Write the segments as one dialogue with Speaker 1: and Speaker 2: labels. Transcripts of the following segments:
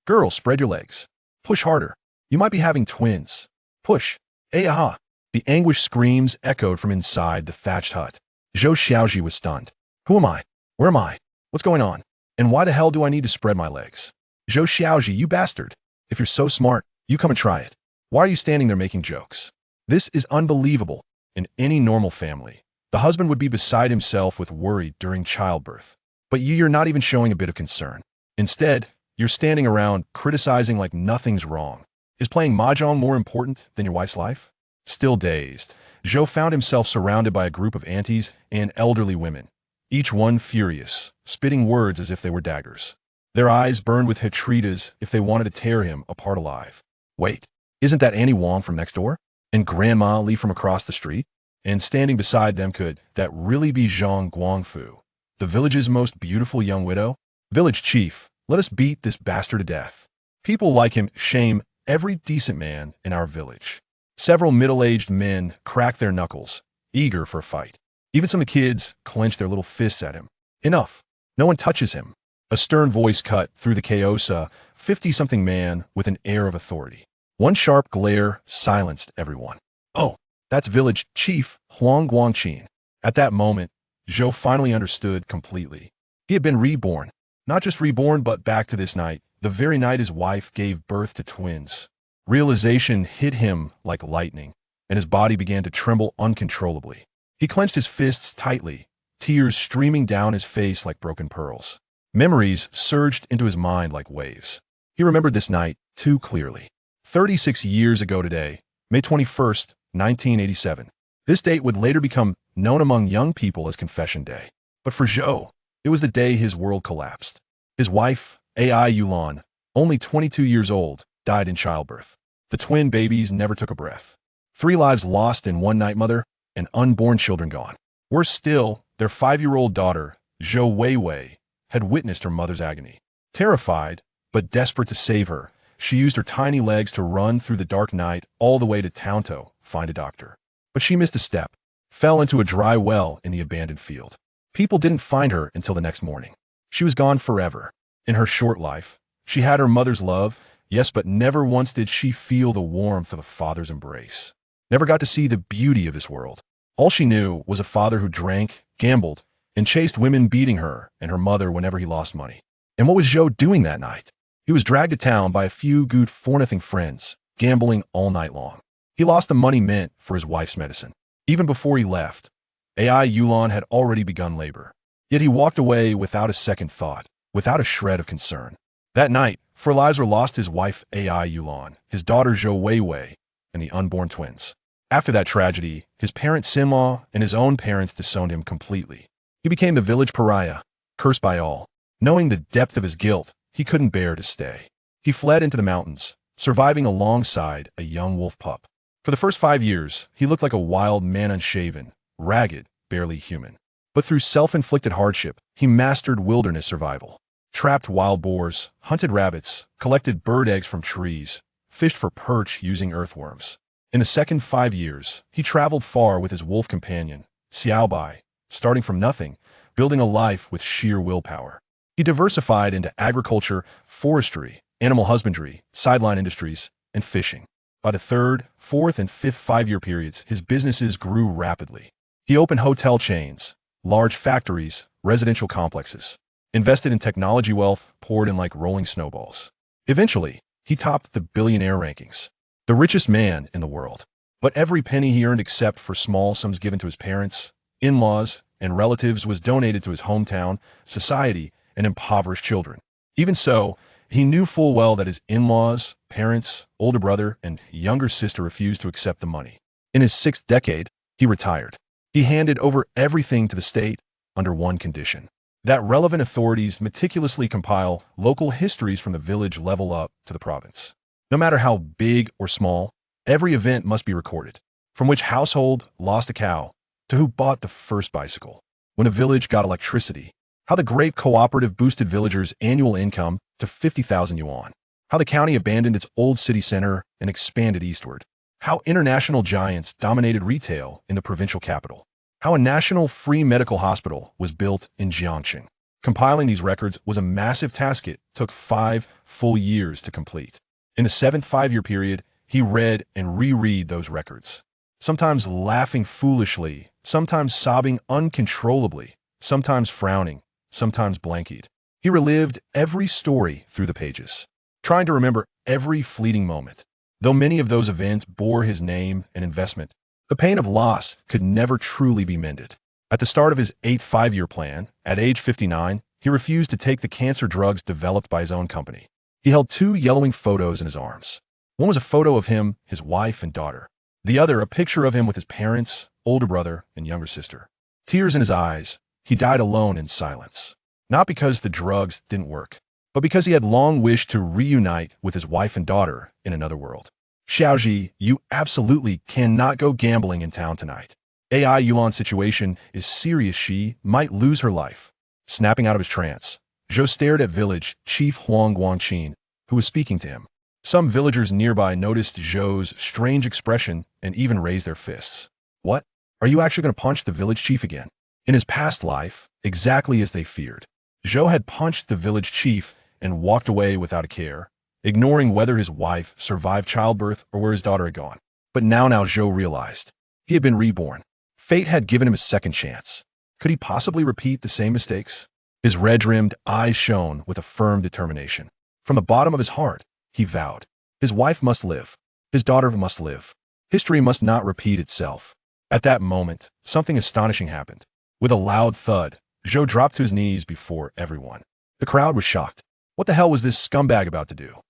Speaker 1: Girl, spread your legs. Push harder. You might be having twins. Push. Aha! The anguished screams echoed from inside the thatched hut. Zhou Xiaozhi was stunned. Who am I? Where am I? What's going on? And why the hell do I need to spread my legs? Zhou Xiaozhi, you bastard. If you're so smart, you come and try it. Why are you standing there making jokes? This is unbelievable. In any normal family, the husband would be beside himself with worry during childbirth. But you're not even showing a bit of concern. Instead, you're standing around criticizing like nothing's wrong. Is playing mahjong more important than your wife's life? Still dazed, Zhou found himself surrounded by a group of aunties and elderly women, each one furious, spitting words as if they were daggers. Their eyes burned with hatred as if they wanted to tear him apart alive. Wait, isn't that Annie Wong from next door? And Grandma Li from across the street? And standing beside them, could that really be Zhang Guangfu, the village's most beautiful young widow? Village chief, let us beat this bastard to death. People like him shame every decent man in our village. Several middle-aged men crack their knuckles, eager for a fight. Even some of the kids clench their little fists at him. Enough. No one touches him. A stern voice cut through the chaos, a 50-something man with an air of authority. One sharp glare silenced everyone. Oh, that's village chief Huang Guangqin. At that moment, Zhou finally understood completely. He had been reborn. Not just reborn, but back to this night, the very night his wife gave birth to twins. Realization hit him like lightning, and his body began to tremble uncontrollably. He clenched his fists tightly, tears streaming down his face like broken pearls. Memories surged into his mind like waves. He remembered this night too clearly. 36 years ago today, May 21st, 1987. This date would later become known among young people as Confession Day. But for Zhou, it was the day his world collapsed. His wife, AI Yulan, only 22 years old, died in childbirth. The twin babies never took a breath. 3 lives lost in one night, mother, and unborn children gone. Worse still, their 5-year-old daughter, Zhou Weiwei, had witnessed her mother's agony. Terrified, but desperate to save her, she used her tiny legs to run through the dark night all the way to town to find a doctor. But she missed a step, fell into a dry well in the abandoned field. People didn't find her until the next morning. She was gone forever. In her short life, she had her mother's love, yes, but never once did she feel the warmth of a father's embrace. Never got to see the beauty of this world. All she knew was a father who drank, gambled, and chased women, beating her and her mother whenever he lost money. And what was Zhou doing that night? He was dragged to town by a few good-for-nothing friends, gambling all night long. He lost the money meant for his wife's medicine. Even before he left, AI Yulan had already begun labor. Yet he walked away without a second thought, without a shred of concern. That night, 4 lives were lost: his wife AI Yulan, his daughter Zhou Weiwei, and the unborn twins. After that tragedy, his parents Sin-law and his own parents disowned him completely. He became the village pariah, cursed by all. Knowing the depth of his guilt, he couldn't bear to stay. He fled into the mountains, surviving alongside a young wolf pup. For the first 5 years, he looked like a wild man, unshaven, ragged, barely human. But through self-inflicted hardship, he mastered wilderness survival. Trapped wild boars, hunted rabbits, collected bird eggs from trees, fished for perch using earthworms. In the second 5 years, he traveled far with his wolf companion, Xiaobai, starting from nothing, building a life with sheer willpower. He diversified into agriculture, forestry, animal husbandry, sideline industries, and fishing. By the 3rd, 4th, and 5th 5-year periods, his businesses grew rapidly. He opened hotel chains, large factories, residential complexes, invested in technology. Wealth poured in like rolling snowballs. Eventually, he topped the billionaire rankings, the richest man in the world. But every penny he earned, except for small sums given to his parents, in-laws, and relatives, was donated to his hometown, society, and impoverished children. Even so, he knew full well that his in-laws, parents, older brother, and younger sister refused to accept the money. In his 6th decade, he retired. He handed over everything to the state under one condition: that relevant authorities meticulously compile local histories from the village level up to the province. No matter how big or small, every event must be recorded. From which household lost a cow, to who bought the first bicycle, when a village got electricity, how the grape cooperative boosted villagers' annual income to 50,000 yuan, how the county abandoned its old city center and expanded eastward, how international giants dominated retail in the provincial capital, how a national free medical hospital was built in Jiangxing. Compiling these records was a massive task. It took 5 full years to complete. In the 7th 5-year period, he read and reread those records, sometimes laughing foolishly, sometimes sobbing uncontrollably, sometimes frowning, sometimes blanking. He relived every story through the pages, trying to remember every fleeting moment. Though many of those events bore his name and investment, the pain of loss could never truly be mended. At the start of his 8th 5-year plan, at age 59, he refused to take the cancer drugs developed by his own company. He held 2 yellowing photos in his arms. One was a photo of him, his wife, and daughter. The other, a picture of him with his parents, older brother, and younger sister. Tears in his eyes, he died alone in silence. Not because the drugs didn't work, but because he had long wished to reunite with his wife and daughter in another world. Xiaozhi, you absolutely cannot go gambling in town tonight. AI Yulan's situation is serious. She might lose her life. Snapping out of his trance, Zhou stared at village chief Huang Guangqin, who was speaking to him. Some villagers nearby noticed Zhou's strange expression and even raised their fists. What? Are you actually going to punch the village chief again? In his past life, exactly as they feared, Zhou had punched the village chief and walked away without a care, ignoring whether his wife survived childbirth or where his daughter had gone. But now Zhou realized he had been reborn. Fate had given him a second chance. Could he possibly repeat the same mistakes? His red-rimmed eyes shone with a firm determination. From the bottom of his heart, he vowed, his wife must live. His daughter must live. History must not repeat itself. At that moment, something astonishing happened. With a loud thud, Zhou dropped to his knees before everyone. The crowd was shocked. What the hell was this scumbag about to do?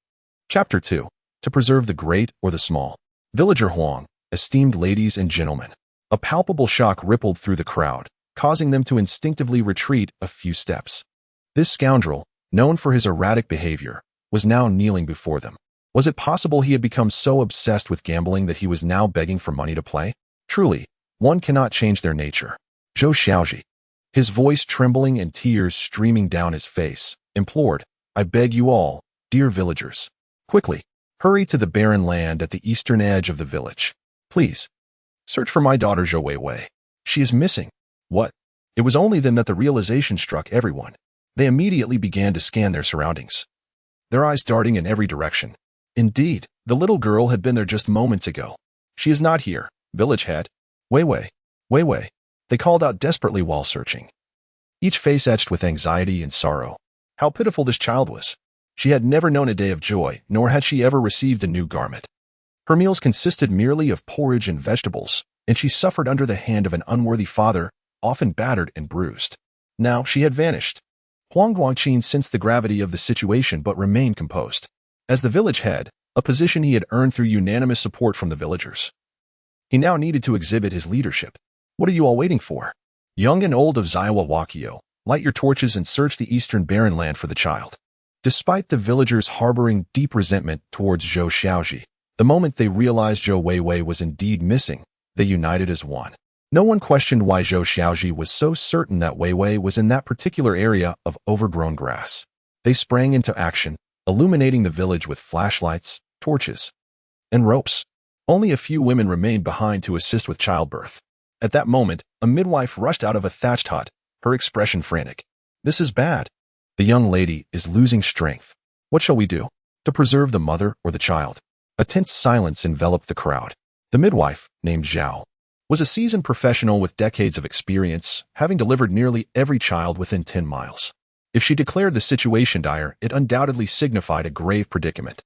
Speaker 1: Chapter 2. To preserve the great or the small. Villager Huang, esteemed ladies and gentlemen. A palpable shock rippled through the crowd, causing them to instinctively retreat a few steps. This scoundrel, known for his erratic behavior, was now kneeling before them. Was it possible he had become so obsessed with gambling that he was now begging for money to play? Truly, one cannot change their nature. Zhou Xiaozhi, his voice trembling and tears streaming down his face, implored, I beg you all, dear villagers, quickly, hurry to the barren land at the eastern edge of the village. Please, search for my daughter Zhou Weiwei. She is missing. What? It was only then that the realization struck everyone. They immediately began to scan their surroundings, their eyes darting in every direction. Indeed, the little girl had been there just moments ago. She is not here, village head. Weiwei, Weiwei. They called out desperately while searching, each face etched with anxiety and sorrow. How pitiful this child was. She had never known a day of joy, nor had she ever received a new garment. Her meals consisted merely of porridge and vegetables, and she suffered under the hand of an unworthy father, often battered and bruised. Now she had vanished. Huang Guangqin sensed the gravity of the situation but remained composed. As the village head, a position he had earned through unanimous support from the villagers, he now needed to exhibit his leadership. What are you all waiting for? Young and old of Zaiwa Wakio, light your torches and search the eastern barren land for the child. Despite the villagers harboring deep resentment towards Zhou Xiaozhi, the moment they realized Zhou Weiwei was indeed missing, they united as one. No one questioned why Zhou Xiaozhi was so certain that Weiwei was in that particular area of overgrown grass. They sprang into action, illuminating the village with flashlights, torches, and ropes. Only a few women remained behind to assist with childbirth. At that moment, a midwife rushed out of a thatched hut, her expression frantic. This is bad. The young lady is losing strength. What shall we do? To preserve the mother or the child? A tense silence enveloped the crowd. The midwife, named Zhao, was a seasoned professional with decades of experience, having delivered nearly every child within 10 miles. If she declared the situation dire, it undoubtedly signified a grave predicament.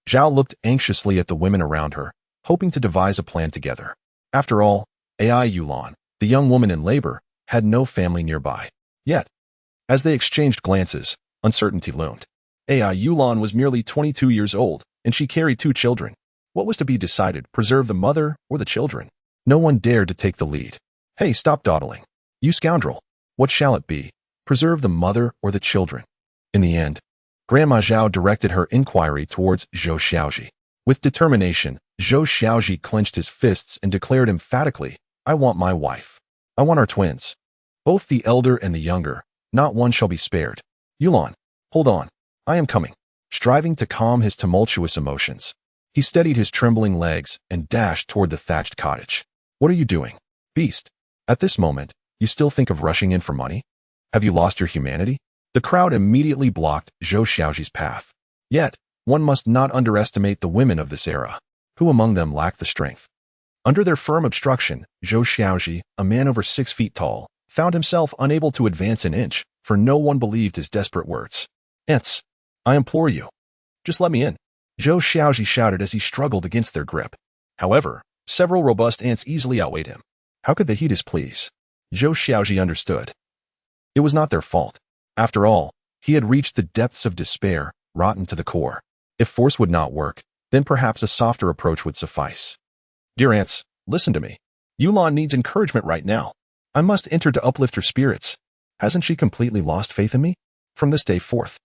Speaker 1: Zhao looked anxiously at the women around her, hoping to devise a plan together. After all, AI Yulan, the young woman in labor, had no family nearby. Yet, as they exchanged glances, uncertainty loomed. AI Yulan was merely 22 years old, and she carried 2 children. What was to be decided, preserve the mother or the children? No one dared to take the lead. Hey, stop dawdling. You scoundrel. What shall it be? Preserve the mother or the children? In the end, Grandma Zhao directed her inquiry towards Zhou Xiaozhi. With determination, Zhou Xiaozhi clenched his fists and declared emphatically, I want my wife. I want our twins. Both the elder and the younger. Not one shall be spared. Yulan, hold on. I am coming. Striving to calm his tumultuous emotions, he steadied his trembling legs and dashed toward the thatched cottage. What are you doing, beast? At this moment, you still think of rushing in for money? Have you lost your humanity? The crowd immediately blocked Zhou Xiaozhi's path. Yet, one must not underestimate the women of this era. Who among them lacked the strength? Under their firm obstruction, Zhou Xiaozhi, a man over 6 feet tall, found himself unable to advance an inch, for no one believed his desperate words. "Ants, I implore you, just let me in," Zhou Xiaozhi shouted as he struggled against their grip. However, several robust ants easily outweighed him. How could they heed his pleas? Zhou Xiaozhi understood. It was not their fault. After all, he had reached the depths of despair, rotten to the core. If force would not work, then perhaps a softer approach would suffice. "Dear ants, listen to me. Yulan needs encouragement right now. I must enter to uplift her spirits. Hasn't she completely lost faith in me? From this day forth,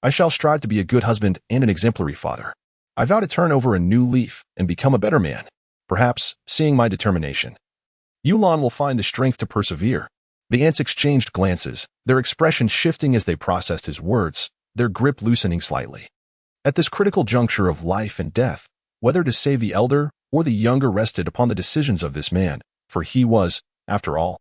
Speaker 1: I shall strive to be a good husband and an exemplary father. I vow to turn over a new leaf and become a better man. Perhaps, seeing my determination, Yulan will find the strength to persevere." The ants exchanged glances, their expressions shifting as they processed his words, their grip loosening slightly. At this critical juncture of life and death, whether to save the elder or the younger rested upon the decisions of this man, for he was, after all,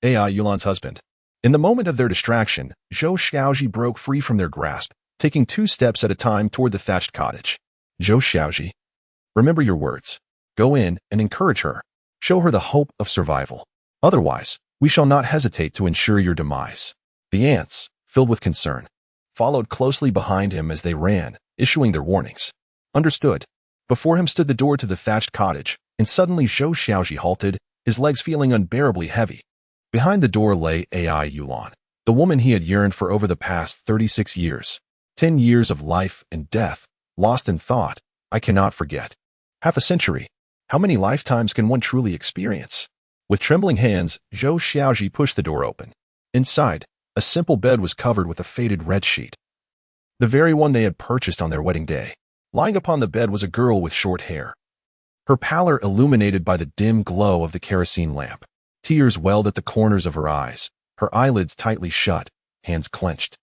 Speaker 1: Ai Yulan's husband. In the moment of their distraction, Zhou Xiaozhi broke free from their grasp, taking 2 steps at a time toward the thatched cottage. "Zhou Xiaozhi, remember your words. Go in and encourage her. Show her the hope of survival. Otherwise, we shall not hesitate to ensure your demise." The ants, filled with concern, followed closely behind him as they ran, issuing their warnings. Understood. Before him stood the door to the thatched cottage, and suddenly Zhou Xiaozhi halted, his legs feeling unbearably heavy. Behind the door lay Ai Yulan, the woman he had yearned for over the past 36 years. 10 years of life and death, lost in thought, I cannot forget. Half a century. How many lifetimes can one truly experience? With trembling hands, Zhou Xiaozhi pushed the door open. Inside, a simple bed was covered with a faded red sheet. The very one they had purchased on their wedding day. Lying upon the bed was a girl with short hair. Her pallor illuminated by the dim glow of the kerosene lamp. Tears welled at the corners of her eyes, her eyelids tightly shut, hands clenched,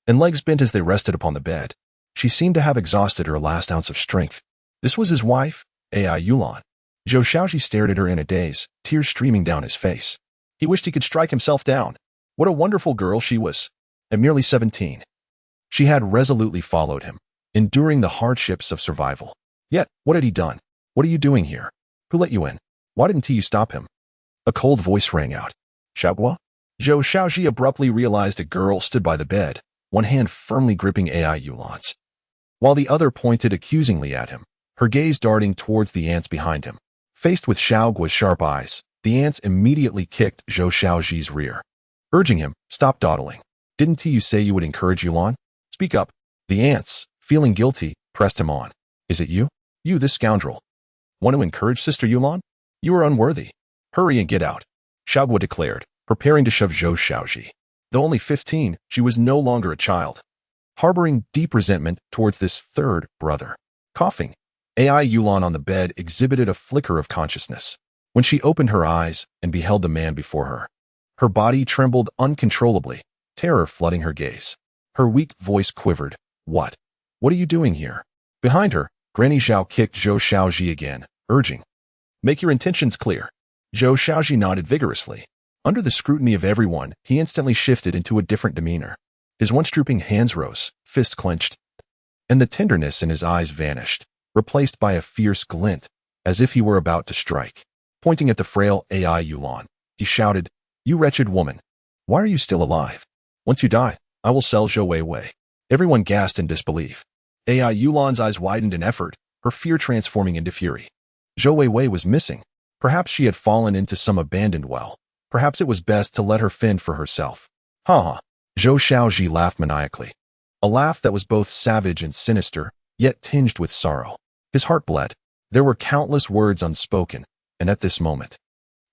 Speaker 1: and legs bent as they rested upon the bed. She seemed to have exhausted her last ounce of strength. This was his wife, Ai Yulan. Zhou Xiaozhi stared at her in a daze, tears streaming down his face. He wished he could strike himself down. What a wonderful girl she was. At merely 17, she had resolutely followed him, enduring the hardships of survival. Yet, what had he done? "What are you doing here? Who let you in? Why didn't you stop him?" A cold voice rang out. "Xiaogua?" Zhou Xiaozhi abruptly realized a girl stood by the bed, one hand firmly gripping Ai Yulan's, while the other pointed accusingly at him, her gaze darting towards the ants behind him. Faced with Xiaogua's sharp eyes, the ants immediately kicked Zhou Xiaozhi's rear, urging him, "Stop dawdling. Didn't you say you would encourage Yulan? Speak up." The ants, feeling guilty, pressed him on. "Is it you? You, this scoundrel. Want to encourage Sister Yulan? You are unworthy. Hurry and get out," Xiaogua declared, preparing to shove Zhou Xiaozhi. Though only 15, she was no longer a child, harboring deep resentment towards this third brother. Coughing, Ai Yulan on the bed exhibited a flicker of consciousness. When she opened her eyes and beheld the man before her, her body trembled uncontrollably, terror flooding her gaze. Her weak voice quivered. What are you doing here?" Behind her, Granny Zhao kicked Zhou Xiaozhi again, urging, "Make your intentions clear." Zhou Xiaozhi nodded vigorously. Under the scrutiny of everyone, he instantly shifted into a different demeanor. His once drooping hands rose, fists clenched, and the tenderness in his eyes vanished, replaced by a fierce glint, as if he were about to strike. Pointing at the frail Ai Yulan, he shouted, "You wretched woman, why are you still alive? Once you die, I will sell Zhou Wei." Everyone gasped in disbelief. Ai Yulan's eyes widened in effort, her fear transforming into fury. Zhou Wei was missing. Perhaps she had fallen into some abandoned well. Perhaps it was best to let her fend for herself. Ha ha. Zhou Xiaozhi laughed maniacally. A laugh that was both savage and sinister, yet tinged with sorrow. His heart bled. There were countless words unspoken, and at this moment,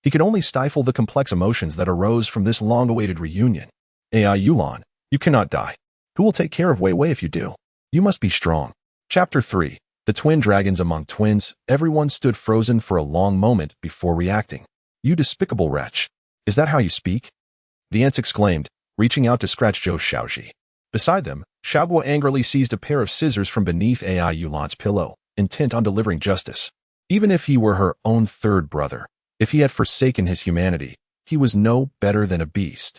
Speaker 1: he could only stifle the complex emotions that arose from this long-awaited reunion. Ai Yulan, you cannot die. Who will take care of Wei Wei if you do? You must be strong. Chapter 3. The twin dragons among twins. Everyone stood frozen for a long moment before reacting. You despicable wretch. Is that how you speak? The ants exclaimed, reaching out to scratch Zhou Xiaozhi. Beside them, Xiaogua angrily seized a pair of scissors from beneath Ai Yulan's pillow, intent on delivering justice. Even if he were her own third brother, if he had forsaken his humanity, he was no better than a beast.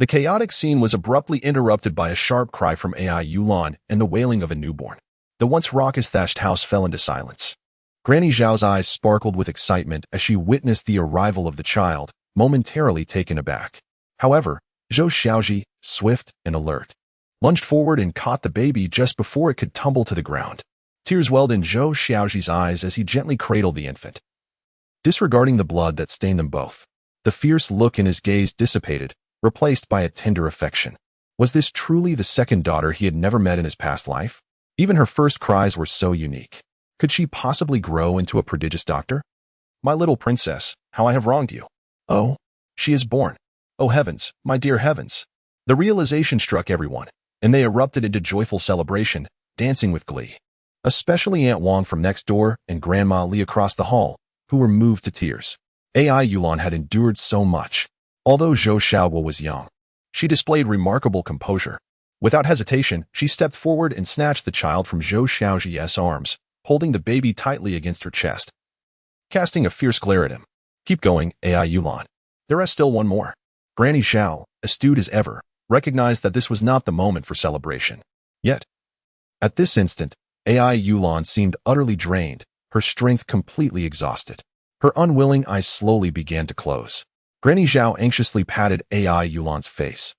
Speaker 1: The chaotic scene was abruptly interrupted by a sharp cry from AI Yulan and the wailing of a newborn. The once raucous thatched house fell into silence. Granny Zhao's eyes sparkled with excitement as she witnessed the arrival of the child, momentarily taken aback. However, Zhou Xiaozhi, swift and alert, lunged forward and caught the baby just before it could tumble to the ground. Tears welled in Zhou Xiaozhi's eyes as he gently cradled the infant. Disregarding the blood that stained them both, the fierce look in his gaze dissipated, replaced by a tender affection. Was this truly the second daughter he had never met in his past life? Even her first cries were so unique. Could she possibly grow into a prodigious doctor? My little princess, how I have wronged you. Oh, she is born. Oh heavens, my dear heavens. The realization struck everyone, and they erupted into joyful celebration, dancing with glee. Especially Aunt Wang from next door and Grandma Li across the hall, who were moved to tears. AI Yulan had endured so much. Although Zhou Xiaozhi was young, she displayed remarkable composure. Without hesitation, she stepped forward and snatched the child from Zhou Xiaozhi's arms, holding the baby tightly against her chest. Casting a fierce glare at him. Keep going, AI Yulan. There is still one more. Granny Zhao, astute as ever, recognized that this was not the moment for celebration. Yet, at this instant, AI Yulan seemed utterly drained, her strength completely exhausted. Her unwilling eyes slowly began to close. Granny Zhao anxiously patted AI Yulan's face,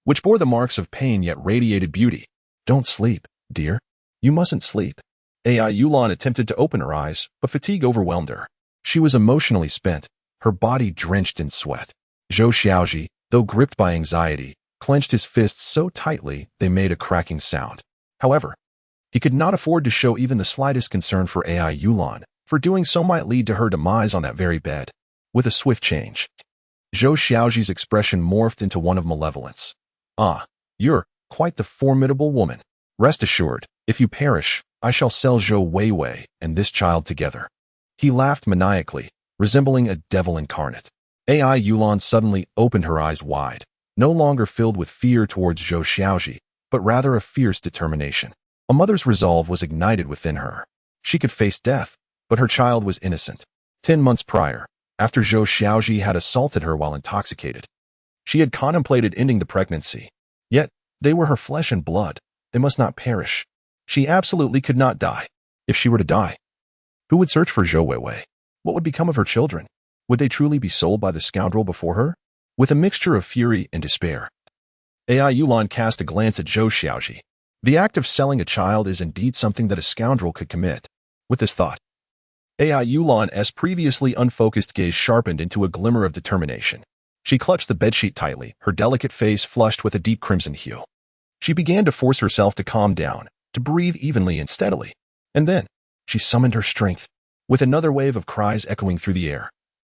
Speaker 1: which bore the marks of pain yet radiated beauty. Don't sleep, dear. You mustn't sleep. AI Yulan attempted to open her eyes, but fatigue overwhelmed her. She was emotionally spent, her body drenched in sweat. Zhou Xiaozhi, though gripped by anxiety, clenched his fists so tightly they made a cracking sound. However, he could not afford to show even the slightest concern for AI Yulan, for doing so might lead to her demise on that very bed. With a swift change, Zhou Xiaozhi's expression morphed into one of malevolence. Ah, you're quite the formidable woman. Rest assured, if you perish, I shall sell Zhou Weiwei and this child together. He laughed maniacally, resembling a devil incarnate. AI Yulan suddenly opened her eyes wide, no longer filled with fear towards Zhou Xiaozhi, but rather a fierce determination. A mother's resolve was ignited within her. She could face death, but her child was innocent. 10 months prior, after Zhou Xiaozhi had assaulted her while intoxicated, she had contemplated ending the pregnancy. Yet, they were her flesh and blood. They must not perish. She absolutely could not die. If she were to die, who would search for Zhou Weiwei? What would become of her children? Would they truly be sold by the scoundrel before her? With a mixture of fury and despair, AI Yulan cast a glance at Zhou Xiaozhi. The act of selling a child is indeed something that a scoundrel could commit. With this thought, AI Yulan's previously unfocused gaze sharpened into a glimmer of determination. She clutched the bedsheet tightly, her delicate face flushed with a deep crimson hue. She began to force herself to calm down, to breathe evenly and steadily. And then, she summoned her strength, with another wave of cries echoing through the air.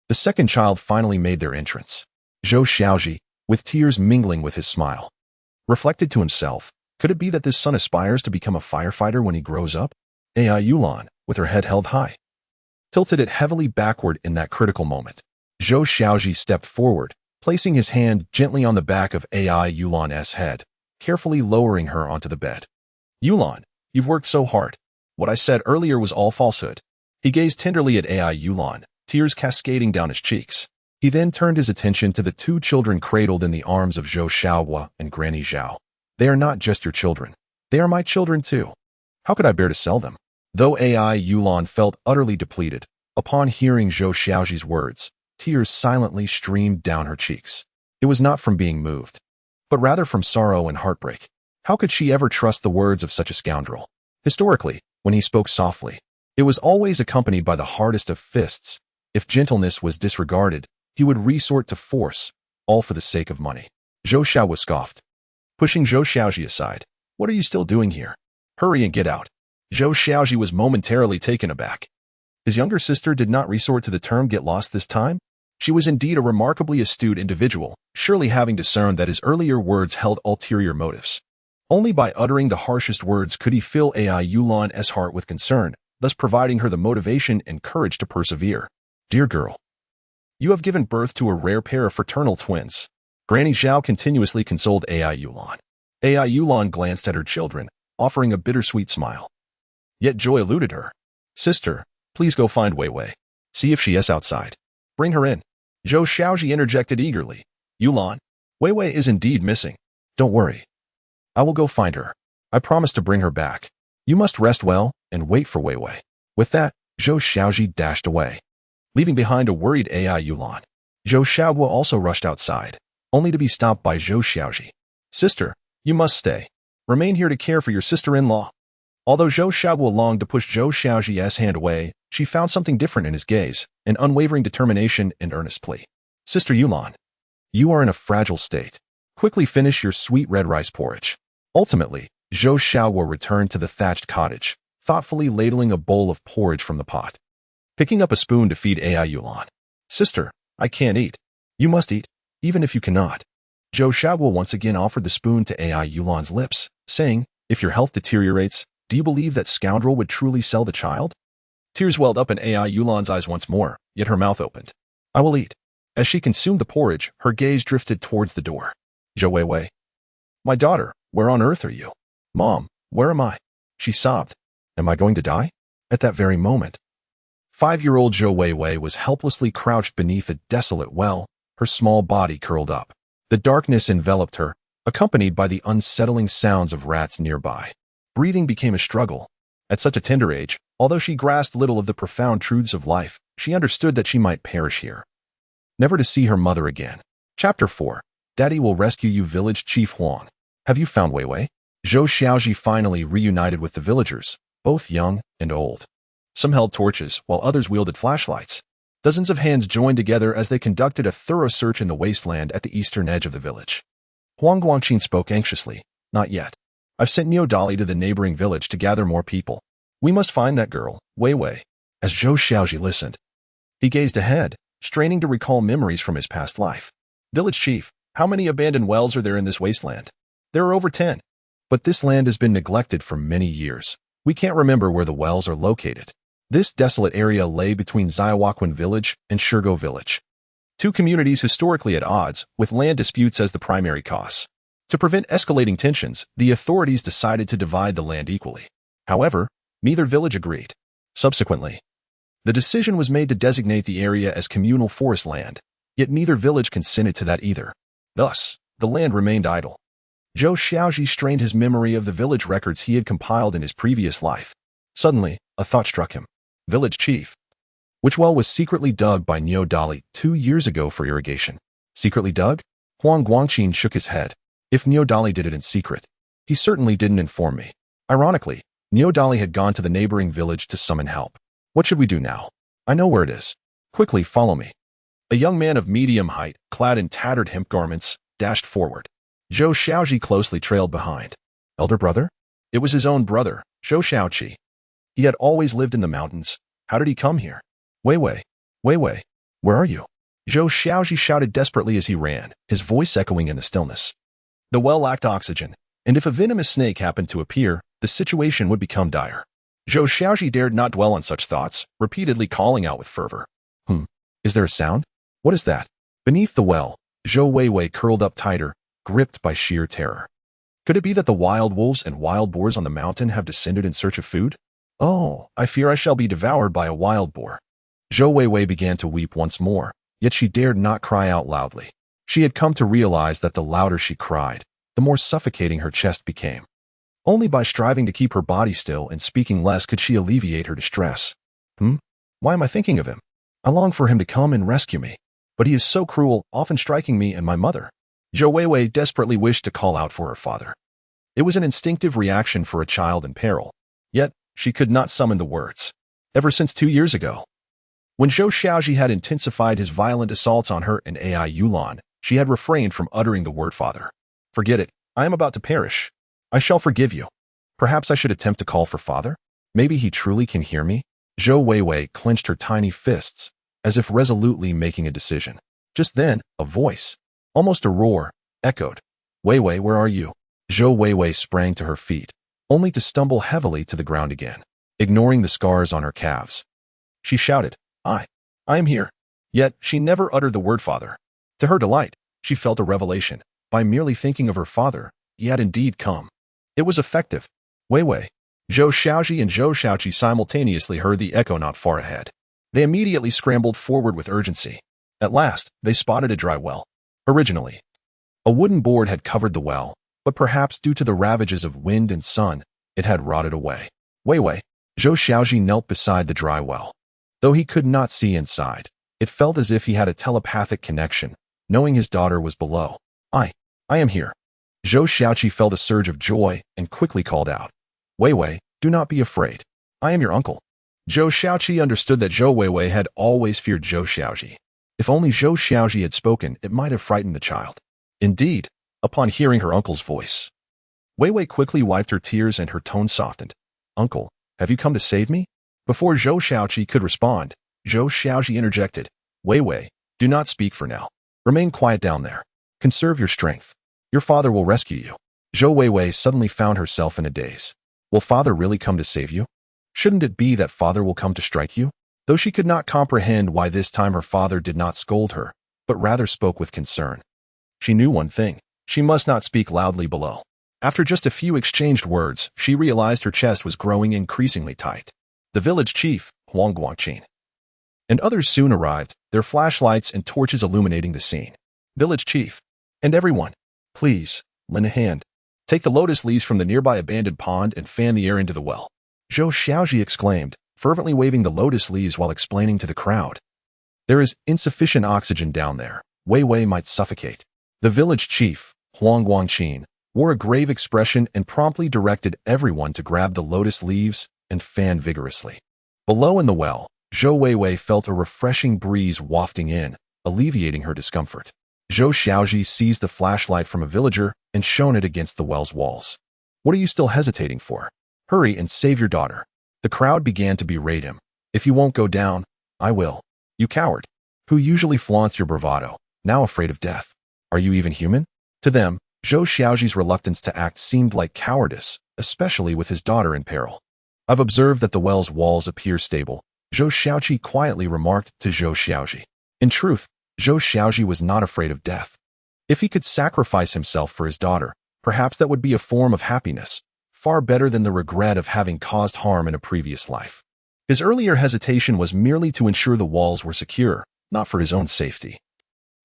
Speaker 1: The second child finally made their entrance. Zhou Xiaozhi, with tears mingling with his smile, reflected to himself, could it be that this son aspires to become a firefighter when he grows up? AI Yulan, with her head held high, tilted it heavily backward in that critical moment. Zhou Xiaozhi stepped forward, placing his hand gently on the back of AI Yulan's head, carefully lowering her onto the bed. Yulan, you've worked so hard. What I said earlier was all falsehood. He gazed tenderly at AI Yulan, tears cascading down his cheeks. He then turned his attention to the two children cradled in the arms of Zhou Xiaozhi and Granny Zhao. They are not just your children. They are my children too. How could I bear to sell them? Though AI Yulan felt utterly depleted, upon hearing Zhou Xiaozhi's words, tears silently streamed down her cheeks. It was not from being moved, but rather from sorrow and heartbreak. How could she ever trust the words of such a scoundrel? Historically, when he spoke softly, it was always accompanied by the hardest of fists. If gentleness was disregarded, he would resort to force, all for the sake of money. Zhou Xiaozhi scoffed, pushing Zhou Xiaozhi aside. What are you still doing here? Hurry and get out. Zhou Xiaozhi was momentarily taken aback. His younger sister did not resort to the term get lost this time. She was indeed a remarkably astute individual, surely having discerned that his earlier words held ulterior motives. Only by uttering the harshest words could he fill AI Yulan's heart with concern, thus providing her the motivation and courage to persevere. Dear girl, you have given birth to a rare pair of fraternal twins. Granny Zhao continuously consoled AI Yulan. AI Yulan glanced at her children, offering a bittersweet smile. Yet joy eluded her. Sister, please go find Weiwei. See if she is outside. Bring her in. Zhou Xiaozhi interjected eagerly. Yulan, Wei Wei is indeed missing. Don't worry. I will go find her. I promise to bring her back. You must rest well and wait for Wei Wei. With that, Zhou Xiaozhi dashed away, leaving behind a worried AI Yulan. Zhou Xiaoguo also rushed outside, only to be stopped by Zhou Xiaozhi. Sister, you must stay. Remain here to care for your sister-in-law. Although Zhou Xiaoguo longed to push Zhou Xiaozhi's hand away, she found something different in his gaze, an unwavering determination and earnest plea. Sister Yulan, you are in a fragile state. Quickly finish your sweet red rice porridge. Ultimately, Zhou Xiaoguo returned to the thatched cottage, thoughtfully ladling a bowl of porridge from the pot. Picking up a spoon to feed AI Yulan. Sister, I can't eat. You must eat, even if you cannot. Zhou Xiaoguo once again offered the spoon to AI Yulan's lips, saying, if your health deteriorates, do you believe that scoundrel would truly sell the child? Tears welled up in AI Yulan's eyes once more, yet her mouth opened. I will eat. As she consumed the porridge, her gaze drifted towards the door. Zhou Wei Wei. My daughter, where on earth are you? Mom, where am I? She sobbed. Am I going to die? At that very moment, 5-year-old Zhou Wei Wei was helplessly crouched beneath a desolate well, her small body curled up. The darkness enveloped her, accompanied by the unsettling sounds of rats nearby. Breathing became a struggle. At such a tender age, although she grasped little of the profound truths of life, she understood that she might perish here, never to see her mother again. Chapter 4. Daddy will rescue you. Village Chief Huang. Have you found Wei Wei? Zhou Xiaozhi finally reunited with the villagers, both young and old. Some held torches, while others wielded flashlights. Dozens of hands joined together as they conducted a thorough search in the wasteland at the eastern edge of the village. Huang Guangqin spoke anxiously. Not yet. I've sent Niu Dali to the neighboring village to gather more people. We must find that girl, Wei Wei. As Zhou Xiaozhi listened, he gazed ahead, straining to recall memories from his past life. Village Chief, how many abandoned wells are there in this wasteland? There are over 10. But this land has been neglected for many years. We can't remember where the wells are located. This desolate area lay between Xiaowaquan Village and Shirgo Village, two communities historically at odds, with land disputes as the primary cause. To prevent escalating tensions, the authorities decided to divide the land equally. However, neither village agreed. Subsequently, the decision was made to designate the area as communal forest land, yet neither village consented to that either. Thus, the land remained idle. Zhou Xiaozhi strained his memory of the village records he had compiled in his previous life. Suddenly, a thought struck him. Village Chief. Which well was secretly dug by Niu Dali 2 years ago for irrigation? Secretly dug? Huang Guangqin shook his head. If Niu Dali did it in secret, he certainly didn't inform me. Ironically, Niu Dali had gone to the neighboring village to summon help. What should we do now? I know where it is. Quickly follow me. A young man of medium height, clad in tattered hemp garments, dashed forward. Zhou Xiaozhi closely trailed behind. Elder brother? It was his own brother, Zhou Xiaozhi. He had always lived in the mountains. How did he come here? Wei Wei, where are you? Zhou Xiaozhi shouted desperately as he ran, his voice echoing in the stillness. The well lacked oxygen, and if a venomous snake happened to appear, the situation would become dire. Zhou Xiaozhi dared not dwell on such thoughts, repeatedly calling out with fervor. Is there a sound? What is that? Beneath the well, Zhou Wei Wei curled up tighter, gripped by sheer terror. Could it be that the wild wolves and wild boars on the mountain have descended in search of food? Oh, I fear I shall be devoured by a wild boar. Zhou Wei Wei began to weep once more, yet she dared not cry out loudly. She had come to realize that the louder she cried, the more suffocating her chest became. Only by striving to keep her body still and speaking less could she alleviate her distress. Why am I thinking of him? I long for him to come and rescue me. But he is so cruel, often striking me and my mother. Zhou Wei Wei desperately wished to call out for her father. It was an instinctive reaction for a child in peril. Yet, she could not summon the words. Ever since 2 years ago, when Zhou Xiaozhi had intensified his violent assaults on her and AI Yulan, she had refrained from uttering the word father. Forget it. I am about to perish. I shall forgive you. Perhaps I should attempt to call for father? Maybe he truly can hear me? Zhou Wei Wei clenched her tiny fists, as if resolutely making a decision. Just then, a voice, almost a roar, echoed. Wei Wei, where are you? Zhou Wei Wei sprang to her feet, only to stumble heavily to the ground again, ignoring the scars on her calves. She shouted, I am here. Yet, she never uttered the word father. To her delight, she felt a revelation. By merely thinking of her father, he had indeed come. It was effective. Wei Wei. Zhou Xiaozhi and Zhou Xiaozhi simultaneously heard the echo not far ahead. They immediately scrambled forward with urgency. At last, they spotted a dry well. Originally, A wooden board had covered the well, but perhaps due to the ravages of wind and sun, it had rotted away. Wei Wei. Zhou Xiaozhi knelt beside the dry well. Though he could not see inside, it felt as if he had a telepathic connection, knowing his daughter was below. I am here. Zhou Xiaozhi felt a surge of joy and quickly called out. Wei Wei, do not be afraid. I am your uncle. Zhou Xiaozhi understood that Zhou Weiwei had always feared Zhou Xiaozhi. If only Zhou Xiaozhi had spoken, it might have frightened the child. Indeed, upon hearing her uncle's voice, Weiwei quickly wiped her tears and her tone softened. Uncle, have you come to save me? Before Zhou Xiaozhi could respond, Zhou Xiaozhi interjected. Weiwei, do not speak for now. Remain quiet down there. Conserve your strength. Your father will rescue you. Zhou Weiwei suddenly found herself in a daze. Will father really come to save you? Shouldn't it be that father will come to strike you? Though she could not comprehend why this time her father did not scold her, but rather spoke with concern. She knew one thing. She must not speak loudly below. After just a few exchanged words, she realized her chest was growing increasingly tight. The village chief, Huang Guangqin, and others soon arrived, their flashlights and torches illuminating the scene. Village chief, and everyone, please, lend a hand. Take the lotus leaves from the nearby abandoned pond and fan the air into the well. Zhou Xiaozhi exclaimed, fervently waving the lotus leaves while explaining to the crowd. There is insufficient oxygen down there. Wei Wei might suffocate. The village chief, Huang Guangqin, wore a grave expression and promptly directed everyone to grab the lotus leaves and fan vigorously. Below in the well, Zhou Weiwei felt a refreshing breeze wafting in, alleviating her discomfort. Zhou Xiaozhi seized the flashlight from a villager and shone it against the well's walls. What are you still hesitating for? Hurry and save your daughter. The crowd began to berate him. If you won't go down, I will. You coward, who usually flaunts your bravado, now afraid of death. Are you even human? To them, Zhou Xiaozhi's reluctance to act seemed like cowardice, especially with his daughter in peril. I've observed that the well's walls appear stable, Zhou Xiaozhi quietly remarked to Zhou Xiaozhi. In truth, Zhou Xiaozhi was not afraid of death. If he could sacrifice himself for his daughter, perhaps that would be a form of happiness, far better than the regret of having caused harm in a previous life. His earlier hesitation was merely to ensure the walls were secure, not for his own safety,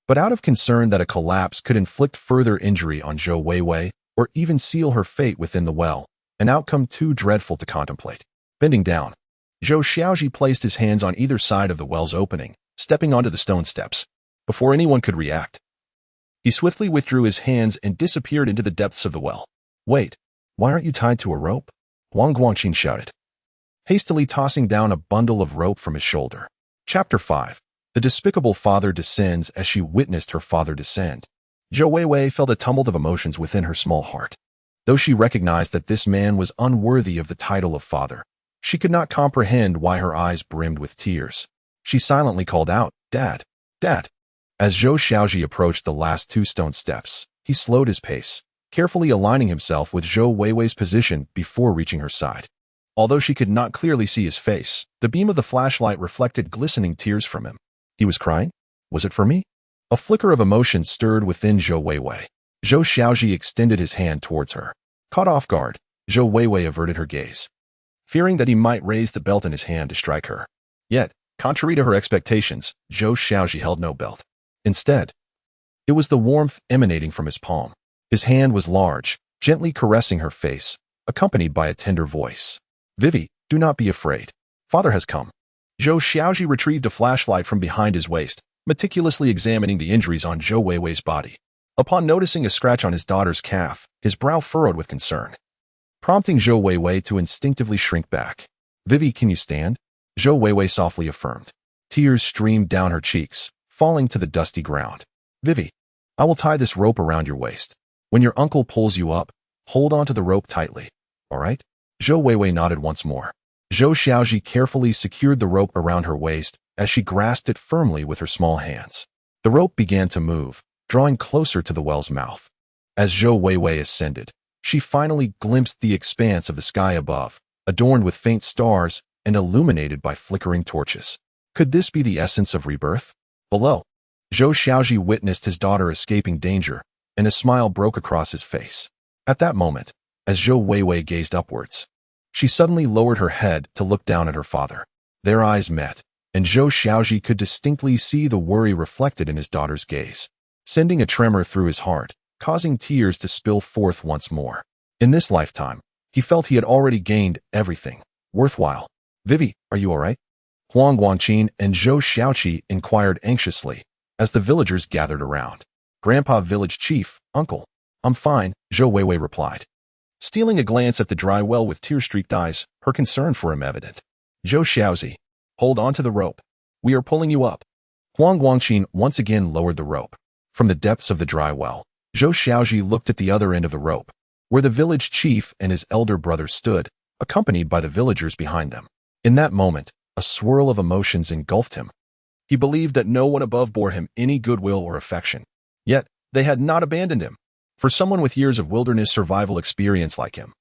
Speaker 1: but out of concern that a collapse could inflict further injury on Zhou Weiwei or even seal her fate within the well, an outcome too dreadful to contemplate. Bending down, Zhou Xiaozhi placed his hands on either side of the well's opening, stepping onto the stone steps. Before anyone could react, he swiftly withdrew his hands and disappeared into the depths of the well. Wait, why aren't you tied to a rope? Huang Guangqin shouted, hastily tossing down a bundle of rope from his shoulder. Chapter 5. The despicable father descends as she witnessed her father descend. Zhou Weiwei felt a tumult of emotions within her small heart. Though she recognized that this man was unworthy of the title of father, she could not comprehend why her eyes brimmed with tears. She silently called out, Dad, Dad. As Zhou Xiaozhi approached the last 2 stone steps, he slowed his pace, carefully aligning himself with Zhou Weiwei's position before reaching her side. Although she could not clearly see his face, the beam of the flashlight reflected glistening tears from him. He was crying? Was it for me? A flicker of emotion stirred within Zhou Weiwei. Zhou Xiaozhi extended his hand towards her. Caught off guard, Zhou Weiwei averted her gaze, fearing that he might raise the belt in his hand to strike her. Yet, contrary to her expectations, Zhou Xiaozhi held no belt. Instead, it was the warmth emanating from his palm. His hand was large, gently caressing her face, accompanied by a tender voice. Vivi, do not be afraid. Father has come. Zhou Xiaozhi retrieved a flashlight from behind his waist, meticulously examining the injuries on Zhou Weiwei's body. Upon noticing a scratch on his daughter's calf, his brow furrowed with concern, prompting Zhou Weiwei to instinctively shrink back. Vivi, can you stand? Zhou Weiwei softly affirmed. Tears streamed down her cheeks, falling to the dusty ground. Vivi, I will tie this rope around your waist. When your uncle pulls you up, hold onto the rope tightly, all right? Zhou Weiwei nodded once more. Zhou Xiaozhi carefully secured the rope around her waist as she grasped it firmly with her small hands. The rope began to move, drawing closer to the well's mouth. As Zhou Weiwei ascended, she finally glimpsed the expanse of the sky above, adorned with faint stars and illuminated by flickering torches. Could this be the essence of rebirth? Below, Zhou Xiaozhi witnessed his daughter escaping danger, and a smile broke across his face. At that moment, as Zhou Weiwei gazed upwards, she suddenly lowered her head to look down at her father. Their eyes met, and Zhou Xiaozhi could distinctly see the worry reflected in his daughter's gaze. Sending a tremor through his heart, causing tears to spill forth once more. In this lifetime, he felt he had already gained everything worthwhile. Vivi, are you all right? Huang Guangqin and Zhou Xiaozhi inquired anxiously as the villagers gathered around. Grandpa Village Chief, Uncle. I'm fine, Zhou Weiwei replied. Stealing a glance at the dry well with tear-streaked eyes, her concern for him evident. Zhou Xiaozhi, hold on to the rope. We are pulling you up. Huang Guangqin once again lowered the rope. From the depths of the dry well, Zhou Xiaozhi looked at the other end of the rope, where the village chief and his elder brother stood, accompanied by the villagers behind them. In that moment, a swirl of emotions engulfed him. He believed that no one above bore him any goodwill or affection. Yet, they had not abandoned him. For someone with years of wilderness survival experience like him,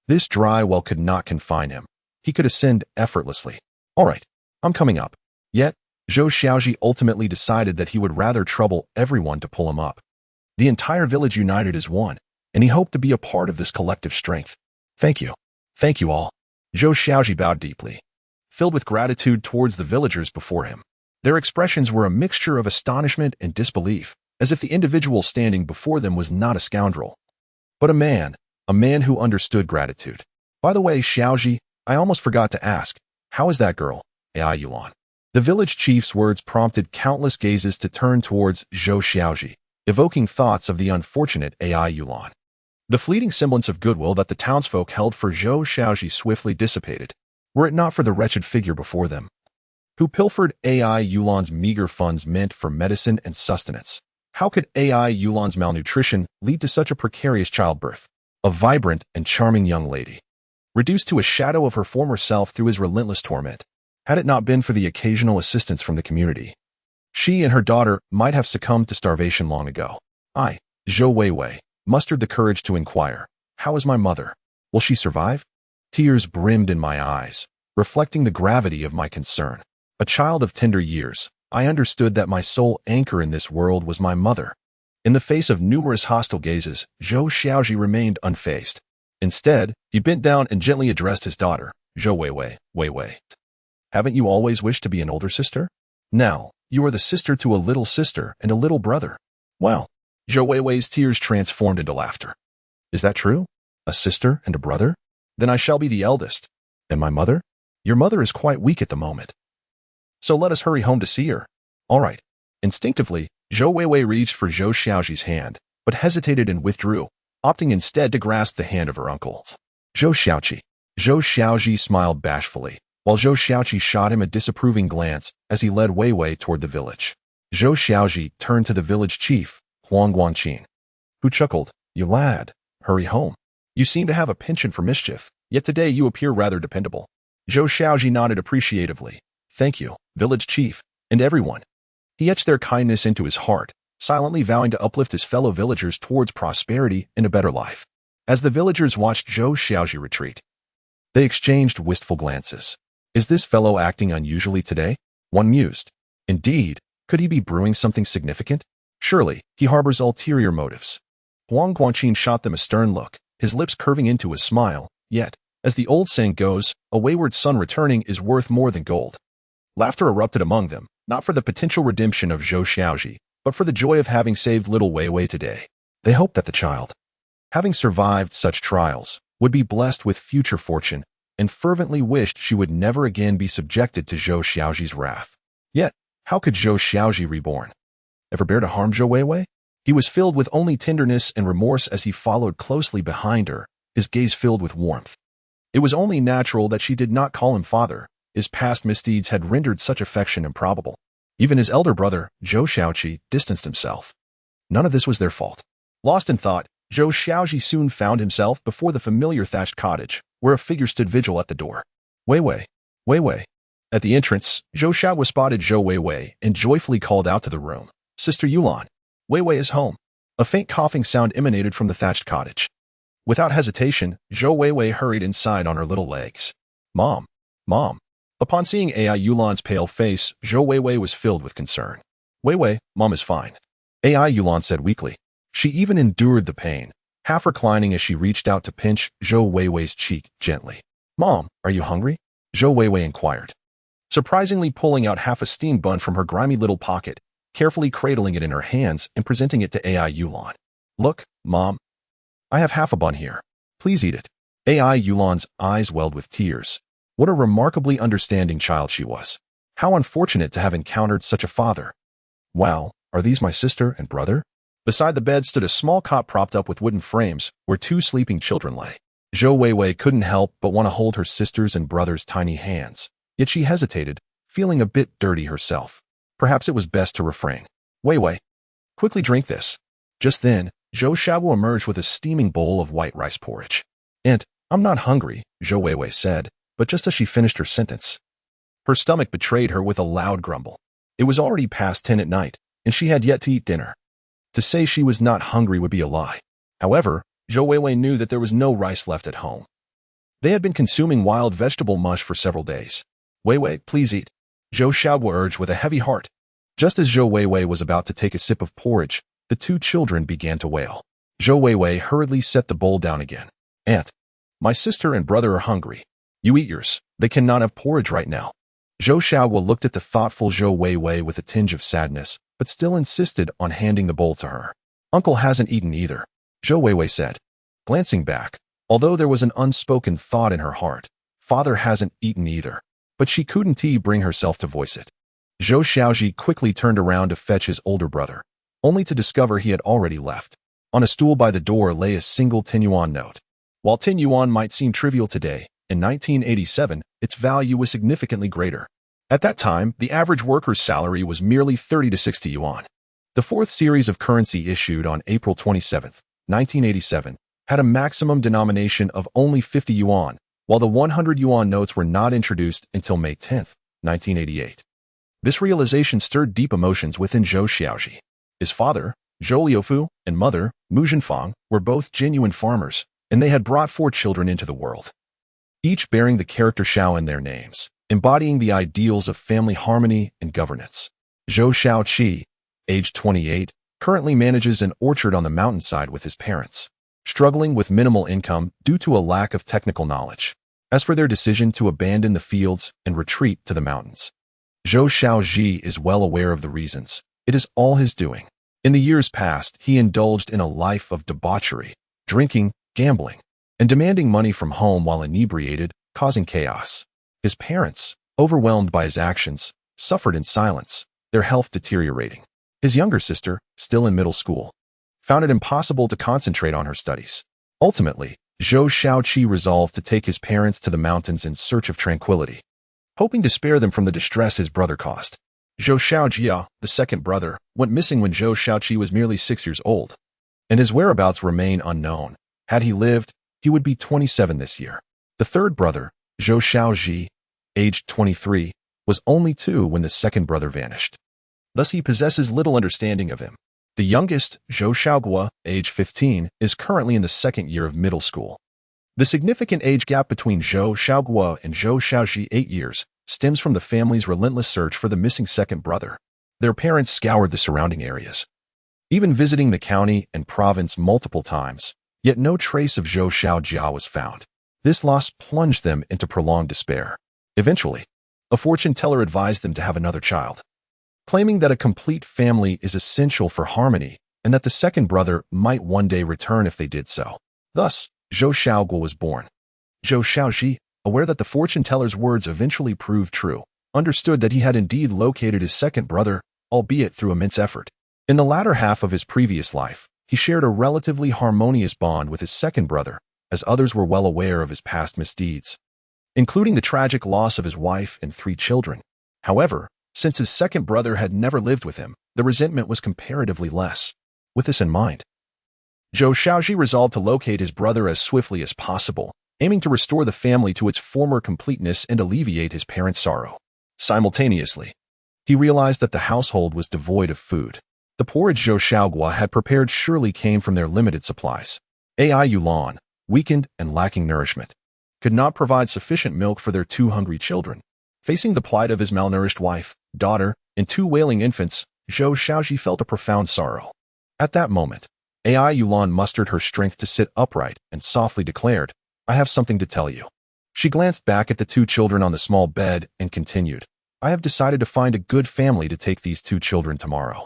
Speaker 1: this dry well could not confine him. He could ascend effortlessly. All right, I'm coming up. Yet, Zhou Xiaozhi ultimately decided that he would rather trouble everyone to pull him up. The entire village united as one, and he hoped to be a part of this collective strength. Thank you. Thank you all. Zhou Xiaozhi bowed deeply, filled with gratitude towards the villagers before him. Their expressions were a mixture of astonishment and disbelief, as if the individual standing before them was not a scoundrel, but a man who understood gratitude. By the way, Xiaozhi, I almost forgot to ask, how is that girl, AI Yulan? The village chief's words prompted countless gazes to turn towards Zhou Xiaozhi, evoking thoughts of the unfortunate AI Yulan. The fleeting semblance of goodwill that the townsfolk held for Zhou Xiaozhi swiftly dissipated, were it not for the wretched figure before them, who pilfered AI Yulan's meager funds meant for medicine and sustenance. How could AI Yulan's malnutrition lead to such a precarious childbirth? A vibrant and charming young lady, reduced to a shadow of her former self through his relentless torment. Had it not been for the occasional assistance from the community, she and her daughter might have succumbed to starvation long ago. I, Zhou Weiwei, mustered the courage to inquire, how is my mother? Will she survive? Tears brimmed in my eyes, reflecting the gravity of my concern. A child of tender years, I understood that my sole anchor in this world was my mother. In the face of numerous hostile gazes, Zhou Xiaozhi remained unfazed. Instead, he bent down and gently addressed his daughter, Zhou Weiwei. Haven't you always wished to be an older sister? Now, you are the sister to a little sister and a little brother. Well, Zhou Weiwei's tears transformed into laughter. Is that true? A sister and a brother? Then I shall be the eldest. And my mother? Your mother is quite weak at the moment. So let us hurry home to see her. All right. Instinctively, Zhou Weiwei reached for Zhou Xiaozhi's hand, but hesitated and withdrew, opting instead to grasp the hand of her uncle. Zhou Xiaozhi smiled bashfully, while Zhou Xiaozhi shot him a disapproving glance as he led Weiwei toward the village. Zhou Xiaozhi turned to the village chief, Huang Guangqin, who chuckled, You lad, hurry home. You seem to have a penchant for mischief, yet today you appear rather dependable. Zhou Xiaozhi nodded appreciatively. Thank you, village chief, and everyone. He etched their kindness into his heart, silently vowing to uplift his fellow villagers towards prosperity and a better life. As the villagers watched Zhou Xiaozhi retreat, they exchanged wistful glances. Is this fellow acting unusually today? One mused. Indeed, could he be brewing something significant? Surely, he harbors ulterior motives. Huang Guangqin shot them a stern look, his lips curving into a smile, yet, as the old saying goes, a wayward son returning is worth more than gold. Laughter erupted among them, not for the potential redemption of Zhou Xiaozhi, but for the joy of having saved little Weiwei today. They hoped that the child, having survived such trials, would be blessed with future fortune, and fervently wished she would never again be subjected to Zhou Xiaozhi's wrath. Yet, how could Zhou Xiaozhi reborn ever bear to harm Zhou Weiwei? He was filled with only tenderness and remorse as he followed closely behind her, his gaze filled with warmth. It was only natural that she did not call him father. His past misdeeds had rendered such affection improbable. Even his elder brother, Zhou Xiaozhi, distanced himself. None of this was their fault. Lost in thought, Zhou Xiaozhi soon found himself before the familiar thatched cottage, where a figure stood vigil at the door. Weiwei. At the entrance, Zhou Xiaozhi spotted Zhou Weiwei and joyfully called out to the room, Sister Yulan, Weiwei is home. A faint coughing sound emanated from the thatched cottage. Without hesitation, Zhou Weiwei hurried inside on her little legs. Mom. Upon seeing AI Yulan's pale face, Zhou Weiwei was filled with concern. Weiwei, Mom is fine, AI Yulan said weakly. She even endured the pain, half reclining as she reached out to pinch Zhou Weiwei's cheek gently. Mom, are you hungry? Zhou Weiwei inquired, surprisingly pulling out half a steamed bun from her grimy little pocket, carefully cradling it in her hands and presenting it to AI Yulan. Look, Mom. I have half a bun here. Please eat it. AI Yulan's eyes welled with tears. What a remarkably understanding child she was. How unfortunate to have encountered such a father. Wow, are these my sister and brother? Beside the bed stood a small cot propped up with wooden frames where two sleeping children lay. Zhou Weiwei couldn't help but want to hold her sister's and brother's tiny hands, yet she hesitated, feeling a bit dirty herself. Perhaps it was best to refrain. Weiwei, quickly drink this. Just then, Zhou Xiaozhi emerged with a steaming bowl of white rice porridge. And, I'm not hungry, Zhou Weiwei said, but just as she finished her sentence, her stomach betrayed her with a loud grumble. It was already past 10 at night, and she had yet to eat dinner. To say she was not hungry would be a lie. However, Zhou Weiwei knew that there was no rice left at home. They had been consuming wild vegetable mush for several days. Weiwei, please eat. Zhou Xiaozhi urged with a heavy heart. Just as Zhou Weiwei was about to take a sip of porridge, the two children began to wail. Zhou Weiwei hurriedly set the bowl down again. Aunt, my sister and brother are hungry. You eat yours. They cannot have porridge right now. Zhou Xiaozhi looked at the thoughtful Zhou Weiwei with a tinge of sadness, but still insisted on handing the bowl to her. Uncle hasn't eaten either, Zhou Weiwei said. Glancing back, although there was an unspoken thought in her heart, father hasn't eaten either, but she couldn't bring herself to voice it. Zhou Xiaozhi quickly turned around to fetch his older brother, only to discover he had already left. On a stool by the door lay a single 10 yuan note. While 10 yuan might seem trivial today, in 1987, its value was significantly greater. At that time, the average worker's salary was merely 30 to 60 yuan. The fourth series of currency issued on April 27, 1987, had a maximum denomination of only 50 yuan, while the 100 yuan notes were not introduced until May 10, 1988. This realization stirred deep emotions within Zhou Xiaozhi. His father, Zhou Liufu, and mother, Mu Zhenfang, were both genuine farmers, and they had brought 4 children into the world, each bearing the character Xiao in their names, embodying the ideals of family harmony and governance. Zhou Xiaozhi, aged 28, currently manages an orchard on the mountainside with his parents, struggling with minimal income due to a lack of technical knowledge. As for their decision to abandon the fields and retreat to the mountains, Zhou Xiaozhi is well aware of the reasons. It is all his doing. In the years past, he indulged in a life of debauchery, drinking, gambling, and demanding money from home while inebriated, causing chaos. His parents, overwhelmed by his actions, suffered in silence, their health deteriorating. His younger sister, still in middle school, found it impossible to concentrate on her studies. Ultimately, Zhou Xiaozhi resolved to take his parents to the mountains in search of tranquility, hoping to spare them from the distress his brother caused. Zhou Xiaozhi, the second brother, went missing when Zhou Xiaozhi was merely 6 years old, and his whereabouts remain unknown. Had he lived, he would be 27 this year. The third brother, Zhou Xiaozhi, aged 23, was only 2 when the second brother vanished. Thus he possesses little understanding of him. The youngest, Zhou Xiaozhi, age 15, is currently in the second year of middle school. The significant age gap between Zhou Xiaozhi and Zhou Xiaozhi, 8 years, stems from the family's relentless search for the missing second brother. Their parents scoured the surrounding areas, even visiting the county and province multiple times, yet no trace of Zhou Xiaozhi was found. This loss plunged them into prolonged despair. Eventually, a fortune teller advised them to have another child, claiming that a complete family is essential for harmony and that the second brother might one day return if they did so. Thus, Zhou Xiaozhi was born. Zhou Xiaozhi, aware that the fortune teller's words eventually proved true, understood that he had indeed located his second brother, albeit through immense effort. In the latter half of his previous life, he shared a relatively harmonious bond with his second brother, as others were well aware of his past misdeeds, including the tragic loss of his wife and 3 children. However, since his second brother had never lived with him, the resentment was comparatively less. With this in mind, Zhou Xiaozhi resolved to locate his brother as swiftly as possible, aiming to restore the family to its former completeness and alleviate his parents' sorrow. Simultaneously, he realized that the household was devoid of food. The porridge Zhou Xiaozhi had prepared surely came from their limited supplies. AI Yulan, weakened and lacking nourishment, could not provide sufficient milk for their 2 hungry children. Facing the plight of his malnourished wife, daughter, and 2 wailing infants, Zhou Xiaozhi felt a profound sorrow. At that moment, AI Yulan mustered her strength to sit upright and softly declared, "I have something to tell you." She glanced back at the 2 children on the small bed and continued, "I have decided to find a good family to take these 2 children tomorrow."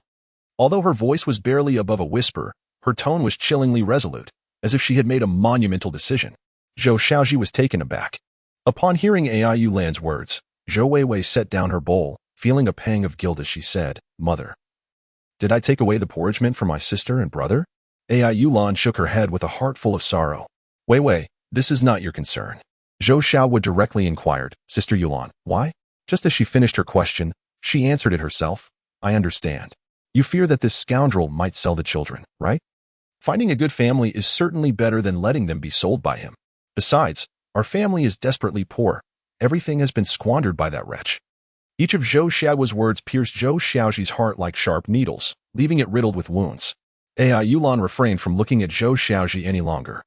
Speaker 1: Although her voice was barely above a whisper, Her tone was chillingly resolute, as if she had made a monumental decision. Zhou Xiaozhi was taken aback. Upon hearing AI Yulan's words, Zhou Weiwei set down her bowl, feeling a pang of guilt as she said, "Mother, did I take away the porridge meant for my sister and brother?" AI Yulan shook her head with a heart full of sorrow. "Weiwei, this is not your concern." Zhou Xiaowu directly inquired, "Sister Yulan, why?" Just as she finished her question, she answered it herself. "I understand. You fear that this scoundrel might sell the children, right? Finding a good family is certainly better than letting them be sold by him. Besides, our family is desperately poor. Everything has been squandered by that wretch." Each of Zhou Xiao's words pierced Zhou Xiaozhi's heart like sharp needles, leaving it riddled with wounds. AI Yulan refrained from looking at Zhou Xiaozhi any longer.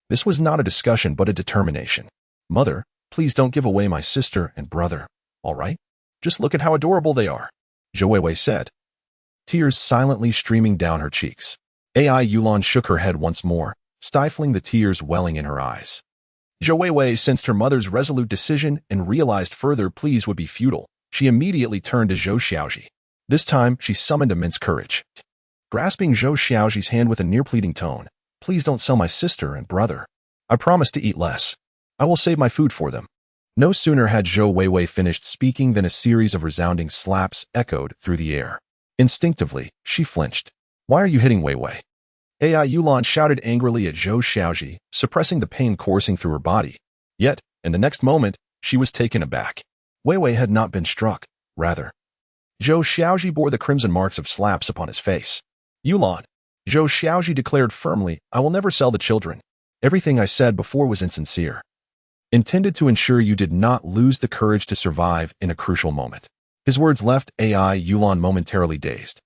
Speaker 1: This was not a discussion but a determination. "Mother, please don't give away my sister and brother, all right? Just look at how adorable they are," Zhou Weiwei said, tears silently streaming down her cheeks. AI Yulan shook her head once more, stifling the tears welling in her eyes. Zhou Weiwei sensed her mother's resolute decision and realized further pleas would be futile. She immediately turned to Zhou Xiaozhi. This time, she summoned immense courage. Grasping Zhou Xiaozhi's hand with a near-pleading tone, "Please don't sell my sister and brother. I promise to eat less. I will save my food for them." No sooner had Zhou Weiwei finished speaking than a series of resounding slaps echoed through the air. Instinctively, she flinched. "Why are you hitting Weiwei?" AI Yulan shouted angrily at Zhou Xiaozhi, suppressing the pain coursing through her body. Yet, in the next moment, she was taken aback. Weiwei had not been struck. Rather, Zhou Xiaozhi bore the crimson marks of slaps upon his face. "Yulan," Zhou Xiaozhi declared firmly, "I will never sell the children. Everything I said before was insincere. Intended to ensure you did not lose the courage to survive in a crucial moment." His words left AI Yulan momentarily dazed.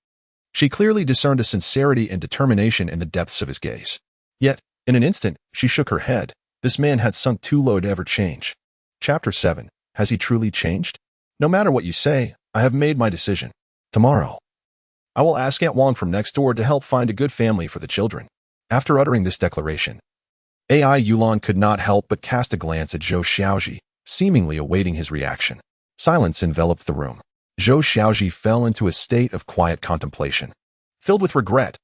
Speaker 1: She clearly discerned a sincerity and determination in the depths of his gaze. Yet, in an instant, she shook her head. This man had sunk too low to ever change. Chapter 7. Has he truly changed? "No matter what you say, I have made my decision. Tomorrow, I will ask Aunt Wang from next door to help find a good family for the children." After uttering this declaration, AI Yulan could not help but cast a glance at Zhou Xiaozhi, seemingly awaiting his reaction. Silence enveloped the room. Zhou Xiaozhi fell into a state of quiet contemplation, filled with regret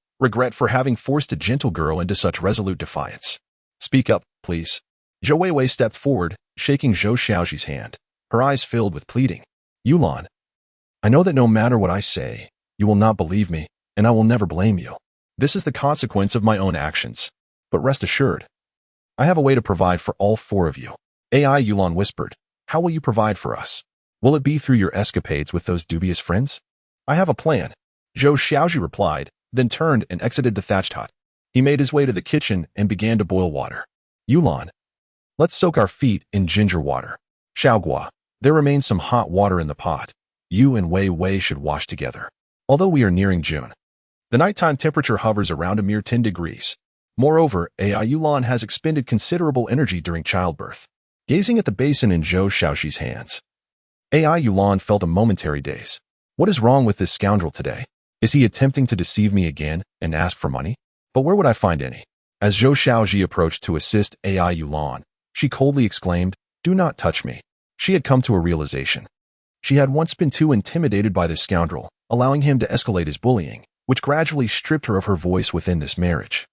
Speaker 1: for having forced a gentle girl into such resolute defiance. "Speak up, please." Zhou Weiwei stepped forward, shaking Zhou Xiaozhi's hand, her eyes filled with pleading. "Yulan, I know that no matter what I say, you will not believe me, and I will never blame you. This is the consequence of my own actions. But rest assured, I have a way to provide for all four of you." AI Yulan whispered, "How will you provide for us? Will it be through your escapades with those dubious friends?" "I have a plan," Zhou Xiaozhi replied, then turned and exited the thatched hut. He made his way to the kitchen and began to boil water. "Yulan, let's soak our feet in ginger water. Xiaogua, there remains some hot water in the pot. You and Wei Wei should wash together." Although we are nearing June, the nighttime temperature hovers around a mere 10 degrees. Moreover, AI Yulan has expended considerable energy during childbirth. Gazing at the basin in Zhou Xiaozhi's hands, AI Yulan felt a momentary daze. What is wrong with this scoundrel today? Is he attempting to deceive me again and ask for money? But where would I find any? As Zhou Xiaozhi approached to assist AI Yulan, she coldly exclaimed, "Do not touch me." She had come to a realization. She had once been too intimidated by this scoundrel, allowing him to escalate his bullying, which gradually stripped her of her voice within this marriage,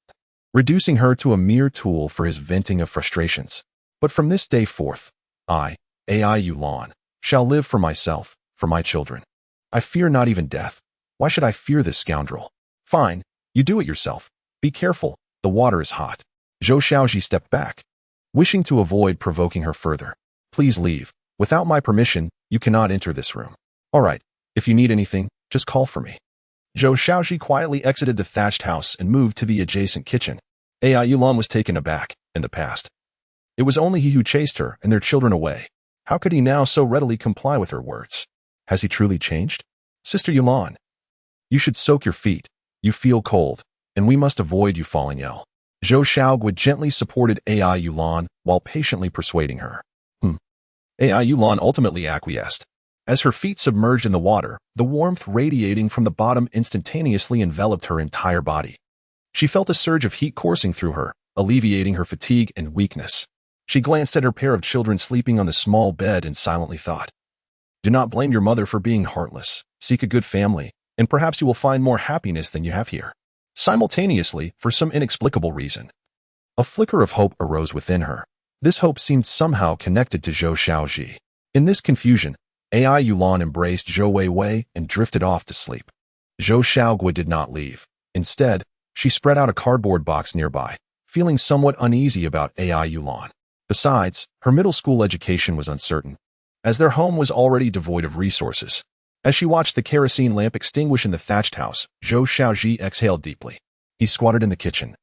Speaker 1: reducing her to a mere tool for his venting of frustrations. But from this day forth, I, AI Yulan, shall live for myself, for my children. I fear not even death. Why should I fear this scoundrel? Fine, you do it yourself. Be careful, the water is hot. Zhou Xiaozhi stepped back, wishing to avoid provoking her further. "Please leave. Without my permission, you cannot enter this room." "All right, if you need anything, just call for me." Zhou Xiaozhi quietly exited the thatched house and moved to the adjacent kitchen. AI Yulan was taken aback. In the past, it was only he who chased her and their children away. How could he now so readily comply with her words? Has he truly changed? "Sister Yulan, you should soak your feet. You feel cold, and we must avoid you falling ill." Zhou Xiaogui gently supported AI Yulan while patiently persuading her. AI Yulan ultimately acquiesced. As her feet submerged in the water, the warmth radiating from the bottom instantaneously enveloped her entire body. She felt a surge of heat coursing through her, alleviating her fatigue and weakness. She glanced at her pair of children sleeping on the small bed and silently thought, "Do not blame your mother for being heartless. Seek a good family, and perhaps you will find more happiness than you have here." simultaneously for some inexplicable reason. A flicker of hope arose within her. This hope seemed somehow connected to Zhou Xiaozhi. In this confusion, AI Yulan embraced Zhou Weiwei and drifted off to sleep. Zhou Xiaozhi did not leave. Instead, she spread out a cardboard box nearby, feeling somewhat uneasy about AI Yulan. Besides, her middle school education was uncertain, as their home was already devoid of resources. As she watched the kerosene lamp extinguish in the thatched house, Zhou Xiaozhi exhaled deeply. He squatted in the kitchen,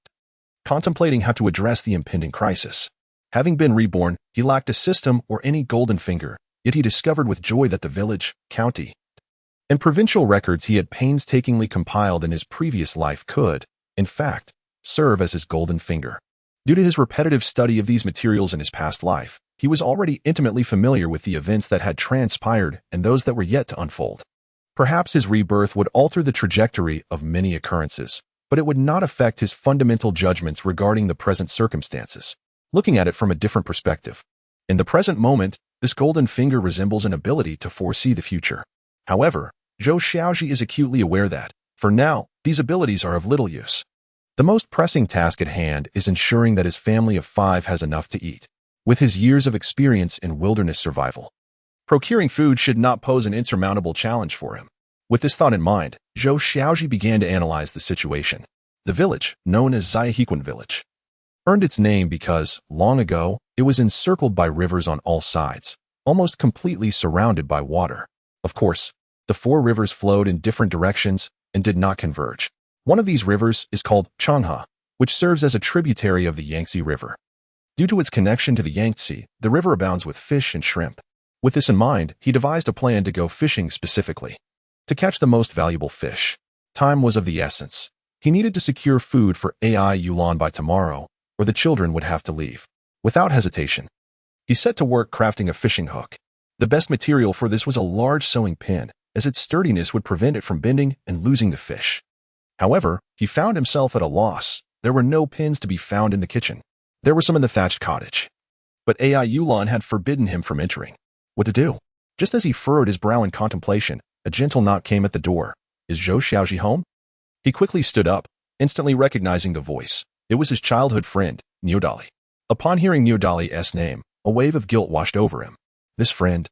Speaker 1: contemplating how to address the impending crisis. Having been reborn, he lacked a system or any golden finger, yet he discovered with joy that the village, county, and provincial records he had painstakingly compiled in his previous life could, in fact, serve as his golden finger. Due to his repetitive study of these materials in his past life, he was already intimately familiar with the events that had transpired and those that were yet to unfold. Perhaps his rebirth would alter the trajectory of many occurrences, but it would not affect his fundamental judgments regarding the present circumstances. Looking at it from a different perspective, in the present moment, this golden finger resembles an ability to foresee the future. However, Zhou Xiaozhi is acutely aware that, for now, these abilities are of little use. The most pressing task at hand is ensuring that his family of 5 has enough to eat. With his years of experience in wilderness survival, procuring food should not pose an insurmountable challenge for him. With this thought in mind, Zhou Xiaozhi began to analyze the situation. The village, known as Zaihequan village, earned its name because, long ago, it was encircled by rivers on all sides, almost completely surrounded by water. Of course, the 4 rivers flowed in different directions and did not converge. One of these rivers is called Changhe, which serves as a tributary of the Yangtze River. Due to its connection to the Yangtze, the river abounds with fish and shrimp. With this in mind, he devised a plan to go fishing specifically, to catch the most valuable fish. Time was of the essence. He needed to secure food for AI Yulan by tomorrow, or the children would have to leave. Without hesitation, he set to work crafting a fishing hook. The best material for this was a large sewing pin, as its sturdiness would prevent it from bending and losing the fish. However, he found himself at a loss. There were no pins to be found in the kitchen. There were some in the thatched cottage, but AI Yulan had forbidden him from entering. What to do? Just as he furrowed his brow in contemplation, a gentle knock came at the door. Is Zhou Xiaozhi home? He quickly stood up, instantly recognizing the voice. It was his childhood friend, Niodali. Upon hearing Niodali's name, a wave of guilt washed over him. This friend,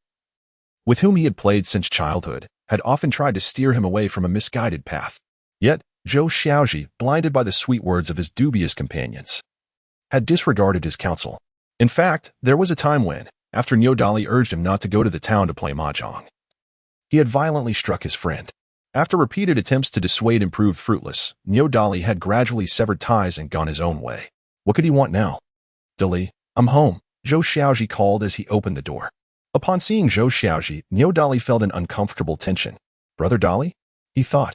Speaker 1: with whom he had played since childhood, had often tried to steer him away from a misguided path. Yet, Zhou Xiaozhi, blinded by the sweet words of his dubious companions, had disregarded his counsel. In fact, there was a time when, after Niodali urged him not to go to the town to play mahjong, he had violently struck his friend. After repeated attempts to dissuade and proved fruitless, Niodali had gradually severed ties and gone his own way. What could he want now? Dali, I'm home, Zhou Xiaozhi called as he opened the door. Upon seeing Zhou Xiaozhi, Niodali felt an uncomfortable tension. Brother Dali? He thought,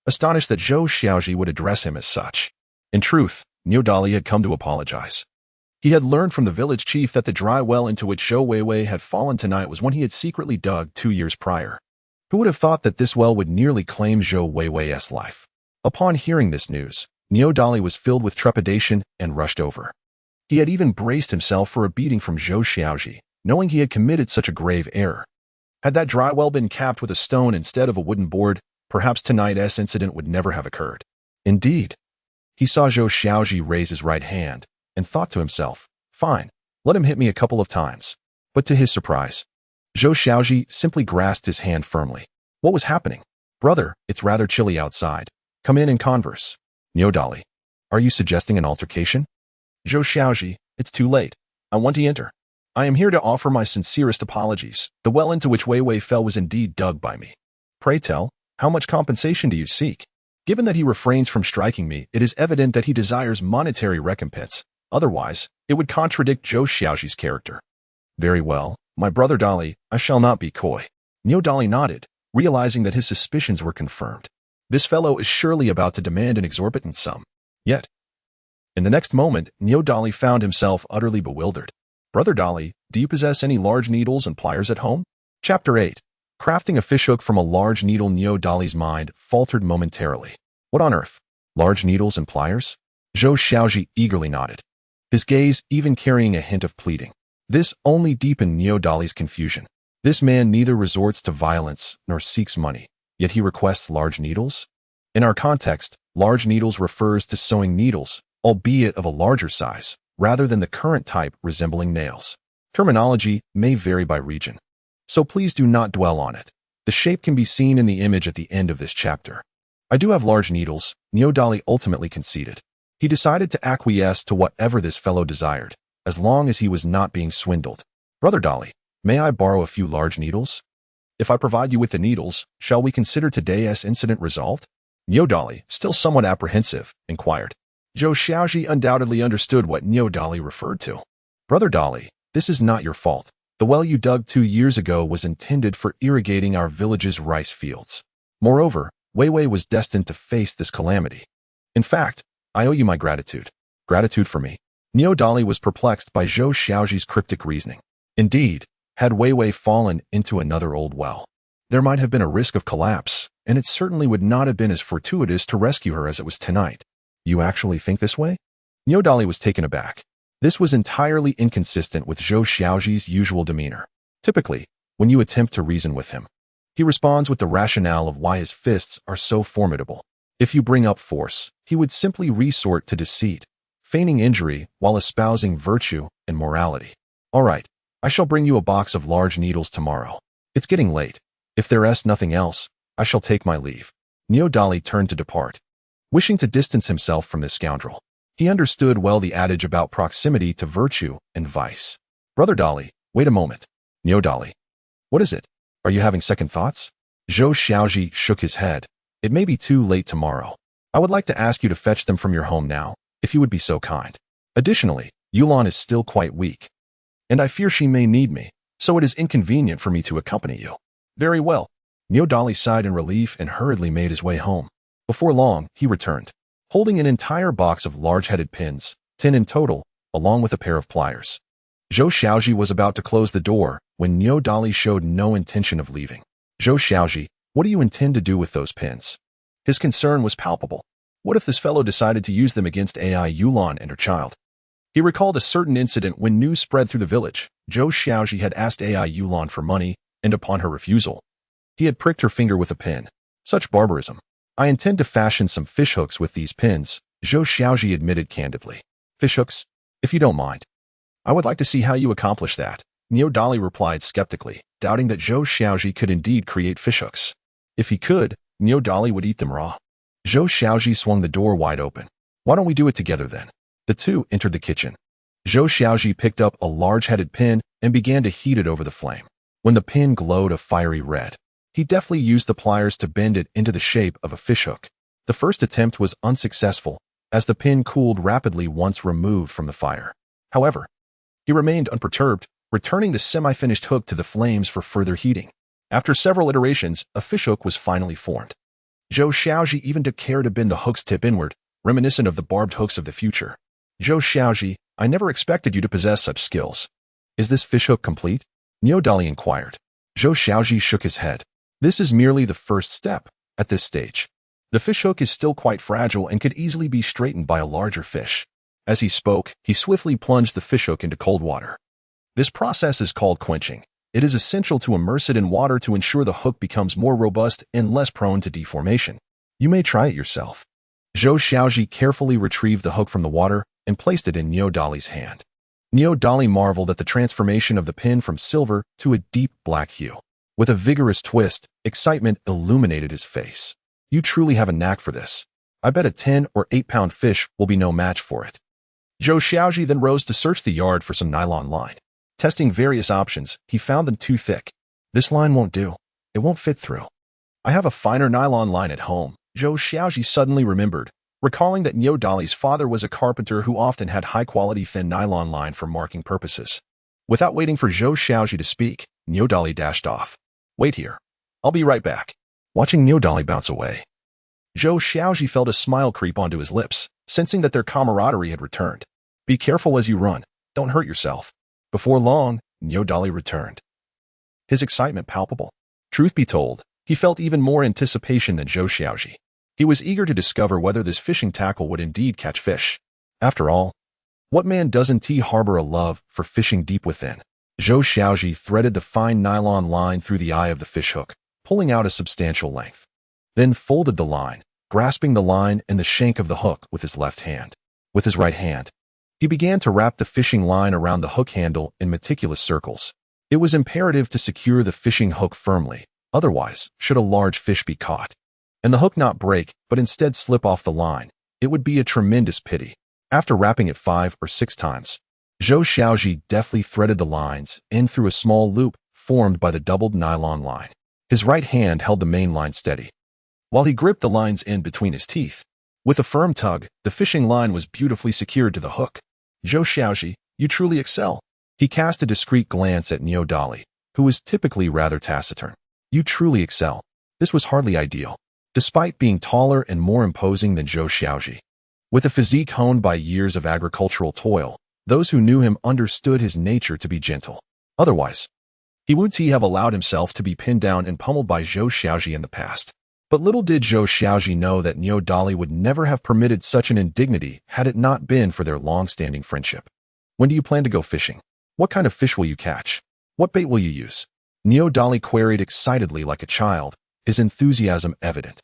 Speaker 1: astonished that Zhou Xiaozhi would address him as such. In truth, Niodali had come to apologize. He had learned from the village chief that the dry well into which Zhou Weiwei had fallen tonight was one he had secretly dug 2 years prior. Who would have thought that this well would nearly claim Zhou Weiwei's life? Upon hearing this news, Niodali was filled with trepidation and rushed over. He had even braced himself for a beating from Zhou Xiaozhi, knowing he had committed such a grave error. Had that dry well been capped with a stone instead of a wooden board, perhaps tonight's incident would never have occurred. Indeed, he saw Zhou Xiaozhi raise his right hand and thought to himself, fine, let him hit me a couple of times. But to his surprise, Zhou Xiaozhi simply grasped his hand firmly. What was happening? Brother, it's rather chilly outside. Come in and converse. Niodali, are you suggesting an altercation? Zhou Xiaozhi, it's too late. I want to enter. I am here to offer my sincerest apologies. The well into which Weiwei fell was indeed dug by me. Pray tell, how much compensation do you seek? Given that he refrains from striking me, it is evident that he desires monetary recompense. Otherwise, it would contradict Zhou Xiaozhi's character. Very well, my brother Dali, I shall not be coy. Niodali nodded, realizing that his suspicions were confirmed. This fellow is surely about to demand an exorbitant sum. Yet, in the next moment, Niodali found himself utterly bewildered. Brother Dali, do you possess any large needles and pliers at home? Chapter 8. Crafting a fishhook from a large needle. Niodali's mind faltered momentarily. What on earth? Large needles and pliers? Zhou Xiaozhi eagerly nodded, his gaze even carrying a hint of pleading. This only deepened Niodali's confusion. This man neither resorts to violence nor seeks money, yet he requests large needles? In our context, Large needles refers to sewing needles, albeit of a larger size, rather than the current type resembling nails. Terminology may vary by region, so please do not dwell on it. The shape can be seen in the image at the end of this chapter. I do have large needles, Nyodali ultimately conceded. He decided to acquiesce to whatever this fellow desired, as long as he was not being swindled. Brother Dolly, may I borrow a few large needles? If I provide you with the needles, shall we consider today's incident resolved? Nyodali, still somewhat apprehensive, inquired. Zhou Xiaozhi undoubtedly understood what Nyodali referred to. Brother Dolly, this is not your fault. The well you dug 2 years ago was intended for irrigating our village's rice fields. Moreover, Wei Wei was destined to face this calamity. In fact, I owe you my gratitude. Gratitude for me. Nyodali was perplexed by Zhou Xiaozhi's cryptic reasoning. Indeed, had Wei Wei fallen into another old well, there might have been a risk of collapse, and it certainly would not have been as fortuitous to rescue her as it was tonight. You actually think this way? Nyodali was taken aback. This was entirely inconsistent with Zhou Xiaozhi's usual demeanor. Typically, when you attempt to reason with him, he responds with the rationale of why his fists are so formidable. If you bring up force, he would simply resort to deceit, feigning injury while espousing virtue and morality. All right, I shall bring you a box of large needles tomorrow. It's getting late. If there is nothing else, I shall take my leave. Nyodali turned to depart, wishing to distance himself from this scoundrel. He understood well the adage about proximity to virtue and vice. Brother Dolly, wait a moment. Nyodali. What is it? Are you having second thoughts? Zhou Xiaozhi shook his head. It may be too late tomorrow. I would like to ask you to fetch them from your home now, if you would be so kind. Additionally, Yulan is still quite weak, and I fear she may need me, so it is inconvenient for me to accompany you. Very well. Nyodali sighed in relief and hurriedly made his way home. Before long, he returned, holding an entire box of large-headed pins, 10 in total, along with a pair of pliers. Zhou Xiaozhi was about to close the door when Nyodali showed no intention of leaving. Zhou Xiaozhi, what do you intend to do with those pins? His concern was palpable. What if this fellow decided to use them against AI Yulan and her child? He recalled a certain incident when news spread through the village. Zhou Xiaozhi had asked AI Yulan for money, and upon her refusal, he had pricked her finger with a pin. Such barbarism. I intend to fashion some fishhooks with these pins, Zhou Xiaozhi admitted candidly. Fishhooks? If you don't mind. I would like to see how you accomplish that, Nyodali replied skeptically, doubting that Zhou Xiaozhi could indeed create fishhooks. If he could, Nyodali would eat them raw. Zhou Xiaozhi swung the door wide open. Why don't we do it together then? The two entered the kitchen. Zhou Xiaozhi picked up a large-headed pin and began to heat it over the flame. When the pin glowed a fiery red, he deftly used the pliers to bend it into the shape of a fishhook. The first attempt was unsuccessful, as the pin cooled rapidly once removed from the fire. However, he remained unperturbed, returning the semi-finished hook to the flames for further heating. After several iterations, a fishhook was finally formed. Zhou Xiaozhi even took care to bend the hook's tip inward, reminiscent of the barbed hooks of the future. Zhou Xiaozhi, I never expected you to possess such skills. Is this fishhook complete? Nyodali inquired. Zhou Xiaozhi shook his head. This is merely the first step. At this stage, the fishhook is still quite fragile and could easily be straightened by a larger fish. As he spoke, he swiftly plunged the fishhook into cold water. This process is called quenching. It is essential to immerse it in water to ensure the hook becomes more robust and less prone to deformation. You may try it yourself. Zhou Xiaozhi carefully retrieved the hook from the water and placed it in Nyodali's hand. Nyodali marveled at the transformation of the pin from silver to a deep black hue. With a vigorous twist, excitement illuminated his face. You truly have a knack for this. I bet a 10 or 8-pound fish will be no match for it. Zhou Xiaozhi then rose to search the yard for some nylon line. Testing various options, he found them too thick. This line won't do. It won't fit through. I have a finer nylon line at home, Zhou Xiaozhi suddenly remembered, recalling that Nyodali's father was a carpenter who often had high-quality thin nylon line for marking purposes. Without waiting for Zhou Xiaozhi to speak, Nyodali dashed off. Wait here. I'll be right back. Watching Nyodali bounce away, Zhou Xiaozhi felt a smile creep onto his lips, sensing that their camaraderie had returned. Be careful as you run. Don't hurt yourself. Before long, Nyodali returned, his excitement palpable. Truth be told, he felt even more anticipation than Zhou Xiaozhi. He was eager to discover whether this fishing tackle would indeed catch fish. After all, what man doesn't harbor a love for fishing deep within? Zhou Xiaozhi threaded the fine nylon line through the eye of the fishhook, pulling out a substantial length. Then folded the line, grasping the line and the shank of the hook with his left hand. With his right hand, he began to wrap the fishing line around the hook handle in meticulous circles. It was imperative to secure the fishing hook firmly, otherwise, should a large fish be caught, and the hook not break but instead slip off the line, it would be a tremendous pity. After wrapping it 5 or 6 times, Zhou Xiaozhi deftly threaded the lines in through a small loop formed by the doubled nylon line. His right hand held the main line steady, while he gripped the lines in between his teeth. With a firm tug, the fishing line was beautifully secured to the hook. Zhou Xiaozhi, you truly excel. He cast a discreet glance at Niu Dali, who was typically rather taciturn. You truly excel. This was hardly ideal, despite being taller and more imposing than Zhou Xiaozhi. With a physique honed by years of agricultural toil, those who knew him understood his nature to be gentle. Otherwise, he would have allowed himself to be pinned down and pummeled by Zhou Xiaozhi in the past. But little did Zhou Xiaozhi know that Niu Dali would never have permitted such an indignity had it not been for their long-standing friendship. When do you plan to go fishing? What kind of fish will you catch? What bait will you use? Niu Dali queried excitedly like a child, his enthusiasm evident.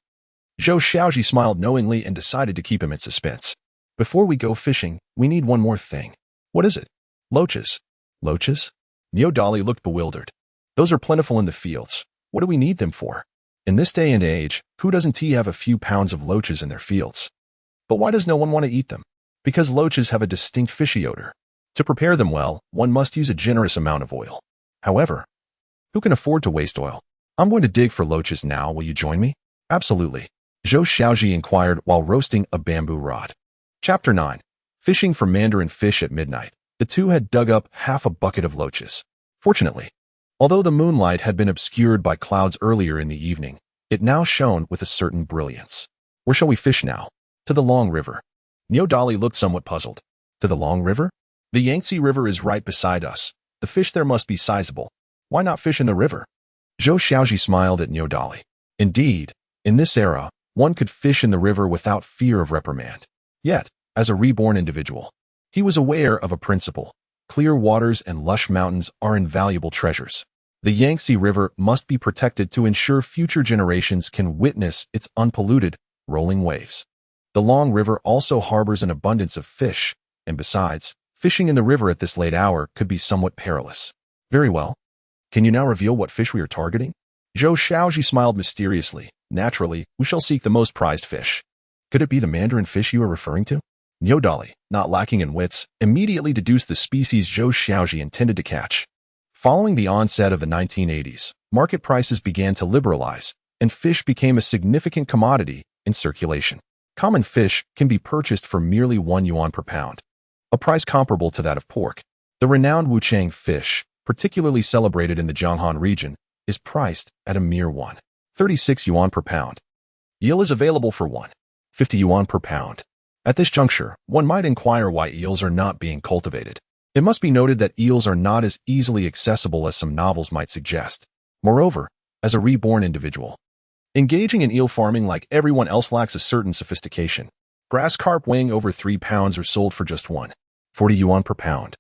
Speaker 1: Zhou Xiaozhi smiled knowingly and decided to keep him in suspense. Before we go fishing, we need one more thing. What is it? Loaches. Loaches? Niu Dali looked bewildered. Those are plentiful in the fields. What do we need them for? In this day and age, who doesn't have a few pounds of loaches in their fields? But why does no one want to eat them? Because loaches have a distinct fishy odor. To prepare them well, one must use a generous amount of oil. However, who can afford to waste oil? I'm going to dig for loaches now. Will you join me? Absolutely. Zhou Xiaozhi inquired while roasting a bamboo rod. Chapter 9. Fishing for mandarin fish at midnight. The two had dug up half a bucket of loaches. Fortunately, although the moonlight had been obscured by clouds earlier in the evening, it now shone with a certain brilliance. Where shall we fish now? To the Long River. Niu Dali looked somewhat puzzled. To the Long River? The Yangtze River is right beside us. The fish there must be sizable. Why not fish in the river? Zhou Xiaozhi smiled at Niu Dali. Indeed, in this era, one could fish in the river without fear of reprimand. Yet, as a reborn individual, he was aware of a principle. Clear waters and lush mountains are invaluable treasures. The Yangtze River must be protected to ensure future generations can witness its unpolluted, rolling waves. The Long River also harbors an abundance of fish, and besides, fishing in the river at this late hour could be somewhat perilous. Very well. Can you now reveal what fish we are targeting? Zhou Xiaozhi smiled mysteriously. Naturally, we shall seek the most prized fish. Could it be the mandarin fish you are referring to? Niu Dali, not lacking in wits, immediately deduced the species Zhou Xiaozhi intended to catch. Following the onset of the 1980s, market prices began to liberalize, and fish became a significant commodity in circulation. Common fish can be purchased for merely 1 yuan per pound, a price comparable to that of pork. The renowned wuchang fish, particularly celebrated in the Jianghan region, is priced at a mere 1.36 yuan per pound. Eel is available for 1.50 yuan per pound. At this juncture, one might inquire why eels are not being cultivated. It must be noted that eels are not as easily accessible as some novels might suggest. Moreover, as a reborn individual, engaging in eel farming like everyone else lacks a certain sophistication. Grass carp weighing over 3 pounds are sold for just 1.40 yuan per pound,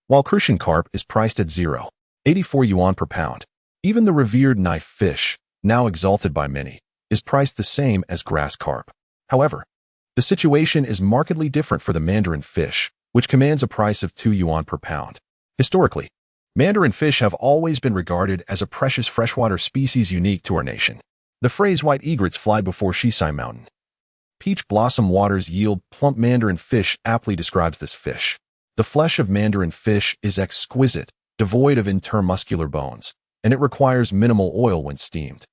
Speaker 1: while Crucian carp is priced at 0.84 yuan per pound. Even the revered knife fish, now exalted by many, is priced the same as grass carp. However, the situation is markedly different for the mandarin fish, which commands a price of 2 yuan per pound. Historically, mandarin fish have always been regarded as a precious freshwater species unique to our nation. The phrase white egrets fly before Shisai Mountain. Peach blossom waters yield plump mandarin fish aptly describes this fish. The flesh of mandarin fish is exquisite, devoid of intermuscular bones, and it requires minimal oil when steamed,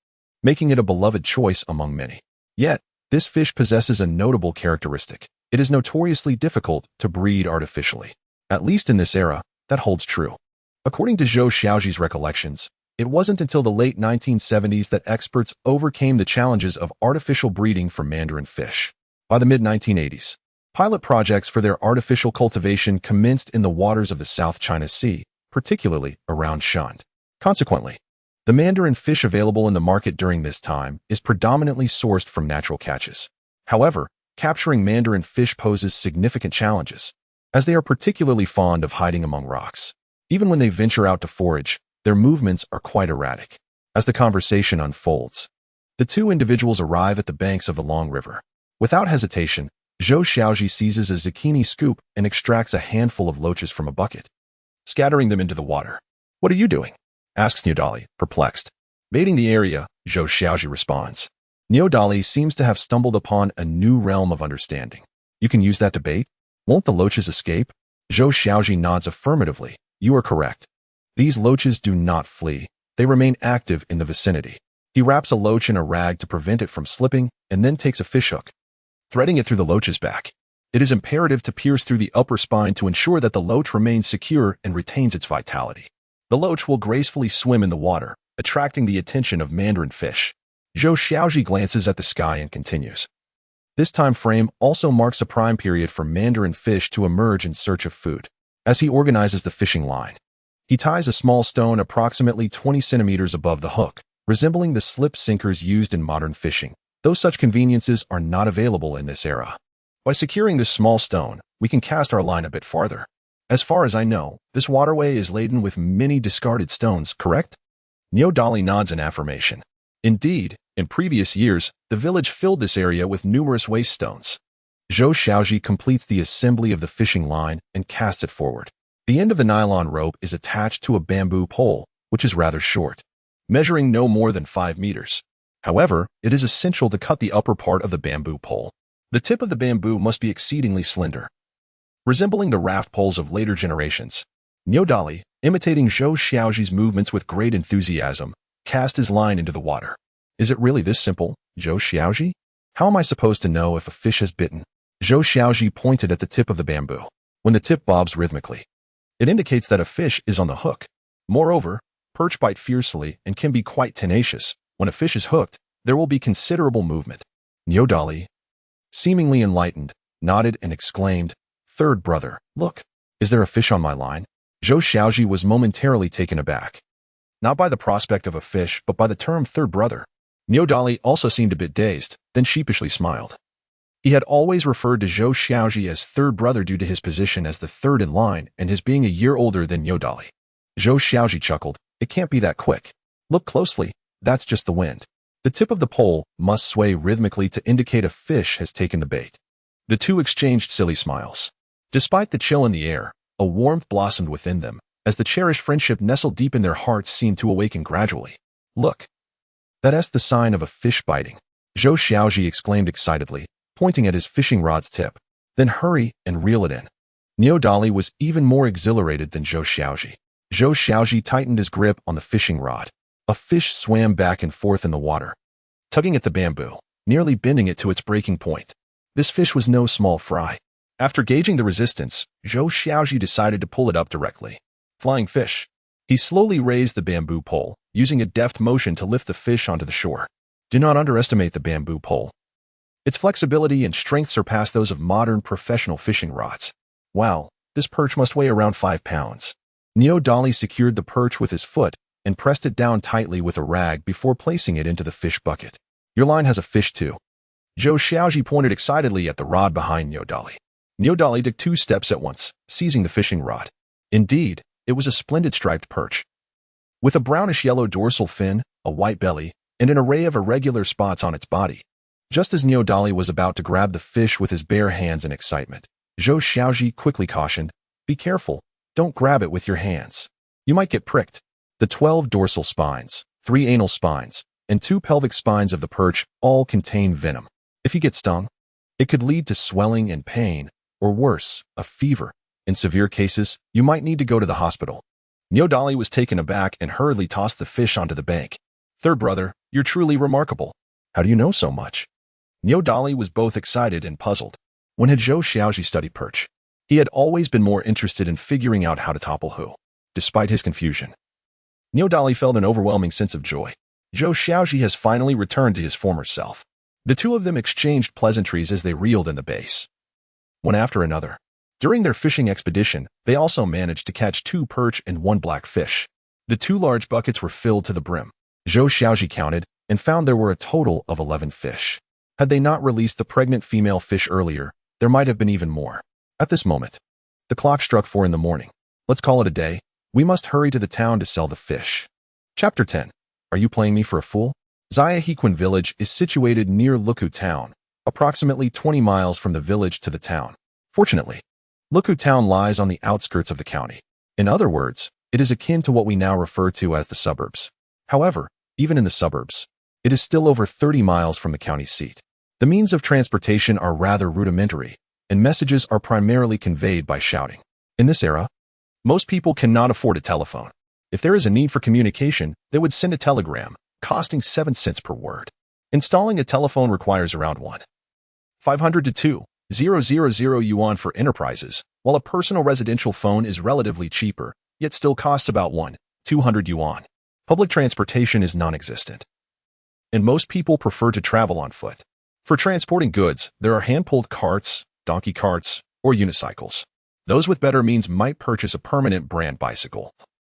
Speaker 1: making it a beloved choice among many. Yet, this fish possesses a notable characteristic. It is notoriously difficult to breed artificially. At least in this era, that holds true. According to Zhou Xiaozhi's recollections, it wasn't until the late 1970s that experts overcame the challenges of artificial breeding for mandarin fish. By the mid-1980s, pilot projects for their artificial cultivation commenced in the waters of the South China Sea, particularly around Shund. Consequently, the mandarin fish available in the market during this time is predominantly sourced from natural catches. However, capturing mandarin fish poses significant challenges, as they are particularly fond of hiding among rocks. Even when they venture out to forage, their movements are quite erratic. As the conversation unfolds, The two individuals arrive at the banks of the long river. Without hesitation, Zhou Xiaozhi seizes a zucchini scoop and extracts a handful of loaches from a bucket, scattering them into the water. "What are you doing?" asks Niodali, perplexed. "Baiting the area," Zhou Xiaozhi responds. Niodali seems to have stumbled upon a new realm of understanding. "You can use that to bait? Won't the loaches escape?" Zhou Xiaozhi nods affirmatively. "You are correct. These loaches do not flee. They remain active in the vicinity." He wraps a loach in a rag to prevent it from slipping and then takes a fishhook, threading it through the loach's back. It is imperative to pierce through the upper spine to ensure that the loach remains secure and retains its vitality. The loach will gracefully swim in the water, attracting the attention of mandarin fish. Zhou Xiaozhi glances at the sky and continues. This time frame also marks a prime period for mandarin fish to emerge in search of food. As he organizes the fishing line, he ties a small stone approximately 20 centimeters above the hook, resembling the slip sinkers used in modern fishing, though such conveniences are not available in this era. By securing this small stone, we can cast our line a bit farther. As far as I know, this waterway is laden with many discarded stones, correct? Niodali nods in affirmation. Indeed, in previous years, the village filled this area with numerous waste stones. Zhou Xiaozhi completes the assembly of the fishing line and casts it forward. The end of the nylon rope is attached to a bamboo pole, which is rather short, measuring no more than 5 meters. However, it is essential to cut the upper part of the bamboo pole. The tip of the bamboo must be exceedingly slender, resembling the raft poles of later generations. Niodali, imitating Zhou Xiaozhi's movements with great enthusiasm, cast his line into the water. "Is it really this simple, Zhou Xiaozhi? How am I supposed to know if a fish has bitten?" Zhou Xiaozhi pointed at the tip of the bamboo. When the tip bobs rhythmically, it indicates that a fish is on the hook. Moreover, perch bite fiercely and can be quite tenacious. When a fish is hooked, there will be considerable movement. Niodali, seemingly enlightened, nodded and exclaimed, "Third brother, look, is there a fish on my line?" Zhou Xiaozhi was momentarily taken aback, not by the prospect of a fish, but by the term third brother. Niodali also seemed a bit dazed, then sheepishly smiled. He had always referred to Zhou Xiaozhi as third brother due to his position as the third in line and his being a year older than Niodali. Zhou Xiaozhi chuckled. "It can't be that quick. Look closely, that's just the wind." The tip of the pole must sway rhythmically to indicate a fish has taken the bait. The two exchanged silly smiles. Despite the chill in the air, a warmth blossomed within them, as the cherished friendship nestled deep in their hearts seemed to awaken gradually. "Look, that's the sign of a fish biting," Zhou Xiaozhi exclaimed excitedly, pointing at his fishing rod's tip. "Then hurry and reel it in." Niodali was even more exhilarated than Zhou Xiaozhi. Zhou Xiaozhi tightened his grip on the fishing rod. A fish swam back and forth in the water, tugging at the bamboo, nearly bending it to its breaking point. This fish was no small fry. After gauging the resistance, Zhou Xiaozhi decided to pull it up directly. Flying fish. He slowly raised the bamboo pole, using a deft motion to lift the fish onto the shore. Do not underestimate the bamboo pole. Its flexibility and strength surpass those of modern professional fishing rods. Wow, this perch must weigh around 5 pounds. Niodali secured the perch with his foot and pressed it down tightly with a rag before placing it into the fish bucket. "Your line has a fish too." Zhou Xiaozhi pointed excitedly at the rod behind Niodali. Niodali took 2 steps at once, seizing the fishing rod. Indeed, it was a splendid striped perch, with a brownish-yellow dorsal fin, a white belly, and an array of irregular spots on its body. Just as Niodali was about to grab the fish with his bare hands in excitement, Zhou Xiaozhi quickly cautioned, "Be careful, don't grab it with your hands. You might get pricked." The 12 dorsal spines, 3 anal spines, and 2 pelvic spines of the perch all contain venom. If you get stung, it could lead to swelling and pain, or worse, a fever. In severe cases, you might need to go to the hospital. Niodali was taken aback and hurriedly tossed the fish onto the bank. "Third brother, you're truly remarkable. How do you know so much?" Niodali was both excited and puzzled. When had Zhou Xiaozhi studied perch? He had always been more interested in figuring out how to topple who. Despite his confusion, Niodali felt an overwhelming sense of joy. Zhou Xiaozhi has finally returned to his former self. The two of them exchanged pleasantries as they reeled in the base, one after another. During their fishing expedition, they also managed to catch 2 perch and 1 black fish. The 2 large buckets were filled to the brim. Zhou Xiaozhi counted and found there were a total of 11 fish. Had they not released the pregnant female fish earlier, there might have been even more. At this moment, the clock struck 4 in the morning. "Let's call it a day. We must hurry to the town to sell the fish." Chapter 10. Are you playing me for a fool? Xiaohequan village is situated near Luku town, approximately 20 miles from the village to the town. Fortunately, Luku town lies on the outskirts of the county. In other words, it is akin to what we now refer to as the suburbs. However, even in the suburbs, it is still over 30 miles from the county seat. The means of transportation are rather rudimentary, and messages are primarily conveyed by shouting. In this era, most people cannot afford a telephone. If there is a need for communication, they would send a telegram, costing 7 cents per word. Installing a telephone requires around 1,500 to 2,000 yuan for enterprises, while a personal residential phone is relatively cheaper, yet still costs about 1,200 yuan. Public transportation is non-existent, and most people prefer to travel on foot. For transporting goods, there are hand-pulled carts, donkey carts, or unicycles. Those with better means might purchase a permanent brand bicycle.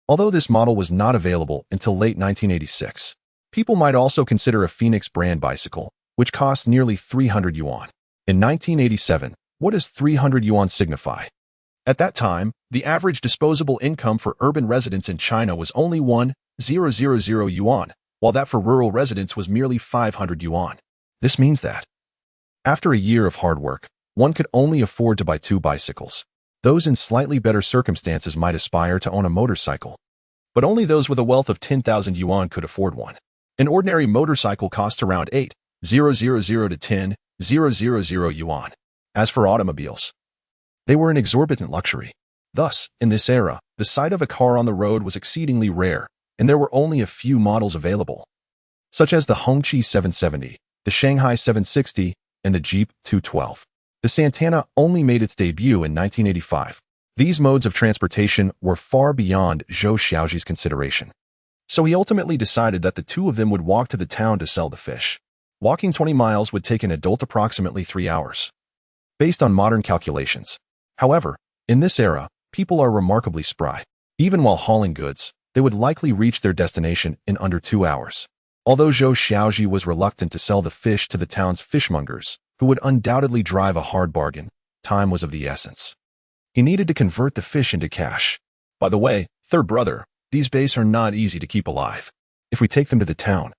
Speaker 1: Although this model was not available until late 1986, people might also consider a Phoenix brand bicycle, which costs nearly 300 yuan. In 1987, what does 300 yuan signify? At that time, the average disposable income for urban residents in China was only 1,000 yuan, while that for rural residents was merely 500 yuan. This means that, after a year of hard work, one could only afford to buy 2 bicycles. Those in slightly better circumstances might aspire to own a motorcycle, but only those with a wealth of 10,000 yuan could afford one. An ordinary motorcycle costs around 8,000 to 10,000 yuan. As for automobiles, they were an exorbitant luxury. Thus, in this era, the sight of a car on the road was exceedingly rare, and there were only a few models available, such as the Hongqi 770, the Shanghai 760, and the Jeep 212. The Santana only made its debut in 1985. These modes of transportation were far beyond Zhou Xiaozhi's consideration. So he ultimately decided that the two of them would walk to the town to sell the fish. Walking 20 miles would take an adult approximately 3 hours, based on modern calculations. However, in this era, people are remarkably spry. Even while hauling goods, they would likely reach their destination in under 2 hours. Although Zhou Xiaozhi was reluctant to sell the fish to the town's fishmongers, who would undoubtedly drive a hard bargain, time was of the essence. He needed to convert the fish into cash. By the way, third brother, these beasts are not easy to keep alive. If we take them to the town,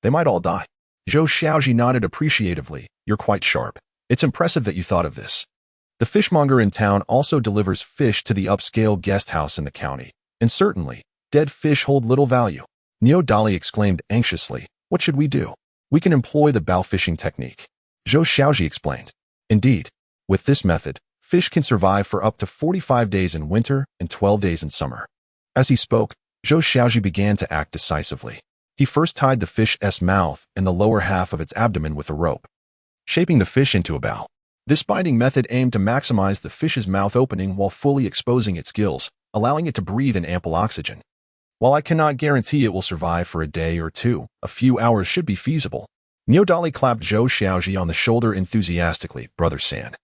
Speaker 1: they might all die. Zhou Xiaozhi nodded appreciatively. You're quite sharp. It's impressive that you thought of this. The fishmonger in town also delivers fish to the upscale guest house in the county, and certainly, dead fish hold little value. Neo Dali exclaimed anxiously, what should we do? We can employ the bow fishing technique. Zhou Xiaozhi explained. Indeed, with this method, fish can survive for up to 45 days in winter and 12 days in summer. As he spoke, Zhou Xiaozhi began to act decisively. He first tied the fish's mouth and the lower half of its abdomen with a rope, shaping the fish into a bow. This binding method aimed to maximize the fish's mouth opening while fully exposing its gills, allowing it to breathe in ample oxygen. While I cannot guarantee it will survive for a day or two, a few hours should be feasible. Neo Dali clapped Zhou Xiaozhi on the shoulder enthusiastically. Brother San,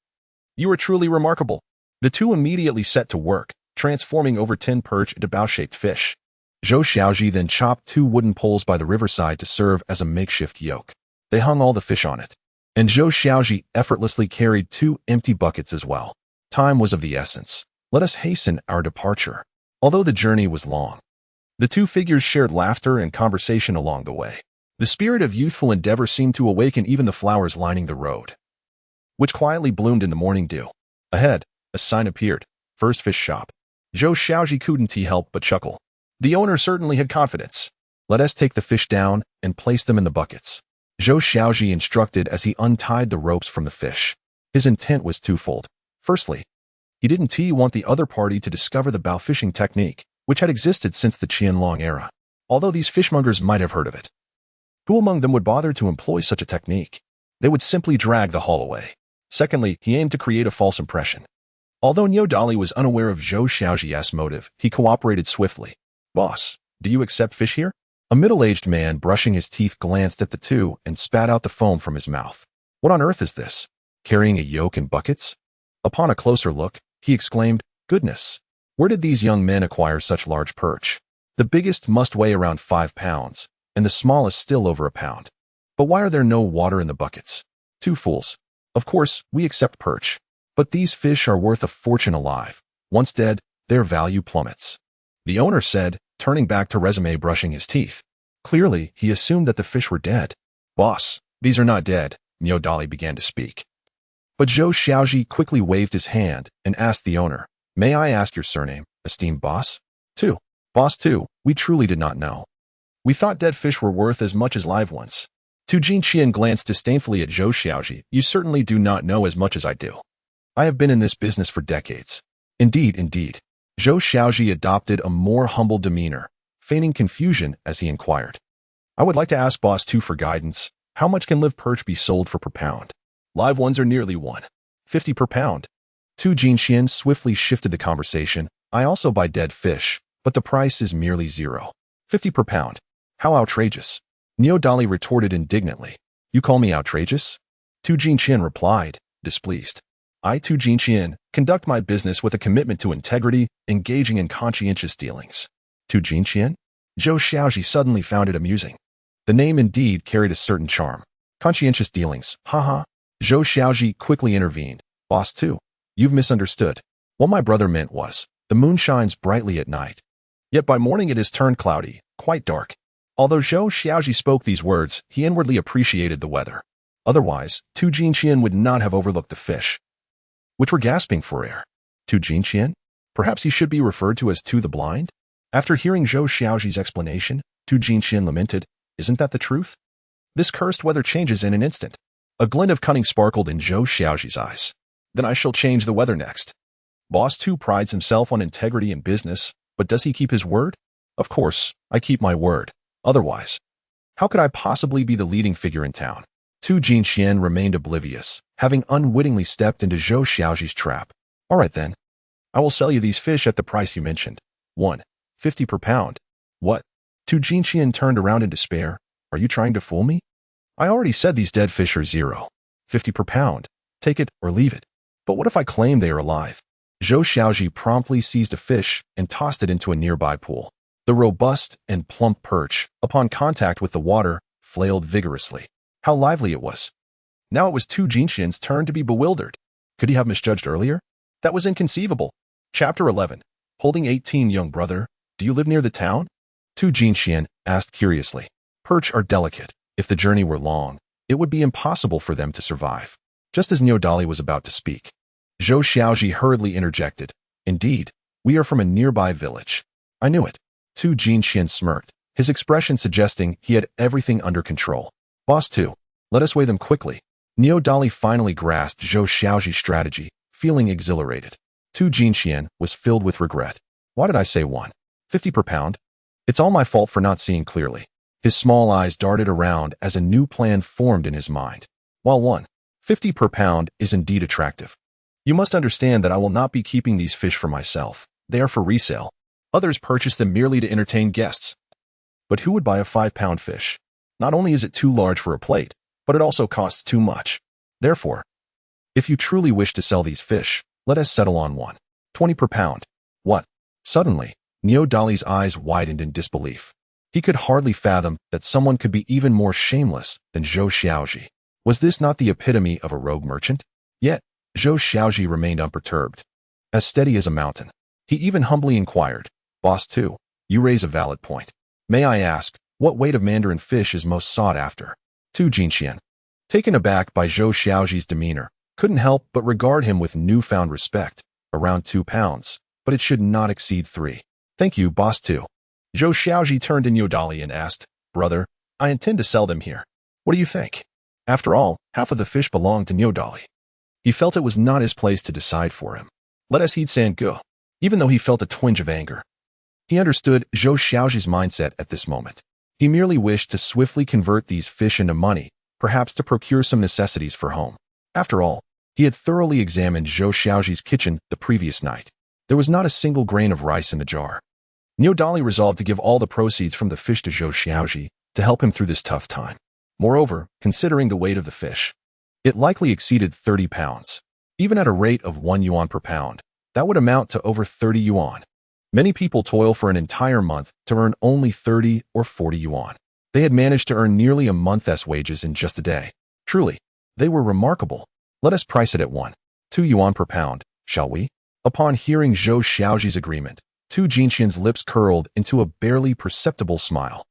Speaker 1: you are truly remarkable. The two immediately set to work, transforming over 10 perch into bow-shaped fish. Zhou Xiaozhi then chopped 2 wooden poles by the riverside to serve as a makeshift yoke. They hung all the fish on it, and Zhou Xiaozhi effortlessly carried 2 empty buckets as well. Time was of the essence. Let us hasten our departure. Although the journey was long, the two figures shared laughter and conversation along the way. The spirit of youthful endeavor seemed to awaken even the flowers lining the road, which quietly bloomed in the morning dew. Ahead, a sign appeared. First fish shop. Zhou Xiaozhi couldn't help but chuckle. The owner certainly had confidence. Let us take the fish down and place them in the buckets, Zhou Xiaozhi instructed as he untied the ropes from the fish. His intent was twofold. Firstly, he didn't want the other party to discover the bow fishing technique, which had existed since the Qianlong era, although these fishmongers might have heard of it. Who among them would bother to employ such a technique? They would simply drag the haul away. Secondly, he aimed to create a false impression. Although Neo Dali was unaware of Zhou Xiaozhi's motive, he cooperated swiftly. Boss, do you accept fish here? A middle-aged man brushing his teeth glanced at the two and spat out the foam from his mouth. What on earth is this? Carrying a yoke and buckets? Upon a closer look, he exclaimed, goodness, where did these young men acquire such large perch? The biggest must weigh around 5 pounds, and the smallest still over a pound. But why are there no water in the buckets? 2 fools. Of course, we accept perch, but these fish are worth a fortune alive. Once dead, their value plummets. The owner said, turning back to resume brushing his teeth. Clearly, he assumed that the fish were dead. Boss, these are not dead, Niu Dali began to speak. But Zhou Xiaozhi quickly waved his hand and asked the owner, "May I ask your surname, esteemed boss?" "Two. Boss 2, we truly did not know. We thought dead fish were worth as much as live ones." Tu Jinqian glanced disdainfully at Zhou Xiaozhi. "You certainly do not know as much as I do. I have been in this business for decades." Indeed, indeed. Zhou Xiaozhi adopted a more humble demeanor, feigning confusion as he inquired. "I would like to ask Boss 2 for guidance. How much can live perch be sold for per pound? Live ones are nearly 1.50 per pound." Tu Jinqian swiftly shifted the conversation. "I also buy dead fish, but the price is merely 0.50 per pound. How outrageous." Niu Dali retorted indignantly. "You call me outrageous?" Tu Jinqian replied, displeased. "I, Tu Jinqian, conduct my business with a commitment to integrity, engaging in conscientious dealings." Tu Jinqian? Zhou Xiaozhi suddenly found it amusing. The name indeed carried a certain charm. Conscientious dealings, haha. Zhou Xiaozhi quickly intervened. "Boss 2, you've misunderstood. What my brother meant was, the moon shines brightly at night. Yet by morning it is turned cloudy, quite dark." Although Zhou Xiaozhi spoke these words, he inwardly appreciated the weather. Otherwise, Tu Jinqian would not have overlooked the fish, which were gasping for air. Tu Jinqian? Perhaps he should be referred to as Tu the Blind? After hearing Zhou Xiaozhi's explanation, Tu Jinqian lamented, "Isn't that the truth? This cursed weather changes in an instant." A glint of cunning sparkled in Zhou Xiaozhi's eyes. "Then I shall change the weather next." Boss 2 prides himself on integrity in business, but does he keep his word? Of course, I keep my word. Otherwise, how could I possibly be the leading figure in town? Tu Jinqian remained oblivious, having unwittingly stepped into Zhou Xiaozhi's trap. "All right then. I will sell you these fish at the price you mentioned. 1.50 per pound." "What?" Tu Jinqian turned around in despair. "Are you trying to fool me? I already said these dead fish are 0.50 per pound. Take it or leave it." "But what if I claim they are alive?" Zhou Xiaozhi promptly seized a fish and tossed it into a nearby pool. The robust and plump perch, upon contact with the water, flailed vigorously. How lively it was. Now it was Tu Jinqian's turn to be bewildered. Could he have misjudged earlier? That was inconceivable. Chapter 11. Holding 18. "Young brother, do you live near the town?" Tu Jinqian asked curiously. Perch are delicate. If the journey were long, it would be impossible for them to survive. Just as Niu Dali was about to speak, Zhou Xiaozhi hurriedly interjected. "Indeed, we are from a nearby village." "I knew it." Tu Jinqian smirked, his expression suggesting he had everything under control. "Boss 2, let us weigh them quickly." Niu Dali finally grasped Zhou Xiaozhi's strategy, feeling exhilarated. Tu Jinqian was filled with regret. "Why did I say 1.50 per pound? It's all my fault for not seeing clearly." His small eyes darted around as a new plan formed in his mind. "While 1.50 per pound is indeed attractive, you must understand that I will not be keeping these fish for myself. They are for resale. Others purchase them merely to entertain guests. But who would buy a 5-pound fish? Not only is it too large for a plate, but it also costs too much. Therefore, if you truly wish to sell these fish, let us settle on 1.20 per pound." "What?" Suddenly, Niu Dali's eyes widened in disbelief. He could hardly fathom that someone could be even more shameless than Zhou Xiaozhi. Was this not the epitome of a rogue merchant? Yet, Zhou Xiaozhi remained unperturbed, as steady as a mountain. He even humbly inquired, "Boss 2, you raise a valid point. May I ask, what weight of mandarin fish is most sought after?" Tu Jinqian, taken aback by Zhou Xiaozhi's demeanor, couldn't help but regard him with newfound respect. "Around 2 pounds, but it should not exceed 3. "Thank you, Boss 2. Zhou Xiaozhi turned to Niu Dali and asked, "Brother, I intend to sell them here. What do you think?" After all, half of the fish belonged to Niu Dali. He felt it was not his place to decide for him. Let us heed San Gu. Even though he felt a twinge of anger, he understood Zhou Xiaozhi's mindset at this moment. He merely wished to swiftly convert these fish into money, perhaps to procure some necessities for home. After all, he had thoroughly examined Zhou Xiaozhi's kitchen the previous night. There was not a single grain of rice in the jar. Niu Dali resolved to give all the proceeds from the fish to Zhou Xiaozhi to help him through this tough time. Moreover, considering the weight of the fish, it likely exceeded 30 pounds. Even at a rate of 1 yuan per pound, that would amount to over 30 yuan. Many people toil for an entire month to earn only 30 or 40 yuan. They had managed to earn nearly a month's wages in just a day. Truly, they were remarkable. Let us price it at 1.2 yuan per pound, shall we? Upon hearing Zhou Xiaozhi's agreement, Tu Jinqian's lips curled into a barely perceptible smile.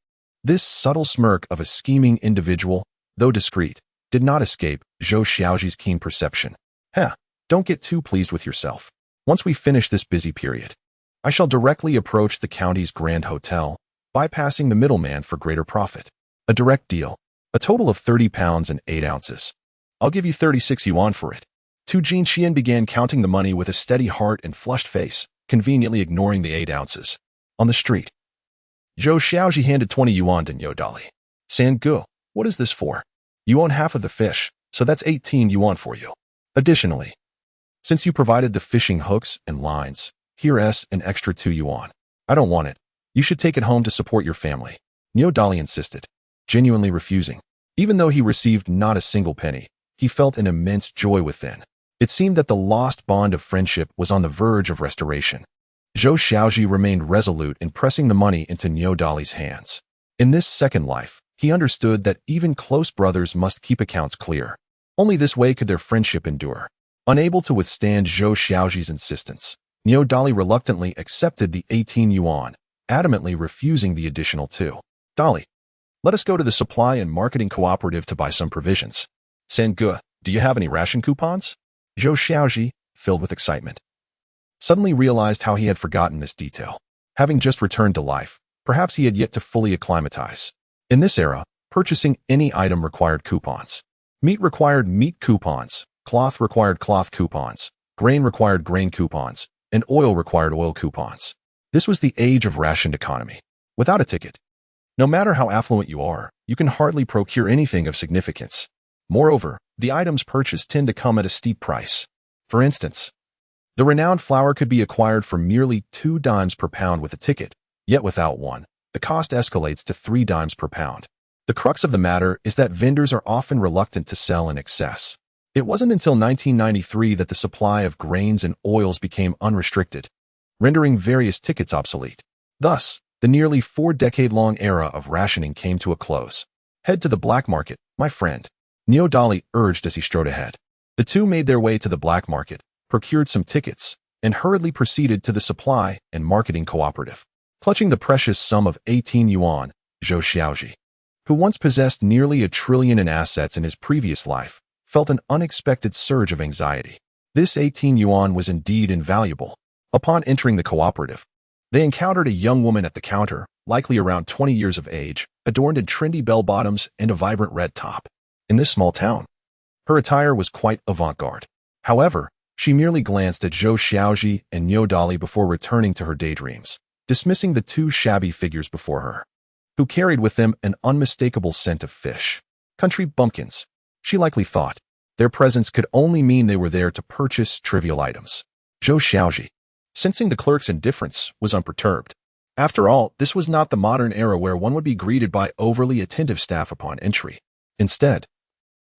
Speaker 1: This subtle smirk of a scheming individual, though discreet, did not escape Zhou Xiaozhi's keen perception. Heh, don't get too pleased with yourself. Once we finish this busy period, I shall directly approach the county's Grand Hotel, bypassing the middleman for greater profit. A direct deal. A total of 30 pounds and 8 ounces. I'll give you 36 yuan for it. Tu Jinxian began counting the money with a steady heart and flushed face, conveniently ignoring the 8 ounces. On the street, Zhou Xiaozhi handed 20 yuan to Niodali. Sangu, what is this for? You own half of the fish, so that's 18 yuan for you. Additionally, since you provided the fishing hooks and lines, here's an extra 2 yuan. I don't want it. You should take it home to support your family. Niodali insisted, genuinely refusing. Even though he received not a single penny, he felt an immense joy within. It seemed that the lost bond of friendship was on the verge of restoration. Zhou Xiaozhi remained resolute in pressing the money into Niodali's hands. In this second life, he understood that even close brothers must keep accounts clear. Only this way could their friendship endure. Unable to withstand Zhou Xiaozhi's insistence, Niodali reluctantly accepted the 18 yuan, adamantly refusing the additional 2. Dali, let us go to the supply and marketing cooperative to buy some provisions. Sangu, do you have any ration coupons? Zhou Xiaozhi, filled with excitement, suddenly realized how he had forgotten this detail. Having just returned to life, perhaps he had yet to fully acclimatize. In this era, purchasing any item required coupons. Meat required meat coupons, cloth required cloth coupons, grain required grain coupons, and oil required oil coupons. This was the age of rationed economy. Without a ticket, no matter how affluent you are, you can hardly procure anything of significance. Moreover, the items purchased tend to come at a steep price. For instance, the renowned flour could be acquired for merely 2 dimes per pound with a ticket, yet without one, the cost escalates to 3 dimes per pound. The crux of the matter is that vendors are often reluctant to sell in excess. It wasn't until 1993 that the supply of grains and oils became unrestricted, rendering various tickets obsolete. Thus, the nearly 4-decade-long era of rationing came to a close. Head to the black market, my friend, Niodali urged as he strode ahead. The two made their way to the black market, procured some tickets, and hurriedly proceeded to the supply and marketing cooperative. Clutching the precious sum of 18 yuan, Zhou Xiaozhi, who once possessed nearly 1 trillion in assets in his previous life, felt an unexpected surge of anxiety. This 18 yuan was indeed invaluable. Upon entering the cooperative, they encountered a young woman at the counter, likely around 20 years of age, adorned in trendy bell-bottoms and a vibrant red top. In this small town, her attire was quite avant-garde. However, she merely glanced at Zhou Xiaozhi and Niodali before returning to her daydreams, dismissing the 2 shabby figures before her, who carried with them an unmistakable scent of fish. Country bumpkins, she likely thought. Their presence could only mean they were there to purchase trivial items. Zhou Xiaozhi, sensing the clerk's indifference, was unperturbed. After all, this was not the modern era where one would be greeted by overly attentive staff upon entry. Instead,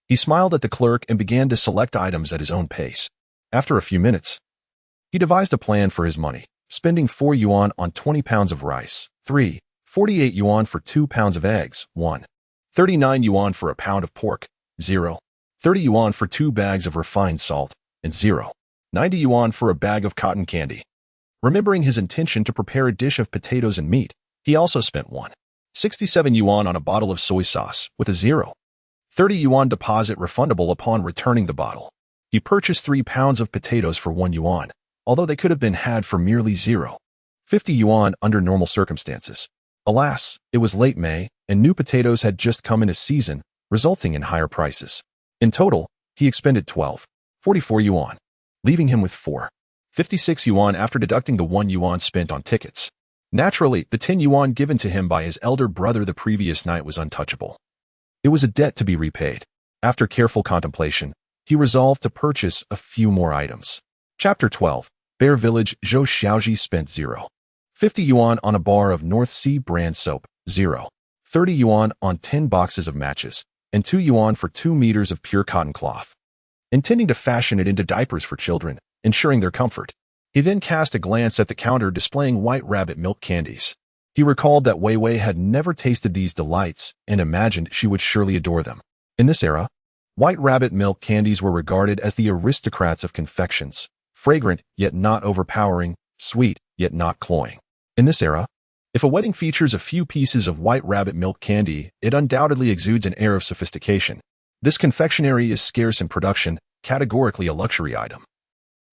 Speaker 1: he smiled at the clerk and began to select items at his own pace. After a few minutes, he devised a plan for his money, spending 4 yuan on 20 pounds of rice, 3, 48 yuan for 2 pounds of eggs, 1, 39 yuan for a pound of pork, 0, 30 yuan for 2 bags of refined salt, and 0, 90 yuan for a bag of cotton candy. Remembering his intention to prepare a dish of potatoes and meat, he also spent 1, 67 yuan on a bottle of soy sauce, with a 0, 30 yuan deposit refundable upon returning the bottle. He purchased 3 pounds of potatoes for 1 yuan, although they could have been had for merely 0, 50 yuan under normal circumstances. Alas, it was late May, and new potatoes had just come into season, resulting in higher prices. In total, he expended 12, 44 yuan, leaving him with 4, 56 yuan after deducting the 1 yuan spent on tickets. Naturally, the 10 yuan given to him by his elder brother the previous night was untouchable. It was a debt to be repaid. After careful contemplation, he resolved to purchase a few more items. Chapter 12. Bear Village. Zhou Xiaozhi spent 0, 50 yuan on a bar of North Sea brand soap, 0, 30 yuan on 10 boxes of matches, and 2 yuan for 2 meters of pure cotton cloth, intending to fashion it into diapers for children, ensuring their comfort. He then cast a glance at the counter displaying white rabbit milk candies. He recalled that Wei Wei had never tasted these delights and imagined she would surely adore them. In this era, white rabbit milk candies were regarded as the aristocrats of confections, fragrant yet not overpowering, sweet yet not cloying. In this era, If a wedding features a few pieces of white rabbit milk candy, it undoubtedly exudes an air of sophistication. This confectionery is scarce in production, categorically a luxury item.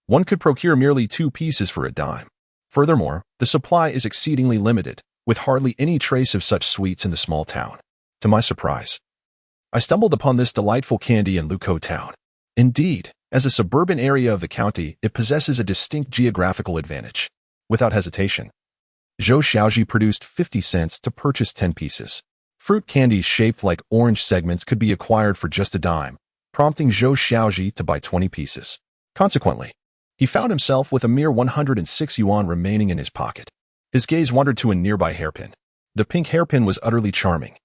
Speaker 1: One could procure merely 2 pieces for a dime. Furthermore, the supply is exceedingly limited, with hardly any trace of such sweets in the small town. To my surprise, I stumbled upon this delightful candy in Luco town. Indeed, as a suburban area of the county, it possesses a distinct geographical advantage. Without hesitation, Zhou Xiaozhi produced 50 cents to purchase 10 pieces. Fruit candies shaped like orange segments could be acquired for just a dime, prompting Zhou Xiaozhi to buy 20 pieces. Consequently, he found himself with a mere 106 yuan remaining in his pocket. His gaze wandered to a nearby hairpin. The pink hairpin was utterly charming,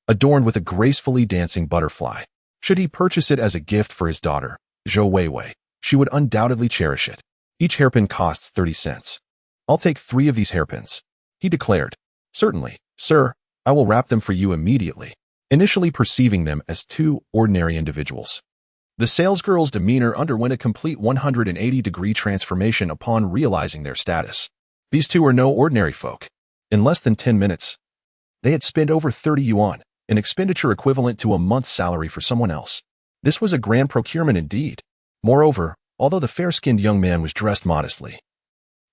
Speaker 1: adorned with a gracefully dancing butterfly. Should he purchase it as a gift for his daughter, Zhou Weiwei, she would undoubtedly cherish it. Each hairpin costs 30 cents. I'll take 3 of these hairpins, he declared. Certainly, sir, I will wrap them for you immediately, initially perceiving them as 2 ordinary individuals. The salesgirl's demeanor underwent a complete 180-degree transformation upon realizing their status. These 2 are no ordinary folk. In less than 10 minutes, they had spent over 30 yuan, an expenditure equivalent to a month's salary for someone else. This was a grand procurement indeed. Moreover, although the fair-skinned young man was dressed modestly,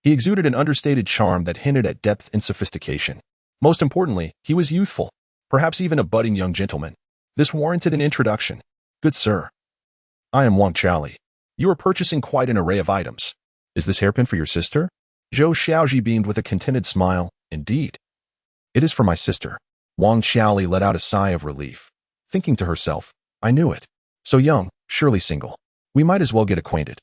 Speaker 1: he exuded an understated charm that hinted at depth and sophistication. Most importantly, he was youthful, perhaps even a budding young gentleman. This warranted an introduction. Good sir, I am Wang Qiaoli. You are purchasing quite an array of items. Is this hairpin for your sister? Zhou Xiaozhi beamed with a contented smile. Indeed. It is for my sister. Wang Qiaoli let out a sigh of relief, thinking to herself, I knew it. So young, surely single. We might as well get acquainted.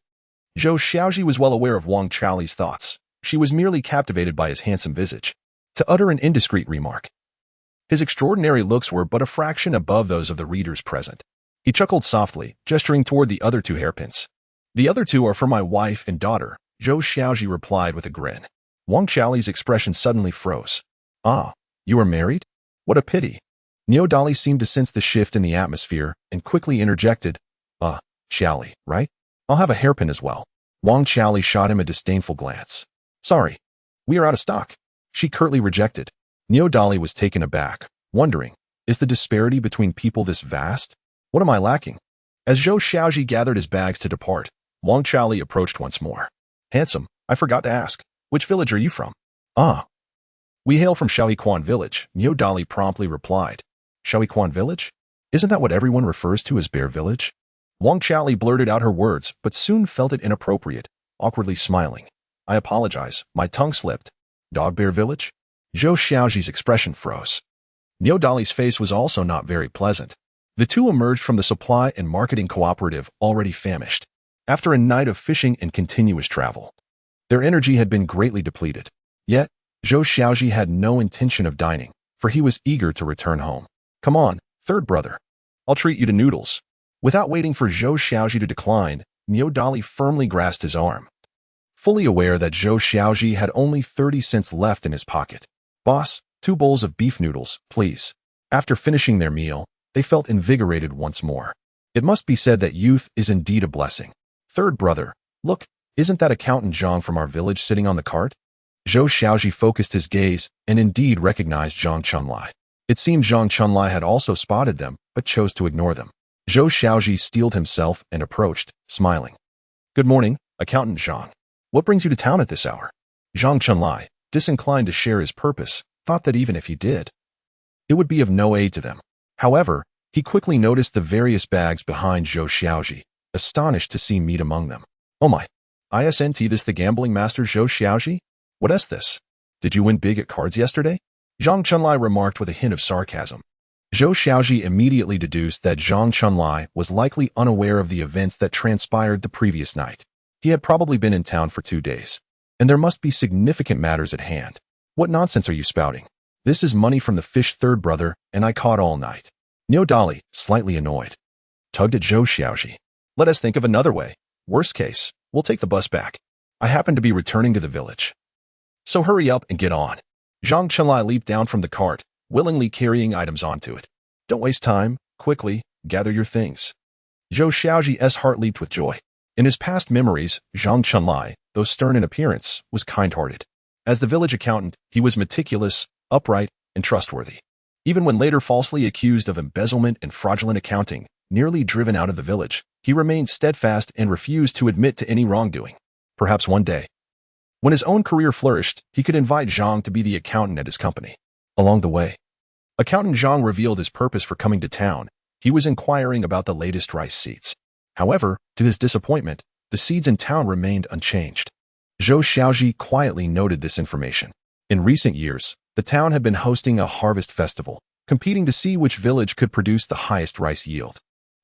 Speaker 1: Zhou Xiaozhi was well aware of Wang Qiaoli's thoughts. She was merely captivated by his handsome visage. To utter an indiscreet remark, his extraordinary looks were but a fraction above those of the readers present. He chuckled softly, gesturing toward the other 2 hairpins. The other 2 are for my wife and daughter, Zhou Xiaozhi replied with a grin. Wang Qiaoli's expression suddenly froze. Ah, you are married? What a pity. Niu Dali seemed to sense the shift in the atmosphere and quickly interjected. Qiaoli, right? I'll have a hairpin as well. Wang Qiaoli shot him a disdainful glance. Sorry, we are out of stock. She curtly rejected. Niu Dali was taken aback, wondering, is the disparity between people this vast? What am I lacking? As Zhou Xiaozhi gathered his bags to depart, Wang Qiaoli approached once more. Handsome, I forgot to ask, which village are you from? We hail from Shaoyiquan village, Niu Dali promptly replied. Shaoyiquan village? Isn't that what everyone refers to as Bear Village? Wang Qiaoli blurted out her words, but soon felt it inappropriate, awkwardly smiling. I apologize, my tongue slipped. Dog Bear Village? Zhou Xiaozhi's expression froze. Niu Dali's face was also not very pleasant. The 2 emerged from the supply and marketing cooperative already famished. After a night of fishing and continuous travel, their energy had been greatly depleted. Yet, Zhou Xiaozhi had no intention of dining, for he was eager to return home. Come on, third brother. I'll treat you to noodles. Without waiting for Zhou Xiaozhi to decline, Niu Dali firmly grasped his arm, fully aware that Zhou Xiaozhi had only 30 cents left in his pocket. Boss, 2 bowls of beef noodles, please. After finishing their meal, they felt invigorated once more. It must be said that youth is indeed a blessing. Third brother, look, isn't that accountant Zhang from our village sitting on the cart? Zhou Xiaozhi focused his gaze and indeed recognized Zhang Chunlai. It seemed Zhang Chunlai had also spotted them, but chose to ignore them. Zhou Xiaozhi steeled himself and approached, smiling. Good morning, accountant Zhang. What brings you to town at this hour? Zhang Chunlai, disinclined to share his purpose, thought that even if he did, it would be of no aid to them. However, he quickly noticed the various bags behind Zhou Xiaozhi, astonished to see meat among them. Oh my, isn't this the gambling master Zhou Xiaozhi? What is this? Did you win big at cards yesterday? Zhang Chunlai remarked with a hint of sarcasm. Zhou Xiaozhi immediately deduced that Zhang Chunlai was likely unaware of the events that transpired the previous night. He had probably been in town for 2 days, and there must be significant matters at hand. What nonsense are you spouting? This is money from the fish third brother, and I caught all night. Niu Dali, slightly annoyed, tugged at Zhou Xiaozhi. Let us think of another way. Worst case, we'll take the bus back. I happen to be returning to the village. So hurry up and get on. Zhang Chunlai leaped down from the cart, willingly carrying items onto it. Don't waste time. Quickly, gather your things. Zhou Xiaozhi's heart leaped with joy. In his past memories, Zhang Chunlai, though stern in appearance, was kind-hearted. As the village accountant, he was meticulous, upright, and trustworthy. Even when later falsely accused of embezzlement and fraudulent accounting, nearly driven out of the village, he remained steadfast and refused to admit to any wrongdoing. Perhaps one day, when his own career flourished, he could invite Zhang to be the accountant at his company. Along the way, Accountant Zhang revealed his purpose for coming to town. He was inquiring about the latest rice seeds. However, to his disappointment, the seeds in town remained unchanged. Zhou Xiaozhi quietly noted this information. In recent years, the town had been hosting a harvest festival, competing to see which village could produce the highest rice yield.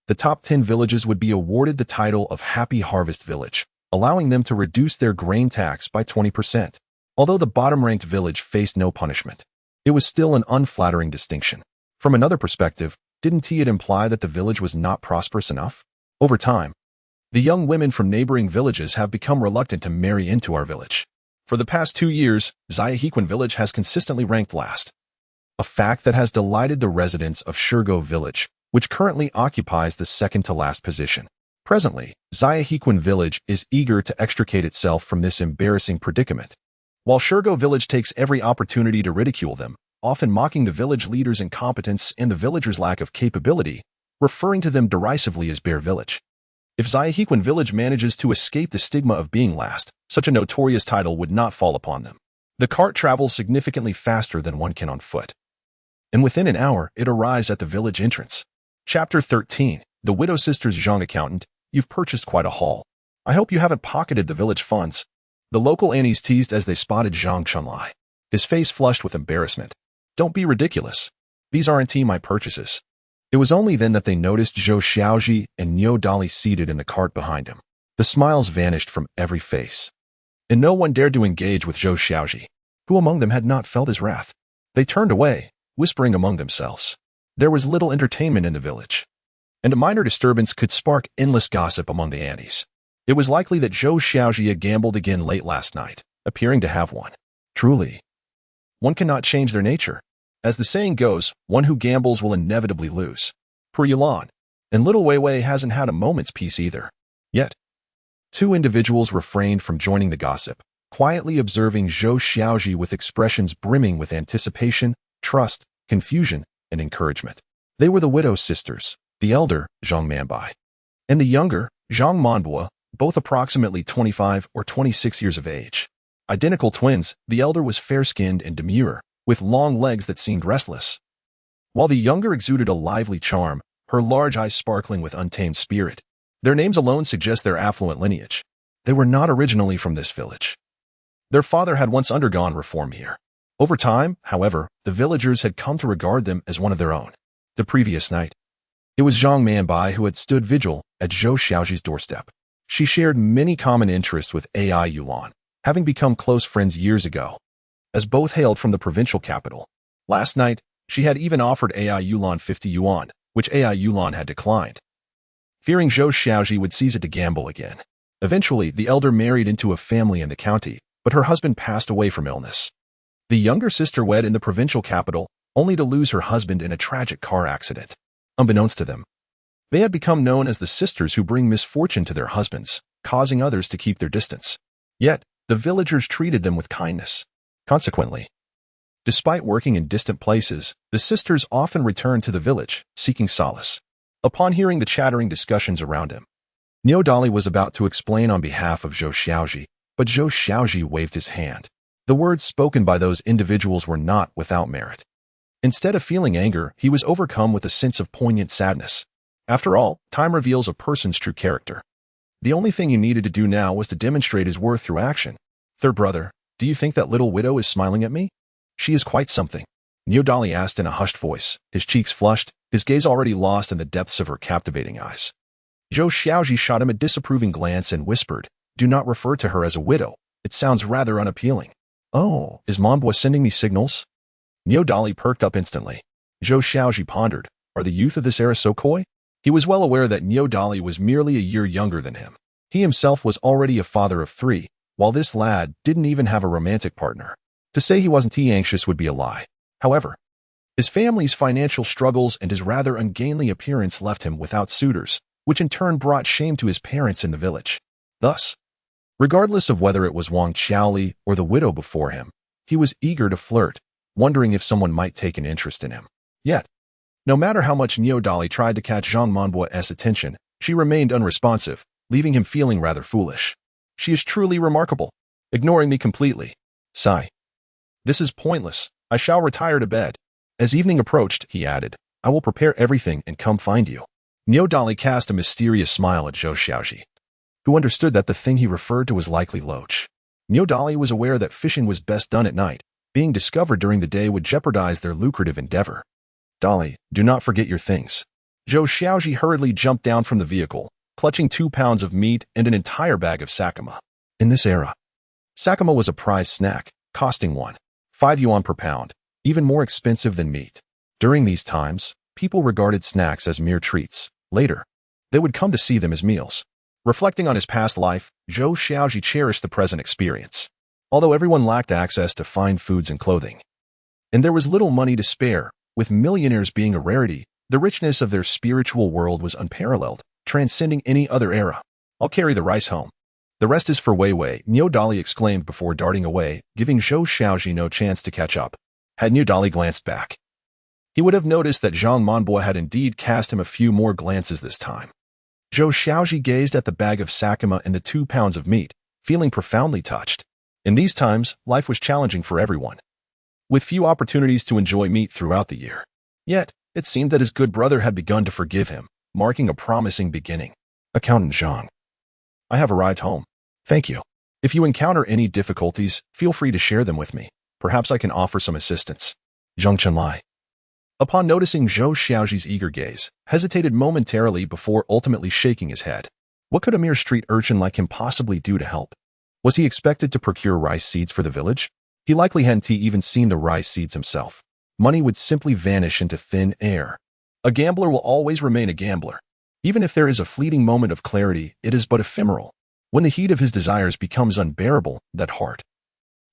Speaker 1: The top 10 villages would be awarded the title of Happy Harvest Village, allowing them to reduce their grain tax by 20%. Although the bottom-ranked village faced no punishment, it was still an unflattering distinction. From another perspective, didn't it imply that the village was not prosperous enough? Over time, the young women from neighboring villages have become reluctant to marry into our village. For the past 2 years, Zhou village has consistently ranked last, a fact that has delighted the residents of Shirgo village, which currently occupies the second-to-last position. Presently, Zhou village is eager to extricate itself from this embarrassing predicament, while Shirgo village takes every opportunity to ridicule them, often mocking the village leader's incompetence and the villagers' lack of capability, referring to them derisively as Bear Village. If Zhou village manages to escape the stigma of being last, such a notorious title would not fall upon them. The cart travels significantly faster than one can on foot, and within an hour it arrives at the village entrance. Chapter 13. The Widow Sisters. Zhang Accountant, you've purchased quite a haul. I hope you haven't pocketed the village funds. The local Annies teased as they spotted Zhang Chunlai, his face flushed with embarrassment. Don't be ridiculous. These aren't my purchases. It was only then that they noticed Zhou Xiaozhi and Niu Dali seated in the cart behind him. The smiles vanished from every face, and no one dared to engage with Zhou Xiaozhi. Who among them had not felt his wrath? They turned away, whispering among themselves. There was little entertainment in the village, and a minor disturbance could spark endless gossip among the Annies. It was likely that Zhou Xiaozhi had gambled again late last night, appearing to have won. Truly, one cannot change their nature. As the saying goes, one who gambles will inevitably lose. Per Yulan, and little Wei Wei hasn't had a moment's peace either. Yet, 2 individuals refrained from joining the gossip, quietly observing Zhou Xiaozhi with expressions brimming with anticipation, trust, confusion, and encouragement. They were the widow sisters, the elder, Zhang Manbai, and the younger, Zhang Manbua, both approximately 25 or 26 years of age. Identical twins, the elder was fair-skinned and demure, with long legs that seemed restless, while the younger exuded a lively charm, her large eyes sparkling with untamed spirit. Their names alone suggest their affluent lineage. They were not originally from this village. Their father had once undergone reform here. Over time, however, the villagers had come to regard them as one of their own. The previous night, it was Zhang Manbai who had stood vigil at Zhou Xiaozhi's doorstep. She shared many common interests with AI Yulan, having become close friends years ago, as both hailed from the provincial capital. Last night, she had even offered AI Yulan 50 yuan, which AI Yulan had declined, fearing Zhou Xiaozhi would seize it to gamble again. Eventually, the elder married into a family in the county, but her husband passed away from illness. The younger sister wed in the provincial capital, only to lose her husband in a tragic car accident. Unbeknownst to them, they had become known as the sisters who bring misfortune to their husbands, causing others to keep their distance. Yet, the villagers treated them with kindness. Consequently, despite working in distant places, the sisters often returned to the village, seeking solace. Upon hearing the chattering discussions around him, Niu Dali was about to explain on behalf of Zhou Xiaozhi, but Zhou Xiaozhi waved his hand. The words spoken by those individuals were not without merit. Instead of feeling anger, he was overcome with a sense of poignant sadness. After all, time reveals a person's true character. The only thing he needed to do now was to demonstrate his worth through action. Third brother, do you think that little widow is smiling at me? She is quite something. Niu Dali asked in a hushed voice, his cheeks flushed, his gaze already lost in the depths of her captivating eyes. Zhou Xiaozhi shot him a disapproving glance and whispered, do not refer to her as a widow. It sounds rather unappealing. Oh, is Manbua sending me signals? Niu Dali perked up instantly. Zhou Xiaozhi pondered, are the youth of this era so coy? He was well aware that Niu Dali was merely a year younger than him. He himself was already a father of 3, while this lad didn't even have a romantic partner. To say he wasn't anxious would be a lie. However, his family's financial struggles and his rather ungainly appearance left him without suitors, which in turn brought shame to his parents in the village. Thus, Regardless of whether it was Wang Qiaoli or the widow before him, he was eager to flirt, wondering if someone might take an interest in him. Yet, no matter how much Niu Dali tried to catch Zhang Manbo's attention, she remained unresponsive, leaving him feeling rather foolish. She is truly remarkable, ignoring me completely. Sigh. This is pointless. I shall retire to bed. As evening approached, he added, I will prepare everything and come find you. Niu Dali cast a mysterious smile at Zhou Xiaozhi, who understood that the thing he referred to was likely loach. Niu Dali was aware that fishing was best done at night. Being discovered during the day would jeopardize their lucrative endeavor. Dali, do not forget your things. Zhou Xiaozhi hurriedly jumped down from the vehicle, clutching 2 pounds of meat and an entire bag of sakama. In this era, sakama was a prized snack, costing 1.5 yuan per pound, even more expensive than meat. During these times, people regarded snacks as mere treats. Later, they would come to see them as meals. Reflecting on his past life, Zhou Xiaozhi cherished the present experience. Although everyone lacked access to fine foods and clothing, and there was little money to spare, with millionaires being a rarity, the richness of their spiritual world was unparalleled, transcending any other era. I'll carry the rice home. The rest is for Wei Wei, Niu Dali exclaimed before darting away, giving Zhou Xiaozhi no chance to catch up. Had Niu Dali glanced back, he would have noticed that Zhang Manbo had indeed cast him a few more glances this time. Zhou Xiaozhi gazed at the bag of sakama and the 2 pounds of meat, feeling profoundly touched. In these times, life was challenging for everyone, with few opportunities to enjoy meat throughout the year. Yet, it seemed that his good brother had begun to forgive him, marking a promising beginning. Accountant Zhang, I have arrived home. Thank you. If you encounter any difficulties, feel free to share them with me. Perhaps I can offer some assistance. Zhang Chenlai, upon noticing Zhou Xiaozhi's eager gaze, hesitated momentarily before ultimately shaking his head. What could a mere street urchin like him possibly do to help? Was he expected to procure rice seeds for the village? He likely hadn't even seen the rice seeds himself. Money would simply vanish into thin air. A gambler will always remain a gambler. Even if there is a fleeting moment of clarity, it is but ephemeral. When the heat of his desires becomes unbearable, that heart,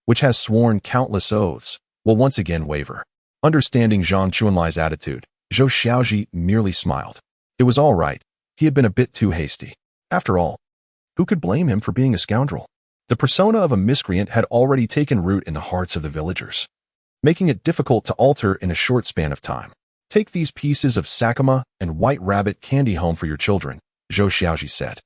Speaker 1: which has sworn countless oaths, will once again waver. Understanding Zhang Chuanlai's attitude, Zhou Xiaozhi merely smiled. It was all right. He had been a bit too hasty. After all, who could blame him for being a scoundrel? The persona of a miscreant had already taken root in the hearts of the villagers, making it difficult to alter in a short span of time. Take these pieces of sakama and white rabbit candy home for your children, Zhou Xiaozhi said,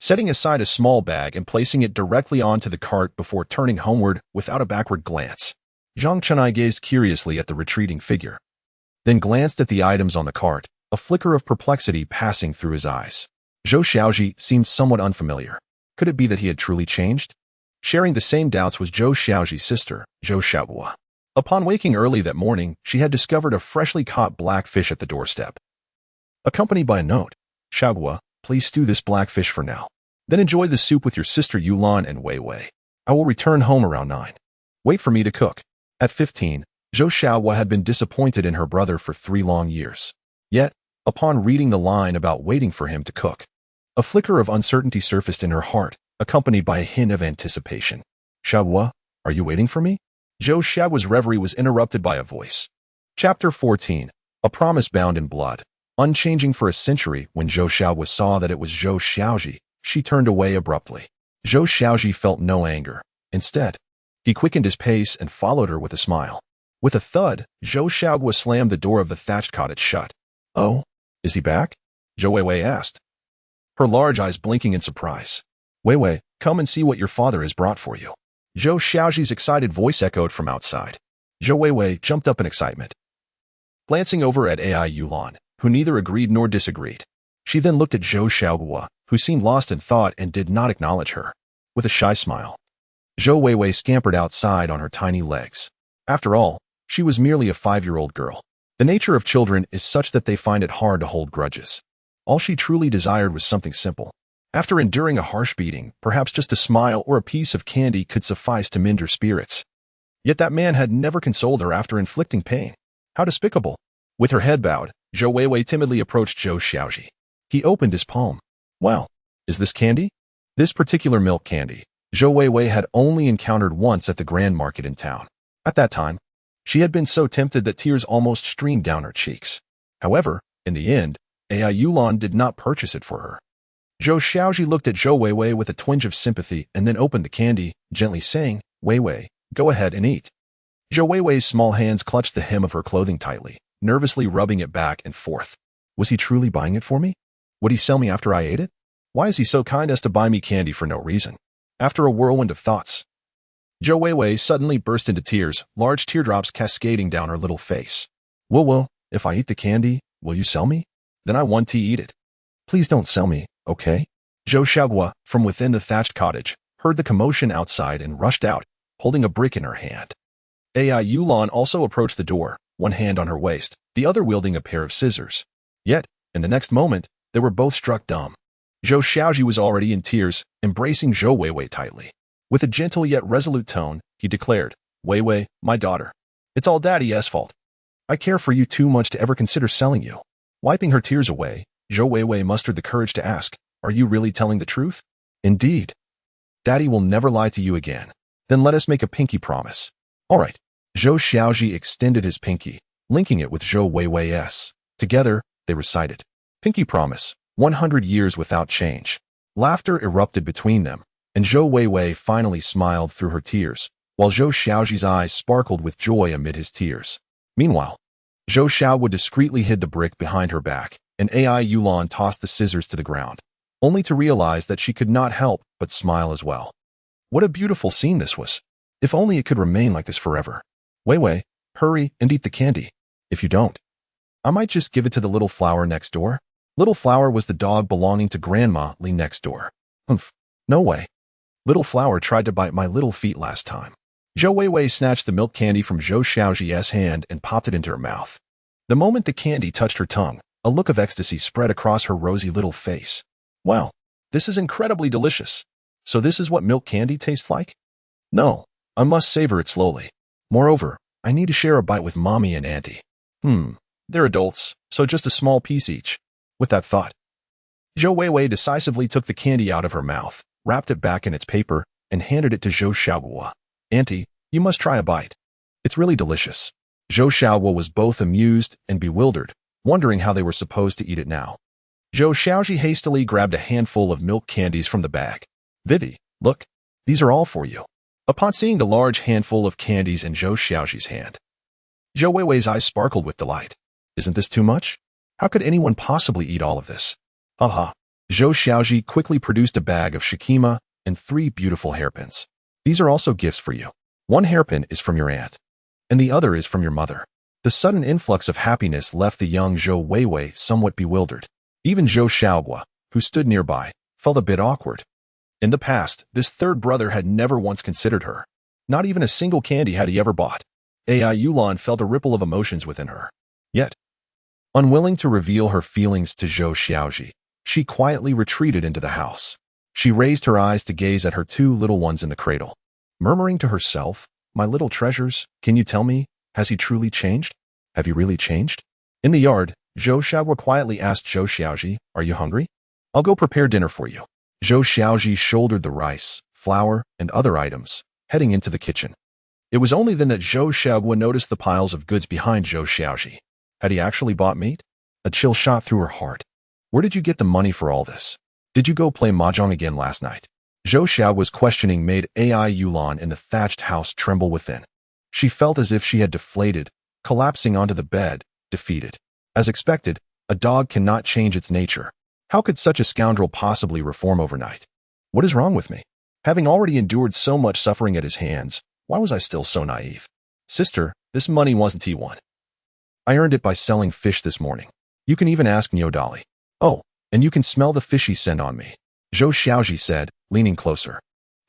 Speaker 1: setting aside a small bag and placing it directly onto the cart before turning homeward without a backward glance. Zhang Chenai gazed curiously at the retreating figure, then glanced at the items on the cart, a flicker of perplexity passing through his eyes. Zhou Xiaozhi seemed somewhat unfamiliar. Could it be that he had truly changed? Sharing the same doubts was Zhou Xiaozhi's sister, Zhou Xiaohua. Upon waking early that morning, she had discovered a freshly caught blackfish at the doorstep, accompanied by a note. Xiaohua, please stew this blackfish for now. Then enjoy the soup with your sister Yulan and Wei Wei. I will return home around 9. Wait for me to cook. At 15, Zhou Xiaohua had been disappointed in her brother for 3 long years. Yet, upon reading the line about waiting for him to cook, a flicker of uncertainty surfaced in her heart, accompanied by a hint of anticipation. Xiaohua, are you waiting for me? Zhou Xiaohua's reverie was interrupted by a voice. Chapter 14. A promise bound in blood. Unchanging for a century, when Zhou Xiaohua saw that it was Zhou Xiaozhi, she turned away abruptly. Zhou Xiaozhi felt no anger. Instead, he quickened his pace and followed her with a smile. With a thud, Zhou Xiaohua slammed the door of the thatched cottage shut. Oh, is he back? Zhou Weiwei asked, her large eyes blinking in surprise. Weiwei, come and see what your father has brought for you. Zhou Xiaozhi's excited voice echoed from outside. Zhou Weiwei jumped up in excitement, glancing over at AI Yulan, who neither agreed nor disagreed. She then looked at Zhou Xiaohua, who seemed lost in thought and did not acknowledge her. With a shy smile, Zhou Weiwei scampered outside on her tiny legs. After all, she was merely a 5-year-old girl. The nature of children is such that they find it hard to hold grudges. All she truly desired was something simple. After enduring a harsh beating, perhaps just a smile or a piece of candy could suffice to mend her spirits. Yet that man had never consoled her after inflicting pain. How despicable. With her head bowed, Zhou Weiwei timidly approached Zhou Xiaozhi. He opened his palm. Well, is this candy? This particular milk candy, Zhou Weiwei had only encountered once at the grand market in town. At that time, she had been so tempted that tears almost streamed down her cheeks. However, in the end, AI Yulan did not purchase it for her. Zhou Xiaozhi looked at Zhou Weiwei with a twinge of sympathy and then opened the candy, gently saying, Weiwei, go ahead and eat. Zhou Weiwei's small hands clutched the hem of her clothing tightly, nervously rubbing it back and forth. Was he truly buying it for me? Would he sell me after I ate it? Why is he so kind as to buy me candy for no reason? After a whirlwind of thoughts, Zhou Weiwei suddenly burst into tears, large teardrops cascading down her little face. Well, if I eat the candy, will you sell me? Then I want to eat it. Please don't sell me, okay? Zhou Xiaozhi, from within the thatched cottage, heard the commotion outside and rushed out, holding a brick in her hand. AI Yulan also approached the door, one hand on her waist, the other wielding a pair of scissors. Yet, in the next moment, they were both struck dumb. Zhou Xiaozhi was already in tears, embracing Zhou Weiwei tightly. With a gentle yet resolute tone, he declared, Weiwei, my daughter. It's all Daddy's fault. I care for you too much to ever consider selling you. Wiping her tears away, Zhou Weiwei mustered the courage to ask, Are you really telling the truth? Indeed. Daddy will never lie to you again. Then let us make a pinky promise. All right. Zhou Xiaozhi extended his pinky, linking it with Zhou Weiwei's. Together, they recited, Pinky promise, 100 years without change. Laughter erupted between them, and Zhou Weiwei finally smiled through her tears, while Zhou Xiaozhi's eyes sparkled with joy amid his tears. Meanwhile, Zhou Xiaozhi discreetly hid the brick behind her back, and AI Yulan tossed the scissors to the ground, only to realize that she could not help but smile as well. What a beautiful scene this was. If only it could remain like this forever. Weiwei, hurry and eat the candy. If you don't, I might just give it to the little flower next door. Little Flower was the dog belonging to Grandma Li next door. Humph, no way. Little Flower tried to bite my little feet last time. Zhou Weiwei snatched the milk candy from Zhou Xiaozhi's hand and popped it into her mouth. The moment the candy touched her tongue, a look of ecstasy spread across her rosy little face. Wow, this is incredibly delicious. So this is what milk candy tastes like? No, I must savor it slowly. Moreover, I need to share a bite with Mommy and Auntie. They're adults, so just a small piece each. With that thought, Zhou Weiwei decisively took the candy out of her mouth, wrapped it back in its paper, and handed it to Zhou Xiaozhi. Auntie, you must try a bite. It's really delicious. Zhou Xiaozhi was both amused and bewildered, wondering how they were supposed to eat it now. Zhou Xiaozhi hastily grabbed a handful of milk candies from the bag. Vivi, look, these are all for you. Upon seeing the large handful of candies in Zhou Xiaozhi's hand, Zhou Weiwei's eyes sparkled with delight. Isn't this too much? How could anyone possibly eat all of this? Haha. Zhou Xiaozhi quickly produced a bag of shikima and 3 beautiful hairpins. These are also gifts for you. One hairpin is from your aunt, and the other is from your mother. The sudden influx of happiness left the young Zhou Weiwei somewhat bewildered. Even Zhou Xiaozhi, who stood nearby, felt a bit awkward. In the past, this third brother had never once considered her. Not even a single candy had he ever bought. AI Yulan felt a ripple of emotions within her. Yet, unwilling to reveal her feelings to Zhou Xiaozhi, she quietly retreated into the house. She raised her eyes to gaze at her 2 little ones in the cradle, murmuring to herself, My little treasures, can you tell me, has he truly changed? Have you really changed? In the yard, Zhou Xiaozhi quietly asked Zhou Xiaozhi, Are you hungry? I'll go prepare dinner for you. Zhou Xiaozhi shouldered the rice, flour, and other items, heading into the kitchen. It was only then that Zhou Xiaozhi noticed the piles of goods behind Zhou Xiaozhi. Had he actually bought meat? A chill shot through her heart. Where did you get the money for all this? Did you go play mahjong again last night? Zhou Xiaozhi's questioning made AI Yulan in the thatched house tremble within. She felt as if she had deflated, collapsing onto the bed, defeated. As expected, a dog cannot change its nature. How could such a scoundrel possibly reform overnight? What is wrong with me? Having already endured so much suffering at his hands, why was I still so naive? Sister, this money wasn't T1. I earned it by selling fish this morning. You can even ask Niodali. Oh, and you can smell the fishy scent on me, Zhou Xiaozhi said, leaning closer.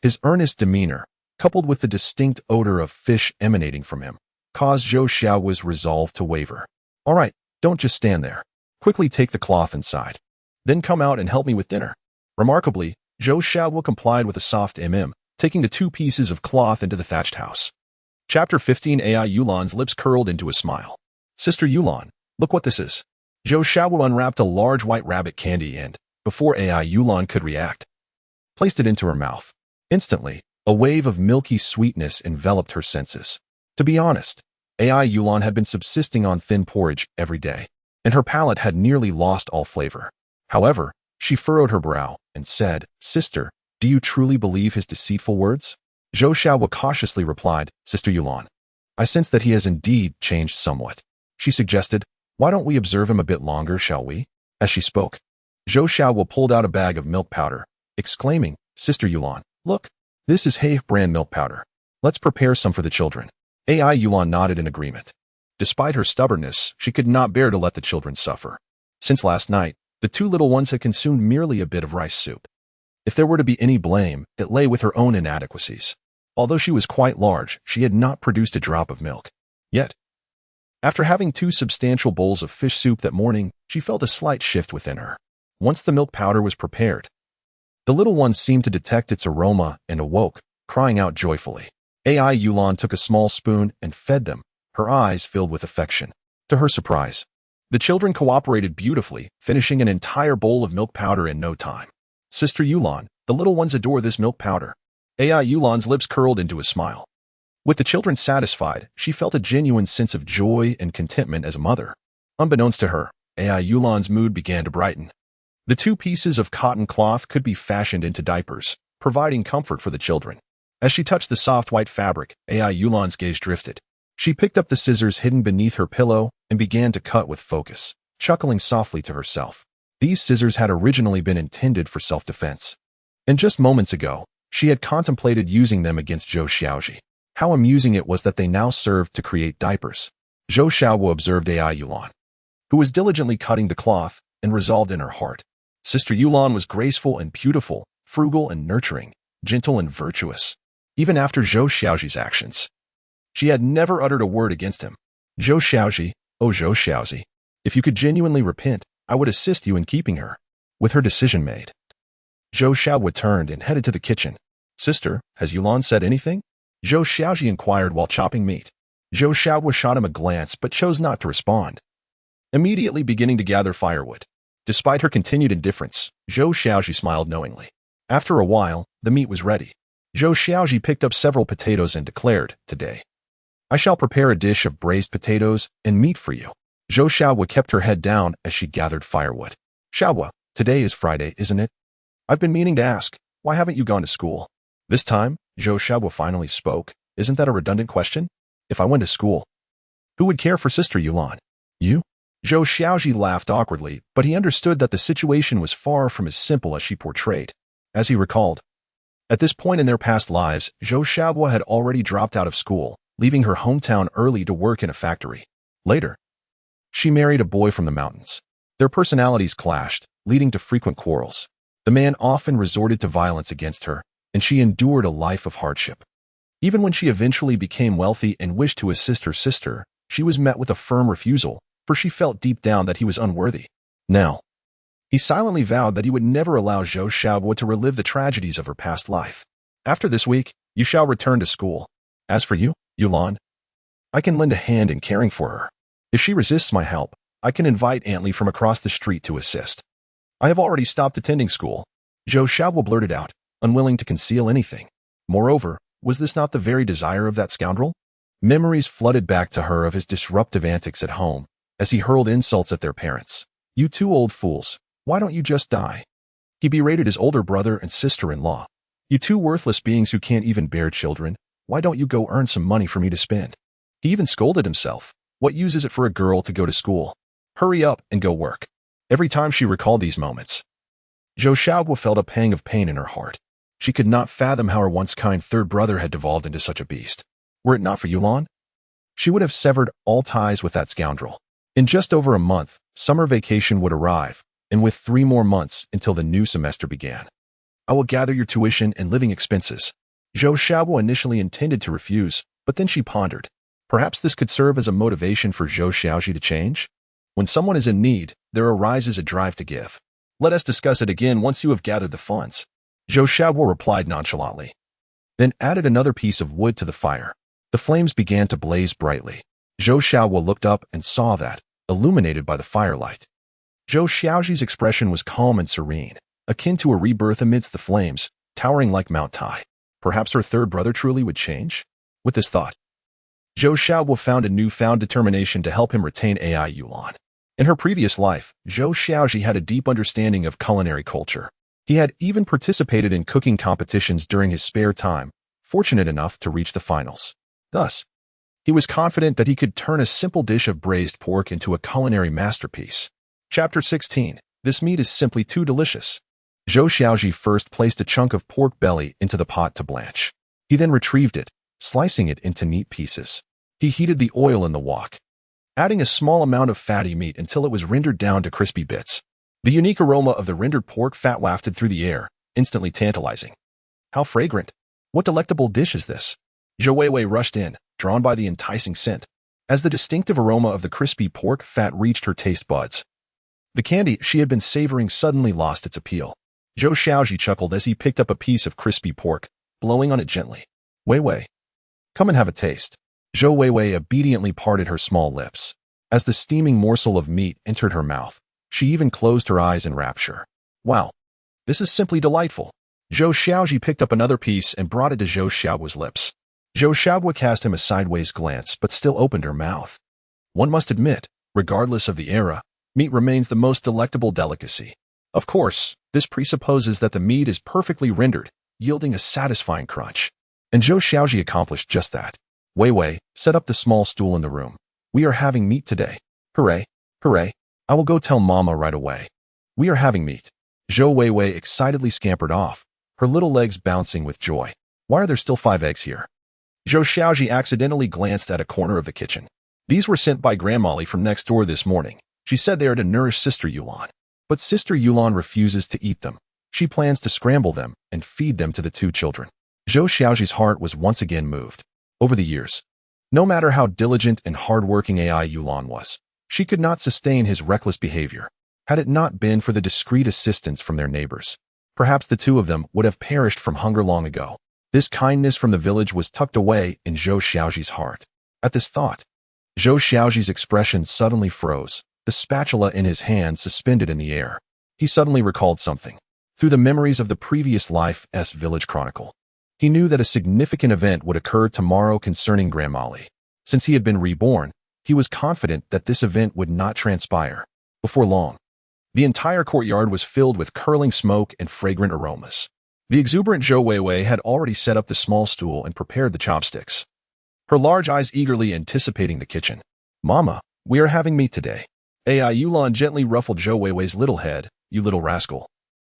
Speaker 1: His earnest demeanor, coupled with the distinct odor of fish emanating from him, caused Zhou Xiaozhi's resolve to waver. All right, don't just stand there. Quickly take the cloth inside. Then come out and help me with dinner. Remarkably, Zhou Xiaozhi complied with a soft taking the 2 pieces of cloth into the thatched house. Chapter 15 AI Yulan's lips curled into a smile. Sister Yulan, look what this is. Zhou Xiaozhi unwrapped a large white rabbit candy and, before AI Yulan could react, placed it into her mouth. Instantly, a wave of milky sweetness enveloped her senses. To be honest, AI Yulan had been subsisting on thin porridge every day, and her palate had nearly lost all flavor. However, She furrowed her brow and said, "Sister, do you truly believe his deceitful words?" Zhou Xiaozhi cautiously replied, "Sister Yulan, I sense that he has indeed changed somewhat." She suggested, "Why don't we observe him a bit longer, shall we?" As she spoke, Zhou Xiaozhi pulled out a bag of milk powder, exclaiming, "Sister Yulan, look, this is Hay brand milk powder. Let's prepare some for the children." AI Yulan nodded in agreement. Despite her stubbornness, she could not bear to let the children suffer. Since last night, the two little ones had consumed merely a bit of rice soup. If there were to be any blame, it lay with her own inadequacies. Although she was quite large, she had not produced a drop of milk. Yet, after having 2 substantial bowls of fish soup that morning, she felt a slight shift within her. Once the milk powder was prepared, the little ones seemed to detect its aroma and awoke, crying out joyfully. AI Yulan took a small spoon and fed them, her eyes filled with affection. To her surprise, the children cooperated beautifully, finishing an entire bowl of milk powder in no time. "Sister Yulan, the little ones adore this milk powder." AI Yulan's lips curled into a smile. With the children satisfied, she felt a genuine sense of joy and contentment as a mother. Unbeknownst to her, AI Yulan's mood began to brighten. The 2 pieces of cotton cloth could be fashioned into diapers, providing comfort for the children. As she touched the soft white fabric, AI Yulan's gaze drifted. She picked up the scissors hidden beneath her pillow and began to cut with focus, chuckling softly to herself. These scissors had originally been intended for self-defense. And just moments ago, she had contemplated using them against Zhou Xiaozhi. How amusing it was that they now served to create diapers. Zhou Xiaozhi observed AI Yulan, who was diligently cutting the cloth, and resolved in her heart. Sister Yulan was graceful and beautiful, frugal and nurturing, gentle and virtuous. Even after Zhou Xiaozhi's actions, she had never uttered a word against him. "Zhou Xiaozhi, oh Zhou Xiaozhi, if you could genuinely repent, I would assist you in keeping her." With her decision made, Zhou Xiaozhi turned and headed to the kitchen. "Sister, has Yulan said anything?" Zhou Xiaozhi inquired while chopping meat. Zhou Xiaozhi shot him a glance but chose not to respond, immediately beginning to gather firewood. Despite her continued indifference, Zhou Xiaozhi smiled knowingly. After a while, the meat was ready. Zhou Xiaozhi picked up several potatoes and declared, "Today, I shall prepare a dish of braised potatoes and meat for you." Zhou Xiaozhi kept her head down as she gathered firewood. "Xiaozhi, today is Friday, isn't it? I've been meaning to ask, why haven't you gone to school?" This time, Zhou Xiaozhi finally spoke. "Isn't that a redundant question? If I went to school, who would care for Sister Yulan? You?" Zhou Xiaozhi laughed awkwardly, but he understood that the situation was far from as simple as she portrayed. As he recalled, at this point in their past lives, Zhou Xiaozhi had already dropped out of school, leaving her hometown early to work in a factory. Later, she married a boy from the mountains. Their personalities clashed, leading to frequent quarrels. The man often resorted to violence against her, and she endured a life of hardship. Even when she eventually became wealthy and wished to assist her sister, she was met with a firm refusal, for she felt deep down that he was unworthy. Now, he silently vowed that he would never allow Zhou Xiaozhi to relive the tragedies of her past life. "After this week, you shall return to school. As for you, Yulan, I can lend a hand in caring for her. If she resists my help, I can invite Aunt Li from across the street to assist. I have already stopped attending school." Zhou Xiaozhi blurted out, unwilling to conceal anything. Moreover, was this not the very desire of that scoundrel? Memories flooded back to her of his disruptive antics at home, as he hurled insults at their parents. "You 2 old fools, why don't you just die?" He berated his older brother and sister-in-law. "You 2 worthless beings who can't even bear children, why don't you go earn some money for me to spend?" He even scolded himself. What use is it for a girl to go to school? Hurry up and go work. Every time she recalled these moments, Zhou Xiaozhi felt a pang of pain in her heart. She could not fathom how her once kind third brother had devolved into such a beast. Were it not for Yulan, she would have severed all ties with that scoundrel. In just over a month, summer vacation would arrive, and with 3 more months until the new semester began. "I will gather your tuition and living expenses." Zhou Xiaozhi initially intended to refuse, but then she pondered. Perhaps this could serve as a motivation for Zhou Xiaozhi to change? When someone is in need, there arises a drive to give. "Let us discuss it again once you have gathered the funds," Zhou Xiaozhi replied nonchalantly, then added another piece of wood to the fire. The flames began to blaze brightly. Zhou Xiaozhi looked up and saw that, illuminated by the firelight, Zhou Xiaozhi's expression was calm and serene, akin to a rebirth amidst the flames, towering like Mount Tai. Perhaps her third brother truly would change? With this thought, Zhou Xiaozhi found a newfound determination to help him retain AI Yulan. In her previous life, Zhou Xiaozhi had a deep understanding of culinary culture. He had even participated in cooking competitions during his spare time, fortunate enough to reach the finals. Thus, he was confident that he could turn a simple dish of braised pork into a culinary masterpiece. Chapter 16. This meat is simply too delicious. Zhou Xiaozhi first placed a chunk of pork belly into the pot to blanch. He then retrieved it, slicing it into neat pieces. He heated the oil in the wok, adding a small amount of fatty meat until it was rendered down to crispy bits. The unique aroma of the rendered pork fat wafted through the air, instantly tantalizing. How fragrant! What delectable dish is this? Zhou Weiwei rushed in, drawn by the enticing scent. As the distinctive aroma of the crispy pork fat reached her taste buds, the candy she had been savoring suddenly lost its appeal. Zhou Xiaozhi chuckled as he picked up a piece of crispy pork, blowing on it gently. Weiwei, come and have a taste. Zhou Weiwei obediently parted her small lips. As the steaming morsel of meat entered her mouth, she even closed her eyes in rapture. Wow, this is simply delightful. Zhou Xiaozhi picked up another piece and brought it to Zhou Xiaogui's lips. Zhou Xiaogui cast him a sideways glance but still opened her mouth. One must admit, regardless of the era, meat remains the most delectable delicacy. Of course, this presupposes that the meat is perfectly rendered, yielding a satisfying crunch. And Zhou Xiaozhi accomplished just that. Weiwei, set up the small stool in the room. We are having meat today. Hooray, hooray. I will go tell Mama right away. We are having meat. Zhou Weiwei excitedly scampered off, her little legs bouncing with joy. Why are there still 5 eggs here? Zhou Xiaozhi accidentally glanced at a corner of the kitchen. These were sent by Grandmolly from next door this morning. She said they are to nourish Sister Yulan. But Sister Yulan refuses to eat them. She plans to scramble them and feed them to the 2 children. Zhou Xiaozhi's heart was once again moved. Over the years, no matter how diligent and hard-working AI Yulan was, she could not sustain his reckless behavior. Had it not been for the discreet assistance from their neighbors, perhaps the 2 of them would have perished from hunger long ago. This kindness from the village was tucked away in Zhou Xiaozhi's heart. At this thought, Zhou Xiaozhi's expression suddenly froze, the spatula in his hand suspended in the air. He suddenly recalled something. Through the memories of the previous life's village chronicle, he knew that a significant event would occur tomorrow concerning Grandmolly. Since he had been reborn, he was confident that this event would not transpire. Before long, the entire courtyard was filled with curling smoke and fragrant aromas. The exuberant Zhou Weiwei had already set up the small stool and prepared the chopsticks, her large eyes eagerly anticipating the kitchen. Mama, we are having meat today. AI Yulan gently ruffled Zhou Weiwei's little head. You little rascal.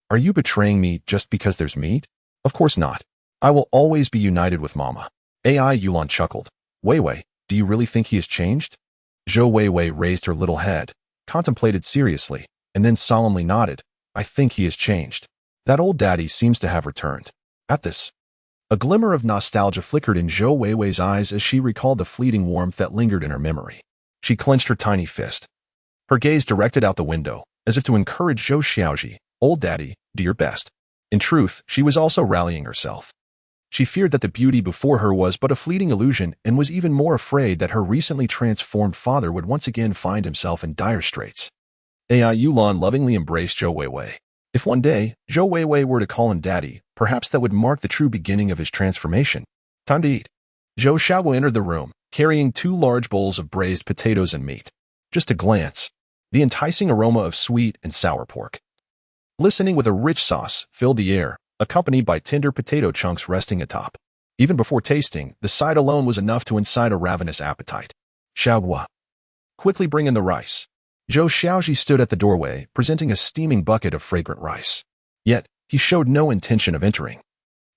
Speaker 1: Are you betraying me just because there's meat? Of course not. I will always be united with Mama. AI Yulan chuckled. Weiwei, do you really think he has changed? Zhou Weiwei raised her little head, contemplated seriously, and then solemnly nodded. I think he has changed. That old daddy seems to have returned. At this, a glimmer of nostalgia flickered in Zhou Weiwei's eyes as she recalled the fleeting warmth that lingered in her memory. She clenched her tiny fist, her gaze directed out the window, as if to encourage Zhou Xiaozhi. Old daddy, do your best. In truth, she was also rallying herself. She feared that the beauty before her was but a fleeting illusion and was even more afraid that her recently transformed father would once again find himself in dire straits. AI Yulan lovingly embraced Zhou Weiwei. If one day, Zhou Weiwei were to call him daddy, perhaps that would mark the true beginning of his transformation. Time to eat. Zhou Xiaogui entered the room, carrying 2 large bowls of braised potatoes and meat. Just a glance, the enticing aroma of sweet and sour pork, glistening with a rich sauce, filled the air, accompanied by tender potato chunks resting atop. Even before tasting, the sight alone was enough to incite a ravenous appetite. Xiaogua, quickly bring in the rice. Zhou Xiaozhi stood at the doorway, presenting a steaming bucket of fragrant rice. Yet, he showed no intention of entering.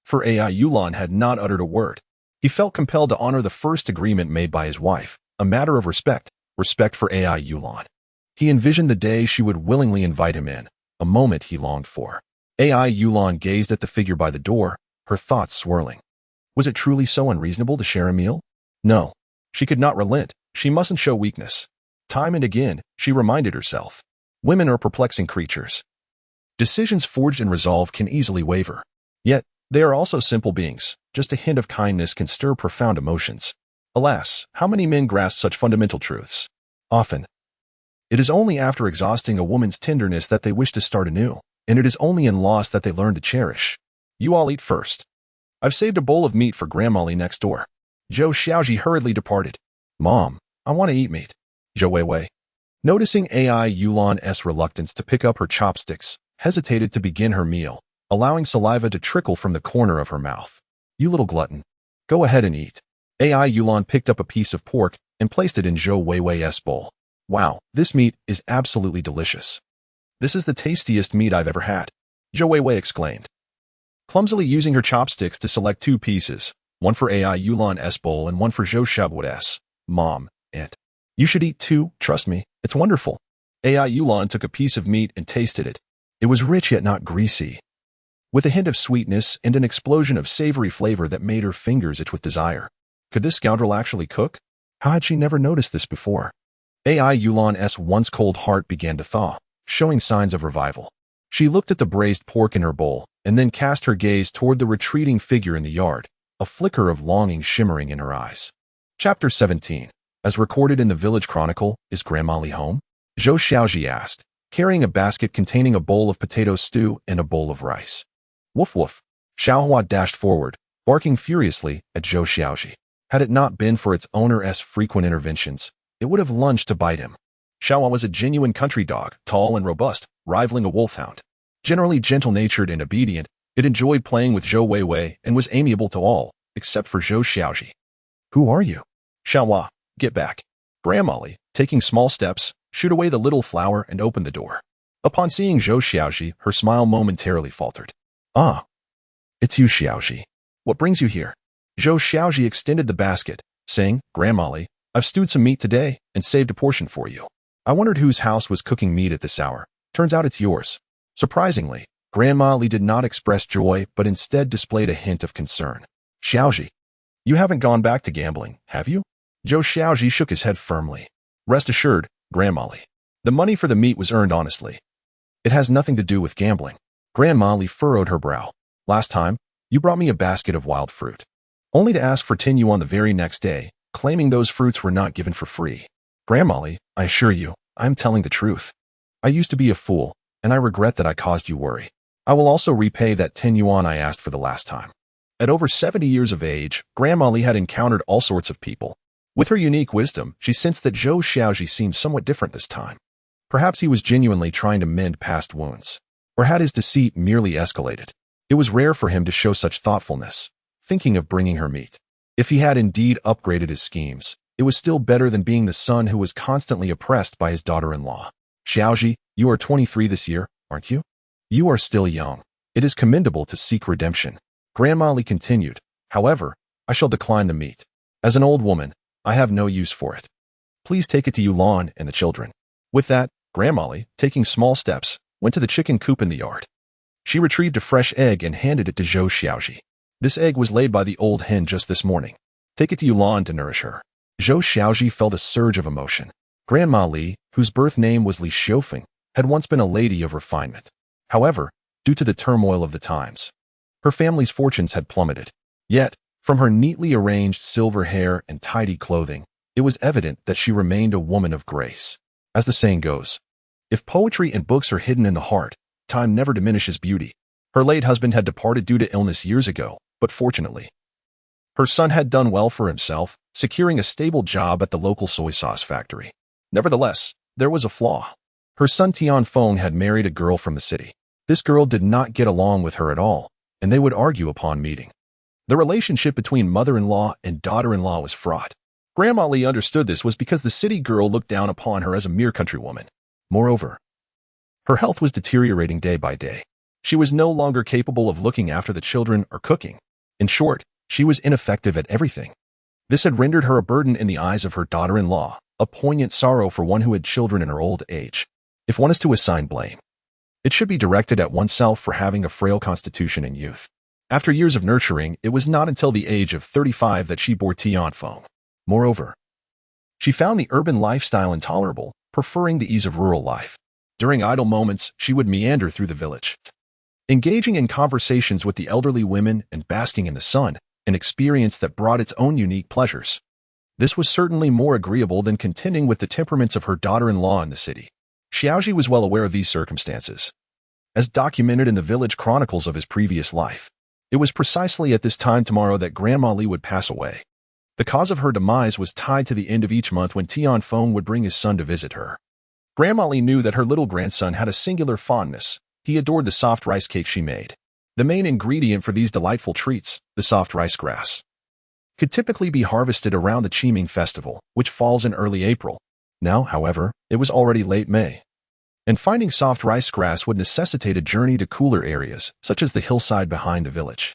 Speaker 1: For AI Yulan had not uttered a word. He felt compelled to honor the first agreement made by his wife, a matter of respect for AI Yulan. He envisioned the day she would willingly invite him in, a moment he longed for. AI Yulan gazed at the figure by the door, her thoughts swirling. Was it truly so unreasonable to share a meal? No. She could not relent. She mustn't show weakness. Time and again, she reminded herself. Women are perplexing creatures. Decisions forged in resolve can easily waver. Yet, they are also simple beings. Just a hint of kindness can stir profound emotions. Alas, how many men grasp such fundamental truths? Often, it is only after exhausting a woman's tenderness that they wish to start anew, and it is only in loss that they learn to cherish. You all eat first. I've saved a bowl of meat for Grandmolly next door. Zhou Xiaozhi hurriedly departed. Mom, I want to eat meat. Zhou Weiwei, Noticing AI Yulan's reluctance to pick up her chopsticks, hesitated to begin her meal, allowing saliva to trickle from the corner of her mouth. You little glutton. Go ahead and eat. AI Yulan picked up a piece of pork and placed it in Zhou Weiwei's bowl. Wow, this meat is absolutely delicious. This is the tastiest meat I've ever had, Zhou Weiwei exclaimed, clumsily using her chopsticks to select two pieces, one for AI Yulan's bowl and one for Zhou Xiaozhi's. Mom, and you should eat too, trust me, it's wonderful. AI Yulan took a piece of meat and tasted it. It was rich yet not greasy, with a hint of sweetness and an explosion of savory flavor that made her fingers itch with desire. Could this scoundrel actually cook? How had she never noticed this before? AI Yulan's once cold heart began to thaw, showing signs of revival. She looked at the braised pork in her bowl, and then cast her gaze toward the retreating figure in the yard, a flicker of longing shimmering in her eyes. Chapter 17. As recorded in the village chronicle, is Grandma Li home? Zhou Xiaozhi asked, carrying a basket containing a bowl of potato stew and a bowl of rice. Woof woof. Xiaohua dashed forward, barking furiously at Zhou Xiaozhi. Had it not been for its owner's frequent interventions, it would have lunged to bite him. Xiaohua was a genuine country dog, tall and robust, rivaling a wolfhound. Generally gentle-natured and obedient, it enjoyed playing with Zhou Weiwei and was amiable to all, except for Zhou Xiaozhi. Who are you? Xiaohua, get back. Grandma Li, taking small steps, shooed away the little flower and opened the door. Upon seeing Zhou Xiaozhi, her smile momentarily faltered. Ah, it's you, Xiaozhi. What brings you here? Zhou Xiaozhi extended the basket, saying, Grandma Li, I've stewed some meat today and saved a portion for you. I wondered whose house was cooking meat at this hour. Turns out it's yours. Surprisingly, Grandma Li did not express joy but instead displayed a hint of concern. Xiaozhi, you haven't gone back to gambling, have you? Zhou Xiaozhi shook his head firmly. Rest assured, Grandma Li, the money for the meat was earned honestly. It has nothing to do with gambling. Grandma Li furrowed her brow. Last time, you brought me a basket of wild fruit, only to ask for 10 yuan the very next day, claiming those fruits were not given for free. Grandma Li, I assure you, I'm telling the truth. I used to be a fool, and I regret that I caused you worry. I will also repay that 10 yuan I asked for the last time. At over 70 years of age, Grandma Li had encountered all sorts of people. With her unique wisdom, she sensed that Zhou Xiaozhi seemed somewhat different this time. Perhaps he was genuinely trying to mend past wounds. Or had his deceit merely escalated? It was rare for him to show such thoughtfulness, thinking of bringing her meat. If he had indeed upgraded his schemes, it was still better than being the son who was constantly oppressed by his daughter-in-law. Xiaozhi, you are 23 this year, aren't you? You are still young. It is commendable to seek redemption. Grandma Li continued. However, I shall decline the meat. As an old woman, I have no use for it. Please take it to Yulan and the children. With that, Grandma Li, taking small steps, went to the chicken coop in the yard. She retrieved a fresh egg and handed it to Zhou Xiaozhi. This egg was laid by the old hen just this morning. Take it to Yulan to nourish her. Zhou Xiaozhi felt a surge of emotion. Grandma Li, whose birth name was Li Xiufeng, had once been a lady of refinement. However, due to the turmoil of the times, her family's fortunes had plummeted. Yet, from her neatly arranged silver hair and tidy clothing, it was evident that she remained a woman of grace. As the saying goes, if poetry and books are hidden in the heart, time never diminishes beauty. Her late husband had departed due to illness years ago, but fortunately, her son had done well for himself, securing a stable job at the local soy sauce factory. Nevertheless, there was a flaw. Her son Tianfeng had married a girl from the city. This girl did not get along with her at all, and they would argue upon meeting. The relationship between mother-in-law and daughter-in-law was fraught. Grandma Li understood this was because the city girl looked down upon her as a mere countrywoman. Moreover, her health was deteriorating day by day. She was no longer capable of looking after the children or cooking. In short, she was ineffective at everything. This had rendered her a burden in the eyes of her daughter-in-law, a poignant sorrow for one who had children in her old age. If one is to assign blame, it should be directed at oneself for having a frail constitution in youth. After years of nurturing, it was not until the age of 35 that she bore Tianfeng. Moreover, she found the urban lifestyle intolerable, preferring the ease of rural life. During idle moments, she would meander through the village, engaging in conversations with the elderly women and basking in the sun, an experience that brought its own unique pleasures. This was certainly more agreeable than contending with the temperaments of her daughter-in-law in the city. Xiaozhi was well aware of these circumstances, as documented in the village chronicles of his previous life. It was precisely at this time tomorrow that Grandma Li would pass away. The cause of her demise was tied to the end of each month when Tianfeng would bring his son to visit her. Grandma Li knew that her little grandson had a singular fondness. He adored the soft rice cake she made. The main ingredient for these delightful treats, the soft rice grass, could typically be harvested around the Qiming festival, which falls in early April. Now, however, it was already late May, and finding soft rice grass would necessitate a journey to cooler areas, such as the hillside behind the village,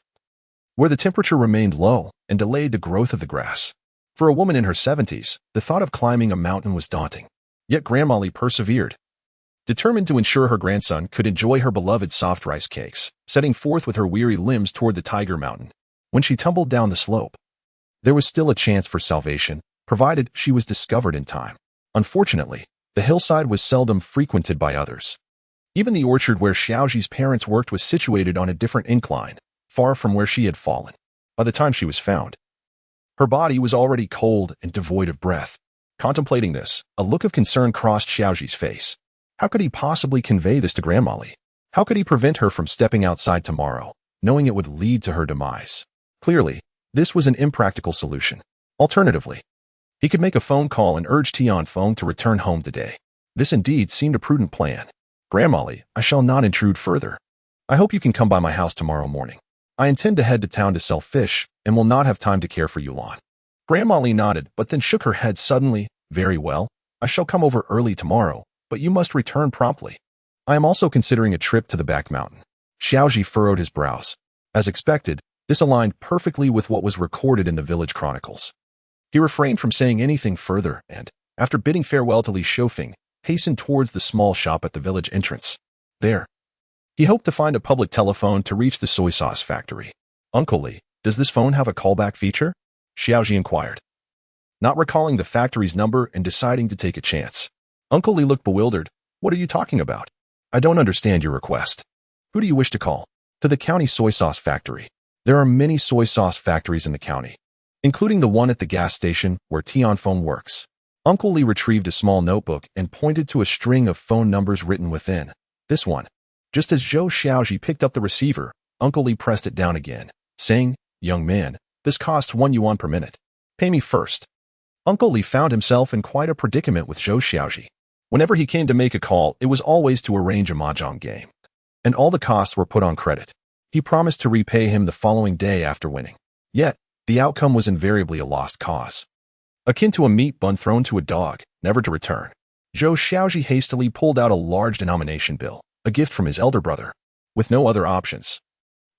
Speaker 1: where the temperature remained low and delayed the growth of the grass. For a woman in her 70s, the thought of climbing a mountain was daunting. Yet Grandma Li persevered, determined to ensure her grandson could enjoy her beloved soft rice cakes, setting forth with her weary limbs toward the Tiger Mountain. When she tumbled down the slope, there was still a chance for salvation, provided she was discovered in time. Unfortunately, the hillside was seldom frequented by others. Even the orchard where Xiaozhi's parents worked was situated on a different incline, far from where she had fallen. By the time she was found, her body was already cold and devoid of breath. Contemplating this, a look of concern crossed Xiaozhi's face. How could he possibly convey this to Grandma Li? How could he prevent her from stepping outside tomorrow, knowing it would lead to her demise? Clearly, this was an impractical solution. Alternatively, he could make a phone call and urge Tianfeng to return home today. This indeed seemed a prudent plan. Grandma Li, I shall not intrude further. I hope you can come by my house tomorrow morning. I intend to head to town to sell fish and will not have time to care for Yulan. Grandma Li nodded, but then shook her head suddenly. Very well, I shall come over early tomorrow, but you must return promptly. I am also considering a trip to the back mountain. Xiaozhi furrowed his brows. As expected, this aligned perfectly with what was recorded in the village chronicles. He refrained from saying anything further and, after bidding farewell to Li Shofeng, hastened towards the small shop at the village entrance. There, he hoped to find a public telephone to reach the soy sauce factory. Uncle Li, does this phone have a callback feature? Xiaozhi inquired, not recalling the factory's number and deciding to take a chance. Uncle Li looked bewildered. What are you talking about? I don't understand your request. Who do you wish to call? To the county soy sauce factory. There are many soy sauce factories in the county, including the one at the gas station where Tianfeng works. Uncle Li retrieved a small notebook and pointed to a string of phone numbers written within. This one. Just as Zhou Xiaozhi picked up the receiver, Uncle Li pressed it down again, saying, Young man, this costs 1 yuan per minute. Pay me first. Uncle Li found himself in quite a predicament with Zhou Xiaozhi. Whenever he came to make a call, it was always to arrange a mahjong game, and all the costs were put on credit. He promised to repay him the following day after winning. Yet, the outcome was invariably a lost cause, akin to a meat bun thrown to a dog, never to return. Zhou Xiaozhi hastily pulled out a large denomination bill, a gift from his elder brother. With no other options,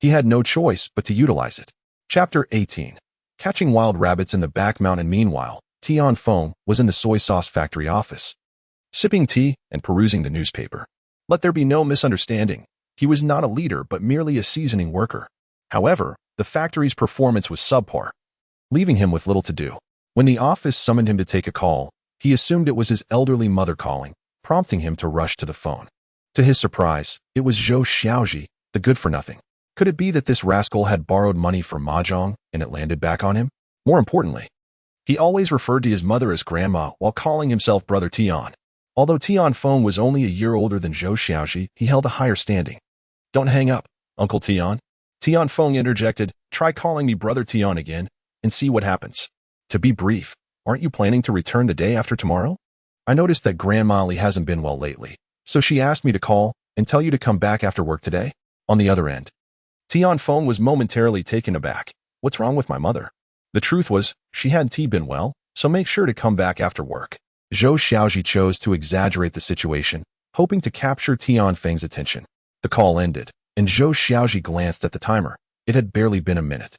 Speaker 1: he had no choice but to utilize it. Chapter 18. Catching wild rabbits in the back mountain. Meanwhile, Tianfeng was in the soy sauce factory office, sipping tea and perusing the newspaper. Let there be no misunderstanding. He was not a leader but merely a seasoning worker. However, the factory's performance was subpar, leaving him with little to do. When the office summoned him to take a call, he assumed it was his elderly mother calling, prompting him to rush to the phone. To his surprise, it was Zhou Xiaozhi, the good-for-nothing. Could it be that this rascal had borrowed money from mahjong and it landed back on him? More importantly, he always referred to his mother as grandma while calling himself Brother Tian. Although Tianfeng was only a year older than Zhou Xiaozhi, he held a higher standing. Don't hang up, Uncle Tian. Tianfeng interjected, try calling me Brother Tian again and see what happens. To be brief, aren't you planning to return the day after tomorrow? I noticed that Grandma Li hasn't been well lately, so she asked me to call and tell you to come back after work today. On the other end, Tianfeng was momentarily taken aback. What's wrong with my mother? The truth was, she hadn't been well, so make sure to come back after work. Zhou Xiaozhi chose to exaggerate the situation, hoping to capture Tianfeng's attention. The call ended, and Zhou Xiaozhi glanced at the timer. It had barely been a minute.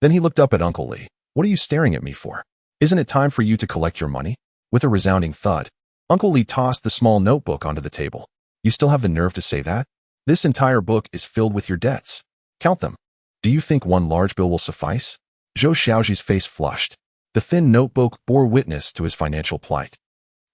Speaker 1: Then he looked up at Uncle Li. What are you staring at me for? Isn't it time for you to collect your money? With a resounding thud, Uncle Li tossed the small notebook onto the table. You still have the nerve to say that? This entire book is filled with your debts. Count them. Do you think one large bill will suffice? Zhou Xiaozhi's face flushed. The thin notebook bore witness to his financial plight,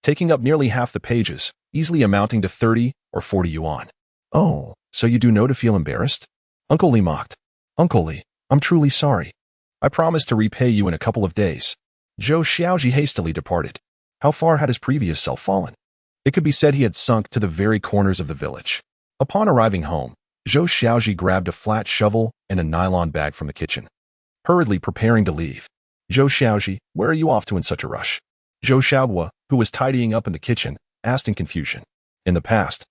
Speaker 1: taking up nearly half the pages, easily amounting to 30 or 40 yuan. Oh, so you do know to feel embarrassed? Uncle Li mocked. Uncle Li, I'm truly sorry. I promise to repay you in a couple of days. Zhou Xiaozhi hastily departed. How far had his previous self fallen? It could be said he had sunk to the very corners of the village. Upon arriving home, Zhou Xiaozhi grabbed a flat shovel and a nylon bag from the kitchen, hurriedly preparing to leave. Zhou Xiaozhi, where are you off to in such a rush? Zhou Xiaohua, who was tidying up in the kitchen, asked in confusion. In the past,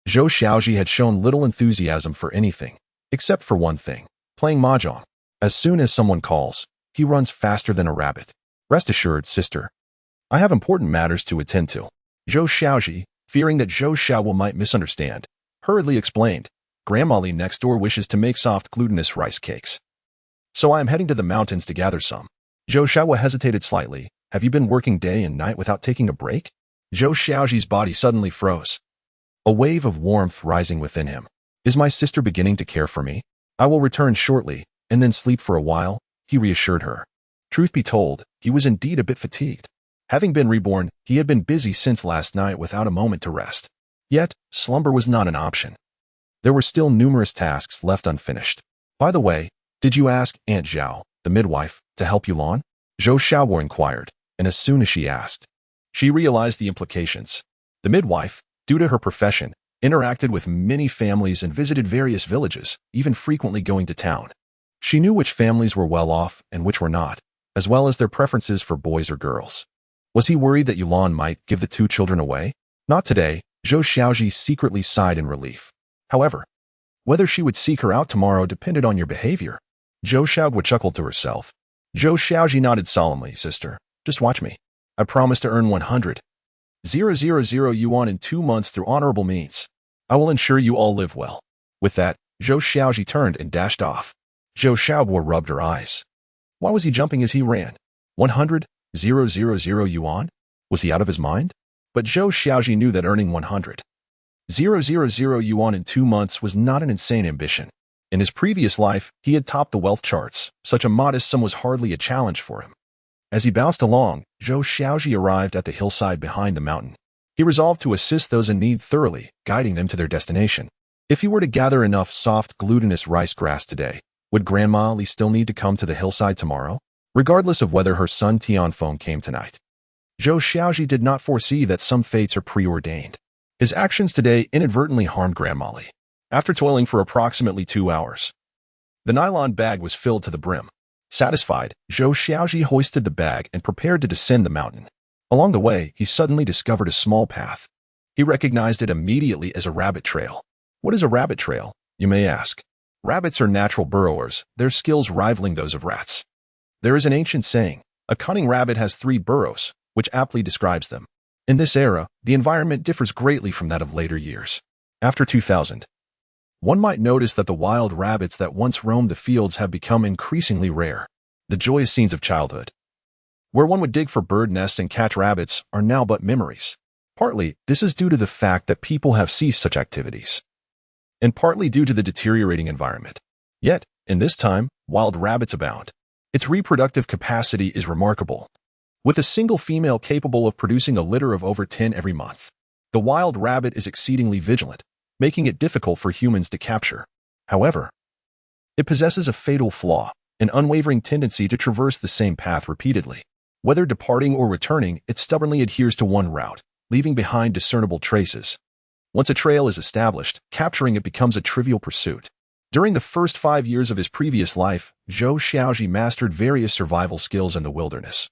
Speaker 1: Zhou Xiaozhi had shown little enthusiasm for anything, except for one thing, playing mahjong. As soon as someone calls, he runs faster than a rabbit. Rest assured, sister. I have important matters to attend to. Zhou Xiaozhi, fearing that Zhou Xiaozhi might misunderstand, hurriedly explained, Grandma Li next door wishes to make soft glutinous rice cakes. So I am heading to the mountains to gather some. Zhou Xiaozhi hesitated slightly. Have you been working day and night without taking a break? Zhou Xiaozhi's body suddenly froze, a wave of warmth rising within him. Is my sister beginning to care for me? I will return shortly, and then sleep for a while, he reassured her. Truth be told, he was indeed a bit fatigued. Having been reborn, he had been busy since last night without a moment to rest. Yet, slumber was not an option. There were still numerous tasks left unfinished. By the way, did you ask Aunt Zhao, the midwife, to help Yulan? Zhou Xiaozhi inquired, and as soon as she asked, she realized the implications. The midwife, due to her profession, interacted with many families and visited various villages, even frequently going to town. She knew which families were well off and which were not, as well as their preferences for boys or girls. Was he worried that Yulan might give the two children away? Not today, Zhou Xiaozhi secretly sighed in relief. However, whether she would seek her out tomorrow depended on your behavior. Zhou Xiaozhi chuckled to herself. Zhou Xiaozhi nodded solemnly, sister. Just watch me. I promise to earn 100,000 yuan in 2 months through honorable means. I will ensure you all live well. With that, Zhou Xiaozhi turned and dashed off. Zhou Xiaozhi rubbed her eyes. Why was he jumping as he ran? 100,000 yuan? Was he out of his mind? But Zhou Xiaozhi knew that earning 100,000 yuan in 2 months was not an insane ambition. In his previous life, he had topped the wealth charts. Such a modest sum was hardly a challenge for him. As he bounced along, Zhou Xiaozhi arrived at the hillside behind the mountain. He resolved to assist those in need thoroughly, guiding them to their destination. If he were to gather enough soft, glutinous rice grass today, would Grandma Li still need to come to the hillside tomorrow, regardless of whether her son Tianfeng came tonight? Zhou Xiaozhi did not foresee that some fates are preordained. His actions today inadvertently harmed Grandma Li. After toiling for approximately 2 hours, the nylon bag was filled to the brim. Satisfied, Zhou Xiaozhi hoisted the bag and prepared to descend the mountain. Along the way, he suddenly discovered a small path. He recognized it immediately as a rabbit trail. What is a rabbit trail, you may ask? Rabbits are natural burrowers, their skills rivaling those of rats. There is an ancient saying, a cunning rabbit has 3 burrows, which aptly describes them. In this era, the environment differs greatly from that of later years. After 2000, one might notice that the wild rabbits that once roamed the fields have become increasingly rare. The joyous scenes of childhood, where one would dig for bird nests and catch rabbits, are now but memories. Partly, this is due to the fact that people have ceased such activities, and partly due to the deteriorating environment. Yet, in this time, wild rabbits abound. Its reproductive capacity is remarkable, with a single female capable of producing a litter of over 10 every month. The wild rabbit is exceedingly vigilant, making it difficult for humans to capture. However, it possesses a fatal flaw, an unwavering tendency to traverse the same path repeatedly. Whether departing or returning, it stubbornly adheres to one route, leaving behind discernible traces. Once a trail is established, capturing it becomes a trivial pursuit. During the first 5 years of his previous life, Zhou Xiaozhi mastered various survival skills in the wilderness.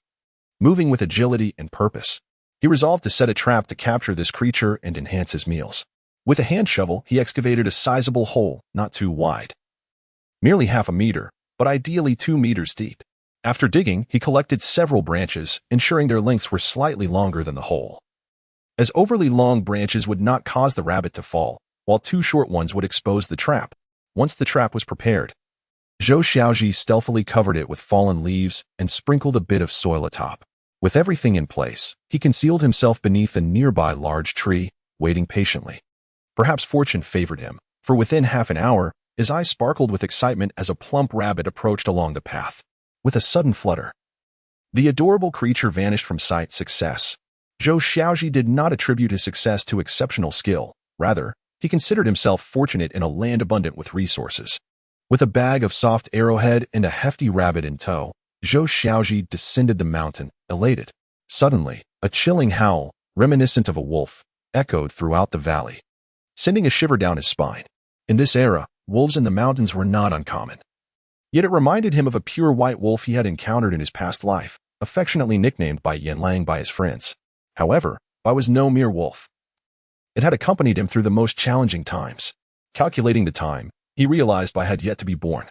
Speaker 1: Moving with agility and purpose, he resolved to set a trap to capture this creature and enhance his meals. With a hand shovel, he excavated a sizable hole, not too wide, merely half a meter, but ideally 2 meters deep. After digging, he collected several branches, ensuring their lengths were slightly longer than the hole, as overly long branches would not cause the rabbit to fall, while too short ones would expose the trap. Once the trap was prepared, Zhou Xiaozhi stealthily covered it with fallen leaves and sprinkled a bit of soil atop. With everything in place, he concealed himself beneath a nearby large tree, waiting patiently. Perhaps fortune favored him, for within half an hour, his eyes sparkled with excitement as a plump rabbit approached along the path. With a sudden flutter, the adorable creature vanished from sight. Success. Zhou Xiaozhi did not attribute his success to exceptional skill. Rather, he considered himself fortunate in a land abundant with resources. With a bag of soft arrowhead and a hefty rabbit in tow, Zhou Xiaozhi descended the mountain, elated. Suddenly, a chilling howl, reminiscent of a wolf, echoed throughout the valley, sending a shiver down his spine. In this era, wolves in the mountains were not uncommon. Yet it reminded him of a pure white wolf he had encountered in his past life, affectionately nicknamed by Yulan by his friends. However, I was no mere wolf. It had accompanied him through the most challenging times. Calculating the time, he realized I had yet to be born,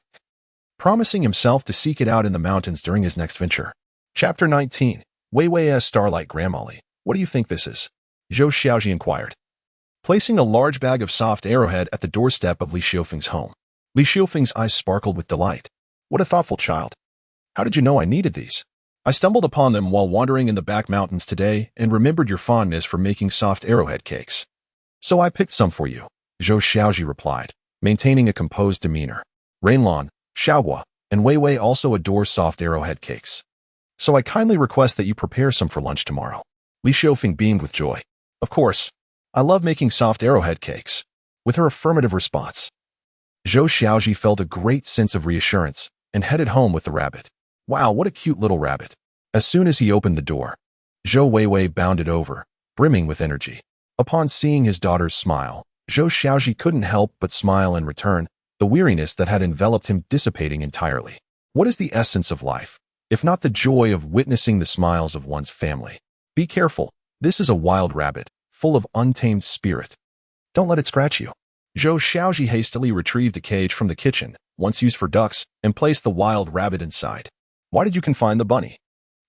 Speaker 1: promising himself to seek it out in the mountains during his next venture. Chapter 19. Wei Wei as Starlight Grandmolly. What do you think this is? Zhou Xiaozhi inquired, placing a large bag of soft arrowhead at the doorstep of Li Xiufeng's home. Li Xiufeng's eyes sparkled with delight. What a thoughtful child. How did you know I needed these? I stumbled upon them while wandering in the back mountains today and remembered your fondness for making soft arrowhead cakes. So I picked some for you, Zhou Xiaozhi replied, maintaining a composed demeanor. Renlan, Xiaohua, and Wei Wei also adore soft arrowhead cakes. So I kindly request that you prepare some for lunch tomorrow. Li Xiufeng beamed with joy. Of course. I love making soft arrowhead cakes. With her affirmative response, Zhou Xiaozhi felt a great sense of reassurance and headed home with the rabbit. Wow, what a cute little rabbit. As soon as he opened the door, Zhou Weiwei bounded over, brimming with energy. Upon seeing his daughter's smile, Zhou Xiaozhi couldn't help but smile in return, the weariness that had enveloped him dissipating entirely. What is the essence of life, if not the joy of witnessing the smiles of one's family? Be careful, this is a wild rabbit, full of untamed spirit. Don't let it scratch you. Zhou Xiaozhi hastily retrieved a cage from the kitchen, once used for ducks, and placed the wild rabbit inside. Why did you confine the bunny?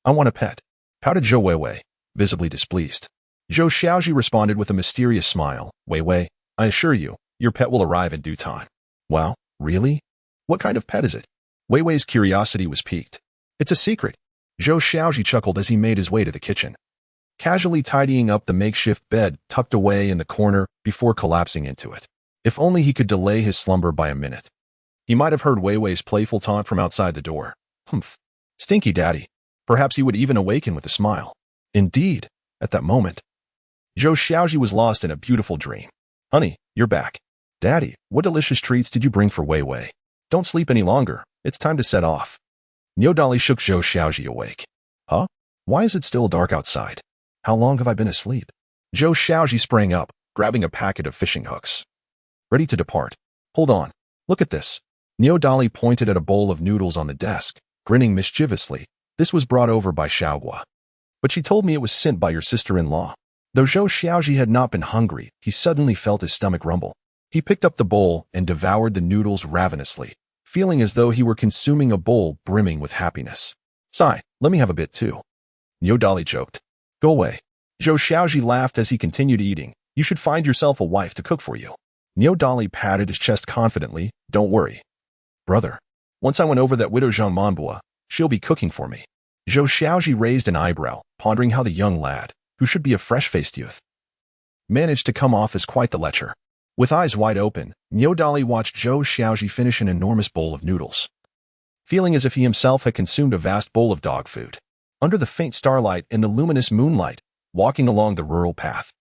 Speaker 1: I want a pet, pouted Zhou Weiwei, visibly displeased. Zhou Xiaozhi responded with a mysterious smile. Weiwei, I assure you, your pet will arrive in due time. Wow, really? What kind of pet is it? Weiwei's curiosity was piqued. It's a secret. Zhou Xiaozhi chuckled as he made his way to the kitchen, casually tidying up the makeshift bed tucked away in the corner before collapsing into it. If only he could delay his slumber by a minute. He might have heard Weiwei's playful taunt from outside the door. Humph. Stinky daddy. Perhaps he would even awaken with a smile. Indeed, at that moment, Zhou Xiaozhi was lost in a beautiful dream. Honey, you're back. Daddy, what delicious treats did you bring for Weiwei? Don't sleep any longer. It's time to set off. Niodali shook Zhou Xiaozhi awake. Huh? Why is it still dark outside? How long have I been asleep? Zhou Xiaozhi sprang up, grabbing a packet of fishing hooks. Ready to depart. Hold on. Look at this. Niodali pointed at a bowl of noodles on the desk, grinning mischievously. This was brought over by Xiaohua. But she told me it was sent by your sister-in-law. Though Zhou Xiaozhi had not been hungry, he suddenly felt his stomach rumble. He picked up the bowl and devoured the noodles ravenously, feeling as though he were consuming a bowl brimming with happiness. Sigh, let me have a bit too. Niodali joked. Go away. Zhou Xiaozhi laughed as he continued eating. You should find yourself a wife to cook for you. Niodali patted his chest confidently. Don't worry. Brother, once I went over that widow Zhang Manbua, she'll be cooking for me. Zhou Xiaozhi raised an eyebrow, pondering how the young lad, who should be a fresh-faced youth, managed to come off as quite the lecher. With eyes wide open, Niodali watched Zhou Xiaozhi finish an enormous bowl of noodles, feeling as if he himself had consumed a vast bowl of dog food. Under the faint starlight and the luminous moonlight, walking along the rural path,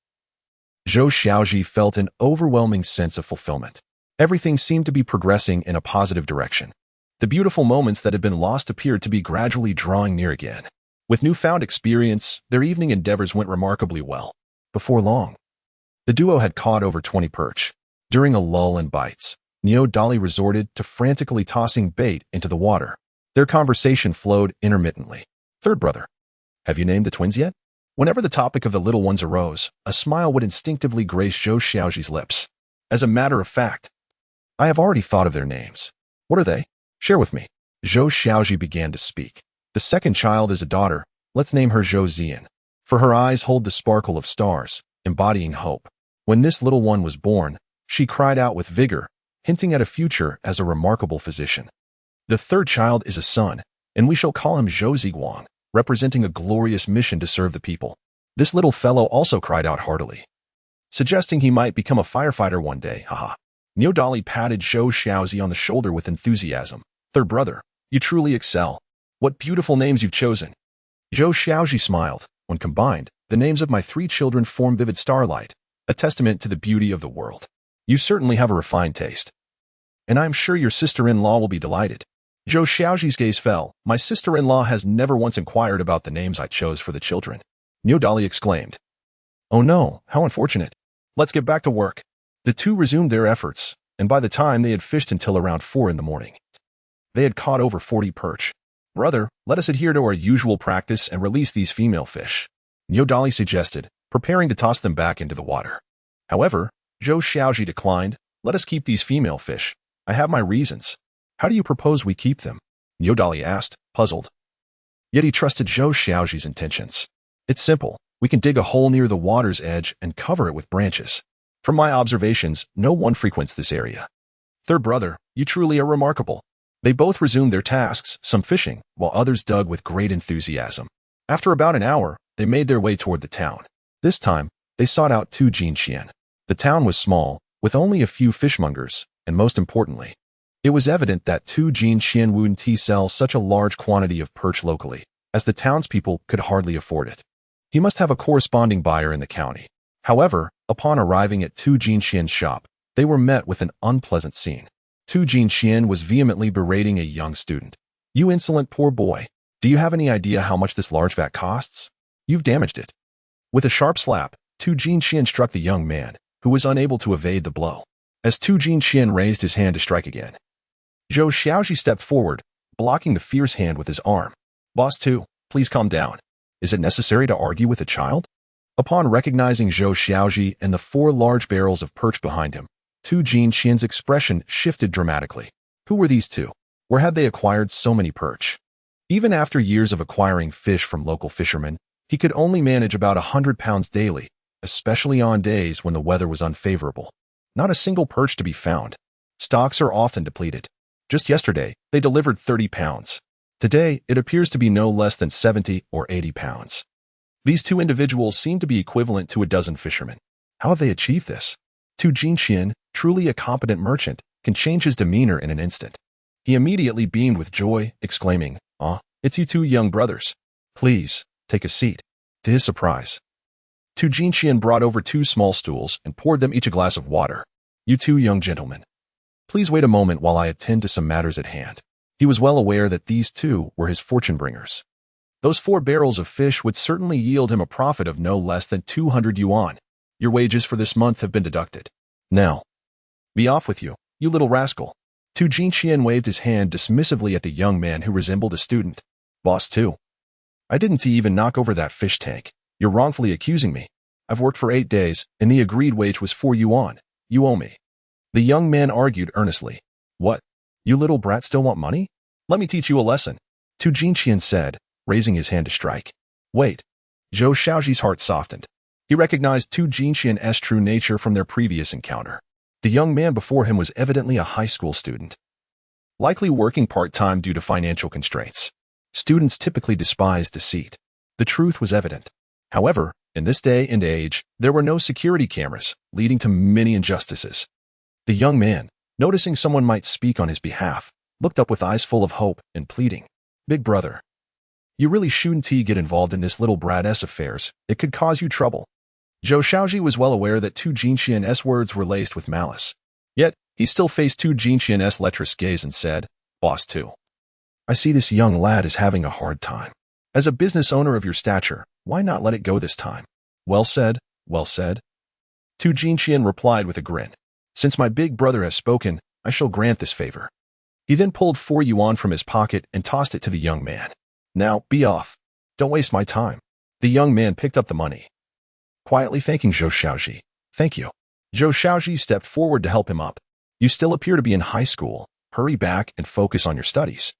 Speaker 1: Zhou Xiaozhi felt an overwhelming sense of fulfillment. Everything seemed to be progressing in a positive direction. The beautiful moments that had been lost appeared to be gradually drawing near again. With newfound experience, their evening endeavors went remarkably well. Before long, the duo had caught over 20 perch. During a lull in bites, Niodali resorted to frantically tossing bait into the water. Their conversation flowed intermittently. Third brother, have you named the twins yet? Whenever the topic of the little ones arose, a smile would instinctively grace Zhou Xiaozhi's lips. As a matter of fact, I have already thought of their names. What are they? Share with me. Zhou Xiaozhi began to speak. The second child is a daughter. Let's name her Zhou Zian. For her eyes hold the sparkle of stars, embodying hope. When this little one was born, she cried out with vigor, hinting at a future as a remarkable physician. The third child is a son, and we shall call him Zhou Ziguang, representing a glorious mission to serve the people. This little fellow also cried out heartily, suggesting he might become a firefighter one day, haha. Niodali patted Zhou Xiaozhi on the shoulder with enthusiasm. Third brother, you truly excel. What beautiful names you've chosen. Zhou Xiaozhi smiled. When combined, the names of my 3 children form vivid starlight, a testament to the beauty of the world. You certainly have a refined taste. And I'm sure your sister-in-law will be delighted. Zhou Xiaozhi's gaze fell. My sister-in-law has never once inquired about the names I chose for the children. Niodali exclaimed. Oh no, how unfortunate. Let's get back to work. The two resumed their efforts, and by the time they had fished until around 4 in the morning, they had caught over 40 perch. Brother, let us adhere to our usual practice and release these female fish, Niodali suggested, preparing to toss them back into the water. However, Zhou Xiaozhi declined. Let us keep these female fish. I have my reasons. How do you propose we keep them? Yulan asked, puzzled. Yet he trusted Zhou Xiaozhi's intentions. It's simple. We can dig a hole near the water's edge and cover it with branches. From my observations, no one frequents this area. Third brother, you truly are remarkable. They both resumed their tasks, some fishing, while others dug with great enthusiasm. After about an hour, they made their way toward the town. This time, they sought out Tu Jinxian. The town was small, with only a few fishmongers, and most importantly, it was evident that Tu Jinxian wouldn't sell such a large quantity of perch locally, as the townspeople could hardly afford it. He must have a corresponding buyer in the county. However, upon arriving at Tu Jinxian's shop, they were met with an unpleasant scene. Tu Jinxian was vehemently berating a young student. You insolent poor boy, do you have any idea how much this large vat costs? You've damaged it. With a sharp slap, Tu Jinxian struck the young man, who was unable to evade the blow. As Tu Jinxian raised his hand to strike again, Zhou Xiaozhi stepped forward, blocking the fierce hand with his arm. Boss Tu, please calm down. Is it necessary to argue with a child? Upon recognizing Zhou Xiaozhi and the 4 large barrels of perch behind him, Tu Jinxian's expression shifted dramatically. Who were these two? Where had they acquired so many perch? Even after years of acquiring fish from local fishermen, he could only manage about 100 pounds daily, especially on days when the weather was unfavorable. Not a single perch to be found. Stocks are often depleted. Just yesterday, they delivered 30 pounds. Today, it appears to be no less than 70 or 80 pounds. These two individuals seem to be equivalent to a dozen fishermen. How have they achieved this? Tu Jinxian, truly a competent merchant, can change his demeanor in an instant. He immediately beamed with joy, exclaiming, it's you two young brothers. Please, take a seat. To his surprise, Tu Jinxian brought over 2 small stools and poured them each a glass of water. You two young gentlemen, please wait a moment while I attend to some matters at hand. He was well aware that these two were his fortune bringers. Those 4 barrels of fish would certainly yield him a profit of no less than 200 yuan. Your wages for this month have been deducted. Now, be off with you, you little rascal. Tu Jinxian waved his hand dismissively at the young man who resembled a student. Boss Tu, I didn't even knock over that fish tank. You're wrongfully accusing me. I've worked for 8 days, and the agreed wage was 4 yuan. You owe me. The young man argued earnestly. What? You little brat still want money? Let me teach you a lesson. Tu Jinxian said, raising his hand to strike. Wait. Zhou Xiaozhi's heart softened. He recognized Tu Jinxian's true nature from their previous encounter. The young man before him was evidently a high school student, likely working part-time due to financial constraints. Students typically despise deceit. The truth was evident. However, in this day and age, there were no security cameras, leading to many injustices. The young man, noticing someone might speak on his behalf, looked up with eyes full of hope and pleading. Big brother, you really shouldn't get involved in this little brat's affairs. It could cause you trouble. Zhou Xiaozhi was well aware that Tu Jinxian's words were laced with malice. Yet, he still faced Tu Jinxian's lecherous gaze and said, Boss Tu, I see this young lad is having a hard time. As a business owner of your stature, why not let it go this time? Well said, well said. Tu Jinxian replied with a grin. Since my big brother has spoken, I shall grant this favor. He then pulled 4 yuan from his pocket and tossed it to the young man. Now, be off. Don't waste my time. The young man picked up the money, quietly thanking Zhou Xiaozhi. Thank you. Zhou Xiaozhi stepped forward to help him up. You still appear to be in high school. Hurry back and focus on your studies.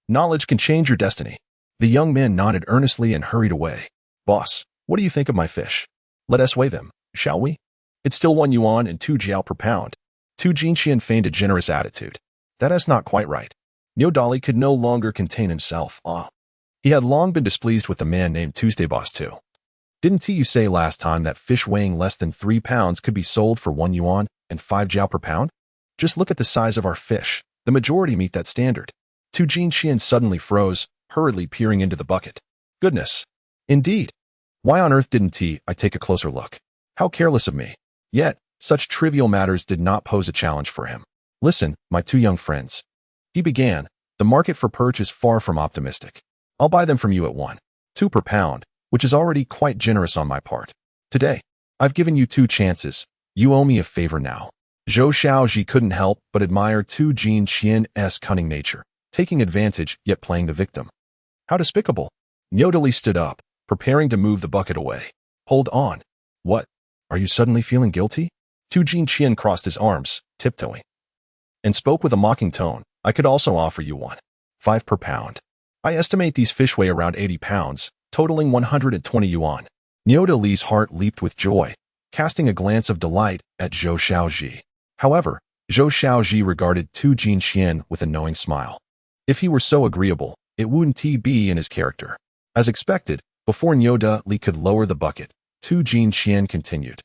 Speaker 1: Knowledge can change your destiny. The young man nodded earnestly and hurried away. Boss, what do you think of my fish? Let us weigh them, shall we? It's still 1 yuan and 2 jiao per pound. Tu Jinxian feigned a generous attitude. That is not quite right. Yulan could no longer contain himself. He had long been displeased with the man named Tuesday Boss Tu. Didn't you say last time that fish weighing less than 3 pounds could be sold for 1 yuan and 5 jiao per pound? Just look at the size of our fish. The majority meet that standard. Tu Jinxian suddenly froze, hurriedly peering into the bucket. Goodness. Indeed. Why on earth didn't I take a closer look? How careless of me. Yet, such trivial matters did not pose a challenge for him. Listen, my 2 young friends. He began, the market for perch is far from optimistic. I'll buy them from you at 1.2 per pound, which is already quite generous on my part. Today, I've given you 2 chances. You owe me a favor now. Zhou Xiaozhi couldn't help but admire Tu Jinxian's cunning nature, taking advantage yet playing the victim. How despicable. Yulan stood up, preparing to move the bucket away. Hold on. What? Are you suddenly feeling guilty? Tu Jinqian crossed his arms, tiptoeing, and spoke with a mocking tone. I could also offer you one. 5 per pound. I estimate these fish weigh around 80 pounds, totaling 120 yuan. Niuda Li's heart leaped with joy, casting a glance of delight at Zhou Xiaozhi. However, Zhou Xiaozhi regarded Tu Jinqian with a knowing smile. If he were so agreeable, it wouldn't be in his character. As expected, before Niuda Li could lower the bucket, Tu Jinqian continued.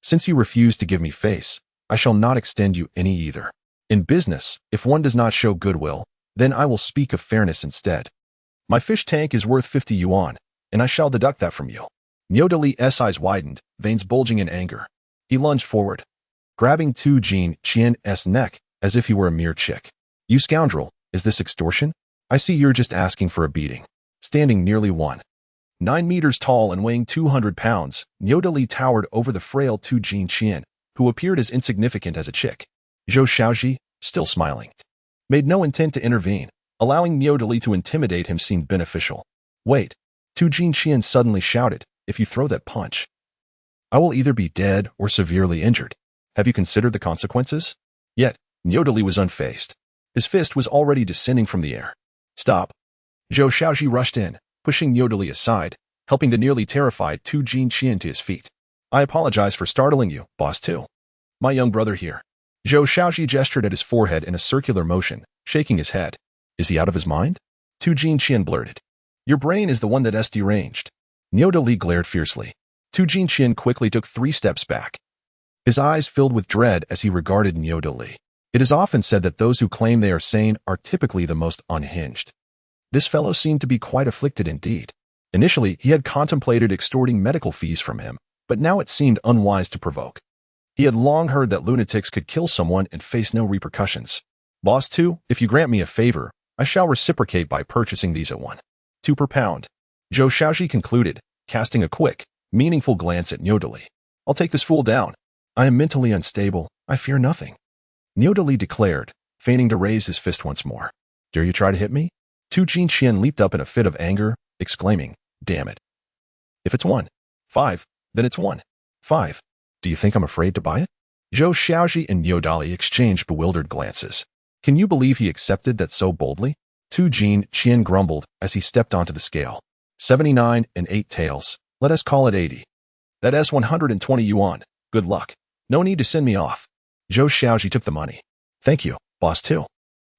Speaker 1: Since you refuse to give me face, I shall not extend you any either. In business, if one does not show goodwill, then I will speak of fairness instead. My fish tank is worth 50 yuan, and I shall deduct that from you. Niuda Li's eyes widened, veins bulging in anger. He lunged forward, grabbing Tu Jinqian's neck as if he were a mere chick. You scoundrel, is this extortion? I see you're just asking for a beating. Standing nearly 9 meters tall and weighing 200 pounds, Niuda Li towered over the frail Tu Jinqian, who appeared as insignificant as a chick. Zhou Xiaozhi, still smiling, made no intent to intervene. Allowing Niuda Li to intimidate him seemed beneficial. Wait, Tu Jinqian suddenly shouted, if you throw that punch, I will either be dead or severely injured. Have you considered the consequences? Yet, Niuda Li was unfazed. His fist was already descending from the air. Stop. Zhou Xiaozhi rushed in, pushing Niuda Li aside, helping the nearly terrified Tu Jinqian to his feet. I apologize for startling you, boss too. My young brother here. Zhou Xiaozhi gestured at his forehead in a circular motion, shaking his head. Is he out of his mind? Tu Jinqian blurted. Your brain is the one that is deranged. Niuda Li glared fiercely. Tu Jinqian quickly took 3 steps back. His eyes filled with dread as he regarded Niuda Li. It is often said that those who claim they are sane are typically the most unhinged. This fellow seemed to be quite afflicted indeed. Initially, he had contemplated extorting medical fees from him, but now it seemed unwise to provoke. He had long heard that lunatics could kill someone and face no repercussions. Boss 2, if you grant me a favor, I shall reciprocate by purchasing these at 2 per pound. Zhou Xiaozhi concluded, casting a quick, meaningful glance at Niuda Li. I'll take this fool down. I am mentally unstable. I fear nothing. Niuda Li declared, feigning to raise his fist once more. Dare you try to hit me? Tu Jinqian leaped up in a fit of anger, exclaiming, damn it. If it's 5, then it's 5. Do you think I'm afraid to buy it? Zhou Xiaozhi and Niuda Li exchanged bewildered glances. Can you believe he accepted that so boldly? Tu Jinqian grumbled as he stepped onto the scale. 79 and 8 taels. Let us call it 80. That's 120 yuan. Good luck. No need to send me off. Zhou Xiaozhi took the money. Thank you, boss 2.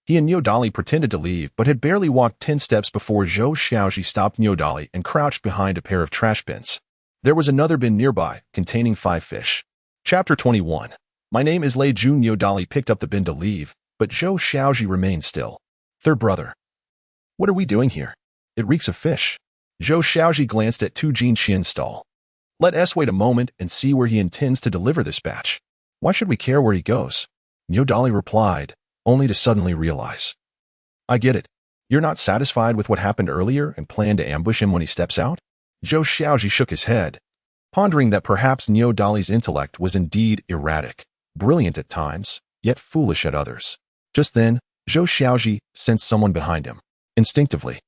Speaker 1: He and Niuda Li pretended to leave, but had barely walked 10 steps before Zhou Xiaozhi stopped Niuda Li and crouched behind a pair of trash bins. There was another bin nearby, containing 5 fish. Chapter 21. My name is Lei Jun. Niuda Li picked up the bin to leave, but Zhou Xiaozhi remained still. Third brother. What are we doing here? It reeks of fish. Zhou Xiaozhi glanced at Tu Jinqian's stall. Let us wait a moment and see where he intends to deliver this batch. Why should we care where he goes? Niuda Li replied, only to suddenly realize. I get it. You're not satisfied with what happened earlier and plan to ambush him when he steps out? Zhou Xiaozhi shook his head, pondering that perhaps Niuda Li's intellect was indeed erratic, brilliant at times, yet foolish at others. Just then, Zhou Xiaozhi sensed someone behind him. Instinctively,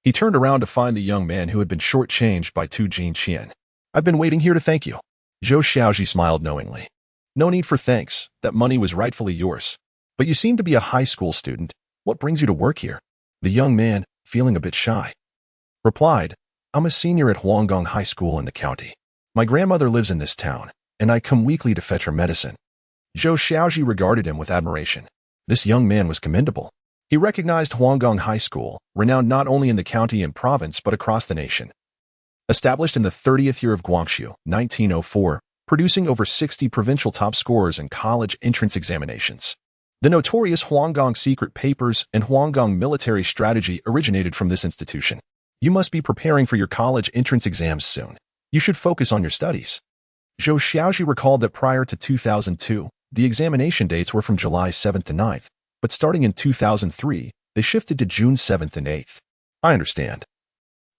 Speaker 1: he turned around to find the young man who had been shortchanged by Tu Jinqian. I've been waiting here to thank you. Zhou Xiaozhi smiled knowingly. No need for thanks. That money was rightfully yours. But you seem to be a high school student. What brings you to work here? The young man, feeling a bit shy, replied, I'm a senior at Huanggang High School in the county. My grandmother lives in this town, and I come weekly to fetch her medicine. Zhou Xiaozhi regarded him with admiration. This young man was commendable. He recognized Huanggang High School, renowned not only in the county and province but across the nation. Established in the 30th year of Guangxu, 1904, producing over 60 provincial top scorers in college entrance examinations. The notorious Huanggang secret papers and Huanggang military strategy originated from this institution. You must be preparing for your college entrance exams soon. You should focus on your studies. Zhou Xiaozhi recalled that prior to 2002, the examination dates were from July 7th to 9th, but starting in 2003, they shifted to June 7th and 8th. I understand.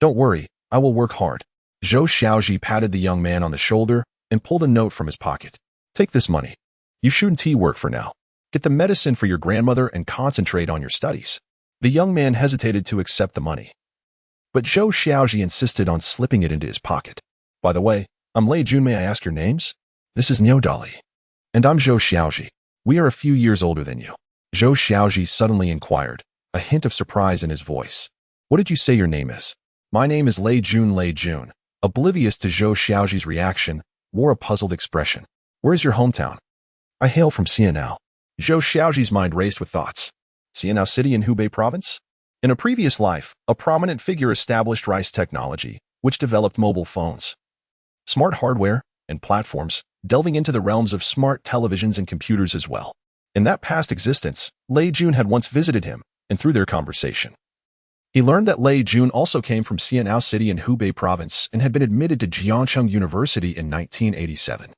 Speaker 1: Don't worry, I will work hard. Zhou Xiaozhi patted the young man on the shoulder and pulled a note from his pocket. Take this money. You shouldn't work for now. Get the medicine for your grandmother and concentrate on your studies. The young man hesitated to accept the money, but Zhou Xiaozhi insisted on slipping it into his pocket. By the way, I'm Lei Jun, may I ask your names? This is Niodali. And I'm Zhou Xiaozhi. We are a few years older than you. Zhou Xiaozhi suddenly inquired, a hint of surprise in his voice. What did you say your name is? My name is Lei Jun. Oblivious to Zhou Xiaozhi's reaction, wore a puzzled expression. Where is your hometown? I hail from Xianao. Zhou Xiaozhi's mind raced with thoughts. Xianao City in Hubei Province? In a previous life, a prominent figure established rice technology, which developed mobile phones, smart hardware, and platforms, delving into the realms of smart televisions and computers as well. In that past existence, Lei Jun had once visited him, and through their conversation, he learned that Lei Jun also came from Xianao City in Hubei Province and had been admitted to Jiangcheng University in 1987.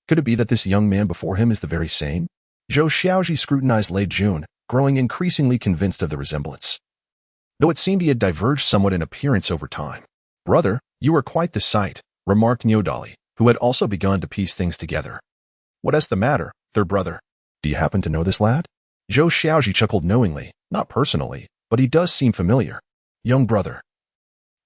Speaker 1: Could it be that this young man before him is the very same? Zhou Xiaozhi scrutinized Lei Jun, growing increasingly convinced of the resemblance, though it seemed he had diverged somewhat in appearance over time. Brother, you are quite the sight, remarked Niodali, who had also begun to piece things together. What is the matter, third brother? Do you happen to know this lad? Zhou Xiaozhi chuckled knowingly, not personally, but he does seem familiar. Young brother.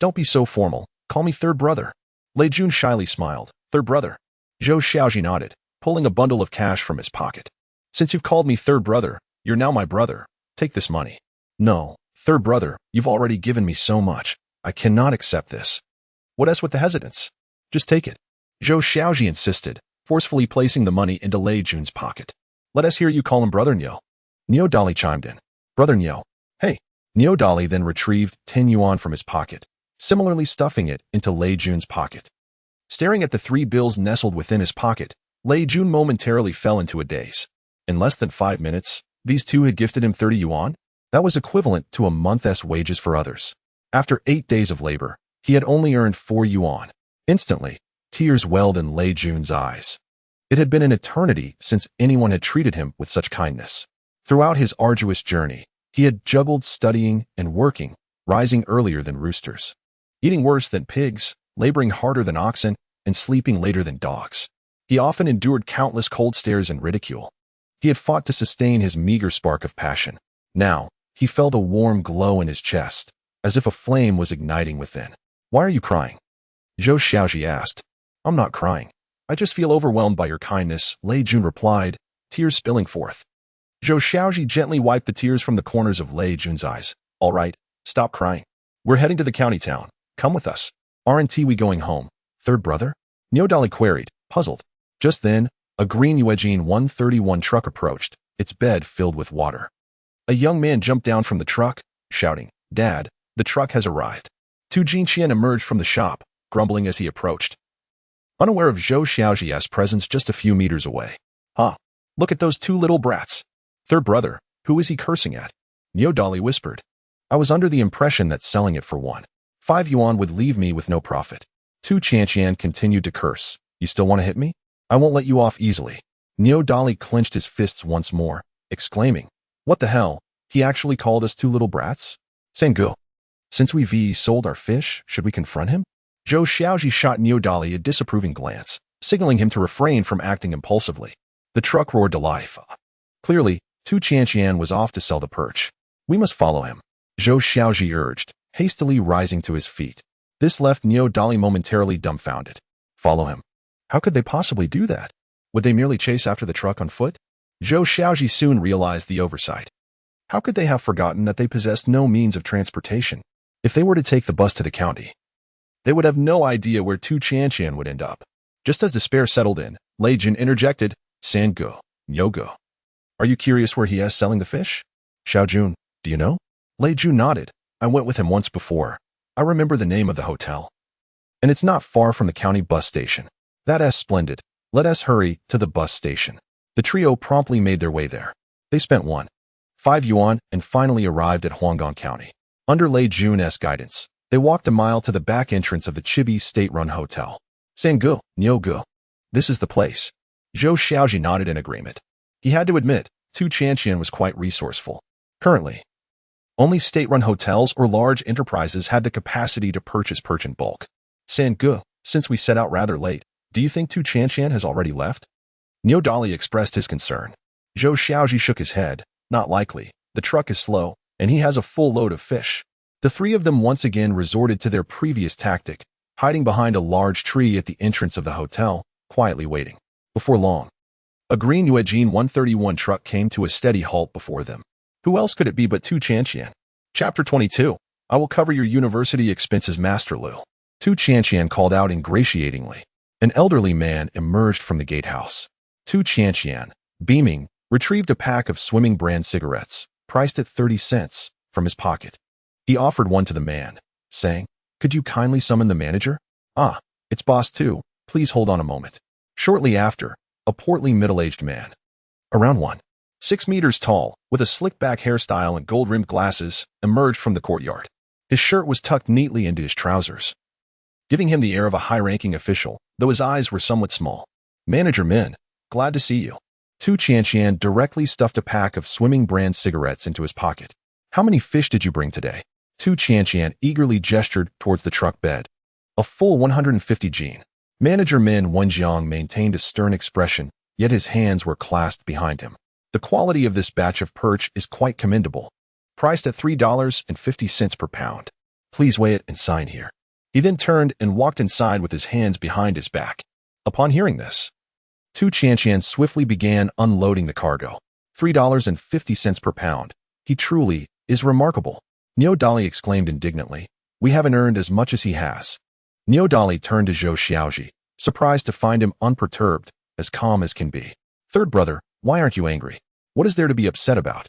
Speaker 1: Don't be so formal, call me third brother. Lei Jun shyly smiled. Third brother. Zhou Xiaozhi nodded, pulling a bundle of cash from his pocket. Since you've called me third brother, you're now my brother. Take this money. No, third brother, you've already given me so much. I cannot accept this. What else with the hesitance? Just take it. Zhou Xiaozhi insisted, forcefully placing the money into Lei Jun's pocket. Let us hear you call him Brother Niu. Niodali chimed in. Brother Niu. Hey. Niodali then retrieved 10 yuan from his pocket, similarly stuffing it into Lei Jun's pocket. Staring at the 3 bills nestled within his pocket, Lei Jun momentarily fell into a daze. In less than 5 minutes, these two had gifted him 30 yuan? That was equivalent to a month's wages for others. After 8 days of labor, he had only earned 4 yuan. Instantly, tears welled in Lei Jun's eyes. It had been an eternity since anyone had treated him with such kindness. Throughout his arduous journey, he had juggled studying and working, rising earlier than roosters, eating worse than pigs, laboring harder than oxen, and sleeping later than dogs. He often endured countless cold stares and ridicule. He had fought to sustain his meager spark of passion. Now, he felt a warm glow in his chest, as if a flame was igniting within. Why are you crying? Zhou Xiaozhi asked. I'm not crying. I just feel overwhelmed by your kindness, Lei Jun replied, tears spilling forth. Zhou Xiaozhi gently wiped the tears from the corners of Lei Jun's eyes. All right, stop crying. We're heading to the county town. Come with us. Aren't we going home, third brother? Niodali queried, puzzled. Just then, a green Yuejin 131 truck approached, its bed filled with water. A young man jumped down from the truck, shouting, Dad, the truck has arrived. Tu Jinqian emerged from the shop, grumbling as he approached, unaware of Zhou Xiaozhi's presence just a few meters away. Huh, look at those 2 little brats. Third brother, who is he cursing at? Niodali whispered. I was under the impression that selling it for 5 yuan would leave me with no profit. Tu Jinqian continued to curse. You still want to hit me? I won't let you off easily. Niodali clenched his fists once more, exclaiming, What the hell? He actually called us 2 little brats? Sangu. Since we've sold our fish, should we confront him? Zhou Xiaozhi shot Niodali a disapproving glance, signaling him to refrain from acting impulsively. The truck roared to life. Clearly, Tu Jinqian was off to sell the perch. We must follow him, Zhou Xiaozhi urged, hastily rising to his feet. This left Niodali momentarily dumbfounded. Follow him? How could they possibly do that? Would they merely chase after the truck on foot? Zhou Xiaozhi soon realized the oversight. How could they have forgotten that they possessed no means of transportation? If they were to take the bus to the county, they would have no idea where Tu Jinqian would end up. Just as despair settled in, Lei Jun interjected, Sangu, Nyogo. Are you curious where he is selling the fish? Xiaojun, do you know? Lei Jun nodded. I went with him once before. I remember the name of the hotel. And it's not far from the county bus station. That's splendid. Let us hurry to the bus station. The trio promptly made their way there. They spent 5 yuan and finally arrived at Huanggang County. Under Lei Jun's guidance, they walked a mile to the back entrance of the Chibi state-run hotel. Sangu, Nyogu. This is the place. Zhou Xiaozhi nodded in agreement. He had to admit, Tu Jinqian was quite resourceful. Currently, only state-run hotels or large enterprises had the capacity to purchase perch in bulk. Sangu, since we set out rather late, do you think Tu Jinqian has already left? Niodali expressed his concern. Zhou Xiaozhi shook his head. Not likely. The truck is slow, and he has a full load of fish. The 3 of them once again resorted to their previous tactic, hiding behind a large tree at the entrance of the hotel, quietly waiting. Before long, a green Yulan 131 truck came to a steady halt before them. Who else could it be but Zhou Xiaozhi? Chapter 22. I will cover your university expenses, Master Liu. Zhou Xiaozhi called out ingratiatingly. An elderly man emerged from the gatehouse. Zhou Xiaozhi, beaming, retrieved a pack of swimming brand cigarettes, priced at 30 cents, from his pocket. He offered one to the man, saying, "Could you kindly summon the manager?" "Ah, it's Boss Two. Please hold on a moment." Shortly after, a portly middle-aged man, around 6 meters tall, with a slick-back hairstyle and gold-rimmed glasses, emerged from the courtyard. His shirt was tucked neatly into his trousers, giving him the air of a high-ranking official, though his eyes were somewhat small. "Manager Min, glad to see you." Zhou Xiaozhi directly stuffed a pack of swimming brand cigarettes into his pocket. "How many fish did you bring today?" Zhou Xiaozhi eagerly gestured towards the truck bed. "A full 150 Jin." Manager Min Wenjiang maintained a stern expression, yet his hands were clasped behind him. "The quality of this batch of perch is quite commendable. Priced at $3.50 per pound. Please weigh it and sign here." He then turned and walked inside with his hands behind his back. Upon hearing this, Zhou Xiaozhi swiftly began unloading the cargo. $3.50 per pound. He truly is remarkable. Niodali exclaimed indignantly. "We haven't earned as much as he has." Niodali turned to Zhou Xiaozhi, surprised to find him unperturbed, as calm as can be. "Third brother, why aren't you angry? What is there to be upset about?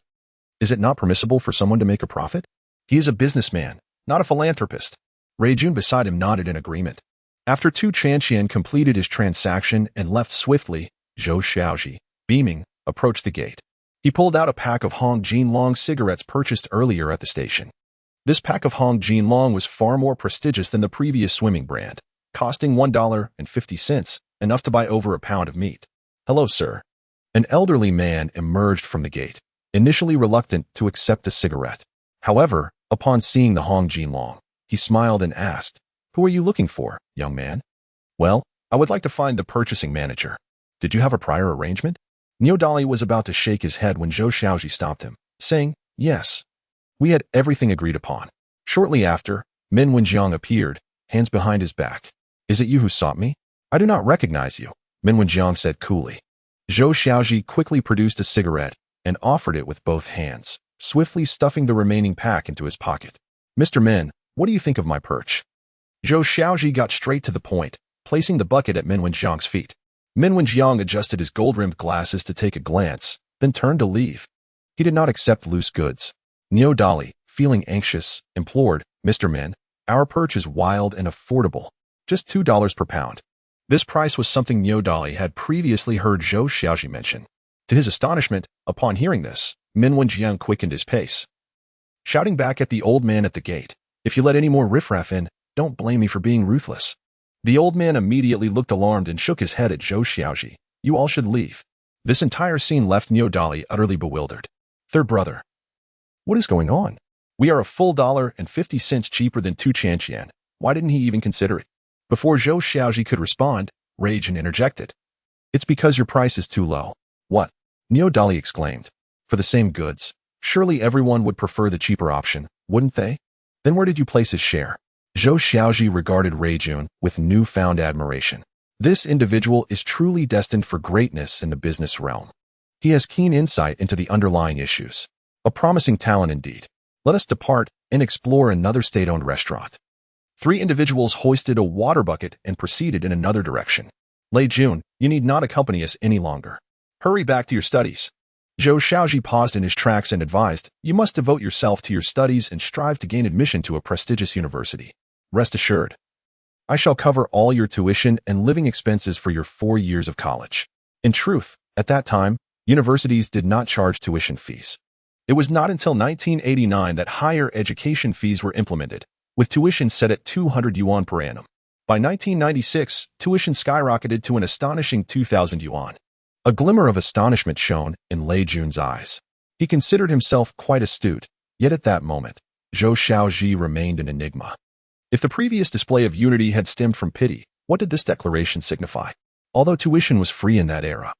Speaker 1: Is it not permissible for someone to make a profit? He is a businessman, not a philanthropist." Reijun beside him nodded in agreement. After Zhou Xiaozhi completed his transaction and left swiftly, Zhou Xiaozhi, beaming, approached the gate. He pulled out a pack of Hong Jin Long cigarettes purchased earlier at the station. This pack of Hong Jin Long was far more prestigious than the previous swimming brand, costing $1.50, enough to buy over a pound of meat. "Hello, sir." An elderly man emerged from the gate, initially reluctant to accept a cigarette. However, upon seeing the Hong Jin Long, he smiled and asked, "Who are you looking for, young man?" "Well, I would like to find the purchasing manager." "Did you have a prior arrangement?" Niodali was about to shake his head when Zhou Xiaozhi stopped him, saying, "Yes. We had everything agreed upon." Shortly after, Min Wenjiang appeared, hands behind his back. "Is it you who sought me?" "I do not recognize you," Min Wenjiang said coolly. Zhou Xiaozhi quickly produced a cigarette and offered it with both hands, swiftly stuffing the remaining pack into his pocket. "Mr. Min, what do you think of my perch?" Zhou Xiaozhi got straight to the point, placing the bucket at Min Wenjiang's feet. Min Wenjiang adjusted his gold-rimmed glasses to take a glance, then turned to leave. He did not accept loose goods. Niodali, feeling anxious, implored, "Mr. Min, our perch is wild and affordable. Just $2 per pound." This price was something Niodali had previously heard Zhou Xiaozhi mention. To his astonishment, upon hearing this, Min Wenjiang quickened his pace, shouting back at the old man at the gate, "If you let any more riffraff in, don't blame me for being ruthless." The old man immediately looked alarmed and shook his head at Zhou Xiaozhi. "You all should leave." This entire scene left Niodali utterly bewildered. "Third brother, what is going on? We are a full $1.50 cheaper than Zhou Xiaozhi. Why didn't he even consider it?" Before Zhou Xiaozhi could respond, Reijun interjected. "It's because your price is too low." "What?" Niodali exclaimed. "For the same goods, surely everyone would prefer the cheaper option, wouldn't they? Then where did you place his share?" Zhou Xiaozhi regarded Reijun with newfound admiration. This individual is truly destined for greatness in the business realm. He has keen insight into the underlying issues. A promising talent indeed. Let us depart and explore another state-owned restaurant. Three individuals hoisted a water bucket and proceeded in another direction. "Lei Jun, you need not accompany us any longer. Hurry back to your studies." Zhou Xiaozhi paused in his tracks and advised, "You must devote yourself to your studies and strive to gain admission to a prestigious university. Rest assured, I shall cover all your tuition and living expenses for your 4 years of college." In truth, at that time, universities did not charge tuition fees. It was not until 1989 that higher education fees were implemented, with tuition set at 200 yuan per annum. By 1996, tuition skyrocketed to an astonishing 2,000 yuan. A glimmer of astonishment shone in Lei Jun's eyes. He considered himself quite astute, yet at that moment, Zhou Xiaozhi remained an enigma. If the previous display of unity had stemmed from pity, what did this declaration signify? Although tuition was free in that era,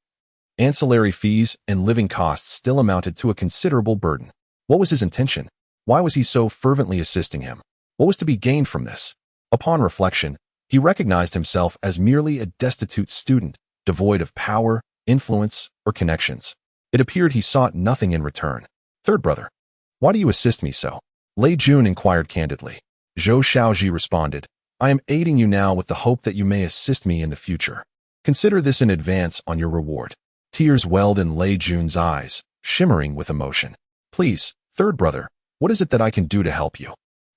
Speaker 1: ancillary fees and living costs still amounted to a considerable burden. What was his intention? Why was he so fervently assisting him? What was to be gained from this? Upon reflection, He recognized himself as merely a destitute student, devoid of power, influence, or connections. It appeared he sought nothing in return. Third brother, why do you assist me so? Lei Jun inquired candidly. Zhou Xiaozhi responded, I am aiding you now with the hope that you may assist me in the future. Consider this in advance on your reward. Tears welled in Lei Jun's eyes, shimmering with emotion. Please, third brother, what is it that I can do to help you?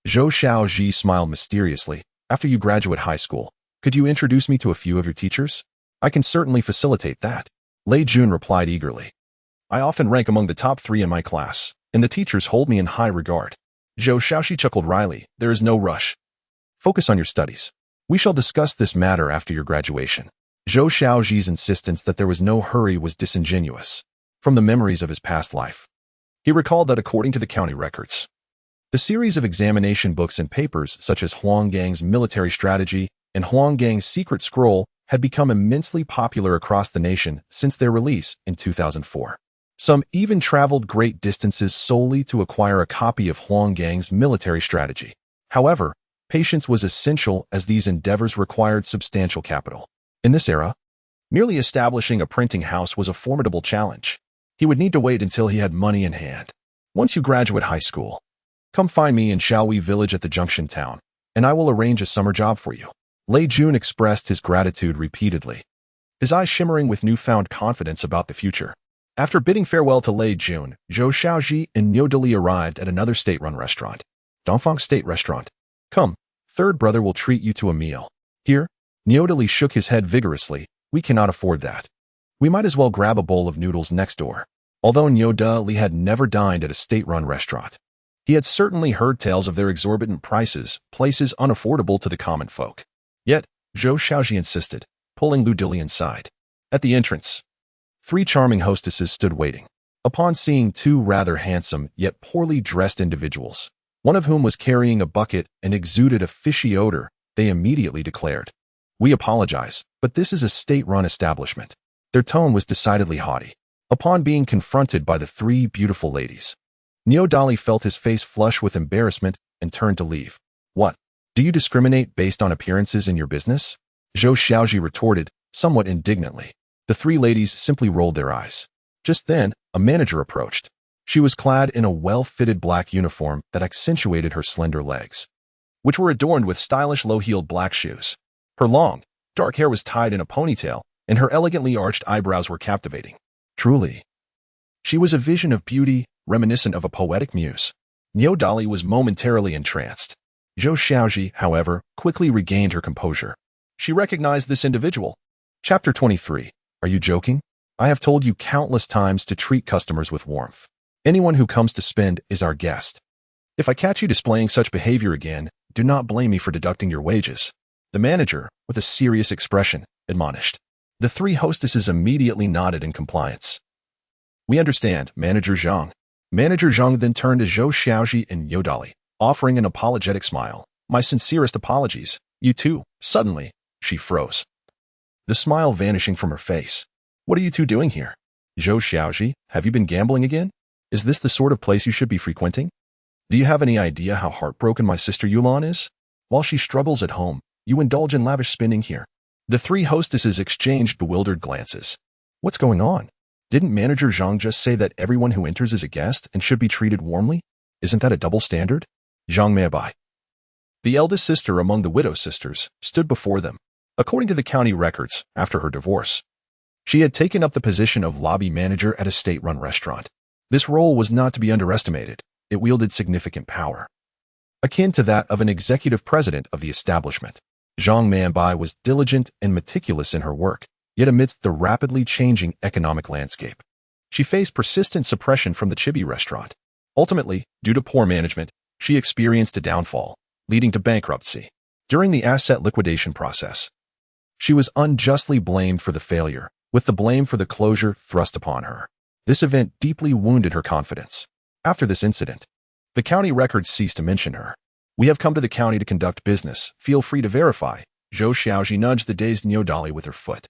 Speaker 1: Zhou Xiaozhi smiled mysteriously. After you graduate high school, could you introduce me to a few of your teachers? I can certainly facilitate that. Lei Jun replied eagerly. I often rank among the top 3 in my class, and the teachers hold me in high regard. Zhou Xiaozhi chuckled wryly. There is no rush. Focus on your studies. We shall discuss this matter after your graduation. Zhou Xiaozhi's insistence that there was no hurry was disingenuous. From the memories of his past life, he recalled that according to the county records, the series of examination books and papers such as Huanggang's Military Strategy and Huanggang's Secret Scroll had become immensely popular across the nation since their release in 2004. Some even traveled great distances solely to acquire a copy of Huanggang's Military Strategy. However, patience was essential as these endeavors required substantial capital. In this era, merely establishing a printing house was a formidable challenge. He would need to wait until he had money in hand. Once you graduate high school, come find me in Shaohui village at the junction town, and I will arrange a summer job for you. Lei Jun expressed his gratitude repeatedly, his eyes shimmering with newfound confidence about the future. After bidding farewell to Lei Jun, Zhou Xiaozhi and Niu Dali arrived at another state-run restaurant, Dongfang State Restaurant. Come, third brother will treat you to a meal. Here, Niu Dali shook his head vigorously. We cannot afford that. We might as well grab a bowl of noodles next door. Although Niu Dali had never dined at a state-run restaurant, he had certainly heard tales of their exorbitant prices, places unaffordable to the common folk. Yet, Zhou Xiaozhi insisted, pulling Niu Dali inside. At the entrance, 3 charming hostesses stood waiting. Upon seeing 2 rather handsome yet poorly dressed individuals, one of whom was carrying a bucket and exuded a fishy odor, they immediately declared, We apologize, but this is a state-run establishment. Their tone was decidedly haughty. Upon being confronted by the 3 beautiful ladies, Niu Dali felt his face flush with embarrassment and turned to leave. What? Do you discriminate based on appearances in your business? Zhou Xiaozhi retorted, somewhat indignantly. The 3 ladies simply rolled their eyes. Just then, a manager approached. She was clad in a well-fitted black uniform that accentuated her slender legs, which were adorned with stylish low-heeled black shoes. Her long, dark hair was tied in a ponytail, and her elegantly arched eyebrows were captivating. Truly, she was a vision of beauty, reminiscent of a poetic muse. Niu Dali was momentarily entranced. Zhou Xiaozhi, however, quickly regained her composure. She recognized this individual. Chapter 23. Are you joking? I have told you countless times to treat customers with warmth. Anyone who comes to spend is our guest. If I catch you displaying such behavior again, do not blame me for deducting your wages. The manager, with a serious expression, admonished. The 3 hostesses immediately nodded in compliance. We understand, Manager Zhang. Manager Zhang then turned to Zhou Xiaozhi and Niu Dali, offering an apologetic smile. My sincerest apologies. You too. Suddenly, she froze, the smile vanishing from her face. What are you 2 doing here? Zhou Xiaozhi, have you been gambling again? Is this the sort of place you should be frequenting? Do you have any idea how heartbroken my sister Yulan is? While she struggles at home, you indulge in lavish spending here. The 3 hostesses exchanged bewildered glances. What's going on? Didn't Manager Zhang just say that everyone who enters is a guest and should be treated warmly? Isn't that a double standard? Zhang Meibai, the eldest sister among the widow sisters, stood before them. According to the county records, after her divorce, she had taken up the position of lobby manager at a state-run restaurant. This role was not to be underestimated. It wielded significant power, akin to that of an executive president of the establishment. Zhang Meibai was diligent and meticulous in her work, yet amidst the rapidly changing economic landscape, she faced persistent suppression from the chibi restaurant. Ultimately, due to poor management, she experienced a downfall, leading to bankruptcy. During the asset liquidation process, she was unjustly blamed for the failure, with the blame for the closure thrust upon her. This event deeply wounded her confidence. After this incident, the county records ceased to mention her. We have come to the county to conduct business. Feel free to verify. Zhou Xiaozhi nudged the dazed Niu Dali with her foot.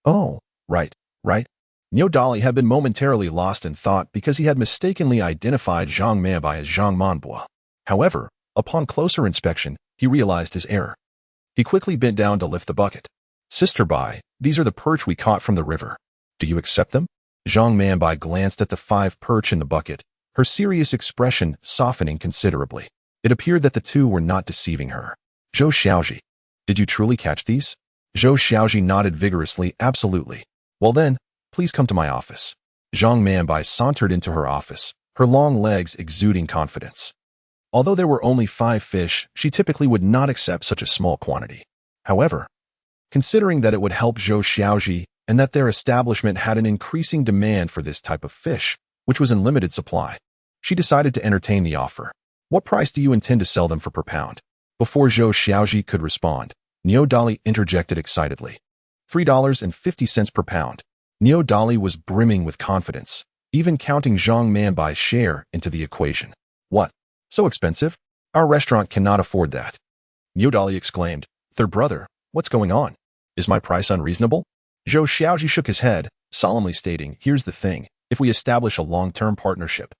Speaker 1: Oh, right. Niu Dali had been momentarily lost in thought because he had mistakenly identified Zhang Meibai as Zhang Manbo. However, upon closer inspection, he realized his error. He quickly bent down to lift the bucket. Sister Bai, these are the perch we caught from the river. Do you accept them? Zhang Manbai glanced at the 5 perch in the bucket, her serious expression softening considerably. It appeared that the two were not deceiving her. Zhou Xiaozhi, did you truly catch these? Zhou Xiaozhi nodded vigorously, absolutely. Well then, please come to my office. Zhang Manbai sauntered into her office, her long legs exuding confidence. Although there were only 5 fish, she typically would not accept such a small quantity. However, considering that it would help Zhou Xiaozhi and that their establishment had an increasing demand for this type of fish, which was in limited supply, she decided to entertain the offer. What price do you intend to sell them for per pound? Before Zhou Xiaozhi could respond, Niu Dali interjected excitedly. $3.50 per pound. Niu Dali was brimming with confidence, even counting Zhang Manbai's share into the equation. What? So expensive? Our restaurant cannot afford that. Niu Dali exclaimed. Third brother, what's going on? Is my price unreasonable? Zhou Xiaozhi shook his head, solemnly stating, here's the thing, if we establish a long-term partnership,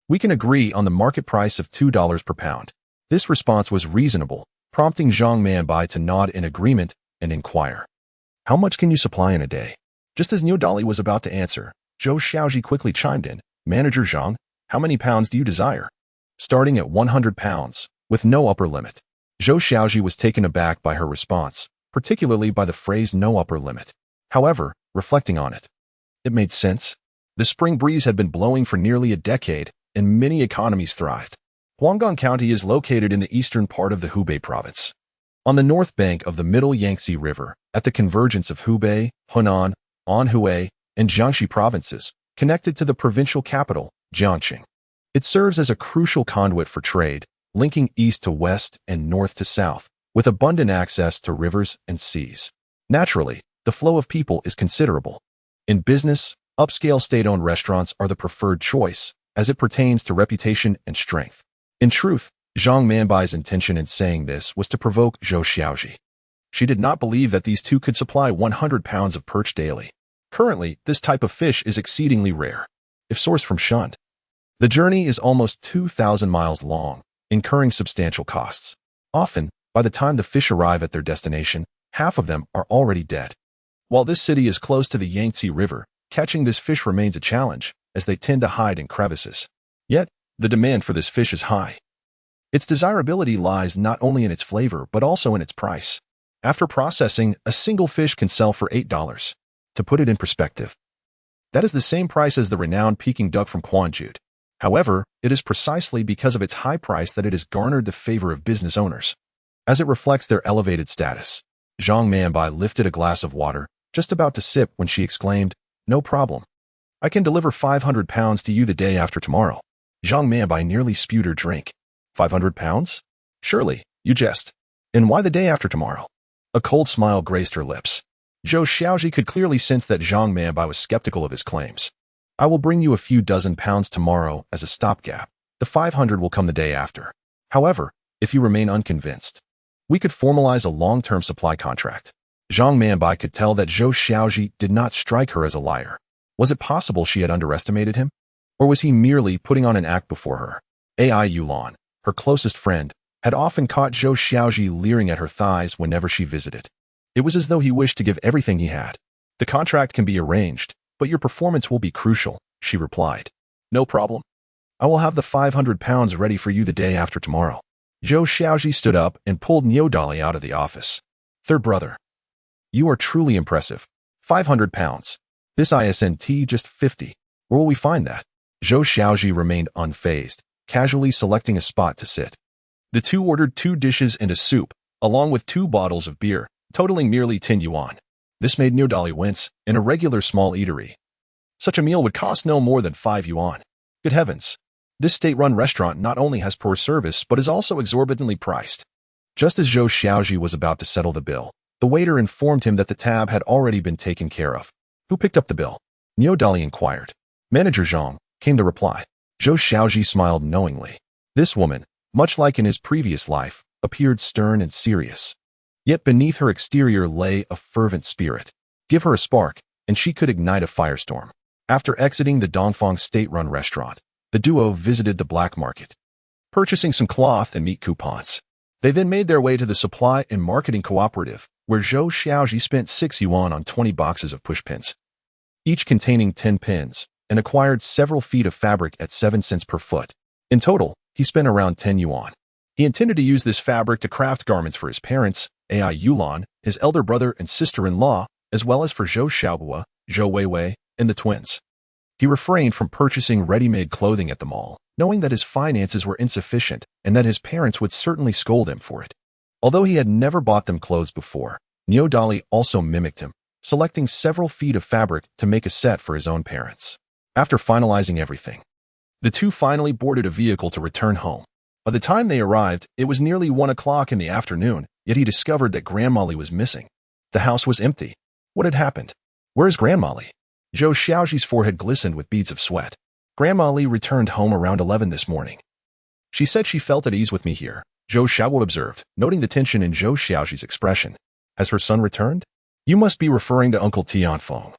Speaker 1: we can agree on the market price of $2 per pound. This response was reasonable, prompting Zhang Manbai to nod in agreement and inquire. How much can you supply in a day? Just as Niu Dali was about to answer, Zhou Xiaozhi quickly chimed in. Manager Zhang, how many pounds do you desire? Starting at 100 pounds, with no upper limit. Zhou Xiaozhi was taken aback by her response, particularly by the phrase no upper limit. However, reflecting on it, it made sense. The spring breeze had been blowing for nearly a decade, and many economies thrived. Huanggang County is located in the eastern part of the Hubei province. On the north bank of the Middle Yangtze River, at the convergence of Hubei, Hunan, Anhui, and Jiangxi provinces, connected to the provincial capital, Jiangxing. It serves as a crucial conduit for trade, linking east to west and north to south, with abundant access to rivers and seas. Naturally, the flow of people is considerable. In business, upscale state-owned restaurants are the preferred choice, as it pertains to reputation and strength. In truth, Zhang Manbai's intention in saying this was to provoke Zhou Xiaozhi. She did not believe that these two could supply 100 pounds of perch daily. Currently, this type of fish is exceedingly rare, if sourced from Shund. The journey is almost 2,000 miles long, incurring substantial costs. Often, by the time the fish arrive at their destination, half of them are already dead. While this city is close to the Yangtze River, catching this fish remains a challenge, as they tend to hide in crevices. Yet, the demand for this fish is high. Its desirability lies not only in its flavor but also in its price. After processing, a single fish can sell for $8. To put it in perspective, that is the same price as the renowned Peking duck from Quanzhou. However, it is precisely because of its high price that it has garnered the favor of business owners, as it reflects their elevated status. Zhang Manbai lifted a glass of water, just about to sip when she exclaimed, no problem. I can deliver 500 pounds to you the day after tomorrow. Zhang Manbai nearly spewed her drink. 500 pounds? Surely, you jest. And why the day after tomorrow? A cold smile graced her lips. Zhou Xiaozhi could clearly sense that Zhang Manbai was skeptical of his claims. I will bring you a few dozen pounds tomorrow as a stopgap. The 500 will come the day after. However, if you remain unconvinced, we could formalize a long-term supply contract. Zhang Manbai could tell that Zhou Xiaozhi did not strike her as a liar. Was it possible she had underestimated him? Or was he merely putting on an act before her? Ai Yulan, her closest friend, had often caught Zhou Xiaozhi leering at her thighs whenever she visited. It was as though he wished to give everything he had. The contract can be arranged, but your performance will be crucial, she replied. No problem. I will have the 500 pounds ready for you the day after tomorrow. Zhou Xiaozhi stood up and pulled Niu Dali out of the office. Third brother, you are truly impressive. 500 pounds. This isn't just 50. Where will we find that? Zhou Xiaozhi remained unfazed, casually selecting a spot to sit. The two ordered 2 dishes and a soup, along with 2 bottles of beer, totaling merely 10 yuan. This made Niu Dali wince. In a regular small eatery, such a meal would cost no more than 5 yuan. Good heavens! This state-run restaurant not only has poor service but is also exorbitantly priced. Just as Zhou Xiaozhi was about to settle the bill, the waiter informed him that the tab had already been taken care of. Who picked up the bill? Niu Dali inquired. Manager Zhang, came the reply. Zhou Xiaozhi smiled knowingly. This woman, much like in his previous life, appeared stern and serious. Yet beneath her exterior lay a fervent spirit. Give her a spark, and she could ignite a firestorm. After exiting the Dongfang state-run restaurant, the duo visited the black market, purchasing some cloth and meat coupons. They then made their way to the supply and marketing cooperative, where Zhou Xiaozhi spent 6 yuan on 20 boxes of push pins, each containing 10 pins, and acquired several feet of fabric at 7 cents per foot. In total, he spent around 10 yuan. He intended to use this fabric to craft garments for his parents, AI Yulan, his elder brother and sister-in-law, as well as for Zhou Xiaozhi, Zhou Weiwei, and the twins. He refrained from purchasing ready-made clothing at the mall, knowing that his finances were insufficient and that his parents would certainly scold him for it. Although he had never bought them clothes before, Dali also mimicked him, selecting several feet of fabric to make a set for his own parents. After finalizing everything, the two finally boarded a vehicle to return home. By the time they arrived, it was nearly 1 o'clock in the afternoon, yet he discovered that Grandmolly was missing. The house was empty. What had happened? Where is Grandmolly? Zhou Xiaozhi's forehead glistened with beads of sweat. Grandmolly returned home around 11 this morning. She said she felt at ease with me here, Zhou Xiaozhi observed, noting the tension in Zhou Xiaozhi's expression. Has her son returned? You must be referring to Uncle Tianfeng,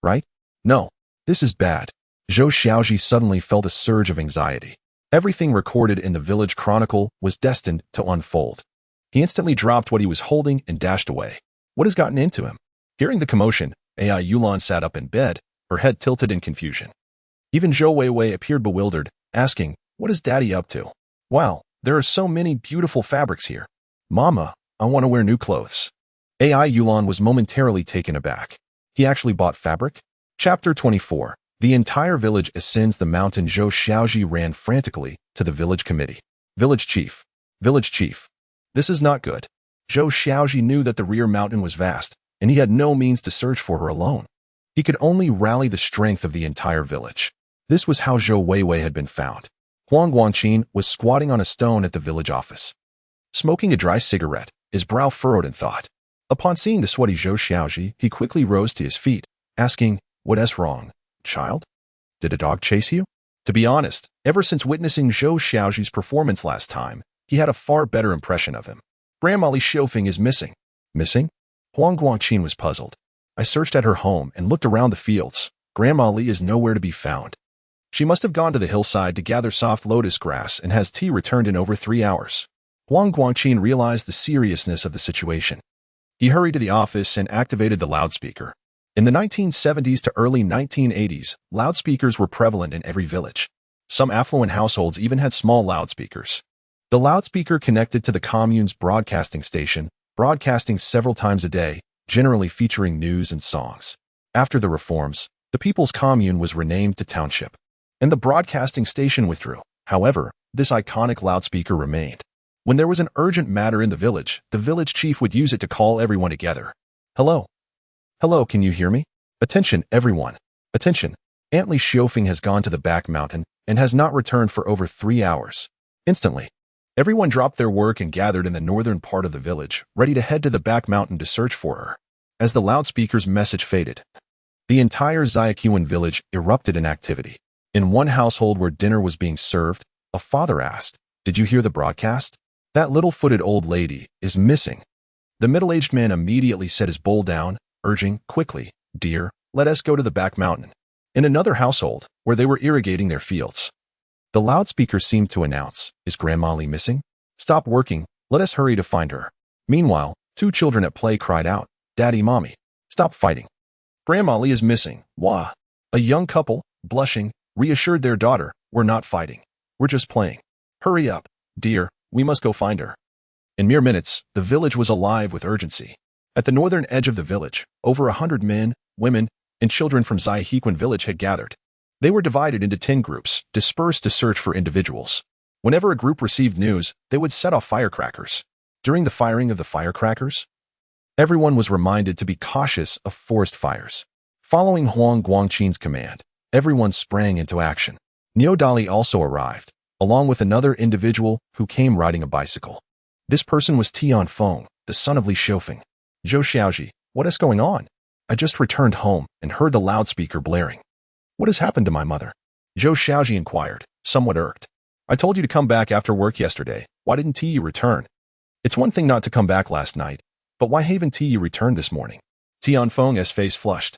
Speaker 1: right? No, this is bad. Zhou Xiaozhi suddenly felt a surge of anxiety. Everything recorded in the village chronicle was destined to unfold. He instantly dropped what he was holding and dashed away. What has gotten into him? Hearing the commotion, AI Yulan sat up in bed, her head tilted in confusion. Even Zhou Weiwei appeared bewildered, asking, "What is Daddy up to? Wow, there are so many beautiful fabrics here. Mama, I want to wear new clothes." AI Yulan was momentarily taken aback. He actually bought fabric? Chapter 24. The entire village ascends the mountain. Zhou Xiaozhi ran frantically to the village committee. Village chief. Village chief. This is not good. Zhou Xiaozhi knew that the rear mountain was vast, and he had no means to search for her alone. He could only rally the strength of the entire village. This was how Zhou Weiwei had been found. Huang Guangqin was squatting on a stone at the village office, smoking a dry cigarette, his brow furrowed in thought. Upon seeing the sweaty Zhou Xiaozhi, he quickly rose to his feet, asking, "What is wrong, child? Did a dog chase you?" To be honest, ever since witnessing Zhou Xiaozhi's performance last time, he had a far better impression of him. Grandmolly Xiaofeng is missing. Missing? Huang Guangqin was puzzled. I searched at her home and looked around the fields. Grandmolly is nowhere to be found. She must have gone to the hillside to gather soft lotus grass and has tea returned in over 3 hours. Huang Guangqin realized the seriousness of the situation. He hurried to the office and activated the loudspeaker. In the 1970s to early 1980s, loudspeakers were prevalent in every village. Some affluent households even had small loudspeakers. The loudspeaker connected to the commune's broadcasting station, broadcasting several times a day, generally featuring news and songs. After the reforms, the People's Commune was renamed to Township, and the broadcasting station withdrew. However, this iconic loudspeaker remained. When there was an urgent matter in the village chief would use it to call everyone together. Hello? Hello, can you hear me? Attention, everyone. Attention. Aunt Li Xiaofeng has gone to the back mountain and has not returned for over 3 hours. Instantly, everyone dropped their work and gathered in the northern part of the village, ready to head to the back mountain to search for her. As the loudspeaker's message faded, the entire Xiaoqian village erupted in activity. In one household where dinner was being served, a father asked, "Did you hear the broadcast? That little-footed old lady is missing." The middle-aged man immediately set his bowl down, urging, "Quickly, dear, let us go to the back mountain." In another household, where they were irrigating their fields, the loudspeaker seemed to announce, "Is Grandmolly missing? Stop working, let us hurry to find her." Meanwhile, 2 children at play cried out, "Daddy, Mommy, stop fighting. Grandmolly is missing." Wah! A young couple, blushing, reassured their daughter, "We're not fighting. We're just playing. Hurry up, dear, we must go find her." In mere minutes, the village was alive with urgency. At the northern edge of the village, over 100 men, women, and children from Xiaoqian village had gathered. They were divided into 10 groups, dispersed to search for individuals. Whenever a group received news, they would set off firecrackers. During the firing of the firecrackers, everyone was reminded to be cautious of forest fires. Following Huang Guangqin's command, everyone sprang into action. Dali also arrived, along with another individual who came riding a bicycle. This person was Tianfeng, the son of Li Xiaofeng. "Zhou Xiaozhi, what is going on? I just returned home and heard the loudspeaker blaring. What has happened to my mother?" Zhou Xiaozhi inquired, somewhat irked. "I told you to come back after work yesterday. Why didn't you return? It's one thing not to come back last night, but why haven't you returned this morning?" Tianfeng's face flushed.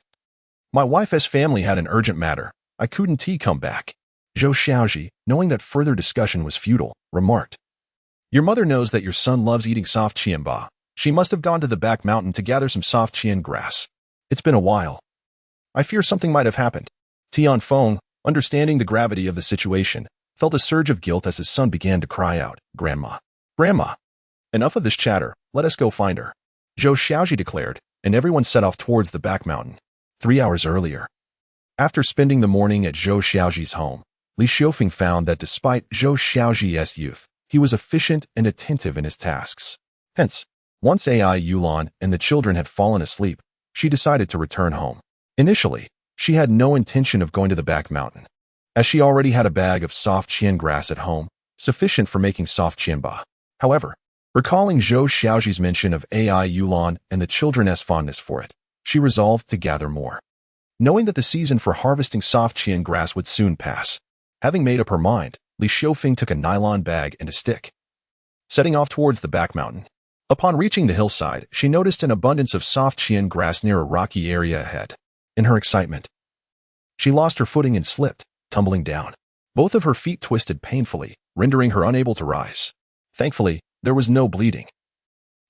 Speaker 1: "My wife's family had an urgent matter. I couldn't come back." Zhou Xiaozhi, knowing that further discussion was futile, remarked, Your mother knows that your son loves eating soft qianba. She must have gone to the back mountain to gather some soft qian grass. It's been a while. I fear something might have happened. Tianfeng, understanding the gravity of the situation, felt a surge of guilt as his son began to cry out, "Grandma! Grandma! Enough of this chatter, let us go find her," Zhou Xiaozhi declared, and everyone set off towards the back mountain. 3 hours earlier. After spending the morning at Zhou Xiaozhi's home, Li Xiufeng found that despite Zhou Xiaozhi's youth, he was efficient and attentive in his tasks. Hence, once Yulan and the children had fallen asleep, she decided to return home. Initially, she had no intention of going to the back mountain, as she already had a bag of soft qian grass at home, sufficient for making soft qianba. However, recalling Zhou Xiaozhi's mention of Yulan and the children's fondness for it, she resolved to gather more. Knowing that the season for harvesting soft qian grass would soon pass, having made up her mind, Li Xiufeng took a nylon bag and a stick, setting off towards the back mountain. Upon reaching the hillside, she noticed an abundance of soft qian grass near a rocky area ahead. In her excitement, she lost her footing and slipped, tumbling down. Both of her feet twisted painfully, rendering her unable to rise. Thankfully, there was no bleeding.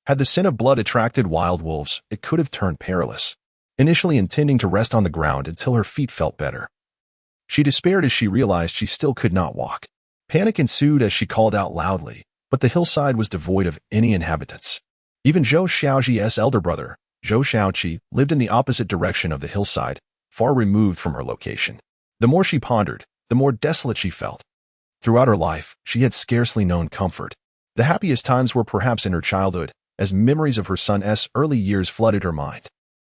Speaker 1: Had the scent of blood attracted wild wolves, it could have turned perilous. Initially intending to rest on the ground until her feet felt better, she despaired as she realized she still could not walk. Panic ensued as she called out loudly, but the hillside was devoid of any inhabitants. Even Zhou Xiaozhi's elder brother, Zhou Xiaozhi, lived in the opposite direction of the hillside, far removed from her location. The more she pondered, the more desolate she felt. Throughout her life, she had scarcely known comfort. The happiest times were perhaps in her childhood, as memories of her son's early years flooded her mind.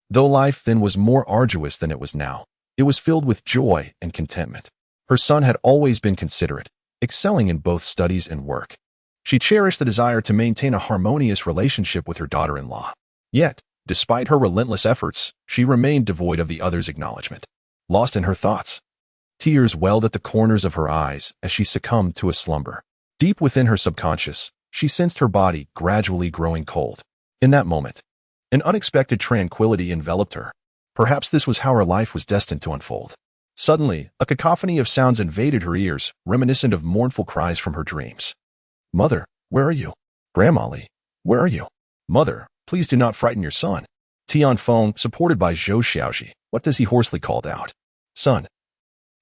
Speaker 1: Though life then was more arduous than it was now, it was filled with joy and contentment. Her son had always been considerate, excelling in both studies and work. She cherished the desire to maintain a harmonious relationship with her daughter-in-law. Yet, despite her relentless efforts, she remained devoid of the other's acknowledgement. Lost in her thoughts, tears welled at the corners of her eyes as she succumbed to a slumber. Deep within her subconscious, she sensed her body gradually growing cold. In that moment, an unexpected tranquility enveloped her. Perhaps this was how her life was destined to unfold. Suddenly, a cacophony of sounds invaded her ears, reminiscent of mournful cries from her dreams. "Mother, where are you? Grandma Li, where are you? Mother, please do not frighten your son." Tianfeng, supported by Zhou Xiaozhi, what does he hoarsely called out? "Son,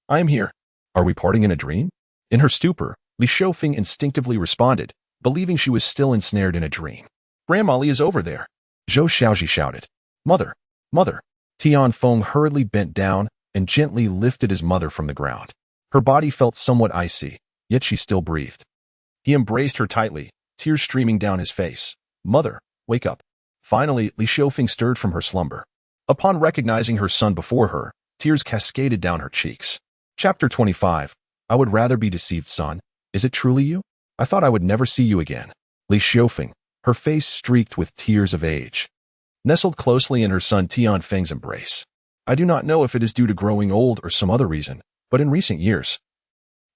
Speaker 1: I am here. Are we parting in a dream?" In her stupor, Li Xiufeng instinctively responded, believing she was still ensnared in a dream. "Grandma Li is over there," Zhou Xiaozhi shouted. "Mother, mother." Tianfeng hurriedly bent down and gently lifted his mother from the ground. Her body felt somewhat icy, yet she still breathed. He embraced her tightly, tears streaming down his face. "Mother, wake up." Finally, Li Xiufeng stirred from her slumber. Upon recognizing her son before her, tears cascaded down her cheeks. Chapter 25. I would rather be deceived, son. Is it truly you? I thought I would never see you again. Li Xiufeng, her face streaked with tears of age, nestled closely in her son Tianfeng's embrace. "I do not know if it is due to growing old or some other reason, but in recent years,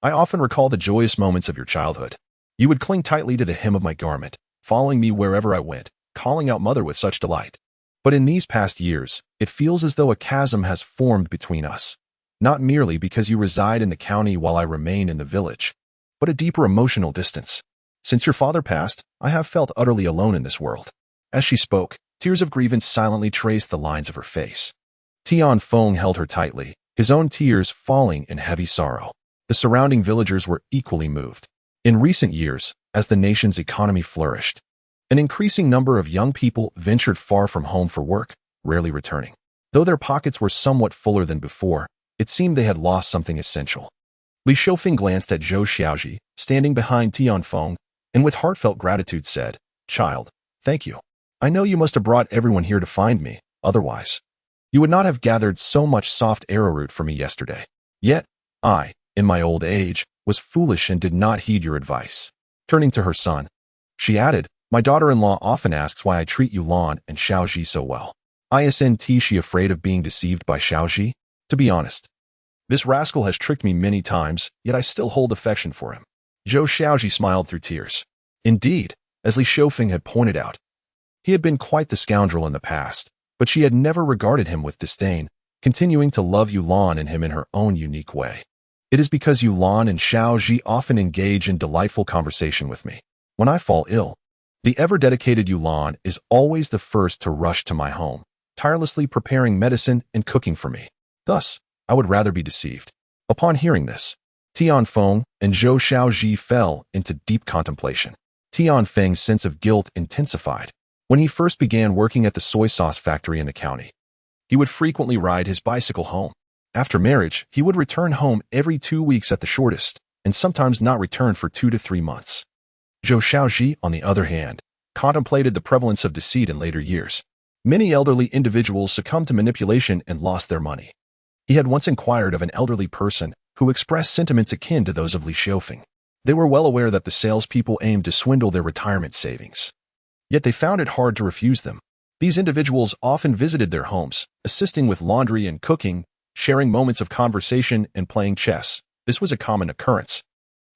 Speaker 1: I often recall the joyous moments of your childhood. You would cling tightly to the hem of my garment, following me wherever I went, calling out mother with such delight. But in these past years, it feels as though a chasm has formed between us, not merely because you reside in the county while I remain in the village, but a deeper emotional distance. Since your father passed, I have felt utterly alone in this world." As she spoke, tears of grievance silently traced the lines of her face. Tianfeng held her tightly, his own tears falling in heavy sorrow. The surrounding villagers were equally moved. In recent years, as the nation's economy flourished, an increasing number of young people ventured far from home for work, rarely returning. Though their pockets were somewhat fuller than before, it seemed they had lost something essential. Li Xiufeng glanced at Zhou Xiaozhi, standing behind Tianfeng, and with heartfelt gratitude said, "Child, thank you. I know you must have brought everyone here to find me, otherwise you would not have gathered so much soft arrowroot for me yesterday. Yet, I, in my old age, was foolish and did not heed your advice." Turning to her son, she added, "My daughter-in-law often asks why I treat Yulan and Xiaozhi so well. Isn't she afraid of being deceived by Xiaozhi? To be honest, this rascal has tricked me many times, yet I still hold affection for him." Zhou Xiaozhi smiled through tears. Indeed, as Li Xiufeng had pointed out, he had been quite the scoundrel in the past, but she had never regarded him with disdain, continuing to love Yulan and him in her own unique way. "It is because Yulan and Xiaozhi often engage in delightful conversation with me. When I fall ill, the ever-dedicated Yulan is always the first to rush to my home, tirelessly preparing medicine and cooking for me. Thus, I would rather be deceived. Upon hearing this, Tianfeng and Zhou Xiaozhi fell into deep contemplation. Tianfeng's sense of guilt intensified. When he first began working at the soy sauce factory in the county, he would frequently ride his bicycle home. After marriage, he would return home every 2 weeks at the shortest, and sometimes not return for 2 to 3 months. Zhou Xiaozhi, on the other hand, contemplated the prevalence of deceit in later years. Many elderly individuals succumbed to manipulation and lost their money. He had once inquired of an elderly person who expressed sentiments akin to those of Li Xiaofeng. They were well aware that the salespeople aimed to swindle their retirement savings. Yet they found it hard to refuse them. These individuals often visited their homes, assisting with laundry and cooking, sharing moments of conversation and playing chess. This was a common occurrence.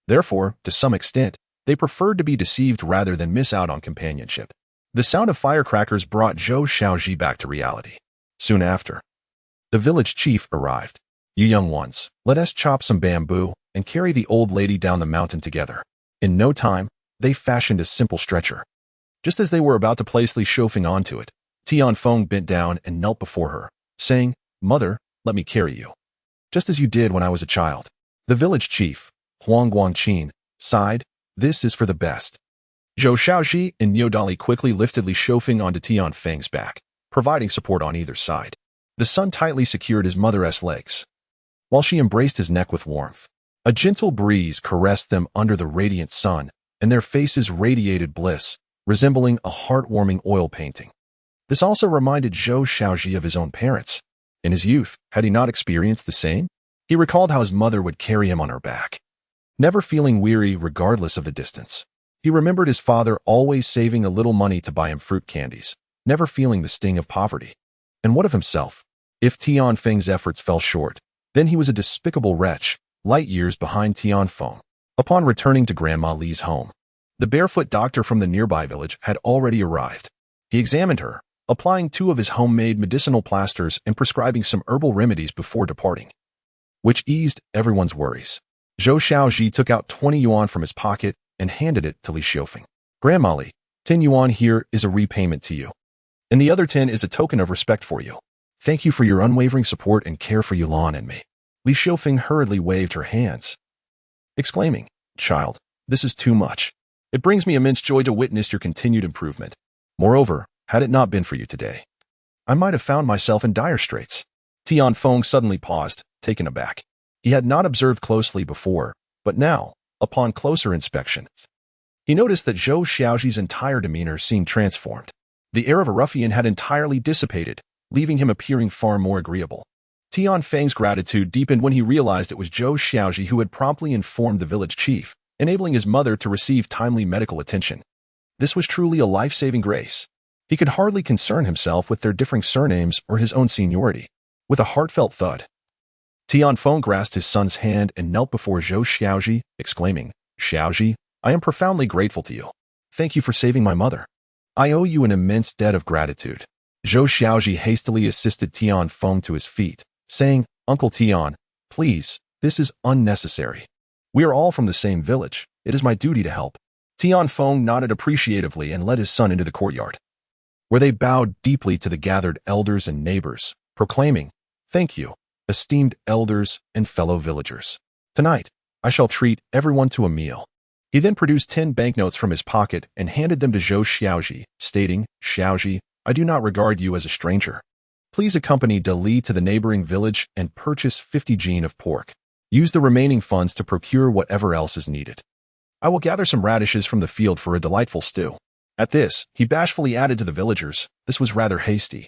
Speaker 1: Therefore, to some extent, they preferred to be deceived rather than miss out on companionship. The sound of firecrackers brought Zhou Xiaozhi back to reality. Soon after, the village chief arrived. "You young ones, let us chop some bamboo and carry the old lady down the mountain together." In no time, they fashioned a simple stretcher. Just as they were about to place Li Xiaofeng onto it, Tianfeng bent down and knelt before her, saying, "Mother, let me carry you, just as you did when I was a child." The village chief, Huang Guangqin, sighed, "This is for the best." Zhou Xiaozhi and Niodali quickly lifted Li Xiaofeng onto Tianfeng's back, providing support on either side. The son tightly secured his mother's legs, while she embraced his neck with warmth. A gentle breeze caressed them under the radiant sun, and their faces radiated bliss, resembling a heartwarming oil painting. This also reminded Zhou Xiaozhi of his own parents. In his youth, had he not experienced the same? He recalled how his mother would carry him on her back, never feeling weary regardless of the distance. He remembered his father always saving a little money to buy him fruit candies, never feeling the sting of poverty. And what of himself? If Tianfeng's efforts fell short, then he was a despicable wretch, light years behind Tianfeng. Upon returning to Grandma Li's home, the barefoot doctor from the nearby village had already arrived. He examined her, applying 2 of his homemade medicinal plasters and prescribing some herbal remedies before departing, which eased everyone's worries. Zhou Xiaozhi took out 20 yuan from his pocket and handed it to Li Xiaofeng. "Grandma Li, 10 yuan here is a repayment to you, and the other 10 is a token of respect for you. Thank you for your unwavering support and care for Yulan and me." Li Xiaofeng hurriedly waved her hands, exclaiming, "Child, this is too much. It brings me immense joy to witness your continued improvement. Moreover, had it not been for you today, I might have found myself in dire straits." Tianfeng suddenly paused, taken aback. He had not observed closely before, but now, upon closer inspection, he noticed that Zhou Xiaozhi's entire demeanor seemed transformed. The air of a ruffian had entirely dissipated, leaving him appearing far more agreeable. Tianfeng's gratitude deepened when he realized it was Zhou Xiaozhi who had promptly informed the village chief, enabling his mother to receive timely medical attention. This was truly a life-saving grace. He could hardly concern himself with their differing surnames or his own seniority. With a heartfelt thud, Tianfeng grasped his son's hand and knelt before Zhou Xiaozhi, exclaiming, "Xiaozhi, I am profoundly grateful to you. Thank you for saving my mother. I owe you an immense debt of gratitude." Zhou Xiaozhi hastily assisted Tianfeng to his feet, saying, "Uncle Tian, please, this is unnecessary. We are all from the same village. It is my duty to help." Tianfeng nodded appreciatively and led his son into the courtyard, where they bowed deeply to the gathered elders and neighbors, proclaiming, "Thank you, esteemed elders and fellow villagers. Tonight, I shall treat everyone to a meal." He then produced 10 banknotes from his pocket and handed them to Zhou Xiaozhi, stating, "Xiaozhi, I do not regard you as a stranger. Please accompany De Li to the neighboring village and purchase 50 jin of pork. Use the remaining funds to procure whatever else is needed. I will gather some radishes from the field for a delightful stew." At this, he bashfully added to the villagers, "This was rather hasty.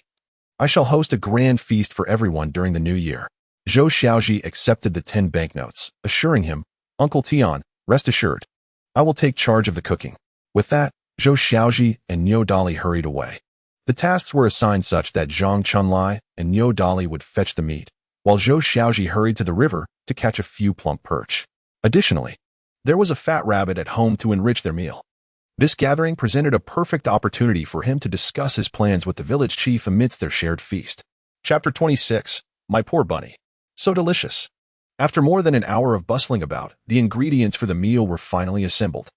Speaker 1: I shall host a grand feast for everyone during the new year." Zhou Xiaozhi accepted the 10 banknotes, assuring him, "Uncle Tian, rest assured, I will take charge of the cooking." With that, Zhou Xiaozhi and Niodali hurried away. The tasks were assigned such that Zhang Chunlai and Niodali would fetch the meat, while Zhou Xiaozhi hurried to the river to catch a few plump perch. Additionally, there was a fat rabbit at home to enrich their meal. This gathering presented a perfect opportunity for him to discuss his plans with the village chief amidst their shared feast. Chapter 26. My poor bunny. So delicious. After more than an hour of bustling about, the ingredients for the meal were finally assembled.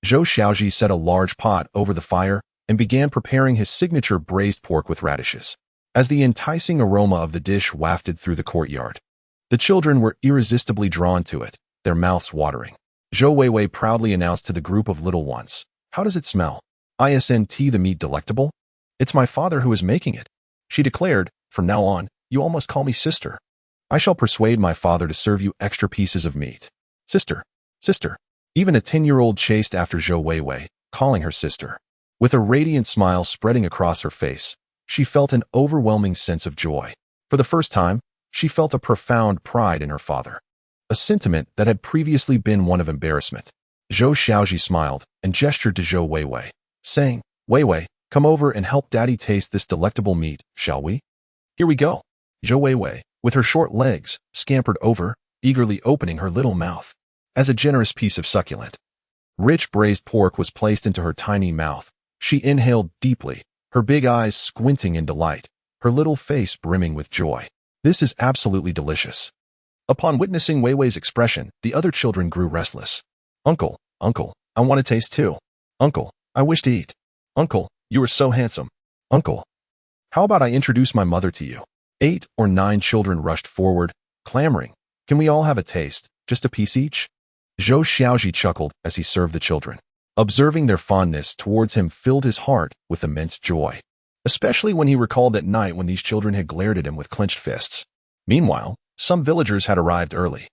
Speaker 1: Zhou Xiaozhi set a large pot over the fire and began preparing his signature braised pork with radishes. As the enticing aroma of the dish wafted through the courtyard, the children were irresistibly drawn to it, their mouths watering. Zhou Weiwei proudly announced to the group of little ones, "How does it smell? Isn't the meat delectable? It's my father who is making it," she declared. "From now on, you all must call me sister. I shall persuade my father to serve you extra pieces of meat. Sister, sister." Even a 10-year-old chased after Zhou Weiwei, calling her sister. With a radiant smile spreading across her face, she felt an overwhelming sense of joy. For the first time, she felt a profound pride in her father, a sentiment that had previously been one of embarrassment. Zhou Xiaozhi smiled and gestured to Zhou Weiwei, saying, "Weiwei, come over and help Daddy taste this delectable meat, shall we?" "Here we go." Zhou Weiwei, with her short legs, scampered over, eagerly opening her little mouth. As a generous piece of succulent, rich braised pork was placed into her tiny mouth, she inhaled deeply, her big eyes squinting in delight, her little face brimming with joy. "This is absolutely delicious." Upon witnessing Weiwei's expression, the other children grew restless. "Uncle, uncle, I want to taste too. Uncle, I wish to eat. Uncle, you are so handsome. Uncle, how about I introduce my mother to you?" 8 or 9 children rushed forward, clamoring, "Can we all have a taste, just a piece each?" Zhou Xiaozhi chuckled as he served the children. Observing their fondness towards him filled his heart with immense joy, especially when he recalled that night when these children had glared at him with clenched fists. Meanwhile, some villagers had arrived early.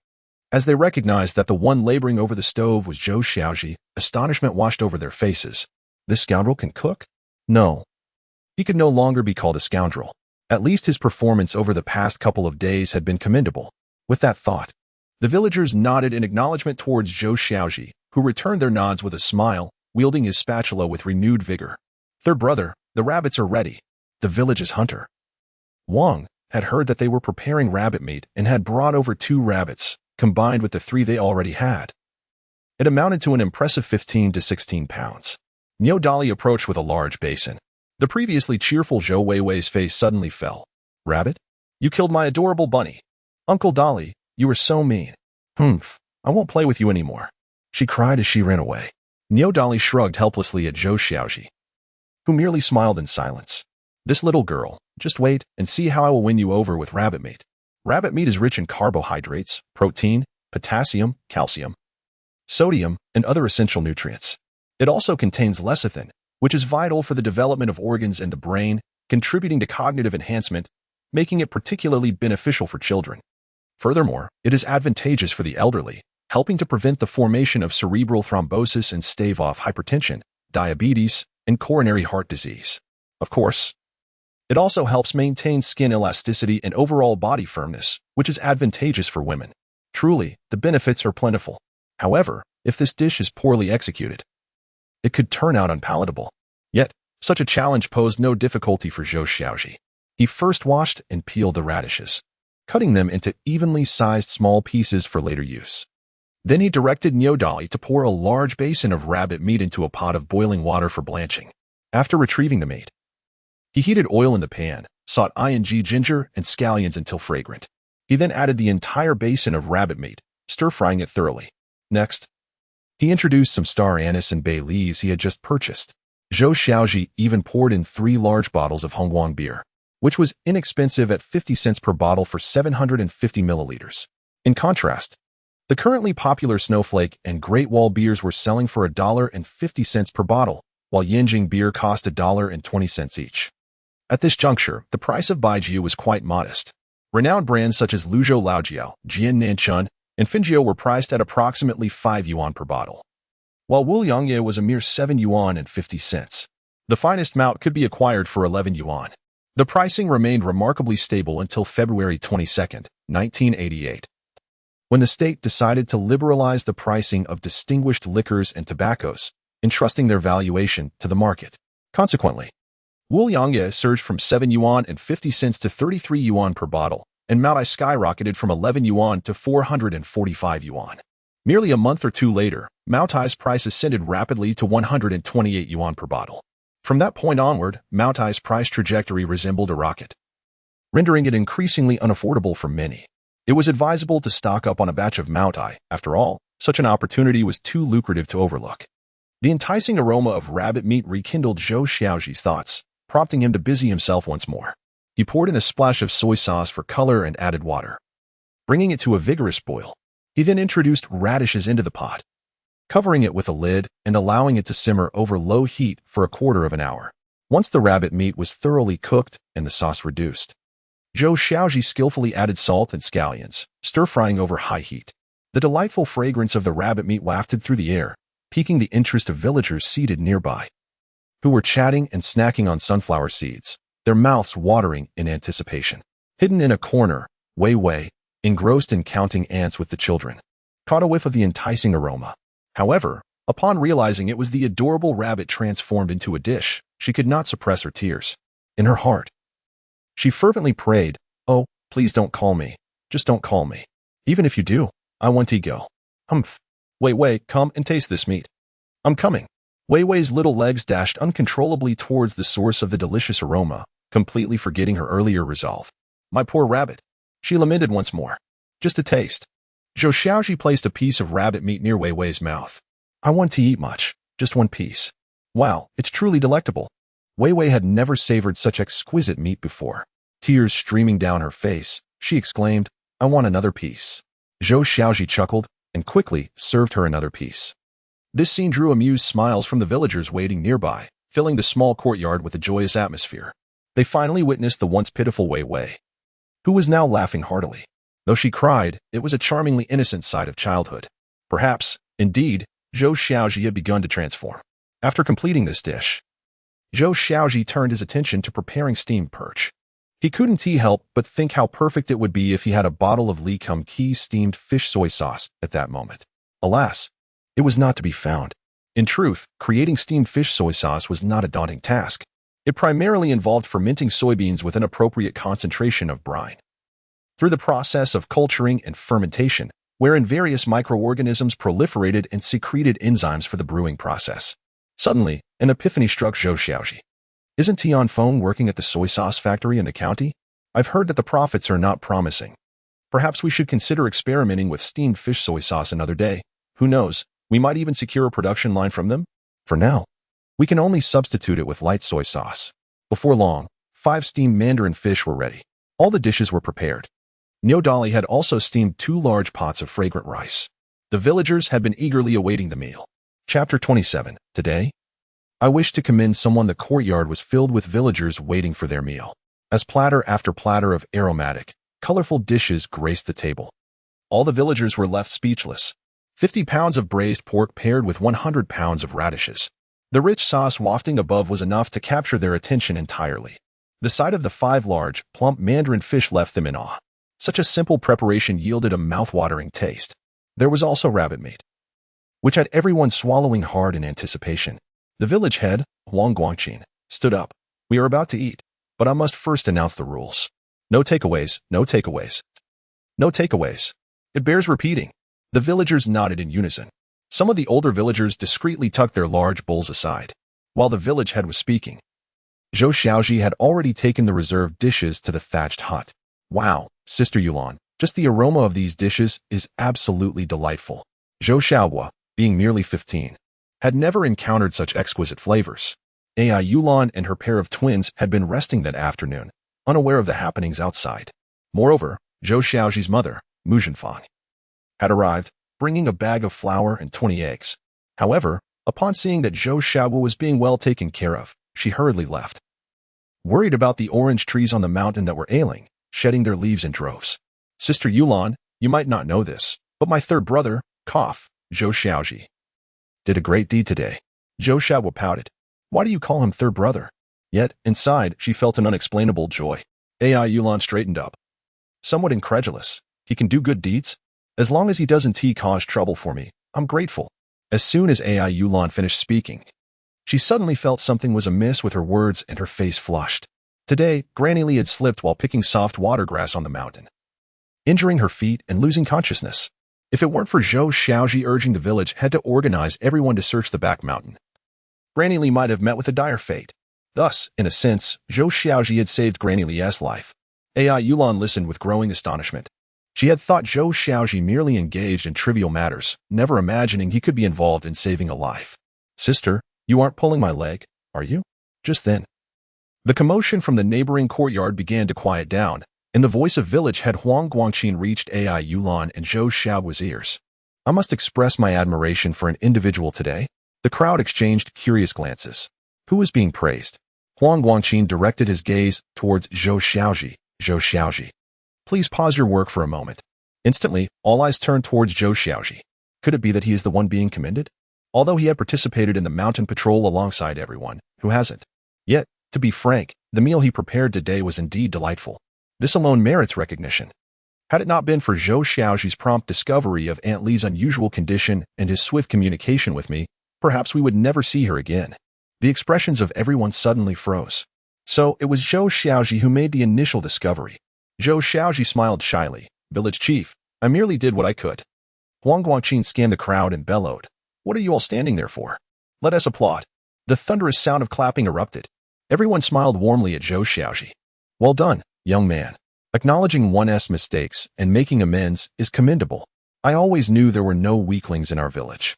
Speaker 1: As they recognized that the one laboring over the stove was Zhou Xiaozhi, astonishment washed over their faces. This scoundrel can cook? No. He could no longer be called a scoundrel. At least his performance over the past couple of days had been commendable. With that thought, the villagers nodded in acknowledgement towards Zhou Xiaozhi, who returned their nods with a smile, wielding his spatula with renewed vigor. "Third brother, the rabbits are ready." The village's hunter, Wang, had heard that they were preparing rabbit meat and had brought over 2 rabbits, combined with the 3 they already had. It amounted to an impressive 15 to 16 pounds. Niu Dali approached with a large basin. The previously cheerful Zhou Weiwei's face suddenly fell. "Rabbit? You killed my adorable bunny. Uncle Dali, you were so mean. Humph, I won't play with you anymore," she cried as she ran away. Niu Dali shrugged helplessly at Zhou Xiaozhi, who merely smiled in silence. "This little girl, just wait and see how I will win you over with rabbit meat." Rabbit meat is rich in carbohydrates, protein, potassium, calcium, sodium, and other essential nutrients. It also contains lecithin, which is vital for the development of organs and the brain, contributing to cognitive enhancement, making it particularly beneficial for children. Furthermore, it is advantageous for the elderly, helping to prevent the formation of cerebral thrombosis and stave off hypertension, diabetes, and coronary heart disease. Of course, it also helps maintain skin elasticity and overall body firmness, which is advantageous for women. Truly, the benefits are plentiful. However, if this dish is poorly executed, it could turn out unpalatable. Yet, such a challenge posed no difficulty for Zhou Xiaozhi. He first washed and peeled the radishes, cutting them into evenly sized small pieces for later use. Then he directed Niu Dali to pour a large basin of rabbit meat into a pot of boiling water for blanching. After retrieving the meat, he heated oil in the pan, sauteed ginger and scallions until fragrant. He then added the entire basin of rabbit meat, stir-frying it thoroughly. Next, he introduced some star anise and bay leaves he had just purchased. Zhou Xiaozhi even poured in 3 large bottles of Hongguang beer, which was inexpensive at 50 cents per bottle for 750 milliliters. In contrast, the currently popular Snowflake and Great Wall beers were selling for $1.50 per bottle, while Yanjing beer cost $1.20 each. At this juncture, the price of baijiu was quite modest. Renowned brands such as Luzhou Laojiao, Jian Nanchun, and Finjiu were priced at approximately 5 yuan per bottle, while Wuliangye was a mere 7 yuan and 50 cents. The finest malt could be acquired for 11 yuan. The pricing remained remarkably stable until February 22, 1988, when the state decided to liberalize the pricing of distinguished liquors and tobaccos, entrusting their valuation to the market. Consequently, Wuliangye surged from 7 yuan and 50 cents to 33 yuan per bottle, and Maotai skyrocketed from 11 yuan to 445 yuan. Merely a month or 2 later, Maotai's price ascended rapidly to 128 yuan per bottle. From that point onward, Maotai's price trajectory resembled a rocket, rendering it increasingly unaffordable for many. It was advisable to stock up on a batch of Maotai. After all, such an opportunity was too lucrative to overlook. The enticing aroma of rabbit meat rekindled Zhou Xiaozhi's thoughts, prompting him to busy himself once more. He poured in a splash of soy sauce for color and added water, bringing it to a vigorous boil. He then introduced radishes into the pot, covering it with a lid and allowing it to simmer over low heat for a quarter of an hour. Once the rabbit meat was thoroughly cooked and the sauce reduced, Zhou Xiaozhi skillfully added salt and scallions, stir-frying over high heat. The delightful fragrance of the rabbit meat wafted through the air, piquing the interest of villagers seated nearby, who were chatting and snacking on sunflower seeds, their mouths watering in anticipation. Hidden in a corner, Wei Wei, engrossed in counting ants with the children, caught a whiff of the enticing aroma. However, upon realizing it was the adorable rabbit transformed into a dish, she could not suppress her tears. In her heart, she fervently prayed, "Oh, please don't call me. Just don't call me. Even if you do, I want to go." Humph. Wei Wei, come and taste this meat. I'm coming. Wei Wei's little legs dashed uncontrollably towards the source of the delicious aroma, completely forgetting her earlier resolve. My poor rabbit. She lamented once more. Just a taste. Zhou Xiaozhi placed a piece of rabbit meat near Wei Wei's mouth. I want to eat much. Just one piece. Wow, it's truly delectable. Wei Wei had never savored such exquisite meat before. Tears streaming down her face, she exclaimed, I want another piece. Zhou Xiaozhi chuckled and quickly served her another piece. This scene drew amused smiles from the villagers waiting nearby, filling the small courtyard with a joyous atmosphere. They finally witnessed the once pitiful Wei Wei, who was now laughing heartily. Though she cried, it was a charmingly innocent side of childhood. Perhaps, indeed, Zhou Xiaozhi had begun to transform. After completing this dish, Zhou Xiaozhi turned his attention to preparing steamed perch. He couldn't help but think how perfect it would be if he had a bottle of Li Kum Ki steamed fish soy sauce at that moment. Alas, it was not to be found. In truth, creating steamed fish soy sauce was not a daunting task. It primarily involved fermenting soybeans with an appropriate concentration of brine. Through the process of culturing and fermentation, wherein various microorganisms proliferated and secreted enzymes for the brewing process. Suddenly, an epiphany struck Zhou Xiaozhi. Isn't he on phone working at the soy sauce factory in the county? I've heard that the profits are not promising. Perhaps we should consider experimenting with steamed fish soy sauce another day. Who knows, we might even secure a production line from them? For now, we can only substitute it with light soy sauce. Before long, 5 steamed mandarin fish were ready. All the dishes were prepared. Niodali had also steamed 2 large pots of fragrant rice. The villagers had been eagerly awaiting the meal. Chapter 27. Today, I wish to commend someone. The courtyard was filled with villagers waiting for their meal. As platter after platter of aromatic, colorful dishes graced the table, all the villagers were left speechless. 50 pounds of braised pork paired with 100 pounds of radishes. The rich sauce wafting above was enough to capture their attention entirely. The sight of the 5 large, plump mandarin fish left them in awe. Such a simple preparation yielded a mouth-watering taste. There was also rabbit meat, which had everyone swallowing hard in anticipation. The village head, Huang Guangqin, stood up. We are about to eat, but I must first announce the rules. No takeaways, no takeaways. No takeaways. It bears repeating. The villagers nodded in unison. Some of the older villagers discreetly tucked their large bowls aside. While the village head was speaking, Zhou Xiaozhi had already taken the reserved dishes to the thatched hut. Wow, Sister Yulan, just the aroma of these dishes is absolutely delightful. Zhou Xiaozhi, being merely 15, had never encountered such exquisite flavors. AI Yulan and her pair of twins had been resting that afternoon, unaware of the happenings outside. Moreover, Zhou Xiaozhi's mother, Mu Zhenfang, had arrived, bringing a bag of flour and 20 eggs. However, upon seeing that Zhou Xiaozhi was being well taken care of, she hurriedly left, worried about the orange trees on the mountain that were ailing, shedding their leaves in droves. Sister Yulan, you might not know this, but my third brother, Zhou Xiaozhi, did a great deed today. Zhou Xiaozhi pouted. Why do you call him third brother? Yet, inside, she felt an unexplainable joy. AI Yulan straightened up, somewhat incredulous. He can do good deeds? As long as he doesn't cause trouble for me, I'm grateful. As soon as AI Yulan finished speaking, she suddenly felt something was amiss with her words and her face flushed. Today, Granny Li had slipped while picking soft water grass on the mountain, injuring her feet and losing consciousness. If it weren't for Zhou Xiaozhi urging the village head to organize everyone to search the back mountain, Granny Li might have met with a dire fate. Thus, in a sense, Zhou Xiaozhi had saved Granny Li's life. AI Yulan listened with growing astonishment. She had thought Zhou Xiaozhi merely engaged in trivial matters, never imagining he could be involved in saving a life. Sister, you aren't pulling my leg, are you? Just then, the commotion from the neighboring courtyard began to quiet down, and the voice of village head Huang Guangqin reached AI Yulan and Zhou Xiaozhi's ears. I must express my admiration for an individual today. The crowd exchanged curious glances. Who was being praised? Huang Guangqin directed his gaze towards Zhou Xiaozhi. Zhou Xiaozhi, please pause your work for a moment. Instantly, all eyes turned towards Zhou Xiaozhi. Could it be that he is the one being commended? Although he had participated in the mountain patrol alongside everyone, who hasn't? Yet, to be frank, the meal he prepared today was indeed delightful. This alone merits recognition. Had it not been for Zhou Xiaozhi's prompt discovery of Aunt Li's unusual condition and his swift communication with me, perhaps we would never see her again. The expressions of everyone suddenly froze. So, it was Zhou Xiaozhi who made the initial discovery. Zhou Xiaozhi smiled shyly. Village chief, I merely did what I could. Huang Guangqin scanned the crowd and bellowed. What are you all standing there for? Let us applaud. The thunderous sound of clapping erupted. Everyone smiled warmly at Zhou Xiaozhi. Well done, young man. Acknowledging one's mistakes and making amends is commendable. I always knew there were no weaklings in our village.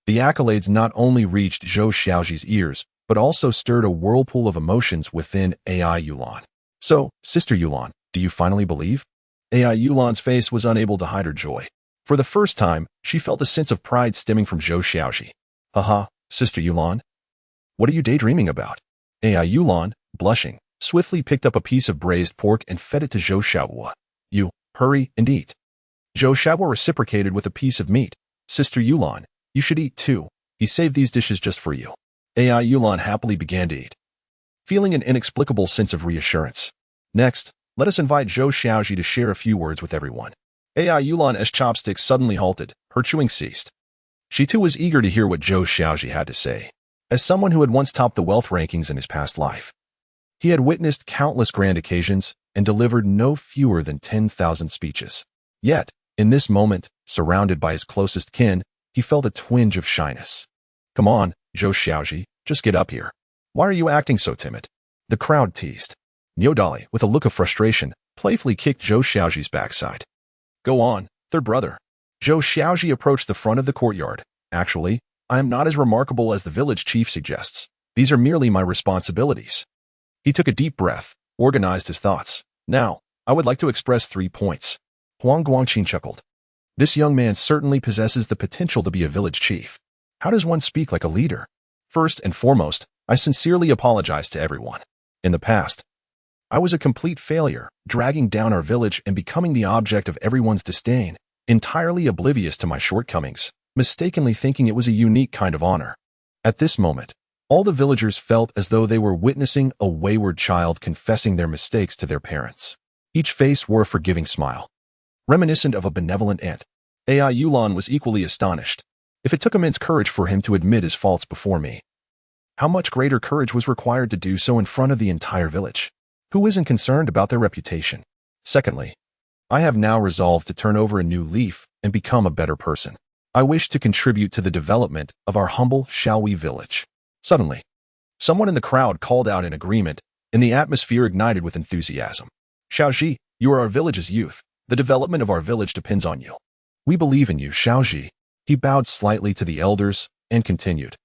Speaker 1: The accolades not only reached Zhou Xiaozhi's ears, but also stirred a whirlpool of emotions within AI Yulan. So, Sister Yulan, do you finally believe? AI Yulan's face was unable to hide her joy. For the first time, she felt a sense of pride stemming from Zhou Xiaozhi. Haha, Sister Yulan. What are you daydreaming about? AI Yulan, blushing, swiftly picked up a piece of braised pork and fed it to Zhou Xiaozhi. You, hurry and eat. Zhou Xiaozhi reciprocated with a piece of meat. Sister Yulan, you should eat too. He saved these dishes just for you. AI Yulan happily began to eat, feeling an inexplicable sense of reassurance. Next, let us invite Zhou Xiaozhi to share a few words with everyone. AI Yulan's chopsticks suddenly halted. Her chewing ceased. She too was eager to hear what Zhou Xiaozhi had to say. As someone who had once topped the wealth rankings in his past life, he had witnessed countless grand occasions and delivered no fewer than 10,000 speeches. Yet, in this moment, surrounded by his closest kin, he felt a twinge of shyness. Come on, Zhou Xiaozhi, just get up here. Why are you acting so timid? The crowd teased. Niodali, with a look of frustration, playfully kicked Zhou Xiaozhi's backside. Go on, third brother. Zhou Xiaozhi approached the front of the courtyard. Actually, I am not as remarkable as the village chief suggests. These are merely my responsibilities. He took a deep breath, organized his thoughts. Now, I would like to express 3 points. Huang Guangqin chuckled. This young man certainly possesses the potential to be a village chief. How does one speak like a leader? First and foremost, I sincerely apologize to everyone. In the past, I was a complete failure, dragging down our village and becoming the object of everyone's disdain, entirely oblivious to my shortcomings, mistakenly thinking it was a unique kind of honor. At this moment, all the villagers felt as though they were witnessing a wayward child confessing their mistakes to their parents. Each face wore a forgiving smile, reminiscent of a benevolent aunt. AI Yulan was equally astonished. If it took immense courage for him to admit his faults before me, how much greater courage was required to do so in front of the entire village? Who isn't concerned about their reputation? Secondly, I have now resolved to turn over a new leaf and become a better person. I wish to contribute to the development of our humble Xiaohui village. Suddenly, someone in the crowd called out in agreement, and the atmosphere ignited with enthusiasm. Xiaozhi, you are our village's youth. The development of our village depends on you. We believe in you, Xiaozhi. He bowed slightly to the elders and continued.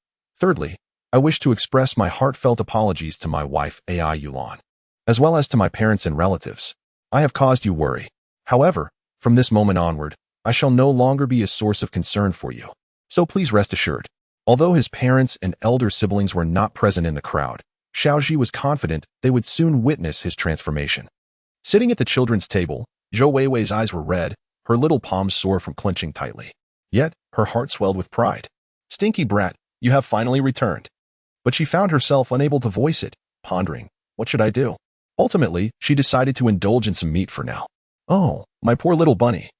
Speaker 1: Thirdly, I wish to express my heartfelt apologies to my wife, AI Yulan, as well as to my parents and relatives. I have caused you worry. However, from this moment onward, I shall no longer be a source of concern for you. So please rest assured. Although his parents and elder siblings were not present in the crowd, Xiaozhi was confident they would soon witness his transformation. Sitting at the children's table, Zhou Weiwei's eyes were red, her little palms sore from clenching tightly. Yet, her heart swelled with pride. Stinky brat, you have finally returned. But she found herself unable to voice it, pondering, what should I do? Ultimately, she decided to indulge in some meat for now. Oh, my poor little bunny.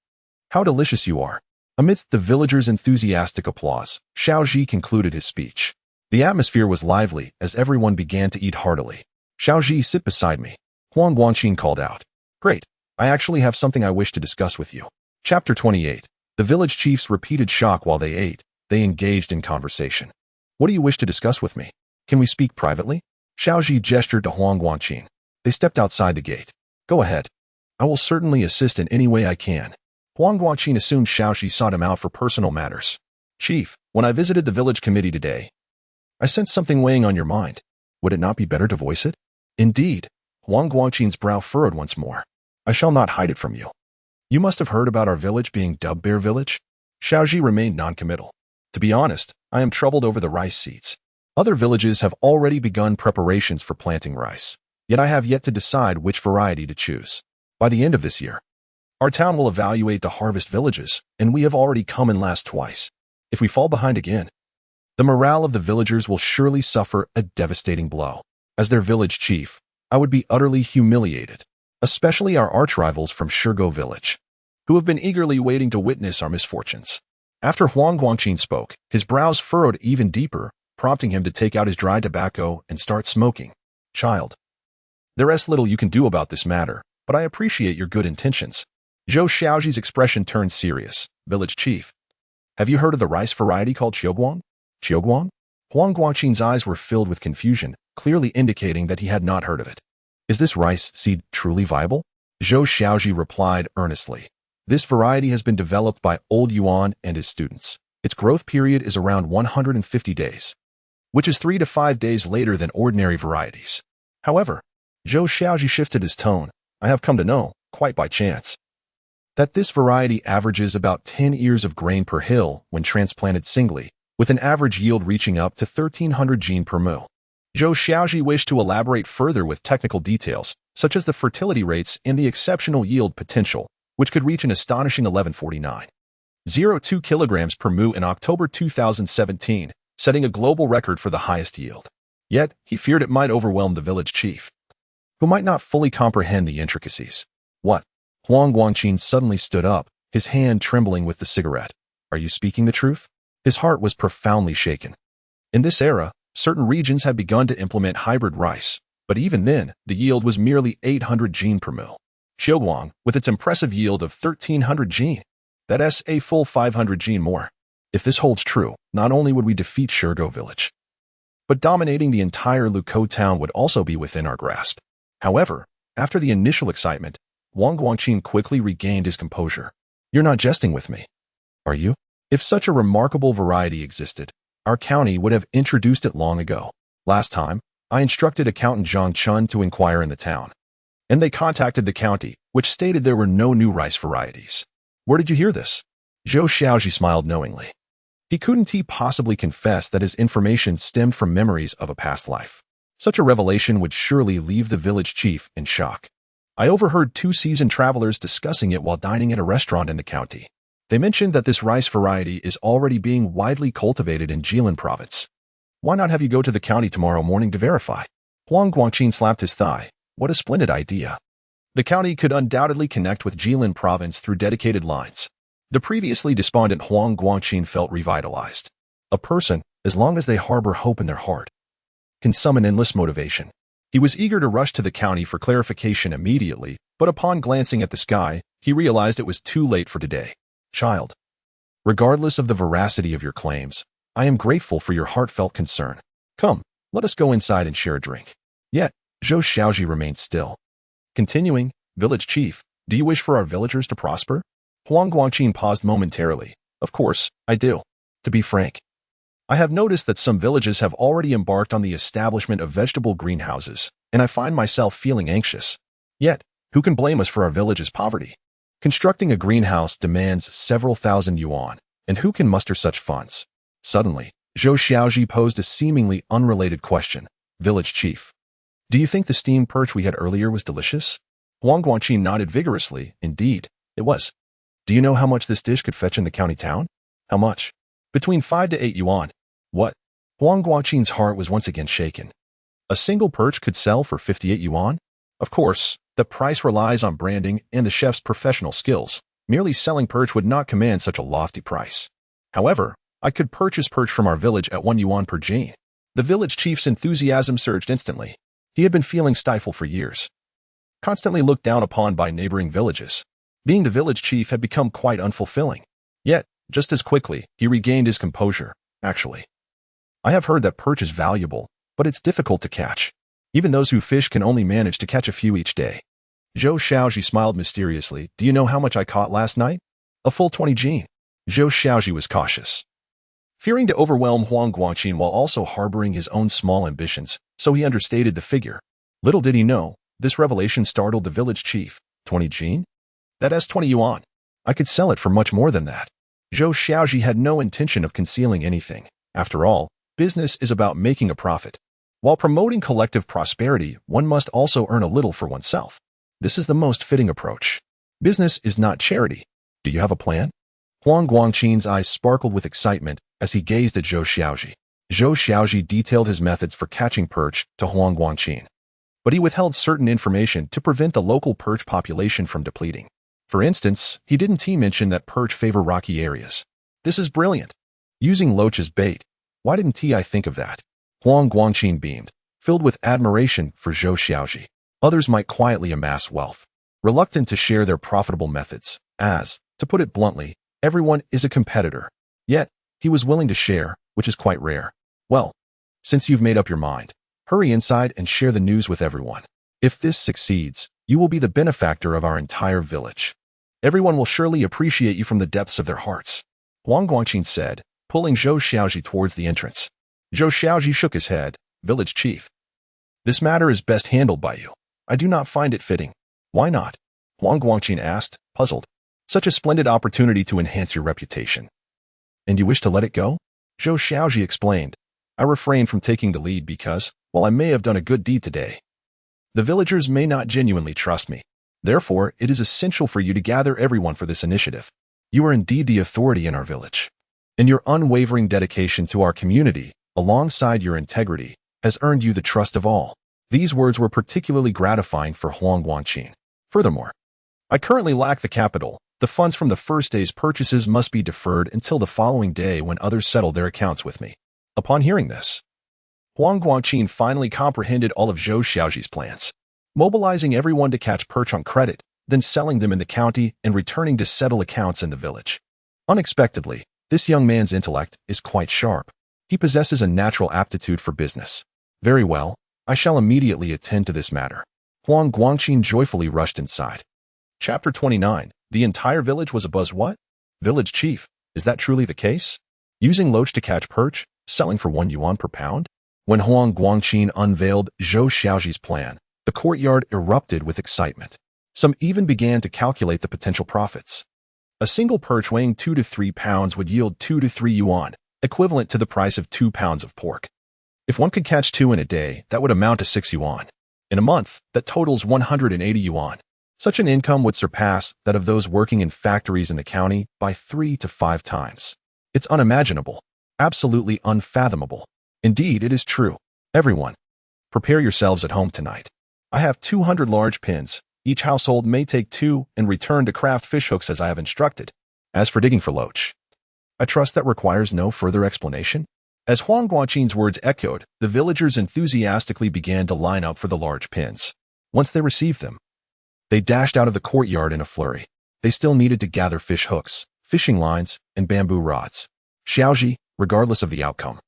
Speaker 1: How delicious you are. Amidst the villagers' enthusiastic applause, Xiaozhi concluded his speech. The atmosphere was lively as everyone began to eat heartily. Xiaozhi, sit beside me. Huang Guangqin called out. Great, I actually have something I wish to discuss with you. Chapter 28. The village chiefs repeated shock while they ate. They engaged in conversation. What do you wish to discuss with me? Can we speak privately? Xiaozhi gestured to Huang Guangqin. They stepped outside the gate. Go ahead. I will certainly assist in any way I can. Huang Guangqin assumed Xiaozhi sought him out for personal matters. Chief, when I visited the village committee today, I sense something weighing on your mind. Would it not be better to voice it? Indeed. Huang Guangqin's brow furrowed once more. I shall not hide it from you. You must have heard about our village being dubbed Bear Village? Xiaozhi remained noncommittal. To be honest, I am troubled over the rice seeds. Other villages have already begun preparations for planting rice, yet I have yet to decide which variety to choose. By the end of this year, our town will evaluate the harvest villages, and we have already come in last twice. If we fall behind again, the morale of the villagers will surely suffer a devastating blow. As their village chief, I would be utterly humiliated, especially our arch-rivals from Shirgo village, who have been eagerly waiting to witness our misfortunes. After Huang Guangqin spoke, his brows furrowed even deeper, prompting him to take out his dry tobacco and start smoking. Child, there is little you can do about this matter, but I appreciate your good intentions. Zhou Xiaozhi's expression turned serious. Village chief, have you heard of the rice variety called Qiuguang? Qiuguang? Huang Guangqin's eyes were filled with confusion, clearly indicating that he had not heard of it. Is this rice seed truly viable? Zhou Xiaozhi replied earnestly. This variety has been developed by old Yulan and his students. Its growth period is around 150 days, which is 3 to 5 days later than ordinary varieties. However, Zhou Xiaozhi shifted his tone. I have come to know, quite by chance, that this variety averages about 10 ears of grain per hill when transplanted singly, with an average yield reaching up to 1,300 gene per mu. Zhou Xiaozhi wished to elaborate further with technical details, such as the fertility rates and the exceptional yield potential, which could reach an astonishing 1149.02 kilograms per mu in October 2017, setting a global record for the highest yield. Yet, he feared it might overwhelm the village chief, who might not fully comprehend the intricacies. What? Huang Guangqin suddenly stood up, his hand trembling with the cigarette. Are you speaking the truth? His heart was profoundly shaken. In this era, certain regions had begun to implement hybrid rice, but even then, the yield was merely 800 gene per mu. Qiuguang, with its impressive yield of 1,300 gene, that's a full 500 gene more. If this holds true, not only would we defeat Shirgo village, but dominating the entire Lukou town would also be within our grasp. However, after the initial excitement, Huang Guangqin quickly regained his composure. You're not jesting with me, are you? If such a remarkable variety existed, our county would have introduced it long ago. Last time, I instructed accountant Zhang Chun to inquire in the town, and they contacted the county, which stated there were no new rice varieties. Where did you hear this? Zhou Xiaozhi smiled knowingly. Couldn't he possibly confess that his information stemmed from memories of a past life? Such a revelation would surely leave the village chief in shock. I overheard 2 seasoned travelers discussing it while dining at a restaurant in the county. They mentioned that this rice variety is already being widely cultivated in Yulan province. Why not have you go to the county tomorrow morning to verify? Huang Guangqin slapped his thigh. What a splendid idea. The county could undoubtedly connect with Yulan province through dedicated lines. The previously despondent Huang Guangqin felt revitalized. A person, as long as they harbor hope in their heart, can summon endless motivation. He was eager to rush to the county for clarification immediately, but upon glancing at the sky, he realized it was too late for today. Child, regardless of the veracity of your claims, I am grateful for your heartfelt concern. Come, let us go inside and share a drink. Yet, Zhou Xiaozhi remained still. Continuing, village chief, do you wish for our villagers to prosper? Huang Guangqin paused momentarily. Of course, I do. To be frank, I have noticed that some villages have already embarked on the establishment of vegetable greenhouses, and I find myself feeling anxious. Yet, who can blame us for our village's poverty? Constructing a greenhouse demands several thousand yuan, and who can muster such funds? Suddenly, Zhou Xiaozhi posed a seemingly unrelated question. Village chief, do you think the steamed perch we had earlier was delicious? Huang Guangqin nodded vigorously. Indeed, it was. Do you know how much this dish could fetch in the county town? How much? Between 5 to 8 yuan. What? Huang Guangqin's heart was once again shaken. A single perch could sell for 58 yuan? Of course, the price relies on branding and the chef's professional skills. Merely selling perch would not command such a lofty price. However, I could purchase perch from our village at 1 yuan per gene. The village chief's enthusiasm surged instantly. He had been feeling stifled for years, constantly looked down upon by neighboring villages. Being the village chief had become quite unfulfilling. Yet, just as quickly, he regained his composure. Actually, I have heard that perch is valuable, but it's difficult to catch. Even those who fish can only manage to catch a few each day. Zhou Xiaozhi smiled mysteriously. Do you know how much I caught last night? A full 20 gene. Zhou Xiaozhi was cautious. fearing to overwhelm Huang Guangqin while also harboring his own small ambitions, so he understated the figure. Little did he know, this revelation startled the village chief. 20 Jin? That's 20 yuan. I could sell it for much more than that. Zhou Xiaozhi had no intention of concealing anything. After all, business is about making a profit. While promoting collective prosperity, one must also earn a little for oneself. This is the most fitting approach. Business is not charity. Do you have a plan? Huang Guangqin's eyes sparkled with excitement as he gazed at Zhou Xiaozhi. Zhou Xiaozhi detailed his methods for catching perch to Huang Guangqin, but he withheld certain information to prevent the local perch population from depleting. For instance, he didn't mention that perch favor rocky areas. This is brilliant. Using loaches bait. Why didn't I think of that? Huang Guangqin beamed, filled with admiration for Zhou Xiaozhi. Others might quietly amass wealth, reluctant to share their profitable methods, as, to put it bluntly, everyone is a competitor. Yet, he was willing to share, which is quite rare. Well, since you've made up your mind, hurry inside and share the news with everyone. If this succeeds, you will be the benefactor of our entire village. Everyone will surely appreciate you from the depths of their hearts. Huang Guangqin said, pulling Zhou Xiaozhi towards the entrance. Zhou Xiaozhi shook his head. Village chief. This matter is best handled by you. I do not find it fitting. Why not? Huang Guangqin asked, puzzled. Such a splendid opportunity to enhance your reputation. And you wish to let it go? Zhou Xiaozhi explained. I refrained from taking the lead because, while I may have done a good deed today, the villagers may not genuinely trust me. Therefore, it is essential for you to gather everyone for this initiative. You are indeed the authority in our village. And your unwavering dedication to our community, alongside your integrity, has earned you the trust of all. These words were particularly gratifying for Huang Guangqin. Furthermore, I currently lack the capital. The funds from the first day's purchases must be deferred until the following day when others settle their accounts with me. Upon hearing this, Huang Guangqin finally comprehended all of Zhou Xiaozhi's plans, mobilizing everyone to catch perch on credit, then selling them in the county and returning to settle accounts in the village. Unexpectedly, this young man's intellect is quite sharp. He possesses a natural aptitude for business. Very well, I shall immediately attend to this matter. Huang Guangqin joyfully rushed inside. Chapter 29. The entire village was abuzz. What? Village chief, is that truly the case? Using loach to catch perch, selling for 1 yuan per pound? When Huang Guangqin unveiled Zhou Xiaozhi's plan, the courtyard erupted with excitement. Some even began to calculate the potential profits. A single perch weighing 2 to 3 pounds would yield 2 to 3 yuan, equivalent to the price of 2 pounds of pork. If one could catch 2 in a day, that would amount to 6 yuan. In a month, that totals 180 yuan. Such an income would surpass that of those working in factories in the county by 3 to 5 times. It's unimaginable, absolutely unfathomable. Indeed, it is true. Everyone, prepare yourselves at home tonight. I have 200 large pins. Each household may take 2 and return to craft fish hooks as I have instructed. As for digging for loach, I trust that requires no further explanation. As Huang Guangqin's words echoed, the villagers enthusiastically began to line up for the large pins. Once they received them, they dashed out of the courtyard in a flurry. They still needed to gather fish hooks, fishing lines, and bamboo rods. Xiaozhi, regardless of the outcome,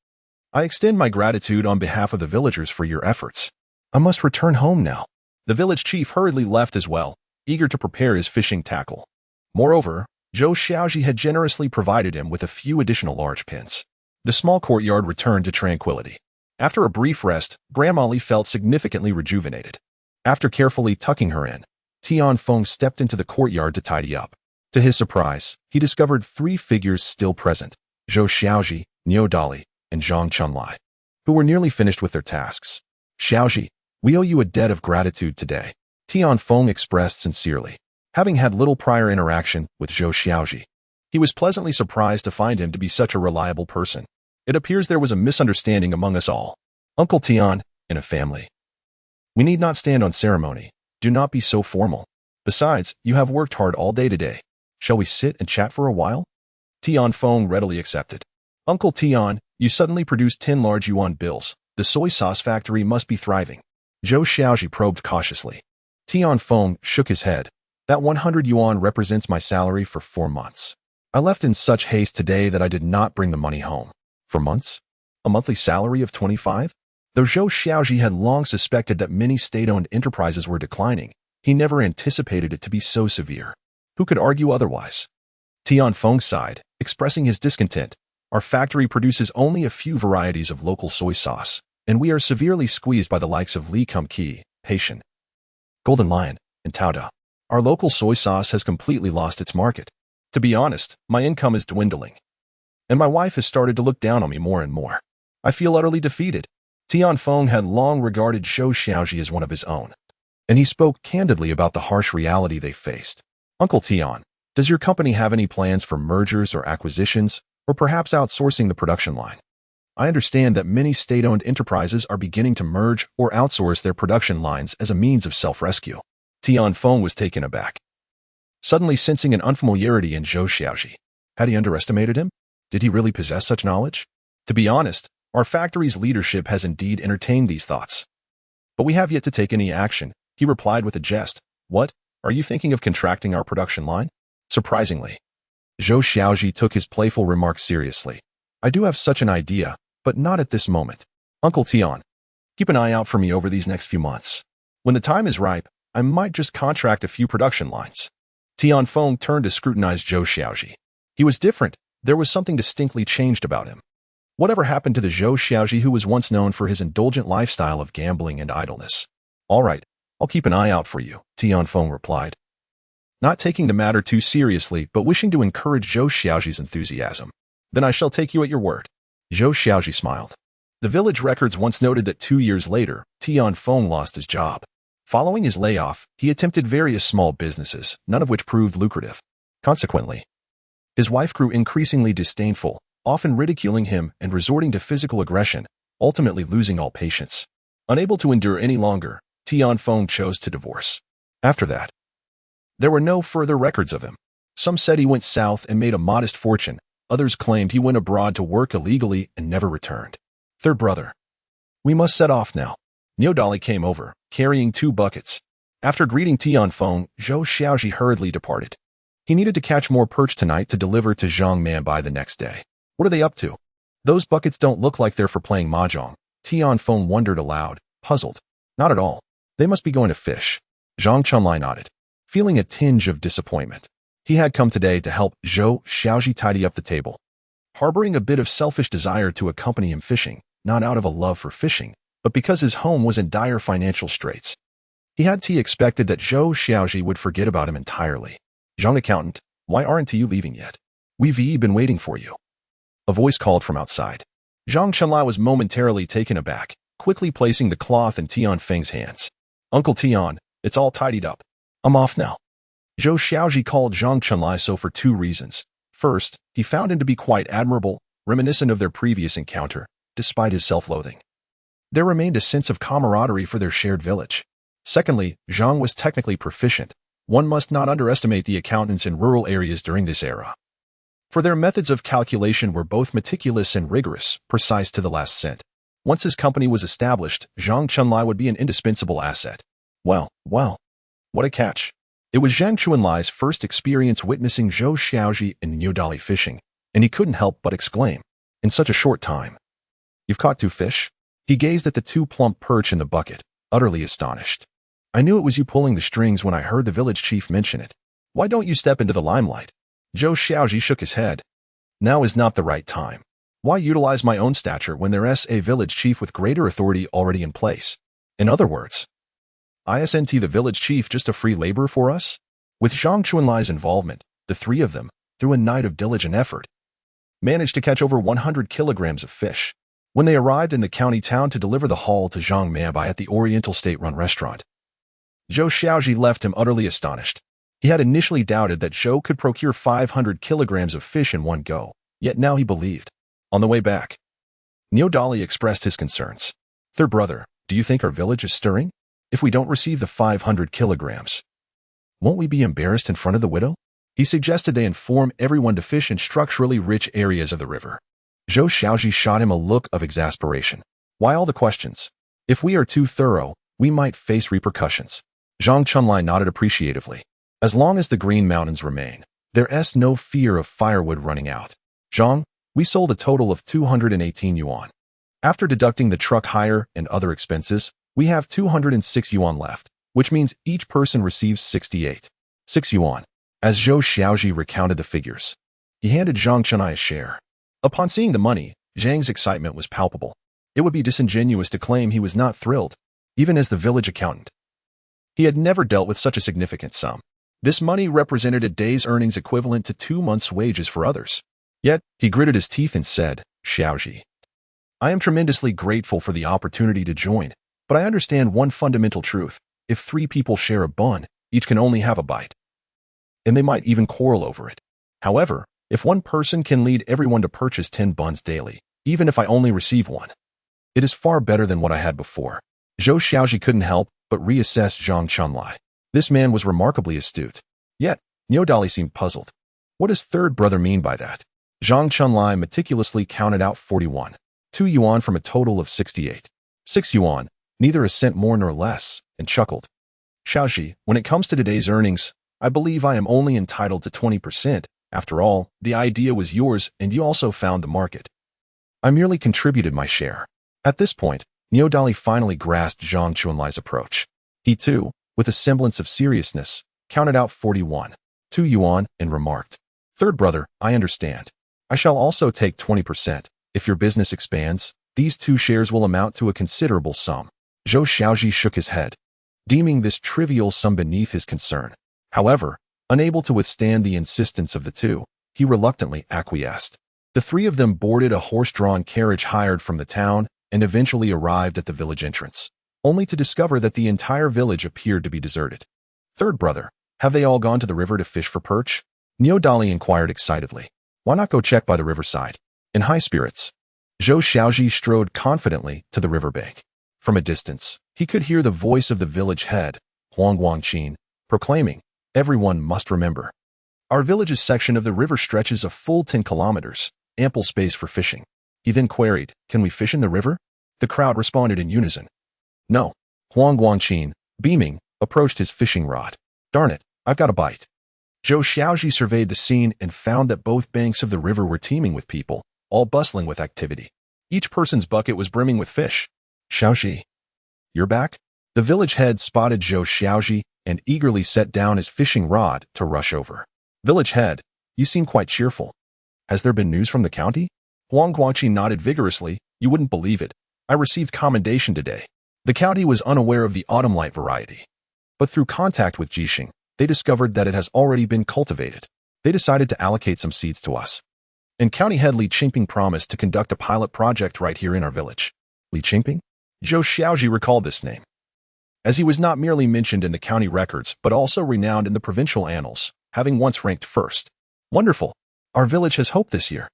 Speaker 1: I extend my gratitude on behalf of the villagers for your efforts. I must return home now. The village chief hurriedly left as well, eager to prepare his fishing tackle. Moreover, Zhou Xiaozhi had generously provided him with a few additional large pins. The small courtyard returned to tranquility. After a brief rest, Grandma Li felt significantly rejuvenated. After carefully tucking her in, Tian Feng stepped into the courtyard to tidy up. To his surprise, he discovered 3 figures still present: Zhou Xiaozhi, Niu Dali, and Zhang Chunlai, who were nearly finished with their tasks. Xiaozhi, we owe you a debt of gratitude today, Tian Feng expressed sincerely. Having had little prior interaction with Zhou Xiaozhi, he was pleasantly surprised to find him to be such a reliable person. It appears there was a misunderstanding among us all. Uncle Tian, in a family, we need not stand on ceremony. Do not be so formal. Besides, you have worked hard all day today. Shall we sit and chat for a while? Tian Feng readily accepted. Uncle Tian, you suddenly produced 10 large yuan bills. The soy sauce factory must be thriving. Zhou Xiaozhi probed cautiously. Tian Feng shook his head. That 100 yuan represents my salary for 4 months. I left in such haste today that I did not bring the money home. For months? A monthly salary of 25? Though Zhou Xiaozhi had long suspected that many state-owned enterprises were declining, he never anticipated it to be so severe. Who could argue otherwise? Tian Feng sighed, expressing his discontent. Our factory produces only a few varieties of local soy sauce, and we are severely squeezed by the likes of Lee Kum-ki, Haitian, Golden Lion, and Tauda. Our local soy sauce has completely lost its market. To be honest, my income is dwindling, and my wife has started to look down on me more and more. I feel utterly defeated. Tianfeng had long regarded Zhou Xiaozhi as one of his own, and he spoke candidly about the harsh reality they faced. Uncle Tian, does your company have any plans for mergers or acquisitions, or perhaps outsourcing the production line? I understand that many state-owned enterprises are beginning to merge or outsource their production lines as a means of self-rescue. Tianfeng was taken aback, suddenly sensing an unfamiliarity in Zhou Xiaozhi. Had he underestimated him? Did he really possess such knowledge? To be honest, our factory's leadership has indeed entertained these thoughts. But we have yet to take any action, he replied with a jest. What? Are you thinking of contracting our production line? Surprisingly, Zhou Xiaozhi took his playful remark seriously. I do have such an idea, but not at this moment. Uncle Tian, keep an eye out for me over these next few months. When the time is ripe, I might just contract a few production lines. Tianfeng turned to scrutinize Zhou Xiaozhi. He was different. There was something distinctly changed about him. Whatever happened to the Zhou Xiaozhi who was once known for his indulgent lifestyle of gambling and idleness? All right, I'll keep an eye out for you, Tianfeng replied, not taking the matter too seriously but wishing to encourage Zhou Xiaozhi's enthusiasm. Then I shall take you at your word. Zhou Xiaozhi smiled. The village records once noted that 2 years later, Tianfeng lost his job. Following his layoff, he attempted various small businesses, none of which proved lucrative. Consequently, his wife grew increasingly disdainful, often ridiculing him and resorting to physical aggression, ultimately losing all patience. Unable to endure any longer, Tianfeng chose to divorce. After that, there were no further records of him. Some said he went south and made a modest fortune. Others claimed he went abroad to work illegally and never returned. Third brother, we must set off now. Niodali came over, carrying 2 buckets. After greeting Tianfeng, Zhou Xiaozhi hurriedly departed. He needed to catch more perch tonight to deliver to Zhang Manbai the next day. What are they up to? Those buckets don't look like they're for playing mahjong. Tianfeng wondered aloud, puzzled. Not at all. They must be going to fish. Zhang Chunlai nodded, feeling a tinge of disappointment. He had come today to help Zhou Xiaozhi tidy up the table, harboring a bit of selfish desire to accompany him fishing, not out of a love for fishing, but because his home was in dire financial straits. He had expected that Zhou Xiaozhi would forget about him entirely. Zhang accountant, why aren't you leaving yet? We've been waiting for you. A voice called from outside. Zhang Chunlai was momentarily taken aback, quickly placing the cloth in Tianfeng's hands. Uncle Tian, it's all tidied up. I'm off now. Zhou Xiaozhi called Zhang Chunlai so for 2 reasons. First, he found him to be quite admirable, reminiscent of their previous encounter, despite his self-loathing. There remained a sense of camaraderie for their shared village. Secondly, Zhang was technically proficient. One must not underestimate the accountants in rural areas during this era, for their methods of calculation were both meticulous and rigorous, precise to the last cent. Once his company was established, Zhang Chunlai would be an indispensable asset. Well, what a catch. It was Zhang Chunlai's first experience witnessing Zhou Xiaozhi in Niodali fishing, and he couldn't help but exclaim, in such a short time, "You've caught 2 fish?" He gazed at the 2 plump perch in the bucket, utterly astonished. "I knew it was you pulling the strings when I heard the village chief mention it. Why don't you step into the limelight?" Zhou Xiaozhi shook his head. "Now is not the right time. Why utilize my own stature when there's a village chief with greater authority already in place? In other words, isn't the village chief just a free laborer for us?" With Zhang Chunlai's involvement, the 3 of them, through a night of diligent effort, managed to catch over 100 kilograms of fish. When they arrived in the county town to deliver the haul to Zhang Manbai at the Oriental State-run restaurant, Zhou Xiaozhi left him utterly astonished. He had initially doubted that Zhou could procure 500 kilograms of fish in one go, yet now he believed. On the way back, Niodali expressed his concerns. "Third brother, do you think our village is stirring? If we don't receive the 500 kilograms, won't we be embarrassed in front of the widow?" He suggested they inform everyone to fish in structurally rich areas of the river. Zhou Xiaozhi shot him a look of exasperation. "Why all the questions? If we are too thorough, we might face repercussions." Zhang Chunlai nodded appreciatively. "As long as the Green Mountains remain, there's no fear of firewood running out. Zhang, we sold a total of 218 yuan. After deducting the truck hire and other expenses, we have 206 yuan left, which means each person receives 6 yuan. As Zhou Xiaozhi recounted the figures, he handed Zhang Chunlai a share. Upon seeing the money, Zhang's excitement was palpable. It would be disingenuous to claim he was not thrilled, even as the village accountant. He had never dealt with such a significant sum. This money represented a day's earnings equivalent to 2 months' wages for others. Yet, he gritted his teeth and said, Xiaozhi, I am tremendously grateful for the opportunity to join, but I understand one fundamental truth. If 3 people share a bun, each can only have a bite. And they might even quarrel over it. However, if one person can lead everyone to purchase 10 buns daily, even if I only receive 1, it is far better than what I had before. Zhou Xiaozhi couldn't help but reassess Zhang Chunlai. This man was remarkably astute. Yet, Niodali seemed puzzled. What does third brother mean by that? Zhang Chunlai meticulously counted out 41. 2 yuan from a total of 68. 6 yuan, neither a cent more nor less, and chuckled. Xiaozhi, when it comes to today's earnings, I believe I am only entitled to 20%. After all, the idea was yours and you also found the market. I merely contributed my share. At this point, Niodali finally grasped Zhang Chunlai's approach. He too, with a semblance of seriousness, counted out 41. 2 yuan, and remarked, Third brother, I understand. I shall also take 20%. If your business expands, these 2 shares will amount to a considerable sum. Zhou Xiaozhi shook his head, deeming this trivial sum beneath his concern. However, unable to withstand the insistence of the 2, he reluctantly acquiesced. The 3 of them boarded a horse-drawn carriage hired from the town and eventually arrived at the village entrance, only to discover that the entire village appeared to be deserted. Third brother, have they all gone to the river to fish for perch? Niodali inquired excitedly. Why not go check by the riverside? In high spirits, Zhou Xiaozhi strode confidently to the riverbank. From a distance, he could hear the voice of the village head, Huang Guangqin, proclaiming, Everyone must remember. Our village's section of the river stretches a full 10 kilometers, ample space for fishing. He then queried, Can we fish in the river? The crowd responded in unison. No. Huang Guangqin, beaming, approached his fishing rod. Darn it, I've got a bite. Zhou Xiaozhi surveyed the scene and found that both banks of the river were teeming with people, all bustling with activity. Each person's bucket was brimming with fish. Xiaozhi, you're back? The village head spotted Zhou Xiaozhi and eagerly set down his fishing rod to rush over. Village head, you seem quite cheerful. Has there been news from the county? Huang Guangqin nodded vigorously. You wouldn't believe it. I received commendation today. The county was unaware of the autumn light variety. But through contact with Jixing, they discovered that it has already been cultivated. They decided to allocate some seeds to us. And County Head Li Qingping promised to conduct a pilot project right here in our village. Li Qingping? Zhou Xiaozhi recalled this name, as he was not merely mentioned in the county records, but also renowned in the provincial annals, having once ranked first. Wonderful! Our village has hope this year.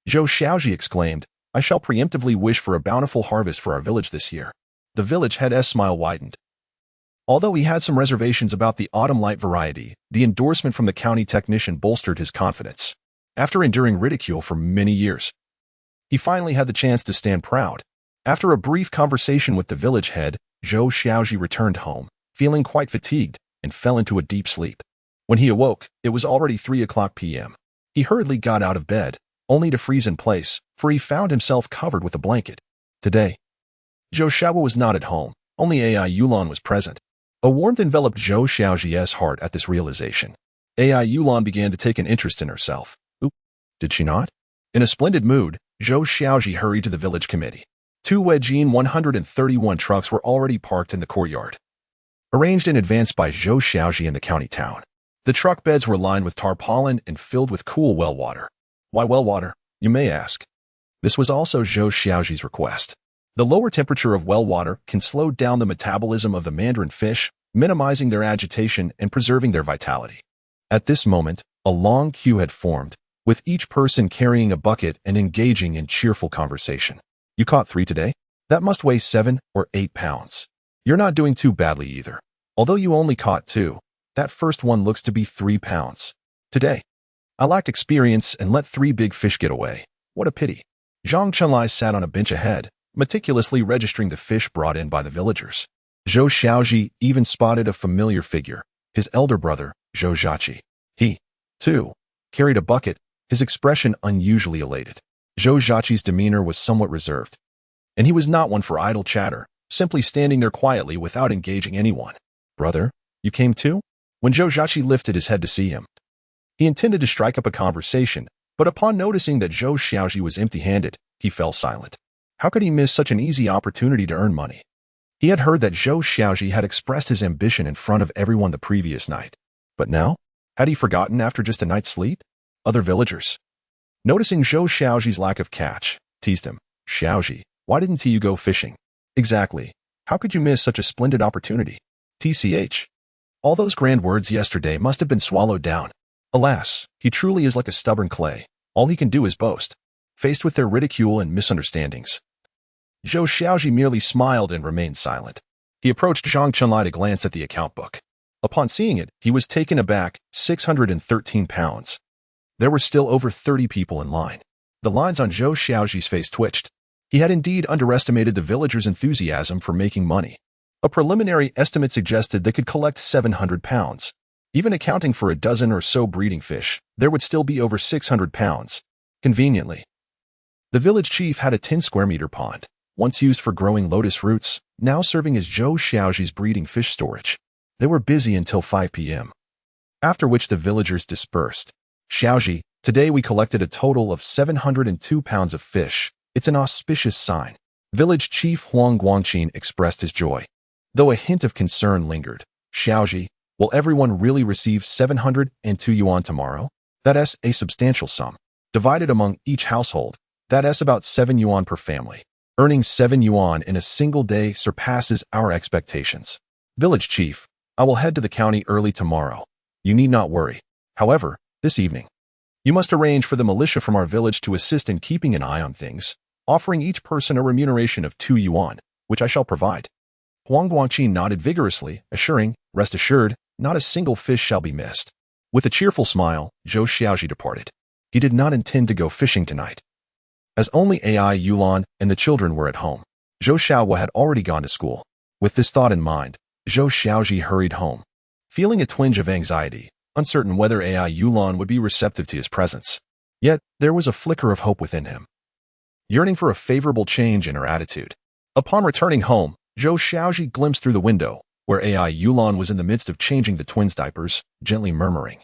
Speaker 1: Zhou Xiaozhi exclaimed, I shall preemptively wish for a bountiful harvest for our village this year. The village head's smile widened. Although he had some reservations about the autumn light variety, the endorsement from the county technician bolstered his confidence. After enduring ridicule for many years, he finally had the chance to stand proud. After a brief conversation with the village head, Zhou Xiaozhi returned home, feeling quite fatigued, and fell into a deep sleep. When he awoke, it was already 3:00 p.m. He hurriedly got out of bed, only to freeze in place, for he found himself covered with a blanket. Today, Zhou Xiaozhi was not at home, only AI Yulan was present. A warmth enveloped Zhou Xiaozhi's heart at this realization. AI Yulan began to take an interest in herself. Oop, did she not? In a splendid mood, Zhou Xiaozhi hurried to the village committee. 2 Wedjin 131 trucks were already parked in the courtyard, arranged in advance by Zhou Xiaozhi in the county town. The truck beds were lined with tarpaulin and filled with cool well water. Why well water, you may ask? This was also Zhou Xiaozhi's request. The lower temperature of well water can slow down the metabolism of the mandarin fish, minimizing their agitation and preserving their vitality. At this moment, a long queue had formed, with each person carrying a bucket and engaging in cheerful conversation. You caught 3 today? That must weigh 7 or 8 pounds. You're not doing too badly either. Although you only caught 2, that first one looks to be 3 pounds. Today, I lacked experience and let 3 big fish get away. What a pity. Zhang Chunlai sat on a bench ahead, meticulously registering the fish brought in by the villagers. Zhou Xiaozhi even spotted a familiar figure, his elder brother, Zhou Xiaozhi. He, too, carried a bucket, his expression unusually elated. Zhou Xiaozhi's demeanor was somewhat reserved, and he was not one for idle chatter, simply standing there quietly without engaging anyone. Brother, you came too? When Zhou Xiaozhi lifted his head to see him, he intended to strike up a conversation, But upon noticing that Zhou Xiaozhi was empty-handed, he fell silent. How could he miss such an easy opportunity to earn money? He had heard that Zhou Xiaozhi had expressed his ambition in front of everyone the previous night. But now? Had he forgotten after just a night's sleep? Other villagers, noticing Zhou Xiaozhi's lack of catch, teased him. Xiaozhi, why didn't you go fishing? Exactly. How could you miss such a splendid opportunity? TCH. All those grand words yesterday must have been swallowed down. Alas, he truly is like a stubborn clay. All he can do is boast, faced with their ridicule and misunderstandings. Zhou Xiaozhi merely smiled and remained silent. He approached Zhang Chunlai to glance at the account book. Upon seeing it, he was taken aback. 613 pounds. There were still over 30 people in line. The lines on Zhou Xiaozhi's face twitched. He had indeed underestimated the villagers' enthusiasm for making money. A preliminary estimate suggested they could collect 700 pounds. Even accounting for a dozen or so breeding fish, there would still be over 600 pounds. Conveniently, the village chief had a 10-square-meter pond, once used for growing lotus roots, now serving as Zhou Xiaozhi's breeding fish storage. They were busy until 5 p.m., after which the villagers dispersed. Xiaozhi, today we collected a total of 702 pounds of fish. It's an auspicious sign. Village Chief Huang Guangqin expressed his joy, though a hint of concern lingered. Xiaozhi, will everyone really receive 702 yuan tomorrow? That's a substantial sum. Divided among each household, that's about 7 yuan per family. Earning 7 yuan in a single day surpasses our expectations. Village Chief, I will head to the county early tomorrow. You need not worry. However, this evening, you must arrange for the militia from our village to assist in keeping an eye on things, offering each person a remuneration of 2 yuan, which I shall provide. Huang Guangqin nodded vigorously, assuring, rest assured, not a single fish shall be missed. With a cheerful smile, Zhou Xiaozhi departed. He did not intend to go fishing tonight, as only AI Yulan and the children were at home. Zhou Xiaohua had already gone to school. With this thought in mind, Zhou Xiaozhi hurried home, feeling a twinge of anxiety, uncertain whether AI Yulan would be receptive to his presence. Yet, there was a flicker of hope within him, yearning for a favorable change in her attitude. Upon returning home, Zhou Xiaozhi glimpsed through the window, where AI Yulan was in the midst of changing the twins' diapers, gently murmuring,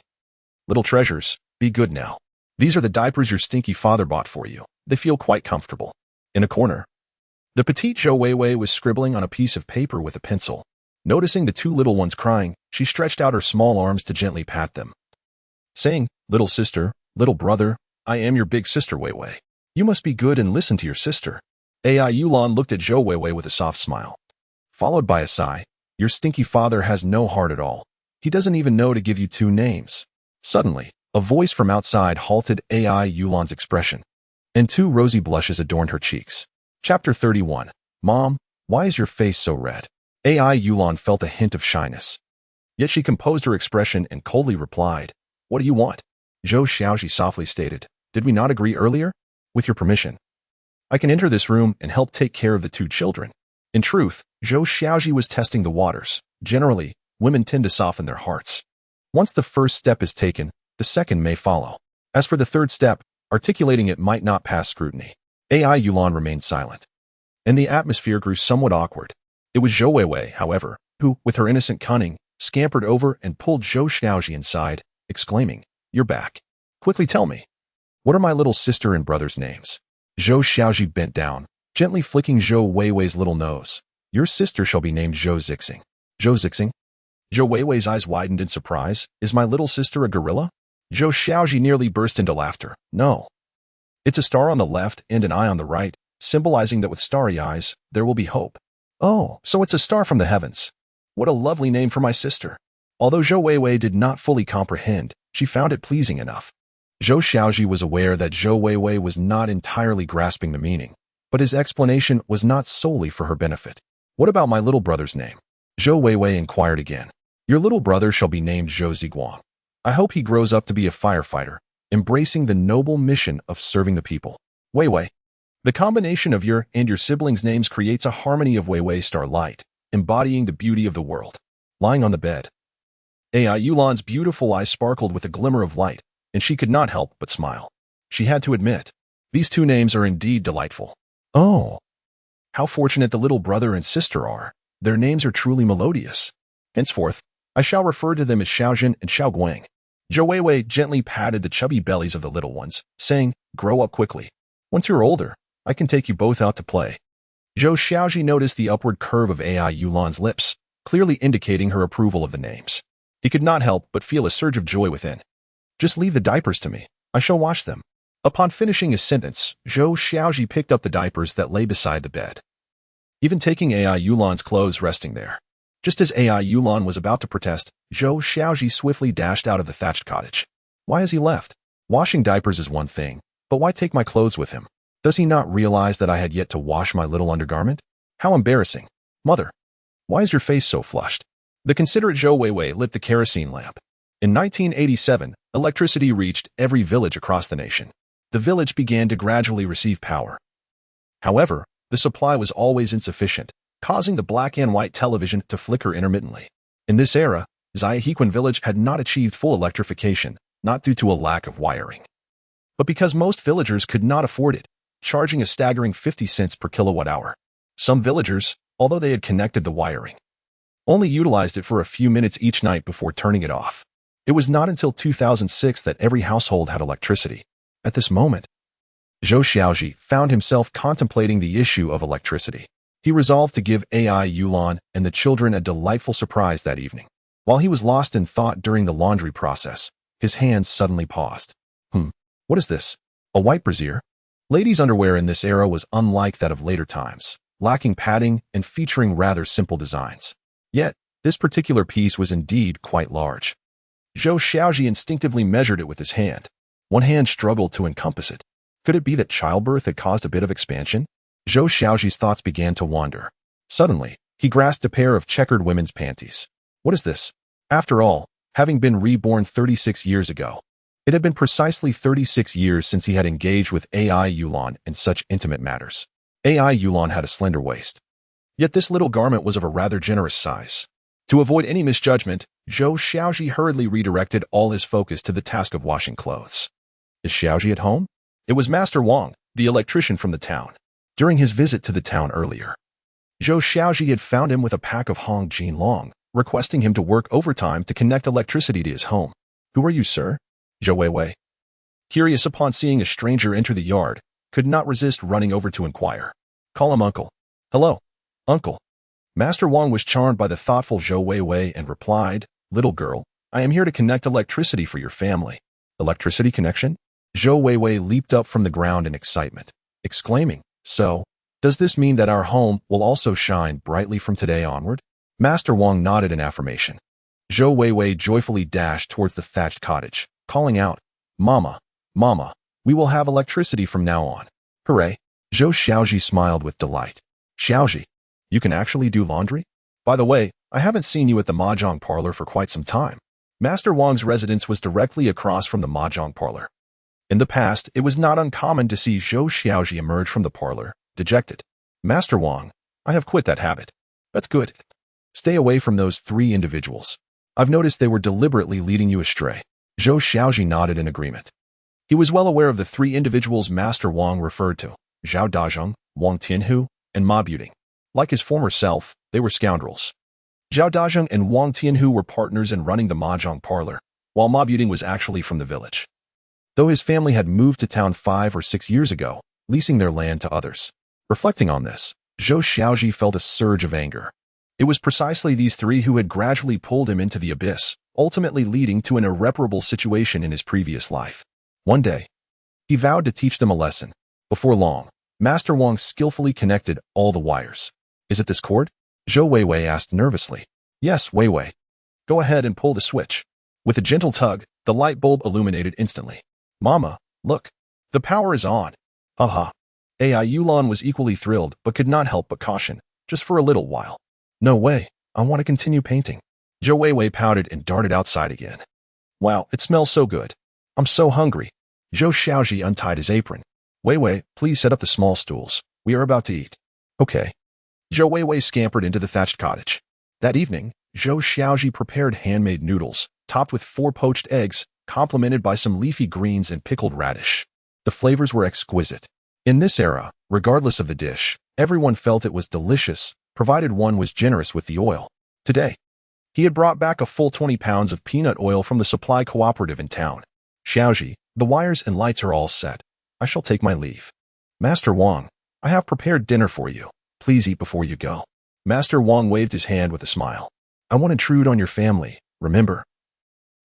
Speaker 1: "Little treasures, be good now. These are the diapers your stinky father bought for you. They feel quite comfortable." In a corner, the petite Zhou Weiwei was scribbling on a piece of paper with a pencil. Noticing the two little ones crying, she stretched out her small arms to gently pat them, saying, "Little sister, little brother, I am your big sister Weiwei. You must be good and listen to your sister." AI Yulan looked at Zhou Weiwei with a soft smile, followed by a sigh. "Your stinky father has no heart at all. He doesn't even know to give you 2 names. Suddenly, a voice from outside halted AI Yulan's expression, and 2 rosy blushes adorned her cheeks. Chapter 31. Mom, why is your face so red? AI Yulan felt a hint of shyness. Yet she composed her expression and coldly replied, "What do you want?" Zhou Xiaozhi softly stated, "Did we not agree earlier? With your permission, I can enter this room and help take care of the 2 children." In truth, Zhou Xiaozhi was testing the waters. Generally, women tend to soften their hearts. Once the first step is taken, the second may follow. As for the third step, articulating it might not pass scrutiny. AI Yulan remained silent, and the atmosphere grew somewhat awkward. It was Zhou Weiwei, however, who, with her innocent cunning, scampered over and pulled Zhou Xiaozhi inside, exclaiming, "You're back. Quickly tell me, what are my little sister and brother's names?" Zhou Xiaozhi bent down, gently flicking Zhou Weiwei's little nose. "Your sister shall be named Zhou Zixing." Zhou Zixing? Zhou Weiwei's eyes widened in surprise. "Is my little sister a gorilla?" Zhou Xiaozhi nearly burst into laughter. "No. It's a star on the left and an eye on the right, symbolizing that with starry eyes, there will be hope." "Oh, so it's a star from the heavens. What a lovely name for my sister." Although Zhou Weiwei did not fully comprehend, she found it pleasing enough. Zhou Xiaozhi was aware that Zhou Weiwei was not entirely grasping the meaning, but his explanation was not solely for her benefit. "What about my little brother's name?" Zhou Weiwei inquired again. "Your little brother shall be named Zhou Ziguang. I hope he grows up to be a firefighter, embracing the noble mission of serving the people." Weiwei. The combination of your and your siblings' names creates a harmony of Weiwei starlight, embodying the beauty of the world. Lying on the bed, AI Yulan's beautiful eyes sparkled with a glimmer of light, and she could not help but smile. She had to admit, these 2 names are indeed delightful. "Oh, how fortunate the little brother and sister are. Their names are truly melodious. Henceforth, I shall refer to them as Xiaojin and Xiaoguang." Zhou Weiwei gently patted the chubby bellies of the little ones, saying, "Grow up quickly. Once you're older, I can take you both out to play." Zhou Xiaozhi noticed the upward curve of AI Yulan's lips, clearly indicating her approval of the names. He could not help but feel a surge of joy within. "Just leave the diapers to me. I shall wash them." Upon finishing his sentence, Zhou Xiaozhi picked up the diapers that lay beside the bed, even taking AI Yulan's clothes resting there. Just as AI Yulan was about to protest, Zhou Xiaozhi swiftly dashed out of the thatched cottage. Why has he left? Washing diapers is one thing, but why take my clothes with him? Does he not realize that I had yet to wash my little undergarment? How embarrassing. Mother, why is your face so flushed? The considerate Zhou Weiwei lit the kerosene lamp. In 1987, electricity reached every village across the nation. The village began to gradually receive power. However, the supply was always insufficient, causing the black and white television to flicker intermittently. In this era, Xiaohequan village had not achieved full electrification, not due to a lack of wiring, but because most villagers could not afford it, charging a staggering 50 cents per kilowatt-hour. Some villagers, although they had connected the wiring, only utilized it for a few minutes each night before turning it off. It was not until 2006 that every household had electricity. At this moment, Zhou Xiaozhi found himself contemplating the issue of electricity. He resolved to give AI Yulan and the children a delightful surprise that evening. While he was lost in thought during the laundry process, his hands suddenly paused. What is this? A white brassiere? Ladies' underwear in this era was unlike that of later times, lacking padding and featuring rather simple designs. Yet, this particular piece was indeed quite large. Zhou Xiaozhi instinctively measured it with his hand. One hand struggled to encompass it. Could it be that childbirth had caused a bit of expansion? Zhou Xiaozhi's thoughts began to wander. Suddenly, he grasped a pair of checkered women's panties. What is this? After all, having been reborn 36 years ago, it had been precisely 36 years since he had engaged with AI Yulan in such intimate matters. AI Yulan had a slender waist. Yet this little garment was of a rather generous size. To avoid any misjudgment, Zhou Xiaozhi hurriedly redirected all his focus to the task of washing clothes. Is Xiaozhi at home? It was Master Wang, the electrician from the town. During his visit to the town earlier, Zhou Xiaozhi had found him with a pack of Hong Jin Long, requesting him to work overtime to connect electricity to his home. Who are you, sir? Zhou Weiwei, curious upon seeing a stranger enter the yard, could not resist running over to inquire. Call him uncle. Hello, uncle. Master Wang was charmed by the thoughtful Zhou Weiwei and replied, Little girl, I am here to connect electricity for your family. Electricity connection? Zhou Weiwei leaped up from the ground in excitement, exclaiming, So, does this mean that our home will also shine brightly from today onward? Master Wang nodded in affirmation. Zhou Weiwei joyfully dashed towards the thatched cottage, calling out, Mama, Mama, we will have electricity from now on. Hooray! Zhou Xiaozhi smiled with delight. Xiaozhi, you can actually do laundry? By the way, I haven't seen you at the mahjong parlor for quite some time. Master Wang's residence was directly across from the mahjong parlor. In the past, it was not uncommon to see Zhou Xiaozhi emerge from the parlor, dejected. Master Wang, I have quit that habit. That's good. Stay away from those three individuals. I've noticed they were deliberately leading you astray. Zhou Xiaozhi nodded in agreement. He was well aware of the three individuals Master Wang referred to, Zhao Dazheng, Wang Tianhu, and Ma Buting. Like his former self, they were scoundrels. Zhao Dazheng and Wang Tianhu were partners in running the mahjong parlor, while Ma Buting was actually from the village. Though his family had moved to town 5 or 6 years ago, leasing their land to others. Reflecting on this, Zhou Xiaozhi felt a surge of anger. It was precisely these three who had gradually pulled him into the abyss, ultimately leading to an irreparable situation in his previous life. One day, he vowed to teach them a lesson. Before long, Master Wang skillfully connected all the wires. Is it this cord? Zhou Weiwei asked nervously. Yes, Weiwei. Go ahead and pull the switch. With a gentle tug, the light bulb illuminated instantly. Mama, look. The power is on. Haha. AI Yulan was equally thrilled, but could not help but caution, just for a little while. No way, I want to continue painting. Zhou Weiwei pouted and darted outside again. Wow, it smells so good. I'm so hungry. Zhou Xiaozhi untied his apron. Weiwei, please set up the small stools. We are about to eat. Okay. Zhou Weiwei scampered into the thatched cottage. That evening, Zhou Xiaozhi prepared handmade noodles, topped with 4 poached eggs, complemented by some leafy greens and pickled radish. The flavors were exquisite. In this era, regardless of the dish, everyone felt it was delicious, provided one was generous with the oil. Today, He had brought back a full 20 pounds of peanut oil from the supply cooperative in town. Xiaozhi, the wires and lights are all set. I shall take my leave. Master Wang, I have prepared dinner for you. Please eat before you go. Master Wang waved his hand with a smile. I won't intrude on your family, remember?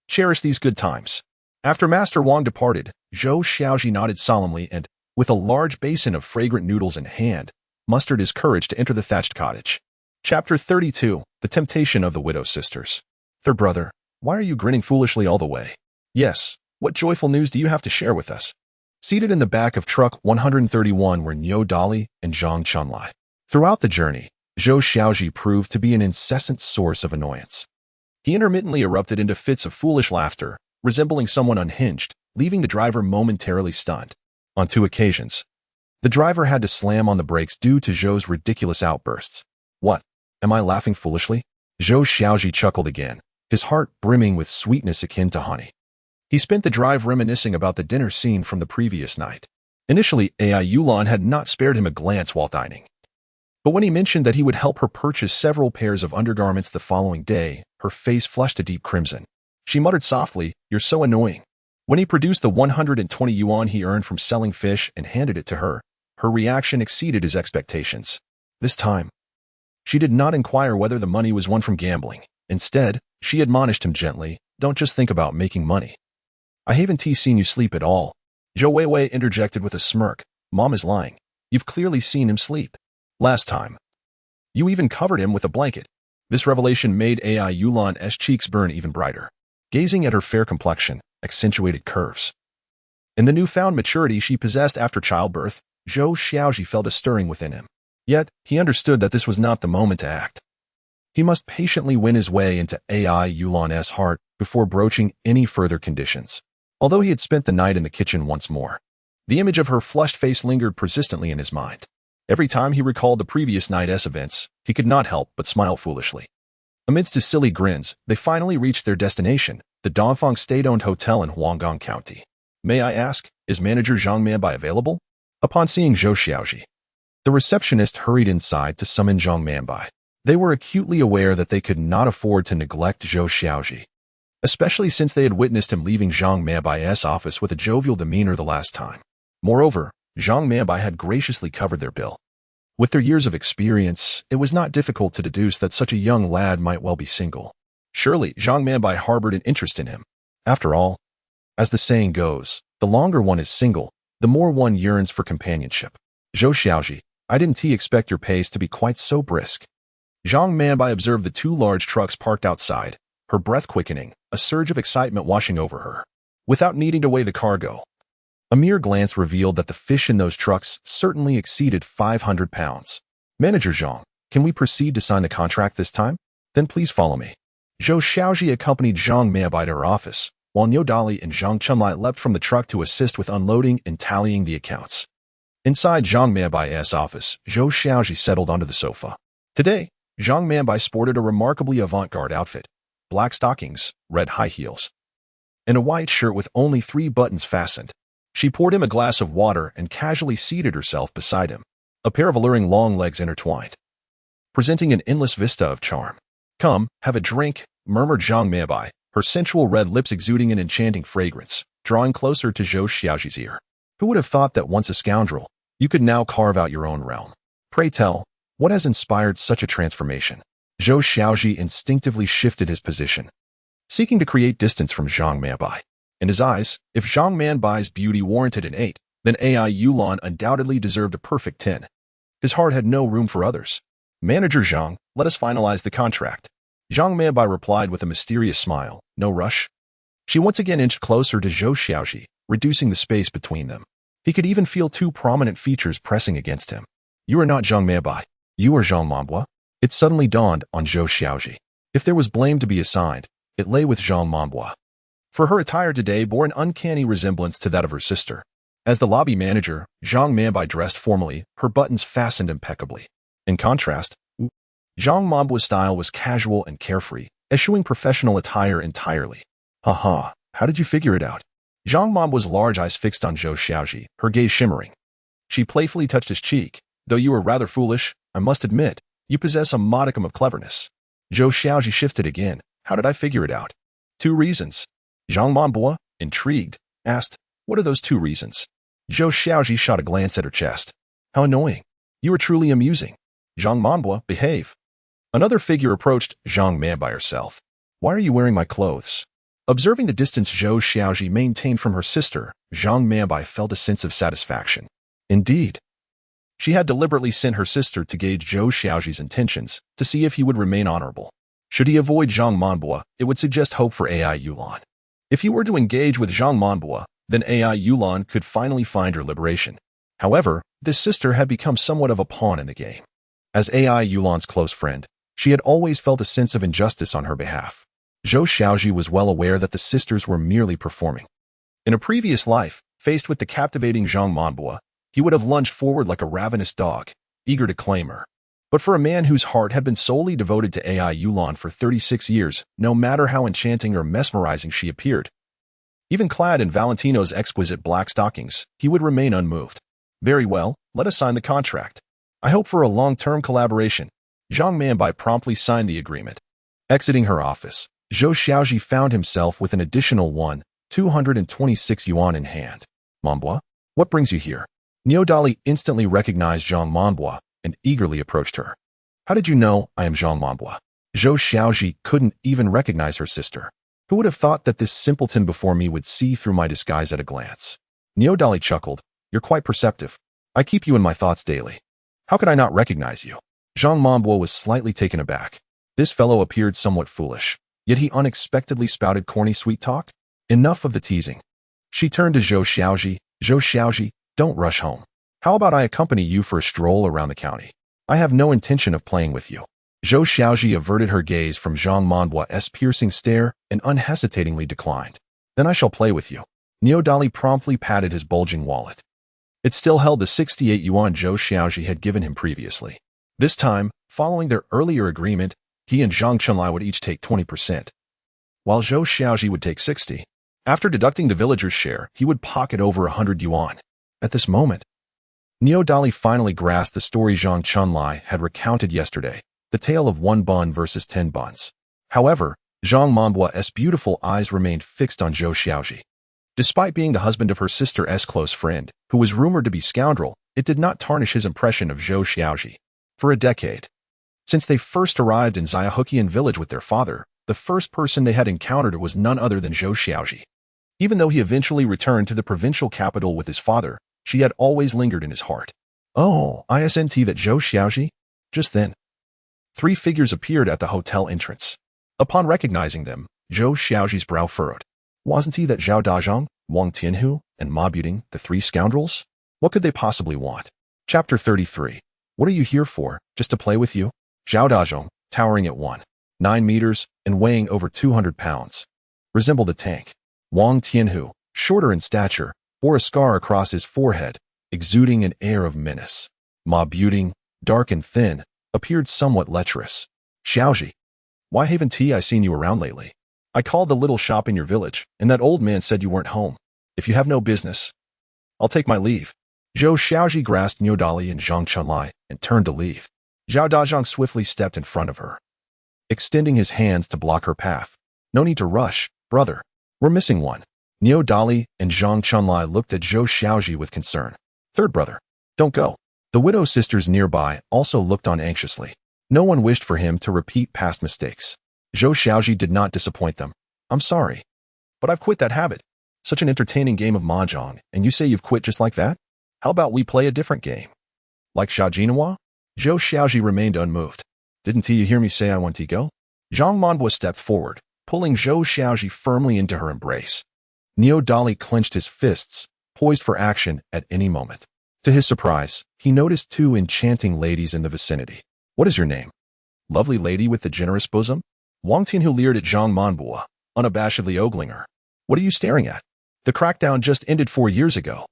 Speaker 1: Cherish these good times. After Master Wang departed, Zhou Xiaozhi nodded solemnly and, with a large basin of fragrant noodles in hand, mustered his courage to enter the thatched cottage. Chapter 32, The Temptation of the Widow Sisters. Third brother, why are you grinning foolishly all the way? Yes, what joyful news do you have to share with us? Seated in the back of truck 131 were Niu Dali and Zhang Chunlai. Throughout the journey, Zhou Xiaozhi proved to be an incessant source of annoyance. He intermittently erupted into fits of foolish laughter, resembling someone unhinged, leaving the driver momentarily stunned. On 2 occasions, the driver had to slam on the brakes due to Zhou's ridiculous outbursts. What? Am I laughing foolishly? Zhou Xiaozhi chuckled again, his heart brimming with sweetness akin to honey. He spent the drive reminiscing about the dinner scene from the previous night. Initially, Yulan had not spared him a glance while dining. But when he mentioned that he would help her purchase several pairs of undergarments the following day, her face flushed a deep crimson. She muttered softly, "You're so annoying." When he produced the 120 yuan he earned from selling fish and handed it to her, her reaction exceeded his expectations. This time, she did not inquire whether the money was won from gambling. Instead, she admonished him gently, "Don't just think about making money. I haven't seen you sleep at all." Zhou Weiwei interjected with a smirk, "Mom is lying. You've clearly seen him sleep. Last time, you even covered him with a blanket." This revelation made Yulan's cheeks burn even brighter. Gazing at her fair complexion, accentuated curves, and the newfound maturity she possessed after childbirth, Zhou Xiaozhi felt a stirring within him. Yet, he understood that this was not the moment to act. He must patiently win his way into Yulan's heart before broaching any further conditions. Although he had spent the night in the kitchen once more, the image of her flushed face lingered persistently in his mind. Every time he recalled the previous night's events, he could not help but smile foolishly. Amidst his silly grins, they finally reached their destination, the Dongfang state-owned hotel in Huanggang County. "May I ask, is manager Zhang Manbai available?" Upon seeing Zhou Xiaozhi, the receptionist hurried inside to summon Zhang Manbai. They were acutely aware that they could not afford to neglect Zhou Xiaozhi, especially since they had witnessed him leaving Zhang Manbai's office with a jovial demeanor the last time. Moreover, Zhang Manbai had graciously covered their bill. With their years of experience, it was not difficult to deduce that such a young lad might well be single. Surely, Zhang Manbai harbored an interest in him. After all, as the saying goes, the longer one is single, the more one yearns for companionship. "Zhou Xiaozhi, I didn't expect your pace to be quite so brisk." Zhang Manbai observed the 2 large trucks parked outside, her breath quickening, a surge of excitement washing over her. Without needing to weigh the cargo, a mere glance revealed that the fish in those trucks certainly exceeded 500 pounds. "Manager Zhang, can we proceed to sign the contract this time? Then please follow me." Zhou Xiaozhi accompanied Zhang Manbai to her office, while Niu Dali and Zhang Chunlai leapt from the truck to assist with unloading and tallying the accounts. Inside Zhang Manbai's office, Zhou Xiaozhi settled onto the sofa. Today, Zhang Manbai sported a remarkably avant-garde outfit: black stockings, red high heels, and a white shirt with only 3 buttons fastened. She poured him a glass of water and casually seated herself beside him, a pair of alluring long legs intertwined, presenting an endless vista of charm. "Come, have a drink," murmured Zhang Manbai, her sensual red lips exuding an enchanting fragrance, drawing closer to Zhou Xiaozhi's ear. "Who would have thought that once a scoundrel, you could now carve out your own realm? Pray tell, what has inspired such a transformation?" Zhou Xiaozhi instinctively shifted his position, seeking to create distance from Zhang Manbai. In his eyes, if Zhang Manbai's beauty warranted an 8, then Yulan undoubtedly deserved a perfect 10. His heart had no room for others. "Manager Zhang, let us finalize the contract." Zhang Manbai replied with a mysterious smile, "No rush." She once again inched closer to Zhou Xiaozhi, reducing the space between them. He could even feel 2 prominent features pressing against him. "You are not Zhang Manbai. You are Zhang Manbai." It suddenly dawned on Zhou Xiaozhi. If there was blame to be assigned, it lay with Zhang Manbai. For her attire today bore an uncanny resemblance to that of her sister. As the lobby manager, Zhang Manbai dressed formally, her buttons fastened impeccably. In contrast, Zhang Manbai's style was casual and carefree, eschewing professional attire entirely. "Haha, how did you figure it out?" Zhang Manbai's large eyes fixed on Zhou Xiaozhi, her gaze shimmering. She playfully touched his cheek. "Though you are rather foolish, I must admit, you possess a modicum of cleverness." Zhou Xiaozhi shifted again. How did I figure it out? 2 reasons. Zhang Manbo, intrigued, asked, what are those 2 reasons? Zhou Xiaozhi shot a glance at her chest. How annoying. You are truly amusing. Zhang Manbo, behave. Another figure approached Zhang Man by herself. Why are you wearing my clothes? Observing the distance Zhou Xiaozhi maintained from her sister, Zhang Manbai felt a sense of satisfaction. Indeed, she had deliberately sent her sister to gauge Zhou Xiaozhi's intentions to see if he would remain honorable. Should he avoid Zhang Manbo, it would suggest hope for AI Yulan. If he were to engage with Zhang Manbo, then AI Yulan could finally find her liberation. However, this sister had become somewhat of a pawn in the game. As AI Yulan's close friend, she had always felt a sense of injustice on her behalf. Zhou Xiaozhi was well aware that the sisters were merely performing. In a previous life, faced with the captivating Zhang Manbo, he would have lunged forward like a ravenous dog, eager to claim her. But for a man whose heart had been solely devoted to AI Yulan for 36 years, no matter how enchanting or mesmerizing she appeared, even clad in Valentino's exquisite black stockings, he would remain unmoved. Very well, let us sign the contract. I hope for a long-term collaboration. Zhang Manbai promptly signed the agreement. Exiting her office, Zhou Xiaozhi found himself with an additional 226 yuan in hand. Manbo, what brings you here? Niodali instantly recognized Zhang Manbo and eagerly approached her. How did you know I am Zhang Manbo? Zhou Xiaozhi couldn't even recognize her sister. Who would have thought that this simpleton before me would see through my disguise at a glance? Niodali chuckled. You're quite perceptive. I keep you in my thoughts daily. How could I not recognize you? Zhang Manbo was slightly taken aback. This fellow appeared somewhat foolish, yet he unexpectedly spouted corny sweet talk. Enough of the teasing. She turned to Zhou Xiaozhi. Zhou Xiaozhi, don't rush home. How about I accompany you for a stroll around the county? I have no intention of playing with you. Zhou Xiaozhi averted her gaze from Zhang Manbo's piercing stare and unhesitatingly declined. Then I shall play with you. Niodali promptly patted his bulging wallet. It still held the 68 yuan Zhou Xiaozhi had given him previously. This time, following their earlier agreement, he and Zhang Chunlai would each take 20%, while Zhou Xiaozhi would take 60. After deducting the villager's share, he would pocket over 100 yuan. At this moment, Niodali finally grasped the story Zhang Chunlai had recounted yesterday, the tale of 1 bun versus 10 buns. However, Zhang Manbo's beautiful eyes remained fixed on Zhou Xiaozhi. Despite being the husband of her sister's close friend, who was rumored to be scoundrel, it did not tarnish his impression of Zhou Xiaozhi. For a decade, since they first arrived in Xiaohuqian village with their father, the first person they had encountered was none other than Zhou Xiaozhi. Even though he eventually returned to the provincial capital with his father, she had always lingered in his heart. Oh, isn't that Zhou Xiaozhi? Just then, 3 figures appeared at the hotel entrance. Upon recognizing them, Zhou Xiaozhi's brow furrowed. Wasn't he that Zhao Dazhang, Wang Tianhu, and Ma Buting, the 3 scoundrels? What could they possibly want? Chapter 33. What are you here for? Just to play with you? Zhao Dazhang, towering at 1.9 meters and weighing over 200 pounds, resembled a tank. Wang Tianhu, shorter in stature, bore a scar across his forehead, exuding an air of menace. Ma Buting, dark and thin, appeared somewhat lecherous. Xiaozhi, why haven't I seen you around lately? I called the little shop in your village, and that old man said you weren't home. If you have no business, I'll take my leave. Zhou Xiaozhi grasped Niodali and Zhang Chunlai and turned to leave. Zhao Dazhang swiftly stepped in front of her, extending his hands to block her path. No need to rush, brother. We're missing one. Niodali and Zhang Chunlai looked at Zhou Xiaozhi with concern. Third brother, don't go. The widow sisters nearby also looked on anxiously. No one wished for him to repeat past mistakes. Zhou Xiaozhi did not disappoint them. I'm sorry, but I've quit that habit. Such an entertaining game of mahjong, and you say you've quit just like that? How about we play a different game? Like Shajinawa? Zhou Xiaozhi remained unmoved. Didn't you hear me say I want to go? Zhang Manbo stepped forward, pulling Zhou Xiaozhi firmly into her embrace. Niodali clenched his fists, poised for action at any moment. To his surprise, he noticed 2 enchanting ladies in the vicinity. What is your name? Lovely lady with the generous bosom? Wang Tianhu leered at Zhang Manbo, unabashedly ogling her. What are you staring at? The crackdown just ended 4 years ago.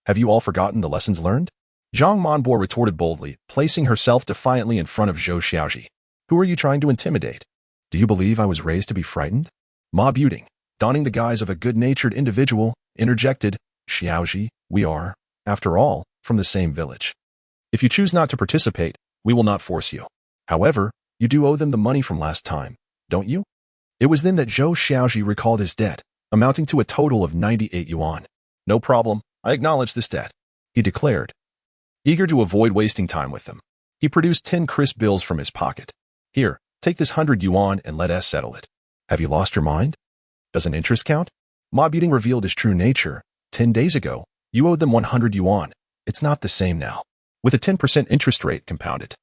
Speaker 1: Have you all forgotten the lessons learned? Zhang Manbo retorted boldly, placing herself defiantly in front of Zhou Xiaozhi. Who are you trying to intimidate? Do you believe I was raised to be frightened? Ma Buting, donning the guise of a good-natured individual, interjected, Xiaozhi, we are, after all, from the same village. If you choose not to participate, we will not force you. However, You do owe them the money from last time, don't you? It was then that Zhou Xiaozhi recalled his debt, amounting to a total of 98 yuan. No problem, I acknowledge this debt, he declared, eager to avoid wasting time with them. He produced 10 crisp bills from his pocket. Here, take this 100 yuan and let us settle it. Have you lost your mind? Doesn't interest count? Mob eating revealed his true nature. 10 days ago, you owed them 100 yuan. It's not the same now, with a 10% interest rate compounded.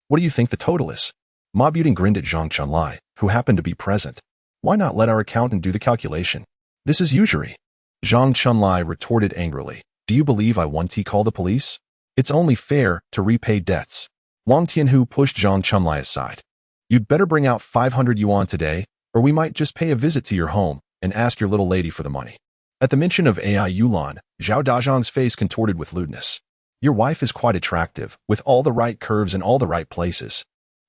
Speaker 1: What do you think the total is? Mob eating grinned at Zhang Chunlai, who happened to be present. Why not let our accountant do the calculation? This is usury. Zhang Chunlai retorted angrily. Do you believe I want to call the police? It's only fair to repay debts. Wang Tianhu pushed Zhang Chunlai aside. You'd better bring out 500 yuan today, or we might just pay a visit to your home and ask your little lady for the money. At the mention of AI Yulan, Zhao Dazhang's face contorted with lewdness. Your wife is quite attractive, with all the right curves in all the right places.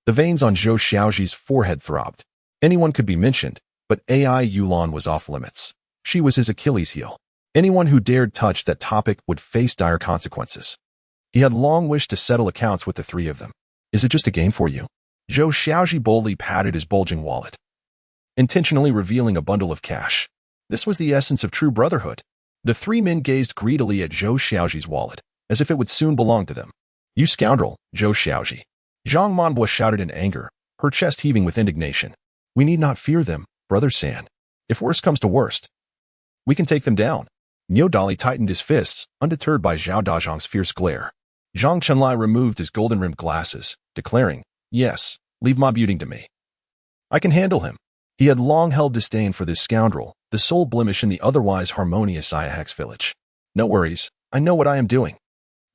Speaker 1: The veins on Zhou Xiaozhi's forehead throbbed. Anyone could be mentioned, but AI Yulan was off limits. She was his Achilles heel. Anyone who dared touch that topic would face dire consequences. He had long wished to settle accounts with the three of them. Is it just a game for you? Zhou Xiaozhi boldly patted his bulging wallet, intentionally revealing a bundle of cash. This was the essence of true brotherhood. The three men gazed greedily at Zhou Xiaozhi's wallet, as if it would soon belong to them. You scoundrel, Zhou Xiaozhi. Zhang Manbo shouted in anger, her chest heaving with indignation. We need not fear them, Brother San. If worst comes to worst, we can take them down. Niu Dali tightened his fists, undeterred by Zhao Dazhang's fierce glare. Zhang Chunlai removed his golden-rimmed glasses, declaring, Yes, leave my beauty to me. I can handle him. He had long held disdain for this scoundrel, the sole blemish in the otherwise harmonious Ayahex village. No worries, I know what I am doing.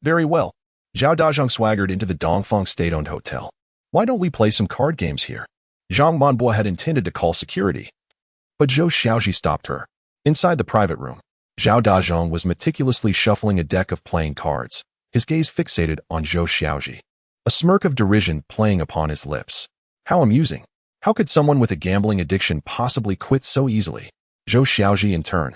Speaker 1: Very well. Zhao Dazhang swaggered into the Dongfeng state-owned hotel. Why don't we play some card games here? Zhang Manbo had intended to call security, but Zhou Xiaozhi stopped her. Inside the private room, Zhao Dazhang was meticulously shuffling a deck of playing cards, his gaze fixated on Zhou Xiaozhi, a smirk of derision playing upon his lips. How amusing. How could someone with a gambling addiction possibly quit so easily? Zhou Xiaozhi, in turn,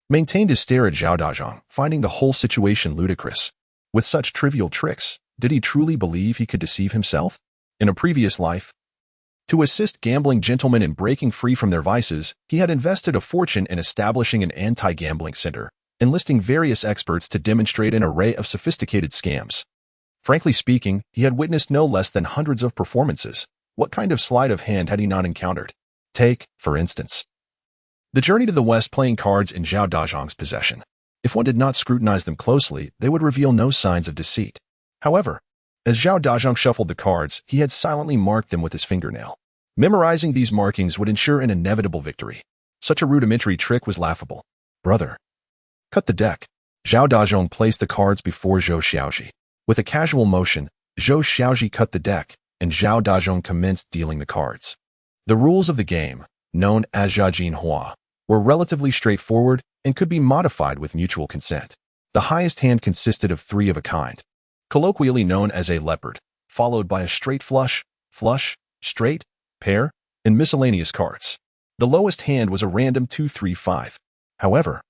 Speaker 1: maintained his stare at Zhao Dazhang, finding the whole situation ludicrous. With such trivial tricks, did he truly believe he could deceive himself? In a previous life, to assist gambling gentlemen in breaking free from their vices, he had invested a fortune in establishing an anti-gambling center, enlisting various experts to demonstrate an array of sophisticated scams. Frankly speaking, he had witnessed no less than hundreds of performances. What kind of sleight of hand had he not encountered? Take, for instance, the journey to the west playing cards in Zhao Dazhang's possession. If one did not scrutinize them closely, they would reveal no signs of deceit. However, as Zhao Dazhang shuffled the cards, he had silently marked them with his fingernail. Memorizing these markings would ensure an inevitable victory. Such a rudimentary trick was laughable. Brother, cut the deck. Zhao Dazhang placed the cards before Zhou Xiaozhi. With a casual motion, Zhou Xiaozhi cut the deck, and Zhao Dazhang commenced dealing the cards. The rules of the game, known as Jiajin Hua, were relatively straightforward and could be modified with mutual consent. The highest hand consisted of three of a kind, colloquially known as a leopard, followed by a straight flush, straight, pair, and miscellaneous cards. The lowest hand was a random 2-3-5. However,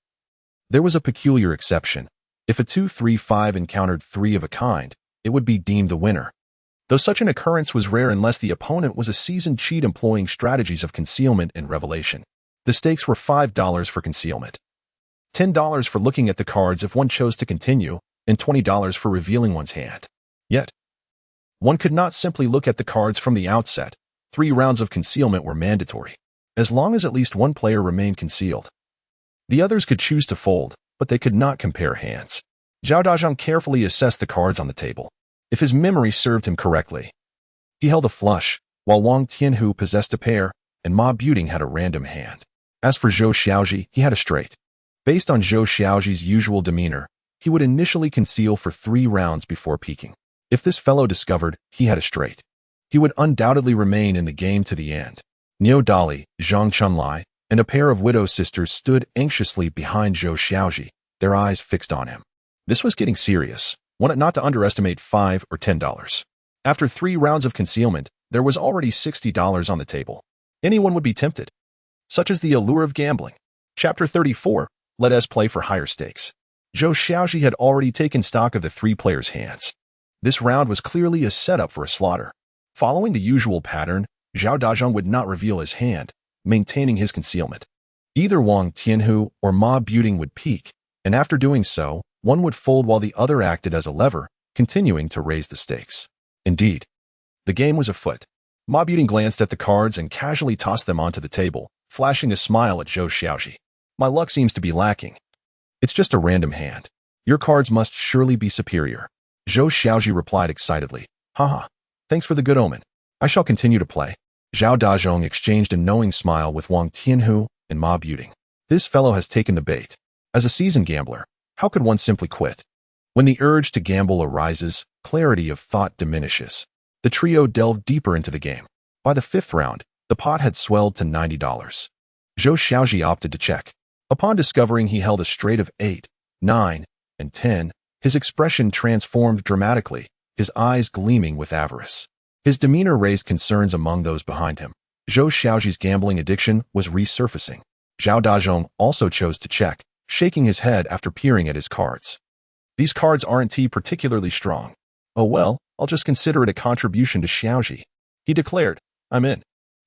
Speaker 1: there was a peculiar exception. If a 2-3-5 encountered three of a kind, it would be deemed the winner. Though such an occurrence was rare unless the opponent was a seasoned cheat employing strategies of concealment and revelation. The stakes were $5 for concealment, $10 for looking at the cards if one chose to continue, and $20 for revealing one's hand. Yet, one could not simply look at the cards from the outset. 3 rounds of concealment were mandatory. As long as at least one player remained concealed, the others could choose to fold, but they could not compare hands. Zhao Dazhang carefully assessed the cards on the table. If his memory served him correctly, he held a flush, while Wang Tianhu possessed a pair, and Ma Buting had a random hand. As for Zhou Xiaozhi, he had a straight. Based on Zhou Xiaozhi's usual demeanor, he would initially conceal for 3 rounds before peeking. If this fellow discovered he had a straight, he would undoubtedly remain in the game to the end. Niu Dali, Zhang Chunlai, and a pair of widow sisters stood anxiously behind Zhou Xiaozhi, their eyes fixed on him. This was getting serious. One ought not to underestimate $5 or $10. After 3 rounds of concealment, there was already $60 on the table. Anyone would be tempted. Such is the allure of gambling. Chapter 34, Let us play for higher stakes. Zhou Xiaozhi had already taken stock of the 3 players' hands. This round was clearly a setup for a slaughter. Following the usual pattern, Zhao Dazhong would not reveal his hand, maintaining his concealment. Either Wang Tianhu or Ma Buting would peek, and after doing so, one would fold while the other acted as a lever, continuing to raise the stakes. Indeed, the game was afoot. Ma Buting glanced at the cards and casually tossed them onto the table, flashing a smile at Zhou Xiaozhi. My luck seems to be lacking. It's just a random hand. Your cards must surely be superior. Zhou Xiaozhi replied excitedly. Haha, thanks for the good omen. I shall continue to play. Zhao Dazhong exchanged a knowing smile with Wang Tianhu and Ma Buting. This fellow has taken the bait. As a seasoned gambler, how could one simply quit? When the urge to gamble arises, clarity of thought diminishes. The trio delved deeper into the game. By the fifth round, the pot had swelled to $90. Zhou Xiaozhi opted to check. Upon discovering he held a straight of 8, 9, and 10, his expression transformed dramatically, his eyes gleaming with avarice. His demeanor raised concerns among those behind him. Zhou Xiaozhi's gambling addiction was resurfacing. Zhao Dazhong also chose to check, shaking his head after peering at his cards. These cards aren't particularly strong. Oh well, I'll just consider it a contribution to Xiaozhi. He declared, I'm in.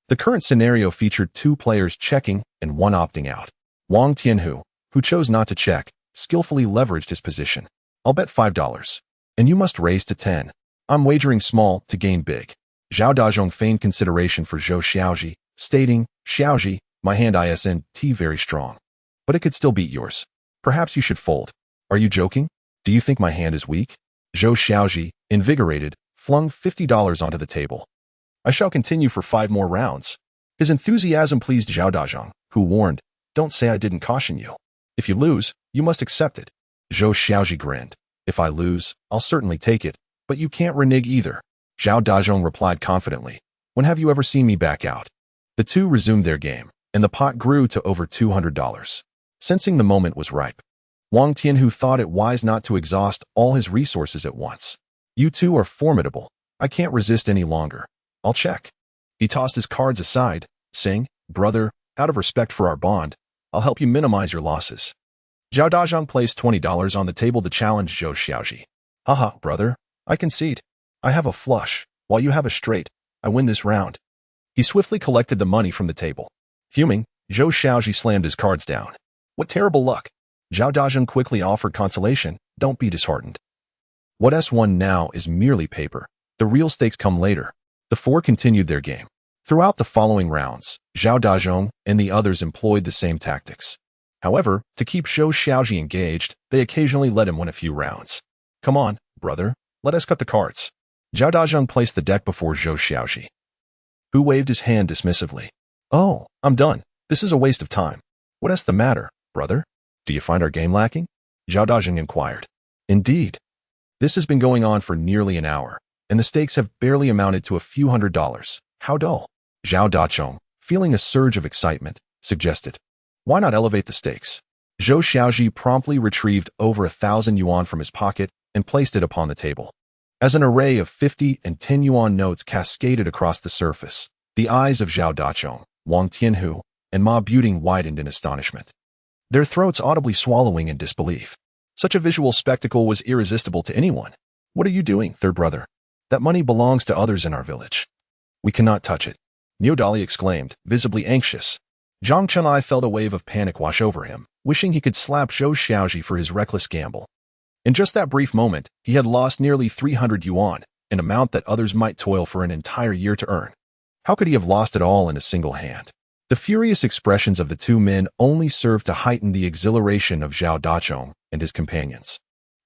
Speaker 1: The current scenario featured 2 players checking and 1 opting out. Wang Tianhu, who chose not to check, skillfully leveraged his position. I'll bet $5. And you must raise to 10. I'm wagering small to gain big. Zhao Dazhong feigned consideration for Zhou Xiaozhi, stating, Xiaozhi, my hand isn't very strong. But it could still beat yours. Perhaps you should fold. Are you joking? Do you think my hand is weak? Zhou Xiaozhi, invigorated, flung $50 onto the table. I shall continue for 5 more rounds. His enthusiasm pleased Zhao Dazhong, who warned, don't say I didn't caution you. If you lose, you must accept it. Zhou Xiaozhi grinned. If I lose, I'll certainly take it, but you can't renege either. Zhao Dazhong replied confidently. When have you ever seen me back out? The two resumed their game, and the pot grew to over $200. Sensing the moment was ripe, Wang Tianhu thought it wise not to exhaust all his resources at once. You two are formidable. I can't resist any longer. I'll check. He tossed his cards aside, saying, Brother, out of respect for our bond, I'll help you minimize your losses. Zhao Dazhong placed $20 on the table to challenge Zhou Xiaozhi. Haha, brother, I concede. I have a flush, while you have a straight. I win this round. He swiftly collected the money from the table. Fuming, Zhou Xiaozhi slammed his cards down. What terrible luck. Zhao Dazhong quickly offered consolation. Don't be disheartened. What S1 now is merely paper. The real stakes come later. The 4 continued their game. Throughout the following rounds, Zhao Dazhong and the others employed the same tactics. However, to keep Zhou Xiaozhi engaged, they occasionally let him win a few rounds. Come on, brother, let us cut the cards. Zhao Dazhong placed the deck before Zhou Xiaozhi, who waved his hand dismissively. Oh, I'm done. This is a waste of time. What is the matter, brother? Do you find our game lacking? Zhao Dazhong inquired. Indeed. This has been going on for nearly an hour, and the stakes have barely amounted to a few $100s. How dull. Zhao Dazhong, feeling a surge of excitement, suggested. Why not elevate the stakes? Zhou Xiaozhi promptly retrieved over 1,000 yuan from his pocket and placed it upon the table. As an array of 50 and 10 yuan notes cascaded across the surface, the eyes of Zhao Dazhong, Wang Tianhu, and Ma Buting widened in astonishment, their throats audibly swallowing in disbelief. Such a visual spectacle was irresistible to anyone. What are you doing, third brother? That money belongs to others in our village. We cannot touch it. Niodali exclaimed, visibly anxious. Zhang Chunai felt a wave of panic wash over him, wishing he could slap Zhou Xiaozhi for his reckless gamble. In just that brief moment, he had lost nearly 300 yuan, an amount that others might toil for an entire year to earn. How could he have lost it all in a single hand? The furious expressions of the two men only served to heighten the exhilaration of Zhao Dazhong and his companions.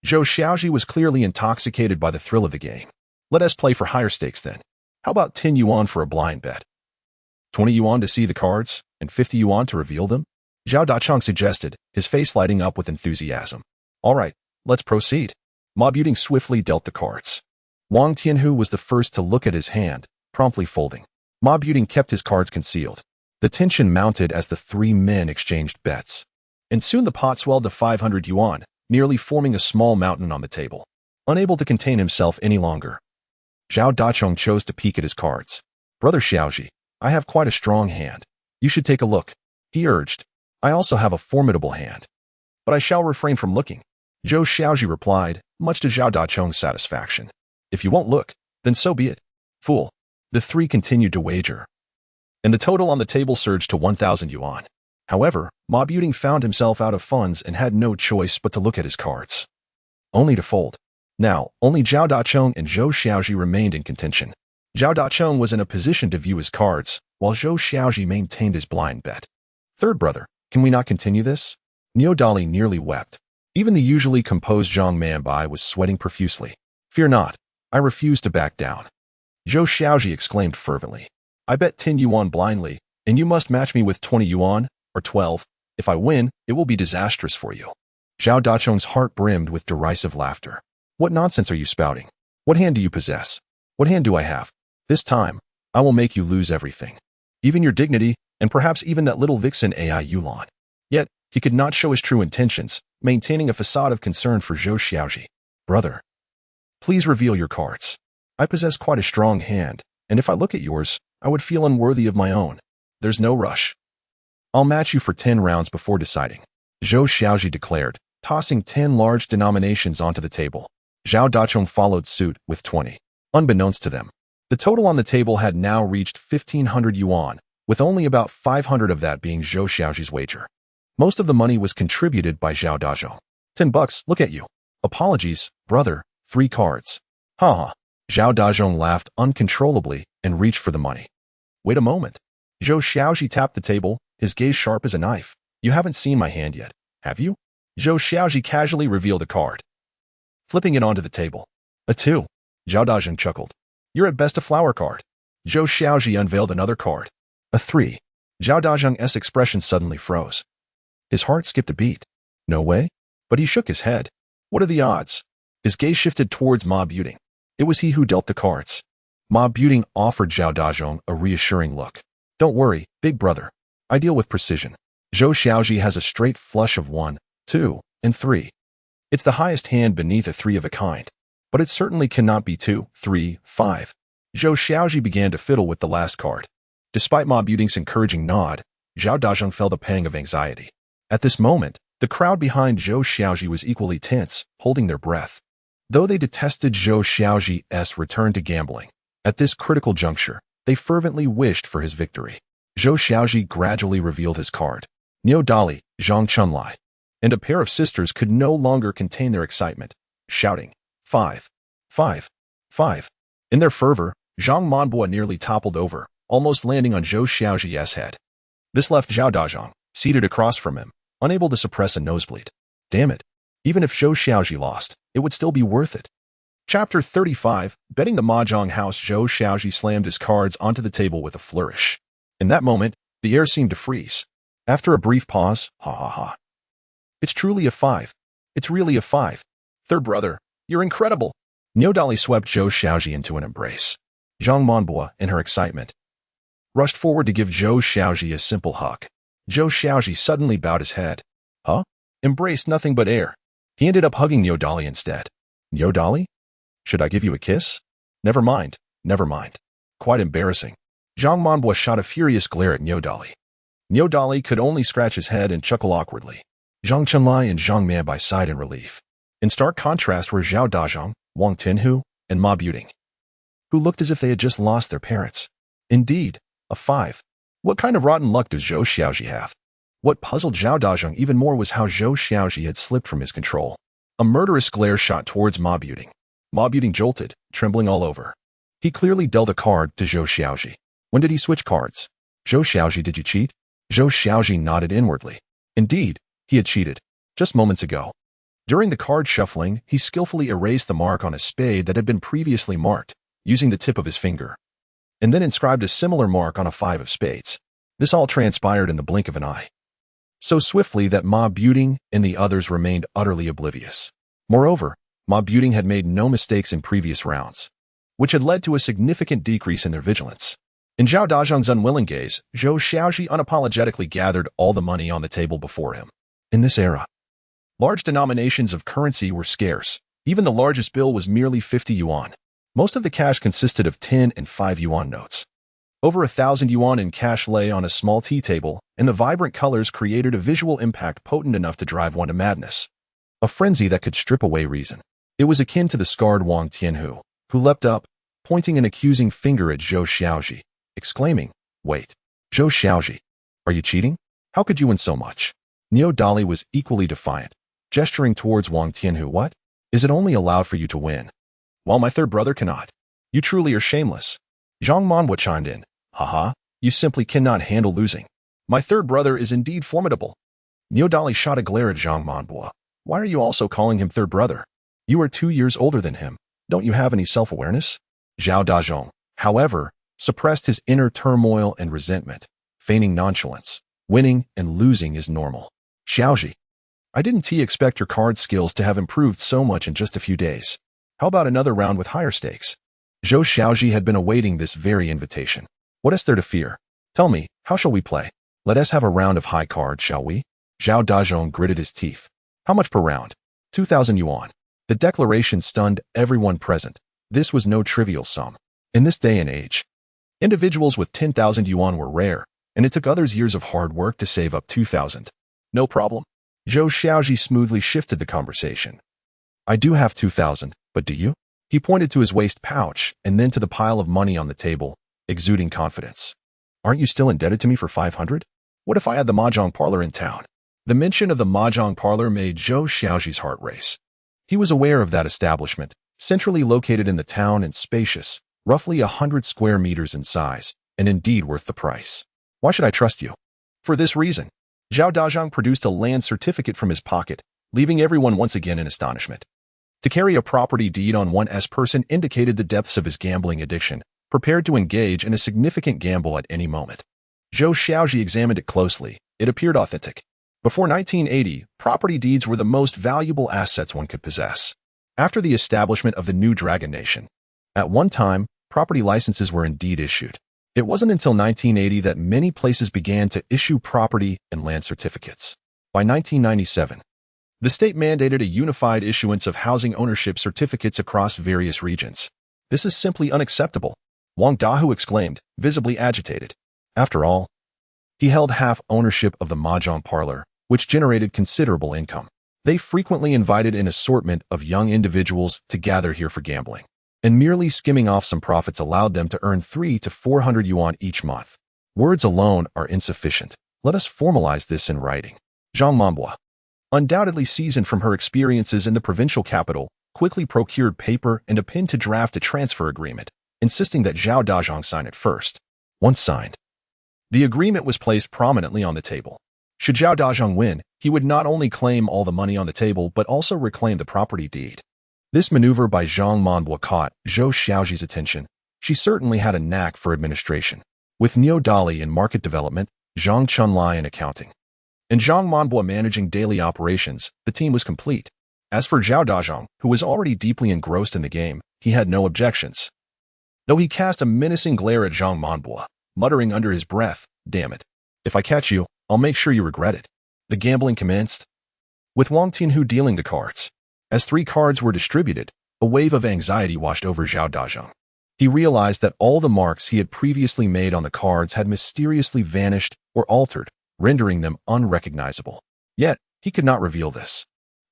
Speaker 1: Zhou Xiaozhi was clearly intoxicated by the thrill of the game. Let us play for higher stakes then. How about 10 yuan for a blind bet? 20 yuan to see the cards, and 50 yuan to reveal them? Zhao Dazhong suggested, his face lighting up with enthusiasm. All right, let's proceed. Ma Buting swiftly dealt the cards. Wang Tianhu was the first to look at his hand, promptly folding. Ma Buting kept his cards concealed. The tension mounted as the 3 men exchanged bets. And soon the pot swelled to 500 yuan, nearly forming a small mountain on the table. Unable to contain himself any longer, Zhao Dazhong chose to peek at his cards. Brother Xiaozhi, I have quite a strong hand. You should take a look, he urged. I also have a formidable hand. But I shall refrain from looking. Zhou Xiaozhi replied, much to Zhao Dazhong's satisfaction. If you won't look, then so be it. Fool. The three continued to wager, and the total on the table surged to 1,000 yuan. However, Ma Buting found himself out of funds and had no choice but to look at his cards, only to fold. Now, only Zhao Dacheng and Zhou Xiaozhi remained in contention. Zhao Dacheng was in a position to view his cards, while Zhou Xiaozhi maintained his blind bet. Third brother, can we not continue this? Niu Dali nearly wept. Even the usually composed Zhang Manbai was sweating profusely. Fear not, I refuse to back down. Zhou Xiaozhi exclaimed fervently. I bet 10 yuan blindly, and you must match me with 20 yuan, or 12. If I win, it will be disastrous for you. Zhao Dacheng's heart brimmed with derisive laughter. What nonsense are you spouting? What hand do you possess? What hand do I have? This time, I will make you lose everything. Even your dignity, and perhaps even that little vixen AI Yulan. Yet, he could not show his true intentions, maintaining a facade of concern for Zhou Xiaozhi. Brother, please reveal your cards. I possess quite a strong hand, and if I look at yours, I would feel unworthy of my own. There's no rush. I'll match you for 10 rounds before deciding, Zhou Xiaozhi declared, tossing 10 large denominations onto the table. Zhao Dacheng followed suit with 20. Unbeknownst to them, the total on the table had now reached 1,500 yuan, with only about 500 of that being Zhou Xiaozhi's wager. Most of the money was contributed by Zhao Dazhong. $10, look at you. Apologies, brother, 3 cards. Ha ha. Zhao Dazhong laughed uncontrollably and reached for the money. Wait a moment. Zhou Xiaozhi tapped the table, his gaze sharp as a knife. You haven't seen my hand yet, have you? Zhou Xiaozhi casually revealed a card, flipping it onto the table. A 2. Zhao Dazhong chuckled. You're at best a flower card. Zhou Xiaozhi unveiled another card. A 3. Zhao Dazheng's expression suddenly froze. His heart skipped a beat. No way? But he shook his head. What are the odds? His gaze shifted towards Ma Buting. It was he who dealt the cards. Ma Buting offered Zhao Dazhong a reassuring look. Don't worry, big brother. I deal with precision. Zhou Xiaozhi has a straight flush of 1, 2, and 3. It's the highest hand beneath a 3 of a kind. But it certainly cannot be 2, 3, 5. Zhou Xiaozhi began to fiddle with the last card. Despite Ma Buting's encouraging nod, Zhao Dazhong felt a pang of anxiety. At this moment, the crowd behind Zhou Xiaozhi was equally tense, holding their breath. Though they detested Zhou Xiaozhi's return to gambling, at this critical juncture, they fervently wished for his victory. Zhou Xiaozhi gradually revealed his card. Niu Dali, Zhang Chunlai, and a pair of sisters could no longer contain their excitement, shouting, 5, 5, 5. In their fervor, Zhang Manbua nearly toppled over, almost landing on Zhou Xiaozhi's head. This left Zhao Dazhong, seated across from him, unable to suppress a nosebleed. Damn it. Even if Zhou Xiaozhi lost, it would still be worth it. Chapter 35, Betting the Mahjong House. Zhou Xiaozhi slammed his cards onto the table with a flourish. In that moment, the air seemed to freeze. After a brief pause, ha ha ha. It's truly a 5. It's really a 5. Third brother, you're incredible. Niu Dali swept Zhou Xiaozhi into an embrace. Zhang Manbua, in her excitement, rushed forward to give Zhou Xiaozhi a simple hug. Zhou Xiaozhi suddenly bowed his head. Huh? Embraced nothing but air. He ended up hugging Niu Dali instead. Niu Dali? Should I give you a kiss? Never mind, never mind. Quite embarrassing. Zhang Manbua shot a furious glare at Niu Dali. Niu Dali could only scratch his head and chuckle awkwardly. Zhang Chunlai and Zhang Manbai sighed in relief. In stark contrast were Zhao Dazhong, Wang Tinhu, and Ma Buting, who looked as if they had just lost their parents. Indeed, a 5. What kind of rotten luck does Zhou Xiaozhi have? What puzzled Zhao Dazhong even more was how Zhou Xiaozhi had slipped from his control. A murderous glare shot towards Ma Buting. Ma Buting jolted, trembling all over. He clearly dealt a card to Zhou Xiaozhi. When did he switch cards? Zhou Xiaozhi, did you cheat? Zhou Xiaozhi nodded inwardly. Indeed, he had cheated. Just moments ago. During the card shuffling, he skillfully erased the mark on a spade that had been previously marked, using the tip of his finger, and then inscribed a similar mark on a 5 of spades. This all transpired in the blink of an eye, so swiftly that Ma Buting and the others remained utterly oblivious. Moreover, Ma Buting had made no mistakes in previous rounds, which had led to a significant decrease in their vigilance. In Zhao Dazhong's unwilling gaze, Zhou Xiaozhi unapologetically gathered all the money on the table before him. In this era, large denominations of currency were scarce. Even the largest bill was merely 50 yuan. Most of the cash consisted of 10 and 5 yuan notes. Over 1,000 yuan in cash lay on a small tea table, and the vibrant colors created a visual impact potent enough to drive one to madness. A frenzy that could strip away reason. It was akin to the scarred Wang Tianhu, who leapt up, pointing an accusing finger at Zhou Xiaozhi, exclaiming, "Wait, Zhou Xiaozhi, are you cheating? How could you win so much?" Niu Dali was equally defiant, gesturing towards Wang Tianhu. "What? Is it only allowed for you to win, while my third brother cannot? You truly are shameless." Zhang Manhua chimed in, "Haha, you simply cannot handle losing. My third brother is indeed formidable." Niu Dali shot a glare at Zhang Manhua. "Why are you also calling him third brother? You are 2 years older than him. Don't you have any self-awareness?" Zhao Dazhong, however, suppressed his inner turmoil and resentment, feigning nonchalance. "Winning and losing is normal. Xiaozhi, I didn't expect your card skills to have improved so much in just a few days. How about another round with higher stakes?" Zhou Xiaozhi had been awaiting this very invitation. "What is there to fear? Tell me, how shall we play? Let us have a round of high cards, shall we?" Zhao Dazhong gritted his teeth. "How much per round?" 2,000 yuan. The declaration stunned everyone present. This was no trivial sum. In this day and age, individuals with 10,000 yuan were rare, and it took others years of hard work to save up 2,000. "No problem." Zhou Xiaozhi smoothly shifted the conversation. "I do have 2,000, but do you?" He pointed to his waist pouch and then to the pile of money on the table, exuding confidence. "Aren't you still indebted to me for 500? What if I had the mahjong parlor in town?" The mention of the mahjong parlor made Zhou Xiaozhi's heart race. He was aware of that establishment, centrally located in the town and spacious, roughly 100 square meters in size, and indeed worth the price. "Why should I trust you?" "For this reason." Zhao Dazhong produced a land certificate from his pocket, leaving everyone once again in astonishment. To carry a property deed on one's person indicated the depths of his gambling addiction, prepared to engage in a significant gamble at any moment. Zhou Xiaozhi examined it closely. It appeared authentic. Before 1980, property deeds were the most valuable assets one could possess. After the establishment of the new Dragon Nation, at one time, property licenses were indeed issued. It wasn't until 1980 that many places began to issue property and land certificates. By 1997, the state mandated a unified issuance of housing ownership certificates across various regions. "This is simply unacceptable," Wang Dahu exclaimed, visibly agitated. After all, he held half ownership of the mahjong parlor, which generated considerable income. They frequently invited an assortment of young individuals to gather here for gambling, and merely skimming off some profits allowed them to earn 300 to 400 yuan each month. Words alone are insufficient. Let us formalize this in writing. Zhang Manhua, undoubtedly seasoned from her experiences in the provincial capital, quickly procured paper and a pen to draft a transfer agreement, insisting that Zhao Dazhong sign it first. Once signed, the agreement was placed prominently on the table. Should Zhao Dazhong win, he would not only claim all the money on the table but also reclaim the property deed. This maneuver by Zhang Manhua caught Zhou Xiaozhi's attention. She certainly had a knack for administration. With Niu Dali in market development, Zhang Chunlai in accounting, and Zhang Manhua managing daily operations, the team was complete. As for Zhao Dazhong, who was already deeply engrossed in the game, he had no objections. Though he cast a menacing glare at Zhang Manhua, muttering under his breath, "Damn it. If I catch you, I'll make sure you regret it." The gambling commenced, with Wang Tianhu dealing the cards. As 3 cards were distributed, a wave of anxiety washed over Zhao Dazhong. He realized that all the marks he had previously made on the cards had mysteriously vanished or altered, rendering them unrecognizable. Yet, he could not reveal this.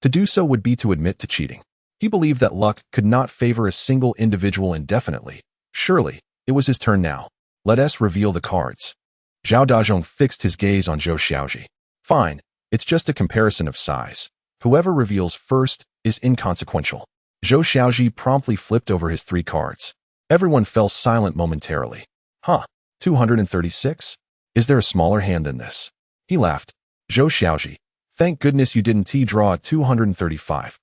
Speaker 1: To do so would be to admit to cheating. He believed that luck could not favor a single individual indefinitely. Surely, it was his turn now. Let us reveal the cards. Zhao Dazhong fixed his gaze on Zhou Xiaozhi. "Fine, it's just a comparison of size. Whoever reveals first is inconsequential." Zhou Xiaozhi promptly flipped over his 3 cards. Everyone fell silent momentarily. "Huh, 236? Is there a smaller hand than this?" He laughed. "Zhou Xiaozhi, thank goodness you didn't draw a 235.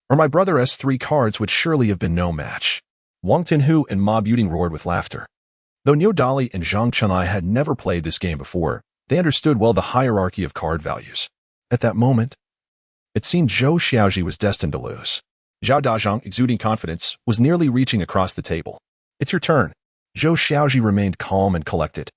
Speaker 1: Or my brother's 3 cards would surely have been no match." Wang Tianhu and Ma Buting roared with laughter. Though Niu Dali and Zhang Chunlai had never played this game before, they understood well the hierarchy of card values. At that moment, it seemed Zhou Xiaozhi was destined to lose. Zhao Dazhong, exuding confidence, was nearly reaching across the table. "It's your turn." Zhou Xiaozhi remained calm and collected,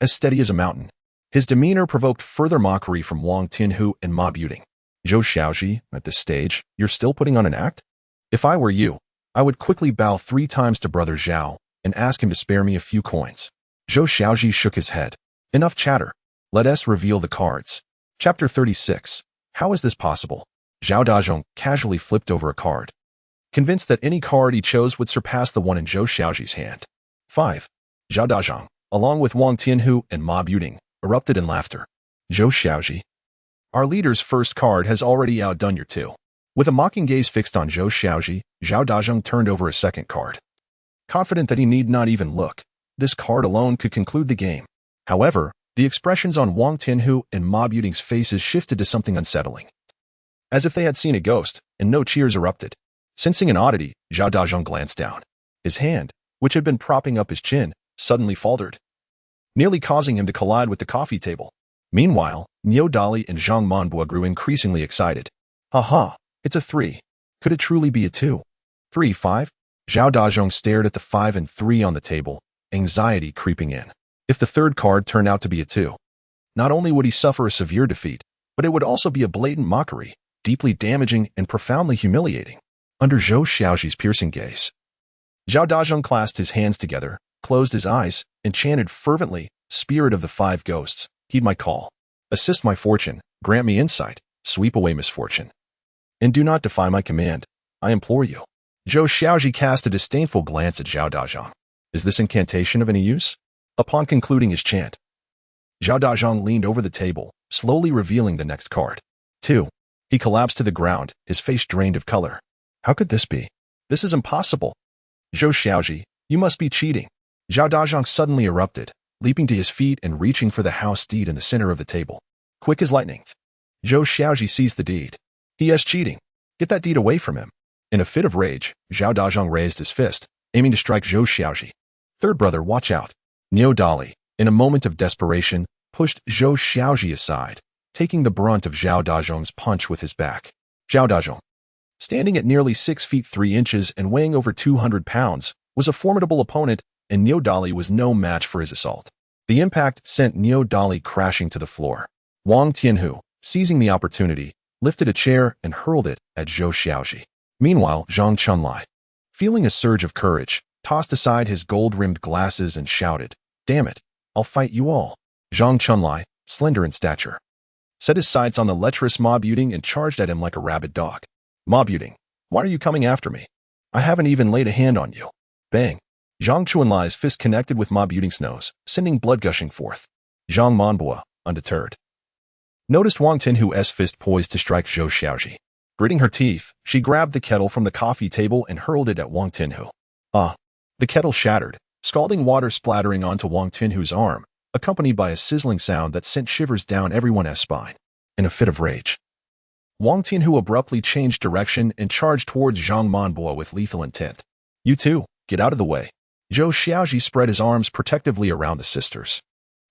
Speaker 1: as steady as a mountain. His demeanor provoked further mockery from Wang Tianhu and Ma Buting. "Zhou Xiaozhi, at this stage, you're still putting on an act? If I were you, I would quickly bow 3 times to Brother Zhao and ask him to spare me a few coins." Zhou Xiaozhi shook his head. "Enough chatter. Let us reveal the cards." Chapter 36. How is this possible? Zhao Dazhong casually flipped over a card. convinced that any card he chose would surpass the one in Zhou Xiaozhi's hand. 5. Zhao Dazhang, along with Wang Tianhu and Ma Buting, erupted in laughter. Zhou Xiaozhi, our leader's first card has already outdone your two. With a mocking gaze fixed on Zhou Xiaozhi, Zhao Dazhang turned over a second card. Confident that he need not even look, this card alone could conclude the game. However, the expressions on Wang Tianhu and Ma Buting's faces shifted to something unsettling. As if they had seen a ghost, and no cheers erupted. Sensing an oddity, Zhao Dazhang glanced down. His hand, which had been propping up his chin, suddenly faltered, nearly causing him to collide with the coffee table. Meanwhile, Niu Dali and Zhang Manbua grew increasingly excited. Haha, it's a 3. Could it truly be a 2? 3, 5? Zhao Dazhang stared at the 5 and 3 on the table, anxiety creeping in. If the third card turned out to be a 2, not only would he suffer a severe defeat, but it would also be a blatant mockery, deeply damaging and profoundly humiliating. Under Zhou Xiaozhi's piercing gaze, Zhao Dazhang clasped his hands together, closed his eyes, and chanted fervently, "Spirit of the 5 ghosts, heed my call. Assist my fortune, grant me insight, sweep away misfortune. And do not defy my command, I implore you." Zhou Xiaozhi cast a disdainful glance at Zhao Dazhang. Is this incantation of any use? Upon concluding his chant, Zhao Dazhang leaned over the table, slowly revealing the next card. 2. He collapsed to the ground, his face drained of color. How could this be? This is impossible. Zhou Xiaozhi, you must be cheating. Zhao Dazhang suddenly erupted, leaping to his feet and reaching for the house deed in the center of the table. Quick as lightning, Zhou Xiaozhi seized the deed. He is cheating. Get that deed away from him. In a fit of rage, Zhao Dazhang raised his fist, aiming to strike Zhou Xiaozhi. Third brother, watch out. Niu Dali, in a moment of desperation, pushed Zhou Xiaozhi aside, taking the brunt of Zhao Dazhang's punch with his back. Zhao Dazhang, standing at nearly 6 feet 3 inches and weighing over 200 pounds, was a formidable opponent, and Niu Dali was no match for his assault. The impact sent Niu Dali crashing to the floor. Wang Tianhu, seizing the opportunity, lifted a chair and hurled it at Zhou Xiaozhi. Meanwhile, Zhang Chunlai, feeling a surge of courage, tossed aside his gold-rimmed glasses and shouted, "Damn it, I'll fight you all." Zhang Chunlai, slender in stature, set his sights on the lecherous Ma Buting and charged at him like a rabid dog. Ma Buting, why are you coming after me? I haven't even laid a hand on you. Bang. Zhang Chunlai's fist connected with Ma Buting's nose, sending blood gushing forth. Zhang Manbua, undeterred, noticed Wang Tianhu's fist poised to strike Zhou Xiaozhi. Gritting her teeth, she grabbed the kettle from the coffee table and hurled it at Wang Tianhu. The kettle shattered, scalding water splattering onto Wang Tianhu's arm, accompanied by a sizzling sound that sent shivers down everyone's spine. In a fit of rage, Wang Tianhu abruptly changed direction and charged towards Zhang Manbua with lethal intent. You two, get out of the way. Zhou Xiaozhi spread his arms protectively around the sisters.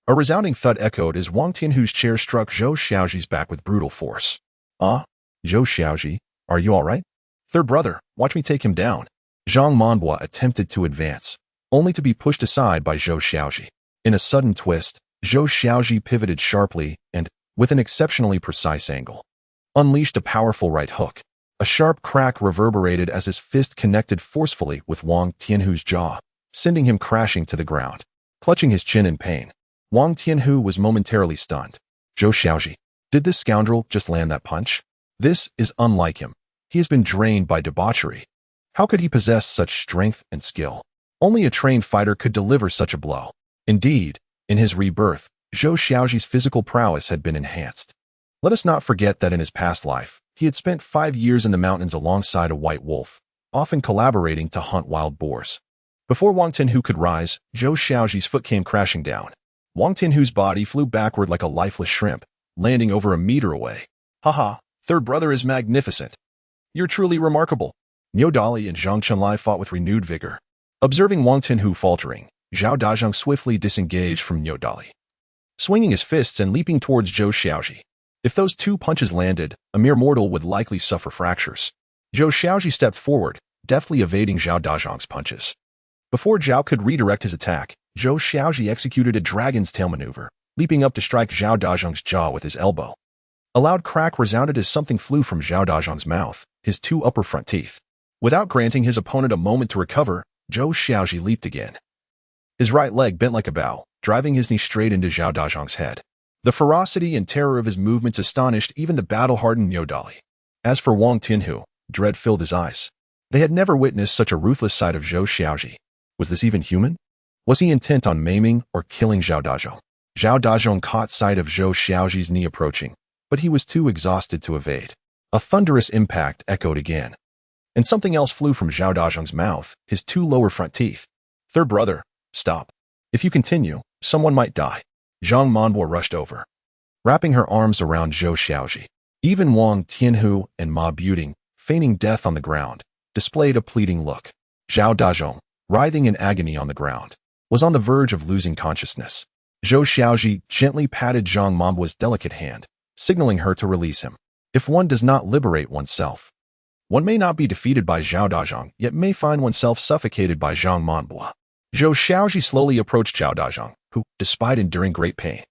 Speaker 1: A resounding thud echoed as Wang Tianhu's chair struck Zhou Xiaozhi's back with brutal force. Zhou Xiaozhi, are you all right? Third brother, watch me take him down. Zhang Manbua attempted to advance, only to be pushed aside by Zhou Xiaozhi. In a sudden twist, Zhou Xiaozhi pivoted sharply and, with an exceptionally precise angle, unleashed a powerful right hook. A sharp crack reverberated as his fist connected forcefully with Wang Tianhu's jaw, sending him crashing to the ground. Clutching his chin in pain, Wang Tianhu was momentarily stunned. Zhou Xiaozhi, did this scoundrel just land that punch? This is unlike him. He has been drained by debauchery. How could he possess such strength and skill? Only a trained fighter could deliver such a blow. Indeed, in his rebirth, Zhou Xiaozhi's physical prowess had been enhanced. Let us not forget that in his past life, he had spent 5 years in the mountains alongside a white wolf, often collaborating to hunt wild boars. Before Wang Tianhu could rise, Zhou Xiaozhi's foot came crashing down. Wang Tianhu's body flew backward like a lifeless shrimp, landing over a meter away. Haha, third brother is magnificent. You're truly remarkable. Niu Dali and Zhang Chunlai fought with renewed vigor. Observing Wang Tianhu faltering, Zhao Dazhang swiftly disengaged from Niu Dali, swinging his fists and leaping towards Zhou Xiaozhi. If those 2 punches landed, a mere mortal would likely suffer fractures. Zhou Xiaozhi stepped forward, deftly evading Zhao Dazhang's punches. Before Zhao could redirect his attack, Zhou Xiaozhi executed a dragon's tail maneuver, leaping up to strike Zhao Dazhang's jaw with his elbow. A loud crack resounded as something flew from Zhao Dazhang's mouth, his 2 upper front teeth. Without granting his opponent a moment to recover, Zhou Xiaozhi leaped again. His right leg bent like a bow, driving his knee straight into Zhao Dazhang's head. The ferocity and terror of his movements astonished even the battle-hardened Niu Dali. As for Wang Tianhu, dread filled his eyes. They had never witnessed such a ruthless side of Zhou Xiaozhi. Was this even human? Was he intent on maiming or killing Zhao Dazhong? Zhao Dazhong caught sight of Zhou Xiaozhi's knee approaching, but he was too exhausted to evade. A thunderous impact echoed again. And something else flew from Zhao Dazhong's mouth, his two lower front teeth. Third brother, stop. If you continue, someone might die. Zhang Manbo rushed over, wrapping her arms around Zhou Xiaozhi. Even Wang Tianhu and Ma Buting, feigning death on the ground, displayed a pleading look. Zhao Dazhong, writhing in agony on the ground, was on the verge of losing consciousness. Zhou Xiaozhi gently patted Zhang Manbo's delicate hand, signaling her to release him. If one does not liberate oneself, one may not be defeated by Zhao Dazhong, yet may find oneself suffocated by Zhang Manbo. Zhou Xiaozhi slowly approached Zhao Dazhong, who, despite enduring great pain,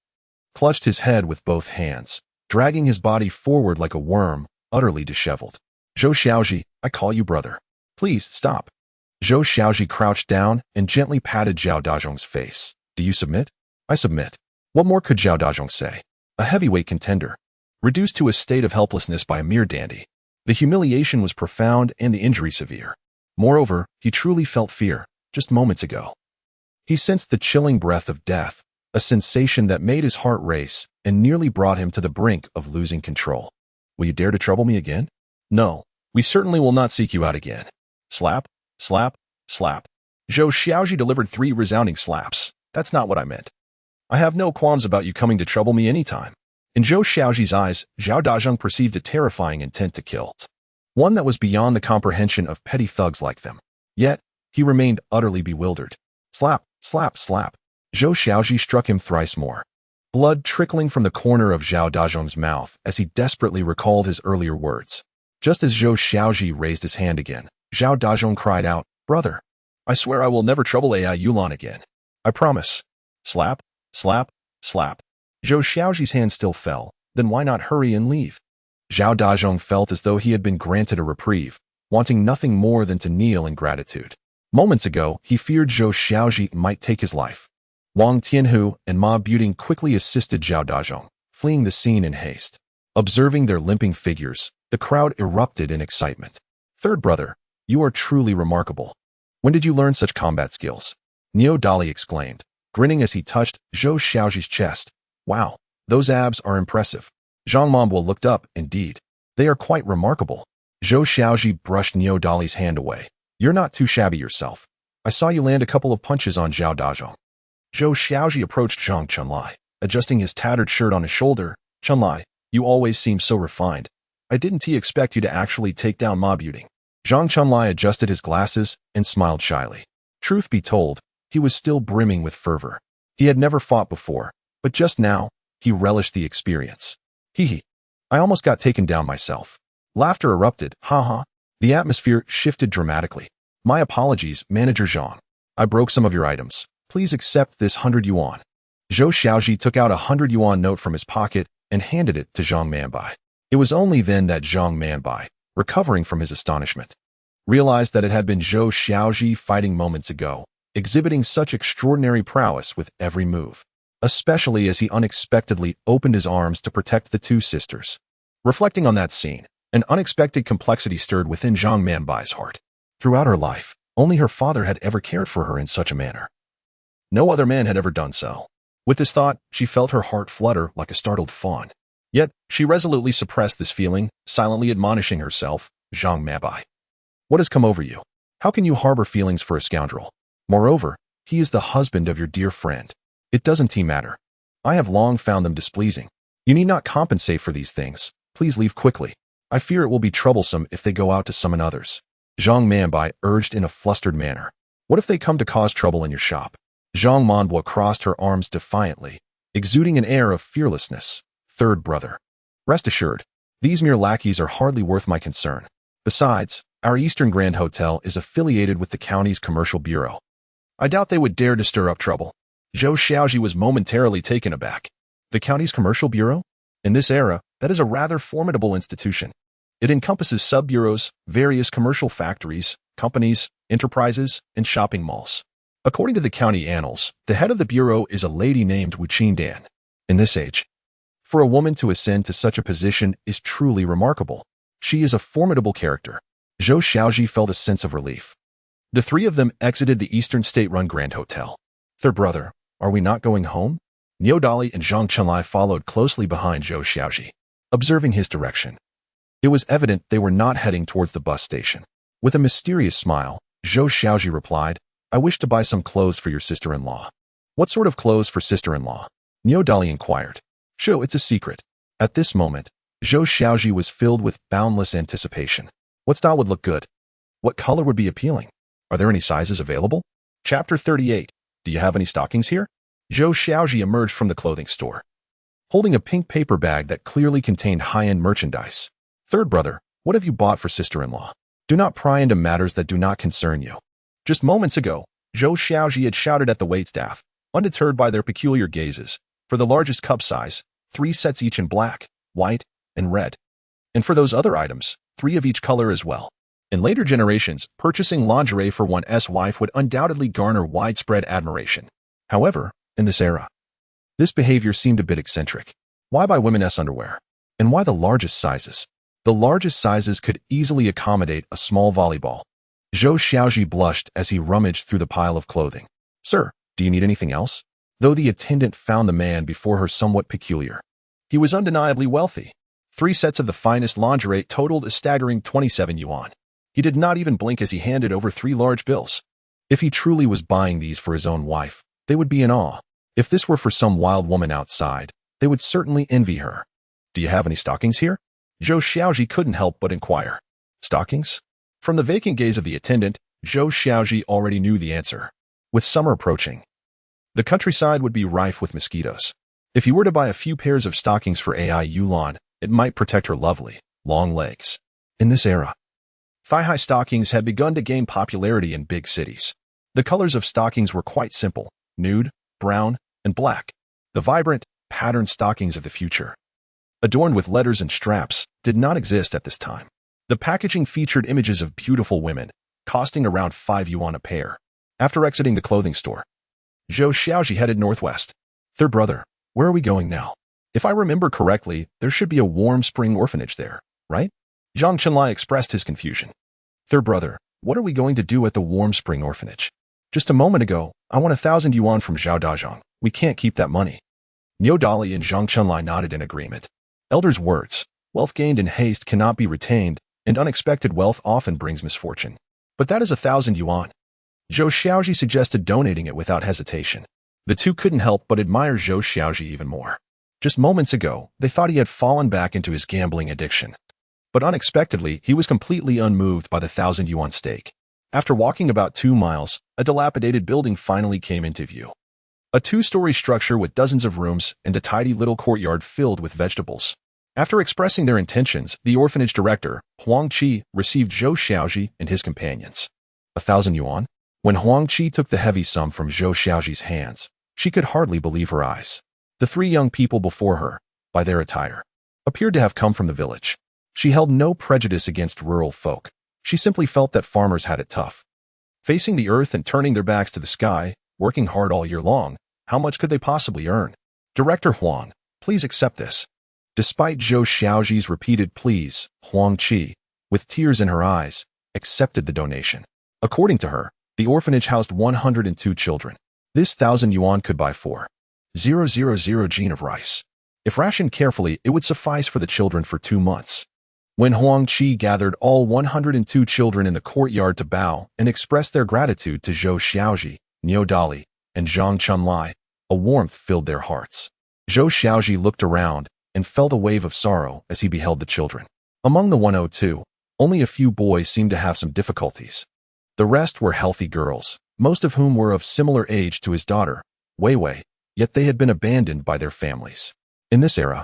Speaker 1: clutched his head with both hands, dragging his body forward like a worm, utterly disheveled. Zhou Xiaozhi, I call you brother. Please, stop. Zhou Xiaozhi crouched down and gently patted Zhao Dazhong's face. Do you submit? I submit. What more could Zhao Dazhong say? A heavyweight contender, reduced to a state of helplessness by a mere dandy. The humiliation was profound and the injury severe. Moreover, he truly felt fear, just moments ago. He sensed the chilling breath of death, a sensation that made his heart race and nearly brought him to the brink of losing control. Will you dare to trouble me again? No, we certainly will not seek you out again. Slap, slap, slap. Zhou Xiaozhi delivered 3 resounding slaps. That's not what I meant. I have no qualms about you coming to trouble me anytime. In Zhou Xiaozhi's eyes, Zhao Dazhong perceived a terrifying intent to kill. One that was beyond the comprehension of petty thugs like them. Yet, he remained utterly bewildered. Slap, slap, slap. Zhou Xiaozhi struck him thrice more. Blood trickling from the corner of Zhao Dazhong's mouth as he desperately recalled his earlier words. Just as Zhou Xiaozhi raised his hand again, Zhao Dazhong cried out, Brother, I swear I will never trouble AI Yulan again. I promise. Slap, slap, slap. Zhou Xiaozhi's hand still fell. Then why not hurry and leave? Zhao Dazhong felt as though he had been granted a reprieve, wanting nothing more than to kneel in gratitude. Moments ago, he feared Zhou Xiaozhi might take his life. Wang Tianhu and Ma Buting quickly assisted Zhao Dazhong, fleeing the scene in haste. Observing their limping figures, the crowd erupted in excitement. Third brother, you are truly remarkable. When did you learn such combat skills? Niu Dali exclaimed, grinning as he touched Zhou Xiaozhi's chest. Wow, those abs are impressive. Zhang Manbo looked up, indeed. They are quite remarkable. Zhou Xiaozhi brushed Niu Dali's hand away. You're not too shabby yourself. I saw you land a couple of punches on Zhao Dazhong. Zhou Xiaozhi approached Zhang Chunlai, adjusting his tattered shirt on his shoulder. Chunlai, you always seem so refined. I didn't expect you to actually take down Ma Buting. Zhang Chunlai adjusted his glasses and smiled shyly. Truth be told, he was still brimming with fervor. He had never fought before, but just now, he relished the experience. Hee. I almost got taken down myself. Laughter erupted. Ha. The atmosphere shifted dramatically. My apologies, Manager Zhang. I broke some of your items. Please accept this 100 yuan. Zhou Xiaozhi took out a 100 yuan note from his pocket and handed it to Zhang Manbai. It was only then that Zhang Manbai, recovering from his astonishment, realized that it had been Zhou Xiaozhi fighting moments ago, exhibiting such extraordinary prowess with every move, especially as he unexpectedly opened his arms to protect the two sisters. Reflecting on that scene, an unexpected complexity stirred within Zhang Manbai's heart. Throughout her life, only her father had ever cared for her in such a manner. No other man had ever done so. With this thought, she felt her heart flutter like a startled fawn. Yet, she resolutely suppressed this feeling, silently admonishing herself, Zhang Manbai. What has come over you? How can you harbor feelings for a scoundrel? Moreover, he is the husband of your dear friend. It doesn't matter. I have long found them displeasing. You need not compensate for these things. Please leave quickly. I fear it will be troublesome if they go out to summon others. Zhang Manbai urged in a flustered manner. What if they come to cause trouble in your shop? Zhang Manbo crossed her arms defiantly, exuding an air of fearlessness. Third brother. Rest assured, these mere lackeys are hardly worth my concern. Besides, our Eastern Grand Hotel is affiliated with the county's commercial bureau. I doubt they would dare to stir up trouble. Zhou Xiaozhi was momentarily taken aback. The county's commercial bureau? In this era, that is a rather formidable institution. It encompasses sub-bureaus, various commercial factories, companies, enterprises, and shopping malls. According to the county annals, the head of the bureau is a lady named Wu Qingdan. In this age, for a woman to ascend to such a position is truly remarkable. She is a formidable character. Zhou Xiaozhi felt a sense of relief. The three of them exited the Eastern State-run Grand Hotel. Third brother, are we not going home? Niodali and Zhang Chenlai followed closely behind Zhou Xiaozhi, observing his direction. It was evident they were not heading towards the bus station. With a mysterious smile, Zhou Xiaozhi replied, I wish to buy some clothes for your sister-in-law. What sort of clothes for sister-in-law? Niodali inquired. Show, it's a secret. At this moment, Zhou Xiaozhi was filled with boundless anticipation. What style would look good? What color would be appealing? Are there any sizes available? Chapter 38. Do you have any stockings here? Zhou Xiaozhi emerged from the clothing store, holding a pink paper bag that clearly contained high-end merchandise. Third brother, what have you bought for sister-in-law? Do not pry into matters that do not concern you. Just moments ago, Zhou Xiaozhi had shouted at the waitstaff, undeterred by their peculiar gazes, for the largest cup size, 3 sets each in black, white, and red. And for those other items, 3 of each color as well. In later generations, purchasing lingerie for one's wife would undoubtedly garner widespread admiration. However, in this era, this behavior seemed a bit eccentric. Why buy women's underwear? And why the largest sizes? The largest sizes could easily accommodate a small volleyball. Zhou Xiaozhi blushed as he rummaged through the pile of clothing. Sir, do you need anything else? Though the attendant found the man before her somewhat peculiar. He was undeniably wealthy. 3 sets of the finest lingerie totaled a staggering 27 yuan. He did not even blink as he handed over 3 large bills. If he truly was buying these for his own wife, they would be in awe. If this were for some wild woman outside, they would certainly envy her. Do you have any stockings here? Zhou Xiaozhi couldn't help but inquire. Stockings? From the vacant gaze of the attendant, Zhou Xiaozhi already knew the answer. With summer approaching, the countryside would be rife with mosquitoes. If he were to buy a few pairs of stockings for AI Yulan, it might protect her lovely, long legs. In this era, thigh-high stockings had begun to gain popularity in big cities. The colors of stockings were quite simple, nude, brown, and black. The vibrant, patterned stockings of the future, adorned with letters and straps, did not exist at this time. The packaging featured images of beautiful women, costing around 5 yuan a pair. After exiting the clothing store, Zhou Xiaozhi headed northwest. Third brother, where are we going now? If I remember correctly, there should be a warm spring orphanage there, right? Zhang Chenlai expressed his confusion. Third brother, what are we going to do at the warm spring orphanage? Just a moment ago, I won 1,000 yuan from Zhao Dazhang. We can't keep that money. Niodali and Zhang Chenlai nodded in agreement. Elders' words, wealth gained in haste cannot be retained, and unexpected wealth often brings misfortune. But that is 1,000 yuan. Zhou Xiaozhi suggested donating it without hesitation. The two couldn't help but admire Zhou Xiaozhi even more. Just moments ago, they thought he had fallen back into his gambling addiction. But unexpectedly, he was completely unmoved by the 1,000 yuan stake. After walking about 2 miles, a dilapidated building finally came into view. A 2-story structure with dozens of rooms and a tidy little courtyard filled with vegetables. After expressing their intentions, the orphanage director, Huang Qi, received Zhou Xiaozhi and his companions. 1,000 yuan? When Huang Qi took the heavy sum from Zhou Xiaozhi's hands, she could hardly believe her eyes. The 3 young people before her, by their attire, appeared to have come from the village. She held no prejudice against rural folk. She simply felt that farmers had it tough. Facing the earth and turning their backs to the sky, working hard all year long, how much could they possibly earn? Director Huang, please accept this. Despite Zhou Xiaozhi's repeated pleas, Huang Qi, with tears in her eyes, accepted the donation. According to her, the orphanage housed 102 children. This 1,000 yuan could buy 4,000 jin of rice. If rationed carefully, it would suffice for the children for 2 months. When Huang Qi gathered all 102 children in the courtyard to bow and express their gratitude to Zhou Xiaozhi, Niodali, and Zhang Chenlai, a warmth filled their hearts. Zhou Xiaozhi looked around and felt a wave of sorrow as he beheld the children. Among the 102, only a few boys seemed to have some difficulties. The rest were healthy girls, most of whom were of similar age to his daughter, Wei Wei, yet they had been abandoned by their families. In this era,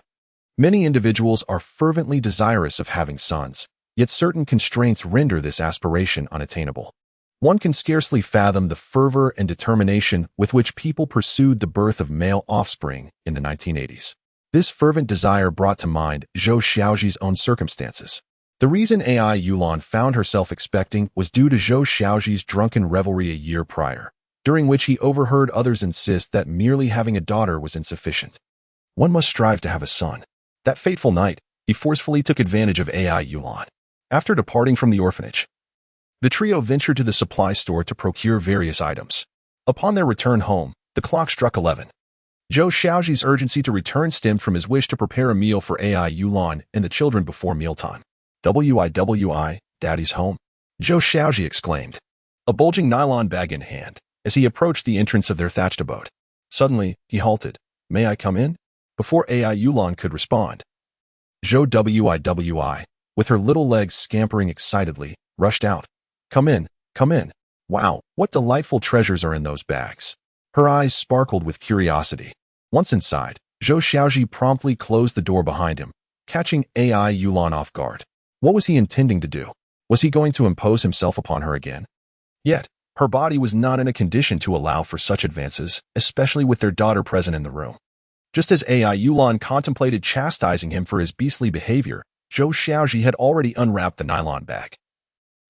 Speaker 1: many individuals are fervently desirous of having sons, yet certain constraints render this aspiration unattainable. One can scarcely fathom the fervor and determination with which people pursued the birth of male offspring in the 1980s. This fervent desire brought to mind Zhou Xiaozhi's own circumstances. The reason AI Yulan found herself expecting was due to Zhou Xiaozhi's drunken revelry a year prior, during which he overheard others insist that merely having a daughter was insufficient. One must strive to have a son. That fateful night, he forcefully took advantage of AI Yulan. After departing from the orphanage, the trio ventured to the supply store to procure various items. Upon their return home, the clock struck 11. Zhou Xiaozhi's urgency to return stemmed from his wish to prepare a meal for AI Yulan and the children before mealtime. "Wiwi, Daddy's home," Zhou Xiaozhi exclaimed, a bulging nylon bag in hand, as he approached the entrance of their thatched abode. Suddenly, he halted. "May I come in?" Before AI Yulan could respond, Zhou Wiwi, with her little legs scampering excitedly, rushed out. Come in, come in. Wow, what delightful treasures are in those bags." Her eyes sparkled with curiosity. Once inside, Zhou Xiaozhi promptly closed the door behind him, catching AI Yulan off guard. What was he intending to do? Was he going to impose himself upon her again? Yet, her body was not in a condition to allow for such advances, especially with their daughter present in the room. Just as AI Yulan contemplated chastising him for his beastly behavior, Zhou Xiaozhi had already unwrapped the nylon bag,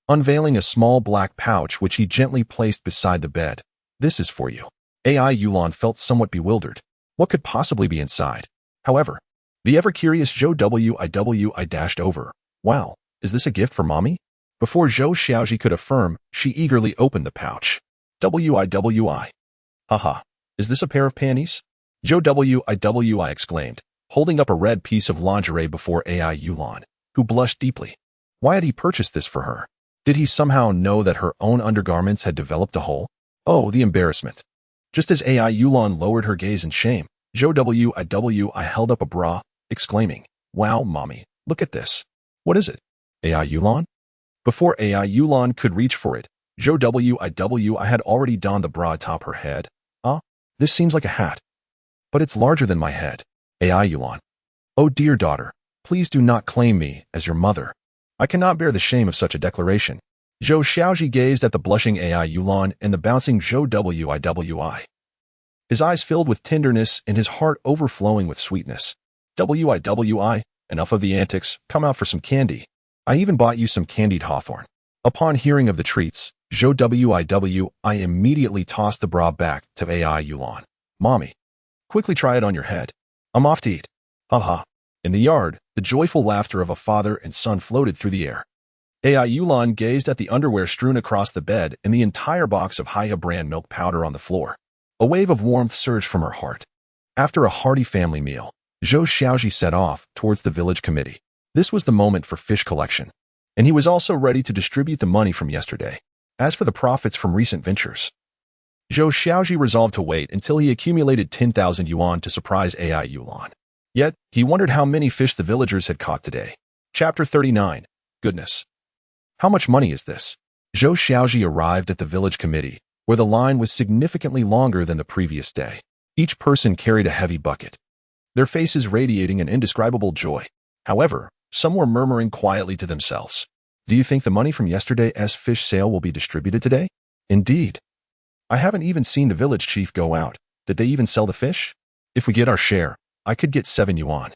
Speaker 1: unveiling a small black pouch which he gently placed beside the bed. "This is for you." AI Yulan felt somewhat bewildered. What could possibly be inside? However, the ever-curious Zhou Wiwi dashed over. "Wow, is this a gift for mommy?" Before Zhou Xiaozhi could affirm, she eagerly opened the pouch. "Wiwi. Haha, is this a pair of panties?" Zhou Wiwi exclaimed, holding up a red piece of lingerie before AI Yulan, who blushed deeply. Why had he purchased this for her? Did he somehow know that her own undergarments had developed a hole? Oh, the embarrassment. Just as AI Yulan lowered her gaze in shame, Zhou Wiwi held up a bra, exclaiming, "Wow, mommy, look at this." "What is it?" AI Yulan? Before AI Yulan could reach for it, Zhou Wiwi had already donned the bra atop her head. This seems like a hat. But it's larger than my head." AI Yulan. "Oh dear daughter, please do not claim me as your mother. I cannot bear the shame of such a declaration." Zhou Xiaozhi gazed at the blushing AI Yulan and the bouncing Zhou Wiwi. His eyes filled with tenderness and his heart overflowing with sweetness. "Wiwi, enough of the antics, come out for some candy. I even bought you some candied hawthorn." Upon hearing of the treats, Zhou Wiwi immediately tossed the bra back to AI Yulan. "Mommy, quickly try it on your head. I'm off to eat." Haha. In the yard, the joyful laughter of a father and son floated through the air. AI Yulan gazed at the underwear strewn across the bed and the entire box of Haya brand milk powder on the floor. A wave of warmth surged from her heart. After a hearty family meal, Zhou Xiaozhi set off towards the village committee. This was the moment for fish collection, and he was also ready to distribute the money from yesterday. As for the profits from recent ventures, Zhou Xiaozhi resolved to wait until he accumulated 10,000 yuan to surprise AI Yulan. Yet, he wondered how many fish the villagers had caught today. Chapter 39. Goodness. How much money is this? Zhou Xiaozhi arrived at the village committee, where the line was significantly longer than the previous day. Each person carried a heavy bucket, their faces radiating an indescribable joy. However, some were murmuring quietly to themselves. "Do you think the money from yesterday's fish sale will be distributed today?" "Indeed. I haven't even seen the village chief go out. Did they even sell the fish? If we get our share, I could get 7 yuan.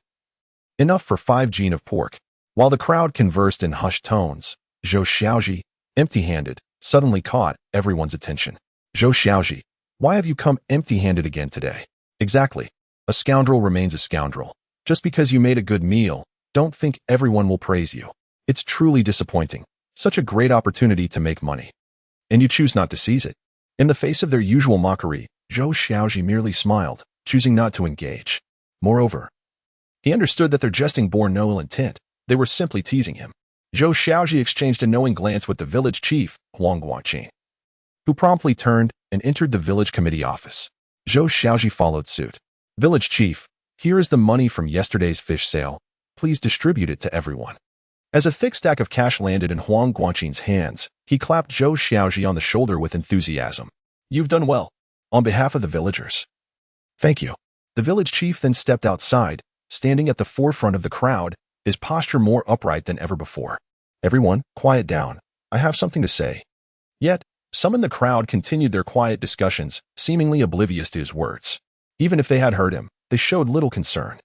Speaker 1: Enough for 5 jin of pork." While the crowd conversed in hushed tones, Zhou Xiaozhi, empty-handed, suddenly caught everyone's attention. "Zhou Xiaozhi, why have you come empty-handed again today?" "Exactly. A scoundrel remains a scoundrel. Just because you made a good meal, don't think everyone will praise you. It's truly disappointing. Such a great opportunity to make money, and you choose not to seize it." In the face of their usual mockery, Zhou Xiaozhi merely smiled, choosing not to engage. Moreover, he understood that their jesting bore no ill intent. They were simply teasing him. Zhou Xiaozhi exchanged a knowing glance with the village chief, Huang Guangqin, who promptly turned and entered the village committee office. Zhou Xiaozhi followed suit. "Village chief, here is the money from yesterday's fish sale. Please distribute it to everyone." As a thick stack of cash landed in Huang Guangqin's hands, he clapped Zhou Xiaozhi on the shoulder with enthusiasm. "You've done well. On behalf of the villagers." "Thank you." The village chief then stepped outside, standing at the forefront of the crowd, his posture more upright than ever before. "Everyone, quiet down. I have something to say." Yet, some in the crowd continued their quiet discussions, seemingly oblivious to his words. Even if they had heard him, they showed little concern.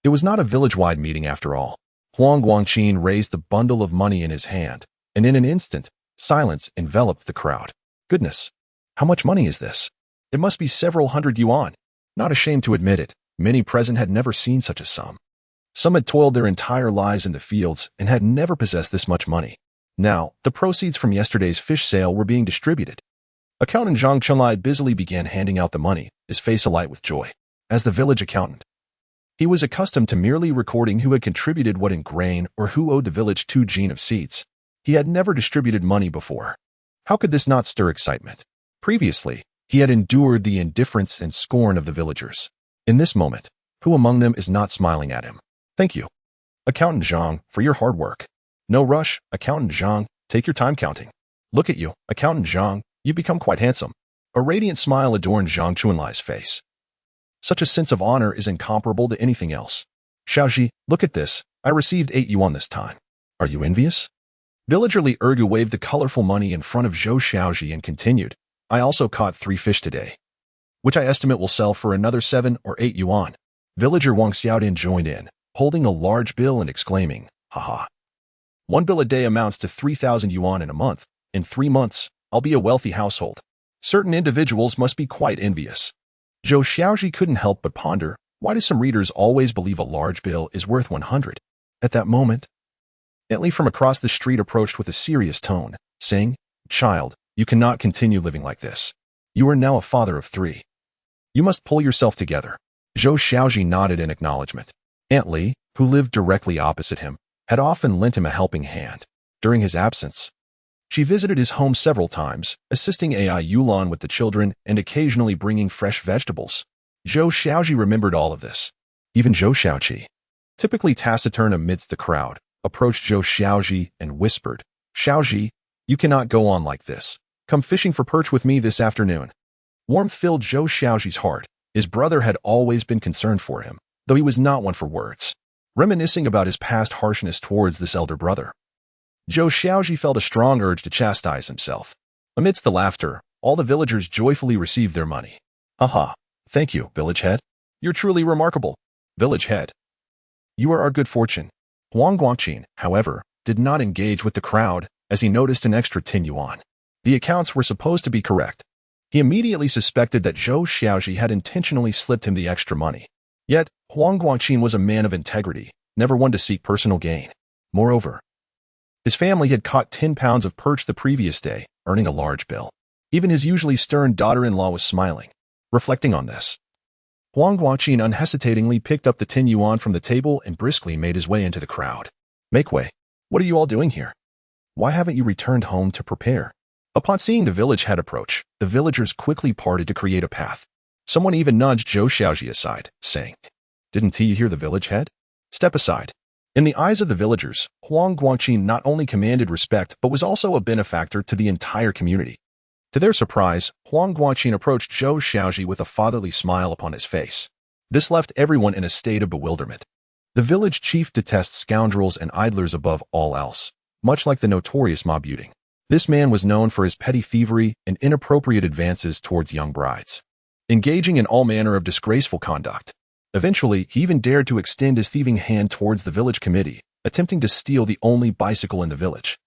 Speaker 1: It was not a village-wide meeting after all. Huang Guangqin raised the bundle of money in his hand, and in an instant, silence enveloped the crowd. "Goodness, how much money is this? It must be several hundred yuan." Not ashamed to admit it, many present had never seen such a sum. Some had toiled their entire lives in the fields and had never possessed this much money. Now, the proceeds from yesterday's fish sale were being distributed. Accountant Zhang Chunlai busily began handing out the money, his face alight with joy. As the village accountant, he was accustomed to merely recording who had contributed what in grain or who owed the village 2 gene of seeds. He had never distributed money before. How could this not stir excitement? Previously, he had endured the indifference and scorn of the villagers. In this moment, who among them is not smiling at him? Thank you, Accountant Zhang, for your hard work. No rush, Accountant Zhang, take your time counting. Look at you, Accountant Zhang, you've become quite handsome. A radiant smile adorned Zhang Chunlai's face. Such a sense of honor is incomparable to anything else. Xiaozhi, look at this, I received 8 yuan this time. Are you envious? Villager Li Ergu waved the colorful money in front of Zhou Xiaozhi and continued, I also caught 3 fish today, which I estimate will sell for another 7 or 8 yuan. Villager Wang Xiaodin joined in, holding a large bill and exclaiming, haha. 1 bill a day amounts to 3,000 yuan in a month. In 3 months, I'll be a wealthy household. Certain individuals must be quite envious. Zhou Xiaozhi couldn't help but ponder, why do some readers always believe a large bill is worth 100? At that moment, Lee from across the street approached with a serious tone, saying, Child, you cannot continue living like this. You are now a father of 3. You must pull yourself together. Zhou Xiaozhi nodded in acknowledgement. Aunt Li, who lived directly opposite him, had often lent him a helping hand. During his absence, she visited his home several times, assisting Ai Yulan with the children and occasionally bringing fresh vegetables. Zhou Xiaozhi remembered all of this. Even Zhou Xiaozhi, typically taciturn amidst the crowd, approached Zhou Xiaozhi and whispered, Xiaozhi, you cannot go on like this. Come fishing for perch with me this afternoon. Warmth filled Zhou Xiaozhi's heart. His brother had always been concerned for him, though he was not one for words. Reminiscing about his past harshness towards this elder brother, Zhou Xiaozhi felt a strong urge to chastise himself. Amidst the laughter, all the villagers joyfully received their money. Aha, thank you, village head. You're truly remarkable. Village head, you are our good fortune. Huang Guangqin, however, did not engage with the crowd as he noticed an extra 10 yuan. The accounts were supposed to be correct. He immediately suspected that Zhou Xiaozhi had intentionally slipped him the extra money. Yet, Huang Guangqin was a man of integrity, never one to seek personal gain. Moreover, his family had caught 10 pounds of perch the previous day, earning a large bill. Even his usually stern daughter-in-law was smiling. Reflecting on this, Huang Guangqin unhesitatingly picked up the 10 yuan from the table and briskly made his way into the crowd. Make way. What are you all doing here? Why haven't you returned home to prepare? Upon seeing the village head approach, the villagers quickly parted to create a path. Someone even nudged Zhou Xiaozhi aside, saying, Didn't you hear the village head? Step aside. In the eyes of the villagers, Huang Guangqin not only commanded respect but was also a benefactor to the entire community. To their surprise, Huang Guangqin approached Zhou Xiaozhi with a fatherly smile upon his face. This left everyone in a state of bewilderment. The village chief detests scoundrels and idlers above all else, much like the notorious Ma Buting. This man was known for his petty thievery and inappropriate advances towards young brides, engaging in all manner of disgraceful conduct. Eventually, he even dared to extend his thieving hand towards the village committee, attempting to steal the only bicycle in the village,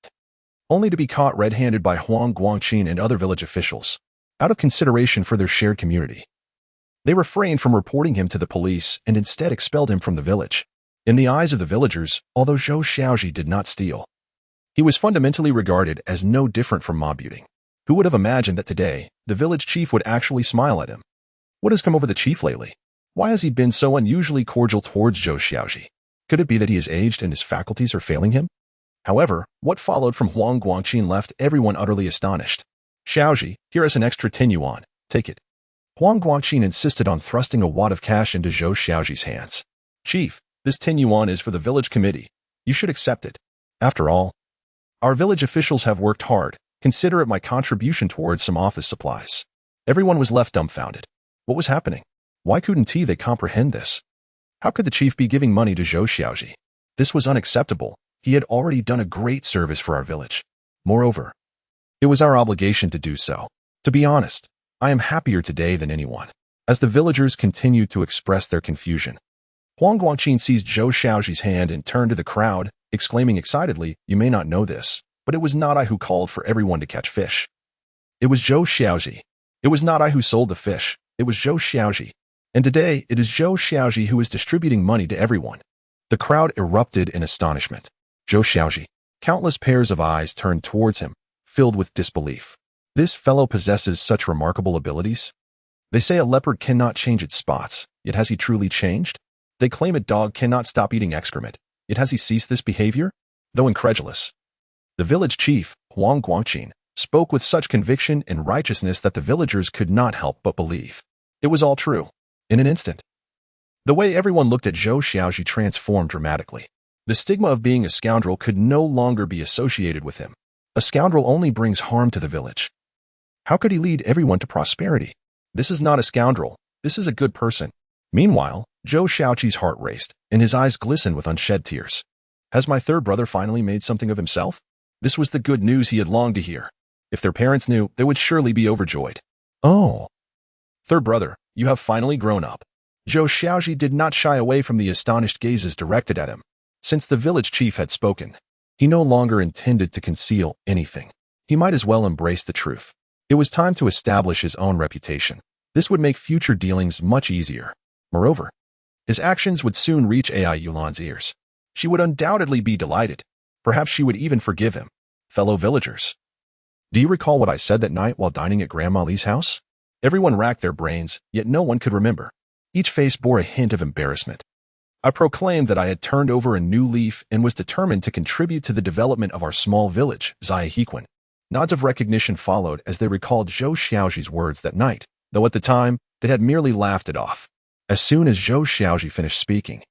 Speaker 1: only to be caught red-handed by Huang Guangqin and other village officials. Out of consideration for their shared community, they refrained from reporting him to the police and instead expelled him from the village. In the eyes of the villagers, although Zhou Xiaozhi did not steal, he was fundamentally regarded as no different from Ma Buting. Who would have imagined that today, the village chief would actually smile at him? What has come over the chief lately? Why has he been so unusually cordial towards Zhou Xiaozhi? Could it be that he is aged and his faculties are failing him? However, what followed from Huang Guangqin left everyone utterly astonished. Xiaozhi, here is an extra 10 yuan. Take it. Huang Guangqin insisted on thrusting a wad of cash into Zhou Xiaozhi's hands. Chief, this 10 yuan is for the village committee. You should accept it. After all, our village officials have worked hard. Consider it my contribution towards some office supplies. Everyone was left dumbfounded. What was happening? Why couldn't they comprehend this? How could the chief be giving money to Zhou Xiaozhi? This was unacceptable. He had already done a great service for our village. Moreover, it was our obligation to do so. To be honest, I am happier today than anyone. As the villagers continued to express their confusion, Huang Guangqin seized Zhou Xiaozhi's hand and turned to the crowd, exclaiming excitedly, You may not know this, but it was not I who called for everyone to catch fish. It was Zhou Xiaozhi. It was not I who sold the fish. It was Zhou Xiaozhi. And today, it is Zhou Xiaozhi who is distributing money to everyone. The crowd erupted in astonishment. Zhou Xiaozhi. Countless pairs of eyes turned towards him, filled with disbelief. This fellow possesses such remarkable abilities? They say a leopard cannot change its spots, yet has he truly changed? They claim a dog cannot stop eating excrement, yet has he ceased this behavior? Though incredulous. The village chief, Huang Guangqin, spoke with such conviction and righteousness that the villagers could not help but believe. It was all true. In an instant. The way everyone looked at Zhou Xiaozhi transformed dramatically. The stigma of being a scoundrel could no longer be associated with him. A scoundrel only brings harm to the village. How could he lead everyone to prosperity? This is not a scoundrel. This is a good person. Meanwhile, Zhou Xiaozhi's heart raced, and his eyes glistened with unshed tears. Has my third brother finally made something of himself? This was the good news he had longed to hear. If their parents knew, they would surely be overjoyed. Oh. Third brother, you have finally grown up. Zhou Xiaozhi did not shy away from the astonished gazes directed at him. Since the village chief had spoken, he no longer intended to conceal anything. He might as well embrace the truth. It was time to establish his own reputation. This would make future dealings much easier. Moreover, his actions would soon reach Yulan's ears. She would undoubtedly be delighted. Perhaps she would even forgive him. Fellow villagers. Do you recall what I said that night while dining at Grandma Li's house? Everyone racked their brains, yet no one could remember. Each face bore a hint of embarrassment. I proclaimed that I had turned over a new leaf and was determined to contribute to the development of our small village, Zhai. Nods of recognition followed as they recalled Zhou Xiaozhi's words that night, though at the time, they had merely laughed it off. As soon as Zhou Xiaozhi finished speaking,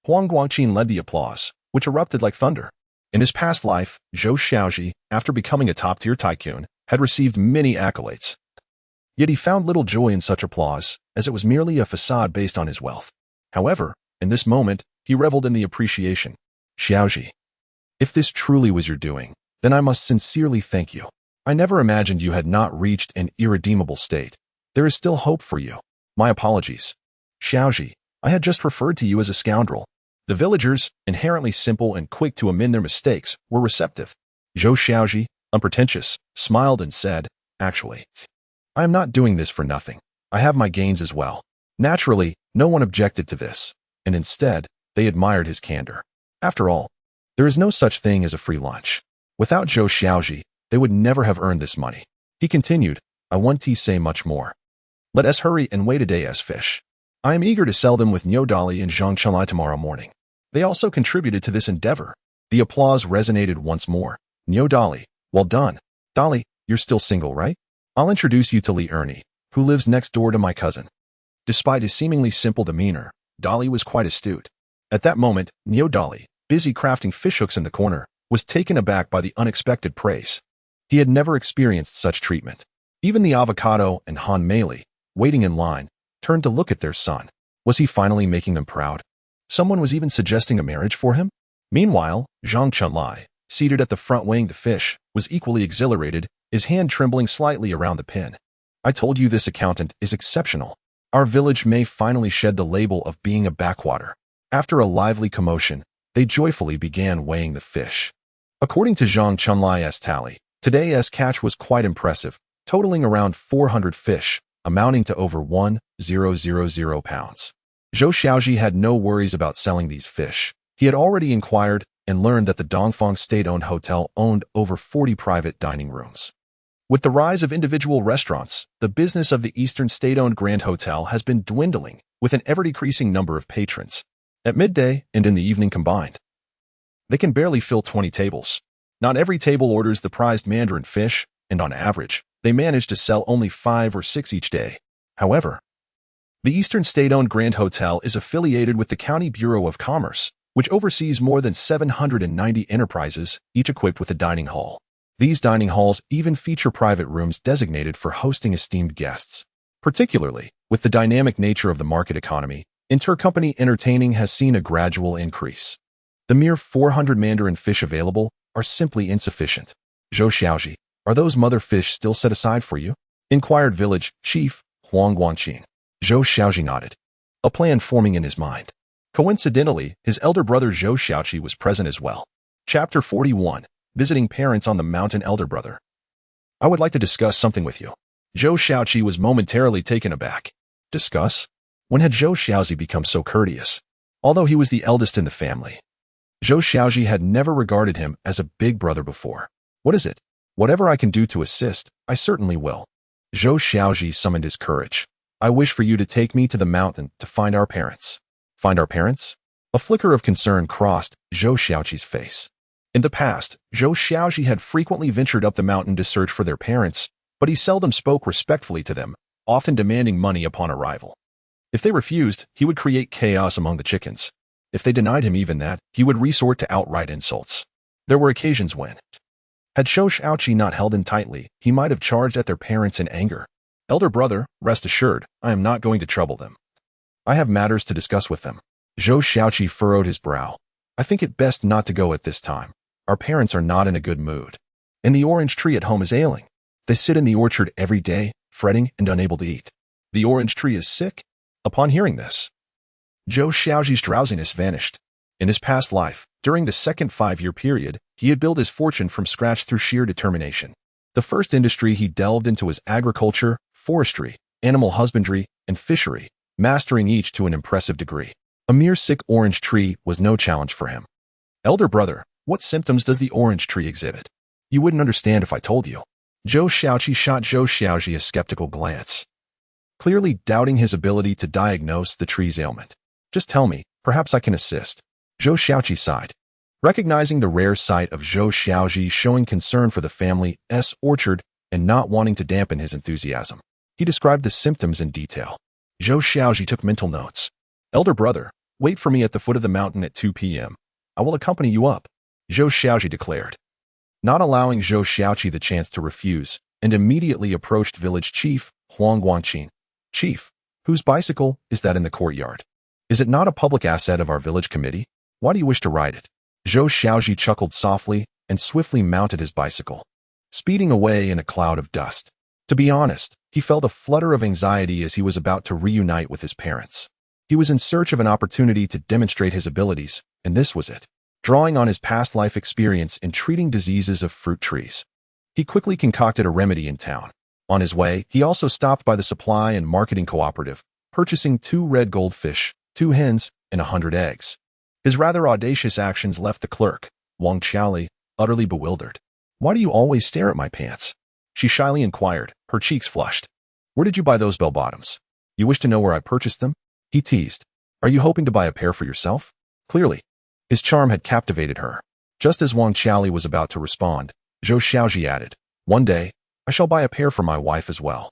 Speaker 1: Huang Guangqin led the applause, which erupted like thunder. In his past life, Zhou Xiaozhi, after becoming a top-tier tycoon, had received many accolades. Yet he found little joy in such applause, as it was merely a facade based on his wealth. However, in this moment, he reveled in the appreciation. Xiaozhi, if this truly was your doing, then I must sincerely thank you. I never imagined you had not reached an irredeemable state. There is still hope for you. My apologies. Xiaozhi, I had just referred to you as a scoundrel. The villagers, inherently simple and quick to amend their mistakes, were receptive. Zhou Xiaozhi, unpretentious, smiled and said, actually, I am not doing this for nothing. I have my gains as well. Naturally, no one objected to this, and instead, they admired his candor. After all, there is no such thing as a free lunch. Without Zhou Xiaozhi, they would never have earned this money. He continued, I want to say much more. Let us hurry and wait a day as fish. I am eager to sell them with Niu Dali and Zhang Chenlai tomorrow morning. They also contributed to this endeavor. The applause resonated once more. Niu Dali, well done. Dali, you're still single, right? I'll introduce you to Li Ernie, who lives next door to my cousin. Despite his seemingly simple demeanor, Dali was quite astute. At that moment, Niu Dali, busy crafting fishhooks in the corner, was taken aback by the unexpected praise. He had never experienced such treatment. Even the avocado and Han Meili, waiting in line, turned to look at their son. Was he finally making them proud? Someone was even suggesting a marriage for him? Meanwhile, Zhang Chenlai, seated at the front weighing the fish, was equally exhilarated, his hand trembling slightly around the pin. I told you this accountant is exceptional. Our village may finally shed the label of being a backwater. After a lively commotion, they joyfully began weighing the fish. According to Zhang Chenlai's tally, today's catch was quite impressive, totaling around 400 fish, amounting to over 1,000 pounds. Zhou Xiaozhi had no worries about selling these fish. He had already inquired and learned that the Dongfang state-owned hotel owned over 40 private dining rooms. With the rise of individual restaurants, the business of the Eastern state-owned Grand Hotel has been dwindling, with an ever-decreasing number of patrons. At midday and in the evening combined, they can barely fill 20 tables. Not every table orders the prized mandarin fish, and on average, they manage to sell only 5 or 6 each day. However, the Eastern state-owned Grand Hotel is affiliated with the County Bureau of Commerce, which oversees more than 790 enterprises, each equipped with a dining hall. These dining halls even feature private rooms designated for hosting esteemed guests. Particularly, with the dynamic nature of the market economy, intercompany entertaining has seen a gradual increase. The mere 400 mandarin fish available are simply insufficient. Zhou Xiaozhi, are those mother fish still set aside for you? Inquired village chief Huang Guangqin. Zhou Xiaozhi nodded, a plan forming in his mind. Coincidentally, his elder brother Zhou Xiaozhi was present as well. Chapter 41. Visiting parents on the mountain. Elder brother, I would like to discuss something with you. Zhou Xiaozhi was momentarily taken aback. Discuss? When had Zhou Xiaozhi become so courteous? Although he was the eldest in the family, Zhou Xiaozhi had never regarded him as a big brother before. What is it? Whatever I can do to assist, I certainly will. Zhou Xiaozhi summoned his courage. I wish for you to take me to the mountain to find our parents. Find our parents? A flicker of concern crossed Zhou Xiaozhi's face. In the past, Zhou Xiaozhi had frequently ventured up the mountain to search for their parents, but he seldom spoke respectfully to them, often demanding money upon arrival. If they refused, he would create chaos among the chickens. If they denied him even that, he would resort to outright insults. There were occasions when, had Zhou Xiaozhi not held him tightly, he might have charged at their parents in anger. Elder brother, rest assured, I am not going to trouble them. I have matters to discuss with them. Zhou Xiaozhi furrowed his brow. I think it best not to go at this time. Our parents are not in a good mood. And the orange tree at home is ailing. They sit in the orchard every day, fretting and unable to eat. The orange tree is sick? Upon hearing this, Zhou Xiaozhi's drowsiness vanished. In his past life, during the second 5-year period, he had built his fortune from scratch through sheer determination. The first industry he delved into was agriculture, forestry, animal husbandry, and fishery, mastering each to an impressive degree. A mere sick orange tree was no challenge for him. Elder brother, what symptoms does the orange tree exhibit? You wouldn't understand if I told you. Zhou Xiaozhi shot Zhou Xiaozhi a skeptical glance, clearly doubting his ability to diagnose the tree's ailment. Just tell me, perhaps I can assist. Zhou Xiaozhi sighed. Recognizing the rare sight of Zhou Xiaozhi showing concern for the family's orchard and not wanting to dampen his enthusiasm, he described the symptoms in detail. Zhou Xiaozhi took mental notes. Elder brother, wait for me at the foot of the mountain at 2 p.m. I will accompany you up, Zhou Xiaozhi declared, not allowing Zhou Xiaozhi the chance to refuse, and immediately approached village chief Huang Guangqin. Chief, whose bicycle is that in the courtyard? Is it not a public asset of our village committee? Why do you wish to ride it? Zhou Xiaozhi chuckled softly and swiftly mounted his bicycle, speeding away in a cloud of dust. To be honest, he felt a flutter of anxiety as he was about to reunite with his parents. He was in search of an opportunity to demonstrate his abilities, and this was it. Drawing on his past life experience in treating diseases of fruit trees, he quickly concocted a remedy in town. On his way, he also stopped by the supply and marketing cooperative, purchasing 2 red goldfish, 2 hens, and 100 eggs. His rather audacious actions left the clerk, Wang Qiaoli, utterly bewildered. Why do you always stare at my pants? She shyly inquired, her cheeks flushed. Where did you buy those bell-bottoms? You wish to know where I purchased them? He teased. Are you hoping to buy a pair for yourself? Clearly, his charm had captivated her. Just as Wang Qiaoli was about to respond, Zhou Xiaozhi added, one day, I shall buy a pair for my wife as well.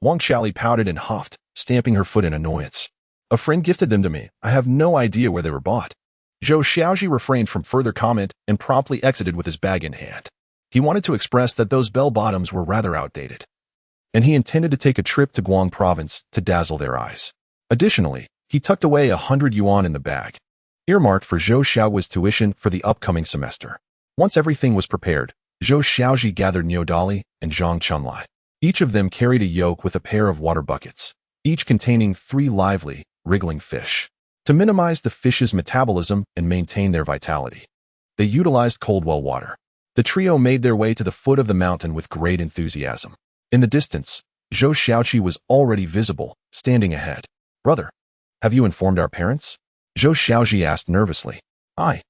Speaker 1: Wang Qiaoli pouted and huffed, stamping her foot in annoyance. A friend gifted them to me. I have no idea where they were bought. Zhou Xiaozhi refrained from further comment and promptly exited with his bag in hand. He wanted to express that those bell-bottoms were rather outdated, and he intended to take a trip to Guang province to dazzle their eyes. Additionally, he tucked away 100 yuan in the bag, earmarked for Zhou Xiaozhi's tuition for the upcoming semester. Once everything was prepared, Zhou Xiaozhi gathered Niodali and Zhang Chunlai. Each of them carried a yoke with a pair of water buckets, each containing 3 lively, wriggling fish. To minimize the fish's metabolism and maintain their vitality, they utilized cold well water. The trio made their way to the foot of the mountain with great enthusiasm. In the distance, Zhou Xiaozhi was already visible, standing ahead. Brother, have you informed our parents? Zhou Xiaozhi asked nervously. I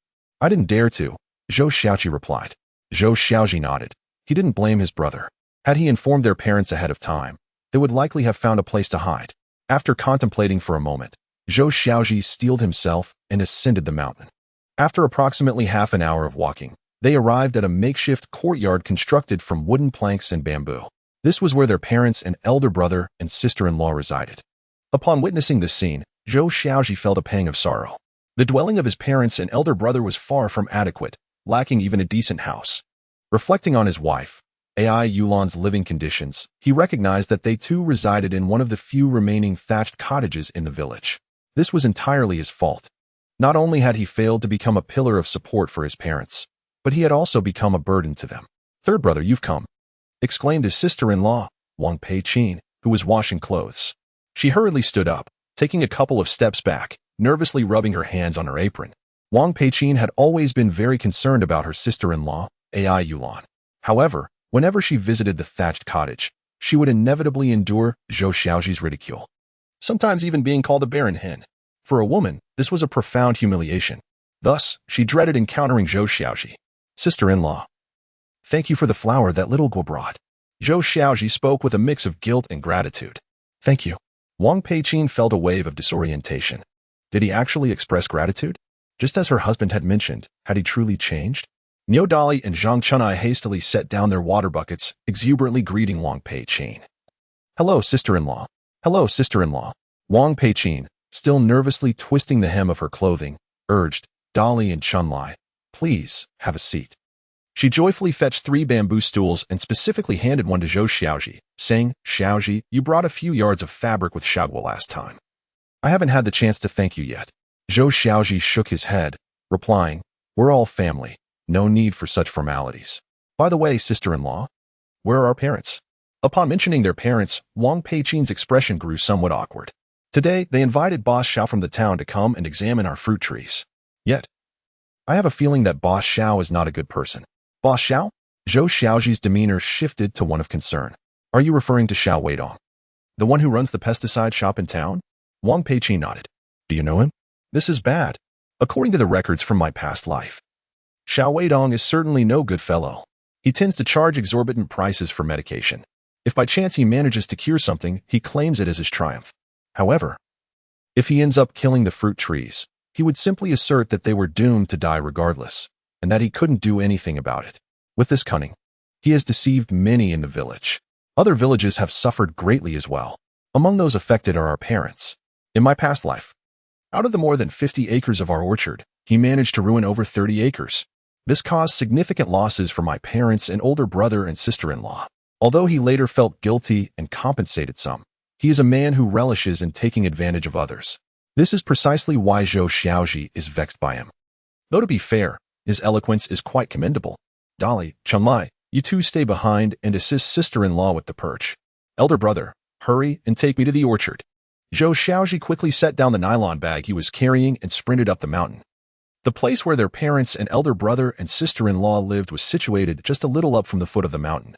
Speaker 1: didn't dare to, Zhou Xiaozhi replied. Zhou Xiaozhi nodded. He didn't blame his brother. Had he informed their parents ahead of time, they would likely have found a place to hide. After contemplating for a moment, Zhou Xiaozhi steeled himself and ascended the mountain. After approximately half an hour of walking, they arrived at a makeshift courtyard constructed from wooden planks and bamboo. This was where their parents and elder brother and sister-in-law resided. Upon witnessing this scene, Zhou Xiaozhi felt a pang of sorrow. The dwelling of his parents and elder brother was far from adequate, lacking even a decent house. Reflecting on his wife, Yulan's living conditions, he recognized that they too resided in one of the few remaining thatched cottages in the village. This was entirely his fault. Not only had he failed to become a pillar of support for his parents, but he had also become a burden to them. Third brother, you've come, exclaimed his sister-in-law, Wang Peiqin, who was washing clothes. She hurriedly stood up, taking a couple of steps back, nervously rubbing her hands on her apron. Wang Peiqin had always been very concerned about her sister-in-law, Yulan. However, whenever she visited the thatched cottage, she would inevitably endure Zhou Xiaozhi's ridicule, sometimes even being called a barren hen. For a woman, this was a profound humiliation. Thus, she dreaded encountering Zhou Xiaozhi, sister-in-law. Thank you for the flower that little Guo brought. Zhou Xiaozhi spoke with a mix of guilt and gratitude. Thank you. Wang Peiqin felt a wave of disorientation. Did he actually express gratitude? Just as her husband had mentioned, had he truly changed? Niu Dali and Zhang Chunai hastily set down their water buckets, exuberantly greeting Wang Peiqin. Hello, sister-in-law. Hello, sister-in-law. Wang Peiqin, still nervously twisting the hem of her clothing, urged Dali and Chunlai, please, have a seat. She joyfully fetched 3 bamboo stools and specifically handed one to Zhou Xiaozhi, saying, Xiaozhi, you brought a few yards of fabric with Xiaoguo last time. I haven't had the chance to thank you yet. Zhou Xiaozhi shook his head, replying, we're all family, no need for such formalities. By the way, sister-in-law, where are our parents? Upon mentioning their parents, Wang Peiqin's expression grew somewhat awkward. Today, they invited Boss Xiao from the town to come and examine our fruit trees. Yet, I have a feeling that Boss Xiao is not a good person. Boss Xiao? Zhou Xiaozhi's demeanor shifted to one of concern. Are you referring to Xiao Weidong, the one who runs the pesticide shop in town? Wang Peiqin nodded. Do you know him? This is bad. According to the records from my past life, Xiao Weidong is certainly no good fellow. He tends to charge exorbitant prices for medication. If by chance he manages to cure something, he claims it as his triumph. However, if he ends up killing the fruit trees, he would simply assert that they were doomed to die regardless, and that he couldn't do anything about it. With this cunning, he has deceived many in the village. Other villages have suffered greatly as well. Among those affected are our parents. In my past life, out of the more than 50 acres of our orchard, he managed to ruin over 30 acres. This caused significant losses for my parents and older brother and sister-in-law. Although he later felt guilty and compensated some, he is a man who relishes in taking advantage of others. This is precisely why Zhou Xiaozhi is vexed by him. Though to be fair, his eloquence is quite commendable. Dali, Chunlai, you two stay behind and assist sister-in-law with the perch. Elder brother, hurry and take me to the orchard. Zhou Xiaozhi quickly set down the nylon bag he was carrying and sprinted up the mountain. The place where their parents and elder brother and sister-in-law lived was situated just a little up from the foot of the mountain,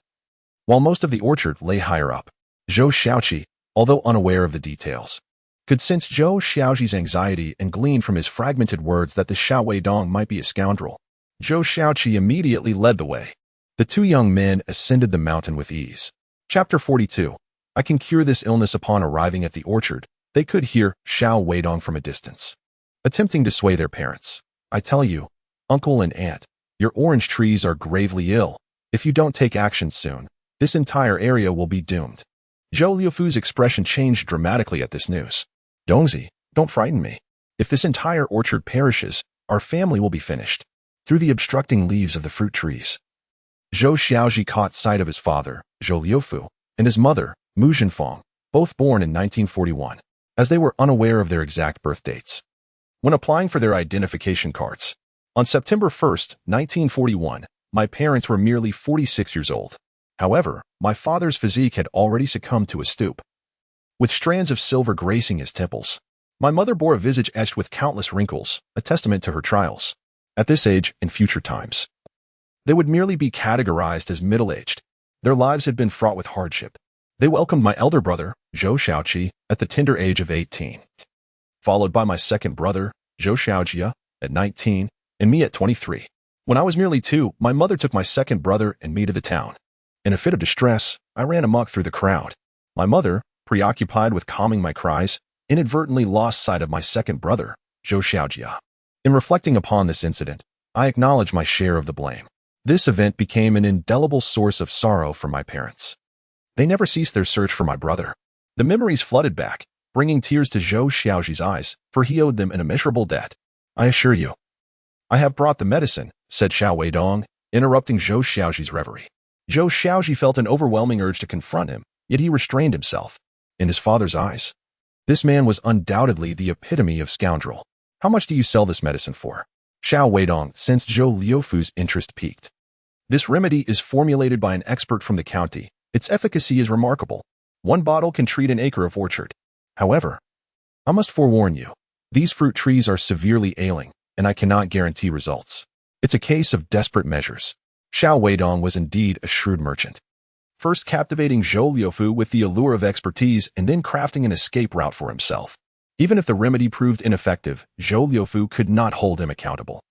Speaker 1: while most of the orchard lay higher up. Zhou Xiaozhi, although unaware of the details, could sense Zhou Xiaozhi's anxiety and gleaned from his fragmented words that the Xiao Weidong might be a scoundrel. Zhou Xiaozhi immediately led the way. The 2 young men ascended the mountain with ease. Chapter 42. I can cure this illness. Upon arriving at the orchard, they could hear Xiao Weidong from a distance, attempting to sway their parents. I tell you, uncle and aunt, your orange trees are gravely ill. If you don't take action soon, this entire area will be doomed. Zhou Liufu's expression changed dramatically at this news. Dongzi, don't frighten me. If this entire orchard perishes, our family will be finished. Through the obstructing leaves of the fruit trees, Zhou Xiaozhi caught sight of his father, Zhou Liufu, and his mother, Mu Zhenfang, both born in 1941, as they were unaware of their exact birth dates. When applying for their identification cards, on September 1, 1941, my parents were merely 46 years old. However, my father's physique had already succumbed to a stoop, with strands of silver gracing his temples. My mother bore a visage etched with countless wrinkles, a testament to her trials. At this age, in future times, they would merely be categorized as middle-aged. Their lives had been fraught with hardship. They welcomed my elder brother, Zhou Xiaozhi, at the tender age of 18, followed by my second brother, Zhou Xiaozhi, at 19, and me at 23. When I was merely 2, my mother took my second brother and me to the town. In a fit of distress, I ran amok through the crowd. My mother, preoccupied with calming my cries, inadvertently lost sight of my second brother, Zhou Xiaozhi. In reflecting upon this incident, I acknowledge my share of the blame. This event became an indelible source of sorrow for my parents. They never ceased their search for my brother. The memories flooded back, bringing tears to Zhou Xiaozhi's eyes, for he owed them an immeasurable debt. I assure you, I have brought the medicine, said Xiao Weidong, interrupting Zhou Xiaozhi's reverie. Zhou Xiaozhi felt an overwhelming urge to confront him, yet he restrained himself. In his father's eyes, this man was undoubtedly the epitome of scoundrel. How much do you sell this medicine for? Xiao Weidong sensed Zhou Liufu's interest piqued. This remedy is formulated by an expert from the county. Its efficacy is remarkable. 1 bottle can treat an acre of orchard. However, I must forewarn you, these fruit trees are severely ailing, and I cannot guarantee results. It's a case of desperate measures. Xiao Weidong was indeed a shrewd merchant, first captivating Zhou Liufu with the allure of expertise and then crafting an escape route for himself. Even if the remedy proved ineffective, Zhou Liufu could not hold him accountable.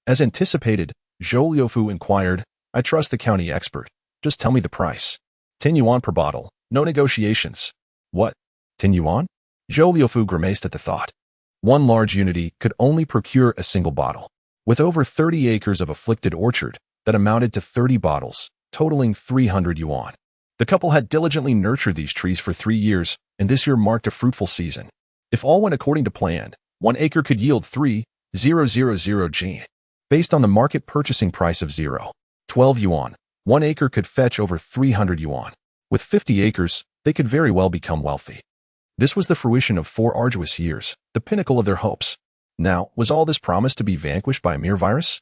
Speaker 1: As anticipated, Zhou Liufu inquired, I trust the county expert. Just tell me the price. 10 yuan per bottle. No negotiations. What? 10 yuan? Zhou Liufu grimaced at the thought. One large unity could only procure a single bottle. With over 30 acres of afflicted orchard, that amounted to 30 bottles, totaling 300 yuan. The couple had diligently nurtured these trees for 3 years, and this year marked a fruitful season. If all went according to plan, 1 acre could yield 3,000 G. Based on the market purchasing price of 0.12 yuan, 1 acre could fetch over 300 yuan. With 50 acres, they could very well become wealthy. This was the fruition of 4 arduous years, the pinnacle of their hopes. Now, was all this promise to be vanquished by a mere virus?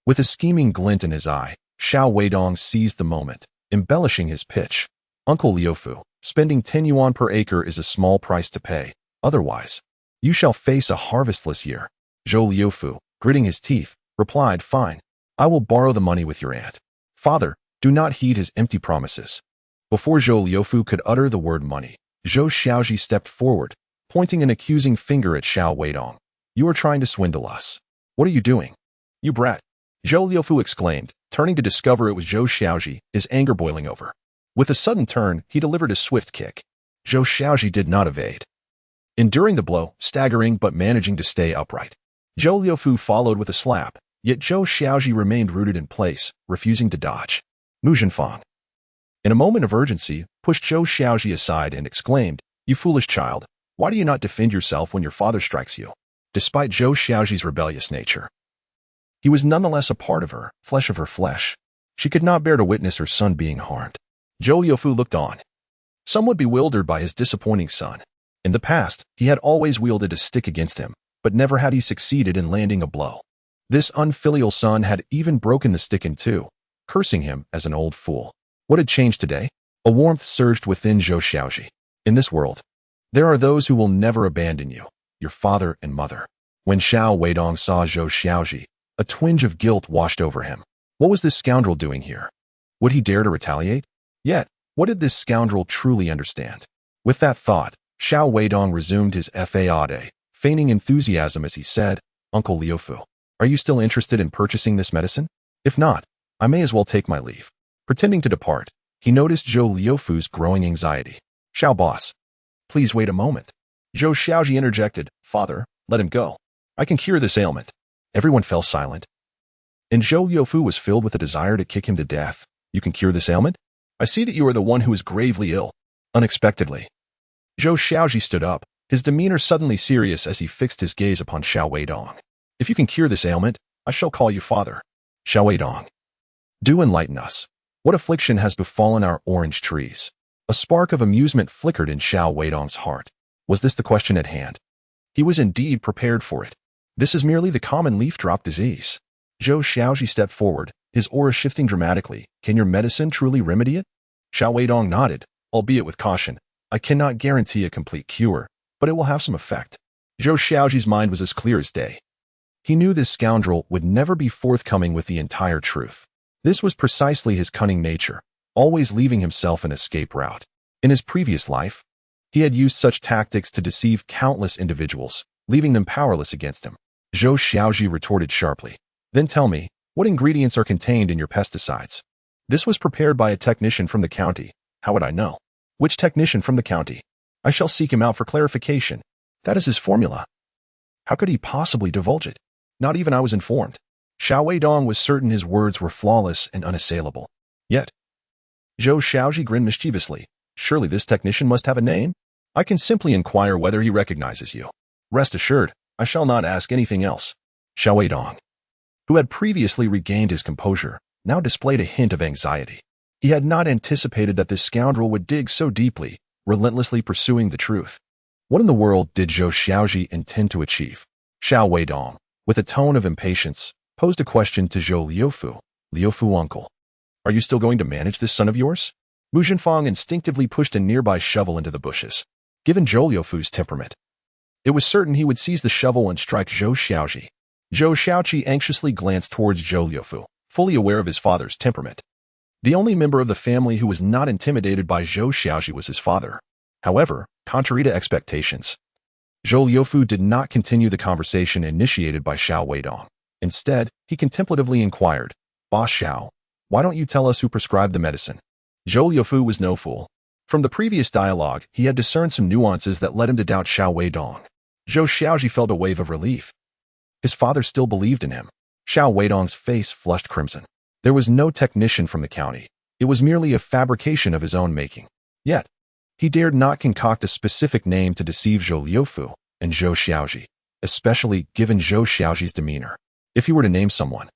Speaker 1: With a scheming glint in his eye, Xiao Weidong seized the moment, embellishing his pitch. Uncle Liufu, spending 10 yuan per acre is a small price to pay. Otherwise, you shall face a harvestless year. Zhou Liufu, gritting his teeth, replied, fine. I will borrow the money with your aunt. Father, do not heed his empty promises. Before Zhou Liufu could utter the word money, Zhou Xiaozhi stepped forward, pointing an accusing finger at Xiao Weidong. You are trying to swindle us. What are you doing? You brat. Zhou Liufu exclaimed, turning to discover it was Zhou Xiaozhi, his anger boiling over. With a sudden turn, he delivered a swift kick. Zhou Xiaozhi did not evade. Enduring the blow, staggering but managing to stay upright. Zhou Liufu followed with a slap, yet Zhou Xiaozhi remained rooted in place, refusing to dodge. Mu Zhenfang, in a moment of urgency, pushed Zhou Xiaozhi aside and exclaimed, You foolish child, why do you not defend yourself when your father strikes you? Despite Zhou Xiaozhi's rebellious nature, he was nonetheless a part of her flesh. She could not bear to witness her son being harmed. Zhou Liufu looked on, somewhat bewildered by his disappointing son. In the past, he had always wielded a stick against him, but never had he succeeded in landing a blow. This unfilial son had even broken the stick in two, cursing him as an old fool. What had changed today? A warmth surged within Zhou Xiaozhi. In this world, there are those who will never abandon you, your father and mother. When Xiao Weidong saw Zhou Xiaozhi, a twinge of guilt washed over him. What was this scoundrel doing here? Would he dare to retaliate? Yet, what did this scoundrel truly understand? With that thought, Xiao Weidong resumed his fade, feigning enthusiasm as he said, Uncle Liufu, are you still interested in purchasing this medicine? If not, I may as well take my leave. Pretending to depart, he noticed Zhou Liufu's growing anxiety. Xiao boss, please wait a moment. Zhou Xiaozhi interjected, Father, let him go. I can cure this ailment. Everyone fell silent. And Zhou Liufu was filled with a desire to kick him to death. You can cure this ailment? I see that you are the one who is gravely ill. Unexpectedly. Zhou Xiaozhi stood up, his demeanor suddenly serious as he fixed his gaze upon Xiao Weidong. If you can cure this ailment, I shall call you father. Xiao Weidong, do enlighten us. What affliction has befallen our orange trees? A spark of amusement flickered in Xiao Weidong's heart. Was this the question at hand? He was indeed prepared for it. This is merely the common leaf drop disease. Zhou Xiaozhi stepped forward, his aura shifting dramatically. Can your medicine truly remedy it? Xiao Weidong nodded, albeit with caution. I cannot guarantee a complete cure, but it will have some effect. Zhou Xiaozhi's mind was as clear as day. He knew this scoundrel would never be forthcoming with the entire truth. This was precisely his cunning nature, always leaving himself an escape route. In his previous life, he had used such tactics to deceive countless individuals, leaving them powerless against him. Zhou Xiaozhi retorted sharply. Then tell me, what ingredients are contained in your pesticides? This was prepared by a technician from the county. How would I know? Which technician from the county? I shall seek him out for clarification. That is his formula. How could he possibly divulge it? Not even I was informed. Xiao Weidong was certain his words were flawless and unassailable. Yet, Zhou Xiaozhi grinned mischievously. Surely this technician must have a name? I can simply inquire whether he recognizes you. Rest assured, I shall not ask anything else. Xiao Weidong, who had previously regained his composure, now displayed a hint of anxiety. He had not anticipated that this scoundrel would dig so deeply, relentlessly pursuing the truth. What in the world did Zhou Xiaozhi intend to achieve? Xiao Weidong, with a tone of impatience, posed a question to Zhou Liufu. Liufu uncle, are you still going to manage this son of yours? Mu Zhenfang instinctively pushed a nearby shovel into the bushes. Given Zhou Liufu's temperament, it was certain he would seize the shovel and strike Zhou Xiaozhi. Zhou Xiaozhi anxiously glanced towards Zhou Liufu, fully aware of his father's temperament. The only member of the family who was not intimidated by Zhou Xiaozhi was his father. However, contrary to expectations, Zhou Liufu did not continue the conversation initiated by Xiao Weidong. Instead, he contemplatively inquired, "Boss Xiao, why don't you tell us who prescribed the medicine?" Zhou Liufu was no fool. From the previous dialogue, he had discerned some nuances that led him to doubt Xiao Weidong. Zhou Xiaozhi felt a wave of relief. His father still believed in him. Xiao Weidong's face flushed crimson. There was no technician from the county. It was merely a fabrication of his own making. Yet, he dared not concoct a specific name to deceive Zhou Liufu and Zhou Xiaozhi, especially given Zhou Xiaozhi's demeanor. If he were to name someone,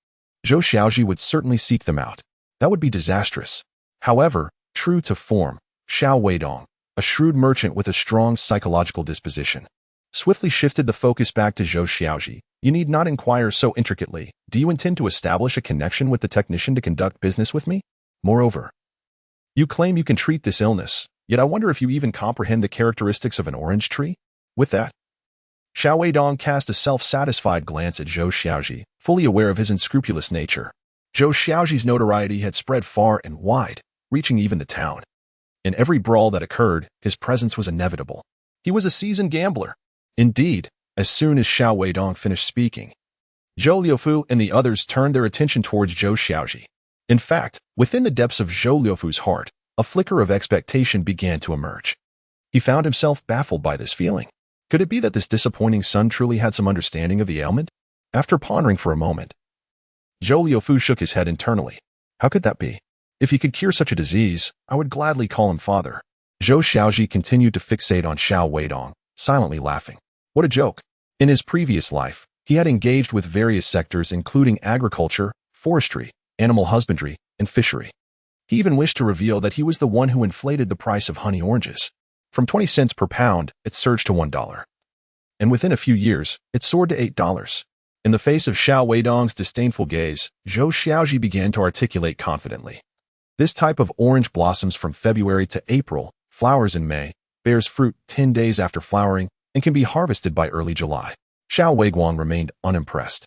Speaker 1: Zhou Xiaozhi would certainly seek them out. That would be disastrous. However, true to form, Xiao Weidong, a shrewd merchant with a strong psychological disposition, swiftly shifted the focus back to Zhou Xiaozhi. "You need not inquire so intricately. Do you intend to establish a connection with the technician to conduct business with me? Moreover, you claim you can treat this illness, yet I wonder if you even comprehend the characteristics of an orange tree?" With that, Xiao Weidong cast a self-satisfied glance at Zhou Xiaozhi, fully aware of his unscrupulous nature. Zhou Xiaozhi's notoriety had spread far and wide, reaching even the town. In every brawl that occurred, his presence was inevitable. He was a seasoned gambler. Indeed, as soon as Xiao Weidong finished speaking, Zhou Liufu and the others turned their attention towards Zhou Xiaozhi. In fact, within the depths of Zhou Liufu's heart, a flicker of expectation began to emerge. He found himself baffled by this feeling. Could it be that this disappointing son truly had some understanding of the ailment? After pondering for a moment, Zhou Liufu shook his head internally. How could that be? If he could cure such a disease, I would gladly call him father. Zhou Xiaozhi continued to fixate on Xiao Weidong, silently laughing. What a joke. In his previous life, he had engaged with various sectors including agriculture, forestry, animal husbandry, and fishery. He even wished to reveal that he was the one who inflated the price of honey oranges. From 20 cents per pound, it surged to $1. And within a few years, it soared to $8. In the face of Xiao Weidong's disdainful gaze, Zhou Xiaozhi began to articulate confidently. This type of orange blossoms from February to April, flowers in May, bears fruit 10 days after flowering, and can be harvested by early July. Xiao Weidong remained unimpressed,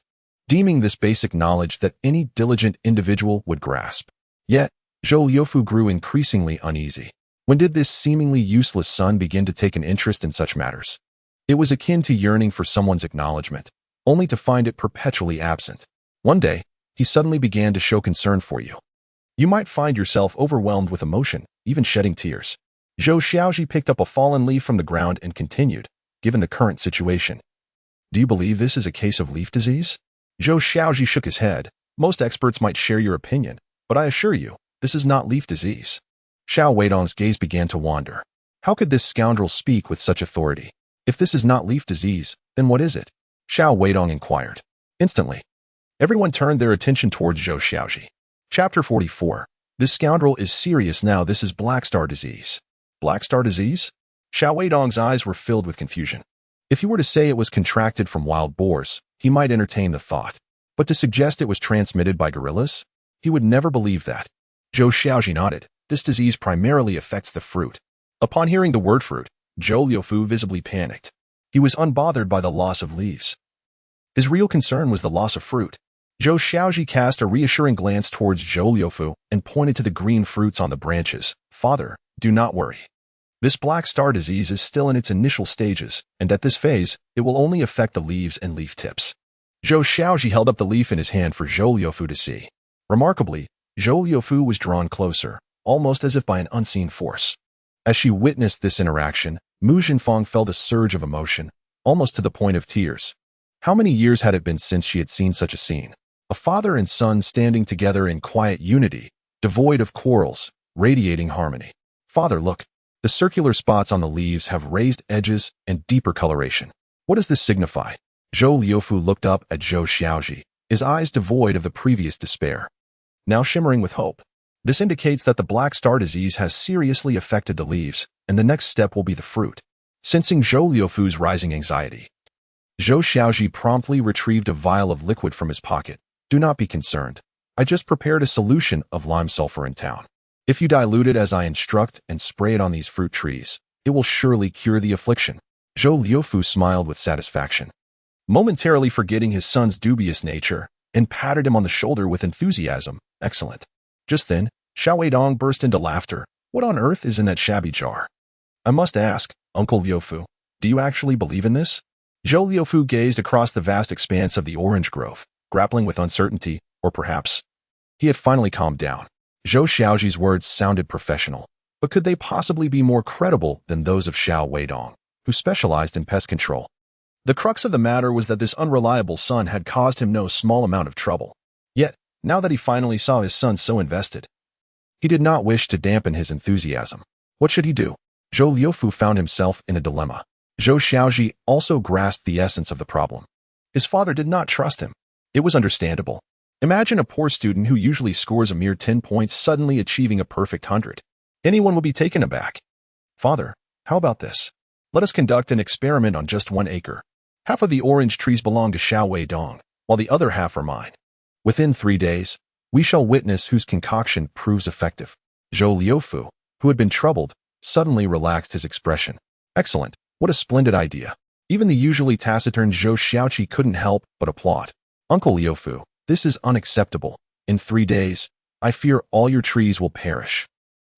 Speaker 1: deeming this basic knowledge that any diligent individual would grasp. Yet, Zhou Liufu grew increasingly uneasy. When did this seemingly useless son begin to take an interest in such matters? It was akin to yearning for someone's acknowledgement, only to find it perpetually absent. One day, he suddenly began to show concern for you. You might find yourself overwhelmed with emotion, even shedding tears. Zhou Xiaozhi picked up a fallen leaf from the ground and continued, given the current situation. Do you believe this is a case of leaf disease? Zhou Xiaozhi shook his head. Most experts might share your opinion, but I assure you, this is not leaf disease. Xiao Weidong's gaze began to wander. How could this scoundrel speak with such authority? If this is not leaf disease, then what is it? Xiao Weidong inquired. Instantly, everyone turned their attention towards Zhou Xiaozhi. Chapter 44. This scoundrel is serious now. This is Black Star disease. Black Star disease? Xiao Weidong's eyes were filled with confusion. If he were to say it was contracted from wild boars, he might entertain the thought. But to suggest it was transmitted by gorillas? He would never believe that. Zhou Xiaozhi nodded. This disease primarily affects the fruit. Upon hearing the word fruit, Zhou Liufu visibly panicked. He was unbothered by the loss of leaves. His real concern was the loss of fruit. Zhou Xiaozhi cast a reassuring glance towards Zhou Liufu and pointed to the green fruits on the branches. Father, do not worry. This Black Star disease is still in its initial stages, and at this phase, it will only affect the leaves and leaf tips. Zhou Xiaozhi held up the leaf in his hand for Zhou Liufu to see. Remarkably, Zhou Liufu was drawn closer, almost as if by an unseen force. As she witnessed this interaction, Mu Jinfang felt a surge of emotion, almost to the point of tears. How many years had it been since she had seen such a scene? A father and son standing together in quiet unity, devoid of quarrels, radiating harmony. Father, look. The circular spots on the leaves have raised edges and deeper coloration. What does this signify? Zhou Liufu looked up at Zhou Xiaozhi, his eyes devoid of the previous despair, now shimmering with hope. This indicates that the Black Star disease has seriously affected the leaves, and the next step will be the fruit. Sensing Zhou Liufu's rising anxiety, Zhou Xiaozhi promptly retrieved a vial of liquid from his pocket. Do not be concerned. I just prepared a solution of lime sulfur in town. If you dilute it as I instruct and spray it on these fruit trees, it will surely cure the affliction. Zhou Liufu smiled with satisfaction, momentarily forgetting his son's dubious nature, and patted him on the shoulder with enthusiasm. Excellent. Just then, Xiao Weidong burst into laughter. What on earth is in that shabby jar? I must ask, Uncle Liufu, Do you actually believe in this? Zhou Liufu gazed across the vast expanse of the orange grove, grappling with uncertainty, or perhaps he had finally calmed down. Zhou Xiaozhi's words sounded professional, but could they possibly be more credible than those of Xiao Weidong, who specialized in pest control? The crux of the matter was that this unreliable son had caused him no small amount of trouble. Yet, now that he finally saw his son so invested, he did not wish to dampen his enthusiasm. What should he do? Zhou Liufu found himself in a dilemma. Zhou Xiaozhi also grasped the essence of the problem. His father did not trust him. It was understandable. Imagine a poor student who usually scores a mere 10 points suddenly achieving a perfect 100. Anyone would be taken aback. Father, how about this? Let us conduct an experiment on just 1 acre. Half of the orange trees belong to Xiao Weidong, while the other half are mine. Within 3 days, we shall witness whose concoction proves effective. Zhou Liufu, who had been troubled, suddenly relaxed his expression. Excellent. What a splendid idea. Even the usually taciturn Zhou Xiaozhi couldn't help but applaud. Uncle Liufu, this is unacceptable. In 3 days, I fear all your trees will perish.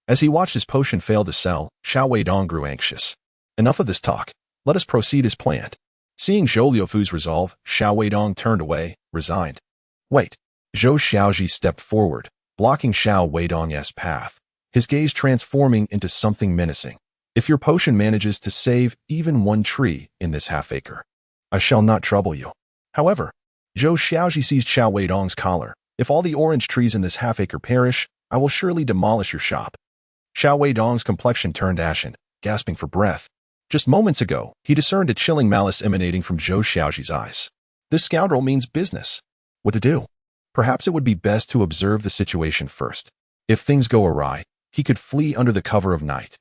Speaker 1: As he watched his potion fail to sell, Xiao Weidong grew anxious. Enough of this talk. Let us proceed as planned. Seeing Zhou Liufu's resolve, Xiao Weidong turned away, resigned. Wait. Zhou Xiaozhi stepped forward, blocking Xiao Weidong's path, his gaze transforming into something menacing. If your potion manages to save even 1 tree in this half-acre, I shall not trouble you. However, Zhou Xiaozhi seized Xiao Weidong's collar. If all the orange trees in this half-acre perish, I will surely demolish your shop. Xiao Weidong's complexion turned ashen, gasping for breath. Just moments ago, he discerned a chilling malice emanating from Zhou Xiaozhi's eyes. This scoundrel means business. What to do? Perhaps it would be best to observe the situation first. If things go awry, he could flee under the cover of night.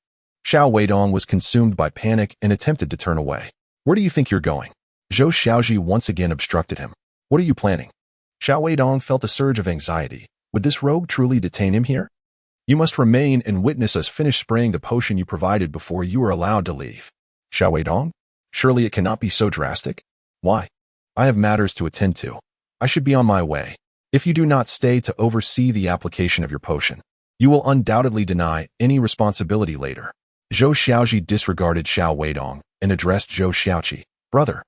Speaker 1: Xiao Weidong was consumed by panic and attempted to turn away. Where do you think you're going? Zhou Xiaozhi once again obstructed him. What are you planning? Xiao Weidong felt a surge of anxiety. Would this rogue truly detain him here? You must remain and witness us finish spraying the potion you provided before you are allowed to leave. Xiao Weidong? Surely it cannot be so drastic? Why? I have matters to attend to. I should be on my way. If you do not stay to oversee the application of your potion, you will undoubtedly deny any responsibility later. Zhou Xiaozhi disregarded Xiao Weidong and addressed Zhou Xiaozhi. Brother,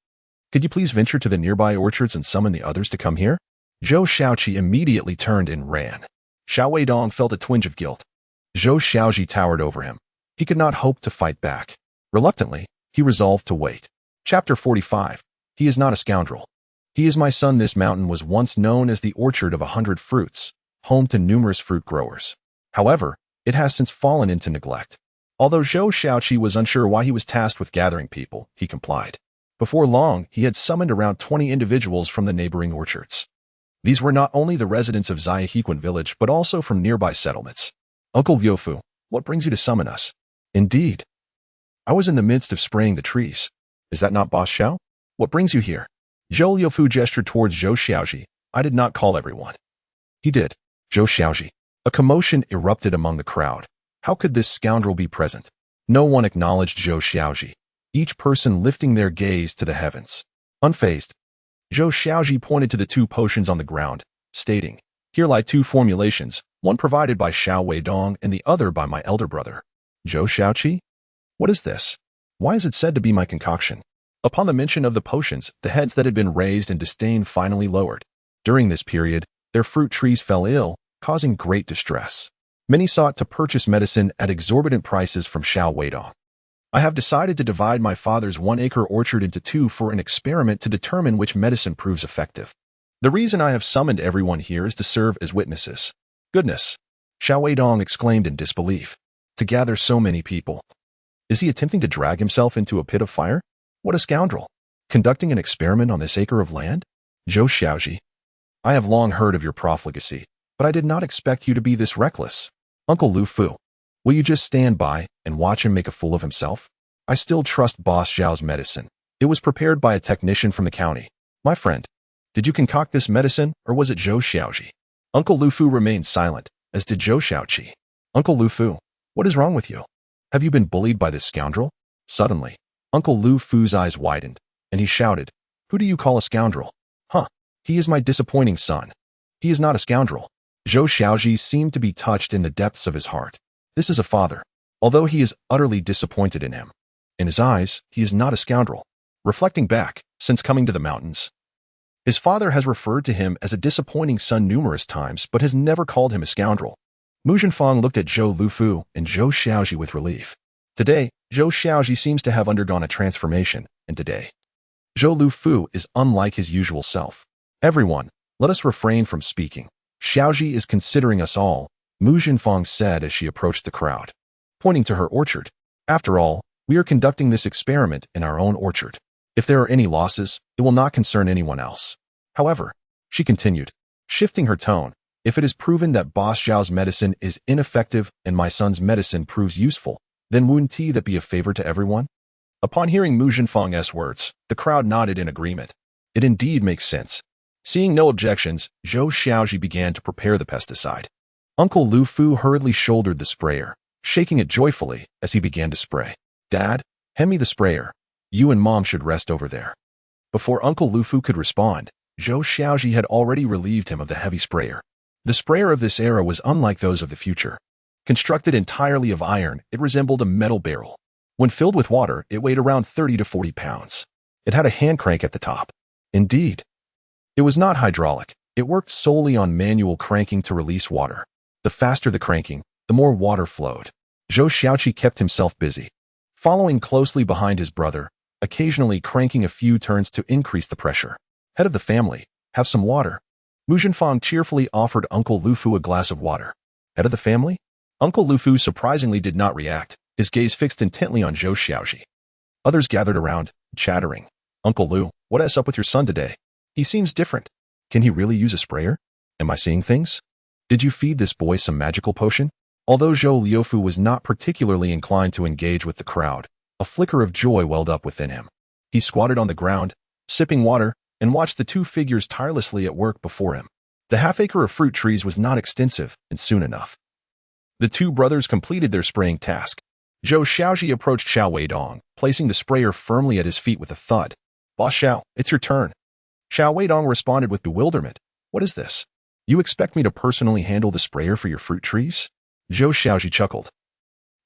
Speaker 1: could you please venture to the nearby orchards and summon the others to come here? Zhou Xiaozhi immediately turned and ran. Xiao Weidong felt a twinge of guilt. Zhou Xiaozhi towered over him. He could not hope to fight back. Reluctantly, he resolved to wait. Chapter 45. He is not a scoundrel. He is my son. This mountain was once known as the Orchard of 100 Fruits, home to numerous fruit growers. However, it has since fallen into neglect. Although Zhou Xiaozhi was unsure why he was tasked with gathering people, he complied. Before long, he had summoned around 20 individuals from the neighboring orchards. These were not only the residents of Xiaohequan village, but also from nearby settlements. Uncle Liufu, what brings you to summon us? Indeed. I was in the midst of spraying the trees. Is that not Boss Xiao? What brings you here? Zhou Liufu gestured towards Zhou Xiaozhi. I did not call everyone. He did. Zhou Xiaozhi. A commotion erupted among the crowd. How could this scoundrel be present? No one acknowledged Zhou Xiaozhi, each person lifting their gaze to the heavens. Unfazed, Zhou Xiaozhi pointed to the 2 potions on the ground, stating, Here lie 2 formulations, one provided by Xiao Weidong and the other by my elder brother. Zhou Xiaozhi? What is this? Why is it said to be my concoction? Upon the mention of the potions, the heads that had been raised in disdain finally lowered. During this period, their fruit trees fell ill, causing great distress. Many sought to purchase medicine at exorbitant prices from Xiao Weidong. I have decided to divide my father's 1-acre orchard into 2 for an experiment to determine which medicine proves effective. The reason I have summoned everyone here is to serve as witnesses. Goodness! Xiao Weidong exclaimed in disbelief. To gather so many people. Is he attempting to drag himself into a pit of fire? What a scoundrel! Conducting an experiment on this acre of land? Zhou Xiaozhi, I have long heard of your profligacy, but I did not expect you to be this reckless. Uncle Liufu, will you just stand by and watch him make a fool of himself? I still trust Boss Zhao's medicine. It was prepared by a technician from the county. My friend, did you concoct this medicine, or was it Zhou Xiaozhi? Uncle Liufu remained silent, as did Zhou Xiaozhi. Uncle Liufu, what is wrong with you? Have you been bullied by this scoundrel? Suddenly, Uncle Liufu's eyes widened, and he shouted, Who do you call a scoundrel? Huh, he is my disappointing son. He is not a scoundrel. Zhou Xiaozhi seemed to be touched in the depths of his heart. This is a father, although he is utterly disappointed in him. In his eyes, he is not a scoundrel. Reflecting back, since coming to the mountains, his father has referred to him as a disappointing son numerous times, but has never called him a scoundrel. Mu Zhenfang looked at Zhou Lufu and Zhou Xiaozhi with relief. Today, Zhou Xiaozhi seems to have undergone a transformation, and today, Zhou Lufu is unlike his usual self. Everyone, let us refrain from speaking. Xiaozhi is considering us all, Mu Zhenfang said as she approached the crowd, pointing to her orchard. After all, we are conducting this experiment in our own orchard. If there are any losses, it will not concern anyone else. However, she continued, shifting her tone, if it is proven that Boss Zhao's medicine is ineffective and my son's medicine proves useful, then wouldn't that be a favor to everyone? Upon hearing Mu Zhenfang's words, the crowd nodded in agreement. It indeed makes sense. Seeing no objections, Zhou Xiaozhi began to prepare the pesticide. Uncle Lu Fu hurriedly shouldered the sprayer, shaking it joyfully as he began to spray. Dad, hand me the sprayer. You and Mom should rest over there. Before Uncle Lu Fu could respond, Zhou Xiaozhi had already relieved him of the heavy sprayer. The sprayer of this era was unlike those of the future. Constructed entirely of iron, it resembled a metal barrel. When filled with water, it weighed around 30 to 40 pounds. It had a hand crank at the top. Indeed, it was not hydraulic. It worked solely on manual cranking to release water. The faster the cranking, the more water flowed. Zhou Xiaozhi kept himself busy, following closely behind his brother, occasionally cranking a few turns to increase the pressure. Head of the family, have some water. Mu Zhenfang cheerfully offered Uncle Lu Fu a glass of water. Head of the family? Uncle Lu Fu surprisingly did not react, his gaze fixed intently on Zhou Xiaozhi. Others gathered around, chattering. Uncle Lu, what is up with your son today? He seems different. Can he really use a sprayer? Am I seeing things? Did you feed this boy some magical potion? Although Zhou Liufu was not particularly inclined to engage with the crowd, a flicker of joy welled up within him. He squatted on the ground, sipping water, and watched the two figures tirelessly at work before him. The half-acre of fruit trees was not extensive, and soon enough, the two brothers completed their spraying task. Zhou Xiaozhi approached Xiao Weidong, placing the sprayer firmly at his feet with a thud. Boss Xiao, it's your turn. Xiao Weidong responded with bewilderment. What is this? You expect me to personally handle the sprayer for your fruit trees? Zhou Xiaozhi chuckled.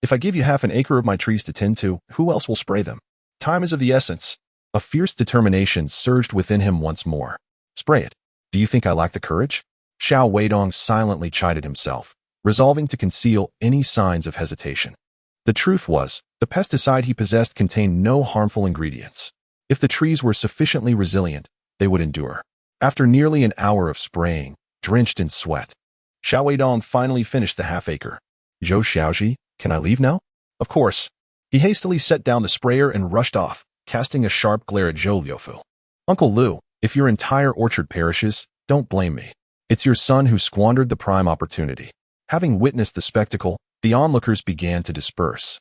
Speaker 1: If I give you half an acre of my trees to tend to, who else will spray them? Time is of the essence. A fierce determination surged within him once more. Spray it. Do you think I lack the courage? Xiao Weidong silently chided himself, resolving to conceal any signs of hesitation. The truth was, the pesticide he possessed contained no harmful ingredients. If the trees were sufficiently resilient, they would endure. After nearly an hour of spraying, drenched in sweat, Xiao Weidong finally finished the half-acre. Zhou Xiaozhi, can I leave now? Of course. He hastily set down the sprayer and rushed off, casting a sharp glare at Zhou Liufu. Uncle Lu, if your entire orchard perishes, don't blame me. It's your son who squandered the prime opportunity. Having witnessed the spectacle, the onlookers began to disperse.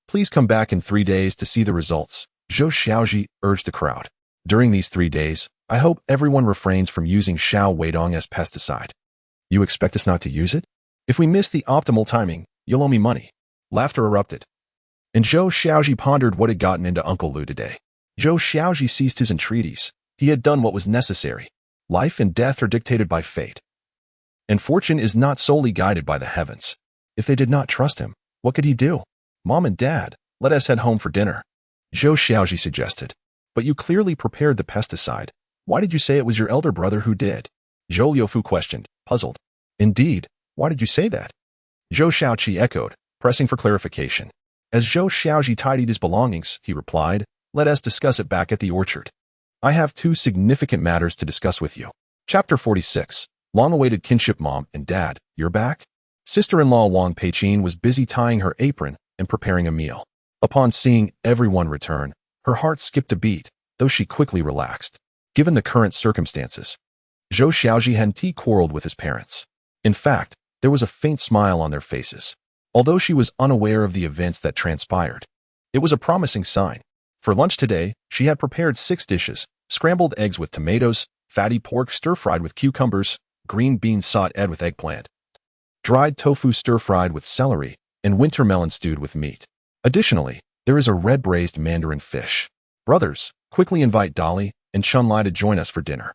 Speaker 1: Please come back in 3 days to see the results, Zhou Xiaozhi urged the crowd. During these 3 days, I hope everyone refrains from using Xiao Weidong as pesticide. You expect us not to use it? If we miss the optimal timing, you'll owe me money. Laughter erupted. And Zhou Xiaozhi pondered what had gotten into Uncle Lu today. Zhou Xiaozhi ceased his entreaties. He had done what was necessary. Life and death are dictated by fate, and fortune is not solely guided by the heavens. If they did not trust him, what could he do? Mom and Dad, let us head home for dinner, Zhou Xiaozhi suggested. But you clearly prepared the pesticide. Why did you say it was your elder brother who did? Zhou Liufu questioned, puzzled. Indeed, why did you say that? Zhou Xiaozhi echoed, pressing for clarification. As Zhou Xiaozhi tidied his belongings, he replied, let us discuss it back at the orchard. I have 2 significant matters to discuss with you. Chapter 46. Long-awaited kinship. Mom and Dad, you're back? Sister-in-law Wang Peichin was busy tying her apron and preparing a meal. Upon seeing everyone return, her heart skipped a beat, though she quickly relaxed. Given the current circumstances, Zhou Xiaozhi hadn't quarreled with his parents. In fact, there was a faint smile on their faces. Although she was unaware of the events that transpired, it was a promising sign. For lunch today, she had prepared 6 dishes: scrambled eggs with tomatoes, fatty pork stir-fried with cucumbers, green beans sautéed with eggplant, dried tofu stir-fried with celery, and winter melon stewed with meat. Additionally, there is a red braised mandarin fish. Brothers, quickly invite Dolly and Chunlai to join us for dinner.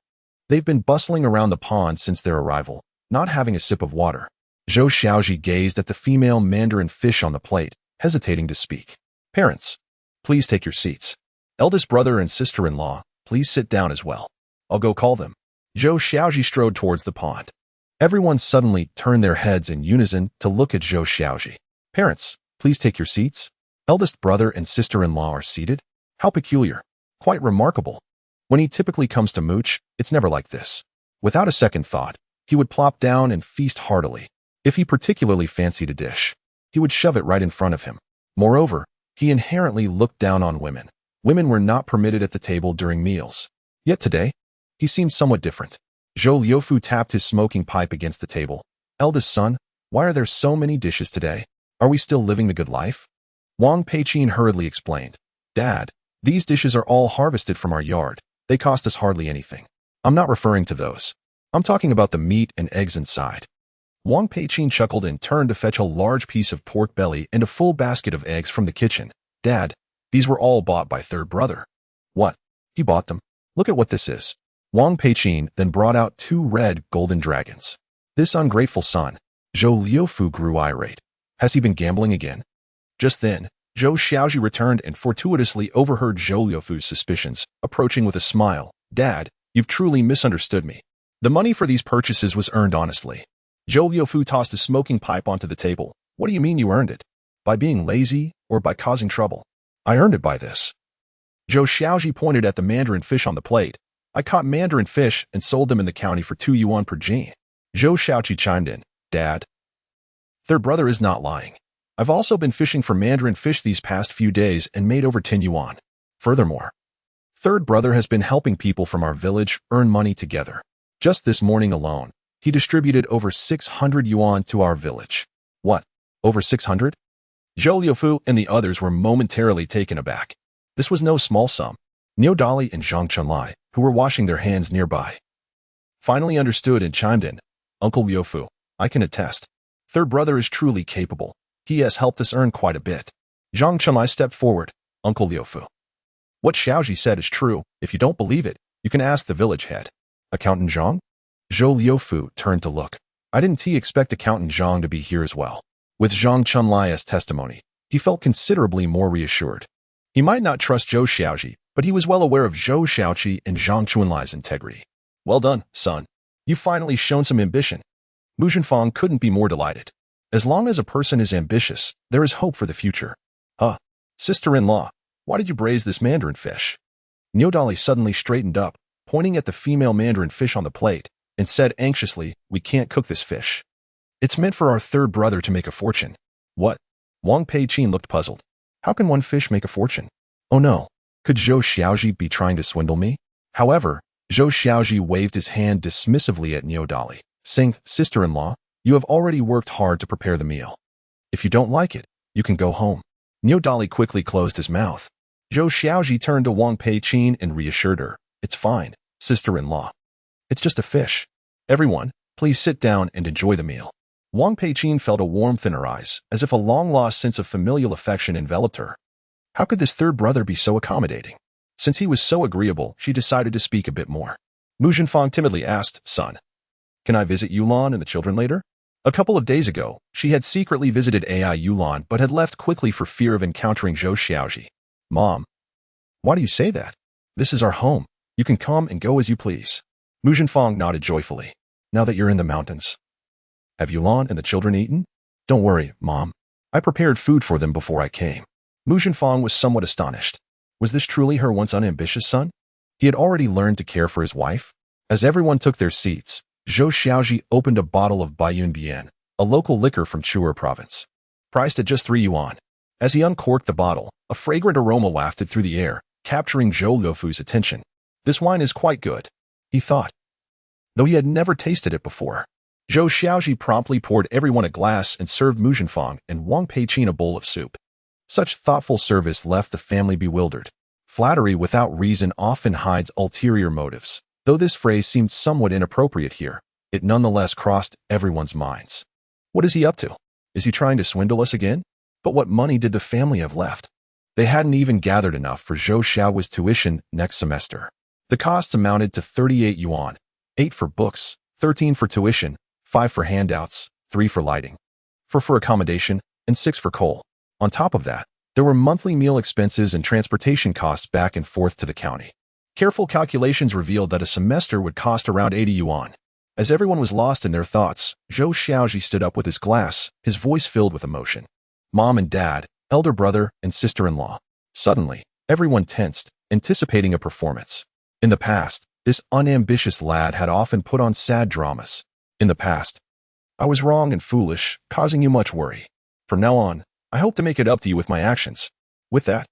Speaker 1: They've been bustling around the pond since their arrival, not having a sip of water. Zhou Xiaozhi gazed at the female mandarin fish on the plate, hesitating to speak. Parents, please take your seats. Eldest brother and sister-in-law, please sit down as well. I'll go call them. Zhou Xiaozhi strode towards the pond. Everyone suddenly turned their heads in unison to look at Zhou Xiaozhi. Parents, please take your seats. Eldest brother and sister-in-law are seated? How peculiar. Quite remarkable. When he typically comes to mooch, it's never like this. Without a second thought, he would plop down and feast heartily. If he particularly fancied a dish, he would shove it right in front of him. Moreover, he inherently looked down on women. Women were not permitted at the table during meals. Yet today, he seemed somewhat different. Zhou Liufu tapped his smoking pipe against the table. Eldest son, why are there so many dishes today? Are we still living the good life? Wang Peiqin hurriedly explained. Dad, these dishes are all harvested from our yard. They cost us hardly anything. I'm not referring to those. I'm talking about the meat and eggs inside. Wang Peiqin chuckled and turned to fetch a large piece of pork belly and a full basket of eggs from the kitchen. Dad, these were all bought by third brother. What? He bought them? Look at what this is. Wang Peiqin then brought out 2 red golden dragons. This ungrateful son. Zhou Liufu grew irate. Has he been gambling again? Just then, Zhou Xiaozhi returned and fortuitously overheard Zhou Liufu's suspicions, approaching with a smile. Dad, you've truly misunderstood me. The money for these purchases was earned honestly. Zhou Liufu tossed a smoking pipe onto the table. What do you mean you earned it? By being lazy or by causing trouble? I earned it by this. Zhou Xiaozhi pointed at the mandarin fish on the plate. I caught mandarin fish and sold them in the county for 2 yuan per jin. Zhou Xiaozhi chimed in. Dad, third brother is not lying. I've also been fishing for mandarin fish these past few days and made over 10 yuan. Furthermore, third brother has been helping people from our village earn money together. Just this morning alone, he distributed over 600 yuan to our village. What? Over 600? Zhou Liufu and the others were momentarily taken aback. This was no small sum. Niu Dali and Zhang Chunlai, who were washing their hands nearby, finally understood and chimed in. Uncle Liufu, I can attest. Third brother is truly capable. He has helped us earn quite a bit. Zhang Chunlai stepped forward. Uncle Liufu, what Xiaozhi said is true. If you don't believe it, you can ask the village head. Accountant Zhang? Zhou Liufu turned to look. I didn't expect Accountant Zhang to be here as well. With Zhang Chunlai as testimony, he felt considerably more reassured. He might not trust Zhou Xiaozhi, but he was well aware of Zhou Xiaozhi and Zhang Chunlai's integrity. Well done, son. You've finally shown some ambition. Mu Zhenfang couldn't be more delighted. As long as a person is ambitious, there is hope for the future. Huh. Sister-in-law, why did you braise this mandarin fish? Niu Dali suddenly straightened up, pointing at the female mandarin fish on the plate, and said anxiously, we can't cook this fish. It's meant for our third brother to make a fortune. What? Wang Peiqin looked puzzled. How can one fish make a fortune? Oh no. Could Zhou Xiaozhi be trying to swindle me? However, Zhou Xiaozhi waved his hand dismissively at Niu Dali, saying, Sister-in-law, you have already worked hard to prepare the meal. If you don't like it, you can go home. Niu Dali quickly closed his mouth. Zhou Xiaozhi turned to Wang Peiqin and reassured her. It's fine, sister-in-law. It's just a fish. Everyone, please sit down and enjoy the meal. Wang Peiqin felt a warmth in her eyes, as if a long-lost sense of familial affection enveloped her. How could this third brother be so accommodating? Since he was so agreeable, she decided to speak a bit more. Mu Zhenfang timidly asked, Son, can I visit Yulan and the children later? A couple of days ago, she had secretly visited AI Yulan but had left quickly for fear of encountering Zhou Xiaozhi. Mom, why do you say that? This is our home. You can come and go as you please. Mu Zhenfang nodded joyfully. Now that you're in the mountains. Have Yulan and the children eaten? Don't worry, Mom. I prepared food for them before I came. Mu Zhenfang was somewhat astonished. Was this truly her once unambitious son? He had already learned to care for his wife. As everyone took their seats, Zhou Xiaozhi opened a bottle of Baiyun Bian, a local liquor from Chu'er province, priced at just 3 yuan. As he uncorked the bottle, a fragrant aroma wafted through the air, capturing Zhou Liufu's attention. This wine is quite good, he thought, though he had never tasted it before. Zhou Xiaozhi promptly poured everyone a glass and served Mu Zhenfang and Wang Peiqin a bowl of soup. Such thoughtful service left the family bewildered. Flattery without reason often hides ulterior motives. Though this phrase seemed somewhat inappropriate here, it nonetheless crossed everyone's minds. What is he up to? Is he trying to swindle us again? But what money did the family have left? They hadn't even gathered enough for Zhou Xiao's tuition next semester. The costs amounted to 38 yuan, 8 for books, 13 for tuition, 5 for handouts, 3 for lighting, 4 for accommodation, and 6 for coal. On top of that, There were monthly meal expenses and transportation costs back and forth to the county. Careful calculations revealed that a semester would cost around 80 yuan. As everyone was lost in their thoughts, Zhou Xiaozhi stood up with his glass, his voice filled with emotion. Mom and dad, elder brother and sister-in-law. Suddenly, everyone tensed, anticipating a performance. In the past, this unambitious lad had often put on sad dramas. In the past, I was wrong and foolish, causing you much worry. From now on, I hope to make it up to you with my actions. With that,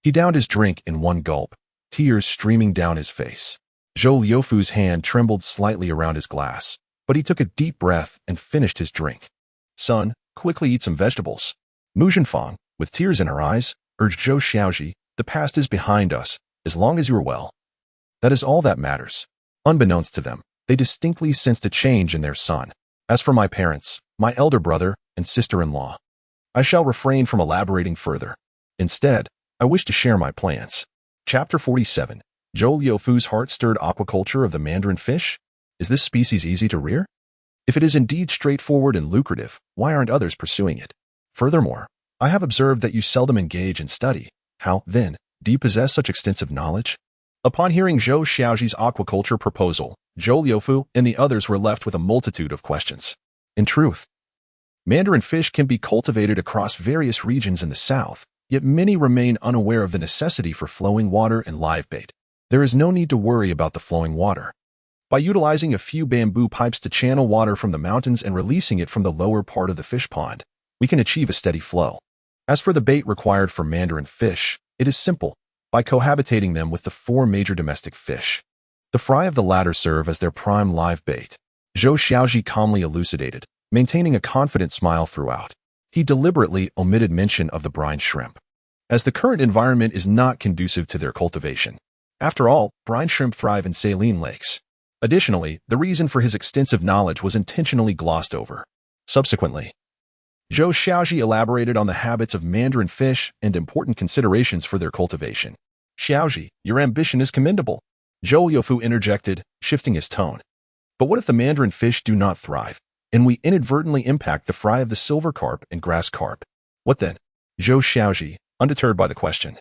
Speaker 1: he downed his drink in one gulp, tears streaming down his face. Zhou Liufu's hand trembled slightly around his glass, but he took a deep breath and finished his drink. Son, quickly eat some vegetables. Mu Zhenfang, with tears in her eyes, urged Zhou Xiaozhi, the past is behind us, as long as you are well. That is all that matters. Unbeknownst to them, they distinctly sensed a change in their son. As for my parents, my elder brother and sister-in-law, I shall refrain from elaborating further. Instead, I wish to share my plans. Chapter 47. Zhou Liufu's heart-stirred aquaculture of the mandarin fish? Is this species easy to rear? If it is indeed straightforward and lucrative, why aren't others pursuing it? Furthermore, I have observed that you seldom engage in study. How, then, do you possess such extensive knowledge? Upon hearing Zhou Xiaozhi's aquaculture proposal, Zhou Liufu and the others were left with a multitude of questions. In truth, mandarin fish can be cultivated across various regions in the south, yet many remain unaware of the necessity for flowing water and live bait. There is no need to worry about the flowing water. By utilizing a few bamboo pipes to channel water from the mountains and releasing it from the lower part of the fish pond, we can achieve a steady flow. As for the bait required for mandarin fish, it is simple, by cohabitating them with the 4 major domestic fish. The fry of the latter serve as their prime live bait. Zhou Xiaozhi calmly elucidated, maintaining a confident smile throughout. He deliberately omitted mention of the brine shrimp, as the current environment is not conducive to their cultivation. After all, brine shrimp thrive in saline lakes. Additionally, the reason for his extensive knowledge was intentionally glossed over. Subsequently, Zhou Xiaozhi elaborated on the habits of mandarin fish and important considerations for their cultivation. Xiaozhi, your ambition is commendable, Zhou Liufu interjected, shifting his tone. But what if the mandarin fish do not thrive, and we inadvertently impact the fry of the silver carp and grass carp? What then? Zhou Xiaozhi, undeterred by the question,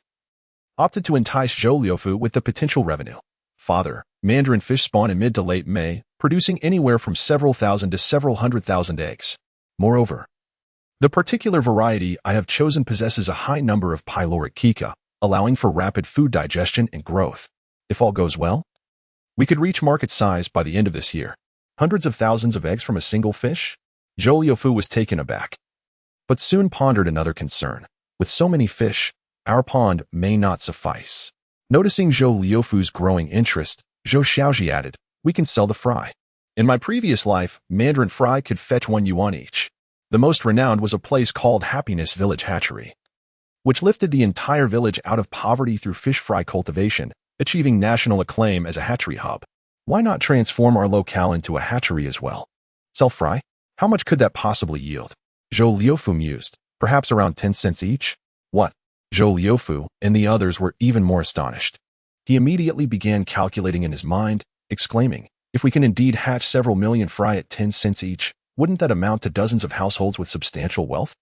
Speaker 1: opted to entice Zhou Liufu with the potential revenue. Father, mandarin fish spawn in mid to late May, producing anywhere from several thousand to several 100,000 eggs. Moreover, the particular variety I have chosen possesses a high number of pyloric kika, allowing for rapid food digestion and growth. If all goes well, we could reach market size by the end of this year. Hundreds of thousands of eggs from a single fish? Zhou Liufu was taken aback, but soon pondered another concern. With so many fish, our pond may not suffice. Noticing Zhou Liufu's growing interest, Zhou Xiaozhi added, we can sell the fry. In my previous life, mandarin fry could fetch 1 yuan each. The most renowned was a place called Happiness Village Hatchery, which lifted the entire village out of poverty through fish fry cultivation, achieving national acclaim as a hatchery hub. Why not transform our locale into a hatchery as well? Sell fry? How much could that possibly yield? Zhou Liufu mused, perhaps around 10 cents each? What? Zhou Liufu and the others were even more astonished. He immediately began calculating in his mind, exclaiming, if we can indeed hatch several million fry at 10 cents each, wouldn't that amount to dozens of households with substantial wealth?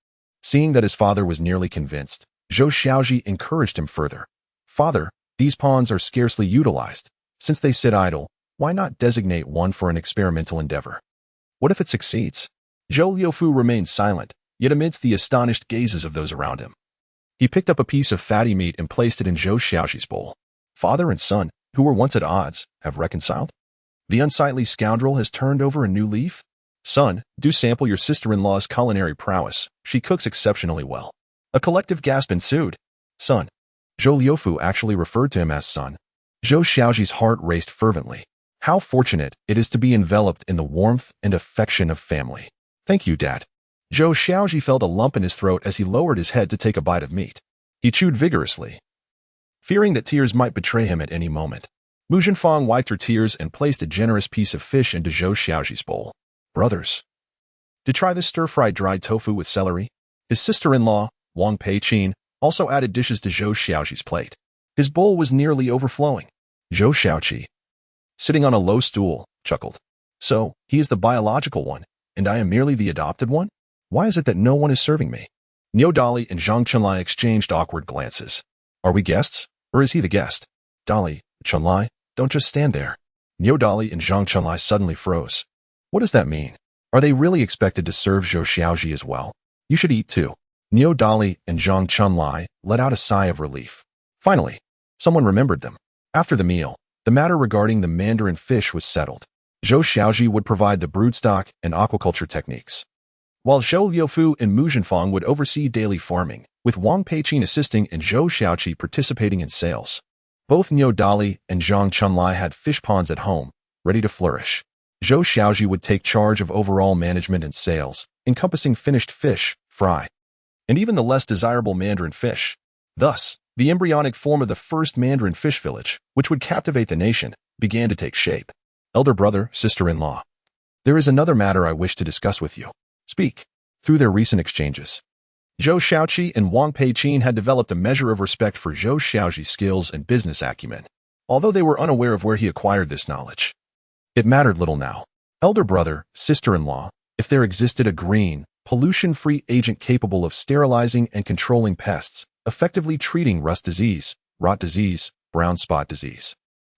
Speaker 1: Seeing that his father was nearly convinced, Zhou Xiaozhi encouraged him further. Father, these ponds are scarcely utilized. Since they sit idle, why not designate one for an experimental endeavor? What if it succeeds? Zhou Liufu remained silent, yet amidst the astonished gazes of those around him, he picked up a piece of fatty meat and placed it in Zhou Xiaozhi's bowl. Father and son, who were once at odds, have reconciled? The unsightly scoundrel has turned over a new leaf? Son, do sample your sister-in-law's culinary prowess. She cooks exceptionally well. A collective gasp ensued. Son. Zhou Liufu actually referred to him as son. Zhou Xiaozhi's heart raced fervently. How fortunate it is to be enveloped in the warmth and affection of family. Thank you, Dad. Zhou Xiaozhi felt a lump in his throat as he lowered his head to take a bite of meat. He chewed vigorously, fearing that tears might betray him at any moment. Mu Zhenfang wiped her tears and placed a generous piece of fish into Zhou Xiaozhi's bowl. Brothers, to try this stir-fried dried tofu with celery? His sister-in-law, Wang Peiqin, also added dishes to Zhou Xiaozhi's plate. His bowl was nearly overflowing. Zhou Xiaozhi, sitting on a low stool, chuckled. So, he is the biological one, and I am merely the adopted one? Why is it that no one is serving me? Niu Dali and Zhang Chunlai exchanged awkward glances. Are we guests? Or is he the guest? Dali, Chunlai, don't just stand there. Niu Dali and Zhang Chunlai suddenly froze. What does that mean? Are they really expected to serve Zhou Xiaozhi as well? You should eat too. Niu Dali and Zhang Chunlai let out a sigh of relief. Finally, someone remembered them. After the meal, the matter regarding the mandarin fish was settled. Zhou Xiaozhi would provide the broodstock and aquaculture techniques, while Zhou Liufu and Mu Zhenfang would oversee daily farming, with Wang Peiqin assisting and Zhou Xiaoqi participating in sales. Both Niu Dali and Zhang Chunlai had fish ponds at home, ready to flourish. Zhou Xiaozhi would take charge of overall management and sales, encompassing finished fish, fry, and even the less desirable mandarin fish. Thus, the embryonic form of the first mandarin fish village, which would captivate the nation, began to take shape. Elder brother, sister-in-law. There is another matter I wish to discuss with you. Speak. Through their recent exchanges, Zhou Xiaoqi and Wang Peiqin had developed a measure of respect for Zhou Xiaozhi's skills and business acumen, although they were unaware of where he acquired this knowledge. It mattered little now. Elder brother, sister-in-law, if there existed a green, pollution-free agent capable of sterilizing and controlling pests, effectively treating rust disease, rot disease, brown spot disease,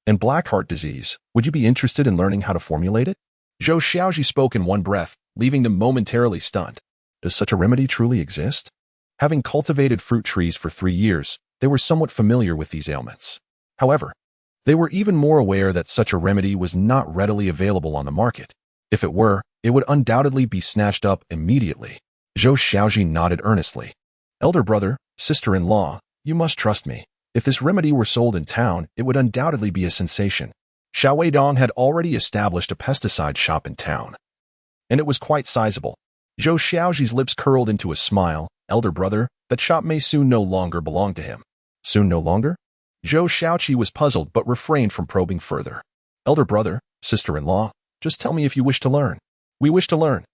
Speaker 1: and black heart disease, would you be interested in learning how to formulate it? Zhou Xiaozhi spoke in one breath, leaving them momentarily stunned. Does such a remedy truly exist? Having cultivated fruit trees for 3 years, they were somewhat familiar with these ailments. However, they were even more aware that such a remedy was not readily available on the market. If it were, it would undoubtedly be snatched up immediately. Zhou Xiaozhi nodded earnestly. Elder brother, sister-in-law, you must trust me. If this remedy were sold in town, it would undoubtedly be a sensation. Xiaoweidong had already established a pesticide shop in town, and it was quite sizable. Zhou Xiaozhi's lips curled into a smile. Elder brother, that shop may soon no longer belong to him. Soon no longer? Zhou Xiaoqi was puzzled but refrained from probing further. Elder brother, sister-in-law, just tell me if you wish to learn. We wish to learn.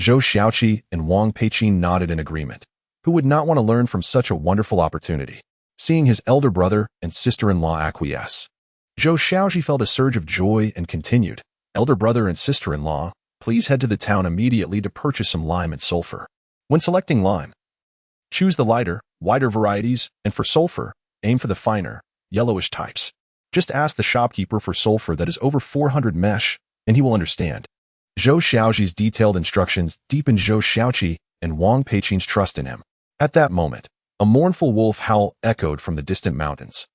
Speaker 1: Zhou Xiaoqi and Wang Peiqin nodded in agreement. Who would not want to learn from such a wonderful opportunity? Seeing his elder brother and sister-in-law acquiesce, Zhou Xiaozhi felt a surge of joy and continued. Elder brother and sister-in-law, please head to the town immediately to purchase some lime and sulfur. When selecting lime, choose the lighter, wider varieties, and for sulfur, aim for the finer, yellowish types. Just ask the shopkeeper for sulfur that is over 400 mesh, and he will understand. Zhou Xiaozhi's detailed instructions deepened Zhou Xiaoqi and Wang Peiqin's trust in him. At that moment, a mournful wolf howl echoed from the distant mountains,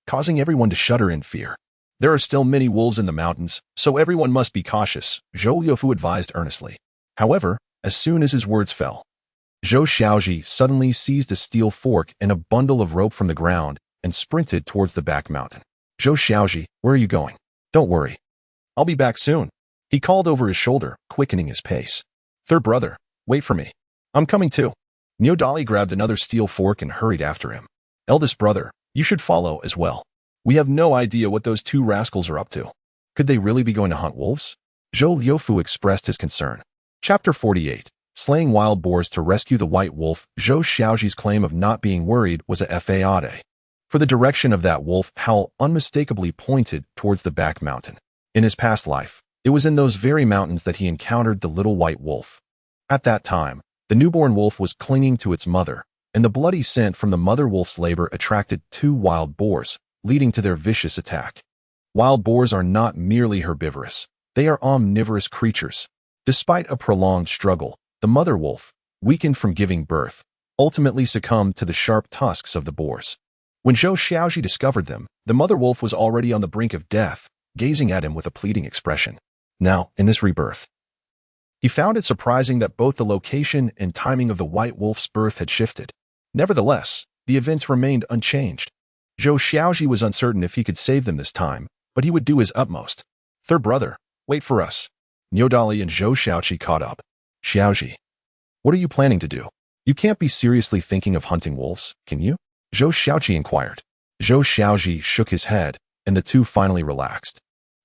Speaker 1: causing everyone to shudder in fear. There are still many wolves in the mountains, so everyone must be cautious, Zhou Liufu advised earnestly. However, as soon as his words fell, Zhou Xiaozhi suddenly seized a steel fork and a bundle of rope from the ground and sprinted towards the back mountain. Zhou Xiaozhi, where are you going? Don't worry. I'll be back soon. He called over his shoulder, quickening his pace. Third brother, wait for me. I'm coming too. Niu Dali grabbed another steel fork and hurried after him. Eldest brother, you should follow as well. We have no idea what those two rascals are up to. Could they really be going to hunt wolves? Zhou Liufu expressed his concern. Chapter 48. Slaying wild boars to rescue the white wolf. Zhou Xiaozhi's claim of not being worried was a fade, for the direction of that wolf howl unmistakably pointed towards the back mountain. In his past life, it was in those very mountains that he encountered the little white wolf. At that time, the newborn wolf was clinging to its mother, and the bloody scent from the mother wolf's labor attracted 2 wild boars, leading to their vicious attack. Wild boars are not merely herbivorous, they are omnivorous creatures. Despite a prolonged struggle, the mother wolf, weakened from giving birth, ultimately succumbed to the sharp tusks of the boars. When Zhou Xiaozhi discovered them, the mother wolf was already on the brink of death, gazing at him with a pleading expression. Now, in this rebirth, he found it surprising that both the location and timing of the white wolf's birth had shifted. Nevertheless, the events remained unchanged. Zhou Xiaozhi was uncertain if he could save them this time, but he would do his utmost. Third brother, wait for us. Niu Dali and Zhou Xiaoqi caught up. Xiaozhi, what are you planning to do? You can't be seriously thinking of hunting wolves, can you? Zhou Xiaoqi inquired. Zhou Xiaozhi shook his head, and the two finally relaxed,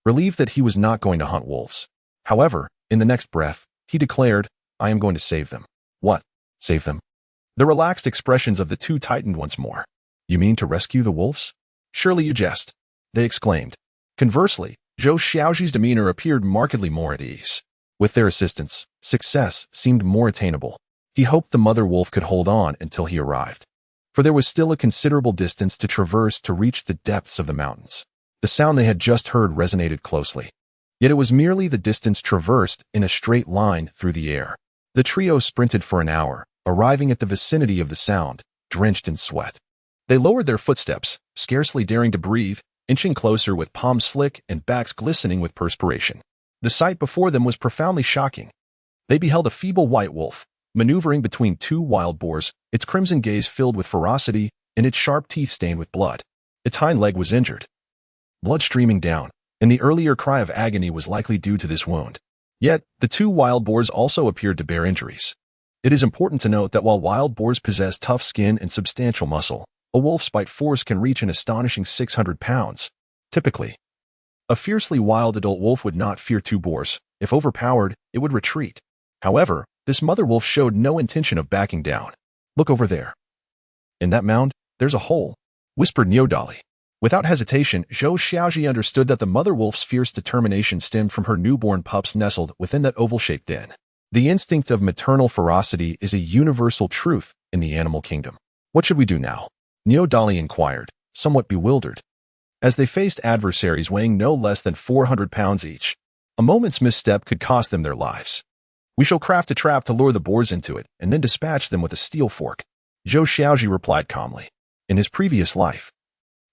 Speaker 1: relieved that he was not going to hunt wolves. However, in the next breath, he declared, I am going to save them. What? Save them? The relaxed expressions of the two tightened once more. You mean to rescue the wolves? Surely you jest, they exclaimed. Conversely, Zhou Xiaozhi's demeanor appeared markedly more at ease. With their assistance, success seemed more attainable. He hoped the mother wolf could hold on until he arrived, for there was still a considerable distance to traverse to reach the depths of the mountains. The sound they had just heard resonated closely, yet it was merely the distance traversed in a straight line through the air. The trio sprinted for an hour, arriving at the vicinity of the sound, drenched in sweat. They lowered their footsteps, scarcely daring to breathe, inching closer with palms slick and backs glistening with perspiration. The sight before them was profoundly shocking. They beheld a feeble white wolf, maneuvering between two wild boars, its crimson gaze filled with ferocity and its sharp teeth stained with blood. Its hind leg was injured, blood streaming down, and the earlier cry of agony was likely due to this wound. Yet, the two wild boars also appeared to bear injuries. It is important to note that while wild boars possess tough skin and substantial muscle, a wolf's bite force can reach an astonishing 600 pounds. Typically, a fiercely wild adult wolf would not fear two boars. If overpowered, it would retreat. However, this mother wolf showed no intention of backing down. "Look over there. In that mound, there's a hole," whispered Niodali. Without hesitation, Zhou Xiaozhi understood that the mother wolf's fierce determination stemmed from her newborn pups nestled within that oval-shaped den. The instinct of maternal ferocity is a universal truth in the animal kingdom. "What should we do now?" Niodali inquired, somewhat bewildered. As they faced adversaries weighing no less than 400 pounds each, a moment's misstep could cost them their lives. "We shall craft a trap to lure the boars into it, and then dispatch them with a steel fork," Zhou Xiaozhi replied calmly. In his previous life,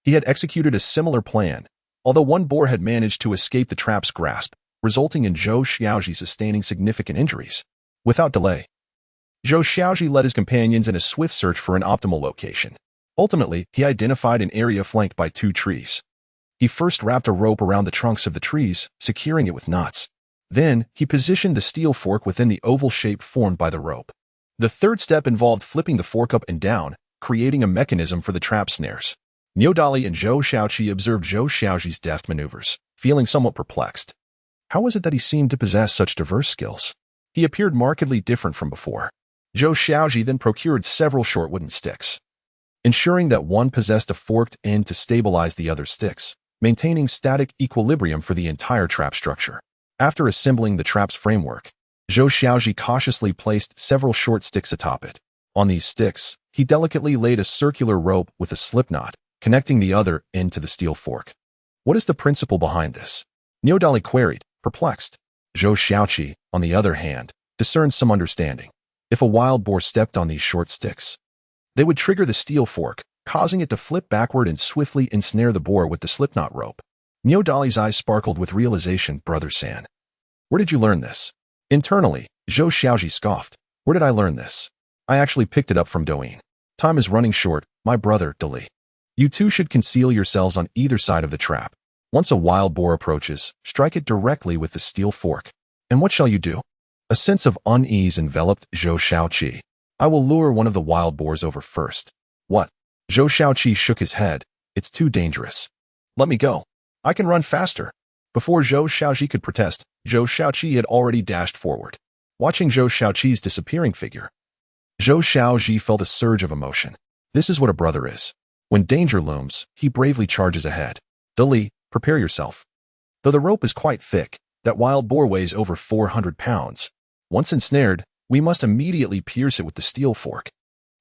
Speaker 1: he had executed a similar plan, although one boar had managed to escape the trap's grasp, resulting in Zhou Xiaozhi sustaining significant injuries. Without delay, Zhou Xiaozhi led his companions in a swift search for an optimal location. Ultimately, he identified an area flanked by two trees. He first wrapped a rope around the trunks of the trees, securing it with knots. Then, he positioned the steel fork within the oval shape formed by the rope. The third step involved flipping the fork up and down, creating a mechanism for the trap snares. Niodali and Zhou Xiaozhi observed Zhou Xiaozhi's deft maneuvers, feeling somewhat perplexed. How was it that he seemed to possess such diverse skills? He appeared markedly different from before. Zhou Xiaozhi then procured several short wooden sticks, ensuring that one possessed a forked end to stabilize the other sticks, maintaining static equilibrium for the entire trap structure. After assembling the trap's framework, Zhou Xiaozhi cautiously placed several short sticks atop it. On these sticks, he delicately laid a circular rope with a slip knot, connecting the other end to the steel fork. "What is the principle behind this?" Niodali queried, perplexed. Zhou Xiaozhi, on the other hand, discerned some understanding. If a wild boar stepped on these short sticks, they would trigger the steel fork, causing it to flip backward and swiftly ensnare the boar with the slipknot rope. Niodali's eyes sparkled with realization. "Brother San, where did you learn this?" Internally, Zhou Xiaozhi scoffed. "Where did I learn this? I actually picked it up from Douyin. Time is running short, my brother, Dali. You two should conceal yourselves on either side of the trap. Once a wild boar approaches, strike it directly with the steel fork." "And what shall you do?" A sense of unease enveloped Zhou Xiaozhi. "I will lure one of the wild boars over first." "What?" Zhou Xiaozhi shook his head. "It's too dangerous. Let me go. I can run faster." Before Zhou Xiaozhi could protest, Zhou Xiaozhi had already dashed forward. Watching Zhou Xiaozhi's disappearing figure, Zhou Xiaozhi felt a surge of emotion. This is what a brother is. When danger looms, he bravely charges ahead. "Dali, prepare yourself. Though the rope is quite thick, that wild boar weighs over 400 pounds. Once ensnared, we must immediately pierce it with the steel fork."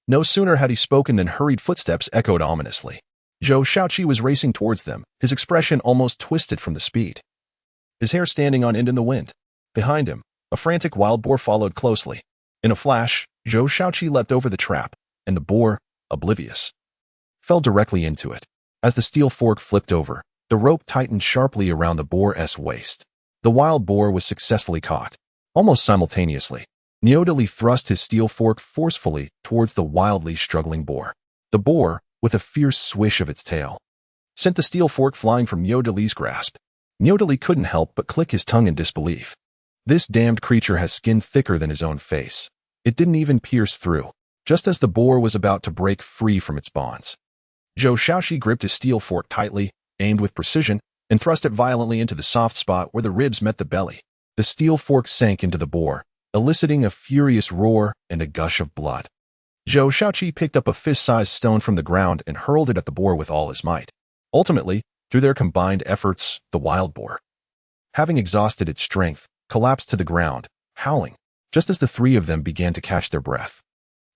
Speaker 1: No sooner had he spoken than hurried footsteps echoed ominously. Zhou Xiaozhi was racing towards them, his expression almost twisted from the speed, his hair standing on end in the wind. Behind him, a frantic wild boar followed closely. In a flash, Zhou Xiaozhi leapt over the trap, and the boar, oblivious, fell directly into it. As the steel fork flipped over, the rope tightened sharply around the boar's waist. The wild boar was successfully caught. Almost simultaneously, Niodali thrust his steel fork forcefully towards the wildly struggling boar. The boar, with a fierce swish of its tail, sent the steel fork flying from Niodali's grasp. Niodali couldn't help but click his tongue in disbelief. This damned creature has skin thicker than his own face. It didn't even pierce through. Just as the boar was about to break free from its bonds, Zhou Xiaozhi gripped his steel fork tightly, aimed with precision, and thrust it violently into the soft spot where the ribs met the belly. The steel fork sank into the boar, eliciting a furious roar and a gush of blood. Zhou Xiaozhi picked up a fist-sized stone from the ground and hurled it at the boar with all his might. Ultimately, through their combined efforts, the wild boar, having exhausted its strength, collapsed to the ground, howling. just as the three of them began to catch their breath.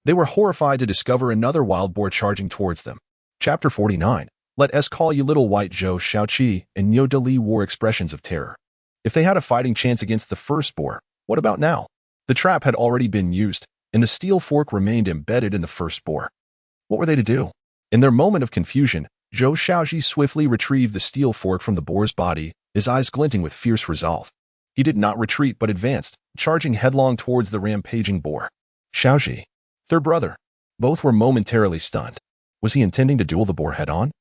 Speaker 1: They were horrified to discover another wild boar charging towards them. Chapter 49. Let us call you little white. Zhou Xiaozhi and Niu Dali wore expressions of terror. If they had a fighting chance against the first boar, what about now? The trap had already been used, and the steel fork remained embedded in the first boar. What were they to do? In their moment of confusion, Zhou Xiaozhi swiftly retrieved the steel fork from the boar's body, his eyes glinting with fierce resolve. He did not retreat but advanced, charging headlong towards the rampaging boar. Xiaozhi, their brother. Both were momentarily stunned. Was he intending to duel the boar head-on?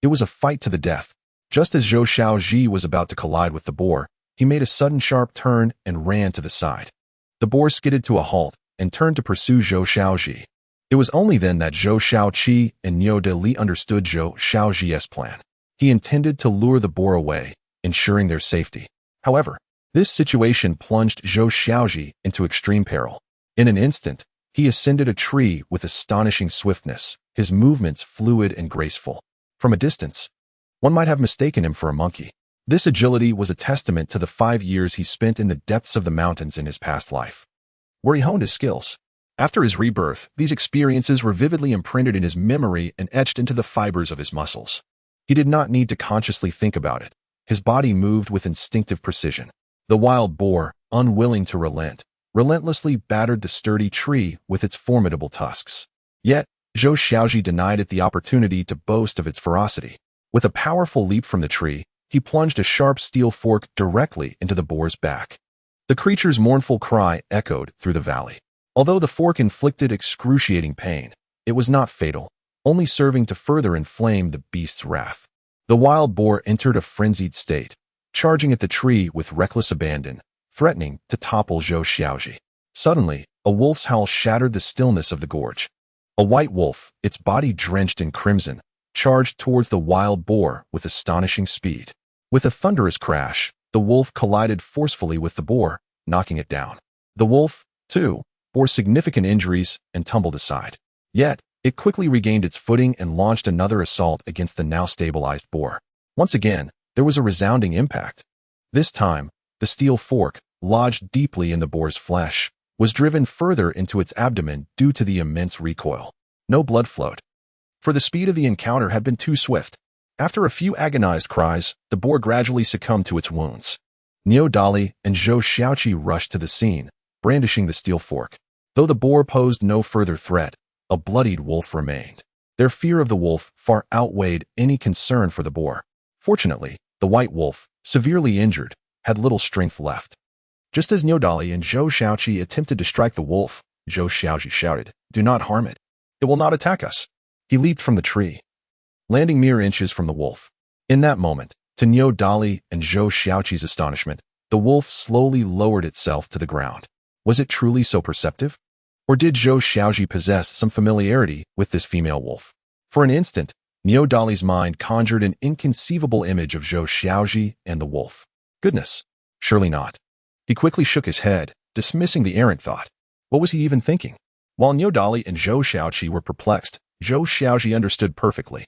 Speaker 1: It was a fight to the death. Just as Zhou Xiaozhi was about to collide with the boar, he made a sudden sharp turn and ran to the side. The boar skidded to a halt and turned to pursue Zhou Xiaozhi. It was only then that Zhou Xiaozhi and Niu Dali understood Zhou Xiaozhi's plan. He intended to lure the boar away, ensuring their safety. However, this situation plunged Zhou Xiaozhi into extreme peril. In an instant, he ascended a tree with astonishing swiftness, his movements fluid and graceful. From a distance, one might have mistaken him for a monkey. This agility was a testament to the 5 years he spent in the depths of the mountains in his past life, where he honed his skills. After his rebirth, these experiences were vividly imprinted in his memory and etched into the fibers of his muscles. He did not need to consciously think about it. His body moved with instinctive precision. The wild boar, unwilling to relent, relentlessly battered the sturdy tree with its formidable tusks. Yet, Zhou Xiaozhi denied it the opportunity to boast of its ferocity. With a powerful leap from the tree, he plunged a sharp steel fork directly into the boar's back. The creature's mournful cry echoed through the valley. Although the fork inflicted excruciating pain, it was not fatal, only serving to further inflame the beast's wrath. The wild boar entered a frenzied state, charging at the tree with reckless abandon, threatening to topple Zhou Xiaozhi. Suddenly, a wolf's howl shattered the stillness of the gorge. A white wolf, its body drenched in crimson, charged towards the wild boar with astonishing speed. With a thunderous crash, the wolf collided forcefully with the boar, knocking it down. The wolf, too, bore significant injuries and tumbled aside. Yet, it quickly regained its footing and launched another assault against the now stabilized boar. Once again, there was a resounding impact. This time, the steel fork, lodged deeply in the boar's flesh, was driven further into its abdomen due to the immense recoil. No blood flowed, for the speed of the encounter had been too swift. After a few agonized cries, the boar gradually succumbed to its wounds. Niu Dali and Zhou Xiaozhi rushed to the scene, brandishing the steel fork. Though the boar posed no further threat, a bloodied wolf remained. Their fear of the wolf far outweighed any concern for the boar. Fortunately, the white wolf, severely injured, had little strength left. Just as Niu Dali and Zhou Xiaozhi attempted to strike the wolf, Zhou Xiaozhi shouted, "Do not harm it. It will not attack us." He leaped from the tree, landing mere inches from the wolf. In that moment, to Niu Dali and Zhou Xiaozhi's astonishment, the wolf slowly lowered itself to the ground. Was it truly so perceptive? Or did Zhou Xiaozhi possess some familiarity with this female wolf? For an instant, Niu Dali's mind conjured an inconceivable image of Zhou Xiaozhi and the wolf. Goodness, surely not. He quickly shook his head, dismissing the errant thought. What was he even thinking? While Niu Dali and Zhou Xiaozhi were perplexed, Zhou Xiaozhi understood perfectly.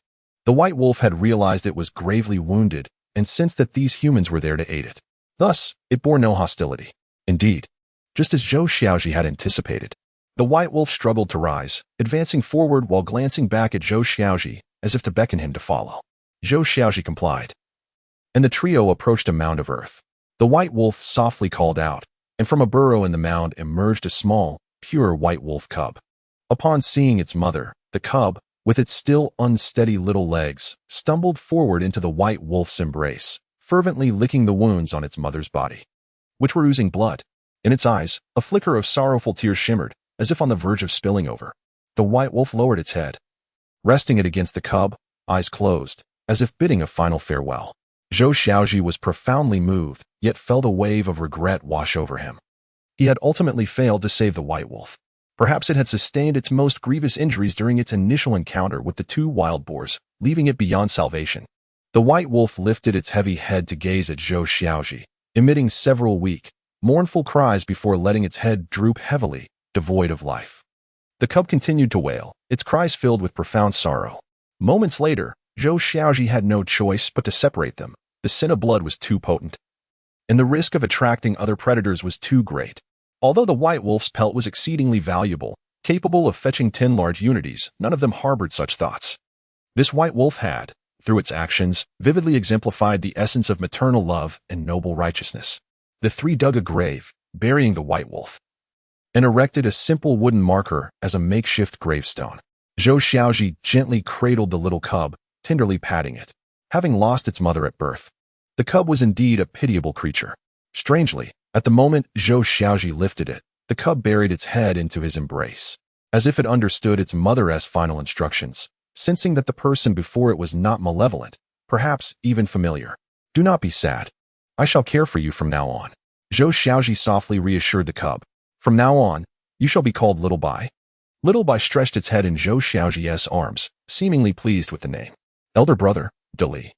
Speaker 1: The white wolf had realized it was gravely wounded and sensed that these humans were there to aid it. Thus, it bore no hostility. Indeed, just as Zhou Xiaozhi had anticipated, the white wolf struggled to rise, advancing forward while glancing back at Zhou Xiaozhi as if to beckon him to follow. Zhou Xiaozhi complied, and the trio approached a mound of earth. The white wolf softly called out, and from a burrow in the mound emerged a small, pure white wolf cub. Upon seeing its mother, the cub, with its still unsteady little legs, stumbled forward into the white wolf's embrace, fervently licking the wounds on its mother's body, which were oozing blood. In its eyes, a flicker of sorrowful tears shimmered, as if on the verge of spilling over. The white wolf lowered its head, resting it against the cub, eyes closed, as if bidding a final farewell. Zhou Xiaozhi was profoundly moved, yet felt a wave of regret wash over him. He had ultimately failed to save the white wolf. Perhaps it had sustained its most grievous injuries during its initial encounter with the two wild boars, leaving it beyond salvation. The white wolf lifted its heavy head to gaze at Zhou Xiaozhi, emitting several weak, mournful cries before letting its head droop heavily, devoid of life. The cub continued to wail, its cries filled with profound sorrow. Moments later, Zhou Xiaozhi had no choice but to separate them. The scent of blood was too potent, and the risk of attracting other predators was too great. Although the white wolf's pelt was exceedingly valuable, capable of fetching 10 large unities, none of them harbored such thoughts. This white wolf had, through its actions, vividly exemplified the essence of maternal love and noble righteousness. The three dug a grave, burying the white wolf, and erected a simple wooden marker as a makeshift gravestone. Zhou Xiaozhi gently cradled the little cub, tenderly patting it. Having lost its mother at birth, the cub was indeed a pitiable creature. Strangely, at the moment Zhou Xiaozhi lifted it, the cub buried its head into his embrace, as if it understood its mother's final instructions, sensing that the person before it was not malevolent, perhaps even familiar. Do not be sad. I shall care for you from now on. Zhou Xiaozhi softly reassured the cub. From now on, you shall be called Little Bai. Little Bai stretched its head in Zhou Xiaozhi's arms, seemingly pleased with the name. Elder brother, Dali.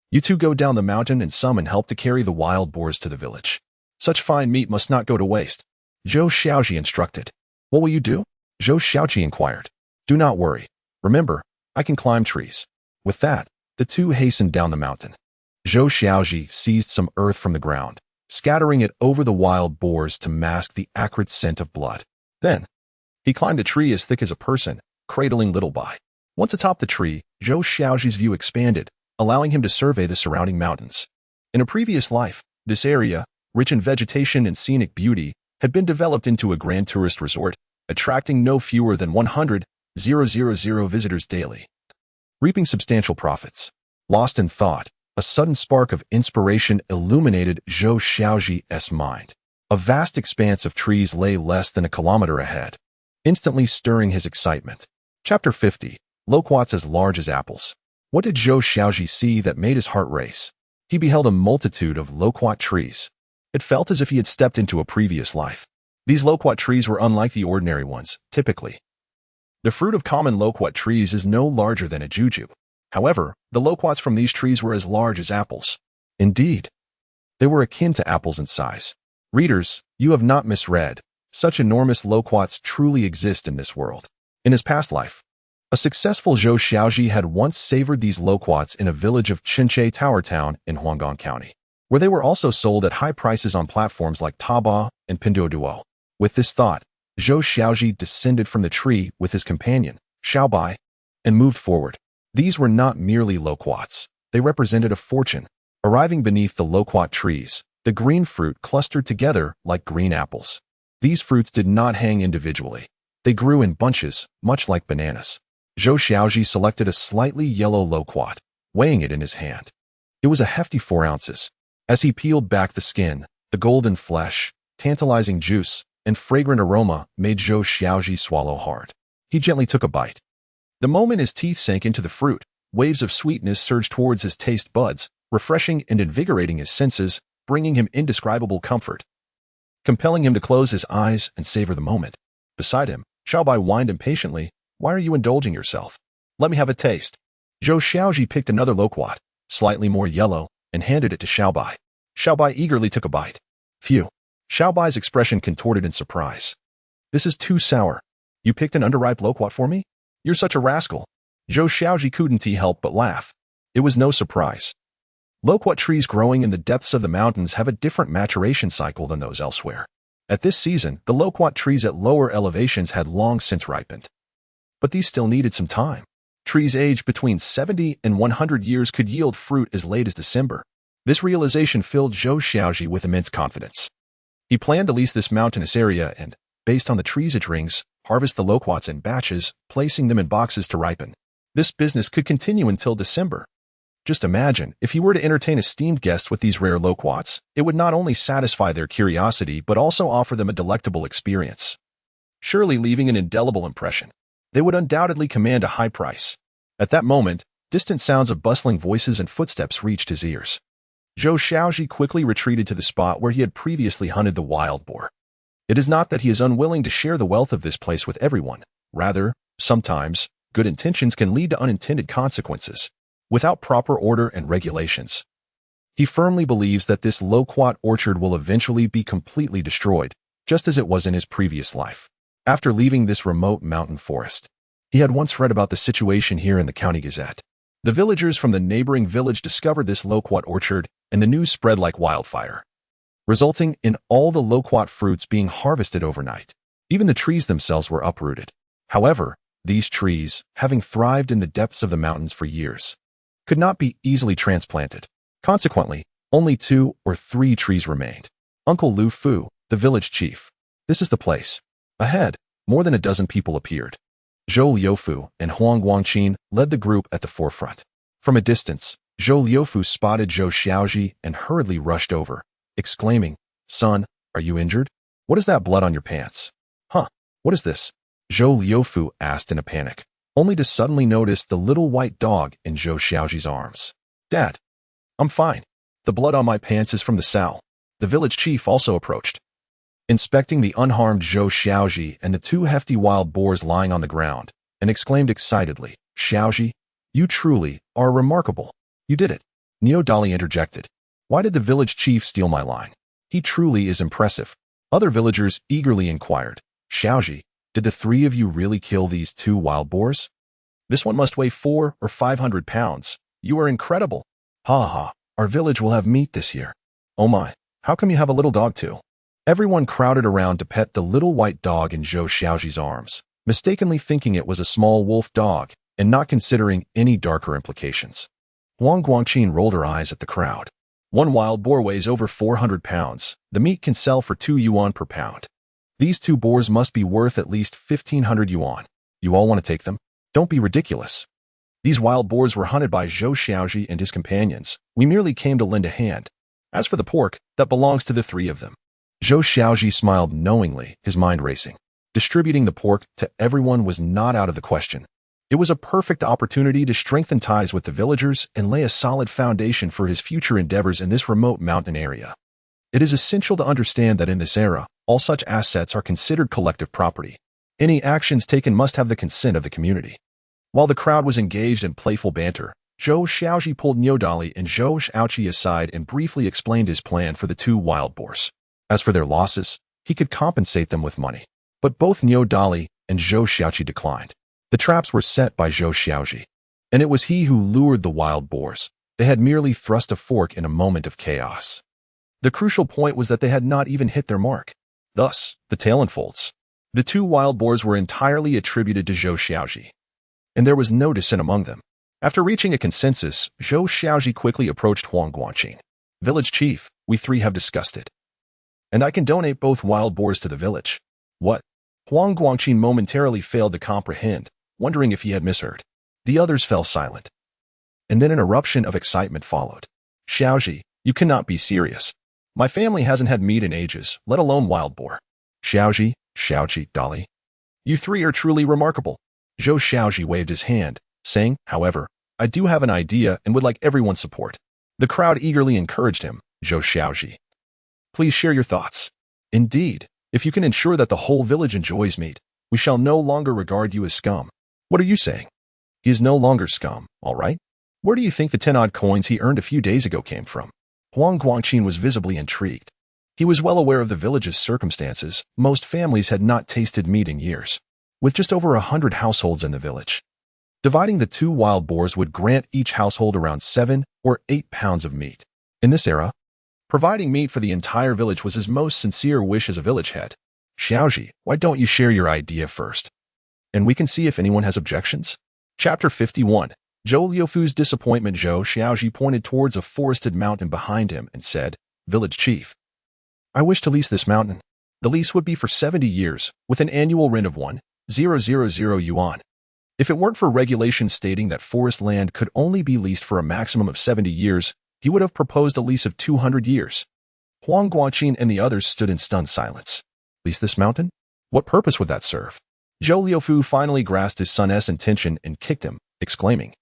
Speaker 1: You two go down the mountain and summon help to carry the wild boars to the village. Such fine meat must not go to waste. Zhou Xiaozhi instructed. What will you do? Zhou Xiaozhi inquired. Do not worry. Remember, I can climb trees. With that, the two hastened down the mountain. Zhou Xiaozhi seized some earth from the ground, scattering it over the wild boars to mask the acrid scent of blood. Then, he climbed a tree as thick as a person, cradling Little Bai. Once atop the tree, Zhou Xiaozhi's view expanded, allowing him to survey the surrounding mountains. In a previous life, this area, rich in vegetation and scenic beauty, had been developed into a grand tourist resort, attracting no fewer than 100,000 visitors daily, reaping substantial profits. Lost in thought, a sudden spark of inspiration illuminated Zhou Xiaozhi's mind. A vast expanse of trees lay less than a kilometer ahead, instantly stirring his excitement. Chapter 50. Loquats as large as apples. What did Zhou Xiaozhi see that made his heart race? He beheld a multitude of loquat trees. It felt as if he had stepped into a previous life. These loquat trees were unlike the ordinary ones, typically. The fruit of common loquat trees is no larger than a jujube. However, the loquats from these trees were as large as apples. Indeed, they were akin to apples in size. Readers, you have not misread. Such enormous loquats truly exist in this world. In his past life, a successful Zhou Xiaozhi had once savored these loquats in a village of Chinche Tower Town in Huanggang County, where they were also sold at high prices on platforms like Taobao and Pinduoduo. With this thought, Zhou Xiaozhi descended from the tree with his companion, Xiaobai, and moved forward. These were not merely loquats. They represented a fortune. Arriving beneath the loquat trees, the green fruit clustered together like green apples. These fruits did not hang individually. They grew in bunches, much like bananas. Zhou Xiaozhi selected a slightly yellow loquat, weighing it in his hand. It was a hefty 4 ounces. As he peeled back the skin, the golden flesh, tantalizing juice, and fragrant aroma made Zhou Xiaozhi swallow hard. He gently took a bite. The moment his teeth sank into the fruit, waves of sweetness surged towards his taste buds, refreshing and invigorating his senses, bringing him indescribable comfort, compelling him to close his eyes and savor the moment. Beside him, Xiaobai whined impatiently. Why are you indulging yourself? Let me have a taste. Zhou Xiaozhi picked another loquat, slightly more yellow, and handed it to Xiaobai. Xiaobai eagerly took a bite. Phew. Xiaobai's expression contorted in surprise. This is too sour. You picked an underripe loquat for me? You're such a rascal. Zhou Xiaozhi couldn't help but laugh. It was no surprise. Loquat trees growing in the depths of the mountains have a different maturation cycle than those elsewhere. At this season, the loquat trees at lower elevations had long since ripened. But these still needed some time. Trees aged between 70 and 100 years could yield fruit as late as December. This realization filled Zhou Xiaozhi with immense confidence. He planned to lease this mountainous area and, based on the trees it rings, harvest the loquats in batches, placing them in boxes to ripen. This business could continue until December. Just imagine, if he were to entertain esteemed guests with these rare loquats, it would not only satisfy their curiosity but also offer them a delectable experience, surely leaving an indelible impression. They would undoubtedly command a high price. At that moment, distant sounds of bustling voices and footsteps reached his ears. Zhou Xiaozhi quickly retreated to the spot where he had previously hunted the wild boar. It is not that he is unwilling to share the wealth of this place with everyone. Rather, sometimes, good intentions can lead to unintended consequences, without proper order and regulations. He firmly believes that this loquat orchard will eventually be completely destroyed, just as it was in his previous life. After leaving this remote mountain forest, he had once read about the situation here in the County Gazette. The villagers from the neighboring village discovered this loquat orchard, and the news spread like wildfire. resulting in all the loquat fruits being harvested overnight. Even the trees themselves were uprooted. However, these trees, having thrived in the depths of the mountains for years, could not be easily transplanted. Consequently, only 2 or 3 trees remained. Uncle Lu Fu, the village chief. This is the place. Ahead, more than a dozen people appeared. Zhou Liufu and Huang Guangqin led the group at the forefront. From a distance, Zhou Liufu spotted Zhou Xiaozhi and hurriedly rushed over, exclaiming, "Son, are you injured? What is that blood on your pants?" "Huh, what is this?" Zhou Liufu asked in a panic, only to suddenly notice the little white dog in Zhou Xiaozhi's arms. "Dad, I'm fine. The blood on my pants is from the sow." The village chief also approached, inspecting the unharmed Zhou Xiaozhi and the 2 hefty wild boars lying on the ground, and exclaimed excitedly, "Xiaozhi, you truly are remarkable. You did it." Neo Dali interjected, "Why did the village chief steal my line? He truly is impressive." Other villagers eagerly inquired, "Xiaozhi, did the 3 of you really kill these 2 wild boars? This one must weigh 400 or 500 pounds. You are incredible. Ha ha, our village will have meat this year. Oh my, how come you have a little dog too?" Everyone crowded around to pet the little white dog in Zhou Xiaozhi's arms, mistakenly thinking it was a small wolf dog and not considering any darker implications. Huang Guangqin rolled her eyes at the crowd. "One wild boar weighs over 400 pounds. The meat can sell for 2 yuan per pound. These 2 boars must be worth at least 1,500 yuan. You all want to take them? Don't be ridiculous. These wild boars were hunted by Zhou Xiaozhi and his companions. We merely came to lend a hand. As for the pork, that belongs to the 3 of them." Zhou Xiaozhi smiled knowingly, his mind racing. Distributing the pork to everyone was not out of the question. It was a perfect opportunity to strengthen ties with the villagers and lay a solid foundation for his future endeavors in this remote mountain area. It is essential to understand that in this era, all such assets are considered collective property. Any actions taken must have the consent of the community. While the crowd was engaged in playful banter, Zhou Xiaozhi pulled Niodali and Zhou Xiaozhi aside and briefly explained his plan for the 2 wild boars. As for their losses, he could compensate them with money. But both Niodali and Zhou Xiaozhi declined. The traps were set by Zhou Xiaozhi, and it was he who lured the wild boars. They had merely thrust a fork in a moment of chaos. The crucial point was that they had not even hit their mark. Thus, the tale unfolds. The 2 wild boars were entirely attributed to Zhou Xiaozhi, and there was no dissent among them. After reaching a consensus, Zhou Xiaozhi quickly approached Huang Guangqin. "Village chief, we 3 have discussed it, and I can donate both wild boars to the village." "What?" Huang Guangqin momentarily failed to comprehend, wondering if he had misheard. The others fell silent, and then an eruption of excitement followed. "Xiaozhi, you cannot be serious. My family hasn't had meat in ages, let alone wild boar." "Xiaozhi, Dali, you 3 are truly remarkable." Zhou Xiaozhi waved his hand, saying, "However, I do have an idea and would like everyone's support." The crowd eagerly encouraged him. "Zhou Xiaozhi, please share your thoughts." "Indeed, if you can ensure that the whole village enjoys meat, we shall no longer regard you as scum." "What are you saying?" "He is no longer scum, all right? Where do you think the 10-odd coins he earned a few days ago came from?" Huang Guangqin was visibly intrigued. He was well aware of the village's circumstances. Most families had not tasted meat in years, with just over 100 households in the village. Dividing the 2 wild boars would grant each household around 7 or 8 pounds of meat. In this era, providing meat for the entire village was his most sincere wish as a village head. "Xiaozhi, why don't you share your idea first? And we can see if anyone has objections." Chapter 51. Zhou Liufu's disappointment. Zhou Xiaozhi pointed towards a forested mountain behind him and said, "Village chief, I wish to lease this mountain. The lease would be for 70 years, with an annual rent of 1,000 yuan. If it weren't for regulations stating that forest land could only be leased for a maximum of 70 years, he would have proposed a lease of 200 years. Huang Guangqin and the others stood in stunned silence. Lease this mountain? What purpose would that serve? Zhou Liufu finally grasped his son's intention and kicked him, exclaiming,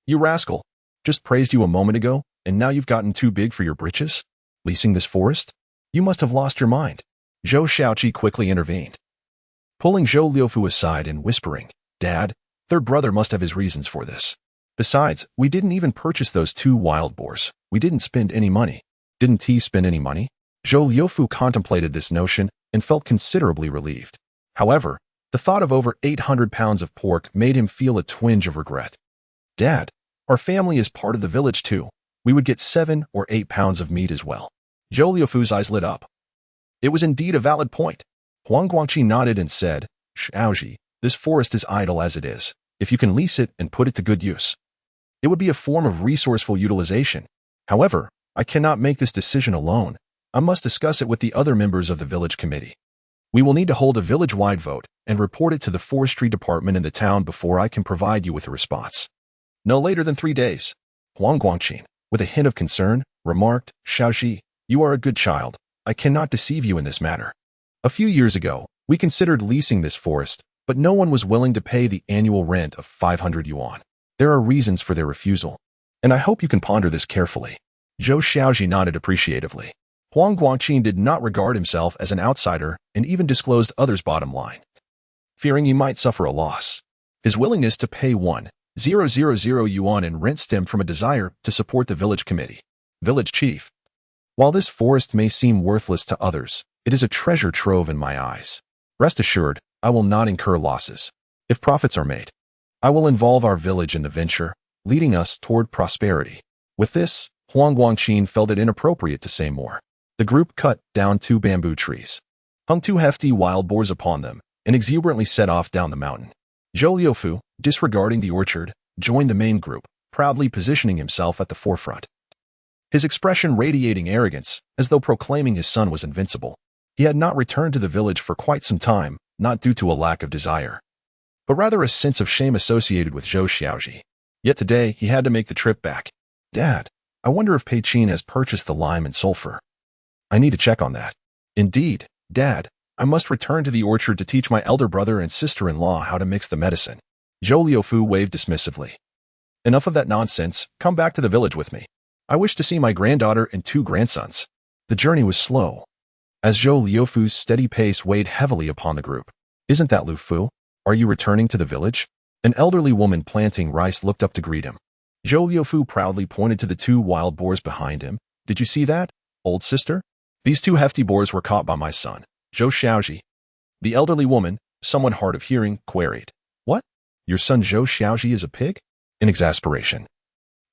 Speaker 1: "You rascal! Just praised you a moment ago, and now you've gotten too big for your britches? Leasing this forest? You must have lost your mind." Zhou Xiaozhi quickly intervened, pulling Zhou Liufu aside and whispering, "Dad, third brother must have his reasons for this. Besides, we didn't even purchase those 2 wild boars. We didn't spend any money." "Didn't he spend any money?" Zhou Liufu contemplated this notion and felt considerably relieved. However, the thought of over 800 pounds of pork made him feel a twinge of regret. "Dad, our family is part of the village too. We would get 7 or 8 pounds of meat as well." Zhou Liufu's eyes lit up. It was indeed a valid point. Huang Guangqi nodded and said, Xiaozhi, this forest is idle as it is. If you can lease it and put it to good use, it would be a form of resourceful utilization. However, I cannot make this decision alone. I must discuss it with the other members of the village committee. We will need to hold a village-wide vote and report it to the forestry department in the town before I can provide you with a response. No later than 3 days. Huang Guangqin, with a hint of concern, remarked, Xiaozhi, you are a good child. I cannot deceive you in this matter. A few years ago, we considered leasing this forest, but no one was willing to pay the annual rent of 500 yuan. There are reasons for their refusal, and I hope you can ponder this carefully. Zhou Xiaozhi nodded appreciatively. Huang Guangqin did not regard himself as an outsider and even disclosed others' bottom line, fearing he might suffer a loss. His willingness to pay 1,000 yuan in rent stemmed from a desire to support the village committee. Village chief. While this forest may seem worthless to others, it is a treasure trove in my eyes. Rest assured, I will not incur losses. If profits are made, I will involve our village in the venture, leading us toward prosperity. With this, Huang Guangqin felt it inappropriate to say more. The group cut down 2 bamboo trees, hung 2 hefty wild boars upon them, and exuberantly set off down the mountain. Zhou Liufu, disregarding the orchard, joined the main group, proudly positioning himself at the forefront. His expression radiating arrogance, as though proclaiming his son was invincible. He had not returned to the village for quite some time, not due to a lack of desire, but rather a sense of shame associated with Zhou Xiaozhi. Yet today, he had to make the trip back. Dad, I wonder if Pei Qin has purchased the lime and sulfur. I need to check on that. Indeed, Dad, I must return to the orchard to teach my elder brother and sister-in-law how to mix the medicine. Zhou Liufu waved dismissively. Enough of that nonsense, come back to the village with me. I wish to see my granddaughter and 2 grandsons. The journey was slow, as Zhou Liufu's steady pace weighed heavily upon the group. Isn't that Lu Fu? Are you returning to the village? An elderly woman planting rice looked up to greet him. Zhou Liufu proudly pointed to the 2 wild boars behind him. Did you see that, old sister? These 2 hefty boars were caught by my son, Zhou Xiaozhi. The elderly woman, somewhat hard of hearing, queried. What? Your son Zhou Xiaozhi is a pig? In exasperation,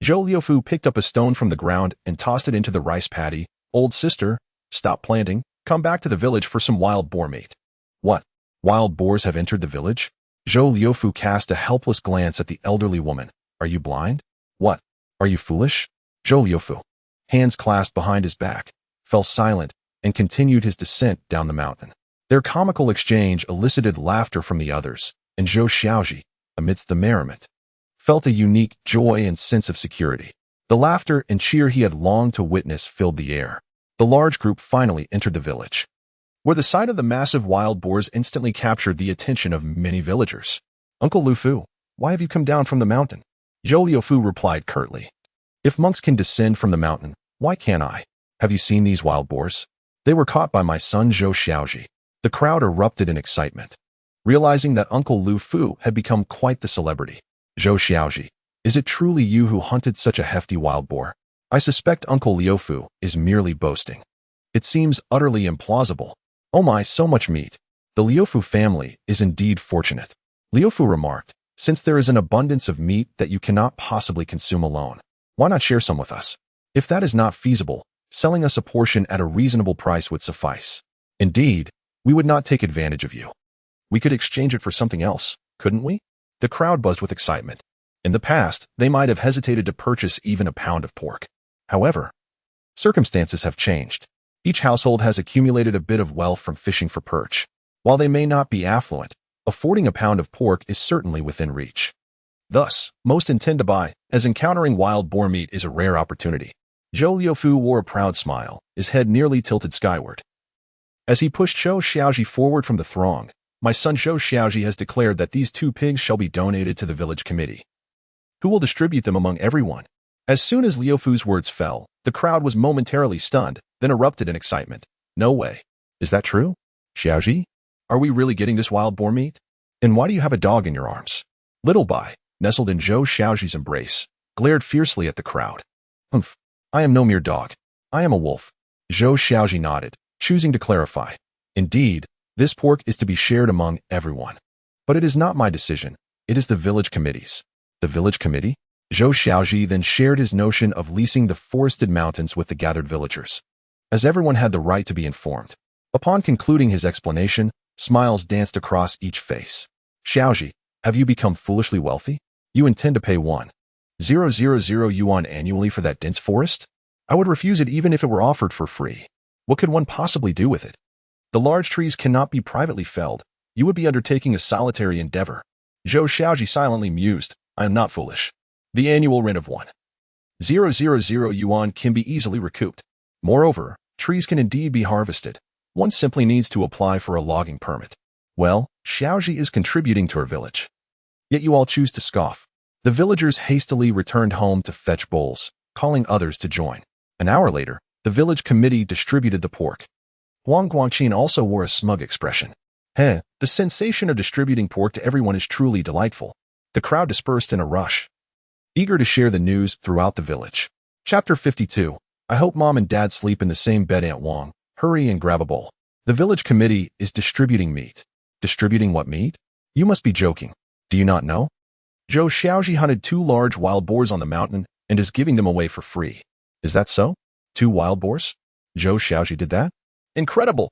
Speaker 1: Zhou Liufu picked up a stone from the ground and tossed it into the rice paddy. Old sister, stop planting. Come back to the village for some wild boar meat. What? Wild boars have entered the village? Zhou Liufu cast a helpless glance at the elderly woman. Are you blind? What? Are you foolish? Zhou Liufu, hands clasped behind his back, fell silent and continued his descent down the mountain. Their comical exchange elicited laughter from the others, and Zhou Xiaozhi, amidst the merriment, felt a unique joy and sense of security. The laughter and cheer he had longed to witness filled the air. The large group finally entered the village, where the sight of the massive wild boars instantly captured the attention of many villagers. Uncle Lu Fu, why have you come down from the mountain? Zhou Liufu replied curtly. If monks can descend from the mountain, why can't I? Have you seen these wild boars? They were caught by my son Zhou Xiaozhi. The crowd erupted in excitement, realizing that Uncle Lu Fu had become quite the celebrity. Zhou Xiaozhi, is it truly you who hunted such a hefty wild boar? I suspect Uncle Liufu is merely boasting. It seems utterly implausible. Oh my, so much meat. The Liufu family is indeed fortunate. Liufu remarked, since there is an abundance of meat that you cannot possibly consume alone, why not share some with us? If that is not feasible, selling us a portion at a reasonable price would suffice. Indeed, we would not take advantage of you. We could exchange it for something else, couldn't we? The crowd buzzed with excitement. In the past, they might have hesitated to purchase even a pound of pork. However, circumstances have changed. Each household has accumulated a bit of wealth from fishing for perch. While they may not be affluent, affording a pound of pork is certainly within reach. Thus, most intend to buy, as encountering wild boar meat is a rare opportunity. Zhou Liufu wore a proud smile, his head nearly tilted skyward. As he pushed Zhou Xiaozhi forward from the throng, my son Zhou Xiaozhi has declared that these 2 pigs shall be donated to the village committee, who will distribute them among everyone. As soon as Liufu's words fell, the crowd was momentarily stunned, then erupted in excitement. No way. Is that true? Xiaozhi? Are we really getting this wild boar meat? And why do you have a dog in your arms? Little Bai, nestled in Zhou Xiaozhi's embrace, glared fiercely at the crowd. Humph. I am no mere dog. I am a wolf. Zhou Xiaozhi nodded, choosing to clarify. Indeed, this pork is to be shared among everyone. But it is not my decision. It is the village committee's. The village committee? Zhou Xiaozhi then shared his notion of leasing the forested mountains with the gathered villagers. as everyone had the right to be informed. Upon concluding his explanation, smiles danced across each face. Xiaozhi, have you become foolishly wealthy? You intend to pay 1,000 yuan annually for that dense forest? I would refuse it even if it were offered for free. What could one possibly do with it? The large trees cannot be privately felled. You would be undertaking a solitary endeavor. Zhou Xiaozhi silently mused, I am not foolish. The annual rent of 1,000 yuan can be easily recouped. Moreover, trees can indeed be harvested. One simply needs to apply for a logging permit. Well, Xiaozhi is contributing to her village. Yet you all choose to scoff. The villagers hastily returned home to fetch bowls, calling others to join. An hour later, the village committee distributed the pork. Huang Guangqin also wore a smug expression. The sensation of distributing pork to everyone is truly delightful. The crowd dispersed in a rush, eager to share the news throughout the village. Chapter 52. I hope mom and dad sleep in the same bed. Aunt Wang, hurry and grab a bowl. The village committee is distributing meat. Distributing what meat? You must be joking. Do you not know? Zhou Xiaozhi hunted 2 large wild boars on the mountain and is giving them away for free. Is that so? 2 wild boars? Zhou Xiaozhi did that? Incredible!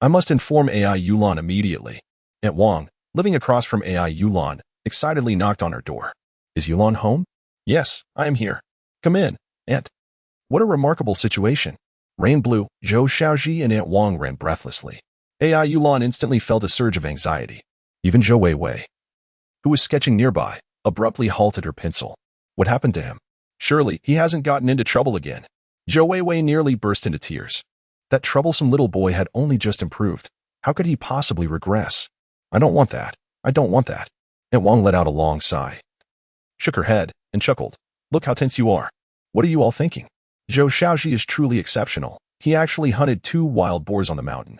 Speaker 1: I must inform AI Yulan immediately. Aunt Wang, living across from AI Yulan, excitedly knocked on her door. Is Yulan home? Yes, I am here. Come in, Aunt. What a remarkable situation. Rain blew, Zhou Xiaozhi and Aunt Wang ran breathlessly. AI Yulan instantly felt a surge of anxiety. Even Zhou Weiwei, who was sketching nearby, abruptly halted her pencil. What happened to him? Surely he hasn't gotten into trouble again. Zhou Weiwei nearly burst into tears. That troublesome little boy had only just improved. How could he possibly regress? I don't want that. I don't want that. Aunt Wang let out a long sigh, shook her head, and chuckled. Look how tense you are. What are you all thinking? Zhou Xiaozhi is truly exceptional. He actually hunted 2 wild boars on the mountain,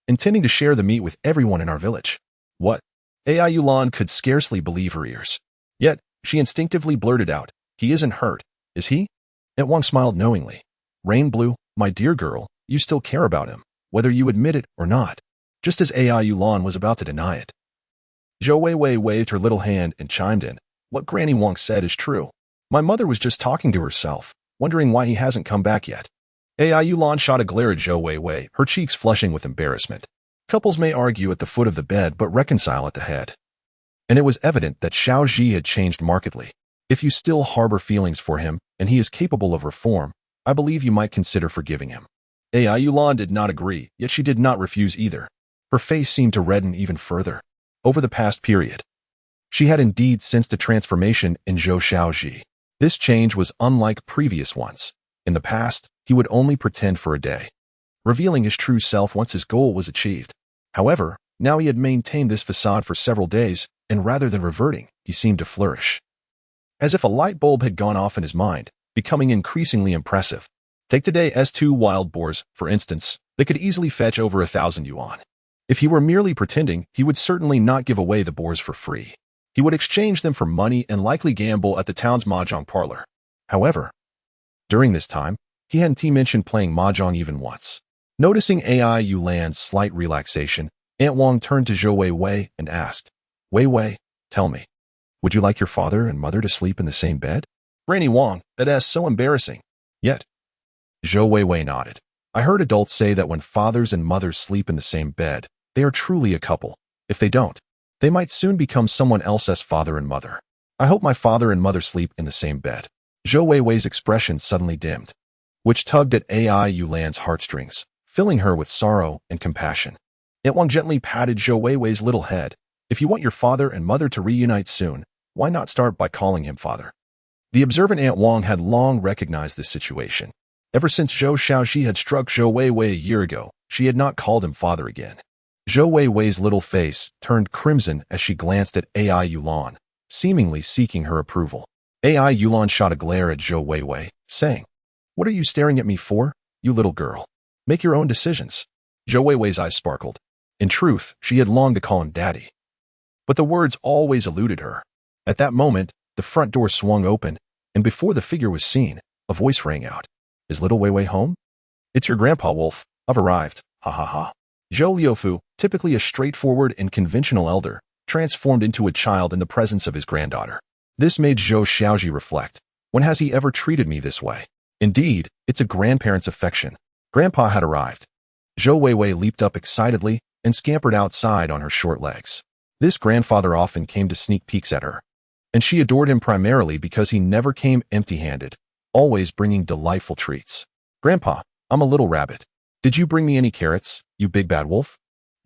Speaker 1: intending to share the meat with everyone in our village. What? AI Yulan could scarcely believe her ears. Yet, she instinctively blurted out, he isn't hurt, is he? Aunt Wang smiled knowingly. Rain blew, my dear girl, you still care about him, whether you admit it or not. Just as AI Yulan was about to deny it, Zhou Weiwei waved her little hand and chimed in. What Granny Wang said is true. My mother was just talking to herself, wondering why he hasn't come back yet. AI Yulan shot a glare at Zhou Weiwei, her cheeks flushing with embarrassment. Couples may argue at the foot of the bed but reconcile at the head. And it was evident that Xiaozhi had changed markedly. If you still harbor feelings for him, and he is capable of reform, I believe you might consider forgiving him. AI Yulan did not agree, yet she did not refuse either. Her face seemed to redden even further. Over the past period, she had indeed sensed a transformation in Zhou Xiaozhi. This change was unlike previous ones. In the past, he would only pretend for a day, revealing his true self once his goal was achieved. However, now he had maintained this facade for several days, and rather than reverting, he seemed to flourish. As if a light bulb had gone off in his mind, becoming increasingly impressive. Take today's 2 wild boars, for instance. They could easily fetch over 1,000 yuan. If he were merely pretending, he would certainly not give away the boars for free. He would exchange them for money and likely gamble at the town's mahjong parlor. However, during this time, he hadn't mentioned playing mahjong even once. Noticing AI Yulan's slight relaxation, Aunt Wang turned to Zhou Weiwei and asked, Weiwei, tell me, would you like your father and mother to sleep in the same bed? Granny Wang, that's so embarrassing. Yet, Zhou Weiwei nodded. I heard adults say that when fathers and mothers sleep in the same bed, they are truly a couple. If they don't, they might soon become someone else's father and mother. I hope my father and mother sleep in the same bed. Zhou Weiwei's expression suddenly dimmed, which tugged at AI Yulan's heartstrings, filling her with sorrow and compassion. Aunt Wang gently patted Zhou Weiwei's little head. If you want your father and mother to reunite soon, why not start by calling him father? The observant Aunt Wang had long recognized this situation. Ever since Zhou Xiaozhi had struck Zhou Weiwei a year ago, she had not called him father again. Zhou Weiwei's little face turned crimson as she glanced at AI Yulan, seemingly seeking her approval. AI Yulan shot a glare at Zhou Weiwei, saying, What are you staring at me for, you little girl? Make your own decisions. Zhou Weiwei's eyes sparkled. In truth, she had longed to call him daddy. But the words always eluded her. At that moment, the front door swung open, and before the figure was seen, a voice rang out. Is little Weiwei home? It's your grandpa, Wolf. I've arrived. Ha ha ha. Zhou Liufu, typically a straightforward and conventional elder, transformed into a child in the presence of his granddaughter. This made Zhou Xiaozhi reflect. When has he ever treated me this way? Indeed, it's a grandparent's affection. Grandpa had arrived. Zhou Weiwei leaped up excitedly and scampered outside on her short legs. This grandfather often came to sneak peeks at her, and she adored him primarily because he never came empty-handed, always bringing delightful treats. Grandpa, I'm a little rabbit. Did you bring me any carrots, you big bad wolf?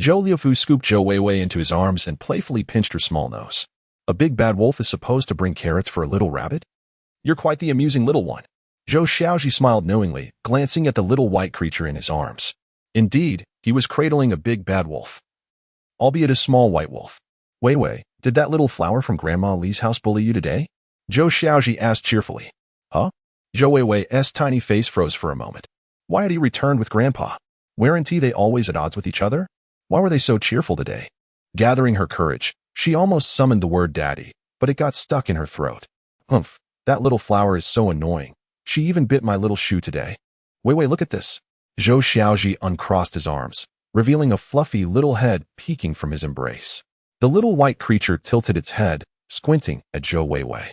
Speaker 1: Zhou Liufu scooped Zhou Weiwei into his arms and playfully pinched her small nose. A big bad wolf is supposed to bring carrots for a little rabbit? You're quite the amusing little one. Zhou Xiaozhi smiled knowingly, glancing at the little white creature in his arms. Indeed, he was cradling a big bad wolf, albeit a small white wolf. Weiwei, did that little flower from Grandma Li's house bully you today? Zhou Xiaozhi asked cheerfully. Huh? Zhou Weiwei's tiny face froze for a moment. Why had he returned with Grandpa? Weren't they always at odds with each other? Why were they so cheerful today? Gathering her courage, she almost summoned the word daddy, but it got stuck in her throat. Humph, that little flower is so annoying. She even bit my little shoe today. Weiwei, look at this. Zhou Xiaozhi uncrossed his arms, revealing a fluffy little head peeking from his embrace. The little white creature tilted its head, squinting at Zhou Weiwei.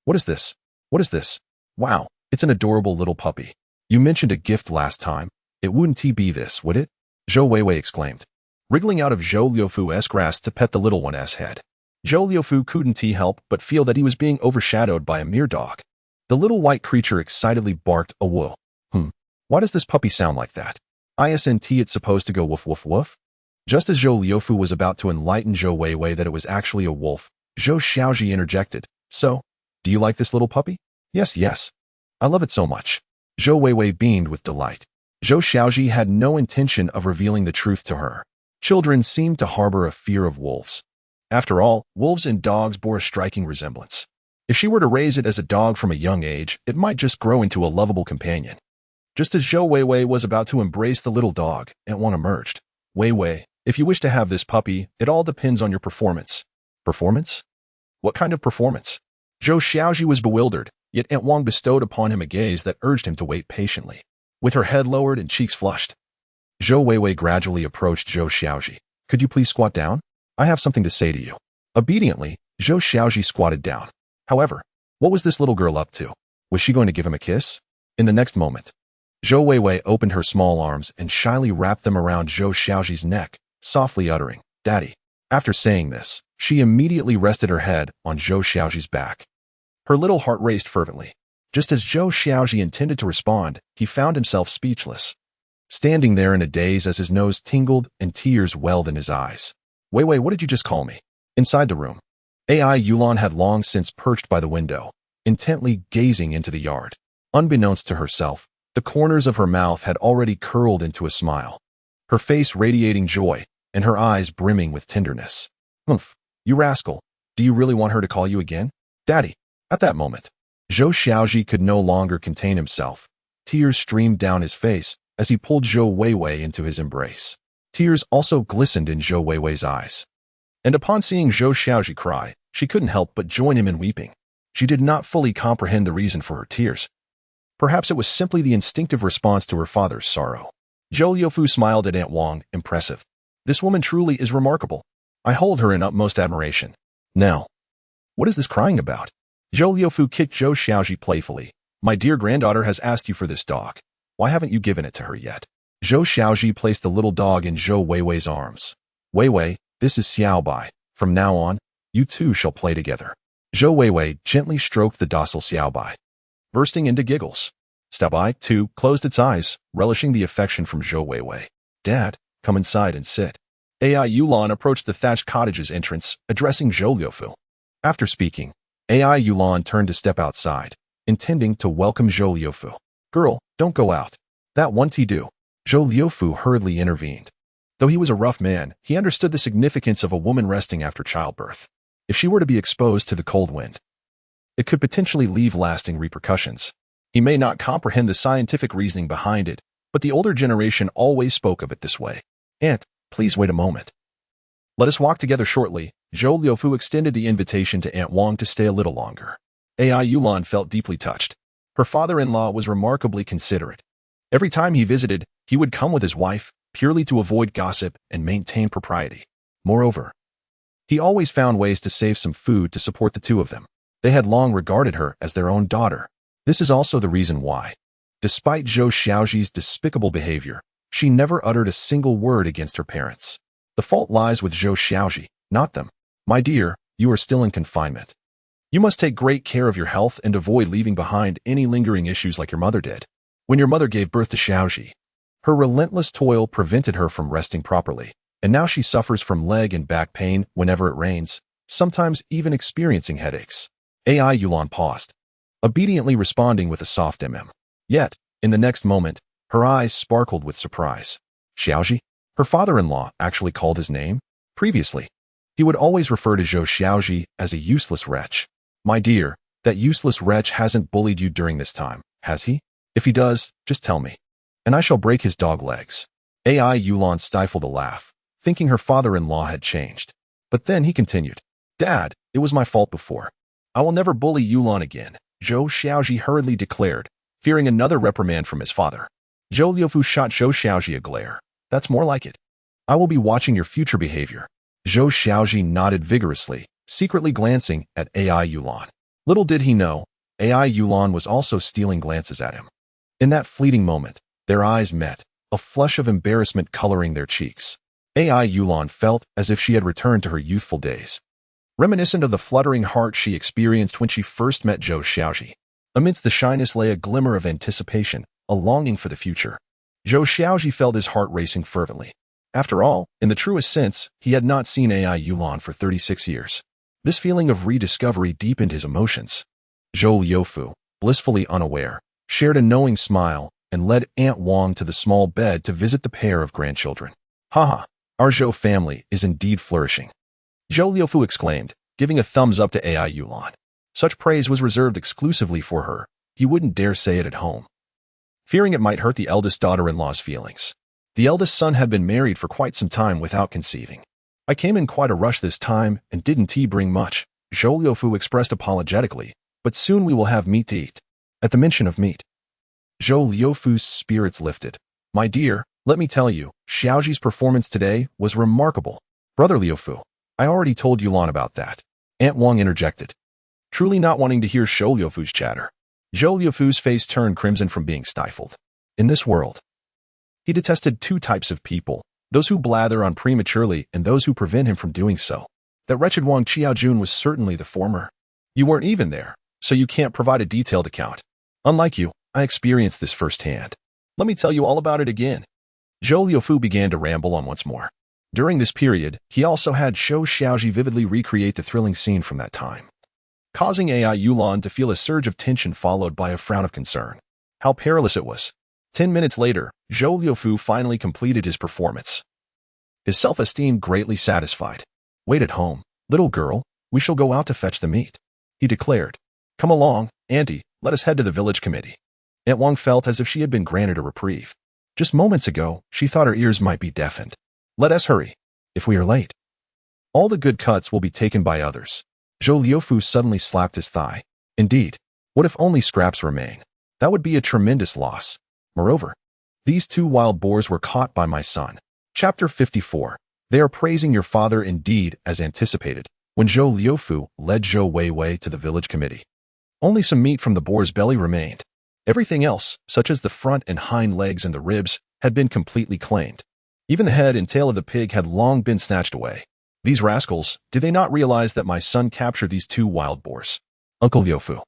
Speaker 1: What is this? What is this? Wow, it's an adorable little puppy. You mentioned a gift last time. It wouldn't be this, would it? Zhou Weiwei exclaimed, wriggling out of Zhou Liufu's grasp to pet the little one's head. Zhou Liufu couldn't help but feel that he was being overshadowed by a mere dog. The little white creature excitedly barked a woo. Why does this puppy sound like that? Isn't it supposed to go woof woof woof? Just as Zhou Liufu was about to enlighten Zhou Weiwei that it was actually a wolf, Zhou Xiaozhi interjected. So, do you like this little puppy? Yes, yes. I love it so much. Zhou Weiwei beamed with delight. Zhou Xiaozhi had no intention of revealing the truth to her. Children seemed to harbor a fear of wolves. After all, wolves and dogs bore a striking resemblance. If she were to raise it as a dog from a young age, it might just grow into a lovable companion. Just as Zhou Weiwei was about to embrace the little dog, Antwang emerged. Weiwei, if you wish to have this puppy, it all depends on your performance. Performance? What kind of performance? Zhou Xiaozhi was bewildered, yet Antwang bestowed upon him a gaze that urged him to wait patiently. With her head lowered and cheeks flushed, Zhou Weiwei gradually approached Zhou Xiaozhi. Could you please squat down? I have something to say to you. Obediently, Zhou Xiaozhi squatted down. However, what was this little girl up to? Was she going to give him a kiss? In the next moment, Zhou Weiwei opened her small arms and shyly wrapped them around Zhou Xiaozhi's neck, softly uttering, Daddy. After saying this, she immediately rested her head on Zhou Xiaozhi's back. Her little heart raced fervently. Just as Zhou Xiaozhi intended to respond, he found himself speechless, standing there in a daze as his nose tingled and tears welled in his eyes. Weiwei, what did you just call me? Inside the room, AI Yulan had long since perched by the window, intently gazing into the yard. Unbeknownst to herself, the corners of her mouth had already curled into a smile, her face radiating joy and her eyes brimming with tenderness. Humph, you rascal, do you really want her to call you again? Daddy. At that moment, Zhou Xiaozhi could no longer contain himself. Tears streamed down his face as he pulled Zhou Weiwei into his embrace. Tears also glistened in Zhou Weiwei's eyes. And upon seeing Zhou Xiaozhi cry, she couldn't help but join him in weeping. She did not fully comprehend the reason for her tears. Perhaps it was simply the instinctive response to her father's sorrow. Zhou Liufu smiled at Antwang, impressive. This woman truly is remarkable. I hold her in utmost admiration. Now, what is this crying about? Zhou Liufu kicked Zhou Xiaozhi playfully. My dear granddaughter has asked you for this dog. Why haven't you given it to her yet? Zhou Xiaozhi placed the little dog in Zhou Weiwei's arms. Weiwei, this is Xiaobai. From now on, you two shall play together. Zhou Weiwei gently stroked the docile Xiaobai, bursting into giggles. Xiaobai, too, closed its eyes, relishing the affection from Zhou Weiwei. Dad, come inside and sit. AI Yulan approached the thatched cottage's entrance, addressing Zhou Liufu. After speaking, AI Yulan turned to step outside, intending to welcome Zhou Liufu. Girl, don't go out. That won't do. Zhou Liufu hurriedly intervened. Though he was a rough man, he understood the significance of a woman resting after childbirth. If she were to be exposed to the cold wind, it could potentially leave lasting repercussions. He may not comprehend the scientific reasoning behind it, but the older generation always spoke of it this way. Aunt, please wait a moment. Let us walk together shortly. Zhou Liufu extended the invitation to Antwang to stay a little longer. AI Yulan felt deeply touched. Her father-in-law was remarkably considerate. Every time he visited, he would come with his wife, purely to avoid gossip and maintain propriety. Moreover, he always found ways to save some food to support the two of them. They had long regarded her as their own daughter. This is also the reason why, Despite Zhou Xiaozhi's despicable behavior, she never uttered a single word against her parents. The fault lies with Zhou Xiaozhi, not them. My dear, you are still in confinement. You must take great care of your health and avoid leaving behind any lingering issues like your mother did. When your mother gave birth to Xiaozhi, her relentless toil prevented her from resting properly, and now she suffers from leg and back pain whenever it rains, sometimes even experiencing headaches. AI Yulan paused, obediently responding with a soft Yet, in the next moment, her eyes sparkled with surprise. Xiaozhi? Her father-in-law actually called his name? Previously, he would always refer to Zhou Xiaozhi as a useless wretch. My dear, that useless wretch hasn't bullied you during this time, has he? If he does, just tell me, and I shall break his dog legs. AI Yulan stifled a laugh, thinking her father-in-law had changed. But then he continued, Dad, it was my fault before. I will never bully Yulan again, Zhou Xiaozhi hurriedly declared, fearing another reprimand from his father. Zhou Liufu shot Zhou Xiaozhi a glare. That's more like it. I will be watching your future behavior. Zhou Xiaozhi nodded vigorously, secretly glancing at AI Yulan. Little did he know, AI Yulan was also stealing glances at him. In that fleeting moment, their eyes met, a flush of embarrassment coloring their cheeks. AI Yulan felt as if she had returned to her youthful days, reminiscent of the fluttering heart she experienced when she first met Zhou Xiaozhi. Amidst the shyness lay a glimmer of anticipation, a longing for the future. Zhou Xiaozhi felt his heart racing fervently. After all, in the truest sense, he had not seen AI Yulan for 36 years. This feeling of rediscovery deepened his emotions. Zhou Liufu, blissfully unaware, shared a knowing smile and led Aunt Wang to the small bed to visit the pair of grandchildren. Haha, our Zhou family is indeed flourishing. Zhou Liufu exclaimed, giving a thumbs up to AI Yulan. Such praise was reserved exclusively for her. He wouldn't dare say it at home, fearing it might hurt the eldest daughter-in-law's feelings. The eldest son had been married for quite some time without conceiving. I came in quite a rush this time and didn't bring much, Zhou Liufu expressed apologetically, but soon we will have meat to eat. At the mention of meat, Zhou Liufu's spirits lifted. My dear, let me tell you, Xiaozhi's performance today was remarkable. Brother Liufu, I already told Yulan about that. Aunt Wang interjected, truly not wanting to hear Zhou Liufu's chatter. Zhou Liufu's face turned crimson from being stifled. In this world, he detested two types of people, those who blather on prematurely and those who prevent him from doing so. That wretched Wang Qiaojun was certainly the former. You weren't even there, so you can't provide a detailed account. Unlike you, I experienced this firsthand. Let me tell you all about it again. Zhou Liufu began to ramble on once more. During this period, he also had Zhou Xiaozhi vividly recreate the thrilling scene from that time, causing AI Yulan to feel a surge of tension followed by a frown of concern. How perilous it was. 10 minutes later, Zhou Liufu finally completed his performance, his self-esteem greatly satisfied. Wait at home, little girl, we shall go out to fetch the meat, he declared. Come along, auntie, let us head to the village committee. Aunt Wang felt as if she had been granted a reprieve. Just moments ago, she thought her ears might be deafened. Let us hurry. If we are late, all the good cuts will be taken by others. Zhou Liufu suddenly slapped his thigh. Indeed, what if only scraps remain? That would be a tremendous loss. Moreover, these two wild boars were caught by my son. Chapter 54. They are praising your father indeed as anticipated, when Zhou Liufu led Zhou Weiwei to the village committee. Only some meat from the boar's belly remained. Everything else, such as the front and hind legs and the ribs, had been completely claimed. Even the head and tail of the pig had long been snatched away. These rascals, did they not realize that my son captured these two wild boars? Uncle Liufu,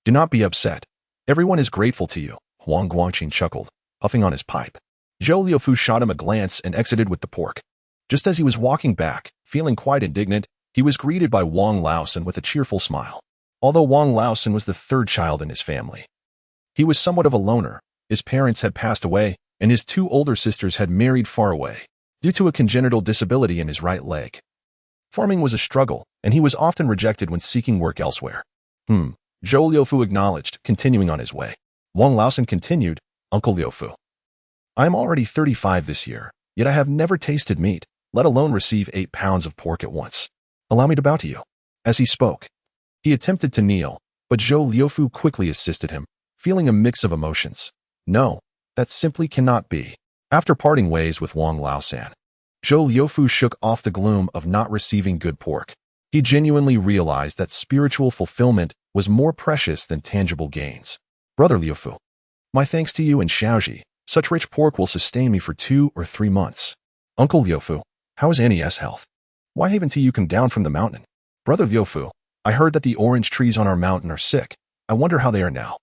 Speaker 1: do not be upset. Everyone is grateful to you, Huang Guangqing chuckled, puffing on his pipe. Zhou Liufu shot him a glance and exited with the pork. Just as he was walking back, feeling quite indignant, he was greeted by Wang Laosan with a cheerful smile. Although Wang Laosan was the third child in his family, he was somewhat of a loner. His parents had passed away, and his two older sisters had married far away, due to a congenital disability in his right leg. Farming was a struggle, and he was often rejected when seeking work elsewhere. Zhou Liufu acknowledged, continuing on his way. Wang Laosan continued, Uncle Liufu, I am already 35 this year, yet I have never tasted meat, let alone receive 8 pounds of pork at once. Allow me to bow to you. As he spoke, he attempted to kneel, but Zhou Liufu quickly assisted him, feeling a mix of emotions. No, that simply cannot be. After parting ways with Wang Laosan, Zhou Liufu shook off the gloom of not receiving good pork. He genuinely realized that spiritual fulfillment was more precious than tangible gains. Brother Liufu, My thanks to you and Xiaozhi. Such rich pork will sustain me for 2 or 3 months. Uncle Liufu, how is Annie's health? Why haven't you come down from the mountain? Brother Liufu, I heard that the orange trees on our mountain are sick. I wonder how they are now.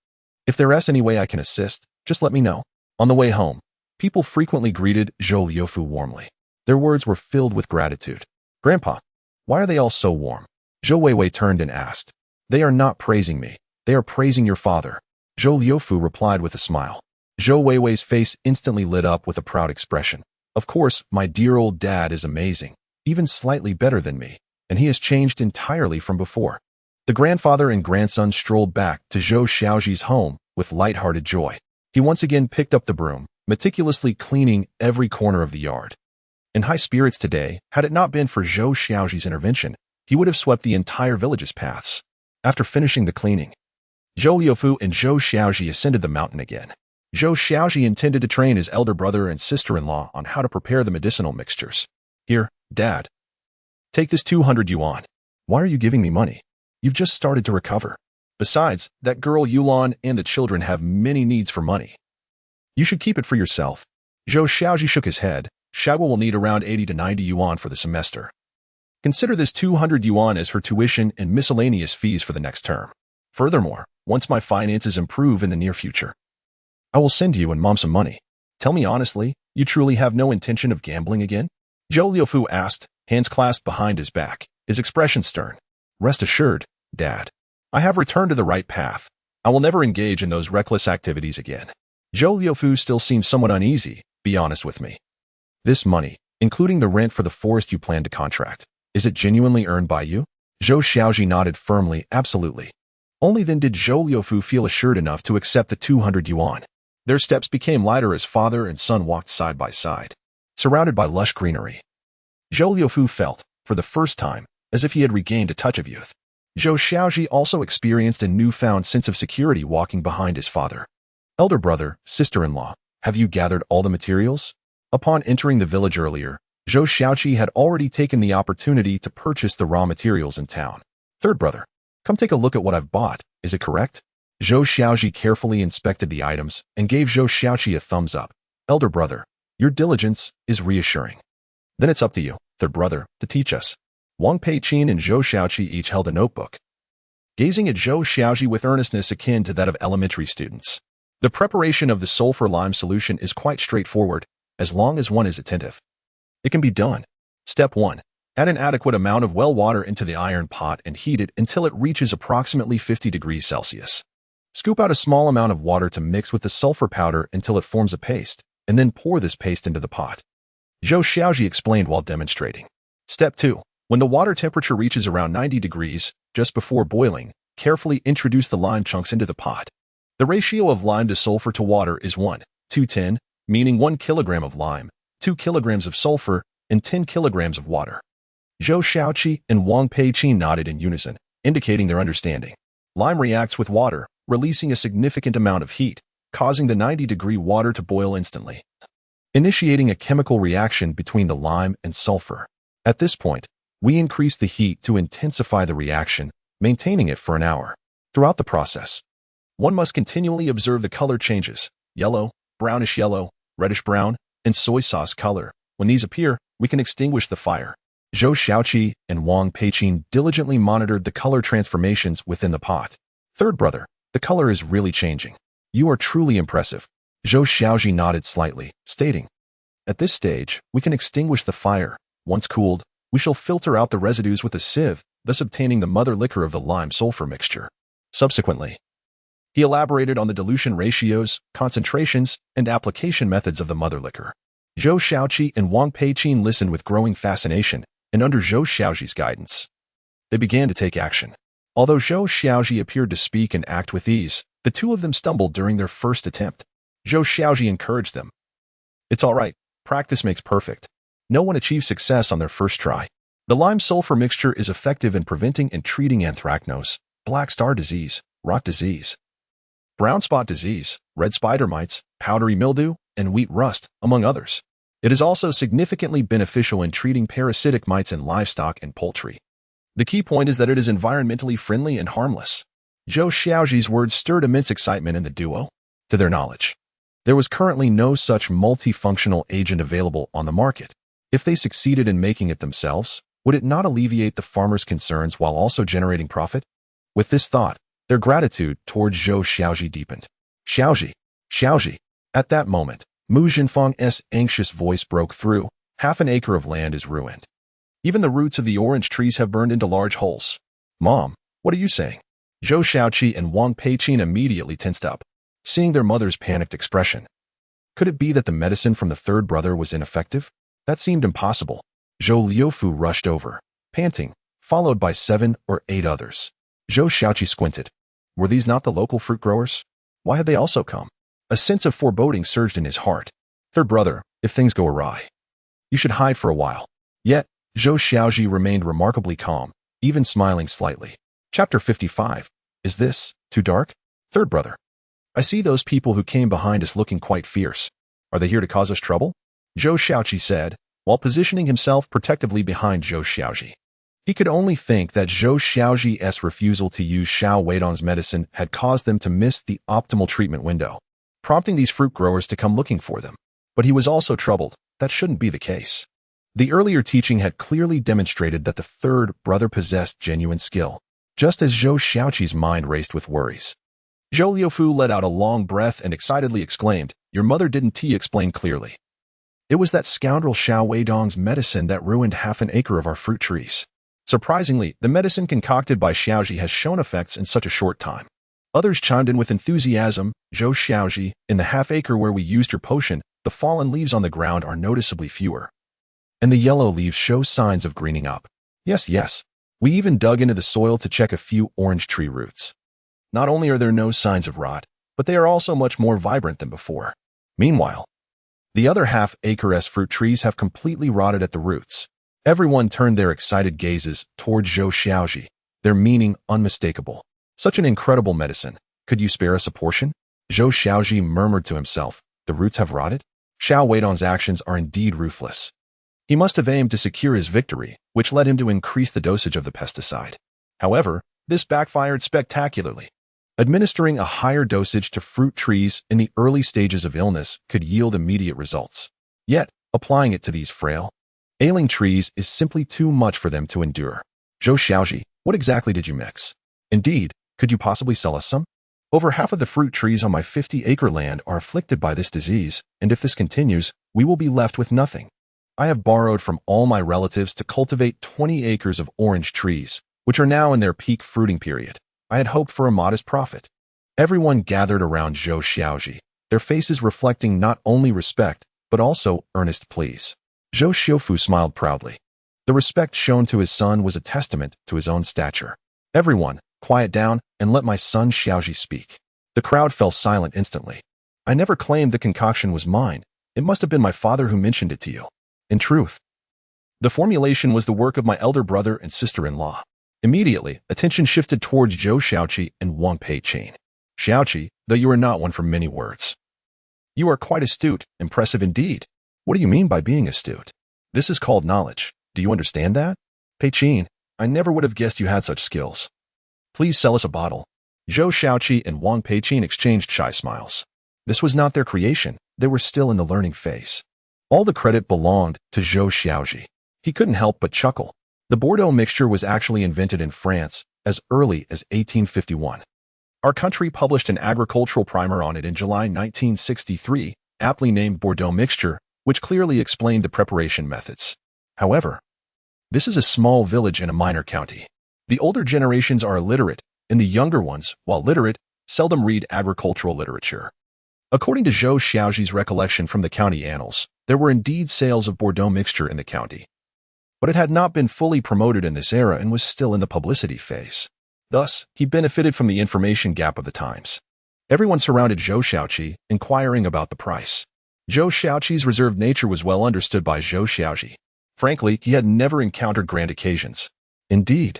Speaker 1: If there's any way I can assist, just let me know. On the way home, people frequently greeted Zhou Liufu warmly. Their words were filled with gratitude. Grandpa, why are they all so warm? Zhou Weiwei turned and asked. They are not praising me. They are praising your father. Zhou Liufu replied with a smile. Zhou Weiwei's face instantly lit up with a proud expression. Of course, my dear old dad is amazing, even slightly better than me, and he has changed entirely from before. The grandfather and grandson strolled back to Zhou Xiaozhi's home with light-hearted joy. He once again picked up the broom, meticulously cleaning every corner of the yard. In high spirits today, had it not been for Zhou Xiaozhi's intervention, he would have swept the entire village's paths. After finishing the cleaning, Zhou Liufu and Zhou Xiaozhi ascended the mountain again. Zhou Xiaozhi intended to train his elder brother and sister-in-law on how to prepare the medicinal mixtures. Here, Dad. Take this 200 yuan. Why are you giving me money? You've just started to recover. Besides, that girl Yulan and the children have many needs for money. You should keep it for yourself. Zhou Xiaozhi shook his head. Xiaoguo will need around 80 to 90 yuan for the semester. Consider this 200 yuan as her tuition and miscellaneous fees for the next term. Furthermore, once my finances improve in the near future, I will send you and Mom some money. Tell me honestly, you truly have no intention of gambling again? Zhou Liufu asked, hands clasped behind his back, his expression stern. Rest assured, Dad. I have returned to the right path. I will never engage in those reckless activities again. Zhou Liufu still seems somewhat uneasy, be honest with me. This money, including the rent for the forest you plan to contract, is it genuinely earned by you? Zhou Xiaozhi nodded firmly, absolutely. Only then did Zhou Liufu feel assured enough to accept the 200 yuan. Their steps became lighter as father and son walked side by side, surrounded by lush greenery. Zhou Liufu felt, for the first time, as if he had regained a touch of youth. Zhou Xiaozhi also experienced a newfound sense of security walking behind his father. Elder brother, sister-in-law, have you gathered all the materials? Upon entering the village earlier, Zhou Xiaozhi had already taken the opportunity to purchase the raw materials in town. Third brother, come take a look at what I've bought, is it correct? Zhou Xiaozhi carefully inspected the items and gave Zhou Xiaozhi a thumbs up. Elder brother, your diligence is reassuring. Then it's up to you, third brother, to teach us. Wang Peiqin and Zhou Xiaozhi each held a notebook, gazing at Zhou Xiaozhi with earnestness akin to that of elementary students. The preparation of the sulfur lime solution is quite straightforward, as long as one is attentive. It can be done. Step 1. Add an adequate amount of well water into the iron pot and heat it until it reaches approximately 50 degrees Celsius. Scoop out a small amount of water to mix with the sulfur powder until it forms a paste, and then pour this paste into the pot. Zhou Xiaozhi explained while demonstrating. Step 2. When the water temperature reaches around 90 degrees, just before boiling, carefully introduce the lime chunks into the pot. The ratio of lime to sulfur to water is 1:10, meaning 1 kilogram of lime, 2 kilograms of sulfur, and 10 kilograms of water. Zhou Xiaozhi and Wang Peiqin nodded in unison, indicating their understanding. Lime reacts with water, releasing a significant amount of heat, causing the 90-degree water to boil instantly, initiating a chemical reaction between the lime and sulfur. At this point, we increase the heat to intensify the reaction, maintaining it for an hour. Throughout the process, one must continually observe the color changes: yellow, brownish yellow, reddish brown, and soy sauce color. When these appear, we can extinguish the fire. Zhou Xiaozhi and Wang Peiqin diligently monitored the color transformations within the pot. Third brother, the color is really changing. You are truly impressive. Zhou Xiaozhi nodded slightly, stating, at this stage, we can extinguish the fire. Once cooled, we shall filter out the residues with a sieve, thus obtaining the mother liquor of the lime-sulfur mixture. Subsequently, he elaborated on the dilution ratios, concentrations, and application methods of the mother liquor. Zhou Xiaozhi and Wang Peiqin listened with growing fascination, and under Zhou Xiaozhi's guidance, they began to take action. Although Zhou Xiaozhi appeared to speak and act with ease, the two of them stumbled during their first attempt. Zhou Xiaozhi encouraged them. It's all right. Practice makes perfect. No one achieves success on their first try. The lime-sulfur mixture is effective in preventing and treating anthracnose, black star disease, rot disease, brown spot disease, red spider mites, powdery mildew, and wheat rust, among others. It is also significantly beneficial in treating parasitic mites in livestock and poultry. The key point is that it is environmentally friendly and harmless. Zhou Xiaozhi's words stirred immense excitement in the duo. To their knowledge, there was currently no such multifunctional agent available on the market. If they succeeded in making it themselves, would it not alleviate the farmers' concerns while also generating profit? With this thought, their gratitude towards Zhou Xiaozhi deepened. Xiaozhi, Xiaozhi. At that moment, Mu Jinfeng's anxious voice broke through. Half an acre of land is ruined. Even the roots of the orange trees have burned into large holes. Mom, what are you saying? Zhou Xiaozhi and Wang Peiqin immediately tensed up, seeing their mother's panicked expression. Could it be that the medicine from the third brother was ineffective? That seemed impossible. Zhou Liufu rushed over, panting, followed by 7 or 8 others. Zhou Xiaozhi squinted. Were these not the local fruit growers? Why had they also come? A sense of foreboding surged in his heart. Third brother, if things go awry, you should hide for a while. Yet, Zhou Xiaozhi remained remarkably calm, even smiling slightly. Chapter 55. Is this too dark? Third brother. I see those people who came behind us looking quite fierce. Are they here to cause us trouble? Zhou Xiaozhi said, while positioning himself protectively behind Zhou Xiaozhi. He could only think that Zhou Xiaozhi's refusal to use Xiao Weidong's medicine had caused them to miss the optimal treatment window, prompting these fruit growers to come looking for them. But he was also troubled. That shouldn't be the case. The earlier teaching had clearly demonstrated that the third brother possessed genuine skill, just as Zhou Xiaozhi's mind raced with worries. Zhou Liufu let out a long breath and excitedly exclaimed, "Your mother didn't explain clearly. It was that scoundrel Xiao Weidong's medicine that ruined half an acre of our fruit trees." Surprisingly, the medicine concocted by Xiaozhi has shown effects in such a short time. Others chimed in with enthusiasm. Zhou Xiaozhi, in the half-acre where we used your potion, the fallen leaves on the ground are noticeably fewer. And the yellow leaves show signs of greening up. Yes. We even dug into the soil to check a few orange tree roots. Not only are there no signs of rot, but they are also much more vibrant than before. Meanwhile, the other half-acre's fruit trees have completely rotted at the roots. Everyone turned their excited gazes towards Zhou Xiaozhi, their meaning unmistakable. Such an incredible medicine. Could you spare us a portion? Zhou Xiaozhi murmured to himself. The roots have rotted? Xiao Weidong's actions are indeed ruthless. He must have aimed to secure his victory, which led him to increase the dosage of the pesticide. However, this backfired spectacularly. Administering a higher dosage to fruit trees in the early stages of illness could yield immediate results. Yet, applying it to these frail, ailing trees is simply too much for them to endure. Zhou Xiaozhi, what exactly did you mix? Indeed, could you possibly sell us some? Over half of the fruit trees on my 50-acre land are afflicted by this disease, and if this continues, we will be left with nothing. I have borrowed from all my relatives to cultivate 20 acres of orange trees, which are now in their peak fruiting period. I had hoped for a modest profit. Everyone gathered around Zhou Xiaozhi, their faces reflecting not only respect, but also earnest pleas. Zhou Xiaofu smiled proudly. The respect shown to his son was a testament to his own stature. Everyone, quiet down and let my son Xiaozhi speak. The crowd fell silent instantly. I never claimed the concoction was mine. It must have been my father who mentioned it to you. In truth, the formulation was the work of my elder brother and sister-in-law. Immediately, attention shifted towards Zhou Xiaozhi and Wang Peiqin. Xiaozhi, though you are not one for many words. You are quite astute, impressive indeed. What do you mean by being astute? This is called knowledge. Do you understand that? Peiqin, I never would have guessed you had such skills. Please sell us a bottle. Zhou Xiaozhi and Wang Peiqin exchanged shy smiles. This was not their creation. They were still in the learning phase. All the credit belonged to Zhou Xiaozhi. He couldn't help but chuckle. The Bordeaux mixture was actually invented in France as early as 1851. Our country published an agricultural primer on it in July 1963, aptly named Bordeaux mixture, which clearly explained the preparation methods. However, this is a small village in a minor county. The older generations are illiterate, and the younger ones, while literate, seldom read agricultural literature. According to Zhou Xiaozhi's recollection from the county annals, there were indeed sales of Bordeaux mixture in the county, but it had not been fully promoted in this era and was still in the publicity phase. Thus, he benefited from the information gap of the times. Everyone surrounded Zhou Xiaozhi, inquiring about the price. Zhou Xiaozhi's reserved nature was well understood by Zhou Xiaozhi. Frankly, he had never encountered grand occasions. Indeed,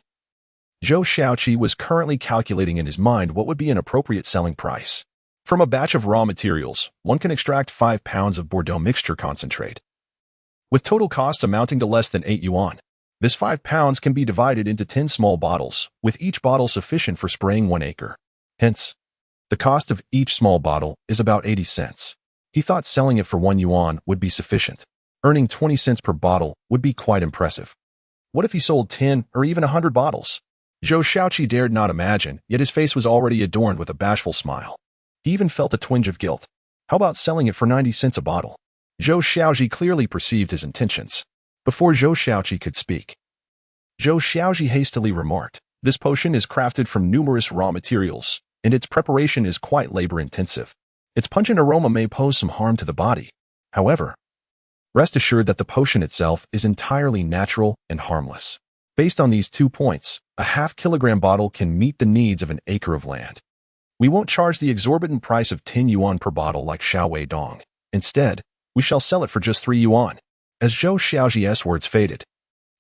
Speaker 1: Zhou Xiaozhi was currently calculating in his mind what would be an appropriate selling price. From a batch of raw materials, one can extract 5 pounds of Bordeaux mixture concentrate, with total cost amounting to less than 8 yuan. This 5 pounds can be divided into 10 small bottles, with each bottle sufficient for spraying 1 acre. Hence, The cost of each small bottle is about 80 cents. He thought selling it for 1 yuan would be sufficient. Earning 20 cents per bottle would be quite impressive. What if he sold 10 or even 100 bottles? Zhou Xiaozhi dared not imagine, yet his face was already adorned with a bashful smile. He even felt a twinge of guilt. How about selling it for 90 cents a bottle? Zhou Xiaozhi clearly perceived his intentions. Before Zhou Xiaozhi could speak, Zhou Xiaozhi hastily remarked, "This potion is crafted from numerous raw materials, and its preparation is quite labor-intensive. Its pungent aroma may pose some harm to the body. However, rest assured that the potion itself is entirely natural and harmless. Based on these 2 points, a half-kilogram bottle can meet the needs of an acre of land. We won't charge the exorbitant price of 10 yuan per bottle like Xiaowei Dong. Instead, we shall sell it for just 3 yuan. As Zhou Xiaozhi's words faded,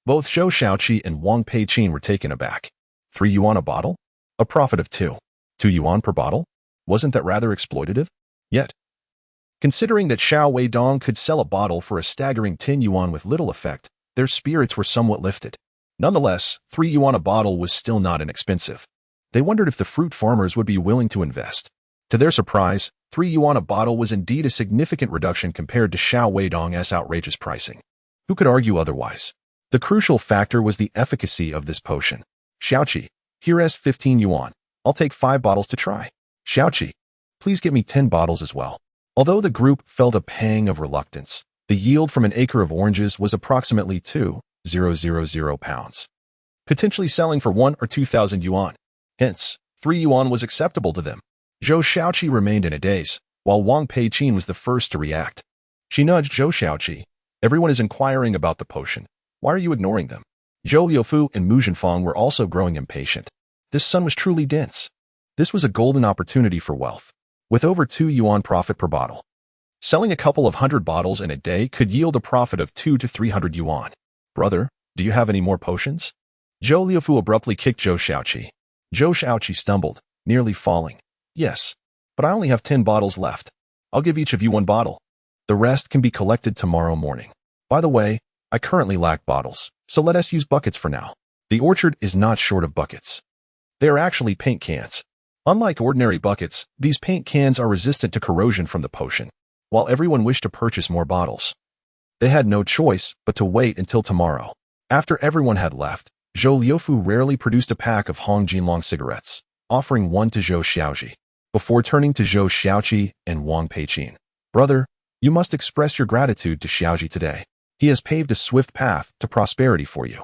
Speaker 1: both Zhou Xiaozhi and Wang Peiqin were taken aback. 3 yuan a bottle? A profit of 2 yuan per bottle? Wasn't that rather exploitative? Yet, considering that Xiaowei Dong could sell a bottle for a staggering 10 yuan with little effect, their spirits were somewhat lifted. Nonetheless, 3 yuan a bottle was still not inexpensive. They wondered if the fruit farmers would be willing to invest. To their surprise, 3 yuan a bottle was indeed a significant reduction compared to Xiaowei Dong's outrageous pricing. Who could argue otherwise? The crucial factor was the efficacy of this potion. Xiaoqi, here's 15 yuan. I'll take 5 bottles to try. Xiaoqi, please get me 10 bottles as well. Although the group felt a pang of reluctance, the yield from an acre of oranges was approximately 2,000 pounds, potentially selling for 1 or 2,000 yuan. Hence, 3 yuan was acceptable to them. Zhou Xiaozhi remained in a daze, while Wang Peiqin was the first to react. She nudged Zhou Xiaozhi. Everyone is inquiring about the potion. Why are you ignoring them? Zhou Liufu and Mu Zhenfang were also growing impatient. This sun was truly dense. This was a golden opportunity for wealth. With over 2 yuan profit per bottle, selling a couple of 100 bottles in a day could yield a profit of 200 to 300 yuan. Brother, do you have any more potions? Zhou Liufu abruptly kicked Zhou Xiaozhi. Zhou Xiaozhi stumbled, nearly falling. Yes, but I only have 10 bottles left. I'll give each of you 1 bottle. The rest can be collected tomorrow morning. By the way, I currently lack bottles, so let us use buckets for now. The orchard is not short of buckets. They are actually paint cans. Unlike ordinary buckets, these paint cans are resistant to corrosion from the potion. While everyone wished to purchase more bottles, they had no choice but to wait until tomorrow. After everyone had left, Zhou Liufu rarely produced a pack of Hong Jinlong cigarettes, offering one to Zhou Xiaozhi. Before turning to Zhou Xiaozhi and Wang Peiqin, brother, you must express your gratitude to Xiaozhi today. He has paved a swift path to prosperity for you.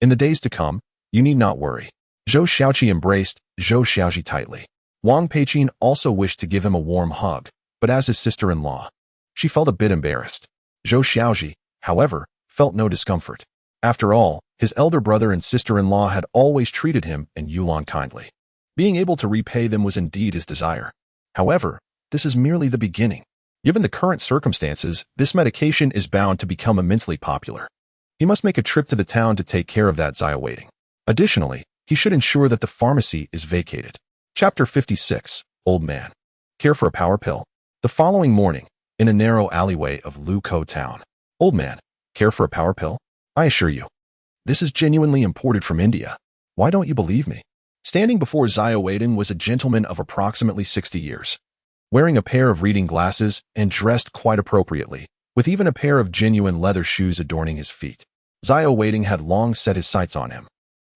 Speaker 1: In the days to come, you need not worry. Zhou Xiaozhi embraced Zhou Xiaozhi tightly. Wang Peiqin also wished to give him a warm hug, but as his sister-in-law, she felt a bit embarrassed. Zhou Xiaozhi, however, felt no discomfort. After all, his elder brother and sister-in-law had always treated him and Yulan kindly. Being able to repay them was indeed his desire. However, this is merely the beginning. Given the current circumstances, this medication is bound to become immensely popular. He must make a trip to the town to take care of that Zaya waiting. Additionally, he should ensure that the pharmacy is vacated. Chapter 56, Old Man. Care for a power pill? The following morning, in a narrow alleyway of Lukou town. Old man, care for a power pill? I assure you, this is genuinely imported from India. Why don't you believe me? Standing before Zaya waiting was a gentleman of approximately 60 years, wearing a pair of reading glasses and dressed quite appropriately, with even a pair of genuine leather shoes adorning his feet. Zaya waiting had long set his sights on him.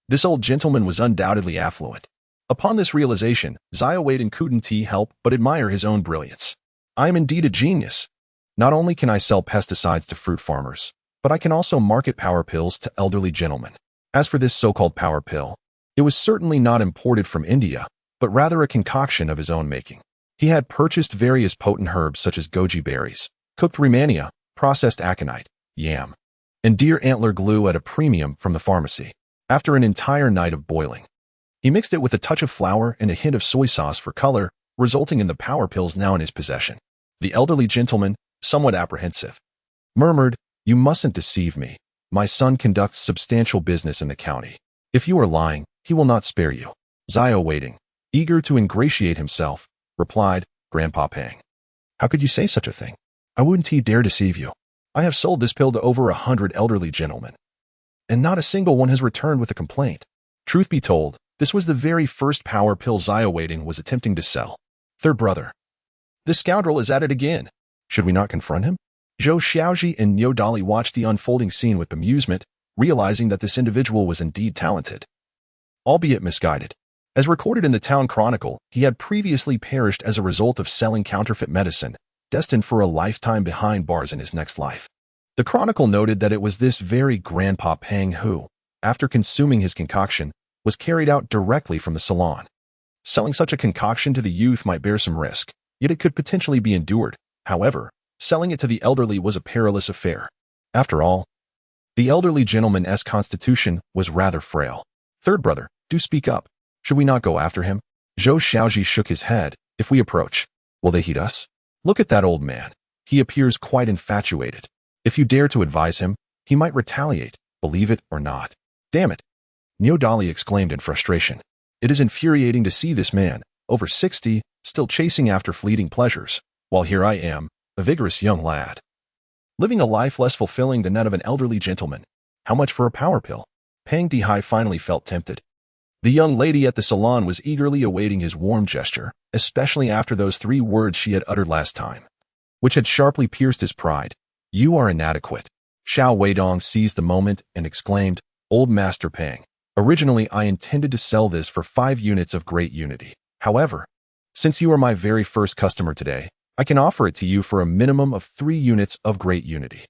Speaker 1: This old gentleman was undoubtedly affluent. Upon this realization, Zaya waiting couldn't help but admire his own brilliance. I am indeed a genius. Not only can I sell pesticides to fruit farmers, but I can also market power pills to elderly gentlemen. As for this so-called power pill, it was certainly not imported from India, but rather a concoction of his own making. He had purchased various potent herbs such as goji berries, cooked remania, processed aconite, yam, and deer antler glue at a premium from the pharmacy. After an entire night of boiling, he mixed it with a touch of flour and a hint of soy sauce for color, resulting in the power pills now in his possession. The elderly gentleman, somewhat apprehensive, murmured, "You mustn't deceive me. My son conducts substantial business in the county. If you are lying, he will not spare you." Zaya waiting, eager to ingratiate himself, replied, "Grandpa Pang, how could you say such a thing? I wouldn't dare deceive you. I have sold this pill to over 100 elderly gentlemen, and not a single one has returned with a complaint." Truth be told, this was the very first power pill Zaya waiting was attempting to sell. Third brother. This scoundrel is at it again. Should we not confront him? Zhou Xiaozhi and Yulan watched the unfolding scene with amusement, realizing that this individual was indeed talented, albeit misguided. As recorded in the town chronicle, he had previously perished as a result of selling counterfeit medicine, destined for a lifetime behind bars in his next life. The chronicle noted that it was this very Grandpa Peng who, after consuming his concoction, was carried out directly from the salon. Selling such a concoction to the youth might bear some risk, yet it could potentially be endured. However, selling it to the elderly was a perilous affair. After all, the elderly gentleman's constitution was rather frail. Third brother, do speak up. Should we not go after him? Zhou Xiaozhi shook his head. If we approach, will they heed us? Look at that old man. He appears quite infatuated. If you dare to advise him, he might retaliate, believe it or not. Damn it! Yulan exclaimed in frustration. It is infuriating to see this man, over 60, still chasing after fleeting pleasures, while here I am, a vigorous young lad, living a life less fulfilling than that of an elderly gentleman. How much for a power pill? Peng Dihai finally felt tempted. The young lady at the salon was eagerly awaiting his warm gesture, especially after those 3 words she had uttered last time, which had sharply pierced his pride. You are inadequate. Xiao Weidong seized the moment and exclaimed, Old Master Peng, originally I intended to sell this for 5 units of great unity. However, since you are my very first customer today, I can offer it to you for a minimum of 3 units of great unity.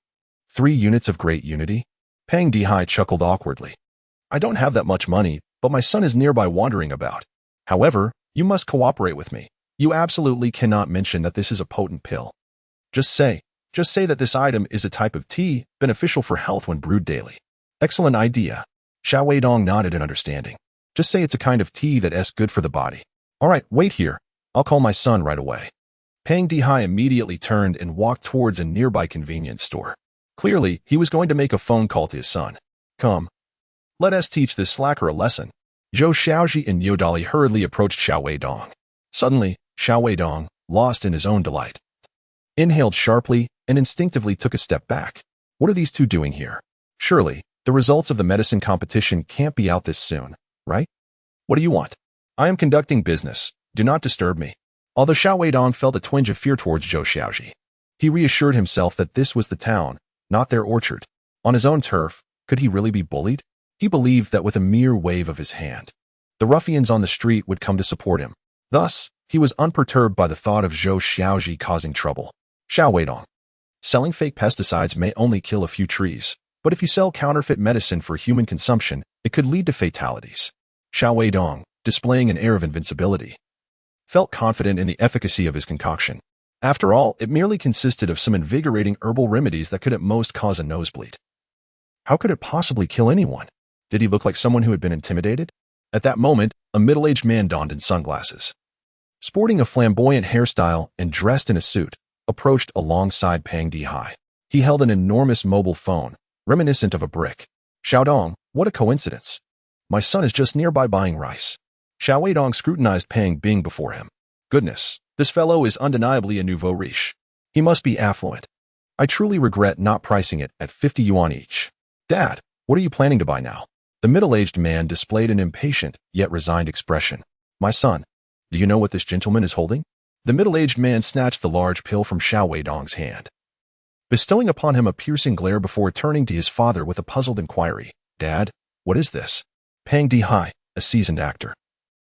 Speaker 1: 3 units of great unity? Peng Dihai chuckled awkwardly. I don't have that much money, but my son is nearby wandering about. However, you must cooperate with me. You absolutely cannot mention that this is a potent pill. Just say that this item is a type of tea beneficial for health when brewed daily. Excellent idea. Xiao Weidong nodded in understanding. Just say it's a kind of tea that is good for the body. All right, wait here. I'll call my son right away. Peng Dihai immediately turned and walked towards a nearby convenience store. Clearly, he was going to make a phone call to his son. Come. Let us teach this slacker a lesson. Zhou Xiaozhi and Yulan hurriedly approached Xiao Weidong. Suddenly, Xiao Weidong, lost in his own delight, inhaled sharply and instinctively took a step back. What are these two doing here? Surely, the results of the medicine competition can't be out this soon, right? What do you want? I am conducting business. Do not disturb me. Although Xiao Weidong felt a twinge of fear towards Zhou Xiaozhi, he reassured himself that this was the town, not their orchard. On his own turf, could he really be bullied? He believed that with a mere wave of his hand, the ruffians on the street would come to support him. Thus, he was unperturbed by the thought of Zhou Xiaozhi causing trouble. Xiao Weidong. Selling fake pesticides may only kill a few trees, but if you sell counterfeit medicine for human consumption, it could lead to fatalities. Xiao Weidong, displaying an air of invincibility, felt confident in the efficacy of his concoction. After all, it merely consisted of some invigorating herbal remedies that could at most cause a nosebleed. How could it possibly kill anyone? Did he look like someone who had been intimidated? At that moment, a middle-aged man donned in sunglasses, sporting a flamboyant hairstyle and dressed in a suit, approached alongside Peng Dihai. He held an enormous mobile phone, reminiscent of a brick. Xiaodong, what a coincidence. My son is just nearby buying rice. Xiao Weidong scrutinized Peng Bing before him. Goodness, this fellow is undeniably a nouveau riche. He must be affluent. I truly regret not pricing it at 50 yuan each. Dad, what are you planning to buy now? The middle-aged man displayed an impatient, yet resigned expression. My son, do you know what this gentleman is holding? The middle-aged man snatched the large pill from Xiao Weidong's hand, bestowing upon him a piercing glare before turning to his father with a puzzled inquiry. Dad, what is this? Peng Dihai, a seasoned actor,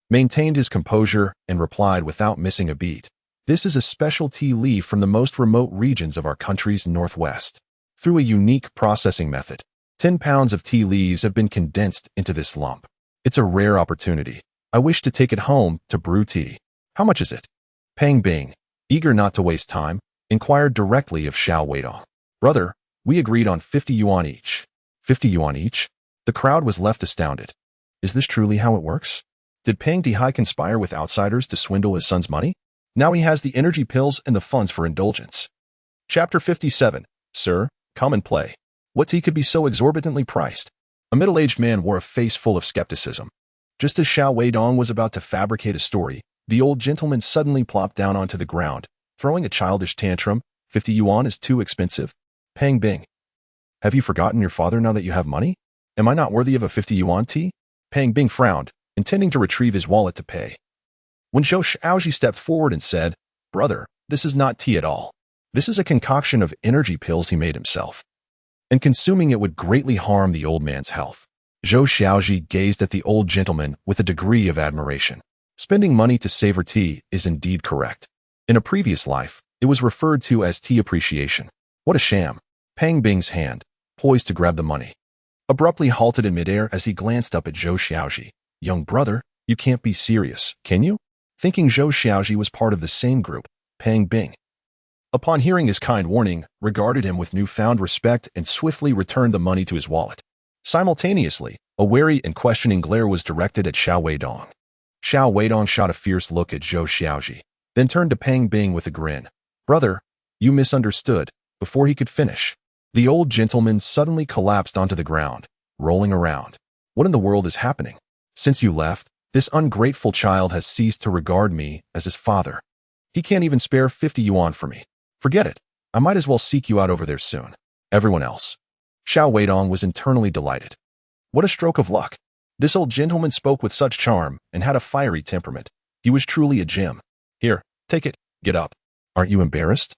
Speaker 1: maintained his composure and replied without missing a beat. This is a special tea leaf from the most remote regions of our country's northwest. Through a unique processing method, 10 pounds of tea leaves have been condensed into this lump. It's a rare opportunity. I wish to take it home to brew tea. How much is it? Peng Bing, eager not to waste time, inquired directly of Xiao Weidong. Brother, we agreed on 50 yuan each. 50 yuan each? The crowd was left astounded. Is this truly how it works? Did Peng Dihai conspire with outsiders to swindle his son's money? Now he has the energy pills and the funds for indulgence. Chapter 57. Sir, come and play. What tea could be so exorbitantly priced? A middle-aged man wore a face full of skepticism. Just as Xiao Weidong was about to fabricate a story, the old gentleman suddenly plopped down onto the ground, throwing a childish tantrum. 50 yuan is too expensive. Peng Bing. Have you forgotten your father now that you have money? Am I not worthy of a 50 yuan tea? Peng Bing frowned, intending to retrieve his wallet to pay. when Zhou Xiaozhi stepped forward and said, "Brother, this is not tea at all. This is a concoction of energy pills he made himself, and consuming it would greatly harm the old man's health." Zhou Xiaozhi gazed at the old gentleman with a degree of admiration. Spending money to savor tea is indeed correct. In a previous life, it was referred to as tea appreciation. What a sham. Pang Bing's hand, poised to grab the money, abruptly halted in midair as he glanced up at Zhou Xiaozhi. "Young brother, you can't be serious, can you?" Thinking Zhou Xiaozhi was part of the same group, Pang Bing, upon hearing his kind warning, regarded him with newfound respect and swiftly returned the money to his wallet. Simultaneously, a wary and questioning glare was directed at Xiao Weidong. Xiao Weidong shot a fierce look at Zhou Xiaozhi, then turned to Pang Bing with a grin. "Brother, you misunderstood." Before he could finish, the old gentleman suddenly collapsed onto the ground, rolling around. "What in the world is happening? Since you left, this ungrateful child has ceased to regard me as his father. He can't even spare 50 yuan for me. Forget it. I might as well seek you out over there soon." Everyone else. Xiao Weidong was internally delighted. What a stroke of luck. This old gentleman spoke with such charm and had a fiery temperament. He was truly a gem. "Here, take it. Get up. Aren't you embarrassed?"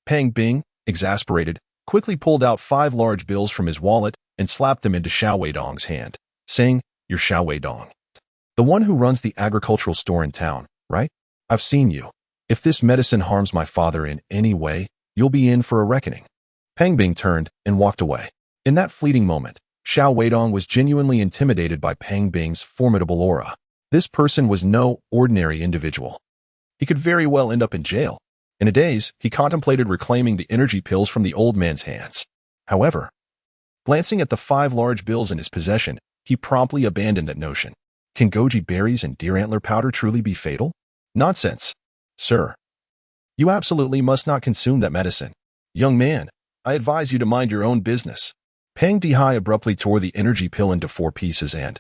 Speaker 1: Pang Bing, exasperated, quickly pulled out 5 large bills from his wallet and slapped them into Xiao Weidong's hand, saying, "You're Xiao Weidong, the one who runs the agricultural store in town, right? I've seen you. If this medicine harms my father in any way, you'll be in for a reckoning." Pang Bing turned and walked away. In that fleeting moment, Xiao Weidong was genuinely intimidated by Pang Bing's formidable aura. This person was no ordinary individual. He could very well end up in jail. In a daze, he contemplated reclaiming the energy pills from the old man's hands. However, glancing at the 5 large bills in his possession, he promptly abandoned that notion. Can goji berries and deer antler powder truly be fatal? Nonsense. Sir, you absolutely must not consume that medicine. Young man, I advise you to mind your own business. Pang Dihai abruptly tore the energy pill into 4 pieces and,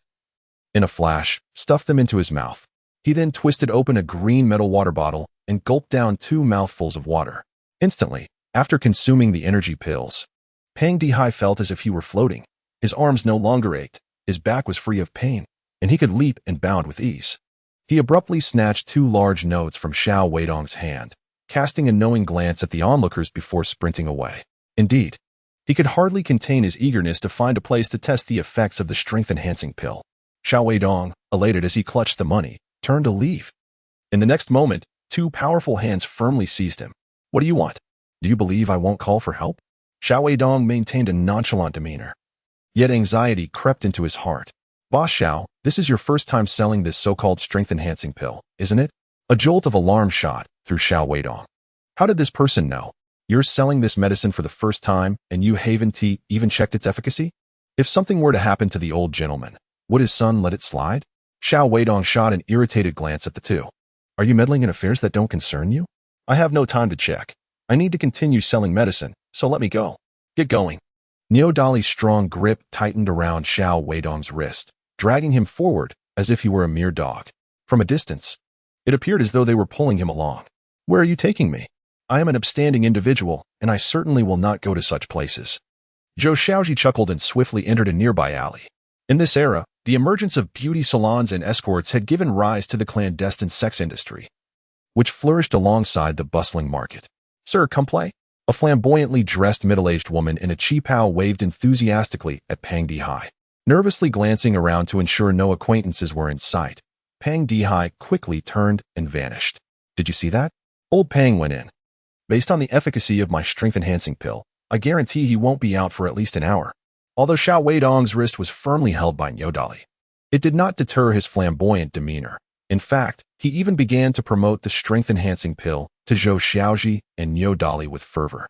Speaker 1: in a flash, stuffed them into his mouth. He then twisted open a green metal water bottle and gulped down 2 mouthfuls of water. Instantly, after consuming the energy pills, Pang Dihai felt as if he were floating. His arms no longer ached, his back was free of pain, and he could leap and bound with ease. He abruptly snatched 2 large notes from Xiao Weidong's hand, casting a knowing glance at the onlookers before sprinting away. Indeed, he could hardly contain his eagerness to find a place to test the effects of the strength-enhancing pill. Xiao Weidong, elated as he clutched the money, turned to leave. In the next moment, 2 powerful hands firmly seized him. "What do you want? Do you believe I won't call for help?" Xiao Weidong maintained a nonchalant demeanor. Yet anxiety crept into his heart. "Boss Xiao, this is your first time selling this so-called strength-enhancing pill, isn't it?" A jolt of alarm shot through Xiao Weidong. How did this person know? You're selling this medicine for the first time, and you Haven Tea even checked its efficacy? If something were to happen to the old gentleman, would his son let it slide? Xiao Weidong shot an irritated glance at the two. "Are you meddling in affairs that don't concern you? I have no time to check. I need to continue selling medicine, so let me go." "Get going." Neo Dali's strong grip tightened around Xiao Weidong's wrist, dragging him forward as if he were a mere dog. From a distance, it appeared as though they were pulling him along. "Where are you taking me? I am an upstanding individual, and I certainly will not go to such places." Zhou Xiaozhi chuckled and swiftly entered a nearby alley. In this era, the emergence of beauty salons and escorts had given rise to the clandestine sex industry, which flourished alongside the bustling market. "Sir, come play." A flamboyantly dressed middle-aged woman in a qipao waved enthusiastically at Pang Dihai. Nervously glancing around to ensure no acquaintances were in sight, Pang Dihai quickly turned and vanished. "Did you see that?" Old Pang went in. "Based on the efficacy of my strength-enhancing pill, I guarantee he won't be out for at least an hour." Although Xiao Weidong's wrist was firmly held by Neo Dali, it did not deter his flamboyant demeanor. In fact, he even began to promote the strength-enhancing pill to Zhou Xiaozhi and Neo Dali with fervor,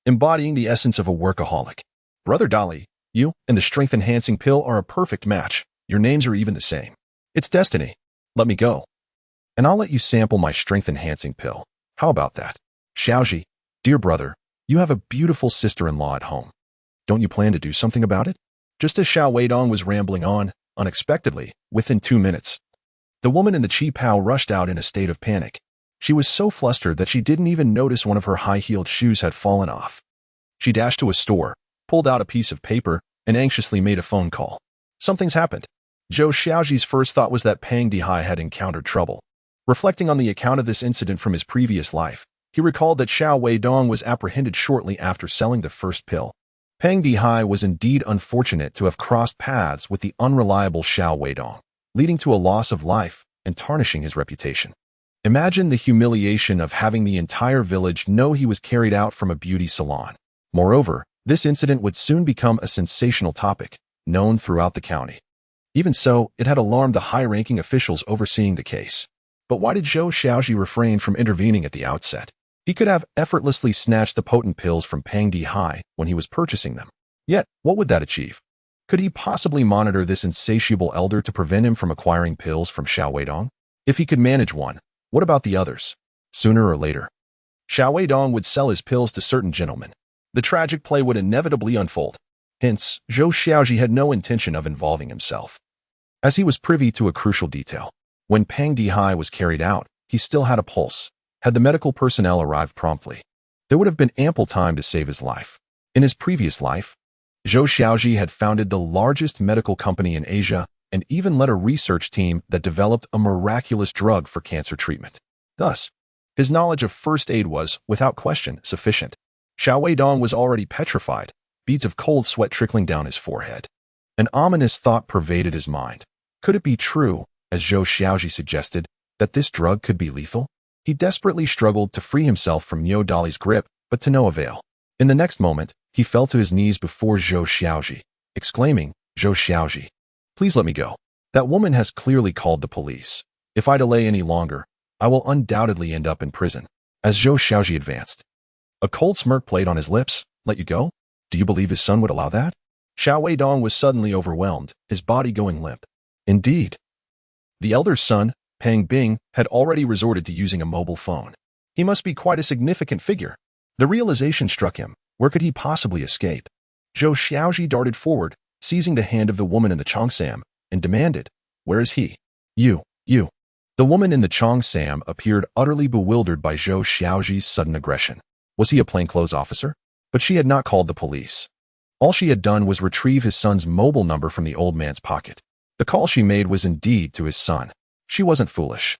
Speaker 1: embodying the essence of a workaholic. "Brother Dali, you and the strength-enhancing pill are a perfect match. Your names are even the same. It's destiny. Let me go, and I'll let you sample my strength-enhancing pill. How about that? Xiaozhi, dear brother, you have a beautiful sister-in-law at home. Don't you plan to do something about it?" Just as Xiao Weidong was rambling on, unexpectedly, within 2 minutes, the woman in the qipao rushed out in a state of panic. She was so flustered that she didn't even notice one of her high-heeled shoes had fallen off. She dashed to a store, pulled out a piece of paper, and anxiously made a phone call. Something's happened. Zhou Xiaozhi's first thought was that Pang Dihai had encountered trouble. Reflecting on the account of this incident from his previous life, he recalled that Xiao Weidong was apprehended shortly after selling the first pill. Peng Dihai was indeed unfortunate to have crossed paths with the unreliable Xiao Weidong, leading to a loss of life and tarnishing his reputation. Imagine the humiliation of having the entire village know he was carried out from a beauty salon. Moreover, this incident would soon become a sensational topic, known throughout the county. Even so, it had alarmed the high-ranking officials overseeing the case. But why did Zhou Xiaozhi refrain from intervening at the outset? He could have effortlessly snatched the potent pills from Peng Dihai when he was purchasing them. Yet, what would that achieve? Could he possibly monitor this insatiable elder to prevent him from acquiring pills from Xiao Weidong? If he could manage one, what about the others? Sooner or later, Xiao Weidong would sell his pills to certain gentlemen. The tragic play would inevitably unfold. Hence, Zhou Xiaozhi had no intention of involving himself, as he was privy to a crucial detail. When Peng Dihai was carried out, he still had a pulse. Had the medical personnel arrived promptly, there would have been ample time to save his life. In his previous life, Zhou Xiaozhi had founded the largest medical company in Asia and even led a research team that developed a miraculous drug for cancer treatment. Thus, his knowledge of first aid was, without question, sufficient. Xiao Weidong was already petrified, beads of cold sweat trickling down his forehead. An ominous thought pervaded his mind. Could it be true, as Zhou Xiaozhi suggested, that this drug could be lethal? He desperately struggled to free himself from Niu Dali's grip, but to no avail. In the next moment, he fell to his knees before Zhou Xiaozhi, exclaiming, "Zhou Xiaozhi, please let me go. That woman has clearly called the police. If I delay any longer, I will undoubtedly end up in prison." As Zhou Xiaozhi advanced, a cold smirk played on his lips. "Let you go? Do you believe his son would allow that?" Xiao Weidong was suddenly overwhelmed, his body going limp. Indeed, the elder's son, Peng Bing, had already resorted to using a mobile phone. He must be quite a significant figure. The realization struck him. Where could he possibly escape? Zhou Xiaozhi darted forward, seizing the hand of the woman in the cheongsam, and demanded, "Where is he?" You. The woman in the cheongsam appeared utterly bewildered by Zhou Xiaozhi's sudden aggression. Was he a plainclothes officer? But she had not called the police. All she had done was retrieve his son's mobile number from the old man's pocket. The call she made was indeed to his son. She wasn't foolish.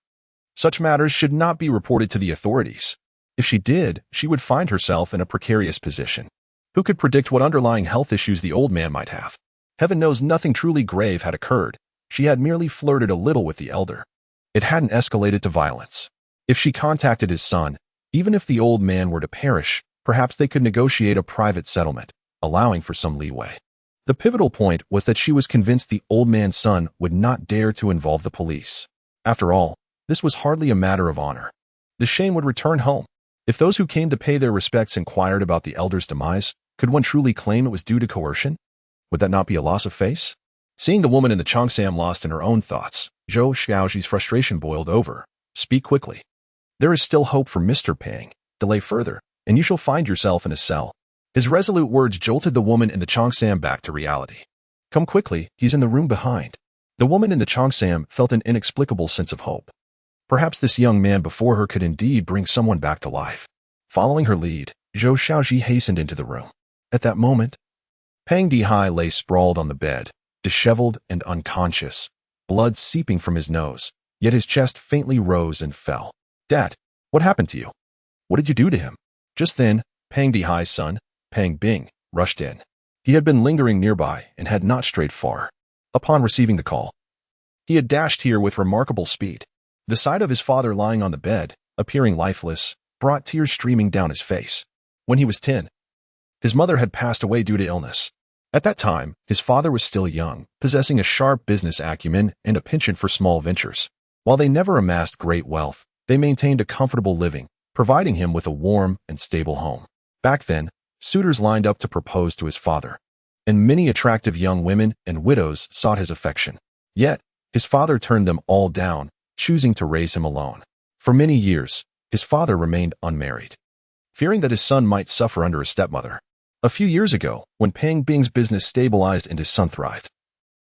Speaker 1: Such matters should not be reported to the authorities. If she did, she would find herself in a precarious position. Who could predict what underlying health issues the old man might have? Heaven knows nothing truly grave had occurred. She had merely flirted a little with the elder. It hadn't escalated to violence. If she contacted his son, even if the old man were to perish, perhaps they could negotiate a private settlement, allowing for some leeway. The pivotal point was that she was convinced the old man's son would not dare to involve the police. After all, this was hardly a matter of honor. The shame would return home. If those who came to pay their respects inquired about the elder's demise, could one truly claim it was due to coercion? Would that not be a loss of face? Seeing the woman in the cheongsam lost in her own thoughts, Zhou Xiaozhi's frustration boiled over. "Speak quickly. There is still hope for Mr. Peng. Delay further, and you shall find yourself in a cell." His resolute words jolted the woman in the cheongsam back to reality. "Come quickly, he's in the room behind." The woman in the cheongsam felt an inexplicable sense of hope. Perhaps this young man before her could indeed bring someone back to life. Following her lead, Zhou Xiaozhi hastened into the room. At that moment, Peng Dihai lay sprawled on the bed, disheveled and unconscious, blood seeping from his nose, yet his chest faintly rose and fell. "Dad, what happened to you? What did you do to him?" Just then, Peng Dihai's son, Peng Bing, rushed in. He had been lingering nearby and had not strayed far. Upon receiving the call, he had dashed here with remarkable speed. The sight of his father lying on the bed, appearing lifeless, brought tears streaming down his face. When he was 10, his mother had passed away due to illness. At that time, his father was still young, possessing a sharp business acumen and a penchant for small ventures. While they never amassed great wealth, they maintained a comfortable living, providing him with a warm and stable home. Back then, suitors lined up to propose to his father, and many attractive young women and widows sought his affection. Yet, his father turned them all down, choosing to raise him alone. For many years, his father remained unmarried, fearing that his son might suffer under a stepmother. A few years ago, when Peng Bing's business stabilized and his son thrived,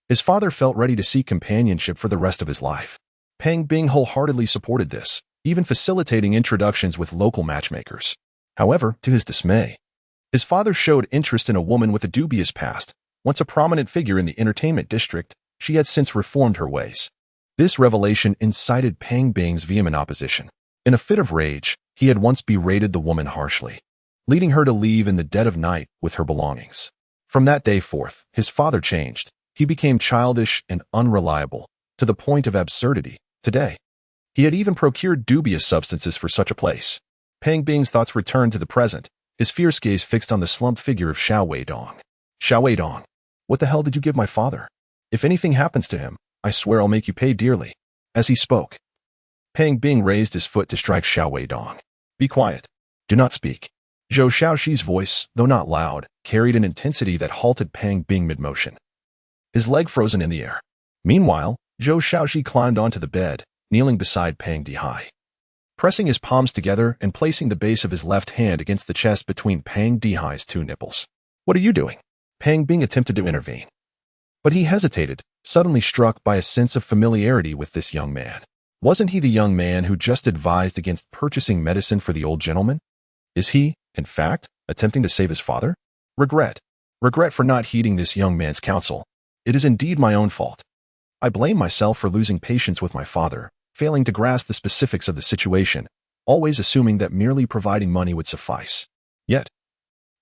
Speaker 1: his father felt ready to seek companionship for the rest of his life. Peng Bing wholeheartedly supported this, even facilitating introductions with local matchmakers. However, to his dismay, his father showed interest in a woman with a dubious past. Once a prominent figure in the entertainment district, she had since reformed her ways. This revelation incited Pang Bing's vehement opposition. In a fit of rage, he had once berated the woman harshly, leading her to leave in the dead of night with her belongings. From that day forth, his father changed. He became childish and unreliable, to the point of absurdity. Today, he had even procured dubious substances for such a place. Pang Bing's thoughts returned to the present, his fierce gaze fixed on the slumped figure of Xiao Weidong. Xiao Weidong, what the hell did you give my father? If anything happens to him, I swear I'll make you pay dearly. As he spoke, Pang Bing raised his foot to strike Xiao Weidong. Be quiet. Do not speak. Zhou Xiaozhi's voice, though not loud, carried an intensity that halted Pang Bing mid-motion, his leg frozen in the air. Meanwhile, Zhou Xiaozhi climbed onto the bed, kneeling beside Pang Dihai. Pressing his palms together and placing the base of his left hand against the chest between Pang Dihai's two nipples. What are you doing? Pang Bing attempted to intervene, but he hesitated, suddenly struck by a sense of familiarity with this young man. Wasn't he the young man who just advised against purchasing medicine for the old gentleman? Is he, in fact, attempting to save his father? Regret for not heeding this young man's counsel. It is indeed my own fault. I blame myself for losing patience with my father, failing to grasp the specifics of the situation, always assuming that merely providing money would suffice. Yet,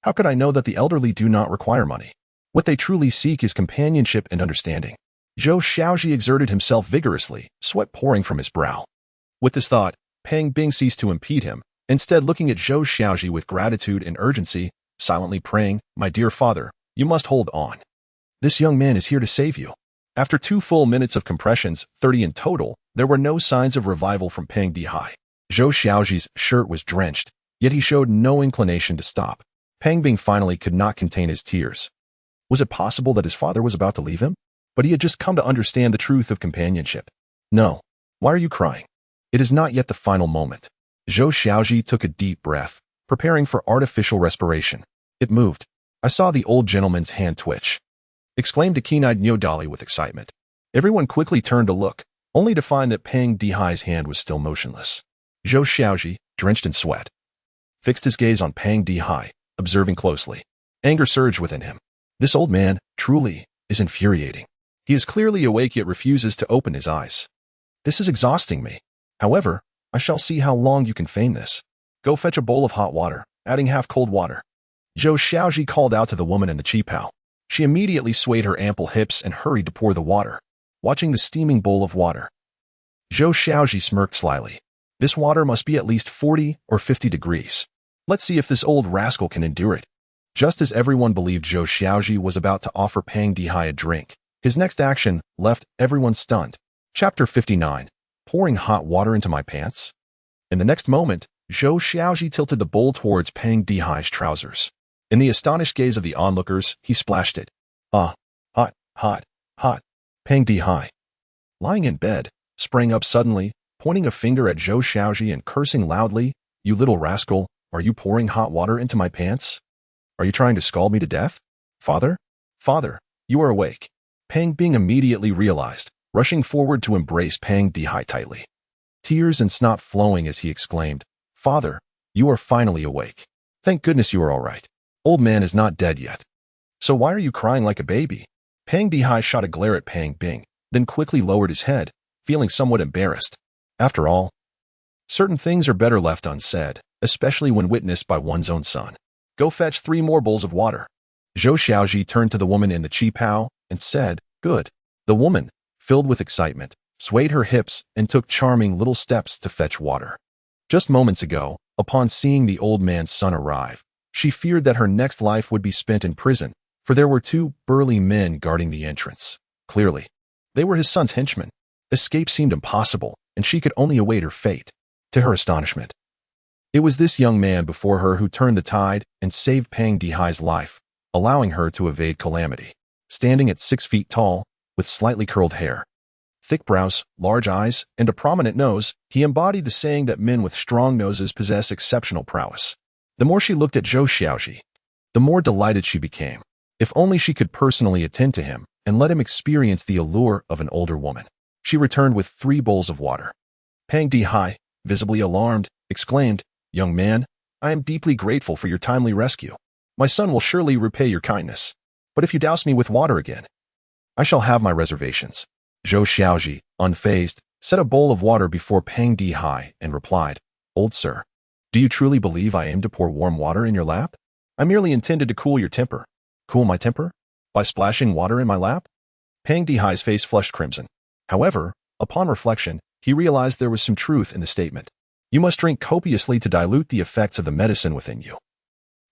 Speaker 1: how could I know that the elderly do not require money? What they truly seek is companionship and understanding. Zhou Xiaozhi exerted himself vigorously, sweat pouring from his brow. With this thought, Pang Bing ceased to impede him, instead looking at Zhou Xiaozhi with gratitude and urgency, silently praying, "My dear father, you must hold on. This young man is here to save you." After 2 full minutes of compressions, 30 in total, there were no signs of revival from Pang Dihai. Zhou Xiaozhi's shirt was drenched, yet he showed no inclination to stop. Pang Bing finally could not contain his tears. Was it possible that his father was about to leave him? But he had just come to understand the truth of companionship. No. Why are you crying? It is not yet the final moment. Zhou Xiaozhi took a deep breath, preparing for artificial respiration. It moved. I saw the old gentleman's hand twitch, exclaimed a keen-eyed Nyodali with excitement. Everyone quickly turned to look, only to find that Pang Dihai's hand was still motionless. Zhou Xiaozhi, drenched in sweat, fixed his gaze on Pang Dihai, observing closely. Anger surged within him. This old man, truly, is infuriating. He is clearly awake yet refuses to open his eyes. This is exhausting me. However, I shall see how long you can feign this. Go fetch a bowl of hot water, adding half cold water. Zhou Xiaozhi called out to the woman in the qipao. She immediately swayed her ample hips and hurried to pour the water, watching the steaming bowl of water. Zhou Xiaozhi smirked slyly. This water must be at least 40 or 50 degrees. Let's see if this old rascal can endure it. Just as everyone believed Zhou Xiaozhi was about to offer Pang Dihai a drink, his next action left everyone stunned. Chapter 59. Pouring hot water into my pants? In the next moment, Zhou Xiaozhi tilted the bowl towards Pang Dihai's trousers. In the astonished gaze of the onlookers, he splashed it. Ah, hot, hot, hot. Pang Dihai, lying in bed, sprang up suddenly, pointing a finger at Zhou Xiaozhi and cursing loudly. You little rascal, are you pouring hot water into my pants? Are you trying to scald me to death? Father? Father, you are awake. Pang Bing immediately realized, rushing forward to embrace Pang Dihai tightly. Tears and snot flowing as he exclaimed, Father, you are finally awake. Thank goodness you are all right. Old man is not dead yet. So why are you crying like a baby? Pang Dihai shot a glare at Pang Bing, then quickly lowered his head, feeling somewhat embarrassed. After all, certain things are better left unsaid, especially when witnessed by one's own son. Go fetch 3 more bowls of water. Zhou Xiaozhi turned to the woman in the qipao and said, Good. The woman, filled with excitement, swayed her hips and took charming little steps to fetch water. Just moments ago, upon seeing the old man's son arrive, she feared that her next life would be spent in prison, for there were 2 burly men guarding the entrance. Clearly, they were his son's henchmen. Escape seemed impossible, and she could only await her fate. To her astonishment, it was this young man before her who turned the tide and saved Pang Dihai's life, allowing her to evade calamity. Standing at 6 feet tall, with slightly curled hair, thick brows, large eyes, and a prominent nose, he embodied the saying that men with strong noses possess exceptional prowess. The more she looked at Zhou Xiaozhi, the more delighted she became. If only she could personally attend to him and let him experience the allure of an older woman. She returned with 3 bowls of water. Pang Dihai, visibly alarmed, exclaimed, Young man, I am deeply grateful for your timely rescue. My son will surely repay your kindness. But if you douse me with water again, I shall have my reservations. Zhou Xiaozhi, unfazed, set a bowl of water before Peng Dihai and replied, "Old sir, do you truly believe I aim to pour warm water in your lap? I merely intended to cool your temper." "Cool my temper? By splashing water in my lap?" Peng Dihai's face flushed crimson. However, upon reflection, he realized there was some truth in the statement. You must drink copiously to dilute the effects of the medicine within you.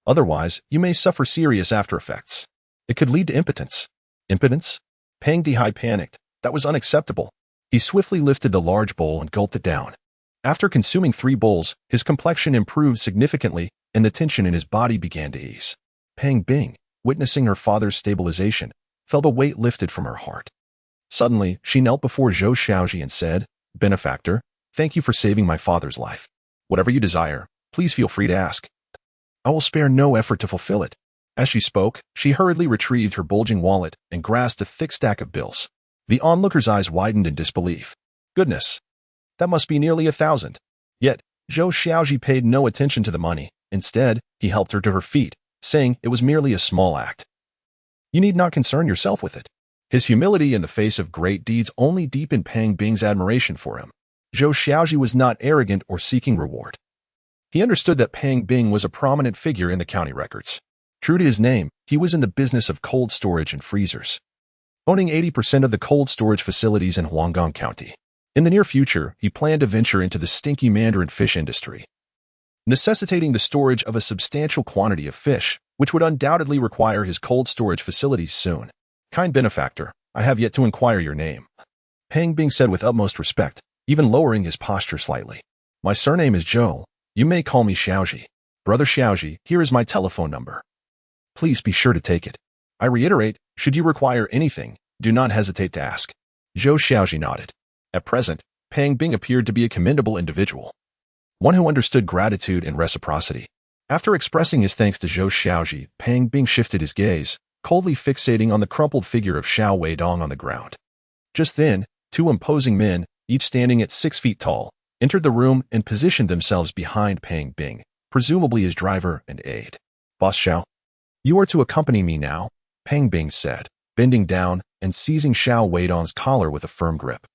Speaker 1: Otherwise, you may suffer serious after effects. It could lead to impotence. Impotence? Peng Dihai panicked. That was unacceptable. He swiftly lifted the large bowl and gulped it down. After consuming 3 bowls, his complexion improved significantly and the tension in his body began to ease. Peng Bing, witnessing her father's stabilization, felt a weight lifted from her heart. Suddenly, she knelt before Zhou Xiaozhi and said, "Benefactor, thank you for saving my father's life. Whatever you desire, please feel free to ask. I will spare no effort to fulfill it." As she spoke, she hurriedly retrieved her bulging wallet and grasped a thick stack of bills. The onlooker's eyes widened in disbelief. Goodness, that must be nearly 1,000. Yet, Zhou Xiaozhi paid no attention to the money. Instead, he helped her to her feet, saying it was merely a small act. You need not concern yourself with it. His humility in the face of great deeds only deepened Peng Bing's admiration for him. Zhou Xiaozhi was not arrogant or seeking reward. He understood that Peng Bing was a prominent figure in the county records. True to his name, he was in the business of cold storage and freezers, owning 80% of the cold storage facilities in Huanggang County. In the near future, he planned to venture into the stinky mandarin fish industry, necessitating the storage of a substantial quantity of fish, which would undoubtedly require his cold storage facilities soon. Kind benefactor, I have yet to inquire your name. Peng Bing said with utmost respect, even lowering his posture slightly. My surname is Zhou. You may call me Xiaozhi. Brother Xiaozhi, here is my telephone number. Please be sure to take it. I reiterate, should you require anything, do not hesitate to ask. Zhou Xiaozhi nodded. At present, Peng Bing appeared to be a commendable individual, one who understood gratitude and reciprocity. After expressing his thanks to Zhou Xiaozhi, Peng Bing shifted his gaze, coldly fixating on the crumpled figure of Xiao Weidong on the ground. Just then, 2 imposing men, each standing at 6 feet tall, entered the room and positioned themselves behind Peng Bing, presumably his driver and aide. Boss Xiao, you are to accompany me now, Peng Bing said, bending down and seizing Xiao Weidong's collar with a firm grip.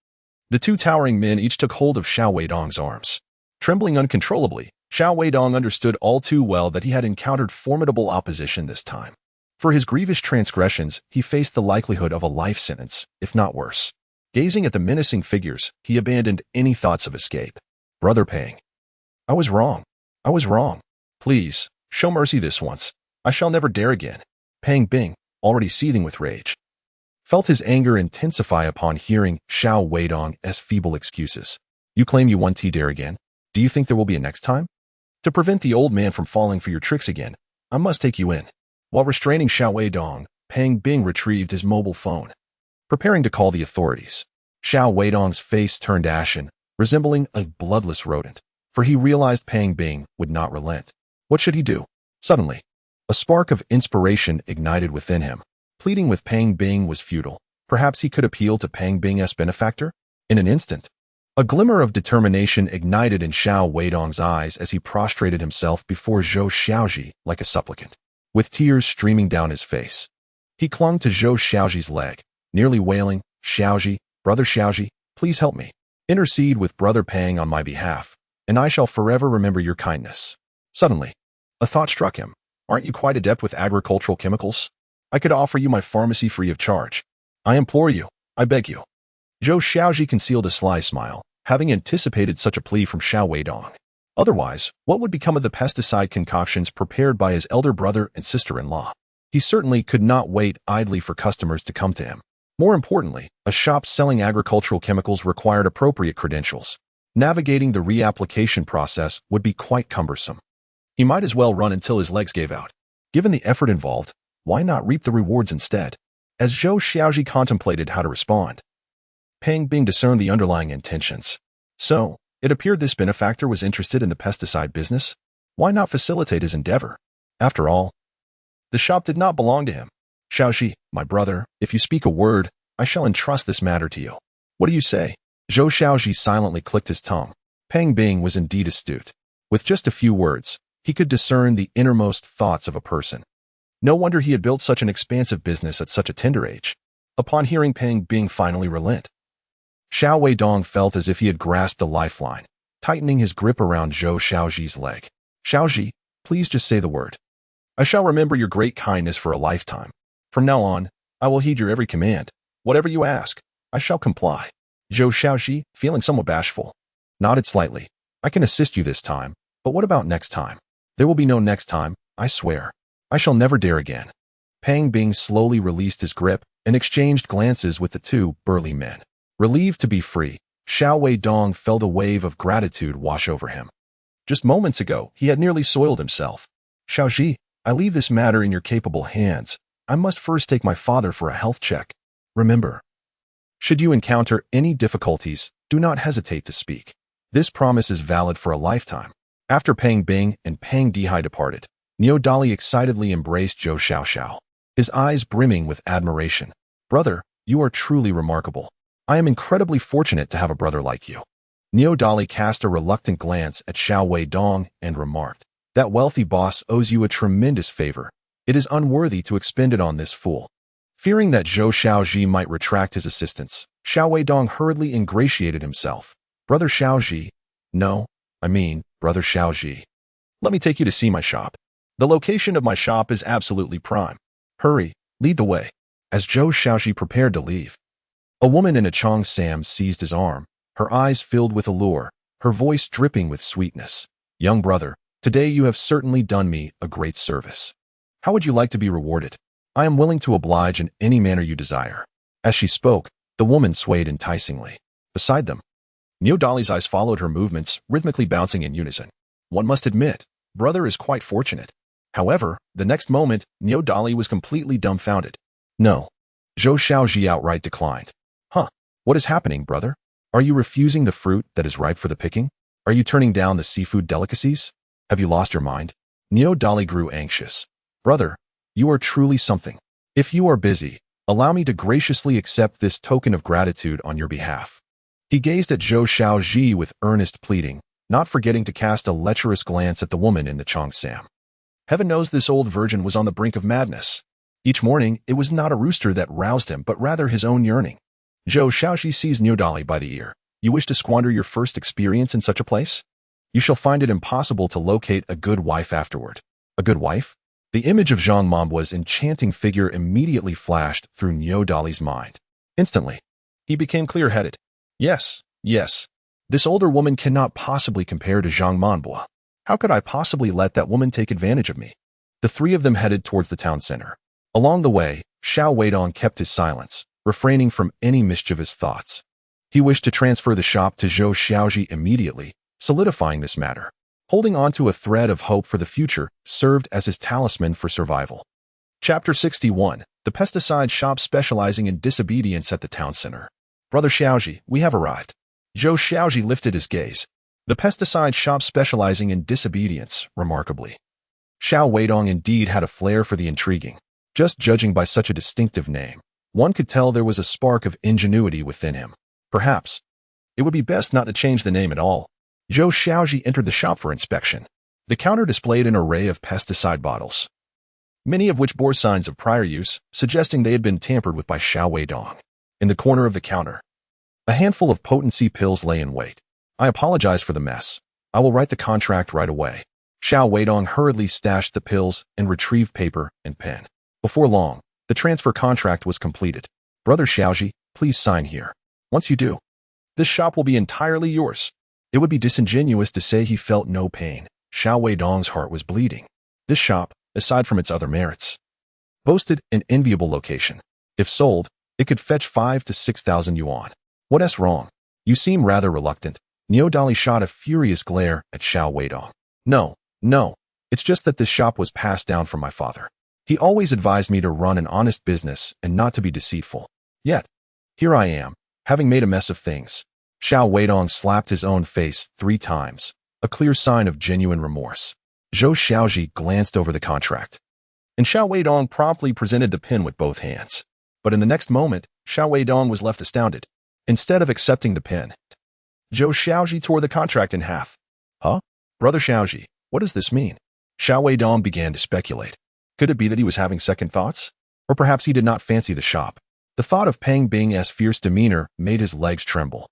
Speaker 1: The 2 towering men each took hold of Xiao Weidong's arms. Trembling uncontrollably, Xiao Weidong understood all too well that he had encountered formidable opposition this time. For his grievous transgressions, he faced the likelihood of a life sentence, if not worse. Gazing at the menacing figures, he abandoned any thoughts of escape. Brother Peng, I was wrong. I was wrong. Please, show mercy this once. I shall never dare again. Peng Bing, already seething with rage, felt his anger intensify upon hearing Xiao Weidong's feeble excuses. You claim you won't dare again. Do you think there will be a next time? To prevent the old man from falling for your tricks again, I must take you in. While restraining Xiao Weidong, Peng Bing retrieved his mobile phone, preparing to call the authorities. Xiao Weidong's face turned ashen, resembling a bloodless rodent, for he realized Peng Bing would not relent. What should he do? Suddenly, a spark of inspiration ignited within him. Pleading with Peng Bing was futile. Perhaps he could appeal to Peng Bing's benefactor? In an instant, a glimmer of determination ignited in Xiao Weidong's eyes as he prostrated himself before Zhou Xiaozhi like a supplicant. With tears streaming down his face, he clung to Zhou Xiaozhi's leg, nearly wailing, Xiaozhi, Brother Xiaozhi, please help me. Intercede with Brother Peng on my behalf, and I shall forever remember your kindness. Suddenly, a thought struck him. Aren't you quite adept with agricultural chemicals? I could offer you my pharmacy free of charge. I implore you, I beg you. Zhou Xiaozhi concealed a sly smile, having anticipated such a plea from Xiao Weidong. Otherwise, what would become of the pesticide concoctions prepared by his elder brother and sister-in-law? He certainly could not wait idly for customers to come to him. More importantly, a shop selling agricultural chemicals required appropriate credentials. Navigating the reapplication process would be quite cumbersome. He might as well run until his legs gave out. Given the effort involved, why not reap the rewards instead? As Zhou Xiaozhi contemplated how to respond, Peng Bing discerned the underlying intentions. So, it appeared this benefactor was interested in the pesticide business. Why not facilitate his endeavor? After all, the shop did not belong to him. Xiaozhi, my brother, if you speak a word, I shall entrust this matter to you. What do you say? Zhou Xiaozhi silently clicked his tongue. Peng Bing was indeed astute. With just a few words, he could discern the innermost thoughts of a person. No wonder he had built such an expansive business at such a tender age. Upon hearing Peng Bing finally relent, Xiao Weidong felt as if he had grasped a lifeline, tightening his grip around Zhou Xiaozhi's leg. Xiaozhi, please just say the word. I shall remember your great kindness for a lifetime. From now on, I will heed your every command. Whatever you ask, I shall comply. Zhou Xiaozhi, feeling somewhat bashful, nodded slightly. I can assist you this time, but what about next time? There will be no next time, I swear. I shall never dare again. Pang Bing slowly released his grip and exchanged glances with the two burly men. Relieved to be free, Xiao Weidong felt a wave of gratitude wash over him. Just moments ago, he had nearly soiled himself. Xiaozhi, I leave this matter in your capable hands. I must first take my father for a health check. Remember, should you encounter any difficulties, do not hesitate to speak. This promise is valid for a lifetime. After Pang Bing and Pang Dihai departed, Niu Dali excitedly embraced Zhou Xiaoxiao, his eyes brimming with admiration. Brother, you are truly remarkable. I am incredibly fortunate to have a brother like you. Niu Dali cast a reluctant glance at Xiao Weidong and remarked, that wealthy boss owes you a tremendous favor. It is unworthy to expend it on this fool. Fearing that Zhou Xiaozhi might retract his assistance, Xiao Weidong hurriedly ingratiated himself. Brother Xiaozhi, Brother Xiaozhi. Let me take you to see my shop. The location of my shop is absolutely prime. Hurry, lead the way. As Zhou Xiaozhi prepared to leave, a woman in a cheongsam seized his arm, her eyes filled with allure, her voice dripping with sweetness. Young brother, today you have certainly done me a great service. How would you like to be rewarded? I am willing to oblige in any manner you desire. As she spoke, the woman swayed enticingly. Beside them, Niu Dali's eyes followed her movements, rhythmically bouncing in unison. One must admit, brother is quite fortunate. However, the next moment, Niu Dali was completely dumbfounded. No. Zhou Xiaozhi outright declined. Huh? What is happening, brother? Are you refusing the fruit that is ripe for the picking? Are you turning down the seafood delicacies? Have you lost your mind? Niu Dali grew anxious. Brother, you are truly something. If you are busy, allow me to graciously accept this token of gratitude on your behalf. He gazed at Zhou Xiaozhi with earnest pleading, not forgetting to cast a lecherous glance at the woman in the cheongsam. Heaven knows this old virgin was on the brink of madness. Each morning, it was not a rooster that roused him, but rather his own yearning. Zhou Xiaozhi seized Niu Dali by the ear. You wish to squander your first experience in such a place? You shall find it impossible to locate a good wife afterward. A good wife? The image of Zhang Mambua's enchanting figure immediately flashed through Niu Dali's mind. Instantly, he became clear-headed. Yes. This older woman cannot possibly compare to Zhang Manbua. How could I possibly let that woman take advantage of me? The three of them headed towards the town center. Along the way, Xiao Weidong kept his silence, refraining from any mischievous thoughts. He wished to transfer the shop to Zhou Xiaozhi immediately, solidifying this matter. Holding on to a thread of hope for the future served as his talisman for survival. Chapter 61, the pesticide shop specializing in disobedience at the town center. Brother Xiaozhi, we have arrived. Zhou Xiaozhi lifted his gaze. The pesticide shop specializing in disobedience, remarkably. Xiao Weidong indeed had a flair for the intriguing. Just judging by such a distinctive name, one could tell there was a spark of ingenuity within him. Perhaps it would be best not to change the name at all. Zhou Xiaozhi entered the shop for inspection. The counter displayed an array of pesticide bottles, many of which bore signs of prior use, suggesting they had been tampered with by Xiao Weidong. In the corner of the counter, a handful of potency pills lay in wait. I apologize for the mess. I will write the contract right away. Xiao Weidong hurriedly stashed the pills and retrieved paper and pen. Before long, the transfer contract was completed. Brother Xiaozhi, please sign here. Once you do, this shop will be entirely yours. It would be disingenuous to say he felt no pain. Xiao Weidong's heart was bleeding. This shop, aside from its other merits, boasted an enviable location. If sold, it could fetch 5,000 to 6,000 yuan. What's wrong? You seem rather reluctant. Niu Dali shot a furious glare at Xiao Weidong. No, it's just that this shop was passed down from my father. He always advised me to run an honest business and not to be deceitful. Yet, here I am, having made a mess of things. Xiao Weidong slapped his own face 3 times, a clear sign of genuine remorse. Zhou Xiaozhi glanced over the contract, and Xiao Weidong promptly presented the pen with both hands. But in the next moment, Xiao Weidong was left astounded. Instead of accepting the pen, Zhou Xiaozhi tore the contract in half. Huh? Brother Xiaozhi, what does this mean? Xiao Weidong began to speculate. Could it be that he was having second thoughts? Or perhaps he did not fancy the shop. The thought of Peng Bing's fierce demeanor made his legs tremble.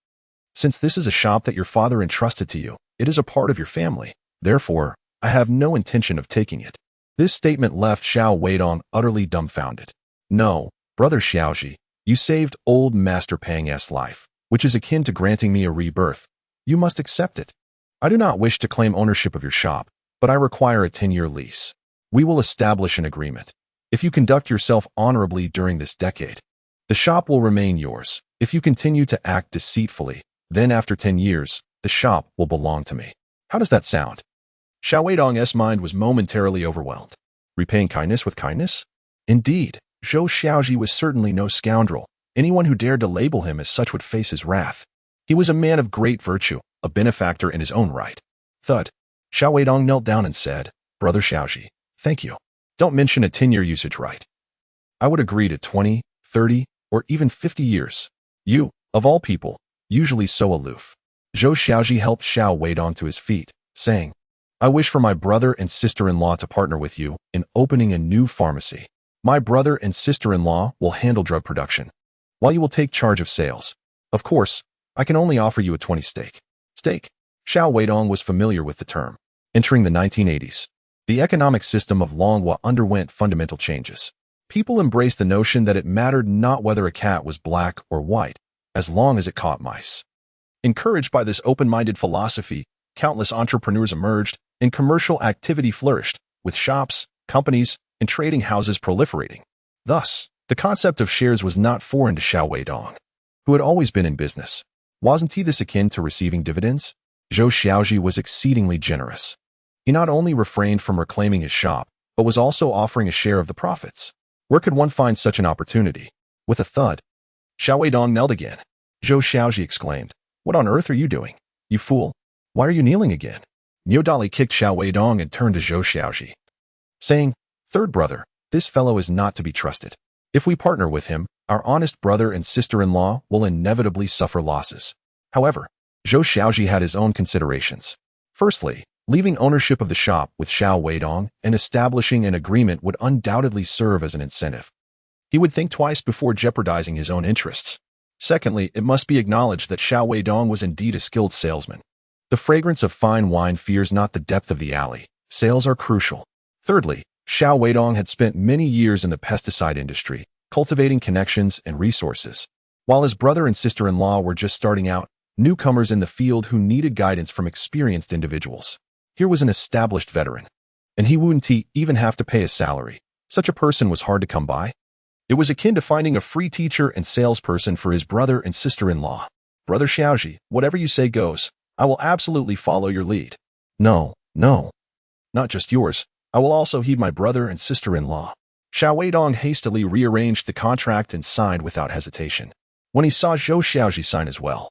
Speaker 1: Since this is a shop that your father entrusted to you, it is a part of your family. Therefore, I have no intention of taking it. This statement left Xiao Weidong utterly dumbfounded. No, Brother Xiaozhi, you saved old Master Peng's life, which is akin to granting me a rebirth. You must accept it. I do not wish to claim ownership of your shop, but I require a 10-year lease. We will establish an agreement. If you conduct yourself honorably during this decade, the shop will remain yours. If you continue to act deceitfully, then after 10 years, the shop will belong to me. How does that sound? Xiao Weidong's mind was momentarily overwhelmed. Repaying kindness with kindness? Indeed, Zhou Xiaozhi was certainly no scoundrel. Anyone who dared to label him as such would face his wrath. He was a man of great virtue, a benefactor in his own right. Thud. Xiao Weidong knelt down and said, Brother Xiaozhi, thank you. Don't mention a 10-year usage right. I would agree to 20, 30, or even 50 years. You, of all people, usually so aloof. Zhou Xiaozhi helped Xiao Weidong to his feet, saying, I wish for my brother and sister-in-law to partner with you in opening a new pharmacy. My brother and sister-in-law will handle drug production, while you will take charge of sales. Of course, I can only offer you a 20 stake. Stake. Xiao Weidong was familiar with the term. Entering the 1980s, the economic system of Longhua underwent fundamental changes. People embraced the notion that it mattered not whether a cat was black or white, as long as it caught mice. Encouraged by this open-minded philosophy, countless entrepreneurs emerged, and commercial activity flourished, with shops, companies, and trading houses proliferating. Thus, the concept of shares was not foreign to Xiao Weidong, who had always been in business. Wasn't he this akin to receiving dividends? Zhou Xiaozhi was exceedingly generous. He not only refrained from reclaiming his shop, but was also offering a share of the profits. Where could one find such an opportunity? With a thud, Xiao Weidong knelt again. Zhou Xiaozhi exclaimed, What on earth are you doing? You fool! Why are you kneeling again? Niodali kicked Xiao Weidong and turned to Zhou Xiaozhi, saying, Third brother, this fellow is not to be trusted. If we partner with him, our honest brother and sister-in-law will inevitably suffer losses. However, Zhou Xiaozhi had his own considerations. Firstly, leaving ownership of the shop with Xiao Weidong and establishing an agreement would undoubtedly serve as an incentive. He would think twice before jeopardizing his own interests. Secondly, it must be acknowledged that Xiao Weidong was indeed a skilled salesman. The fragrance of fine wine fears not the depth of the alley. Sales are crucial. Thirdly, Xiao Weidong had spent many years in the pesticide industry, cultivating connections and resources, while his brother and sister-in-law were just starting out, newcomers in the field who needed guidance from experienced individuals. Here was an established veteran, and he wouldn't even have to pay a salary. Such a person was hard to come by. It was akin to finding a free teacher and salesperson for his brother and sister-in-law. Brother Xiaozhi, whatever you say goes. I will absolutely follow your lead. No, not just yours. I will also heed my brother and sister-in-law. Xiao Weidong hastily rearranged the contract and signed without hesitation. When he saw Zhou Xiaozhi sign as well,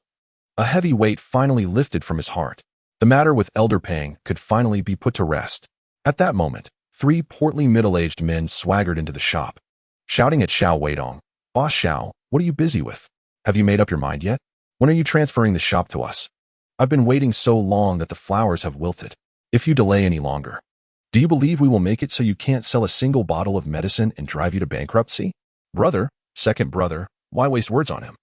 Speaker 1: a heavy weight finally lifted from his heart. The matter with Elder Peng could finally be put to rest. At that moment, 3 portly middle-aged men swaggered into the shop, shouting at Xiao Weidong, Boss Xiao, what are you busy with? Have you made up your mind yet? When are you transferring the shop to us? I've been waiting so long that the flowers have wilted. If you delay any longer, do you believe we will make it so you can't sell a single bottle of medicine and drive you to bankruptcy? Brother, second brother, why waste words on him?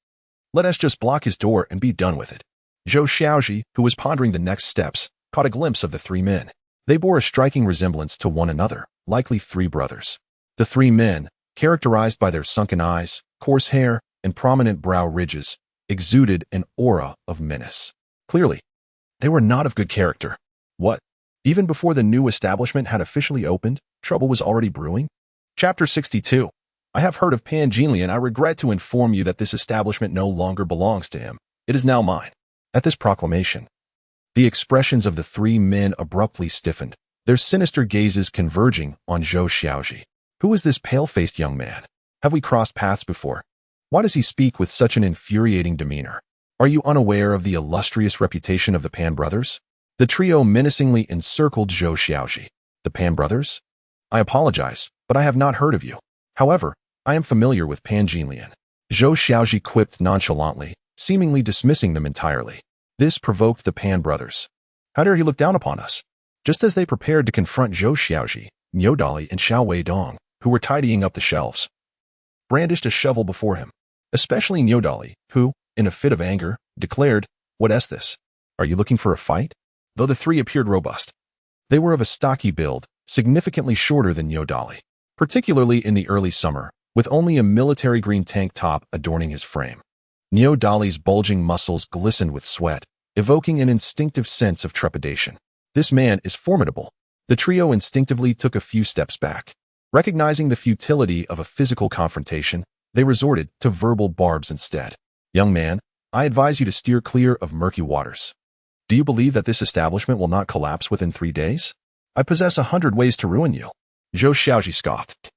Speaker 1: Let us just block his door and be done with it. Zhou Xiaozhi, who was pondering the next steps, caught a glimpse of the 3 men. They bore a striking resemblance to one another, likely 3 brothers. The 3 men, characterized by their sunken eyes, coarse hair, and prominent brow ridges, exuded an aura of menace. Clearly, they were not of good character. What? Even before the new establishment had officially opened, trouble was already brewing? Chapter 62. I have heard of Pan Jinlian. I regret to inform you that this establishment no longer belongs to him. It is now mine. At this proclamation, the expressions of the 3 men abruptly stiffened, their sinister gazes converging on Zhou Xiaozhi. Who is this pale-faced young man? Have we crossed paths before? Why does he speak with such an infuriating demeanor? Are you unaware of the illustrious reputation of the Pan brothers? The trio menacingly encircled Zhou Xiaozhi. The Pan brothers? I apologize, but I have not heard of you. However, I am familiar with Pan Jinlian. Zhou Xiaozhi quipped nonchalantly, seemingly dismissing them entirely. This provoked the Pan brothers. How dare he look down upon us? Just as they prepared to confront Zhou Xiaozhi, Niodali and Xiao Weidong, who were tidying up the shelves, brandished a shovel before him. especially Nyodali, who, in a fit of anger, declared, "What is this? Are you looking for a fight?" Though the three appeared robust, they were of a stocky build, significantly shorter than Nyodali, particularly in the early summer, with only a military green tank top adorning his frame. Nyodali's bulging muscles glistened with sweat, evoking an instinctive sense of trepidation. This man is formidable. The trio instinctively took a few steps back. Recognizing the futility of a physical confrontation, they resorted to verbal barbs instead. "Young man, I advise you to steer clear of murky waters. Do you believe that this establishment will not collapse within 3 days? I possess 100 ways to ruin you." Zhou Xiaozhi scoffed,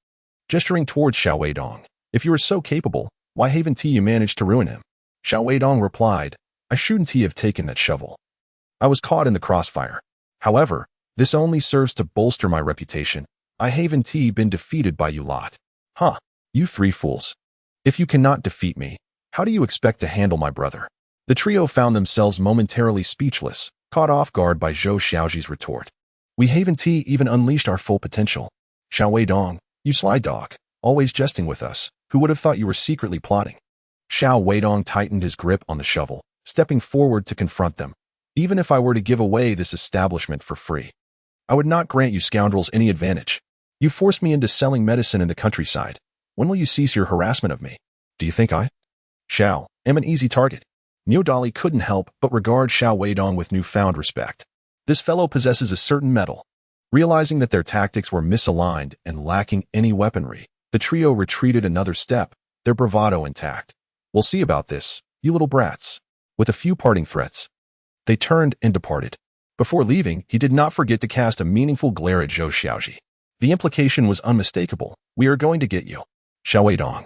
Speaker 1: gesturing towards Xiao Weidong. "If you are so capable, why haven't you managed to ruin him?" Xiao Weidong replied, "I shouldn't have taken that shovel. I was caught in the crossfire. However, this only serves to bolster my reputation. I haven't been defeated by you lot." "Huh, you three fools. If you cannot defeat me, how do you expect to handle my brother?" The trio found themselves momentarily speechless, caught off guard by Zhou Xiaozhi's retort. "We haven't even unleashed our full potential. Xiao Weidong, you sly dog, always jesting with us. Who would have thought you were secretly plotting?" Xiao Weidong tightened his grip on the shovel, stepping forward to confront them. "Even if I were to give away this establishment for free, I would not grant you scoundrels any advantage. You forced me into selling medicine in the countryside. When will you cease your harassment of me? Do you think I, Xiao, am an easy target?" Nyodali couldn't help but regard Xiao Weidong with newfound respect. This fellow possesses a certain mettle. Realizing that their tactics were misaligned and lacking any weaponry, the trio retreated another step, their bravado intact. "We'll see about this, you little brats." With a few parting threats, they turned and departed. Before leaving, he did not forget to cast a meaningful glare at Zhou Xiaozhi. The implication was unmistakable. "We are going to get you, Xiao Weidong."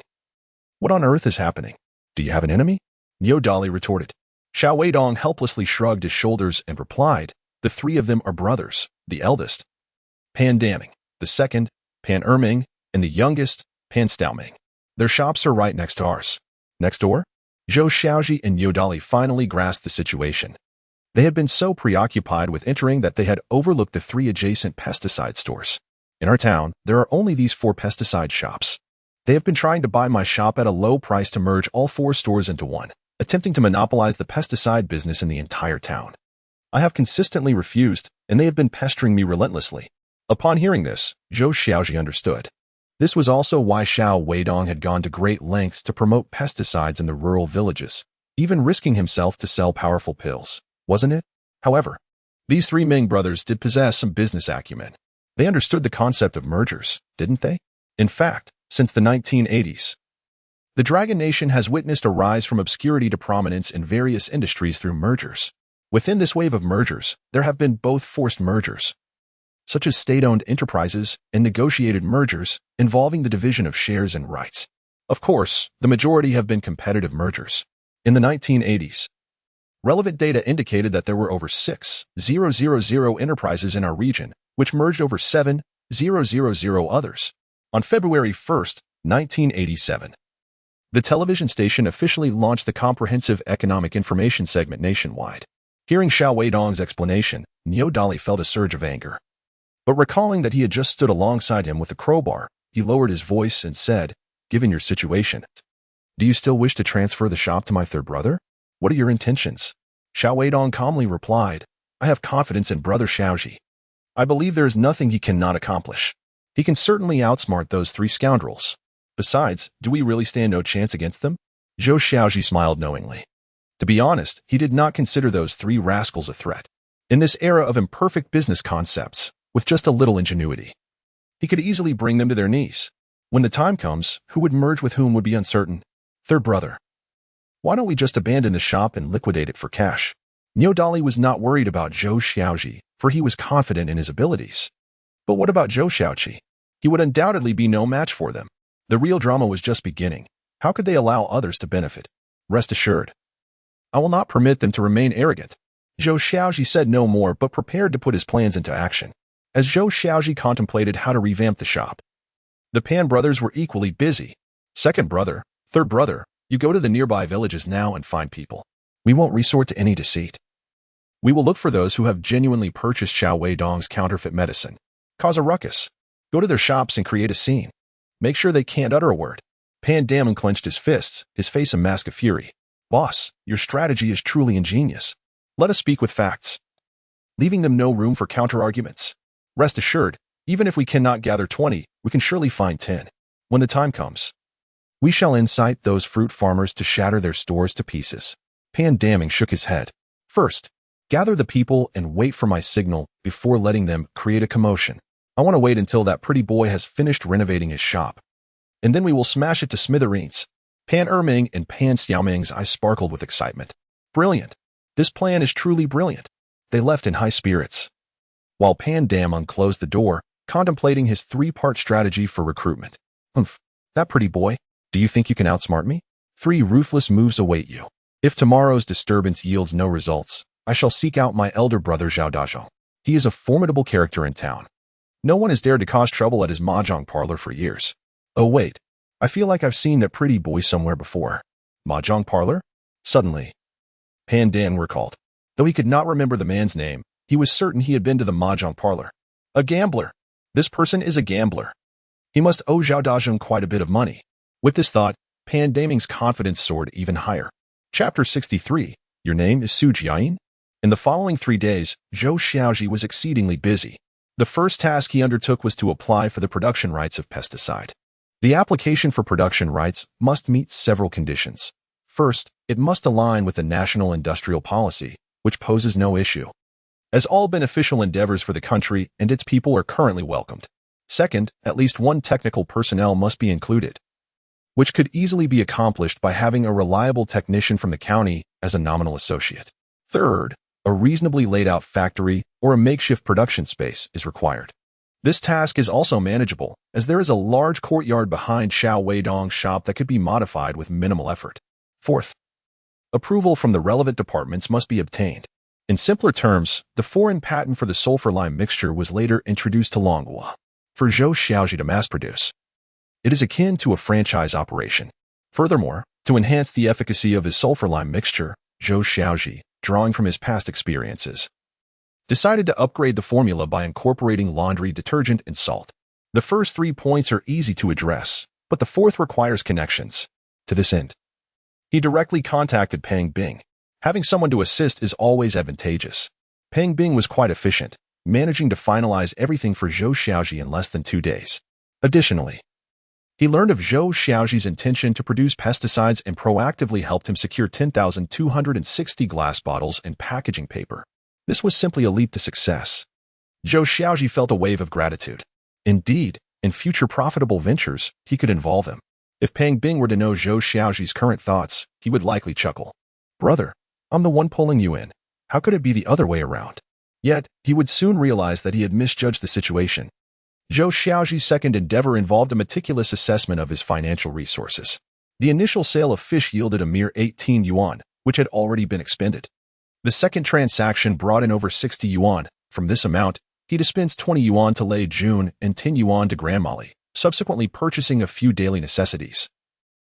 Speaker 1: "What on earth is happening? Do you have an enemy?" Nyodali retorted. Xiao Weidong helplessly shrugged his shoulders and replied, "The three of them are brothers, the eldest, Pan Daming, the second, Pan Erming, and the youngest, Pan Staoming. Their shops are right next to ours." "Next door?" Zhou Xiaozhi and Nyodali finally grasped the situation. They had been so preoccupied with entering that they had overlooked the 3 adjacent pesticide stores. "In our town, there are only these 4 pesticide shops. They have been trying to buy my shop at a low price to merge all 4 stores into one, attempting to monopolize the pesticide business in the entire town. I have consistently refused, and they have been pestering me relentlessly." Upon hearing this, Zhou Xiaozhi understood. This was also why Xiao Weidong had gone to great lengths to promote pesticides in the rural villages, even risking himself to sell powerful pills, wasn't it? However, these 3 Ming brothers did possess some business acumen. They understood the concept of mergers, didn't they? In fact, since the 1980s, the Dragon Nation has witnessed a rise from obscurity to prominence in various industries through mergers. Within this wave of mergers, there have been both forced mergers, such as state-owned enterprises, and negotiated mergers involving the division of shares and rights. Of course, the majority have been competitive mergers. In the 1980s, relevant data indicated that there were over 6,000 enterprises in our region, which merged over 7,000 others. On February 1st, 1987, the television station officially launched the Comprehensive Economic Information segment nationwide. Hearing Xiao Weidong's explanation, Nyodali felt a surge of anger. But recalling that he had just stood alongside him with a crowbar, he lowered his voice and said, "Given your situation, do you still wish to transfer the shop to my third brother? What are your intentions?" Xiao Weidong calmly replied, "I have confidence in Brother Xiaozhi. I believe there is nothing he cannot accomplish. He can certainly outsmart those 3 scoundrels. Besides, do we really stand no chance against them?" Zhou Xiaozhi smiled knowingly. To be honest, he did not consider those 3 rascals a threat. In this era of imperfect business concepts, with just a little ingenuity, he could easily bring them to their knees. When the time comes, who would merge with whom would be uncertain. Third brother, why don't we just abandon the shop and liquidate it for cash? Nyodali was not worried about Zhou Xiaozhi, for he was confident in his abilities. But what about Zhou Xiaozhi? He would undoubtedly be no match for them. The real drama was just beginning. How could they allow others to benefit? Rest assured, I will not permit them to remain arrogant. Zhou Xiaozhi said no more but prepared to put his plans into action. As Zhou Xiaozhi contemplated how to revamp the shop, the Pan brothers were equally busy. "Second brother, third brother, you go to the nearby villages now and find people. We won't resort to any deceit. We will look for those who have genuinely purchased Xiao Weidong's counterfeit medicine. Cause a ruckus. Go to their shops and create a scene. Make sure they can't utter a word. Pan Dammon clenched his fists, his face a mask of fury. Boss, your strategy is truly ingenious. Let us speak with facts, leaving them no room for counter-arguments. Rest assured, even if we cannot gather 20, we can surely find 10. When the time comes, we shall incite those fruit farmers to shatter their stores to pieces. Pan Damming shook his head. First, gather the people and wait for my signal before letting them create a commotion. I want to wait until that pretty boy has finished renovating his shop. And then we will smash it to smithereens. Pan Erming and Pan Xiaoming's eyes sparkled with excitement. Brilliant. This plan is truly brilliant. They left in high spirits, while Pan Dammon closed the door, contemplating his three-part strategy for recruitment. Humph, that pretty boy. Do you think you can outsmart me? 3 ruthless moves await you. If tomorrow's disturbance yields no results, I shall seek out my elder brother Zhou Xiaozhi. He is a formidable character in town. No one has dared to cause trouble at his mahjong parlor for years. Oh wait, I feel like I've seen that pretty boy somewhere before. Mahjong parlor? Suddenly, Pan Dan recalled. Though he could not remember the man's name, he was certain he had been to the mahjong parlor. A gambler. This person is a gambler. He must owe Zhou Xiaozhi quite a bit of money. With this thought, Pan Damming's confidence soared even higher. Chapter 63. Your name is Zhou Xiaozhi? In the following 3 days, Zhou Xiaozhi was exceedingly busy. The first task he undertook was to apply for the production rights of pesticide. The application for production rights must meet several conditions. First, it must align with the national industrial policy, which poses no issue, as all beneficial endeavors for the country and its people are currently welcomed. Second, at least one technical personnel must be included, which could easily be accomplished by having a reliable technician from the county as a nominal associate. Third, a reasonably laid-out factory or a makeshift production space is required. This task is also manageable, as there is a large courtyard behind Xiao Weidong's shop that could be modified with minimal effort. Fourth, approval from the relevant departments must be obtained. In simpler terms, the foreign patent for the sulfur lime mixture was later introduced to Longhua for Zhou Xiaozhi to mass-produce. It is akin to a franchise operation. Furthermore, to enhance the efficacy of his sulfur lime mixture, Zhou Xiaozhi, drawing from his past experiences, decided to upgrade the formula by incorporating laundry detergent and salt. The first 3 points are easy to address, but the fourth requires connections. To this end, he directly contacted Peng Bing. Having someone to assist is always advantageous. Peng Bing was quite efficient, managing to finalize everything for Zhou Xiaozhi in less than 2 days. Additionally, he learned of Zhou Xiaozhi's intention to produce pesticides and proactively helped him secure 10,260 glass bottles and packaging paper. This was simply a leap to success. Zhou Xiaozhi felt a wave of gratitude. Indeed, in future profitable ventures, he could involve him. If Peng Bing were to know Zhou Xiaozhi's current thoughts, he would likely chuckle. Brother, I'm the one pulling you in. How could it be the other way around? Yet, he would soon realize that he had misjudged the situation. Zhou Xiaozhi's second endeavor involved a meticulous assessment of his financial resources. The initial sale of fish yielded a mere 18 yuan, which had already been expended. The second transaction brought in over 60 yuan. From this amount, he dispensed 20 yuan to Lei Jun and 10 yuan to Grandmolly, subsequently purchasing a few daily necessities,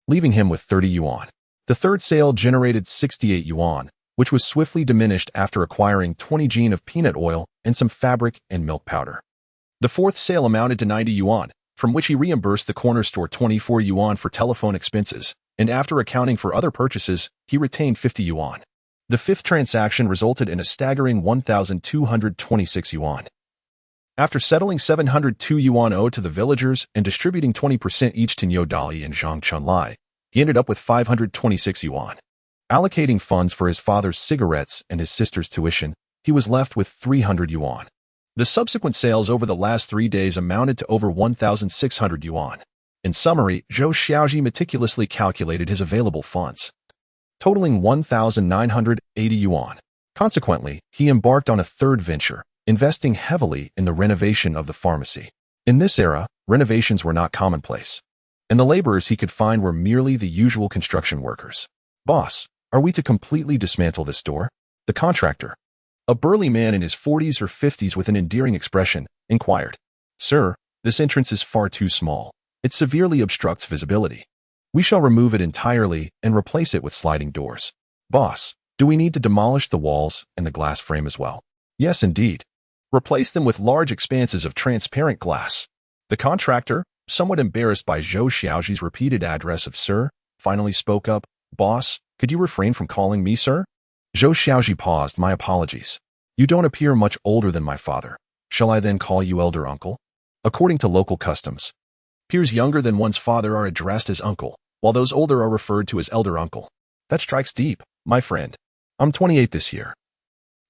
Speaker 1: leaving him with 30 yuan. The third sale generated 68 yuan, which was swiftly diminished after acquiring 20 jin of peanut oil and some fabric and milk powder. The fourth sale amounted to 90 yuan, from which he reimbursed the corner store 24 yuan for telephone expenses, and after accounting for other purchases, he retained 50 yuan. The fifth transaction resulted in a staggering 1,226 yuan. After settling 702 yuan owed to the villagers and distributing 20% each to Niu Dali and Zhang Chunlai, he ended up with 526 yuan. Allocating funds for his father's cigarettes and his sister's tuition, he was left with 300 yuan. The subsequent sales over the last 3 days amounted to over 1,600 yuan. In summary, Zhou Xiaozhi meticulously calculated his available funds, totaling 1,980 yuan. Consequently, he embarked on a third venture, investing heavily in the renovation of the pharmacy. In this era, renovations were not commonplace, and the laborers he could find were merely the usual construction workers. Boss, are we to completely dismantle this store? The contractor, a burly man in his 40s or 50s with an endearing expression, inquired. Sir, this entrance is far too small. It severely obstructs visibility. We shall remove it entirely and replace it with sliding doors. Boss, do we need to demolish the walls and the glass frame as well? Yes, indeed. Replace them with large expanses of transparent glass. The contractor, Somewhat embarrassed by Zhou Xiaozhi's repeated address of sir, finally spoke up, "Boss, could you refrain from calling me sir?" Zhou Xiaozhi paused. "My apologies. You don't appear much older than my father. Shall I then call you elder uncle?" According to local customs, peers younger than one's father are addressed as uncle, while those older are referred to as elder uncle. That strikes deep, my friend. I'm 28 this year.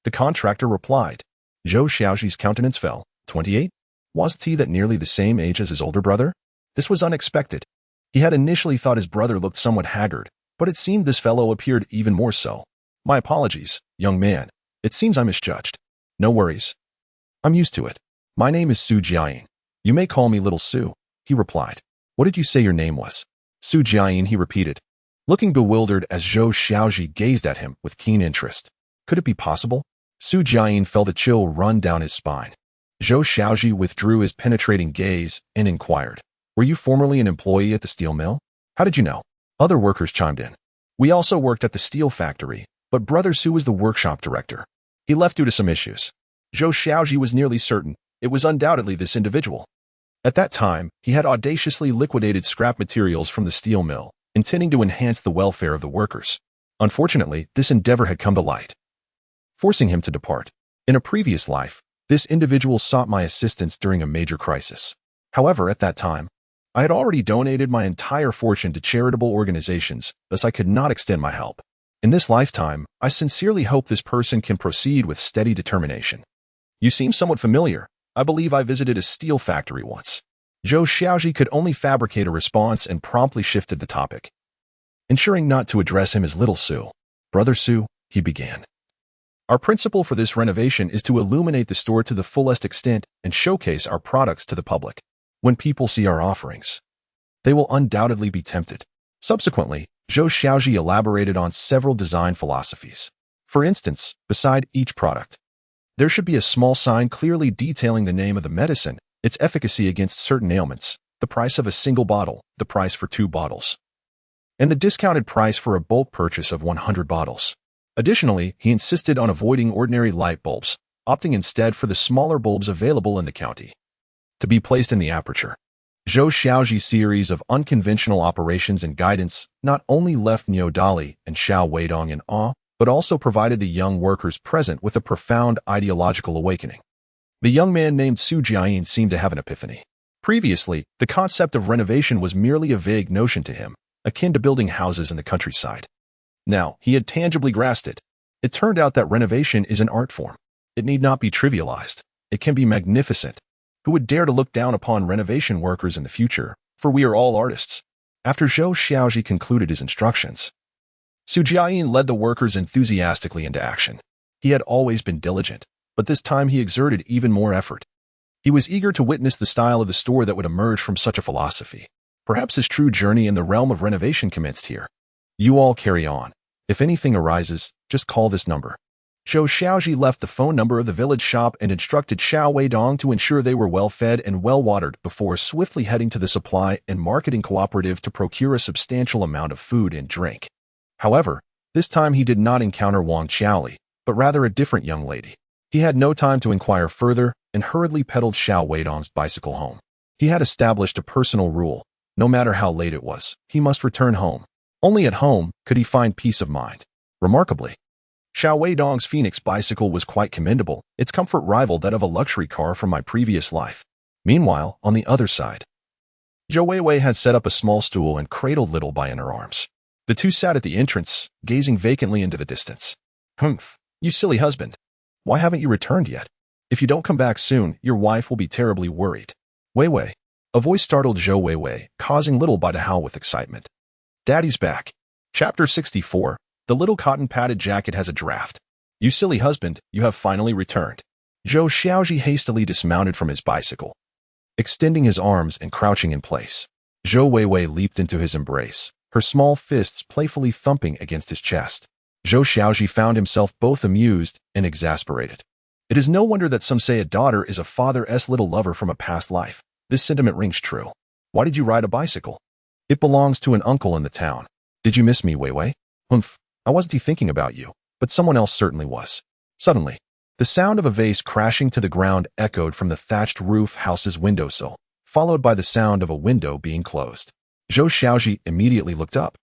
Speaker 1: The contractor replied. Zhou Xiaozhi's countenance fell. 28? Wasn't he that nearly the same age as his older brother? This was unexpected. He had initially thought his brother looked somewhat haggard, but it seemed this fellow appeared even more so. My apologies, young man. It seems I misjudged. No worries. I'm used to it. My name is Zhou Xiaozhi. You may call me Little Sue, he replied. What did you say your name was? Zhou Xiaozhi, he repeated, looking bewildered as Zhou Xiaozhi gazed at him with keen interest. Could it be possible? Zhou Xiaozhi felt a chill run down his spine. Zhou Xiaozhi withdrew his penetrating gaze and inquired, "Were you formerly an employee at the steel mill? How did you know?" Other workers chimed in. "We also worked at the steel factory, but Brother Sue was the workshop director. He left due to some issues." Zhou Xiaozhi was nearly certain it was undoubtedly this individual. At that time, he had audaciously liquidated scrap materials from the steel mill, intending to enhance the welfare of the workers. Unfortunately, this endeavor had come to light, forcing him to depart. In a previous life, this individual sought my assistance during a major crisis. However, at that time, I had already donated my entire fortune to charitable organizations, thus I could not extend my help. In this lifetime, I sincerely hope this person can proceed with steady determination. You seem somewhat familiar. I believe I visited a steel factory once. Zhou Xiaozhi could only fabricate a response and promptly shifted the topic. Ensuring not to address him as Little Sue. Brother Sue, he began. Our principle for this renovation is to illuminate the store to the fullest extent and showcase our products to the public. When people see our offerings, they will undoubtedly be tempted. Subsequently, Zhou Xiaozhi elaborated on several design philosophies. For instance, beside each product, there should be a small sign clearly detailing the name of the medicine, its efficacy against certain ailments, the price of a single bottle, the price for 2 bottles, and the discounted price for a bulk purchase of 100 bottles. Additionally, he insisted on avoiding ordinary light bulbs, opting instead for the smaller bulbs available in the county to be placed in the aperture. Zhou Xiaozhi's series of unconventional operations and guidance not only left Niu Dali and Xiao Weidong in awe, but also provided the young workers present with a profound ideological awakening. The young man named Zhou Xiaozhi seemed to have an epiphany. Previously, the concept of renovation was merely a vague notion to him, akin to building houses in the countryside. Now, he had tangibly grasped it. It turned out that renovation is an art form. It need not be trivialized. It can be magnificent. Who would dare to look down upon renovation workers in the future? For we are all artists. After Zhou Xiaozhi concluded his instructions, Zhou Xiaozhi led the workers enthusiastically into action. He had always been diligent, but this time he exerted even more effort. He was eager to witness the style of the store that would emerge from such a philosophy. Perhaps his true journey in the realm of renovation commenced here. You all carry on. If anything arises, just call this number. Zhou Xiaozhi left the phone number of the village shop and instructed Xiao Weidong to ensure they were well-fed and well-watered before swiftly heading to the supply and marketing cooperative to procure a substantial amount of food and drink. However, this time he did not encounter Wang Qiaoli, but rather a different young lady. He had no time to inquire further and hurriedly pedaled Xiao Weidong's bicycle home. He had established a personal rule. No matter how late it was, he must return home. Only at home could he find peace of mind. Remarkably, Xiao Weidong's Phoenix bicycle was quite commendable. Its comfort rivaled that of a luxury car from my previous life. Meanwhile, on the other side, Zhou Weiwei had set up a small stool and cradled Little Bai in her arms. The two sat at the entrance, gazing vacantly into the distance. Humph, you silly husband. Why haven't you returned yet? If you don't come back soon, your wife will be terribly worried. Weiwei. A voice startled Zhou Weiwei, causing Little Bai to howl with excitement. Daddy's back. Chapter 64. The little cotton-padded jacket has a draft. You silly husband, you have finally returned. Zhou Xiaozhi hastily dismounted from his bicycle, extending his arms and crouching in place. Zhou Weiwei leaped into his embrace, her small fists playfully thumping against his chest. Zhou Xiaozhi found himself both amused and exasperated. It is no wonder that some say a daughter is a father's little lover from a past life. This sentiment rings true. Why did you ride a bicycle? It belongs to an uncle in the town. Did you miss me, Weiwei? Humph, I wasn't thinking about you, but someone else certainly was. Suddenly, the sound of a vase crashing to the ground echoed from the thatched roof house's windowsill, followed by the sound of a window being closed. Zhou Xiaozhi immediately looked up,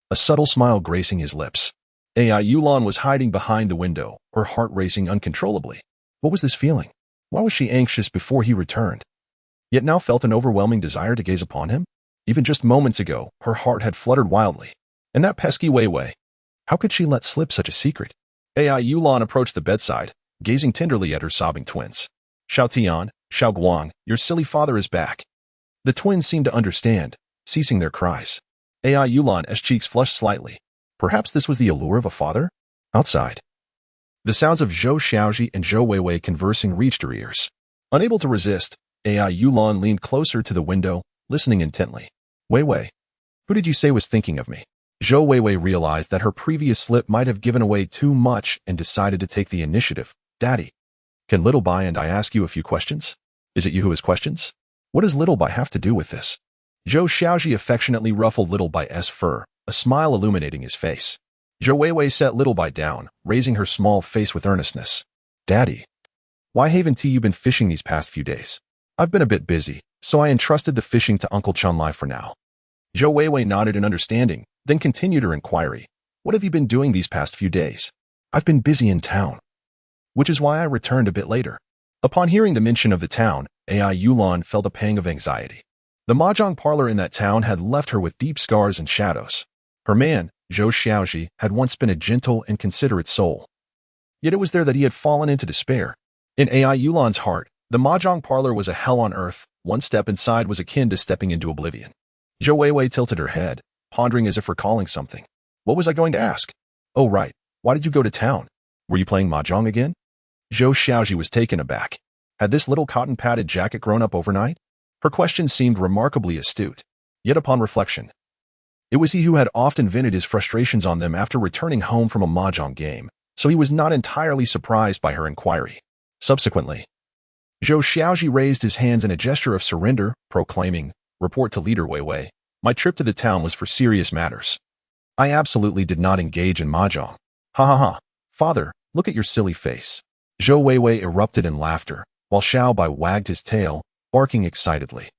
Speaker 1: a subtle smile gracing his lips. Yulan was hiding behind the window, her heart racing uncontrollably. What was this feeling? Why was she anxious before he returned, yet now felt an overwhelming desire to gaze upon him? Even just moments ago, her heart had fluttered wildly. And that pesky Wei Wei. How could she let slip such a secret? Yulan approached the bedside, gazing tenderly at her sobbing twins. Xiao Tian, Xiao Guang, your silly father is back. The twins seemed to understand, ceasing their cries. Yulan's cheeks flushed slightly. Perhaps this was the allure of a father? Outside, the sounds of Zhou Xiaozhi and Zhou Weiwei conversing reached her ears. Unable to resist, Yulan leaned closer to the window, listening intently. Weiwei, who did you say was thinking of me? Zhou Weiwei realized that her previous slip might have given away too much and decided to take the initiative. Daddy, can Little Bai and I ask you a few questions? Is it you who has questions? What does Little Bai have to do with this? Zhou Xiaozhi affectionately ruffled Little Bai's fur, a smile illuminating his face. Zhou Weiwei set Little Bai down, raising her small face with earnestness. Daddy, why haven't you been fishing these past few days? I've been a bit busy, so I entrusted the fishing to Uncle Chunlai for now. Zhou Weiwei nodded in understanding, then continued her inquiry. What have you been doing these past few days? I've been busy in town, which is why I returned a bit later. Upon hearing the mention of the town, Yulan felt a pang of anxiety. The mahjong parlor in that town had left her with deep scars and shadows. Her man, Zhou Xiaozhi, had once been a gentle and considerate soul. Yet it was there that he had fallen into despair. In Yulan's heart, the mahjong parlor was a hell on earth. One step inside was akin to stepping into oblivion. Zhou Weiwei tilted her head, pondering as if recalling something. What was I going to ask? Oh right, why did you go to town? Were you playing mahjong again? Zhou Xiaozhi was taken aback. Had this little cotton-padded jacket grown up overnight? Her question seemed remarkably astute. Yet upon reflection, it was he who had often vented his frustrations on them after returning home from a mahjong game, so he was not entirely surprised by her inquiry. Subsequently, Zhou Xiaozhi raised his hands in a gesture of surrender, proclaiming, "Report to Leader Weiwei. My trip to the town was for serious matters. I absolutely did not engage in mahjong." Ha ha ha. Father, look at your silly face. Zhou Weiwei erupted in laughter, while Xiao Bai wagged his tail, barking excitedly.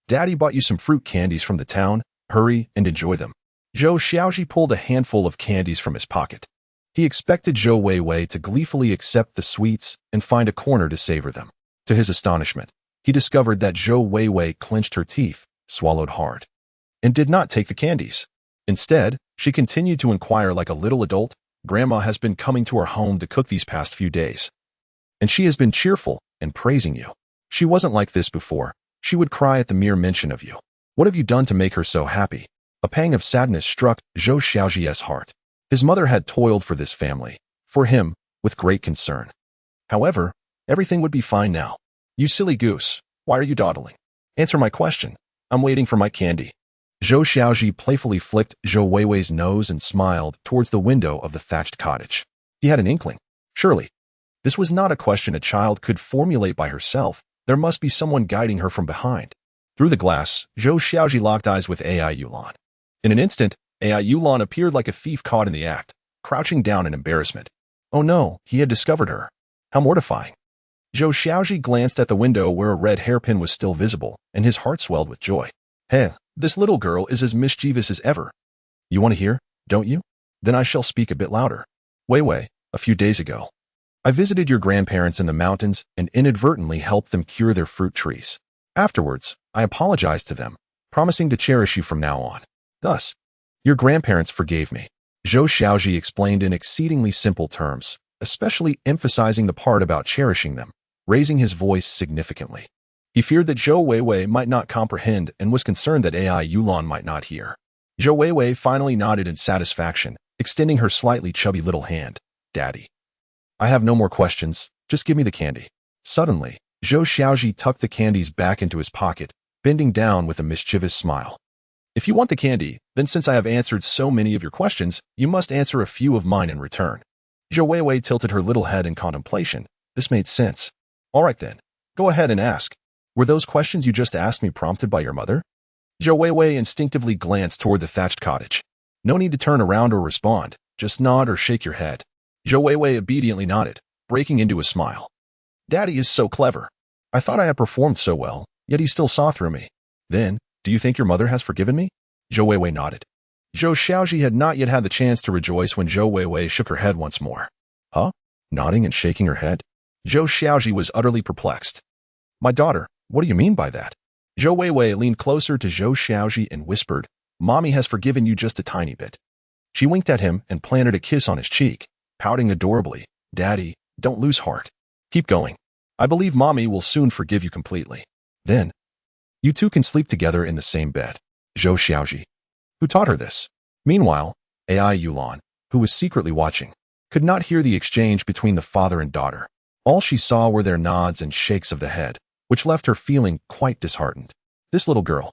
Speaker 1: Daddy bought you some fruit candies from the town. Hurry and enjoy them. Zhou Xiaozhi pulled a handful of candies from his pocket. He expected Zhou Weiwei to gleefully accept the sweets and find a corner to savor them. To his astonishment, he discovered that Zhou Weiwei clenched her teeth, swallowed hard, and did not take the candies. Instead, she continued to inquire like a little adult. Grandma has been coming to our home to cook these past few days, and she has been cheerful and praising you. She wasn't like this before. She would cry at the mere mention of you. What have you done to make her so happy? A pang of sadness struck Zhou Xiaozhi's heart. His mother had toiled for this family, for him, with great concern. However, everything would be fine now. You silly goose, why are you dawdling? Answer my question. I'm waiting for my candy. Zhou Xiaozhi playfully flicked Zhou Weiwei's nose and smiled towards the window of the thatched cottage. He had an inkling. Surely, this was not a question a child could formulate by herself. There must be someone guiding her from behind. Through the glass, Zhou Xiaozhi locked eyes with Yulan. In an instant, Yulan appeared like a thief caught in the act, crouching down in embarrassment. Oh no, he had discovered her. How mortifying. Zhou Xiaozhi glanced at the window where a red hairpin was still visible, and his heart swelled with joy. Hey, this little girl is as mischievous as ever. You want to hear, don't you? Then I shall speak a bit louder. Weiwei, a few days ago, I visited your grandparents in the mountains and inadvertently helped them cure their fruit trees. Afterwards, I apologized to them, promising to cherish you from now on. Thus, your grandparents forgave me. Zhou Xiaozhi explained in exceedingly simple terms, especially emphasizing the part about cherishing them, raising his voice significantly. He feared that Zhou Weiwei might not comprehend and was concerned that Yulan might not hear. Zhou Weiwei finally nodded in satisfaction, extending her slightly chubby little hand. Daddy, I have no more questions, just give me the candy. Suddenly, Zhou Xiaozhi tucked the candies back into his pocket, bending down with a mischievous smile. If you want the candy, then since I have answered so many of your questions, you must answer a few of mine in return. Zhou Weiwei tilted her little head in contemplation. This made sense. All right then, go ahead and ask. Were those questions you just asked me prompted by your mother? Zhou Weiwei instinctively glanced toward the thatched cottage. No need to turn around or respond, just nod or shake your head. Zhou Weiwei obediently nodded, breaking into a smile. Daddy is so clever. I thought I had performed so well, yet he still saw through me. Then, do you think your mother has forgiven me? Zhou Weiwei nodded. Zhou Xiaozhi had not yet had the chance to rejoice when Zhou Weiwei shook her head once more. Huh? Nodding and shaking her head? Zhou Xiaozhi was utterly perplexed. My daughter, what do you mean by that? Zhou Weiwei leaned closer to Zhou Xiaozhi and whispered, Mommy has forgiven you just a tiny bit. She winked at him and planted a kiss on his cheek, pouting adorably. Daddy, don't lose heart. Keep going. I believe Mommy will soon forgive you completely. Then, you two can sleep together in the same bed. Zhou Xiaozhi. Who taught her this? Meanwhile, AI Yulan, who was secretly watching, could not hear the exchange between the father and daughter. All she saw were their nods and shakes of the head, which left her feeling quite disheartened. This little girl.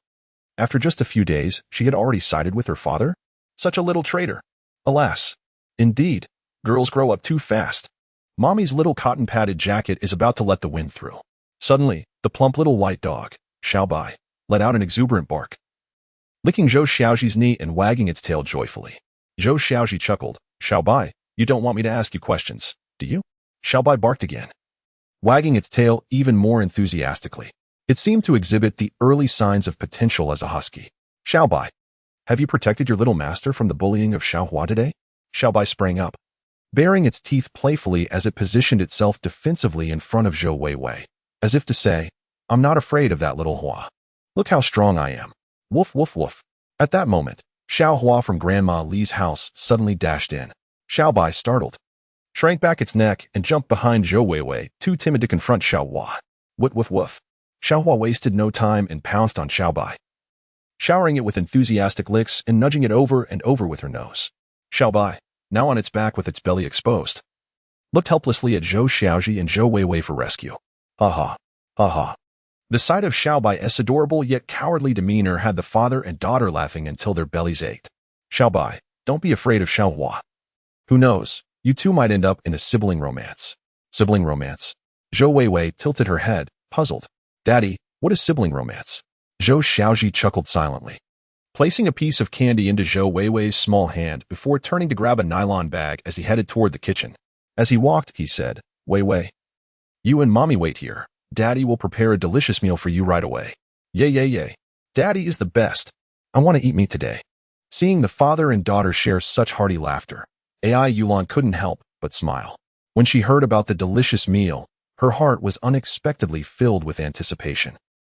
Speaker 1: After just a few days, she had already sided with her father? Such a little traitor. Alas. Indeed, girls grow up too fast. Mommy's little cotton-padded jacket is about to let the wind through. Suddenly, the plump little white dog, Xiaobai, let out an exuberant bark, licking Zhou Xiaozhi's knee and wagging its tail joyfully. Zhou Xiaozhi chuckled. Xiaobai, you don't want me to ask you questions, do you? Xiaobai barked again, wagging its tail even more enthusiastically. It seemed to exhibit the early signs of potential as a husky. Xiaobai, have you protected your little master from the bullying of Xiaohua today? Xiaobai sprang up, baring its teeth playfully as it positioned itself defensively in front of Zhou Weiwei, as if to say, I'm not afraid of that little Hua. Look how strong I am. Woof, woof, woof. At that moment, Xiaohua from Grandma Li's house suddenly dashed in. Xiaobai, startled, shrank back its neck and jumped behind Zhou Weiwei, too timid to confront Xiaohua. Woof, woof, woof. Xiaohua wasted no time and pounced on Xiaobai, showering it with enthusiastic licks and nudging it over and over with her nose. Xiaobai, now on its back with its belly exposed, looked helplessly at Zhou Xiaozhi and Zhou Weiwei for rescue. Ha ha. Ha ha. The sight of Xiaobai's adorable yet cowardly demeanor had the father and daughter laughing until their bellies ached. Xiaobai, don't be afraid of Xiaohua. Who knows, you two might end up in a sibling romance. Sibling romance? Zhou Weiwei tilted her head, puzzled. Daddy, what is sibling romance? Zhou Xiaozhi chuckled silently, placing a piece of candy into Zhou Weiwei's small hand before turning to grab a nylon bag as he headed toward the kitchen. As he walked, he said, Weiwei, you and Mommy wait here. Daddy will prepare a delicious meal for you right away. Yay, yay, yay. Daddy is the best. I want to eat meat today. Seeing the father and daughter share such hearty laughter, AI Yulan couldn't help but smile. When she heard about the delicious meal, her heart was unexpectedly filled with anticipation.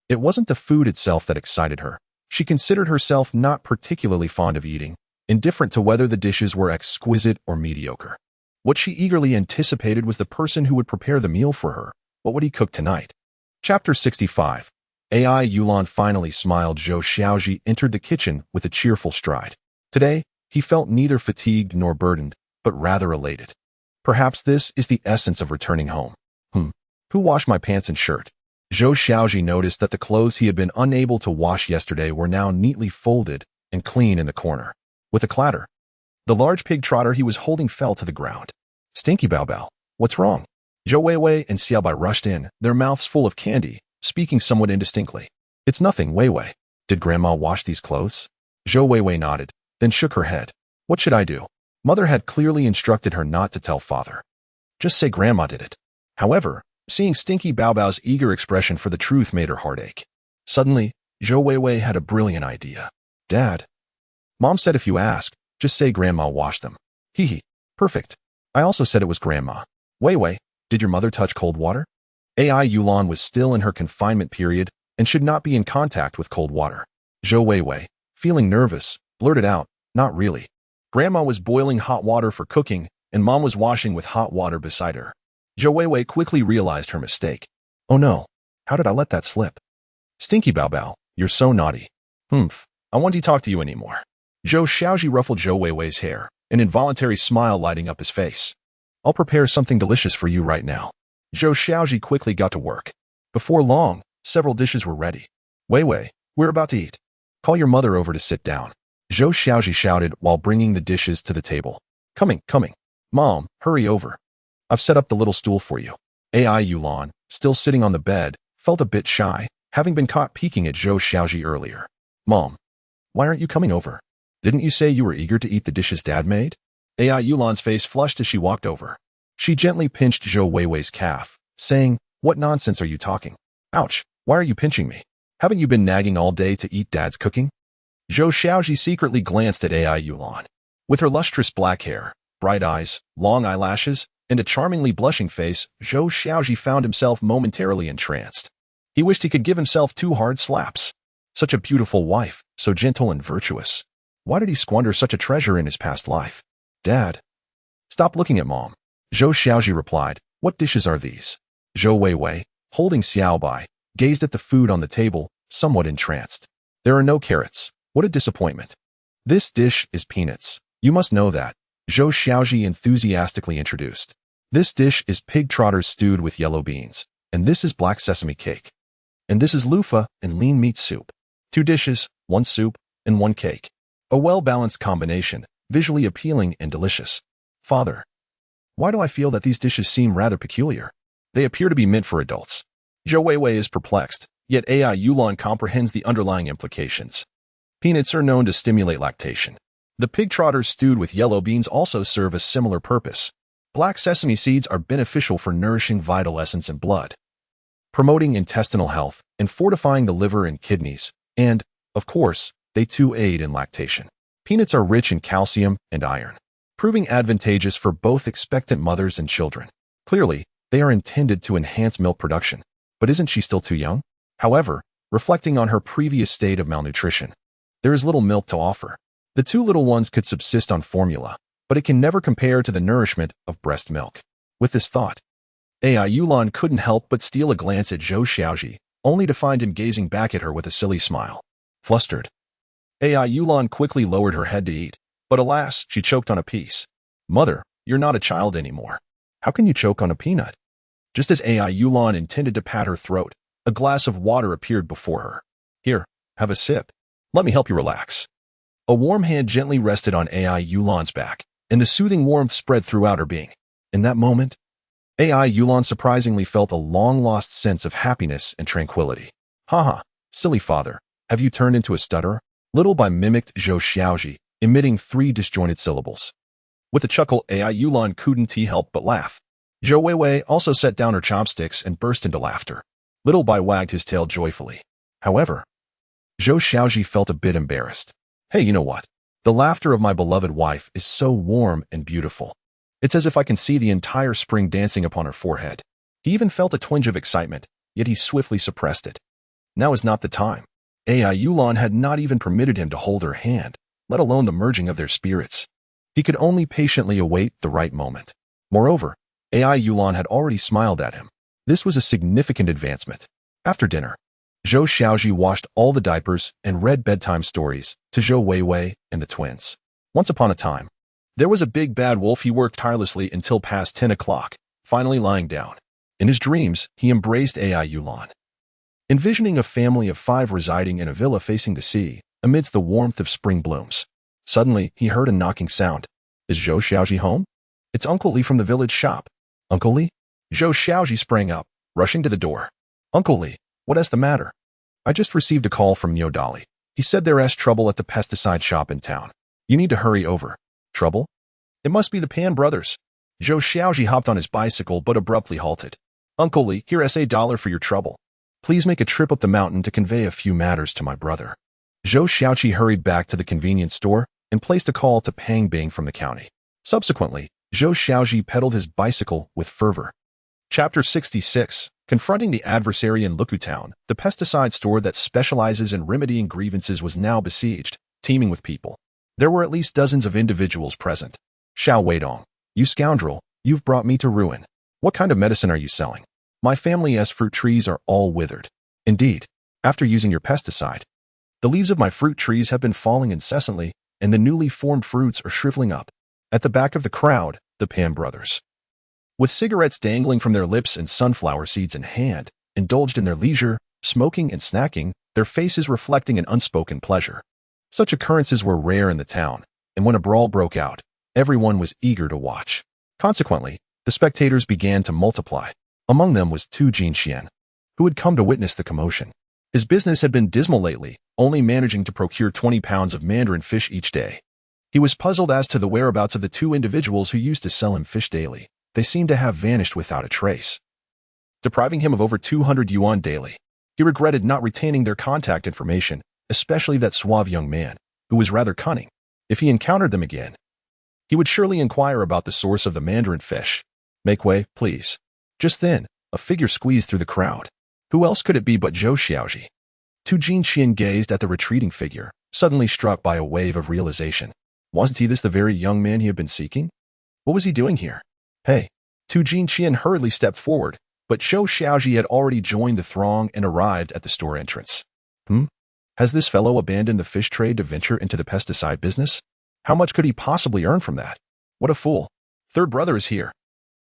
Speaker 1: It wasn't the food itself that excited her. She considered herself not particularly fond of eating, indifferent to whether the dishes were exquisite or mediocre. What she eagerly anticipated was the person who would prepare the meal for her. What would he cook tonight? Chapter 65. AI Yulan finally smiled. Zhou Xiaozhi entered the kitchen with a cheerful stride. Today, he felt neither fatigued nor burdened, but rather elated. Perhaps this is the essence of returning home. Who washed my pants and shirt? Zhou Xiaozhi noticed that the clothes he had been unable to wash yesterday were now neatly folded and clean in the corner. With a clatter, the large pig trotter he was holding fell to the ground. Stinky Bao Bao, what's wrong? Zhou Weiwei and Xiaobai rushed in, their mouths full of candy, speaking somewhat indistinctly. It's nothing, Weiwei. Did Grandma wash these clothes? Zhou Weiwei nodded, then shook her head. What should I do? Mother had clearly instructed her not to tell father. Just say Grandma did it. However, seeing Stinky Bao Bao's eager expression for the truth made her heart ache. Suddenly, Zhou Weiwei had a brilliant idea. Dad, Mom said if you ask, just say Grandma washed them. Hee hee. Perfect. I also said it was Grandma. Weiwei, did your mother touch cold water? AI Yulan was still in her confinement period and should not be in contact with cold water. Zhou Weiwei, feeling nervous, blurted out, not really. Grandma was boiling hot water for cooking, and Mom was washing with hot water beside her. Zhou Weiwei quickly realized her mistake. Oh no, how did I let that slip? Stinky Bao Bao, you're so naughty. I won't talk to you anymore. Zhou Xiaozhi ruffled Zhou Weiwei's hair, an involuntary smile lighting up his face. I'll prepare something delicious for you right now. Zhou Xiaozhi quickly got to work. Before long, several dishes were ready. Weiwei, we're about to eat. Call your mother over to sit down. Zhou Xiaozhi shouted while bringing the dishes to the table. Coming. Mom, hurry over. I've set up the little stool for you. AI Yulan, still sitting on the bed, felt a bit shy, having been caught peeking at Zhou Xiaozhi earlier. Mom, why aren't you coming over? Didn't you say you were eager to eat the dishes Dad made? AI Yulan's face flushed as she walked over. She gently pinched Zhou Weiwei's calf, saying, What nonsense are you talking? Ouch, why are you pinching me? Haven't you been nagging all day to eat Dad's cooking? Zhou Xiaozhi secretly glanced at AI Yulan. With her lustrous black hair, bright eyes, long eyelashes, and a charmingly blushing face, Zhou Xiaozhi found himself momentarily entranced. He wished he could give himself 2 hard slaps. Such a beautiful wife, so gentle and virtuous. Why did he squander such a treasure in his past life? Dad. Stop looking at Mom. Zhou Xiaozhi replied, What dishes are these? Zhou Weiwei, holding Xiaobai, gazed at the food on the table, somewhat entranced. There are no carrots. What a disappointment. This dish is peanuts. You must know that. Zhou Xiaozhi enthusiastically introduced. This dish is pig trotters stewed with yellow beans. And this is black sesame cake. And this is loofah and lean meat soup. 2 dishes, 1 soup, and 1 cake. A well-balanced combination, visually appealing and delicious. Father. Why do I feel that these dishes seem rather peculiar? They appear to be meant for adults. Zhou Weiwei is perplexed, yet AI Yulan comprehends the underlying implications. Peanuts are known to stimulate lactation. The pig trotters stewed with yellow beans also serve a similar purpose. Black sesame seeds are beneficial for nourishing vital essence and blood, promoting intestinal health and fortifying the liver and kidneys, and, of course, they too aid in lactation. Peanuts are rich in calcium and iron, proving advantageous for both expectant mothers and children. Clearly, they are intended to enhance milk production. But isn't she still too young? However, reflecting on her previous state of malnutrition, there is little milk to offer. The 2 little ones could subsist on formula, but it can never compare to the nourishment of breast milk. With this thought, AI Yulan couldn't help but steal a glance at Zhou Xiaozhi, only to find him gazing back at her with a silly smile. Flustered, AI Yulan quickly lowered her head to eat, but alas, she choked on a piece. Mother, you're not a child anymore. How can you choke on a peanut? Just as AI Yulan intended to pat her throat, a glass of water appeared before her. Here, have a sip. Let me help you relax. A warm hand gently rested on AI Yulan's back, and the soothing warmth spread throughout her being. In that moment, AI Yulan surprisingly felt a long-lost sense of happiness and tranquility. Haha, silly father, have you turned into a stutterer? Little by mimicked Zhou Xiaozhi, emitting 3 disjointed syllables. With a chuckle, AI Yulan couldn't help but laugh. Zhou Weiwei also set down her chopsticks and burst into laughter. Little Bai wagged his tail joyfully. However, Zhou Xiaozhi felt a bit embarrassed. Hey, you know what? The laughter of my beloved wife is so warm and beautiful. It's as if I can see the entire spring dancing upon her forehead. He even felt a twinge of excitement, yet he swiftly suppressed it. Now is not the time. AI Yulan had not even permitted him to hold her hand, let alone the merging of their spirits. He could only patiently await the right moment. Moreover, AI Yulan had already smiled at him. This was a significant advancement. After dinner, Zhou Xiaozhi washed all the diapers and read bedtime stories to Zhou Weiwei and the twins. Once upon a time, there was a big bad wolf. He worked tirelessly until past 10 o'clock, finally lying down. In his dreams, he embraced AI Yulan, envisioning a family of 5 residing in a villa facing the sea, amidst the warmth of spring blooms. Suddenly, he heard a knocking sound. Is Zhou Xiaozhi home? It's Uncle Li from the village shop. Uncle Li? Zhou Xiaozhi sprang up, rushing to the door. Uncle Li, what is the matter? I just received a call from Yodali. He said there is trouble at the pesticide shop in town. You need to hurry over. Trouble? It must be the Pan brothers. Zhou Xiaozhi hopped on his bicycle but abruptly halted. Uncle Li, here is $1 for your trouble. Please make a trip up the mountain to convey a few matters to my brother. Zhou Xiaozhi hurried back to the convenience store and placed a call to Pang Bing from the county. Subsequently, Zhou Xiaozhi pedaled his bicycle with fervor. Chapter 66. Confronting the adversary in Luku Town, the pesticide store that specializes in remedying grievances was now besieged, teeming with people. There were at least dozens of individuals present. Xiao Weidong, you scoundrel, you've brought me to ruin. What kind of medicine are you selling? My family's fruit trees are all withered. Indeed, after using your pesticide, the leaves of my fruit trees have been falling incessantly, and the newly formed fruits are shriveling up. At the back of the crowd, the Pan brothers, with cigarettes dangling from their lips and sunflower seeds in hand, indulged in their leisure, smoking and snacking, their faces reflecting an unspoken pleasure. Such occurrences were rare in the town, and when a brawl broke out, everyone was eager to watch. Consequently, the spectators began to multiply. Among them was Tu Jinxian, who had come to witness the commotion. His business had been dismal lately, only managing to procure 20 pounds of mandarin fish each day. He was puzzled as to the whereabouts of the 2 individuals who used to sell him fish daily. They seemed to have vanished without a trace, depriving him of over 200 yuan daily. He regretted not retaining their contact information, especially that suave young man, who was rather cunning. If he encountered them again, he would surely inquire about the source of the mandarin fish. Make way, please. Just then, a figure squeezed through the crowd. Who else could it be but Zhou Xiaozhi? Tu Jinqian gazed at the retreating figure, suddenly struck by a wave of realization. Wasn't he this the very young man he had been seeking? What was he doing here? Hey. Tu Jinqian hurriedly stepped forward, but Zhou Xiaozhi had already joined the throng and arrived at the store entrance. Has this fellow abandoned the fish trade to venture into the pesticide business? How much could he possibly earn from that? What a fool. Third brother is here.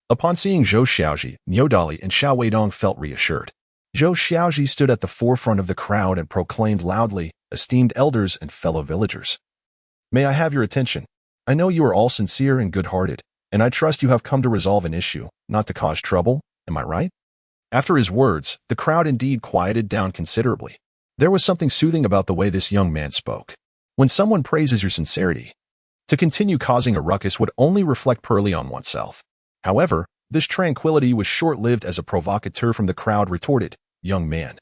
Speaker 1: Upon seeing Zhou Xiaozhi, Niodali and Xiao Weidong felt reassured. Zhou Xiaozhi stood at the forefront of the crowd and proclaimed loudly, esteemed elders and fellow villagers. May I have your attention? I know you are all sincere and good-hearted, and I trust you have come to resolve an issue, not to cause trouble, am I right? After his words, the crowd indeed quieted down considerably. There was something soothing about the way this young man spoke. When someone praises your sincerity, to continue causing a ruckus would only reflect poorly on oneself. However, this tranquility was short-lived as a provocateur from the crowd retorted, "Young man,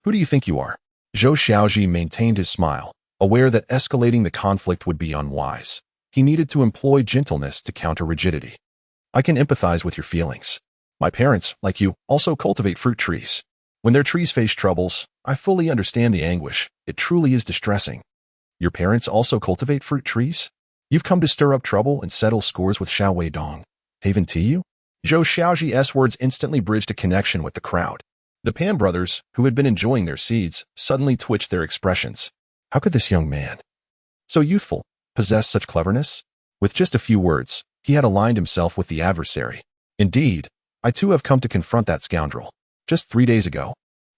Speaker 1: who do you think you are?" Zhou Xiaozhi maintained his smile, aware that escalating the conflict would be unwise. He needed to employ gentleness to counter rigidity. I can empathize with your feelings. My parents, like you, also cultivate fruit trees. When their trees face troubles, I fully understand the anguish. It truly is distressing. Your parents also cultivate fruit trees? You've come to stir up trouble and settle scores with Xiao Weidong. Haven to you? Zhou Xiaozhi's words instantly bridged a connection with the crowd. The Pan brothers, who had been enjoying their seeds, suddenly twitched their expressions. How could this young man, so youthful, possess such cleverness? With just a few words, he had aligned himself with the adversary. Indeed, I too have come to confront that scoundrel. Just 3 days ago,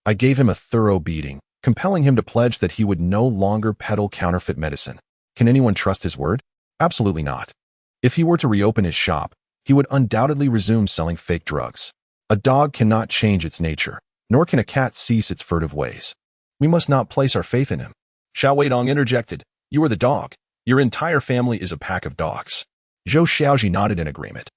Speaker 1: I gave him a thorough beating, compelling him to pledge that he would no longer peddle counterfeit medicine. Can anyone trust his word? Absolutely not. If he were to reopen his shop, he would undoubtedly resume selling fake drugs. A dog cannot change its nature, nor can a cat cease its furtive ways. We must not place our faith in him. Xiao Weidong interjected, "You are the dog. Your entire family is a pack of dogs." Zhou Xiaozhi nodded in agreement.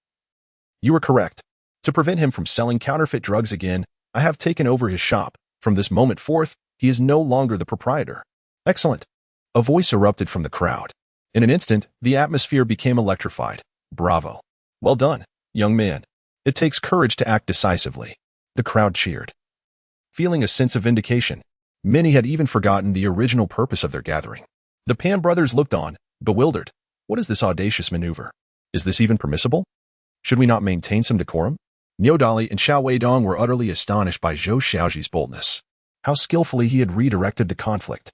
Speaker 1: You are correct. To prevent him from selling counterfeit drugs again, I have taken over his shop. From this moment forth, he is no longer the proprietor. Excellent. A voice erupted from the crowd. In an instant, the atmosphere became electrified. Bravo. Well done, young man. It takes courage to act decisively. The crowd cheered. Feeling a sense of vindication, many had even forgotten the original purpose of their gathering. The Pan brothers looked on, bewildered. What is this audacious maneuver? Is this even permissible? Should we not maintain some decorum? Niodali and Xiao Weidong were utterly astonished by Zhou Xiaozhi's boldness. How skillfully he had redirected the conflict,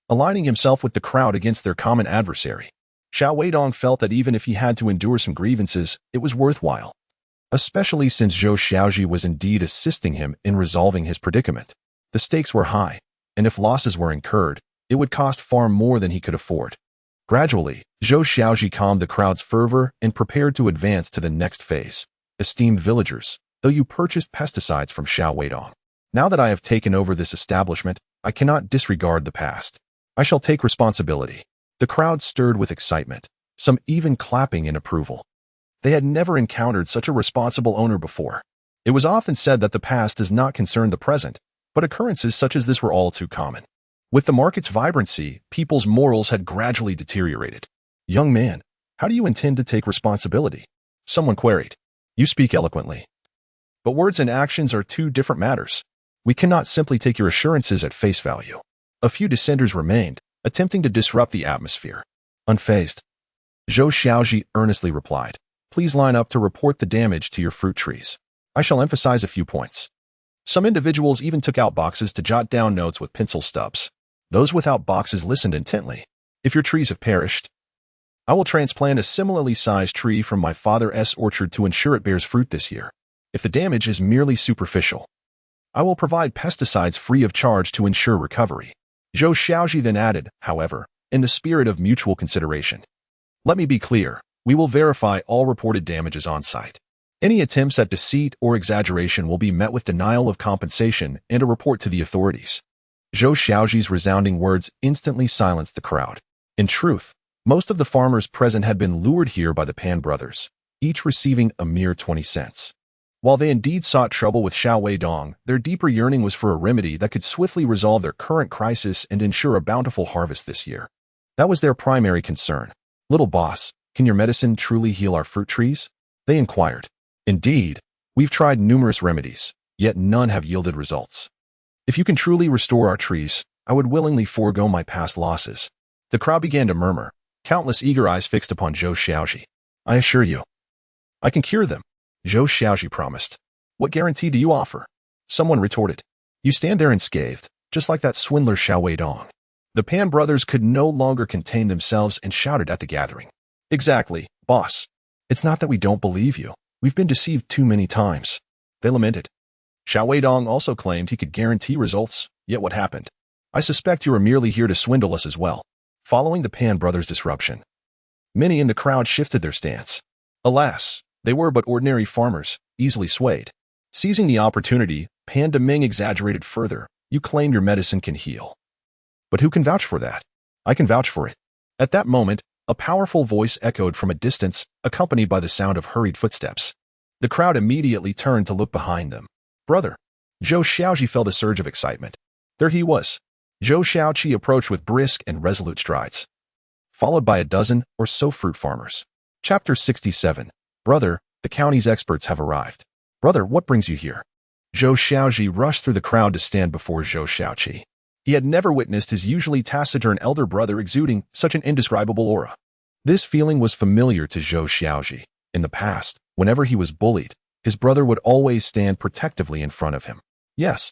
Speaker 1: aligning himself with the crowd against their common adversary. Xiao Weidong felt that even if he had to endure some grievances, it was worthwhile, especially since Zhou Xiaozhi was indeed assisting him in resolving his predicament. The stakes were high, and if losses were incurred, it would cost far more than he could afford. Gradually, Zhou Xiaozhi calmed the crowd's fervor and prepared to advance to the next phase. Esteemed villagers, though you purchased pesticides from Xiao Weidong, now that I have taken over this establishment, I cannot disregard the past. I shall take responsibility. The crowd stirred with excitement, some even clapping in approval. They had never encountered such a responsible owner before. It was often said that the past does not concern the present, but occurrences such as this were all too common. With the market's vibrancy, people's morals had gradually deteriorated. Young man, how do you intend to take responsibility? Someone queried. You speak eloquently. But words and actions are two different matters. We cannot simply take your assurances at face value. A few dissenters remained, attempting to disrupt the atmosphere. Unfazed, Zhou Xiaozhi earnestly replied, please line up to report the damage to your fruit trees. I shall emphasize a few points. Some individuals even took out boxes to jot down notes with pencil stubs. Those without boxes listened intently. If your trees have perished, I will transplant a similarly sized tree from my father's orchard to ensure it bears fruit this year. If the damage is merely superficial, I will provide pesticides free of charge to ensure recovery. Zhou Xiaozhi then added, however, in the spirit of mutual consideration. Let me be clear, we will verify all reported damages on site. Any attempts at deceit or exaggeration will be met with denial of compensation and a report to the authorities. Zhou Xiaozhi's resounding words instantly silenced the crowd. In truth, most of the farmers present had been lured here by the Pan brothers, each receiving a mere 20 cents. While they indeed sought trouble with Xiao Weidong, their deeper yearning was for a remedy that could swiftly resolve their current crisis and ensure a bountiful harvest this year. That was their primary concern. "Little boss, can your medicine truly heal our fruit trees?" they inquired. "Indeed, we've tried numerous remedies, yet none have yielded results. If you can truly restore our trees, I would willingly forego my past losses." The crowd began to murmur, countless eager eyes fixed upon Zhou Xiaozhi. "I assure you, I can cure them," Zhou Xiaozhi promised. "What guarantee do you offer?" Someone retorted. "You stand there unscathed, just like that swindler Xiao Weidong." The Pan brothers could no longer contain themselves and shouted at the gathering. "Exactly, boss. It's not that we don't believe you. We've been deceived too many times," they lamented. Xiao Weidong also claimed he could guarantee results, yet what happened? "I suspect you are merely here to swindle us as well." Following the Pan brothers' disruption, many in the crowd shifted their stance. Alas, they were but ordinary farmers, easily swayed. Seizing the opportunity, Pan Deming exaggerated further. "You claim your medicine can heal. But who can vouch for that?" "I can vouch for it." At that moment, a powerful voice echoed from a distance, accompanied by the sound of hurried footsteps. The crowd immediately turned to look behind them. "Brother!" Zhou Xiaozhi felt a surge of excitement. There he was. Zhou Xiaozhi approached with brisk and resolute strides, followed by a dozen or so fruit farmers. Chapter 67. "Brother, the county's experts have arrived." "Brother, what brings you here?" Zhou Xiaozhi rushed through the crowd to stand before Zhou Xiaozhi. He had never witnessed his usually taciturn elder brother exuding such an indescribable aura. This feeling was familiar to Zhou Xiaozhi. In the past, whenever he was bullied, his brother would always stand protectively in front of him. Yes,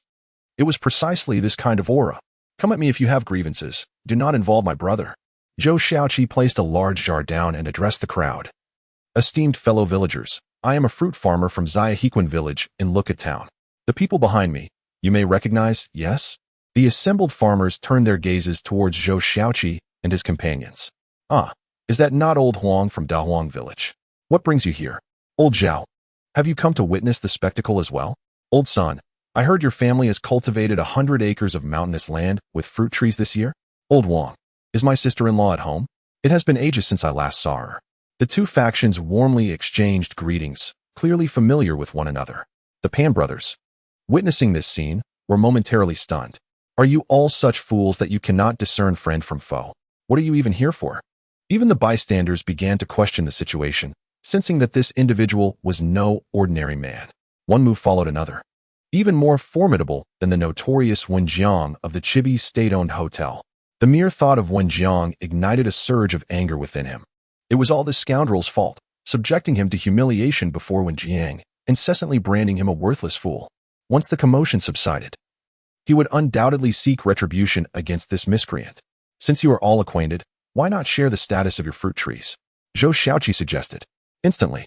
Speaker 1: it was precisely this kind of aura. "Come at me if you have grievances. Do not involve my brother." Zhou Xiaozhi placed a large jar down and addressed the crowd. "Esteemed fellow villagers, I am a fruit farmer from Xiaohequan village in Luka town. The people behind me, you may recognize, yes?" The assembled farmers turned their gazes towards Zhou Xiaozhi and his companions. "Ah, is that not old Huang from Dahuang village? What brings you here? Old Zhao, have you come to witness the spectacle as well? Old son, I heard your family has cultivated 100 acres of mountainous land with fruit trees this year. Old Wang, is my sister-in-law at home? It has been ages since I last saw her." The two factions warmly exchanged greetings, clearly familiar with one another. The Pan brothers, witnessing this scene, were momentarily stunned. "Are you all such fools that you cannot discern friend from foe? What are you even here for?" Even the bystanders began to question the situation, sensing that this individual was no ordinary man. One move followed another, even more formidable than the notorious Wen Jiang of the Chibi state-owned hotel. The mere thought of Wen Jiang ignited a surge of anger within him. It was all this scoundrel's fault, subjecting him to humiliation before Wen Jiang, incessantly branding him a worthless fool. Once the commotion subsided, he would undoubtedly seek retribution against this miscreant. "Since you are all acquainted, why not share the status of your fruit trees?" Zhou Xiaozhi suggested. Instantly,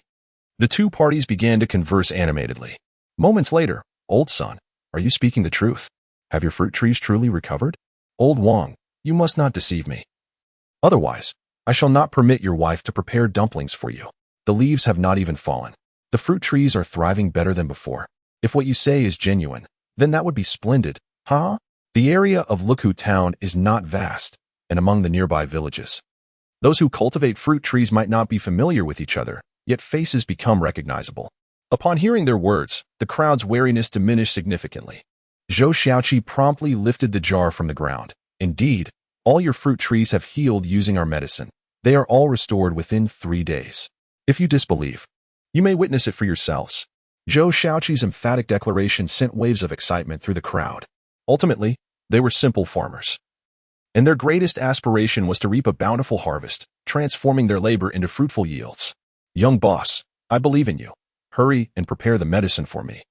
Speaker 1: the two parties began to converse animatedly. Moments later, "Old son, are you speaking the truth? Have your fruit trees truly recovered?" "Old Wang, you must not deceive me. Otherwise, I shall not permit your wife to prepare dumplings for you. The leaves have not even fallen. The fruit trees are thriving better than before. If what you say is genuine, then that would be splendid. Huh?" The area of Luku town is not vast, and among the nearby villages, those who cultivate fruit trees might not be familiar with each other, yet faces become recognizable. Upon hearing their words, the crowd's wariness diminished significantly. Zhou Xiaozhi promptly lifted the jar from the ground. "Indeed, all your fruit trees have healed using our medicine. They are all restored within 3 days. If you disbelieve, you may witness it for yourselves." Zhou Xiaozhi's emphatic declaration sent waves of excitement through the crowd. Ultimately, they were simple farmers, and their greatest aspiration was to reap a bountiful harvest, transforming their labor into fruitful yields. "Young boss, I believe in you. Hurry and prepare the medicine for me,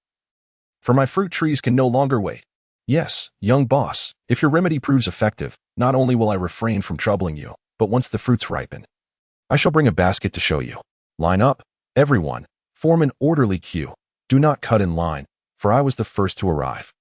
Speaker 1: for my fruit trees can no longer wait." "Yes, young boss, if your remedy proves effective, not only will I refrain from troubling you, but once the fruits ripen, I shall bring a basket to show you. Line up, everyone, form an orderly queue. Do not cut in line, for I was the first to arrive."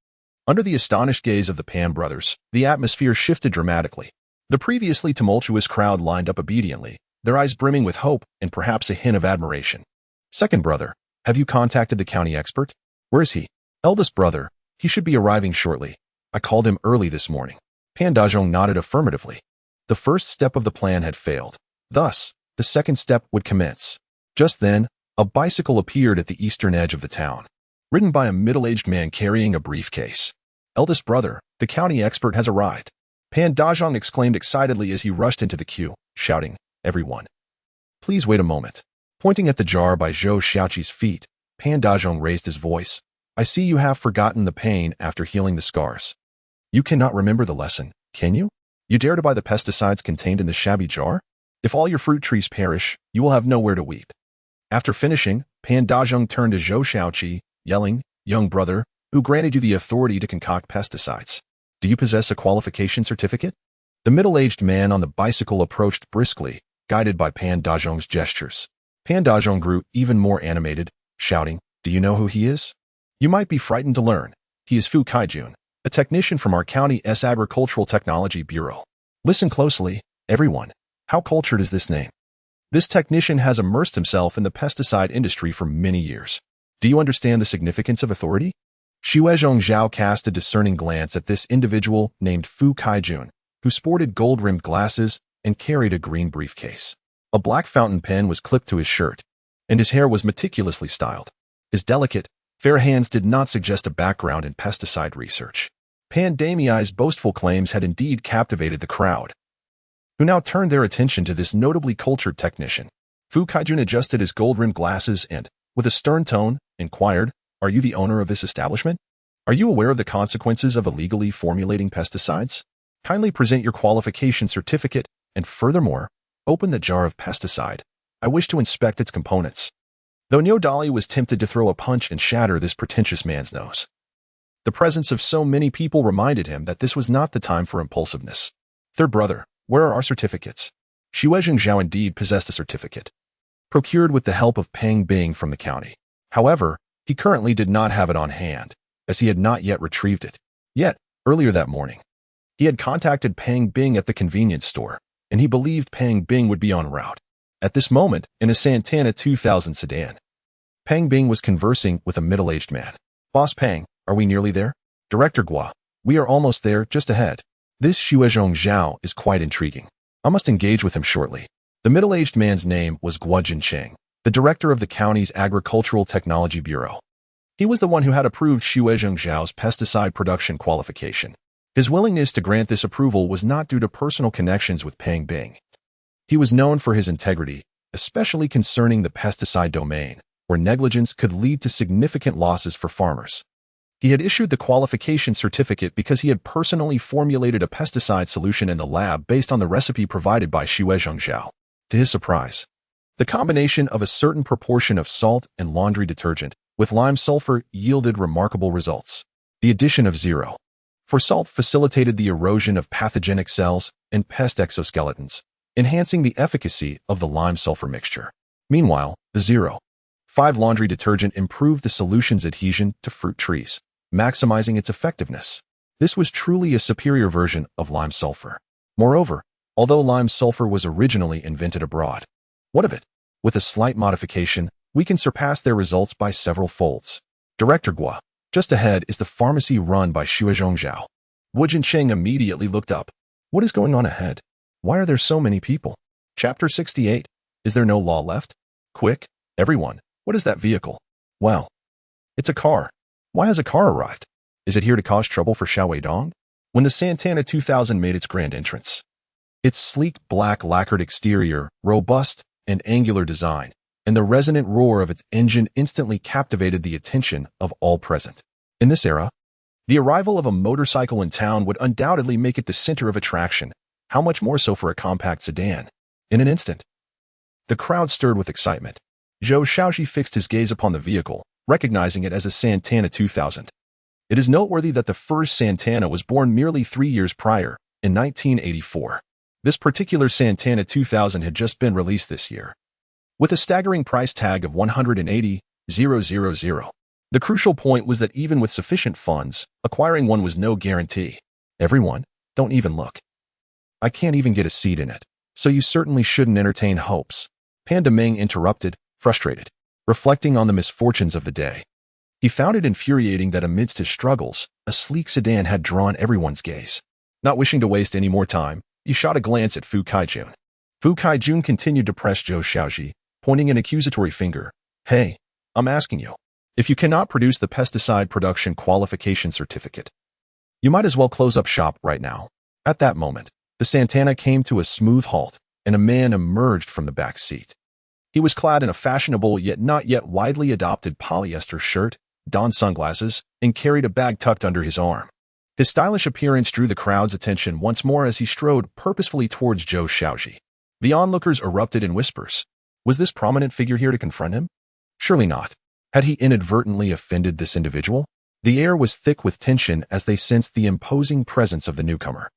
Speaker 1: Under the astonished gaze of the Pan brothers, the atmosphere shifted dramatically. The previously tumultuous crowd lined up obediently, their eyes brimming with hope and perhaps a hint of admiration. "Second brother, have you contacted the county expert? Where is he?" "Eldest brother, he should be arriving shortly. I called him early this morning." Pan Dazhong nodded affirmatively. The first step of the plan had failed. Thus, the second step would commence. Just then, A bicycle appeared at the eastern edge of the town, ridden by a middle-aged man carrying a briefcase. Eldest brother, the county expert has arrived. Pan Dazhong exclaimed excitedly as he rushed into the queue, shouting, "Everyone, please wait a moment." Pointing at the jar by Zhou Xiaozhi's feet, Pan Dazhong raised his voice. "I see you have forgotten the pain after healing the scars. You cannot remember the lesson, can you? You dare to buy the pesticides contained in the shabby jar? If all your fruit trees perish, you will have nowhere to weep." After finishing, Pan Dazhong turned to Zhou Xiaozhi, yelling, "Young brother, who granted you the authority to concoct pesticides? Do you possess a qualification certificate?" The middle-aged man on the bicycle approached briskly, guided by Pan Dazhong's gestures. Pan Dazhong grew even more animated, shouting, "Do you know who he is? You might be frightened to learn. He is Fu Kaijun, a technician from our county's Agricultural Technology Bureau. Listen closely, everyone. How cultured is this name? This technician has immersed himself in the pesticide industry for many years. Do you understand the significance of authority?" Xuezhong Zhao cast a discerning glance at this individual named Fu Kaijun, who sported gold-rimmed glasses and carried a green briefcase. A black fountain pen was clipped to his shirt, and his hair was meticulously styled. His delicate, fair hands did not suggest a background in pesticide research. Pan Damiai's boastful claims had indeed captivated the crowd, who now turned their attention to this notably cultured technician. Fu Kaijun adjusted his gold-rimmed glasses and, with a stern tone, inquired, "Are you the owner of this establishment? Are you aware of the consequences of illegally formulating pesticides? Kindly present your qualification certificate, and furthermore, open the jar of pesticide. I wish to inspect its components." Though Nyodali was tempted to throw a punch and shatter this pretentious man's nose, the presence of so many people reminded him that this was not the time for impulsiveness. "Third brother, where are our certificates?" Xuezhong Zhao indeed possessed a certificate, procured with the help of Peng Bing from the county. However, he currently did not have it on hand, as he had not yet retrieved it. Yet, earlier that morning, he had contacted Peng Bing at the convenience store, and he believed Peng Bing would be en route. At this moment, in a Santana 2000 sedan, Peng Bing was conversing with a middle-aged man. "Boss Peng, are we nearly there?" "Director Gua, we are almost there, just ahead." This Xuezhong Zhao is quite intriguing. I must engage with him shortly. The middle-aged man's name was Gua Jincheng, the director of the county's Agricultural Technology Bureau. He was the one who had approved Xuezhong Zhao's pesticide production qualification. His willingness to grant this approval was not due to personal connections with Peng Bing. He was known for his integrity, especially concerning the pesticide domain, where negligence could lead to significant losses for farmers. He had issued the qualification certificate because he had personally formulated a pesticide solution in the lab based on the recipe provided by Xuezhong Zhao. To his surprise, the combination of a certain proportion of salt and laundry detergent with lime sulfur yielded remarkable results. The addition of 0 for salt facilitated the erosion of pathogenic cells and pest exoskeletons, enhancing the efficacy of the lime-sulfur mixture. Meanwhile, the 0.5 laundry detergent improved the solution's adhesion to fruit trees, maximizing its effectiveness. This was truly a superior version of lime-sulfur. Moreover, although lime-sulfur was originally invented abroad, what of it? With a slight modification, we can surpass their results by several folds. Director Gua, just ahead is the pharmacy run by Xuezhong Zhao. Wu Jincheng immediately looked up. What is going on ahead? Why are there so many people? Chapter 68. Is there no law left? Quick, everyone, what is that vehicle? Well, it's a car. Why has a car arrived? Is it here to cause trouble for Xiao Weidong? When the Santana 2000 made its grand entrance, its sleek black lacquered exterior, robust and angular design, and the resonant roar of its engine instantly captivated the attention of all present. In this era, the arrival of a motorcycle in town would undoubtedly make it the center of attraction, how much more so for a compact sedan. In an instant, the crowd stirred with excitement. Zhou Xiaozhi fixed his gaze upon the vehicle, recognizing it as a Santana 2000. It is noteworthy that the first Santana was born merely 3 years prior, in 1984. This particular Santana 2000 had just been released this year, with a staggering price tag of 180,000. The crucial point was that even with sufficient funds, acquiring one was no guarantee. Everyone, don't even look. I can't even get a seat in it, so you certainly shouldn't entertain hopes. Panda Ming interrupted, frustrated, reflecting on the misfortunes of the day. He found it infuriating that amidst his struggles, a sleek sedan had drawn everyone's gaze. Not wishing to waste any more time, he shot a glance at Fu Kaijun. Fu Kaijun continued to press Zhou Xiaozhi, pointing an accusatory finger. Hey, I'm asking you. If you cannot produce the pesticide production qualification certificate, you might as well close up shop right now. At that moment, the Santana came to a smooth halt, and a man emerged from the back seat. He was clad in a fashionable yet not yet widely adopted polyester shirt, donned sunglasses, and carried a bag tucked under his arm. His stylish appearance drew the crowd's attention once more as he strode purposefully towards Zhou Xiaozhi. The onlookers erupted in whispers. Was this prominent figure here to confront him? Surely not. Had he inadvertently offended this individual? The air was thick with tension as they sensed the imposing presence of the newcomer.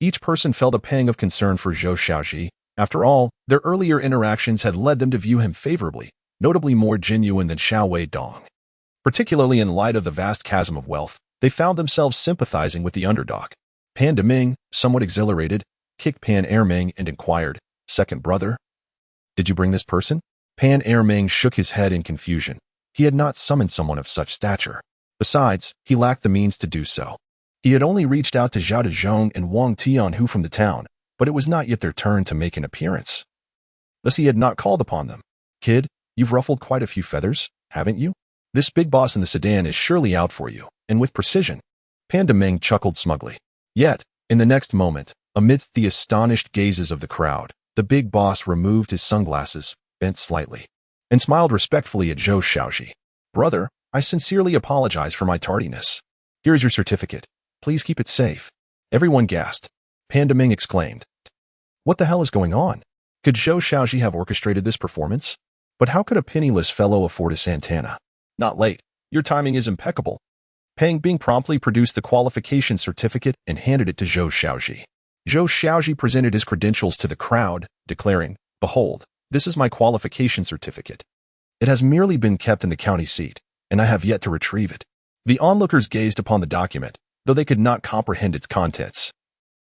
Speaker 1: Each person felt a pang of concern for Zhou Xiaozhi. After all, their earlier interactions had led them to view him favorably, notably more genuine than Xiao Wei Dong. Particularly in light of the vast chasm of wealth, they found themselves sympathizing with the underdog. Pan Deming, somewhat exhilarated, kicked Pan Erming and inquired, "Second brother? Did you bring this person?" Pan Erming shook his head in confusion. He had not summoned someone of such stature. Besides, he lacked the means to do so. He had only reached out to Zhao Dezhong and Wang Tianhu from the town, but it was not yet their turn to make an appearance. Thus he had not called upon them. "Kid, you've ruffled quite a few feathers, haven't you? This big boss in the sedan is surely out for you, and with precision." Pan Deming chuckled smugly. Yet, in the next moment, amidst the astonished gazes of the crowd, the big boss removed his sunglasses, bent slightly, and smiled respectfully at Zhou Xiaozhi. "Brother, I sincerely apologize for my tardiness. Here is your certificate. Please keep it safe." Everyone gasped. Pan Deming exclaimed, "What the hell is going on? Could Zhou Xiaozhi have orchestrated this performance? But how could a penniless fellow afford a Santana? Not late. Your timing is impeccable." Pang Bing promptly produced the qualification certificate and handed it to Zhou Xiaozhi. Zhou Xiaozhi presented his credentials to the crowd, declaring, "Behold, this is my qualification certificate. It has merely been kept in the county seat, and I have yet to retrieve it." The onlookers gazed upon the document, though they could not comprehend its contents.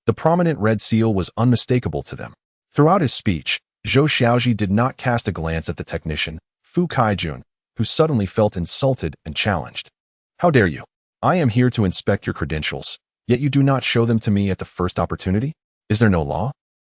Speaker 1: The prominent red seal was unmistakable to them. Throughout his speech, Zhou Xiaozhi did not cast a glance at the technician, Fu Kaijun, who suddenly felt insulted and challenged. "How dare you? I am here to inspect your credentials, yet you do not show them to me at the first opportunity? Is there no law?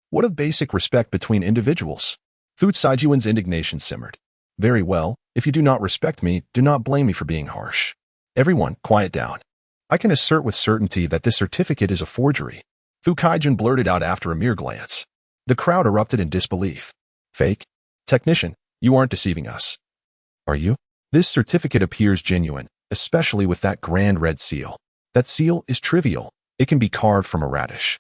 Speaker 1: What of basic respect between individuals?" Fu Kaijun's indignation simmered. "Very well, if you do not respect me, do not blame me for being harsh. Everyone, quiet down. I can assert with certainty that this certificate is a forgery." Fu Kaijun blurted out after a mere glance. The crowd erupted in disbelief. "Fake? Technician, you aren't deceiving us. Are you? This certificate appears genuine, especially with that grand red seal. That seal is trivial. It can be carved from a radish.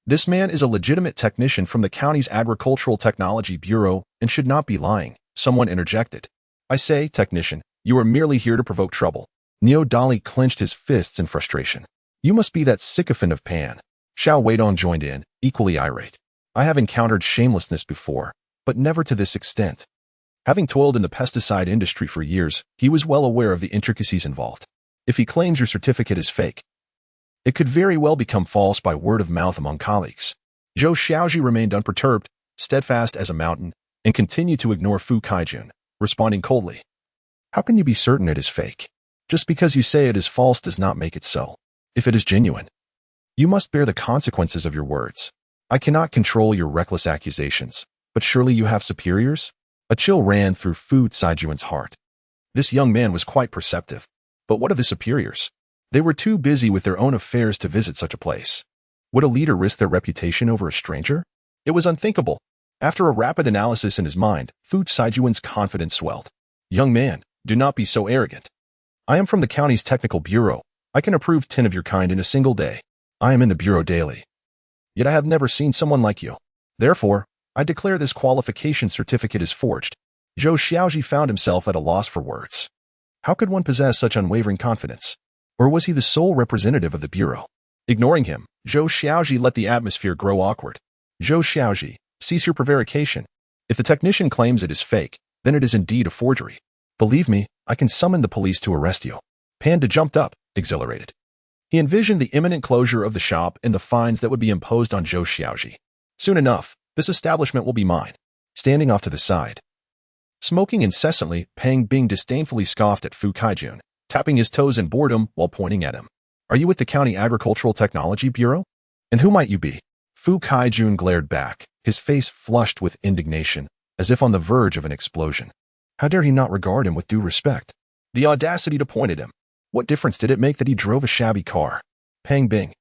Speaker 1: This man is a legitimate technician from the county's Agricultural Technology Bureau and should not be lying," someone interjected. "I say, technician, you are merely here to provoke trouble." Neo Dali clenched his fists in frustration. "You must be that sycophant of Pan." Xiao Weidong joined in, equally irate. "I have encountered shamelessness before, but never to this extent." Having toiled in the pesticide industry for years, he was well aware of the intricacies involved. If he claims your certificate is fake, it could very well become false by word of mouth among colleagues. Zhou Xiaozhi remained unperturbed, steadfast as a mountain, and continued to ignore Fu Kaijun, responding coldly. "How can you be certain it is fake? Just because you say it is false does not make it so. If it is genuine, you must bear the consequences of your words. I cannot control your reckless accusations, but surely you have superiors?" A chill ran through Fu Kaijun's heart. This young man was quite perceptive. But what of his superiors? They were too busy with their own affairs to visit such a place. Would a leader risk their reputation over a stranger? It was unthinkable. After a rapid analysis in his mind, Fu Kaijun's confidence swelled. "Young man, do not be so arrogant. I am from the county's technical bureau. I can approve 10 of your kind in a single day. I am in the bureau daily. Yet I have never seen someone like you. Therefore, I declare this qualification certificate is forged." Zhou Xiaozhi found himself at a loss for words. How could one possess such unwavering confidence? Or was he the sole representative of the bureau? Ignoring him, Zhou Xiaozhi let the atmosphere grow awkward. "Zhou Xiaozhi, cease your prevarication. If the technician claims it is fake, then it is indeed a forgery. Believe me, I can summon the police to arrest you." Panda jumped up, exhilarated. He envisioned the imminent closure of the shop and the fines that would be imposed on Zhou Xiaozhi. "Soon enough, this establishment will be mine." Standing off to the side, smoking incessantly, Pang Bing disdainfully scoffed at Fu Kaijun, tapping his toes in boredom while pointing at him. "Are you with the County Agricultural Technology Bureau? And who might you be?" Fu Kaijun glared back, his face flushed with indignation, as if on the verge of an explosion. How dare he not regard him with due respect? The audacity to point at him. What difference did it make that he drove a shabby car? Pang Bing,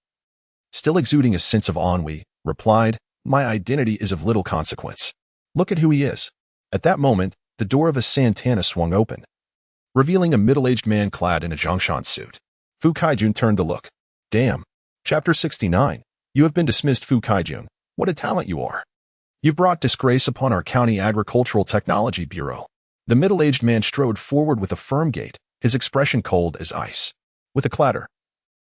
Speaker 1: still exuding a sense of ennui, replied, "My identity is of little consequence. Look at who he is." At that moment, the door of a Santana swung open, revealing a middle-aged man clad in a Zhongshan suit. Fu Kaijun turned to look. Damn. Chapter 69. You have been dismissed, Fu Kaijun. What a talent you are. You've brought disgrace upon our county agricultural technology bureau. The middle-aged man strode forward with a firm gait, his expression cold as ice. With a clatter,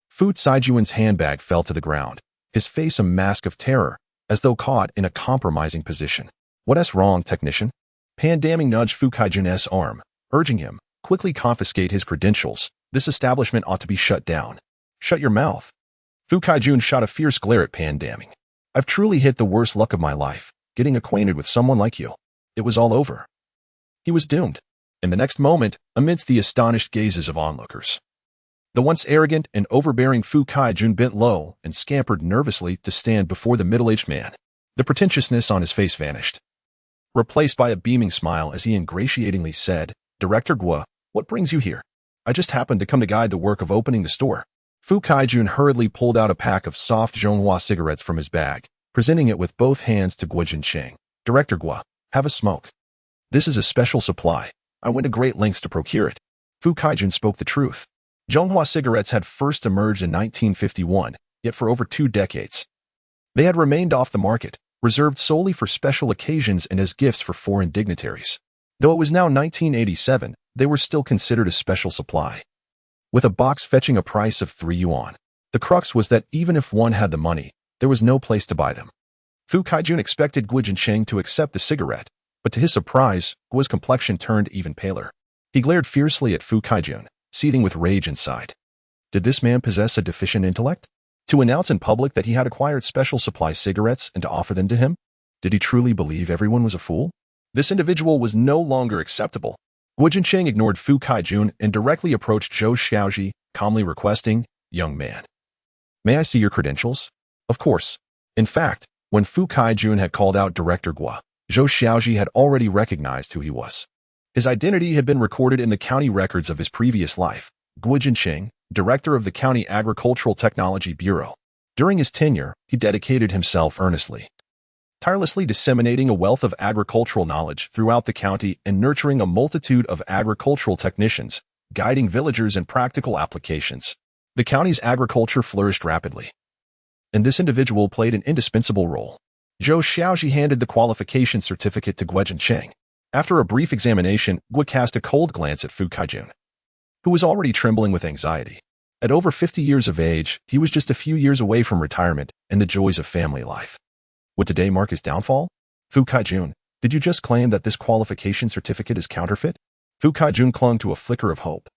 Speaker 1: Fu Kaijun's handbag fell to the ground, his face a mask of terror, as though caught in a compromising position. What's wrong, technician? Pan Damming nudged Fu Kaijun's arm, urging him, quickly confiscate his credentials. This establishment ought to be shut down. Shut your mouth. Fu Kaijun shot a fierce glare at Pan Damming. I've truly hit the worst luck of my life, getting acquainted with someone like you. It was all over. He was doomed. In the next moment, amidst the astonished gazes of onlookers, the once arrogant and overbearing Fu Kaijun bent low and scampered nervously to stand before the middle-aged man. The pretentiousness on his face vanished, replaced by a beaming smile as he ingratiatingly said, Director Guo, what brings you here? I just happened to come to guide the work of opening the store. Fu Kaijun hurriedly pulled out a pack of soft Zhonghua cigarettes from his bag, presenting it with both hands to Guo Jincheng. Director Guo, have a smoke. This is a special supply. I went to great lengths to procure it. Fu Kaijun spoke the truth. Zhonghua cigarettes had first emerged in 1951, yet for over 2 decades, they had remained off the market, reserved solely for special occasions and as gifts for foreign dignitaries. Though it was now 1987, they were still considered a special supply, with a box fetching a price of 3 yuan. The crux was that even if one had the money, there was no place to buy them. Fu Kaijun expected Guo Jincheng to accept the cigarette, but to his surprise, Guo's complexion turned even paler. He glared fiercely at Fu Kaijun, seething with rage inside. Did this man possess a deficient intellect? To announce in public that he had acquired special supply cigarettes and to offer them to him? Did he truly believe everyone was a fool? This individual was no longer acceptable. Guo Jincheng ignored Fu Kaijun and directly approached Zhou Xiaozhi, calmly requesting, Young man, may I see your credentials? Of course. In fact, when Fu Kaijun had called out Director Guo, Zhou Xiaozhi had already recognized who he was. His identity had been recorded in the county records of his previous life. Guo Jincheng, director of the County Agricultural Technology Bureau. During his tenure, he dedicated himself earnestly, tirelessly disseminating a wealth of agricultural knowledge throughout the county and nurturing a multitude of agricultural technicians, guiding villagers in practical applications. The county's agriculture flourished rapidly, and this individual played an indispensable role. Zhou Xiaozhi handed the qualification certificate to Guo Jincheng. After a brief examination, Guo cast a cold glance at Fu Kaijun, who was already trembling with anxiety. At over 50 years of age, he was just a few years away from retirement and the joys of family life. Would today mark his downfall? Fu Kaijun, did you just claim that this qualification certificate is counterfeit? Fu Kaijun clung to a flicker of hope.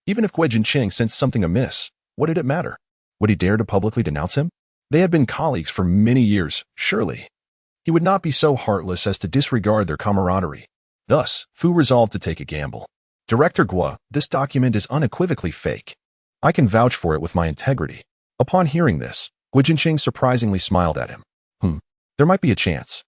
Speaker 1: Even if Guo Jincheng sensed something amiss, what did it matter? Would he dare to publicly denounce him? They had been colleagues for many years, surely. He would not be so heartless as to disregard their camaraderie. Thus, Fu resolved to take a gamble. Director Guo, this document is unequivocally fake. I can vouch for it with my integrity. Upon hearing this, Guo Jincheng surprisingly smiled at him. There might be a chance.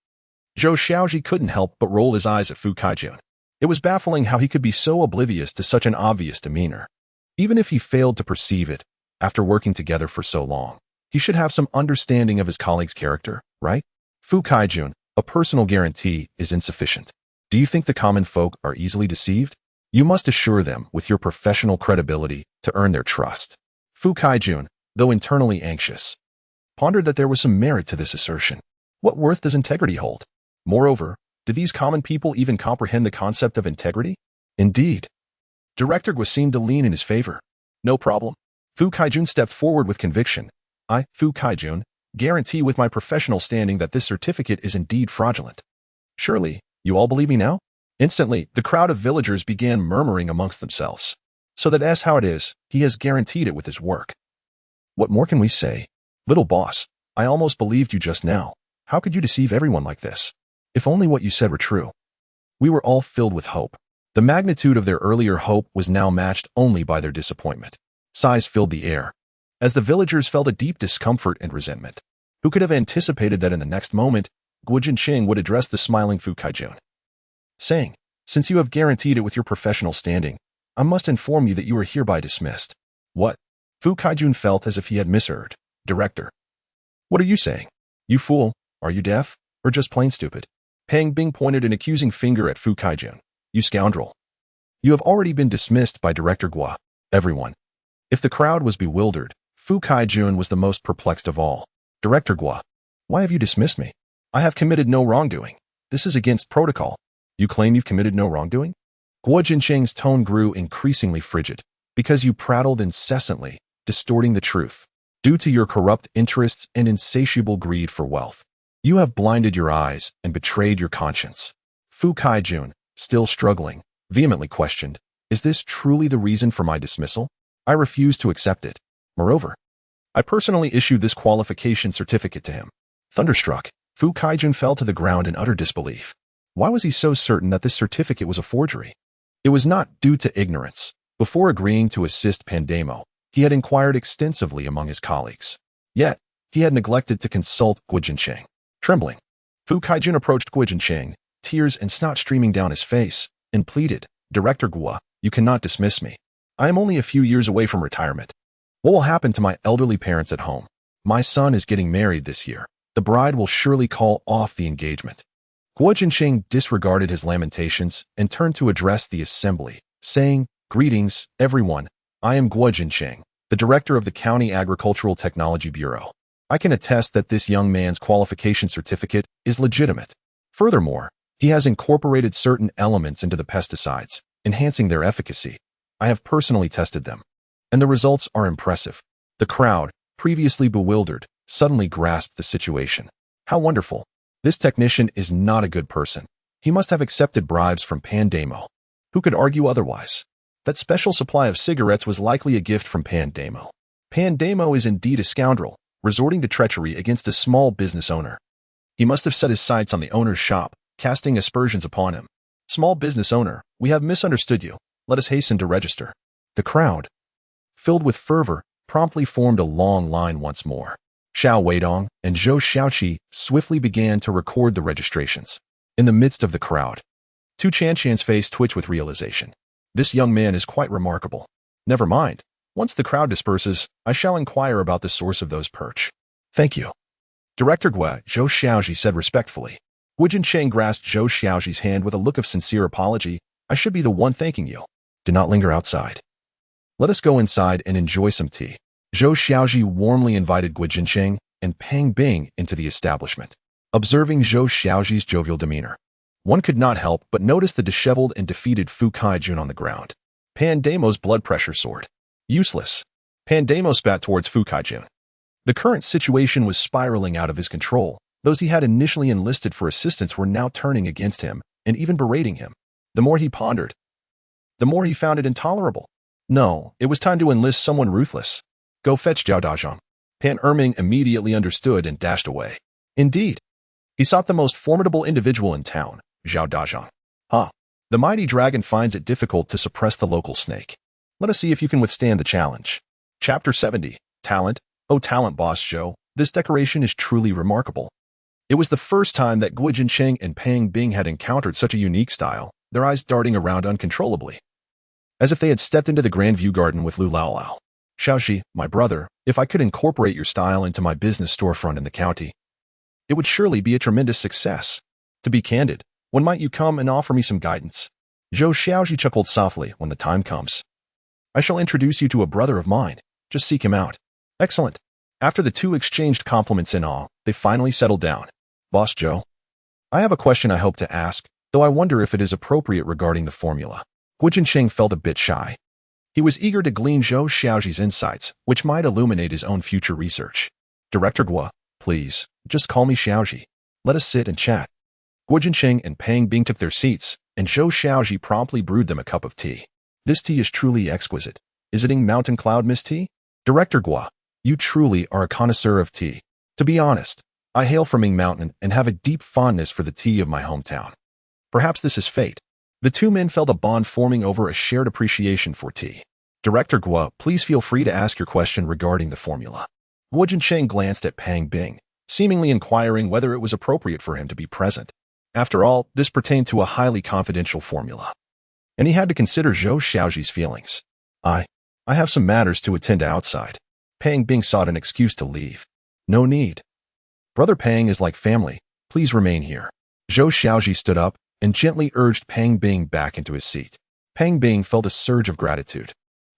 Speaker 1: Zhou Xiaozhi couldn't help but roll his eyes at Fu Kaijun. It was baffling how he could be so oblivious to such an obvious demeanor. Even if he failed to perceive it, after working together for so long, he should have some understanding of his colleague's character, right? Fu Kaijun, a personal guarantee is insufficient. Do you think the common folk are easily deceived? You must assure them with your professional credibility to earn their trust. Fu Kaijun, though internally anxious, pondered that there was some merit to this assertion. What worth does integrity hold? Moreover, do these common people even comprehend the concept of integrity? Indeed. Director Guo seemed to lean in his favor. No problem. Fu Kaijun stepped forward with conviction. I, Fu Kaijun, guarantee with my professional standing that this certificate is indeed fraudulent. Surely, you all believe me now? Instantly, the crowd of villagers began murmuring amongst themselves. So that's how it is, he has guaranteed it with his work. What more can we say? Little boss, I almost believed you just now. How could you deceive everyone like this? If only what you said were true. We were all filled with hope. The magnitude of their earlier hope was now matched only by their disappointment. Sighs filled the air, as the villagers felt a deep discomfort and resentment. Who could have anticipated that in the next moment, Guo Jincheng would address the smiling Fu Kaijun, saying, Since you have guaranteed it with your professional standing, I must inform you that you are hereby dismissed. What? Fu Kaijun felt as if he had misheard. Director. What are you saying? You fool, are you deaf? Or just plain stupid? Pang Bing pointed an accusing finger at Fu Kaijun. You scoundrel. You have already been dismissed by Director Gua. Everyone. If the crowd was bewildered, Fu Kaijun was the most perplexed of all. Director Gua. Why have you dismissed me? I have committed no wrongdoing. This is against protocol. You claim you've committed no wrongdoing? Guo Jinsheng's tone grew increasingly frigid. Because you prattled incessantly, distorting the truth. Due to your corrupt interests and insatiable greed for wealth. You have blinded your eyes and betrayed your conscience. Fu Kaijun, still struggling, vehemently questioned, is this truly the reason for my dismissal? I refuse to accept it. Moreover, I personally issued this qualification certificate to him. Thunderstruck, Fu Kaijun fell to the ground in utter disbelief. Why was he so certain that this certificate was a forgery? It was not due to ignorance. Before agreeing to assist Pandemo, he had inquired extensively among his colleagues. Yet, he had neglected to consult Guo Jinsheng. Trembling, Fu Kaijun approached Guo Jinsheng, tears and snot streaming down his face, and pleaded, Director Gua, you cannot dismiss me. I am only a few years away from retirement. What will happen to my elderly parents at home? My son is getting married this year. The bride will surely call off the engagement. Guo Jinsheng disregarded his lamentations and turned to address the assembly, saying, Greetings, everyone. I am Guo Jinsheng, the director of the County Agricultural Technology Bureau. I can attest that this young man's qualification certificate is legitimate. Furthermore, he has incorporated certain elements into the pesticides, enhancing their efficacy. I have personally tested them, and the results are impressive. The crowd, previously bewildered, suddenly grasped the situation. How wonderful. This technician is not a good person. He must have accepted bribes from Pandemo. Who could argue otherwise? That special supply of cigarettes was likely a gift from Pandemo. Pandemo is indeed a scoundrel, resorting to treachery against a small business owner. He must have set his sights on the owner's shop, casting aspersions upon him. Small business owner, we have misunderstood you. Let us hasten to register. The crowd, filled with fervor, promptly formed a long line once more. Xiao Weidong and Zhou Xiaozhi swiftly began to record the registrations. In the midst of the crowd, Tu Chanshan's face twitched with realization. This young man is quite remarkable. Never mind. Once the crowd disperses, I shall inquire about the source of those perch. Thank you. Director Gua, Zhou Xiaozhi said respectfully. Guo Jinsheng grasped Zhou Xiaozhi's hand with a look of sincere apology. I should be the one thanking you. Do not linger outside. Let us go inside and enjoy some tea. Zhou Xiaozhi warmly invited Guo Jinsheng and Pang Bing into the establishment. Observing Zhou Xiaozhi's jovial demeanor, one could not help but notice the disheveled and defeated Fu Kaijun on the ground. Pandemo's blood pressure soared. Useless. Pandemo spat towards Fu Kaijun. The current situation was spiraling out of his control. Those he had initially enlisted for assistance were now turning against him and even berating him. The more he pondered, the more he found it intolerable. No, it was time to enlist someone ruthless. Go fetch Zhao Dazhang. Pan Erming immediately understood and dashed away. Indeed, he sought the most formidable individual in town, Zhao Dazhang. The mighty dragon finds it difficult to suppress the local snake. Let us see if you can withstand the challenge. Chapter 70. Talent. Oh talent, boss Zhou. This decoration is truly remarkable. It was the first time that Guo Jinsheng and Pang Bing had encountered such a unique style, their eyes darting around uncontrollably, as if they had stepped into the Grand View Garden with Lu Laolao. Xiaozhi, my brother, if I could incorporate your style into my business storefront in the county, it would surely be a tremendous success. To be candid, when might you come and offer me some guidance? Zhou Xiaozhi chuckled softly. When the time comes, I shall introduce you to a brother of mine. Just seek him out. Excellent. After the two exchanged compliments in awe, they finally settled down. Boss Zhou, I have a question I hope to ask, though I wonder if it is appropriate regarding the formula. Guo Jinsheng felt a bit shy. He was eager to glean Zhou Xiaozhi's insights, which might illuminate his own future research. Director Gua, please, just call me Xiaozhi. Let us sit and chat. Guo Jinsheng and Pang Bing took their seats, and Zhou Xiaozhi promptly brewed them a cup of tea. This tea is truly exquisite. Is it mountain cloud mist tea? Director Gua, you truly are a connoisseur of tea. To be honest, I hail from Ming Mountain and have a deep fondness for the tea of my hometown. Perhaps this is fate. The two men felt a bond forming over a shared appreciation for tea. Director Gua, please feel free to ask your question regarding the formula. Guo Jinsheng glanced at Pang Bing, seemingly inquiring whether it was appropriate for him to be present. After all, this pertained to a highly confidential formula. And he had to consider Zhou Xiaozhi's feelings. I have some matters to attend to outside. Pang Bing sought an excuse to leave. No need. Brother Pang is like family. Please remain here. Zhou Xiaozhi stood up and gently urged Pang Bing back into his seat. Pang Bing felt a surge of gratitude.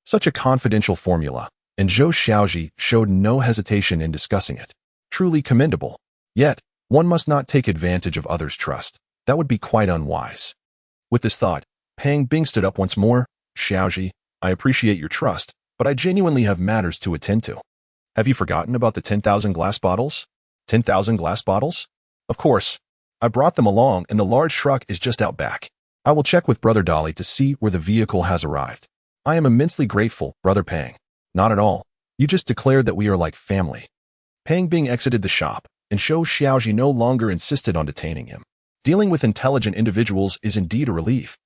Speaker 1: Such a confidential formula, and Zhou Xiaozhi showed no hesitation in discussing it. Truly commendable. Yet, one must not take advantage of others' trust. That would be quite unwise. With this thought, Pang Bing stood up once more. Xiaozhi, I appreciate your trust, but I genuinely have matters to attend to. Have you forgotten about the 10,000 glass bottles? 10,000 glass bottles? Of course. I brought them along and the large truck is just out back. I will check with Brother Dolly to see where the vehicle has arrived. I am immensely grateful, Brother Pang. Not at all. You just declared that we are like family. Pang Bing exited the shop, and Zhou Xiaozhi no longer insisted on detaining him. Dealing with intelligent individuals is indeed a relief.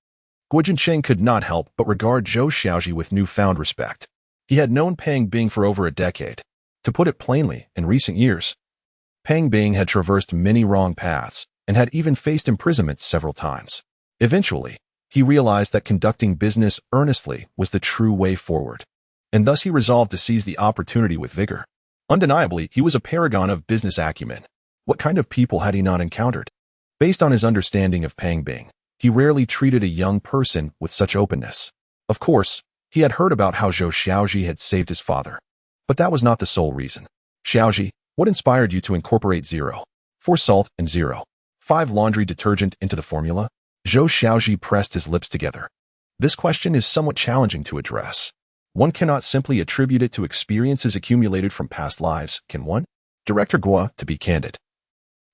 Speaker 1: Guo Jincheng could not help but regard Zhou Xiaozhi with newfound respect. He had known Pang Bing for over a decade. To put it plainly, in recent years, Pang Bing had traversed many wrong paths and had even faced imprisonment several times. Eventually, he realized that conducting business earnestly was the true way forward, and thus he resolved to seize the opportunity with vigor. Undeniably, he was a paragon of business acumen. What kind of people had he not encountered? Based on his understanding of Pang Bing, he rarely treated a young person with such openness. Of course, he had heard about how Zhou Xiaozhi had saved his father. But that was not the sole reason. Xiaozhi, what inspired you to incorporate 0.4 salt and 0.5 laundry detergent into the formula? Zhou Xiaozhi pressed his lips together. This question is somewhat challenging to address. One cannot simply attribute it to experiences accumulated from past lives, can one? Director Guo, to be candid.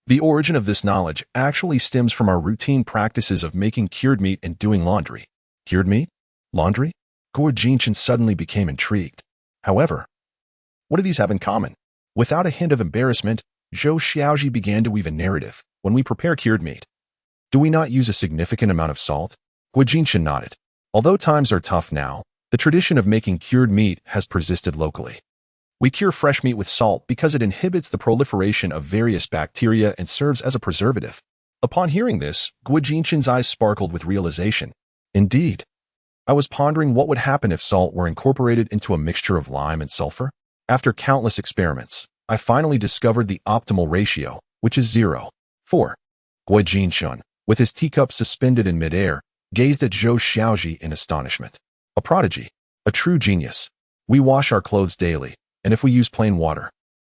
Speaker 1: The origin of this knowledge actually stems from our routine practices of making cured meat and doing laundry. Cured meat? Laundry? Guo Jinchen suddenly became intrigued. However, what do these have in common? Without a hint of embarrassment, Zhou Xiaozhi began to weave a narrative. When we prepare cured meat, do we not use a significant amount of salt? Guo Jinchen nodded. Although times are tough now, the tradition of making cured meat has persisted locally. We cure fresh meat with salt because it inhibits the proliferation of various bacteria and serves as a preservative. Upon hearing this, Guo Jinchen's eyes sparkled with realization. Indeed. I was pondering what would happen if salt were incorporated into a mixture of lime and sulfur. After countless experiments, I finally discovered the optimal ratio, which is 0.4. Guo Jinchen, with his teacup suspended in midair, gazed at Zhou Xiaozhi in astonishment. A prodigy, a true genius. We wash our clothes daily, and if we use plain water,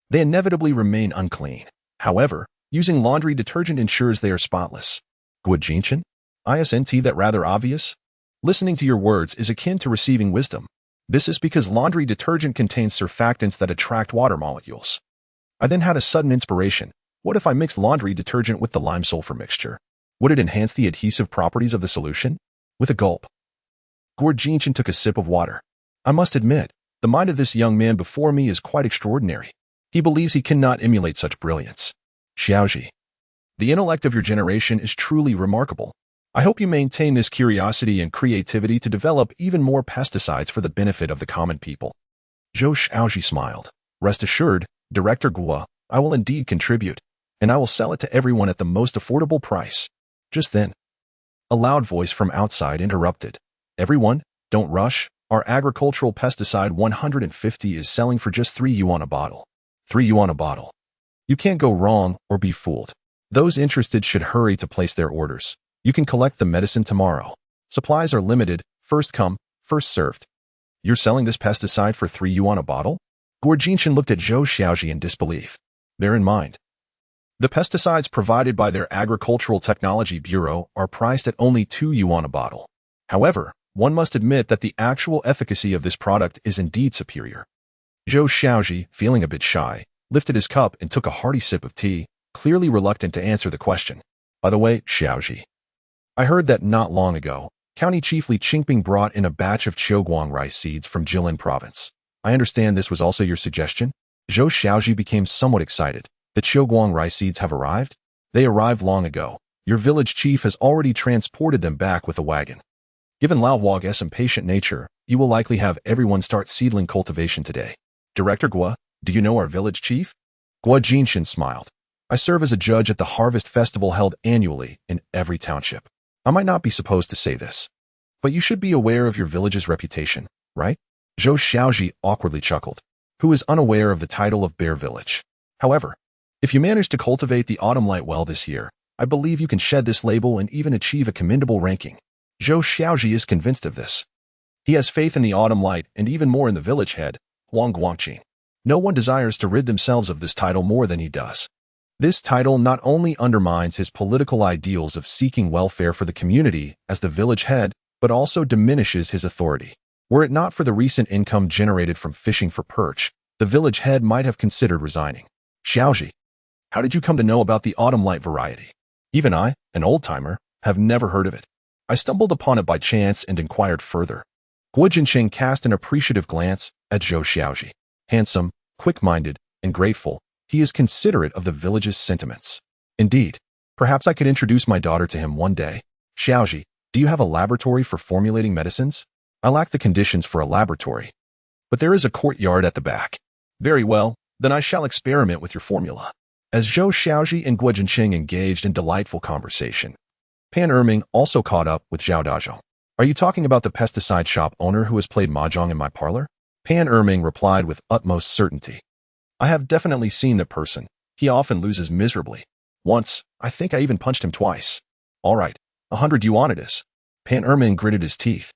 Speaker 1: they inevitably remain unclean. However, using laundry detergent ensures they are spotless. Guo Jinchen? Isn't that rather obvious? Listening to your words is akin to receiving wisdom. This is because laundry detergent contains surfactants that attract water molecules. I then had a sudden inspiration. What if I mixed laundry detergent with the lime-sulfur mixture? Would it enhance the adhesive properties of the solution? With a gulp, Guo Jinchen took a sip of water. I must admit, the mind of this young man before me is quite extraordinary. He believes he cannot emulate such brilliance. Xiaozhi, the intellect of your generation is truly remarkable. I hope you maintain this curiosity and creativity to develop even more pesticides for the benefit of the common people. Zhou Xiaozhi smiled. Rest assured, Director Guo, I will indeed contribute, and I will sell it to everyone at the most affordable price. Just then, a loud voice from outside interrupted. Everyone, don't rush. Our agricultural pesticide 150 is selling for just 3 yuan a bottle. 3 yuan a bottle. You can't go wrong or be fooled. Those interested should hurry to place their orders. You can collect the medicine tomorrow. Supplies are limited, first come, first served. You're selling this pesticide for 3 yuan a bottle? Guo Jinchen looked at Zhou Xiaozhi in disbelief. Bear in mind, the pesticides provided by their Agricultural Technology Bureau are priced at only 2 yuan a bottle. However, one must admit that the actual efficacy of this product is indeed superior. Zhou Xiaozhi, feeling a bit shy, lifted his cup and took a hearty sip of tea, clearly reluctant to answer the question. By the way, Xiaozhi, I heard that not long ago, County Chief Li Qingping brought in a batch of Qiuguang rice seeds from Yulan province. I understand this was also your suggestion? Zhou Xiaozhi became somewhat excited. The Qiuguang rice seeds have arrived? They arrived long ago. Your village chief has already transported them back with a wagon. Given Lao Wog's impatient nature, you will likely have everyone start seedling cultivation today. Director Guo, do you know our village chief? Guo Jinchen smiled. I serve as a judge at the harvest festival held annually in every township. I might not be supposed to say this, but you should be aware of your village's reputation, right? Zhou Xiaozhi awkwardly chuckled, who was unaware of the title of Bear Village. However, if you manage to cultivate the autumn light well this year, I believe you can shed this label and even achieve a commendable ranking. Zhou Xiaozhi is convinced of this. He has faith in the autumn light and even more in the village head, Huang Guangqin. No one desires to rid themselves of this title more than he does. This title not only undermines his political ideals of seeking welfare for the community as the village head, but also diminishes his authority. Were it not for the recent income generated from fishing for perch, the village head might have considered resigning. Xiaozhi, how did you come to know about the autumn light variety? Even I, an old-timer, have never heard of it. I stumbled upon it by chance and inquired further. Guo Jinqing cast an appreciative glance at Zhou Xiaozhi. Handsome, quick-minded, and grateful, he is considerate of the village's sentiments. Indeed, perhaps I could introduce my daughter to him one day. Xiaozhi, do you have a laboratory for formulating medicines? I lack the conditions for a laboratory, but there is a courtyard at the back. Very well, then I shall experiment with your formula. As Zhou Xiaozhi and Guo Jinqing engaged in delightful conversation, Pan Erming also caught up with Zhao Dazhong. Are you talking about the pesticide shop owner who has played mahjong in my parlor? Pan Erming replied with utmost certainty. I have definitely seen that person. He often loses miserably. Once, I think I even punched him twice. All right, 100 yuan it is. Pan Erming gritted his teeth.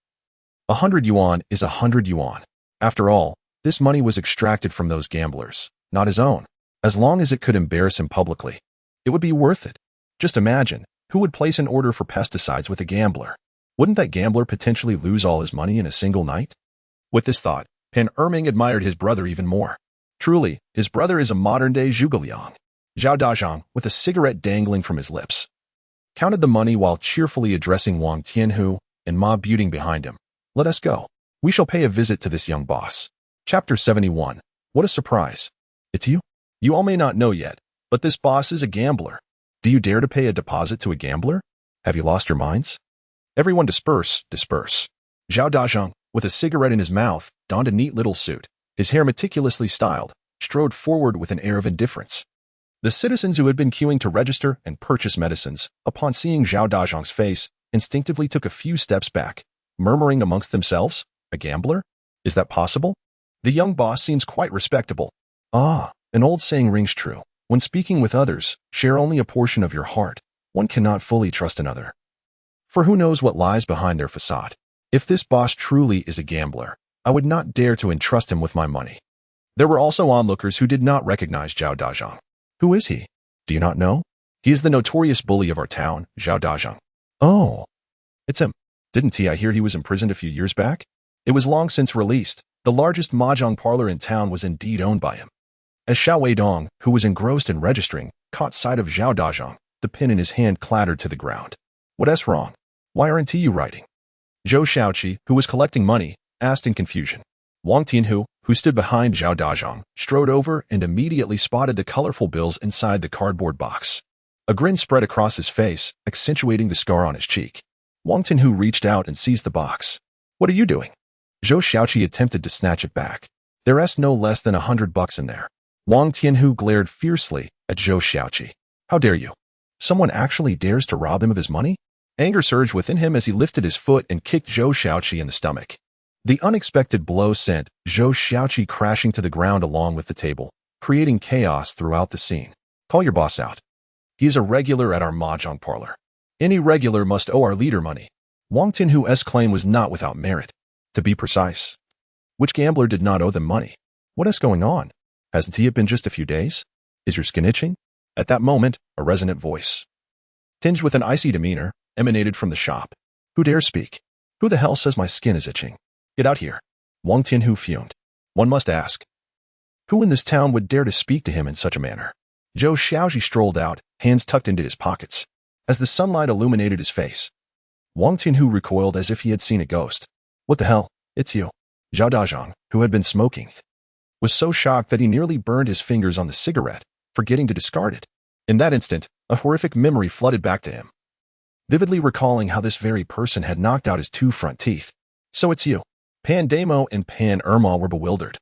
Speaker 1: 100 yuan is 100 yuan. After all, this money was extracted from those gamblers, not his own. As long as it could embarrass him publicly, it would be worth it. Just imagine, who would place an order for pesticides with a gambler? Wouldn't that gambler potentially lose all his money in a single night? With this thought, Pan Erming admired his brother even more. Truly, his brother is a modern-day Zhuge Liang. Zhao Dazhong, with a cigarette dangling from his lips, counted the money while cheerfully addressing Wang Tianhu and Ma Buting behind him. Let us go. We shall pay a visit to this young boss. Chapter 71. What a surprise. It's you? You all may not know yet, but this boss is a gambler. Do you dare to pay a deposit to a gambler? Have you lost your minds? Everyone disperse, disperse. Zhao Dazhong, with a cigarette in his mouth, donned a neat little suit, his hair meticulously styled, strode forward with an air of indifference. The citizens who had been queuing to register and purchase medicines, upon seeing Zhao Dazhong's face, instinctively took a few steps back, murmuring amongst themselves, a gambler? Is that possible? The young boss seems quite respectable. Ah, an old saying rings true. When speaking with others, share only a portion of your heart. One cannot fully trust another, for who knows what lies behind their facade. If this boss truly is a gambler, I would not dare to entrust him with my money. There were also onlookers who did not recognize Zhao Dazhong. Who is he? Do you not know? He is the notorious bully of our town, Zhao Dazhong. Oh, it's him. Didn't he? I hear he was imprisoned a few years back. It was long since released. The largest mahjong parlor in town was indeed owned by him. As Xiao Weidong, who was engrossed in registering, caught sight of Zhao Dazhong, the pen in his hand clattered to the ground. What's wrong? Why aren't you writing? Zhou Xiaozhi, who was collecting money, asked in confusion. Wang Tianhu, who stood behind Zhao Dazhong, strode over and immediately spotted the colorful bills inside the cardboard box. A grin spread across his face, accentuating the scar on his cheek. Wang Tianhu reached out and seized the box. What are you doing? Zhou Xiaozhi attempted to snatch it back. There's no less than $100 in there. Wang Tianhu glared fiercely at Zhou Xiaozhi. How dare you? Someone actually dares to rob him of his money? Anger surged within him as he lifted his foot and kicked Zhou Xiaozhi in the stomach. The unexpected blow sent Zhou Xiaozhi crashing to the ground along with the table, creating chaos throughout the scene. Call your boss out. He is a regular at our mahjong parlor. Any regular must owe our leader money. Wang Tianhu's claim was not without merit. To be precise, which gambler did not owe them money? What is going on? Hasn't it been just a few days? Is your skin itching? At that moment, a resonant voice, tinged with an icy demeanor, emanated from the shop. Who dares speak? Who the hell says my skin is itching? Get out here. Wang Tianhu fumed. One must ask, who in this town would dare to speak to him in such a manner? Zhou Xiaozhi strolled out, hands tucked into his pockets. As the sunlight illuminated his face, Wang Tianhu recoiled as if he had seen a ghost. What the hell? It's you. Zhao Dazhong, who had been smoking, was so shocked that he nearly burned his fingers on the cigarette, forgetting to discard it. In that instant, a horrific memory flooded back to him, vividly recalling how this very person had knocked out his two front teeth. So it's you. Pan Damo and Pan Erma were bewildered,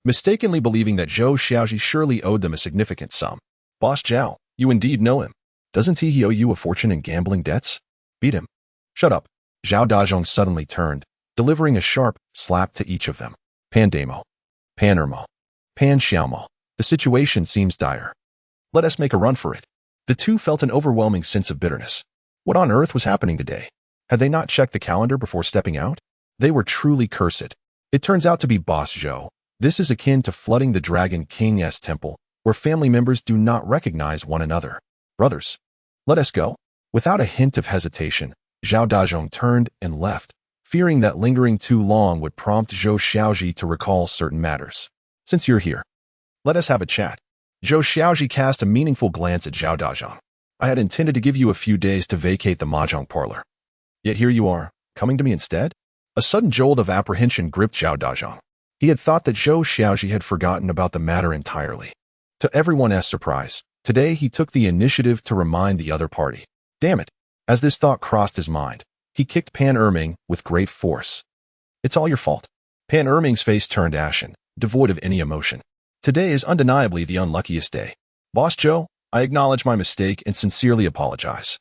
Speaker 1: mistakenly believing that Zhou Xiaozhi surely owed them a significant sum. Boss Zhao, you indeed know him. Doesn't he owe you a fortune in gambling debts? Beat him. Shut up. Zhao Dazhong suddenly turned, delivering a sharp slap to each of them. Pan Damo. Pan Ermo. Pan Xiaomo. The situation seems dire. Let us make a run for it. The two felt an overwhelming sense of bitterness. What on earth was happening today? Had they not checked the calendar before stepping out? They were truly cursed. It turns out to be Boss Zhou. This is akin to flooding the Dragon King's temple, where family members do not recognize one another. Brothers, let us go. Without a hint of hesitation, Zhao Dazhong turned and left, fearing that lingering too long would prompt Zhou Xiaozhi to recall certain matters. Since you're here, let us have a chat. Zhou Xiaozhi cast a meaningful glance at Zhao Dazhong. I had intended to give you a few days to vacate the mahjong parlor. Yet here you are, coming to me instead? A sudden jolt of apprehension gripped Zhao Dazhong. He had thought that Zhou Xiaozhi had forgotten about the matter entirely. To everyone's surprise, today he took the initiative to remind the other party. Damn it! As this thought crossed his mind, he kicked Pan Erming with great force. It's all your fault. Pan Erming's face turned ashen, devoid of any emotion. Today is undeniably the unluckiest day. Boss Zhou, I acknowledge my mistake and sincerely apologize.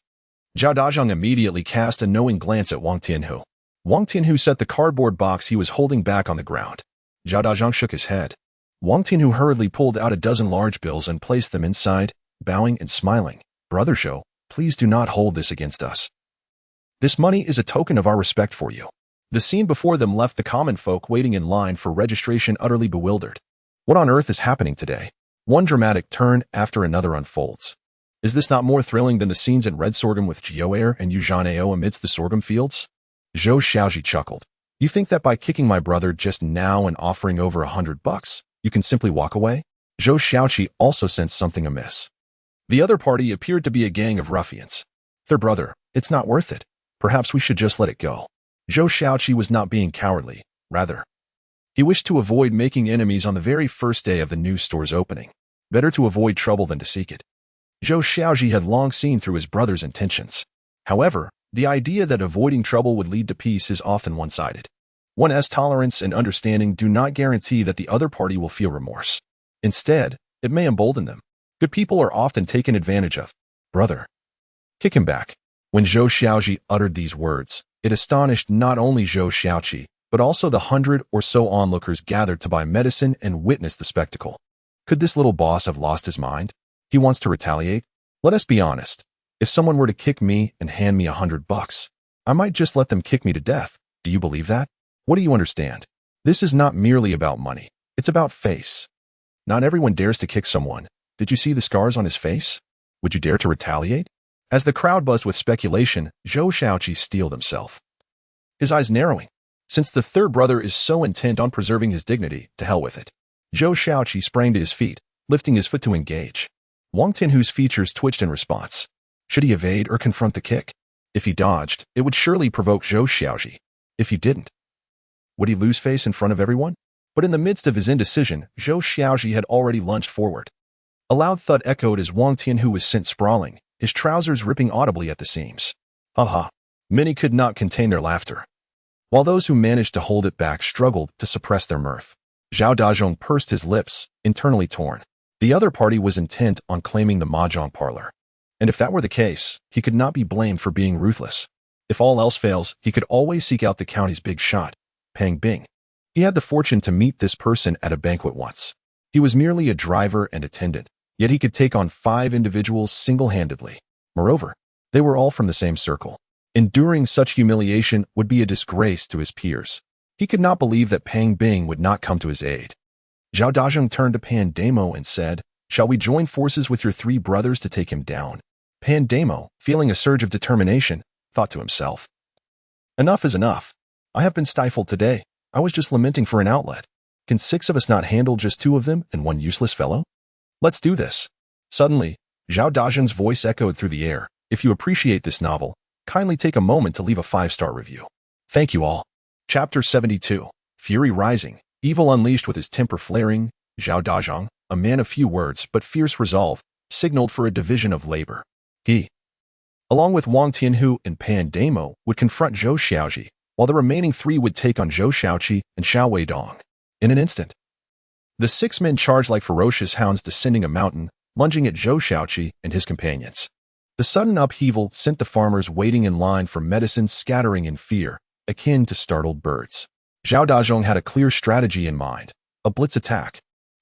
Speaker 1: Zhao Dazhong immediately cast a knowing glance at Wang Tianhu. Wang Tianhu set the cardboard box he was holding back on the ground. Zhao Dazhong shook his head. Wang Tianhu hurriedly pulled out a dozen large bills and placed them inside, bowing and smiling. Brother Zhou, please do not hold this against us. This money is a token of our respect for you. The scene before them left the common folk waiting in line for registration utterly bewildered. What on earth is happening today? One dramatic turn after another unfolds. Is this not more thrilling than the scenes in Red Sorghum with Jiao and Yu Zhanao amidst the sorghum fields? Zhou Xiaozhi chuckled. You think that by kicking my brother just now and offering over $100, you can simply walk away? Zhou Xiaozhi also sensed something amiss. The other party appeared to be a gang of ruffians. Their brother, it's not worth it. Perhaps we should just let it go. Zhou Xiaozhi was not being cowardly, rather. He wished to avoid making enemies on the very first day of the new store's opening. Better to avoid trouble than to seek it. Zhou Xiaozhi had long seen through his brother's intentions. However, the idea that avoiding trouble would lead to peace is often one-sided. One's tolerance and understanding do not guarantee that the other party will feel remorse. Instead, it may embolden them. Good people are often taken advantage of. Brother. Kick him back. When Zhou Xiaozhi uttered these words, it astonished not only Zhou Xiaozhi, but also the 100 or so onlookers gathered to buy medicine and witness the spectacle. Could this little boss have lost his mind? He wants to retaliate? Let us be honest. If someone were to kick me and hand me $100, I might just let them kick me to death. Do you believe that? What do you understand? This is not merely about money. It's about face. Not everyone dares to kick someone. Did you see the scars on his face? Would you dare to retaliate? As the crowd buzzed with speculation, Zhou Xiaozhi steeled himself. His eyes narrowing. Since the third brother is so intent on preserving his dignity, to hell with it. Zhou Xiaozhi sprang to his feet, lifting his foot to engage. Wang Tianhu's features twitched in response. Should he evade or confront the kick? If he dodged, it would surely provoke Zhou Xiaozhi. If he didn't, would he lose face in front of everyone? But in the midst of his indecision, Zhou Xiaozhi had already lunged forward. A loud thud echoed as Wang Tianhu was sent sprawling, his trousers ripping audibly at the seams. Ha ha. Many could not contain their laughter, while those who managed to hold it back struggled to suppress their mirth. Zhao Dazhong pursed his lips, internally torn. The other party was intent on claiming the mahjong parlor. And if that were the case, he could not be blamed for being ruthless. If all else fails, he could always seek out the county's big shot, Pang Bing. He had the fortune to meet this person at a banquet once. He was merely a driver and attendant, yet he could take on 5 individuals single-handedly. Moreover, they were all from the same circle. Enduring such humiliation would be a disgrace to his peers. He could not believe that Pang Bing would not come to his aid. Zhao Dazhong turned to Pan Damo and said, "Shall we join forces with your 3 brothers to take him down?" Pan Damo, feeling a surge of determination, thought to himself, "Enough is enough. I have been stifled today. I was just lamenting for an outlet. Can 6 of us not handle just 2 of them and 1 useless fellow? Let's do this." Suddenly, Zhao Dazhong's voice echoed through the air. If you appreciate this novel, kindly take a moment to leave a 5-star review. Thank you all. Chapter 72. Fury Rising. Evil unleashed with his temper flaring, Zhao Dazhong, a man of few words but fierce resolve, signaled for a division of labor. He, along with Wang Tianhu and Pan Damo, would confront Zhou Xiaozhi, while the remaining 3 would take on Zhou Xiaoqi and Xiao Weidong. In an instant, the 6 men charged like ferocious hounds descending a mountain, lunging at Zhou Xiaozhi and his companions. The sudden upheaval sent the farmers waiting in line for medicine scattering in fear, akin to startled birds. Zhao Dazhong had a clear strategy in mind, a blitz attack.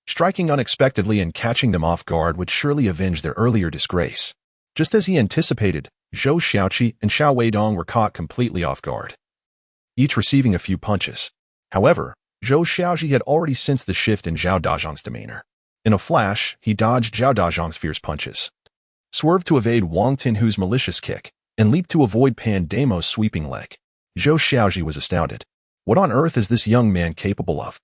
Speaker 1: Striking unexpectedly and catching them off guard would surely avenge their earlier disgrace. Just as he anticipated, Zhou Xiaozhi and Xiao Weidong were caught completely off guard, each receiving a few punches. However, Zhou Xiaozhi had already sensed the shift in Zhao Dazhong's demeanor. In a flash, he dodged Zhao Dazhong's fierce punches, swerved to evade Wang Tinhu's malicious kick, and leaped to avoid Pan Damo's sweeping leg. Zhou Xiaozhi was astounded. What on earth is this young man capable of?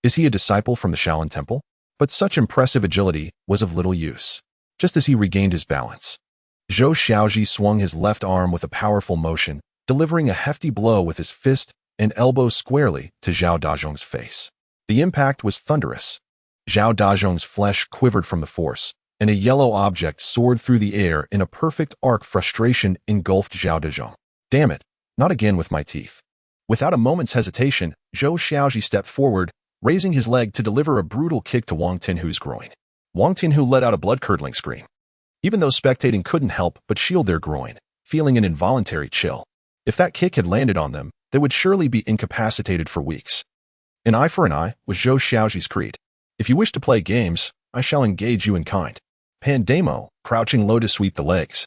Speaker 1: Is he a disciple from the Shaolin Temple? But such impressive agility was of little use. Just as he regained his balance, Zhou Xiaozhi swung his left arm with a powerful motion, delivering a hefty blow with his fist and elbow squarely to Zhao Dazhong's face. The impact was thunderous. Zhao Dazhong's flesh quivered from the force, and a yellow object soared through the air in a perfect arc. Frustration engulfed Zhao Dazhong. Damn it, not again with my teeth. Without a moment's hesitation, Zhou Xiaozhi stepped forward, raising his leg to deliver a brutal kick to Wang Tinhu's groin. Wang Tinhu let out a blood-curdling scream. Even those spectating couldn't help but shield their groin, feeling an involuntary chill. If that kick had landed on them, they would surely be incapacitated for weeks. An eye for an eye was Zhou Xiaozhi's creed. If you wish to play games, I shall engage you in kind. Pan Damo, crouching low to sweep the legs,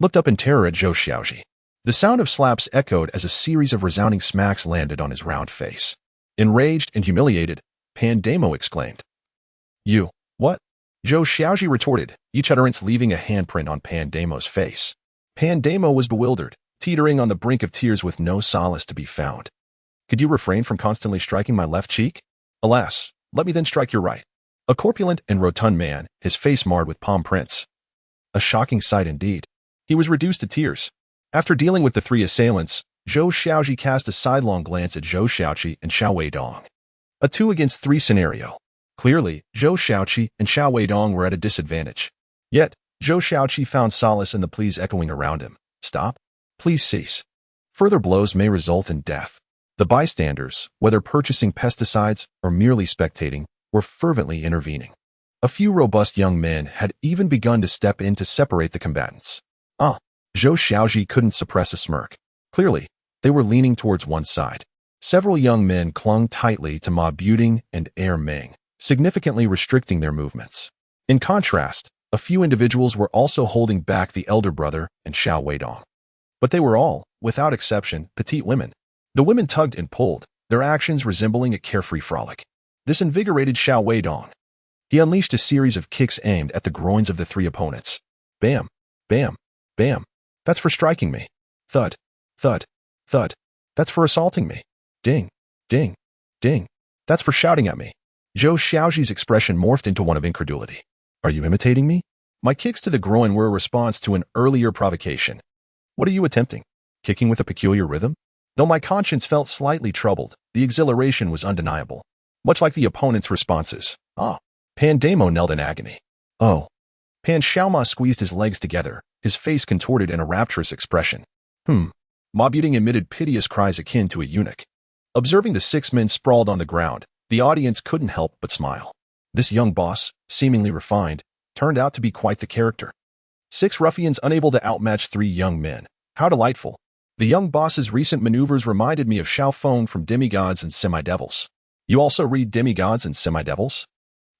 Speaker 1: looked up in terror at Zhou Xiaozhi. The sound of slaps echoed as a series of resounding smacks landed on his round face. Enraged and humiliated, Pan Damo exclaimed, "You, what?" Zhou Xiaozhi retorted, each utterance leaving a handprint on Pan Damo's face. Pan Damo was bewildered, teetering on the brink of tears with no solace to be found. "Could you refrain from constantly striking my left cheek? Alas, let me then strike your right." A corpulent and rotund man, his face marred with palm prints. A shocking sight indeed. He was reduced to tears. After dealing with the three assailants, Zhou Xiaozhi cast a sidelong glance at Zhou Xiaozhi and Xiao Weidong. A 2-against-3 scenario. Clearly, Zhou Xiaozhi and Xiao Weidong were at a disadvantage. Yet, Zhou Xiaozhi found solace in the pleas echoing around him. "Stop. Please cease. Further blows may result in death." The bystanders, whether purchasing pesticides or merely spectating, were fervently intervening. A few robust young men had even begun to step in to separate the combatants. Zhou Xiaozhi couldn't suppress a smirk. Clearly, they were leaning towards one side. Several young men clung tightly to Ma Buting and Air Ming, significantly restricting their movements. In contrast, a few individuals were also holding back the elder brother and Xiao Weidong. But they were all, without exception, petite women. The women tugged and pulled, their actions resembling a carefree frolic. This invigorated Xiao Weidong. He unleashed a series of kicks aimed at the groins of the three opponents. Bam, bam, bam. That's for striking me. Thud, thud, thud. That's for assaulting me. Ding, ding, ding. That's for shouting at me. Zhou Xiaozhi's expression morphed into one of incredulity. "Are you imitating me?" My kicks to the groin were a response to an earlier provocation. "What are you attempting? Kicking with a peculiar rhythm?" Though my conscience felt slightly troubled, the exhilaration was undeniable. Much like the opponent's responses. Pan Damo knelt in agony. "Oh." Pan Xiaoma squeezed his legs together, his face contorted in a rapturous expression. Ma Buting emitted piteous cries akin to a eunuch. Observing the 6 men sprawled on the ground, the audience couldn't help but smile. This young boss, seemingly refined, turned out to be quite the character. 6 ruffians unable to outmatch 3 young men. How delightful. The young boss's recent maneuvers reminded me of Xiao Feng from Demigods and Semi-Devils. You also read Demigods and Semi-Devils?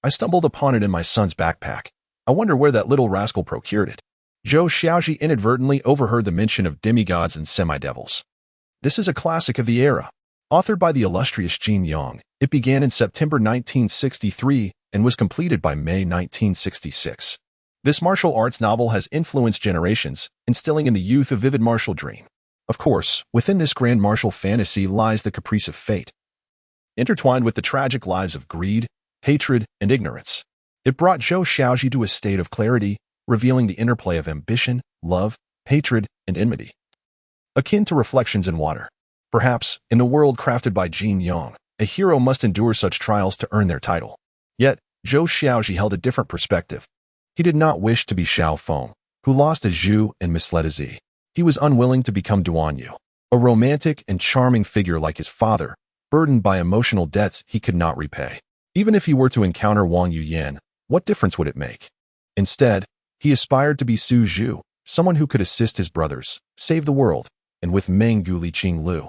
Speaker 1: I stumbled upon it in my son's backpack. I wonder where that little rascal procured it. Zhou Xiaozhi inadvertently overheard the mention of Demigods and Semi-Devils. This is a classic of the era. Authored by the illustrious Jin Yong, it began in September 1963 and was completed by May 1966. This martial arts novel has influenced generations, instilling in the youth a vivid martial dream. Of course, within this grand martial fantasy lies the caprice of fate, intertwined with the tragic lives of greed, hatred, and ignorance. It brought Zhou Xiaozhi to a state of clarity, revealing the interplay of ambition, love, hatred, and enmity. Akin to Reflections in Water. Perhaps, in the world crafted by Jin Yong, a hero must endure such trials to earn their title. Yet, Zhou Xiaozhi held a different perspective. He did not wish to be Xiao Feng, who lost a Zhu and misled a Zi. He was unwilling to become Duan Yu, a romantic and charming figure like his father, burdened by emotional debts he could not repay. Even if he were to encounter Wang Yuyan, what difference would it make? Instead, he aspired to be Su Zhu, someone who could assist his brothers, save the world, and with Menggu Li Qing Lu,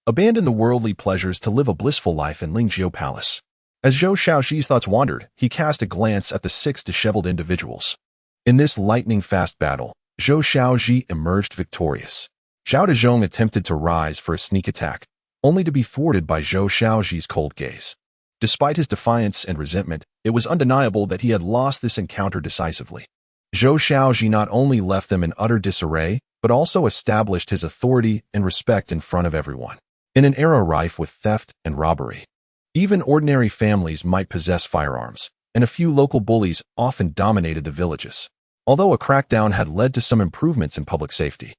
Speaker 1: abandon the worldly pleasures to live a blissful life in Lingjiu Palace. As Zhou Xiaozhi's thoughts wandered, he cast a glance at the 6 disheveled individuals. In this lightning-fast battle, Zhou Xiaozhi emerged victorious. Zhao Dazhong attempted to rise for a sneak attack, only to be thwarted by Zhou Xiaozhi's cold gaze. Despite his defiance and resentment, it was undeniable that he had lost this encounter decisively. Zhou Xiaozhi not only left them in utter disarray, but also established his authority and respect in front of everyone. In an era rife with theft and robbery, even ordinary families might possess firearms, and a few local bullies often dominated the villages. Although a crackdown had led to some improvements in public safety,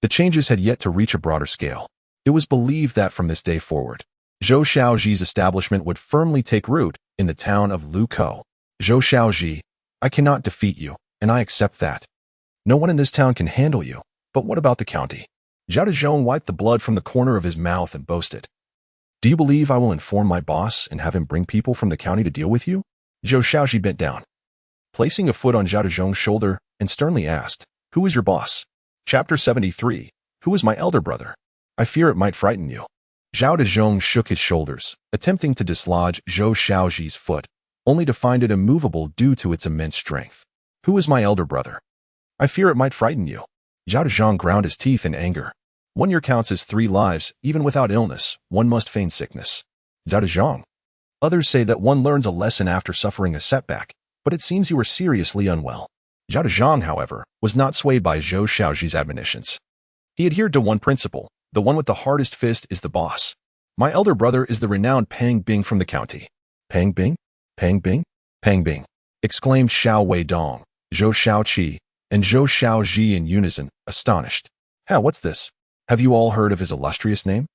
Speaker 1: the changes had yet to reach a broader scale. It was believed that from this day forward, Zhou Xiaozhi's establishment would firmly take root in the town of Lukou. Zhou Xiaozhi, I cannot defeat you, and I accept that. No one in this town can handle you, but what about the county? Zhao Dazhong wiped the blood from the corner of his mouth and boasted. Do you believe I will inform my boss and have him bring people from the county to deal with you? Zhou Xiaozhi bent down, placing a foot on Zhao Dazhong's shoulder, and sternly asked, Who is your boss? Chapter 73. Who is my elder brother? I fear it might frighten you. Zhao Dazhong shook his shoulders, attempting to dislodge Zhou Xiaozhi's foot, only to find it immovable due to its immense strength. Who is my elder brother? I fear it might frighten you. Zhao Dazhong ground his teeth in anger. 1 year counts as 3 lives, even without illness, one must feign sickness. Zhao Dazhong. Others say that one learns a lesson after suffering a setback, but it seems you are seriously unwell. Zhao Dazhong, however, was not swayed by Zhou Xiaozhi's admonitions. He adhered to one principle: the one with the hardest fist is the boss. My elder brother is the renowned Pang Bing from the county. Pang Bing? Pang Bing? Pang Bing! Exclaimed Xiao Weidong, Zhou Xiaoqi, and Zhou Xiaozhi in unison, astonished. What's this? Have you all heard of his illustrious name?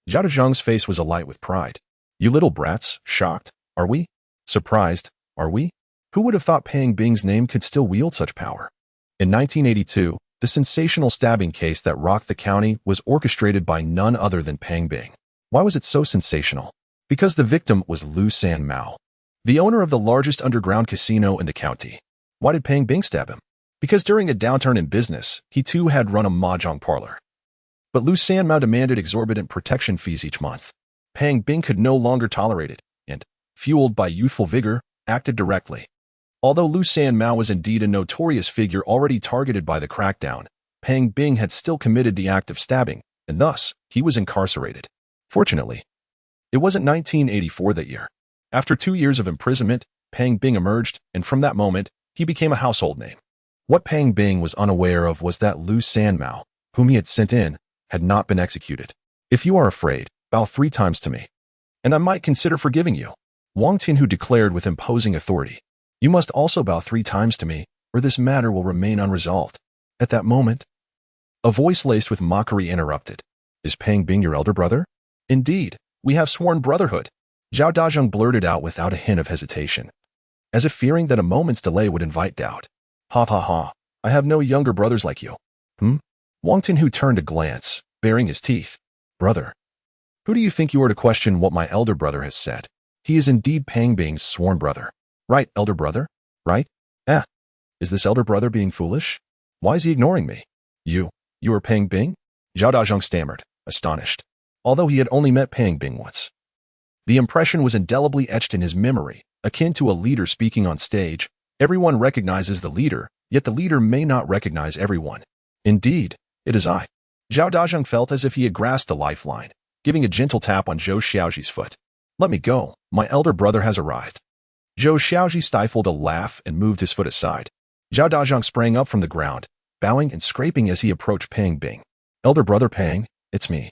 Speaker 1: Zhao Dazhong's face was alight with pride. You little brats, shocked, are we? Surprised, are we? Who would have thought Pang Bing's name could still wield such power? In 1982, the sensational stabbing case that rocked the county was orchestrated by none other than Pang Bing. Why was it so sensational? Because the victim was Lu San Mao, the owner of the largest underground casino in the county. Why did Pang Bing stab him? Because during a downturn in business, he too had run a mahjong parlor. But Lu San Mao demanded exorbitant protection fees each month. Pang Bing could no longer tolerate it, and, fueled by youthful vigor, acted directly. Although Lu San Mao was indeed a notorious figure already targeted by the crackdown, Pang Bing had still committed the act of stabbing, and thus, he was incarcerated. Fortunately, it wasn't 1984 that year. After 2 years of imprisonment, Pang Bing emerged, and from that moment, he became a household name. What Pang Bing was unaware of was that Lu San Mao, whom he had sent in, had not been executed. If you are afraid, bow 3 times to me, and I might consider forgiving you. Wang Tinhu declared with imposing authority. You must also bow 3 times to me, or this matter will remain unresolved. At that moment, a voice laced with mockery interrupted. Is Pang Bing your elder brother? Indeed, we have sworn brotherhood. Zhao Dazhong blurted out without a hint of hesitation, as if fearing that a moment's delay would invite doubt. Ha ha ha, I have no younger brothers like you. Wang Tinhu turned a glance, baring his teeth. Brother, who do you think you are to question what my elder brother has said? He is indeed Pang Bing's sworn brother. Right, elder brother? Right? Is this elder brother being foolish? Why is he ignoring me? You are Pang Bing? Zhao Dazhong stammered, astonished. Although he had only met Pang Bing once, the impression was indelibly etched in his memory, akin to a leader speaking on stage. Everyone recognizes the leader, yet the leader may not recognize everyone. Indeed, it is I. Zhao Dazhong felt as if he had grasped a lifeline, giving a gentle tap on Zhou Xiaozhi's foot. Let me go, my elder brother has arrived. Zhou Xiaozhi stifled a laugh and moved his foot aside. Zhao Dazhong sprang up from the ground, bowing and scraping as he approached Pang Bing. Elder brother Pang, it's me.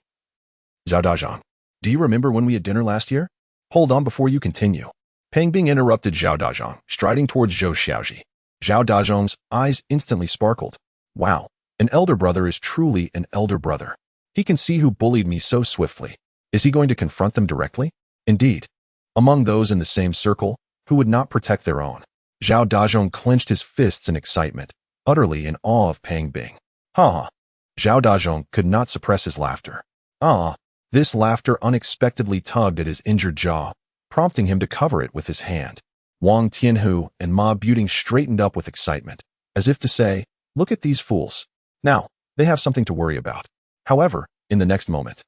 Speaker 1: Zhao Dazhong, do you remember when we had dinner last year? Hold on before you continue. Pang Bing interrupted Zhao Dazhong, striding towards Zhou Xiaozhi. Zhao Dazhong's eyes instantly sparkled. Wow, an elder brother is truly an elder brother. He can see who bullied me so swiftly. Is he going to confront them directly? Indeed. Among those in the same circle, who would not protect their own? Zhao Dazhong clenched his fists in excitement, utterly in awe of Pang Bing. Ha! Zhao Dazhong could not suppress his laughter. This laughter unexpectedly tugged at his injured jaw, prompting him to cover it with his hand. Wang Tianhu and Ma Buting straightened up with excitement, as if to say, look at these fools. Now, they have something to worry about. However, in the next moment,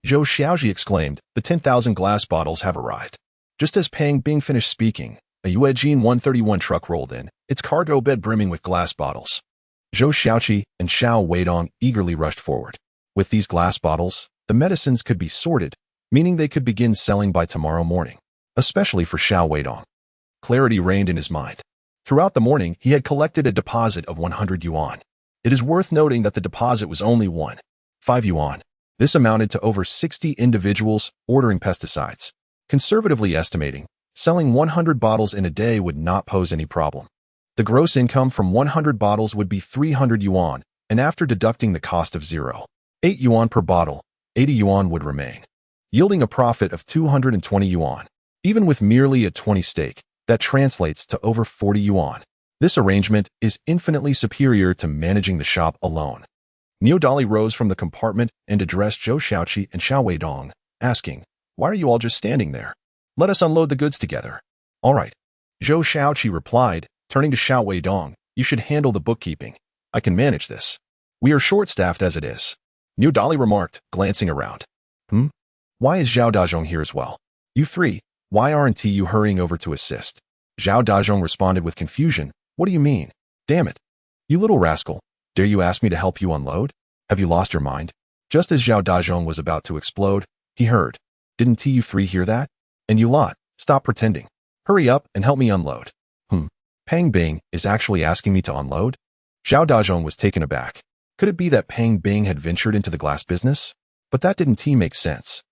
Speaker 1: Zhou Xiaozhi exclaimed, the 10,000 glass bottles have arrived. Just as Pang Bing finished speaking, a Yuejin 131 truck rolled in, its cargo bed brimming with glass bottles. Zhou Xiaozhi and Xiao Weidong eagerly rushed forward. With these glass bottles, the medicines could be sorted, meaning they could begin selling by tomorrow morning, especially for Xiao Weidong. Clarity reigned in his mind. Throughout the morning, he had collected a deposit of 100 yuan. It is worth noting that the deposit was only 5 yuan. This amounted to over 60 individuals ordering pesticides. Conservatively estimating, selling 100 bottles in a day would not pose any problem. The gross income from 100 bottles would be 300 yuan, and after deducting the cost of 0.8 yuan per bottle, 80 yuan would remain, yielding a profit of 220 yuan. Even with merely a 20 stake, that translates to over 40 yuan. This arrangement is infinitely superior to managing the shop alone. Niodali rose from the compartment and addressed Zhou Xiaozhi and Xiao Weidong, asking, why are you all just standing there? Let us unload the goods together. All right. Zhou Xiaozhi replied, turning to Xiao Weidong, you should handle the bookkeeping. I can manage this. We are short-staffed as it is. Niodali remarked, glancing around. Why is Zhao Dazhong here as well? You three, why aren't you hurrying over to assist? Zhao Dazhong responded with confusion. What do you mean? Damn it. You little rascal. Dare you ask me to help you unload? Have you lost your mind? Just as Zhao Dazhong was about to explode, he heard. Didn't you three hear that? And you lot, stop pretending. Hurry up and help me unload. Pang Bing is actually asking me to unload? Zhao Dazhong was taken aback. Could it be that Pang Bing had ventured into the glass business? But that didn't make sense.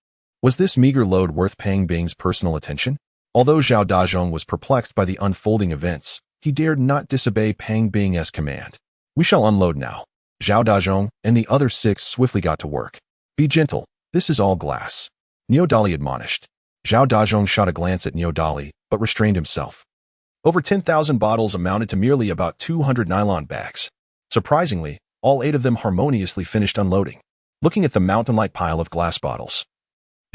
Speaker 1: Was this meager load worth Pang Bing's personal attention? Although Zhao Dazhong was perplexed by the unfolding events, he dared not disobey Pang Bing's command. We shall unload now. Zhao Dazhong and the other 6 swiftly got to work. Be gentle, this is all glass. Niodali admonished. Zhao Dazhong shot a glance at Niodali, but restrained himself. Over 10,000 bottles amounted to merely about 200 nylon bags. Surprisingly, all 8 of them harmoniously finished unloading. Looking at the mountain-like pile of glass bottles,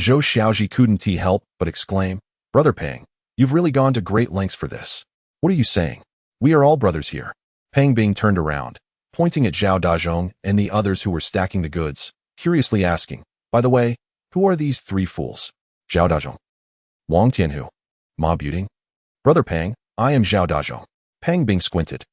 Speaker 1: Zhou Xiaozhi couldn't help but exclaim, Brother Pang, you've really gone to great lengths for this. What are you saying? We are all brothers here. Pang Bing turned around, pointing at Zhao Dazhong and the others who were stacking the goods, curiously asking, by the way, who are these 3 fools? Zhao Dazhong. Wang Tianhu. Ma Buting. Brother Pang, I am Zhao Dazhong. Pang Bing squinted.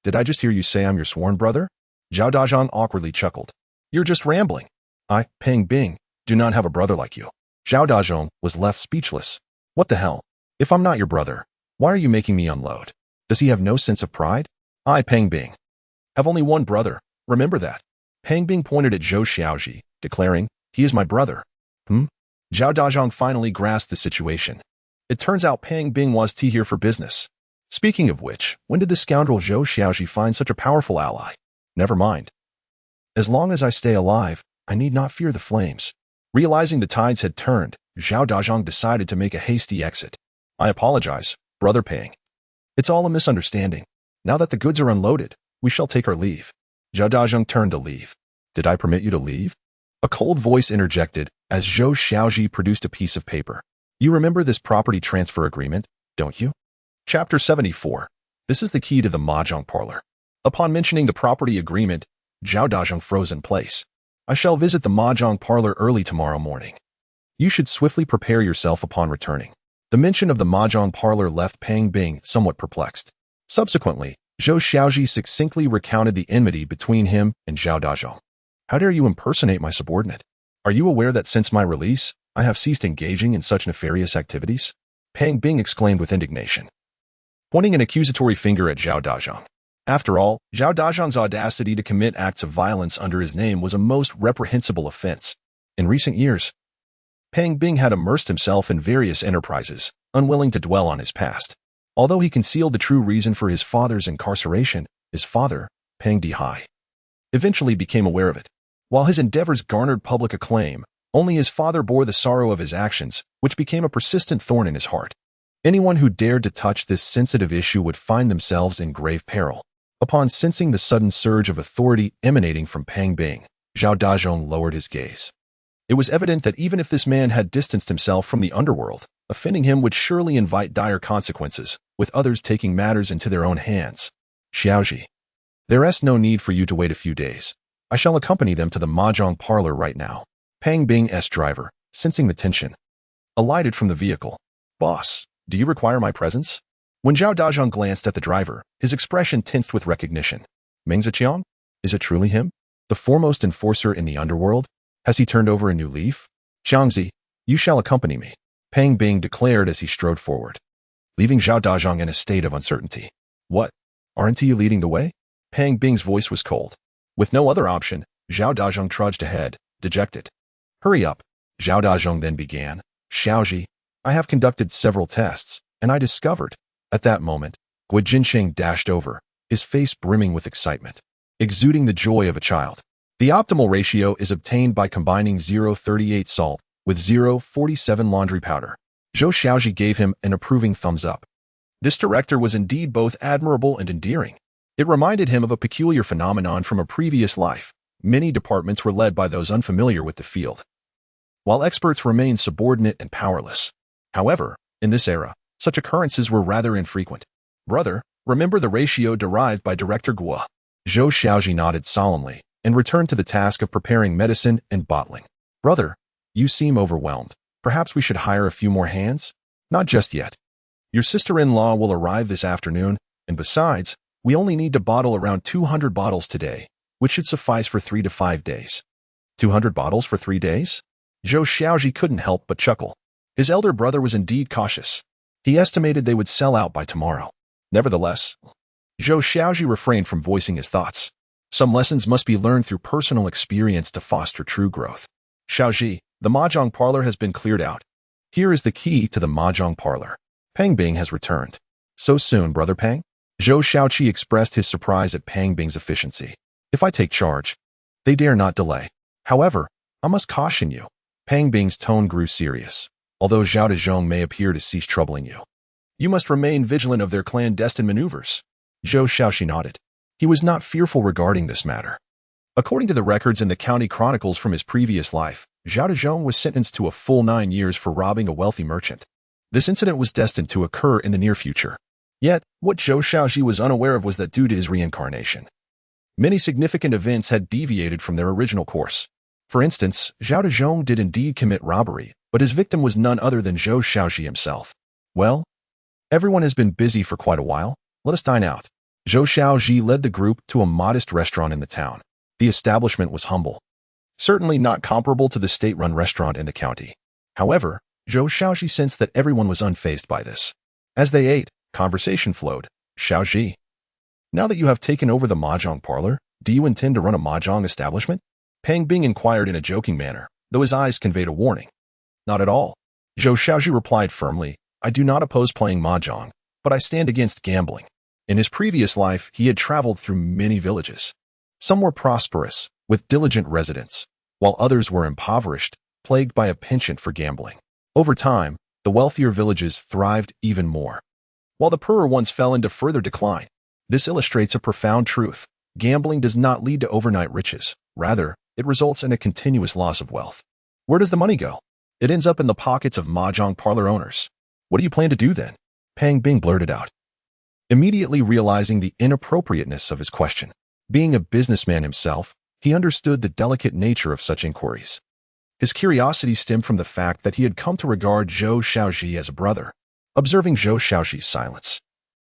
Speaker 1: Did I just hear you say I'm your sworn brother? Zhao Dazhong awkwardly chuckled. You're just rambling. I, Pang Bing, do not have a brother like you. Zhao Dazhong was left speechless. What the hell? If I'm not your brother, why are you making me unload? Does he have no sense of pride? I, Pang Bing, have only one brother. Remember that. Pang Bing pointed at Zhou Xiaozhi, declaring, he is my brother. Zhao Dazhong finally grasped the situation. It turns out Pang Bing was here for business. Speaking of which, when did the scoundrel Zhou Xiaozhi find such a powerful ally? Never mind. As long as I stay alive, I need not fear the flames. Realizing the tides had turned, Zhao Dazhong decided to make a hasty exit. I apologize, Brother Pang. It's all a misunderstanding. Now that the goods are unloaded, we shall take our leave. Zhao Dazhong turned to leave. Did I permit you to leave? A cold voice interjected as Zhou Xiaozhi produced a piece of paper. You remember this property transfer agreement, don't you? Chapter 74. This is the key to the mahjong parlor. Upon mentioning the property agreement, Zhao Dazhong froze in place. I shall visit the mahjong parlor early tomorrow morning. You should swiftly prepare yourself upon returning. The mention of the mahjong parlor left Pang Bing somewhat perplexed. Subsequently, Zhou Xiaozhi succinctly recounted the enmity between him and Zhao Dazhong. How dare you impersonate my subordinate? Are you aware that since my release, I have ceased engaging in such nefarious activities? Pang Bing exclaimed with indignation, pointing an accusatory finger at Zhao Dazhong. After all, Zhao Dazhong's audacity to commit acts of violence under his name was a most reprehensible offense. In recent years, Pang Bing had immersed himself in various enterprises, unwilling to dwell on his past. Although he concealed the true reason for his father's incarceration, his father, Pang Dihai, eventually became aware of it. While his endeavors garnered public acclaim, only his father bore the sorrow of his actions, which became a persistent thorn in his heart. Anyone who dared to touch this sensitive issue would find themselves in grave peril. Upon sensing the sudden surge of authority emanating from Pang Bing, Zhao Dazhong lowered his gaze. It was evident that even if this man had distanced himself from the underworld, offending him would surely invite dire consequences, with others taking matters into their own hands. Xiaozhi, there's no need for you to wait a few days. I shall accompany them to the mahjong parlor right now. Pang Bing's driver, sensing the tension, alighted from the vehicle. Boss, do you require my presence? When Zhao Dazhong glanced at the driver, his expression tensed with recognition. Meng Ziqiang? Is it truly him? The foremost enforcer in the underworld? Has he turned over a new leaf? Xiangzi, you shall accompany me, Pang Bing declared as he strode forward, leaving Zhao Dazhong in a state of uncertainty. What? Aren't you leading the way? Pang Bing's voice was cold. With no other option, Zhao Dazhong trudged ahead, dejected. Hurry up, Zhao Dazhong then began. Xiaozhi, I have conducted several tests, and I discovered. At that moment, Guo Jinsheng dashed over, his face brimming with excitement, exuding the joy of a child. The optimal ratio is obtained by combining 0.38 salt with 0.47 laundry powder. Zhou Xiaozhi gave him an approving thumbs up. This director was indeed both admirable and endearing. It reminded him of a peculiar phenomenon from a previous life. Many departments were led by those unfamiliar with the field, while experts remained subordinate and powerless. However, in this era, such occurrences were rather infrequent. Brother, remember the ratio derived by Director Guo. Zhou Xiaozhi nodded solemnly and returned to the task of preparing medicine and bottling. Brother, you seem overwhelmed. Perhaps we should hire a few more hands? Not just yet. Your sister-in-law will arrive this afternoon, and besides, we only need to bottle around 200 bottles today, which should suffice for 3 to 5 days. 200 bottles for 3 days? Zhou Xiaozhi couldn't help but chuckle. His elder brother was indeed cautious. He estimated they would sell out by tomorrow. Nevertheless, Zhou Xiaozhi refrained from voicing his thoughts. Some lessons must be learned through personal experience to foster true growth. Xiaozhi, the mahjong parlor has been cleared out. Here is the key to the mahjong parlor. Pang Bing has returned. So soon, Brother Pang? Zhou Xiaozhi expressed his surprise at Pang Bing's efficiency. If I take charge, they dare not delay. However, I must caution you. Pang Bing's tone grew serious. Although Zhao Dazhong may appear to cease troubling you, you must remain vigilant of their clandestine maneuvers. Zhou Xiaozhi nodded. He was not fearful regarding this matter. According to the records in the county chronicles from his previous life, Zhao Dazhong was sentenced to a full 9 years for robbing a wealthy merchant. This incident was destined to occur in the near future. Yet, what Zhou Xiaozhi was unaware of was that due to his reincarnation, many significant events had deviated from their original course. For instance, Zhao Dazhong did indeed commit robbery, but his victim was none other than Zhou Xiaozhi himself. Well, everyone has been busy for quite a while. Let us dine out. Zhou Xiaozhi led the group to a modest restaurant in the town. The establishment was humble, certainly not comparable to the state-run restaurant in the county. However, Zhou Xiaozhi sensed that everyone was unfazed by this. As they ate, conversation flowed. Xiaozhi, now that you have taken over the mahjong parlor, do you intend to run a mahjong establishment? Pang Bing inquired in a joking manner, though his eyes conveyed a warning. Not at all. Zhou Xiaozhi replied firmly, I do not oppose playing mahjong, but I stand against gambling. In his previous life, he had traveled through many villages. Some were prosperous, with diligent residents, while others were impoverished, plagued by a penchant for gambling. Over time, the wealthier villages thrived even more, while the poorer ones fell into further decline. This illustrates a profound truth. Gambling does not lead to overnight riches. Rather, it results in a continuous loss of wealth. Where does the money go? It ends up in the pockets of mahjong parlor owners. What do you plan to do then? Pang Bing blurted out, immediately realizing the inappropriateness of his question. Being a businessman himself, he understood the delicate nature of such inquiries. His curiosity stemmed from the fact that he had come to regard Zhou Xiaozhi as a brother. Observing Zhou Xiaozhi's silence,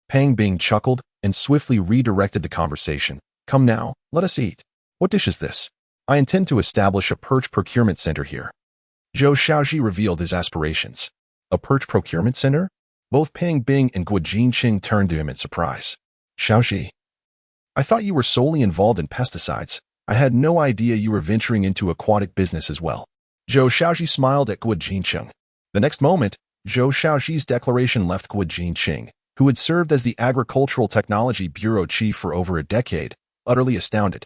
Speaker 1: Pang Bing chuckled and swiftly redirected the conversation. Come now, let us eat. What dish is this? I intend to establish a perch procurement center here. Zhou Xiaozhi revealed his aspirations. A perch procurement center? Both Pang Bing and Guo Jinsheng turned to him in surprise. Xiaozhi, I thought you were solely involved in pesticides. I had no idea you were venturing into aquatic business as well. Zhou Xiaozhi smiled at Guo Jinsheng. The next moment, Zhou Xiaozhi's declaration left Guo Jinsheng, who had served as the Agricultural Technology Bureau chief for over a decade, utterly astounded.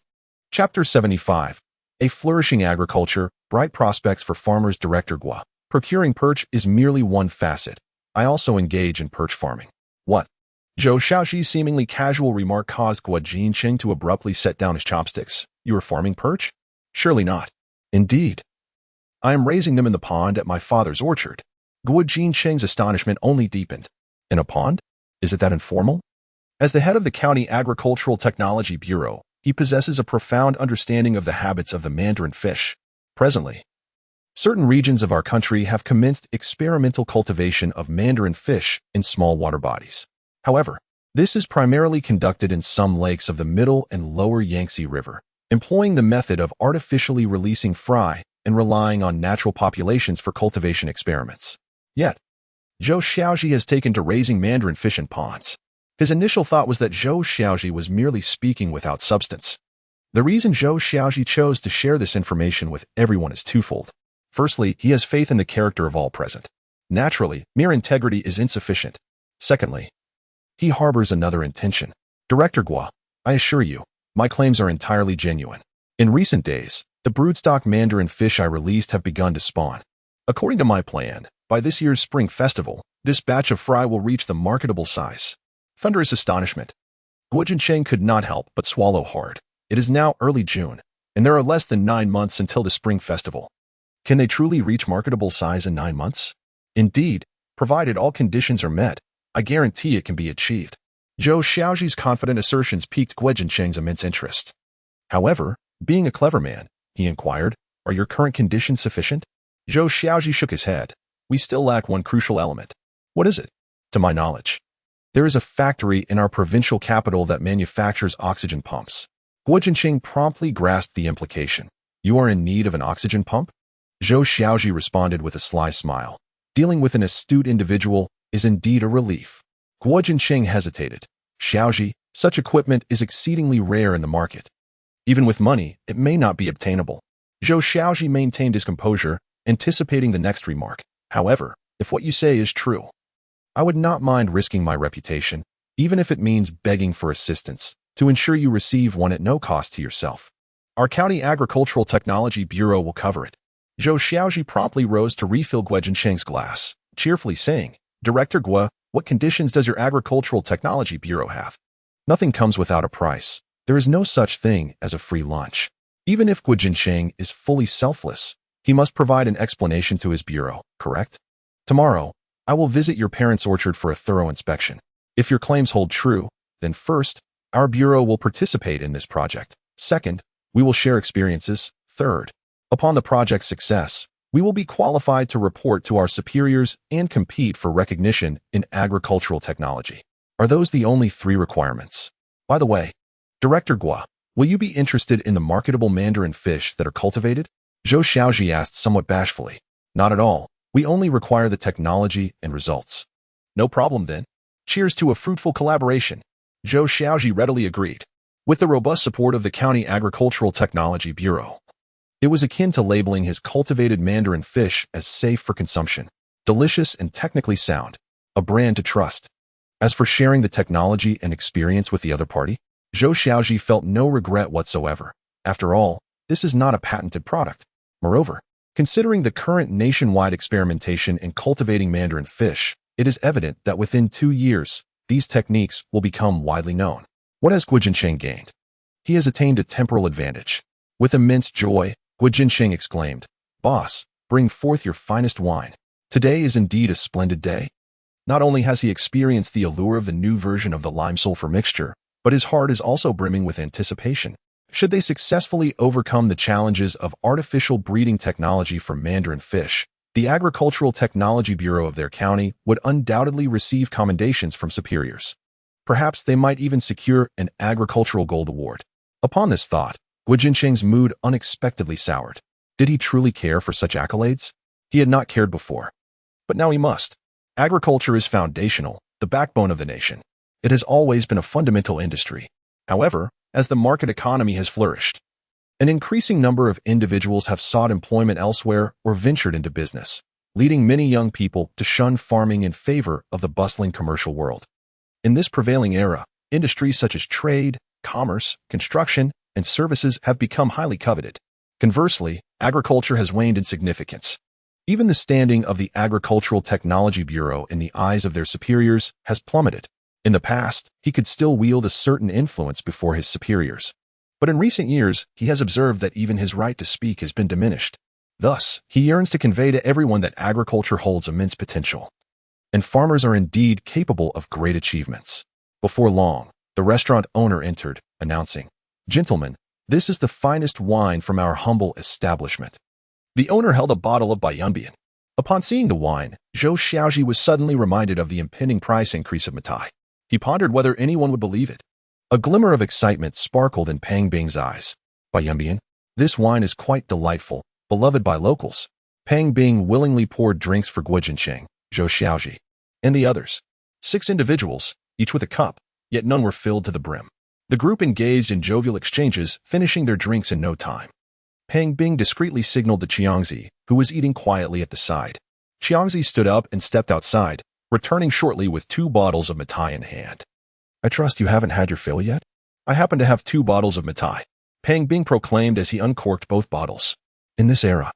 Speaker 1: Chapter 75. A flourishing agriculture, bright prospects for farmers. Director Guo. Procuring perch is merely one facet. I also engage in perch farming. What? Zhou Xiaozhi's seemingly casual remark caused Guo Jinsheng to abruptly set down his chopsticks. You are farming perch? Surely not. Indeed. I am raising them in the pond at my father's orchard. Guo Jinsheng's astonishment only deepened. In a pond? Is it that informal? As the head of the County Agricultural Technology Bureau, he possesses a profound understanding of the habits of the mandarin fish. Presently, certain regions of our country have commenced experimental cultivation of mandarin fish in small water bodies. However, this is primarily conducted in some lakes of the middle and lower Yangtze River, employing the method of artificially releasing fry and relying on natural populations for cultivation experiments. Yet, Zhou Xiaozhi has taken to raising mandarin fish in ponds. His initial thought was that Zhou Xiaozhi was merely speaking without substance. The reason Zhou Xiaozhi chose to share this information with everyone is twofold. Firstly, he has faith in the character of all present. Naturally, mere integrity is insufficient. Secondly, he harbors another intention. Director Guo, I assure you, my claims are entirely genuine. In recent days, the broodstock mandarin fish I released have begun to spawn. According to my plan, by this year's Spring Festival, this batch of fry will reach the marketable size. Thunderous astonishment. Guo Jincheng could not help but swallow hard. It is now early June, and there are less than 9 months until the Spring Festival. Can they truly reach marketable size in 9 months? Indeed, provided all conditions are met, I guarantee it can be achieved. Zhou Xiaozhi's confident assertions piqued Guo Jincheng's immense interest. However, being a clever man, he inquired, are your current conditions sufficient? Zhou Xiaozhi shook his head. We still lack one crucial element. What is it? To my knowledge, there is a factory in our provincial capital that manufactures oxygen pumps. Guo Jincheng promptly grasped the implication. You are in need of an oxygen pump? Zhou Xiaozhi responded with a sly smile. Dealing with an astute individual is indeed a relief. Guo Jincheng hesitated. Xiaozhi, such equipment is exceedingly rare in the market. Even with money, it may not be obtainable. Zhou Xiaozhi maintained his composure, anticipating the next remark. However, if what you say is true, I would not mind risking my reputation, even if it means begging for assistance, to ensure you receive one at no cost to yourself. Our County Agricultural Technology Bureau will cover it. Zhou Xiaozhi promptly rose to refill Guo Jincheng's glass, cheerfully saying, Director Guo, what conditions does your Agricultural Technology Bureau have? Nothing comes without a price. There is no such thing as a free lunch. Even if Guo Jincheng is fully selfless, he must provide an explanation to his bureau, correct? Tomorrow, I will visit your parents' orchard for a thorough inspection. If your claims hold true, then first, our bureau will participate in this project. Second, we will share experiences. Third, upon the project's success, we will be qualified to report to our superiors and compete for recognition in agricultural technology. Are those the only 3 requirements? By the way, Director Guo, will you be interested in the marketable mandarin fish that are cultivated? Zhou Xiaozhi asked somewhat bashfully. Not at all. We only require the technology and results. No problem then. Cheers to a fruitful collaboration. Zhou Xiaozhi readily agreed. With the robust support of the County Agricultural Technology Bureau, it was akin to labeling his cultivated mandarin fish as safe for consumption, delicious and technically sound, a brand to trust. As for sharing the technology and experience with the other party, Zhou Xiaozhi felt no regret whatsoever. After all, this is not a patented product. Moreover, considering the current nationwide experimentation in cultivating mandarin fish, it is evident that within 2 years, these techniques will become widely known. What has Guo Jincheng gained? He has attained a temporal advantage. With immense joy, Guo Jincheng exclaimed, Boss, bring forth your finest wine. Today is indeed a splendid day. Not only has he experienced the allure of the new version of the lime-sulfur mixture, but his heart is also brimming with anticipation. Should they successfully overcome the challenges of artificial breeding technology for mandarin fish, the Agricultural Technology Bureau of their county would undoubtedly receive commendations from superiors. Perhaps they might even secure an agricultural gold award. Upon this thought, Guo Jincheng's mood unexpectedly soured. Did he truly care for such accolades? He had not cared before. But now he must. Agriculture is foundational, the backbone of the nation. It has always been a fundamental industry. However, as the market economy has flourished, an increasing number of individuals have sought employment elsewhere or ventured into business, leading many young people to shun farming in favor of the bustling commercial world. In this prevailing era, industries such as trade, commerce, construction, and services have become highly coveted. Conversely, agriculture has waned in significance. Even the standing of the Agricultural Technology Bureau in the eyes of their superiors has plummeted. In the past, he could still wield a certain influence before his superiors. But in recent years, he has observed that even his right to speak has been diminished. Thus, he yearns to convey to everyone that agriculture holds immense potential. and farmers are indeed capable of great achievements. Before long, the restaurant owner entered, announcing, "Gentlemen, this is the finest wine from our humble establishment." The owner held a bottle of Bayunbian. Upon seeing the wine, Zhou Xiaozhi was suddenly reminded of the impending price increase of Matai. He pondered whether anyone would believe it. A glimmer of excitement sparkled in Pang Bing's eyes. "Bayunbian, this wine is quite delightful, beloved by locals." Pang Bing willingly poured drinks for Guo Jincheng, Zhou Xiaozhi, and the others. 6 individuals, each with a cup, yet none were filled to the brim. The group engaged in jovial exchanges, finishing their drinks in no time. Pang Bing discreetly signaled to Xiangzi, who was eating quietly at the side. Xiangzi stood up and stepped outside, returning shortly with 2 bottles of Matai in hand. "I trust you haven't had your fill yet? I happen to have 2 bottles of Matai," Pang Bing proclaimed as he uncorked both bottles. In this era,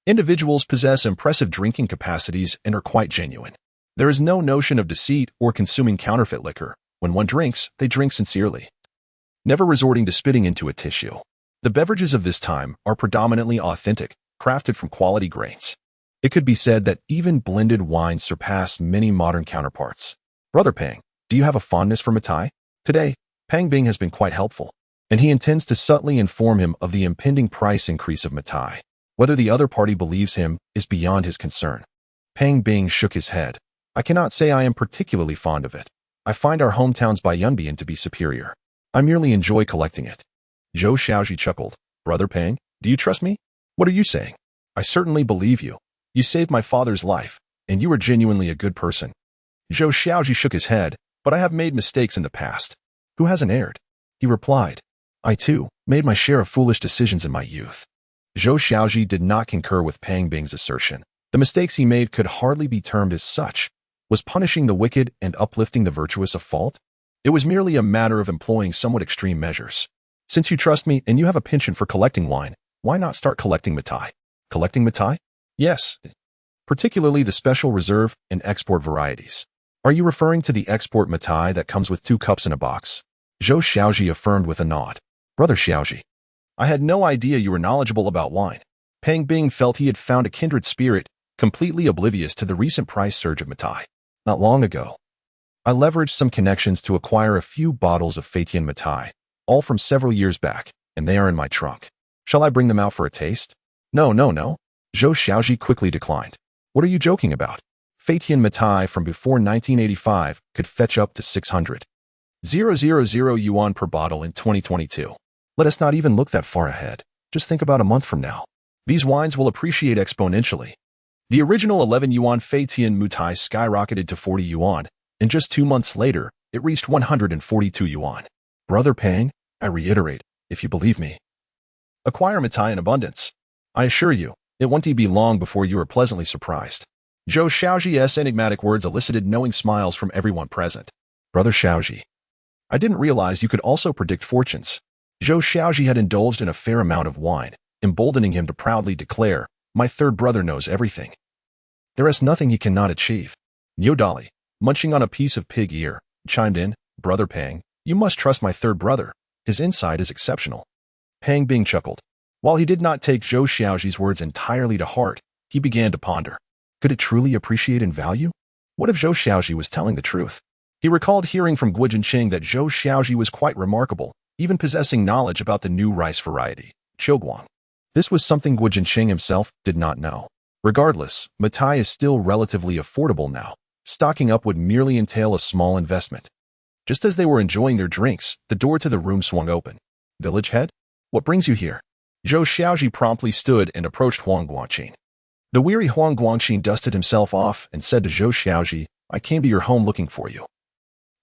Speaker 1: individuals possess impressive drinking capacities and are quite genuine. There is no notion of deceit or consuming counterfeit liquor. When one drinks, they drink sincerely, never resorting to spitting into a tissue. The beverages of this time are predominantly authentic, crafted from quality grains. It could be said that even blended wines surpass many modern counterparts. "Brother Pang, do you have a fondness for Matai?" Today, Pang Bing has been quite helpful, and he intends to subtly inform him of the impending price increase of Matai. Whether the other party believes him is beyond his concern. Pang Bing shook his head. "I cannot say I am particularly fond of it. I find our hometown's Bayunbian to be superior. I merely enjoy collecting it." Zhou Xiaozhi chuckled. "Brother Pang, do you trust me? What are you saying?" "I certainly believe you. You saved my father's life, and you are genuinely a good person." Zhou Xiaozhi shook his head. "But I have made mistakes in the past." "Who hasn't erred?" He replied. "I too made my share of foolish decisions in my youth." Zhou Xiaozhi did not concur with Pang Bing's assertion. The mistakes he made could hardly be termed as such. Was punishing the wicked and uplifting the virtuous a fault? It was merely a matter of employing somewhat extreme measures. "Since you trust me and you have a penchant for collecting wine, why not start collecting Matai?" "Collecting Matai?" "Yes, particularly the special reserve and export varieties." "Are you referring to the export Matai that comes with 2 cups in a box?" Zhou Xiaozhi affirmed with a nod. "Brother Xiaozhi, I had no idea you were knowledgeable about wine." Pang Bing felt he had found a kindred spirit, completely oblivious to the recent price surge of Matai. "Not long ago, I leveraged some connections to acquire a few bottles of Fatian Matai, all from several years back, and they are in my trunk. Shall I bring them out for a taste?" No. Zhou Xiaozhi quickly declined. "What are you joking about? Fatian Matai from before 1985 could fetch up to 600,000 yuan per bottle in 2022. Let us not even look that far ahead. Just think about a month from now. These wines will appreciate exponentially." The original 11 yuan Fatian Matai skyrocketed to 40 yuan, and just 2 months later, it reached 142 yuan. "Brother Pang, I reiterate, if you believe me, acquire Matai in abundance. I assure you, it won't be long before you are pleasantly surprised." Zhou Xiaozhi's enigmatic words elicited knowing smiles from everyone present. "Brother Xiaozhi, I didn't realize you could also predict fortunes." Zhou Xiaozhi had indulged in a fair amount of wine, emboldening him to proudly declare, "My third brother knows everything. There is nothing he cannot achieve." Niodali, munching on a piece of pig ear, chimed in, "Brother Pang, you must trust my third brother. His insight is exceptional." Pang Bing chuckled. While he did not take Zhou Xiaozhi's words entirely to heart, he began to ponder. Could it truly appreciate in value? What if Zhou Xiaozhi was telling the truth? He recalled hearing from Guo Jincheng that Zhou Xiaozhi was quite remarkable, even possessing knowledge about the new rice variety, Chilguang. This was something Guo Jincheng himself did not know. Regardless, Matai is still relatively affordable now. Stocking up would merely entail a small investment. Just as they were enjoying their drinks, the door to the room swung open. "Village head? What brings you here?" Zhou Xiaozhi promptly stood and approached Huang Guangqin. The weary Huang Guangqin dusted himself off and said to Zhou Xiaozhi, "I came to your home looking for you.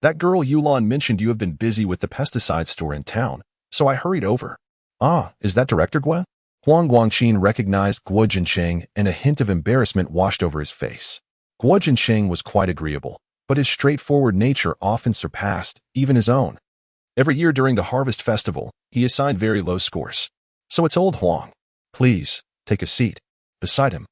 Speaker 1: That girl Yulan mentioned you have been busy with the pesticide store in town, so I hurried over." "Ah, is that Director Guo?" Huang Guangqin recognized Guo Jincheng, and a hint of embarrassment washed over his face. Guo Jincheng was quite agreeable, but his straightforward nature often surpassed even his own. Every year during the harvest festival, he assigned very low scores. "So it's old Huang. Please, take a seat." Beside him,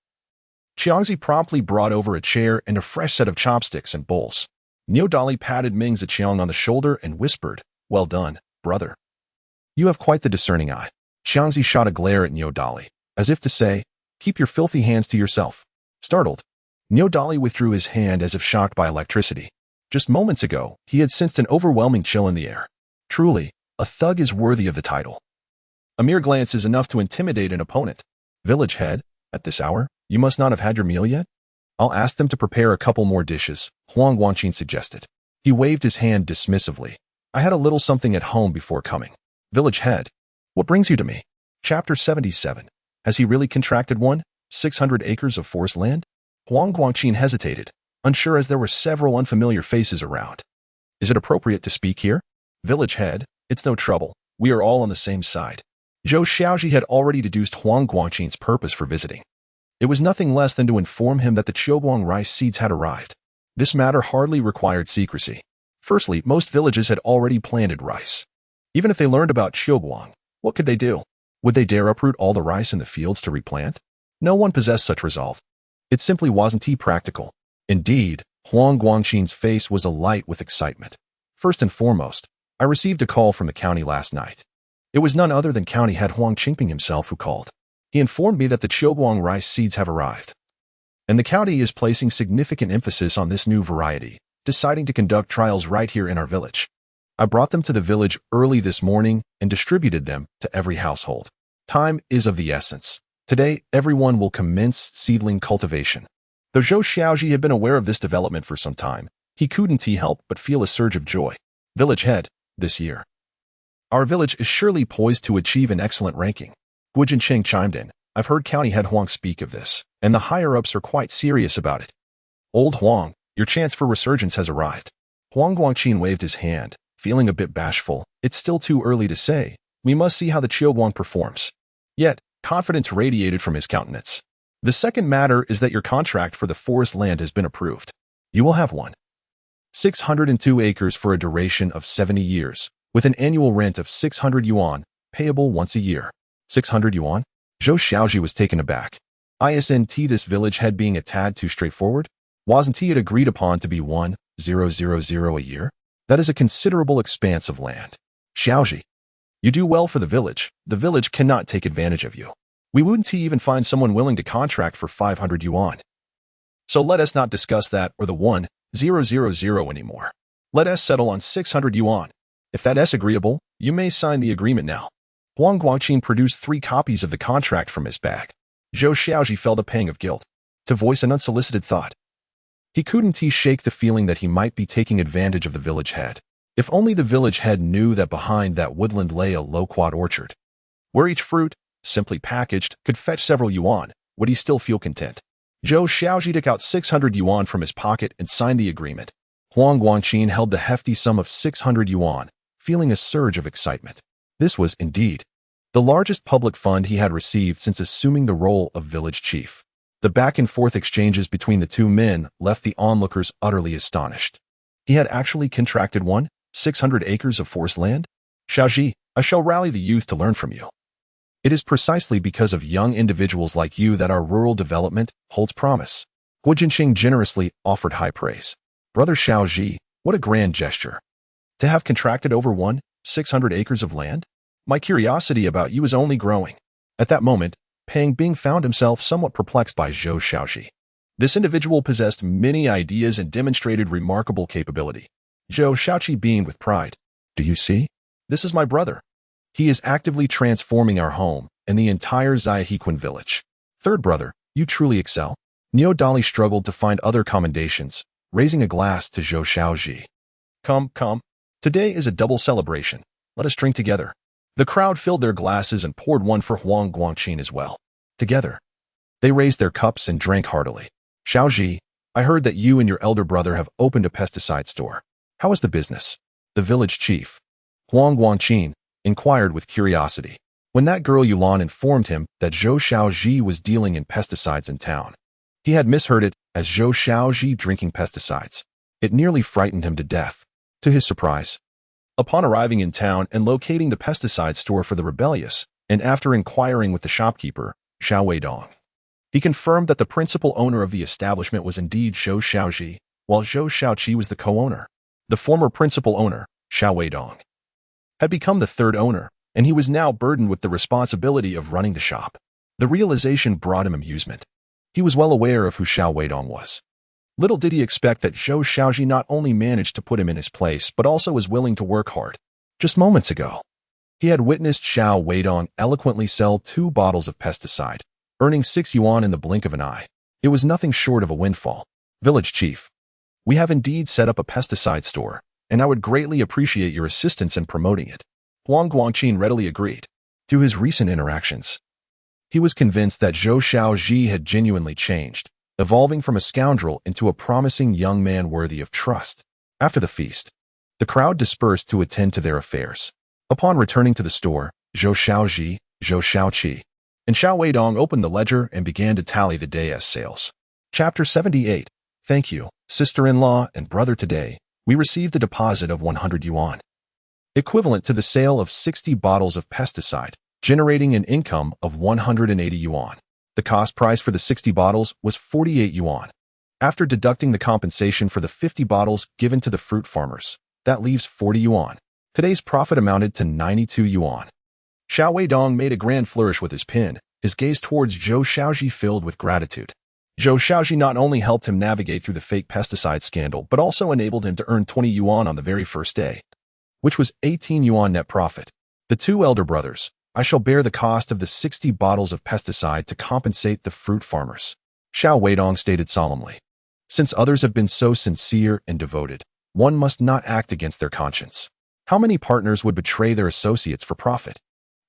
Speaker 1: Xiangzi promptly brought over a chair and a fresh set of chopsticks and bowls. Niodali patted Ming Ziqiang on the shoulder and whispered, "Well done, brother. You have quite the discerning eye." Xiangzi shot a glare at Niodali, as if to say, "Keep your filthy hands to yourself." Startled, Dali withdrew his hand as if shocked by electricity. Just moments ago, he had sensed an overwhelming chill in the air. Truly, a thug is worthy of the title. A mere glance is enough to intimidate an opponent. Village head, at this hour, you must not have had your meal yet? I'll ask them to prepare a couple more dishes, Huang Guangqin suggested. He waved his hand dismissively. I had a little something at home before coming. Village head, what brings you to me? Chapter 77. Has he really contracted 600 acres of forest land? Huang Guangqin hesitated, unsure as there were several unfamiliar faces around. Is it appropriate to speak here? Village head, it's no trouble. We are all on the same side. Zhou Xiaozhi had already deduced Huang Guangqin's purpose for visiting. It was nothing less than to inform him that the Qiuguang rice seeds had arrived. This matter hardly required secrecy. Firstly, most villages had already planted rice. Even if they learned about Qiuguang, what could they do? Would they dare uproot all the rice in the fields to replant? No one possessed such resolve. It simply wasn't practical. Indeed, Huang Guangqin's face was alight with excitement. First and foremost, I received a call from the county last night. It was none other than County Head Huang Qingping himself who called. He informed me that the Qiuguang rice seeds have arrived. And the county is placing significant emphasis on this new variety, deciding to conduct trials right here in our village. I brought them to the village early this morning and distributed them to every household. Time is of the essence. Today, everyone will commence seedling cultivation. Though Zhou Xiaozhi had been aware of this development for some time, he couldn't help but feel a surge of joy. Village head, this year, our village is surely poised to achieve an excellent ranking. Guo Jincheng chimed in. I've heard County Head Huang speak of this, and the higher-ups are quite serious about it. Old Huang, your chance for resurgence has arrived. Huang Guangqin waved his hand, feeling a bit bashful. It's still too early to say. We must see how the Qiuguang performs. Yet, confidence radiated from his countenance. The second matter is that your contract for the forest land has been approved. You will have 602 acres for a duration of 70 years, with an annual rent of 600 yuan, payable once a year. 600 yuan? Zhou Xiaozhi was taken aback. Isn't this village head being a tad too straightforward? Wasn't it agreed upon to be 1,000 a year? That is a considerable expanse of land. Xiaozhi, you do well for the village. The village cannot take advantage of you. We wouldn't even find someone willing to contract for 500 yuan. So let us not discuss that or the 1,000 anymore. Let us settle on 600 yuan. If that is agreeable, you may sign the agreement now. Huang Guangqin produced 3 copies of the contract from his bag. Zhou Xiaozhi felt a pang of guilt. To voice an unsolicited thought, he couldn't shake the feeling that he might be taking advantage of the village head. If only the village head knew that behind that woodland lay a loquat orchard, where each fruit, simply packaged, could fetch several yuan, would he still feel content? Zhou Xiaozhi took out 600 yuan from his pocket and signed the agreement. Huang Guangqin held the hefty sum of 600 yuan, feeling a surge of excitement. This was, indeed, the largest public fund he had received since assuming the role of village chief. The back-and-forth exchanges between the two men left the onlookers utterly astonished. He had actually contracted 600 acres of forest land? Xiaozhi, I shall rally the youth to learn from you. It is precisely because of young individuals like you that our rural development holds promise. Guo Jincheng generously offered high praise. Brother Xiaozhi, what a grand gesture. To have contracted over 600 acres of land? My curiosity about you is only growing. At that moment, Pang Bing found himself somewhat perplexed by Zhou Xiaozhi. This individual possessed many ideas and demonstrated remarkable capability. Zhou Xiaozhi beamed with pride. Do you see? This is my brother. He is actively transforming our home and the entire Xiaohequan village. Third brother, you truly excel. Neo Dali struggled to find other commendations, raising a glass to Zhou Xiaozhi. Come. Today is a double celebration. Let us drink together. The crowd filled their glasses and poured one for Huang Guangqin as well. Together, they raised their cups and drank heartily. Xiaozhi, I heard that you and your elder brother have opened a pesticide store. How is the business? The village chief, Huang Guangqin, inquired with curiosity. When that girl Yulan informed him that Zhou Xiaozhi was dealing in pesticides in town, he had misheard it as Zhou Xiaozhi drinking pesticides. It nearly frightened him to death. To his surprise, upon arriving in town and locating the pesticide store for the rebellious, and after inquiring with the shopkeeper, Xiao Weidong, he confirmed that the principal owner of the establishment was indeed Zhou Xiaozhi, while Zhou Xiaoqi was the co-owner. The former principal owner, Xiao Weidong, had become the third owner, and he was now burdened with the responsibility of running the shop. The realization brought him amusement. He was well aware of who Xiao Weidong was. Little did he expect that Zhou Xiaozhi not only managed to put him in his place, but also was willing to work hard. Just moments ago, he had witnessed Xiao Weidong eloquently sell 2 bottles of pesticide, earning 6 yuan in the blink of an eye. It was nothing short of a windfall. Village chief, we have indeed set up a pesticide store, and I would greatly appreciate your assistance in promoting it. Huang Guangqin readily agreed. Through his recent interactions, he was convinced that Zhou Xiaozhi had genuinely changed, evolving from a scoundrel into a promising young man worthy of trust. After the feast, the crowd dispersed to attend to their affairs. Upon returning to the store, Zhou Xiaozhi, Zhou Xiaoqi, and Xiao Weidong opened the ledger and began to tally the day as sales. Chapter 78. Thank you, sister-in-law and brother. Today, we received a deposit of 100 yuan, equivalent to the sale of 60 bottles of pesticide, generating an income of 180 yuan. The cost price for the 60 bottles was 48 yuan. After deducting the compensation for the 50 bottles given to the fruit farmers, that leaves 40 yuan. Today's profit amounted to 92 yuan. Xiao Weidong made a grand flourish with his pen, his gaze towards Zhou Xiaozhi filled with gratitude. Zhou Xiaozhi not only helped him navigate through the fake pesticide scandal, but also enabled him to earn 20 yuan on the very first day, which was 18 yuan net profit. The 2 elder brothers, I shall bear the cost of the 60 bottles of pesticide to compensate the fruit farmers, Xiao Weidong stated solemnly. Since others have been so sincere and devoted, one must not act against their conscience. How many partners would betray their associates for profit?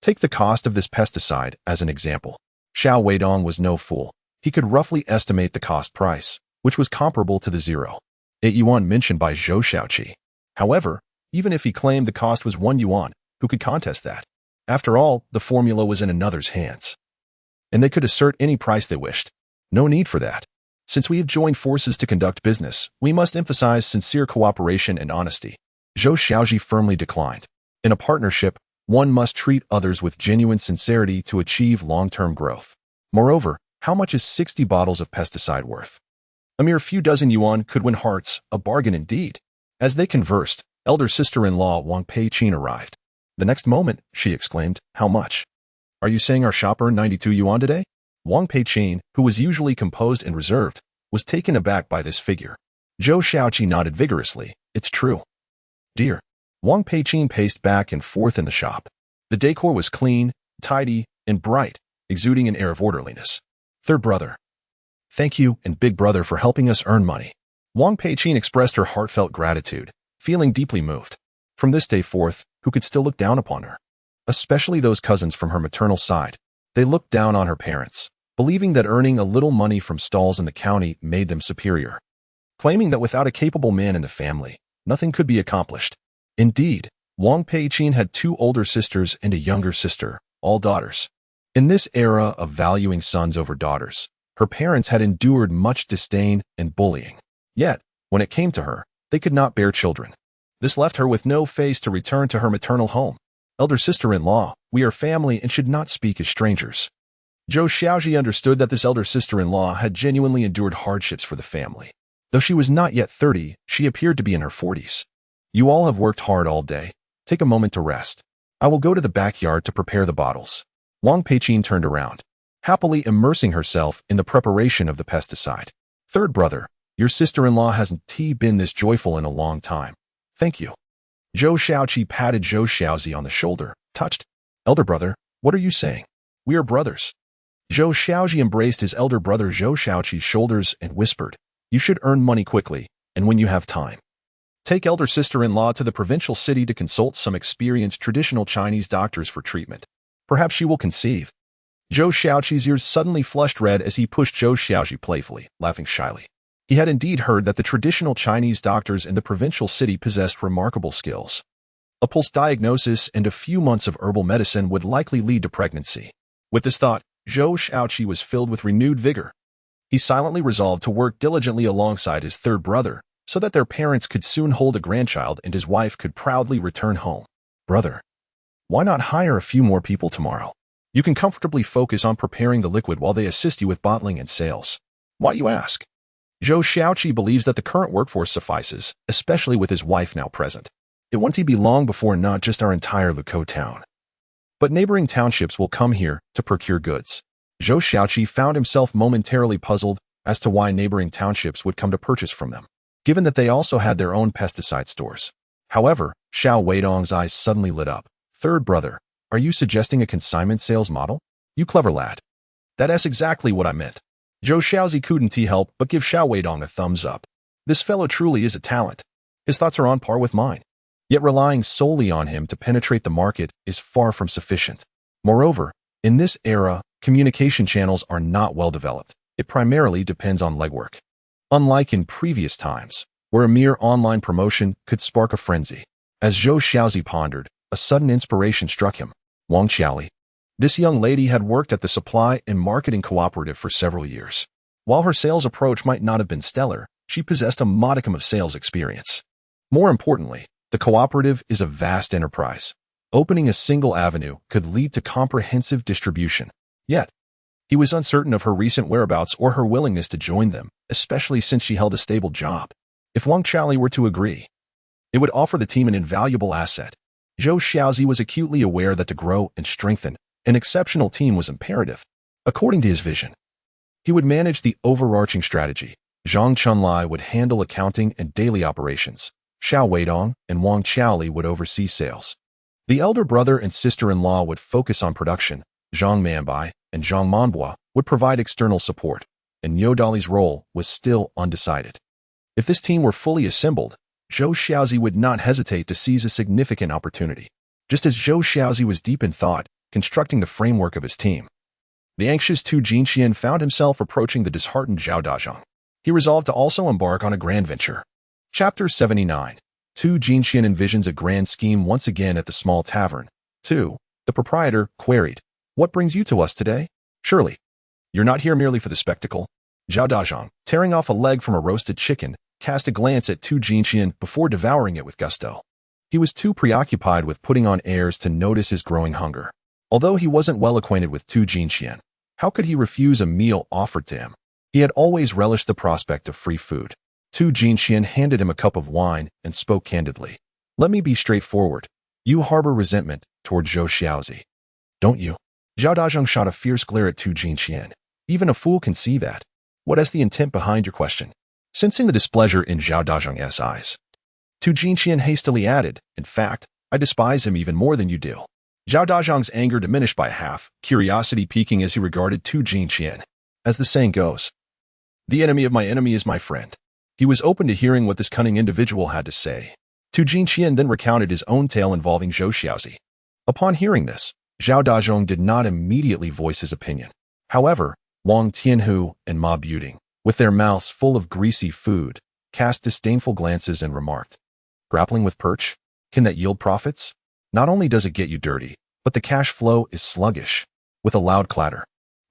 Speaker 1: Take the cost of this pesticide as an example. Xiao Weidong was no fool. He could roughly estimate the cost price, which was comparable to the 0.8 yuan mentioned by Zhou Xiaoqi. However, even if he claimed the cost was 1 yuan, who could contest that? After all, the formula was in another's hands, and they could assert any price they wished. No need for that. Since we have joined forces to conduct business, we must emphasize sincere cooperation and honesty. Zhou Xiaozhi firmly declined. In a partnership, one must treat others with genuine sincerity to achieve long-term growth. Moreover, how much is 60 bottles of pesticide worth? A mere few dozen yuan could win hearts, a bargain indeed. As they conversed, elder sister-in-law Wang Peiqin arrived. The next moment, she exclaimed, "How much? Are you saying our shop earned 92 yuan today?" Wang Peiqin, who was usually composed and reserved, was taken aback by this figure. Zhou Xiaoqi nodded vigorously. "It's true, dear." Wang Peiqin paced back and forth in the shop. The decor was clean, tidy, and bright, exuding an air of orderliness. "Third brother, thank you, and big brother for helping us earn money." Wang Peiqin expressed her heartfelt gratitude, feeling deeply moved. From this day forth, who could still look down upon her? Especially those cousins from her maternal side. They looked down on her parents, believing that earning a little money from stalls in the county made them superior, claiming that without a capable man in the family, nothing could be accomplished. Indeed, Wang Peiqin had 2 older sisters and a younger sister, all daughters. In this era of valuing sons over daughters, her parents had endured much disdain and bullying. Yet, when it came to her, they could not bear children. This left her with no face to return to her maternal home. "Elder sister-in-law, we are family and should not speak as strangers." Zhou Xiaozhi understood that this elder sister-in-law had genuinely endured hardships for the family. Though she was not yet 30, she appeared to be in her 40s. "You all have worked hard all day. Take a moment to rest. I will go to the backyard to prepare the bottles." Wang Peiqin turned around, happily immersing herself in the preparation of the pesticide. "Third brother, your sister-in-law hasn't been this joyful in a long time. Thank you." Zhou Xiaoqi patted Zhou Xiaozhi on the shoulder, touched. "Elder brother, what are you saying? We are brothers." Zhou Xiaozhi embraced his elder brother Zhou Xiaoqi's shoulders and whispered, "You should earn money quickly, and when you have time, take elder sister-in-law to the provincial city to consult some experienced traditional Chinese doctors for treatment. Perhaps she will conceive." Zhou Xiaoqi's ears suddenly flushed red as he pushed Zhou Xiaozhi playfully, laughing shyly. He had indeed heard that the traditional Chinese doctors in the provincial city possessed remarkable skills. A pulse diagnosis and a few months of herbal medicine would likely lead to pregnancy. With this thought, Zhou Xiaoqi was filled with renewed vigor. He silently resolved to work diligently alongside his third brother, so that their parents could soon hold a grandchild and his wife could proudly return home. "Brother, why not hire a few more people tomorrow? You can comfortably focus on preparing the liquid while they assist you with bottling and sales." "Why, you ask?" Zhou Xiaoqi believes that the current workforce suffices, especially with his wife now present. It won't be long before not just our entire Lukou town, but neighboring townships will come here to procure goods. Zhou Xiaozhi found himself momentarily puzzled as to why neighboring townships would come to purchase from them, given that they also had their own pesticide stores. However, Xiao Weidong's eyes suddenly lit up. Third brother, are you suggesting a consignment sales model? You clever lad. That's exactly what I meant. Zhou Xiaozhi couldn't help but give Xiao Weidong a thumbs up. This fellow truly is a talent. His thoughts are on par with mine. Yet relying solely on him to penetrate the market is far from sufficient. Moreover, in this era, communication channels are not well developed. It primarily depends on legwork. Unlike in previous times, where a mere online promotion could spark a frenzy. As Zhou Xiaozhi pondered, a sudden inspiration struck him. Wang Qiaoli. This young lady had worked at the supply and marketing cooperative for several years. While her sales approach might not have been stellar, she possessed a modicum of sales experience. More importantly, the cooperative is a vast enterprise. Opening a single avenue could lead to comprehensive distribution. Yet, he was uncertain of her recent whereabouts or her willingness to join them, especially since she held a stable job. If Wang Qiaoli were to agree, it would offer the team an invaluable asset. Zhou Xiaozhi was acutely aware that to grow and strengthen an exceptional team was imperative. According to his vision, he would manage the overarching strategy. Zhang Chunlai would handle accounting and daily operations. Xiao Weidong and Wang Qiaoli would oversee sales. The elder brother and sister-in-law would focus on production. Zhang Manbai and Zhang Manbua would provide external support, and Yodali's role was still undecided. If this team were fully assembled, Zhou Xiaozhi would not hesitate to seize a significant opportunity. Just as Zhou Xiaozhi was deep in thought, constructing the framework of his team, the anxious Tu Jinxian found himself approaching the disheartened Zhao Dazhang. He resolved to also embark on a grand venture. Chapter 79. Tu Jinxian envisions a grand scheme once again at the small tavern. Tu, the proprietor, queried, "What brings you to us today? Surely, you're not here merely for the spectacle." Zhao Dazhang, tearing off a leg from a roasted chicken, cast a glance at Tu Jinxian before devouring it with gusto. He was too preoccupied with putting on airs to notice his growing hunger. Although he wasn't well acquainted with Tu Jinxian, how could he refuse a meal offered to him? He had always relished the prospect of free food. Tu Jinxian handed him a cup of wine and spoke candidly. "Let me be straightforward. You harbor resentment toward Zhou Xiaozhi, don't you?" Zhao Dazhang shot a fierce glare at Tu Jinxian. "Even a fool can see that. What is the intent behind your question?" Sensing the displeasure in Zhao Dazhang's eyes, Tu Jinxian hastily added, "In fact, I despise him even more than you do." Zhao Dazhang's anger diminished by half, curiosity peaking as he regarded Tu Jinxian. As the saying goes, "The enemy of my enemy is my friend." He was open to hearing what this cunning individual had to say. Tu Jinxian then recounted his own tale involving Zhou Xiaozhi. Upon hearing this, Zhao Dazhang did not immediately voice his opinion. However, Wang Tianhu and Ma Buting, with their mouths full of greasy food, cast disdainful glances and remarked, "Grappling with perch? Can that yield profits? Not only does it get you dirty, but the cash flow is sluggish." With a loud clatter,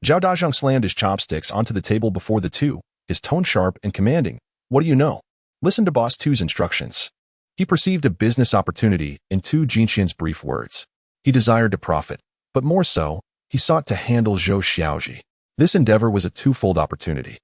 Speaker 1: Zhao Dazhang slammed his chopsticks onto the table before the two, his tone sharp and commanding. "What do you know? Listen to Boss Tu's instructions." He perceived a business opportunity in Tu Jinxian's brief words. He desired to profit, but more so, he sought to handle Zhou Xiaozhi. This endeavor was a twofold opportunity.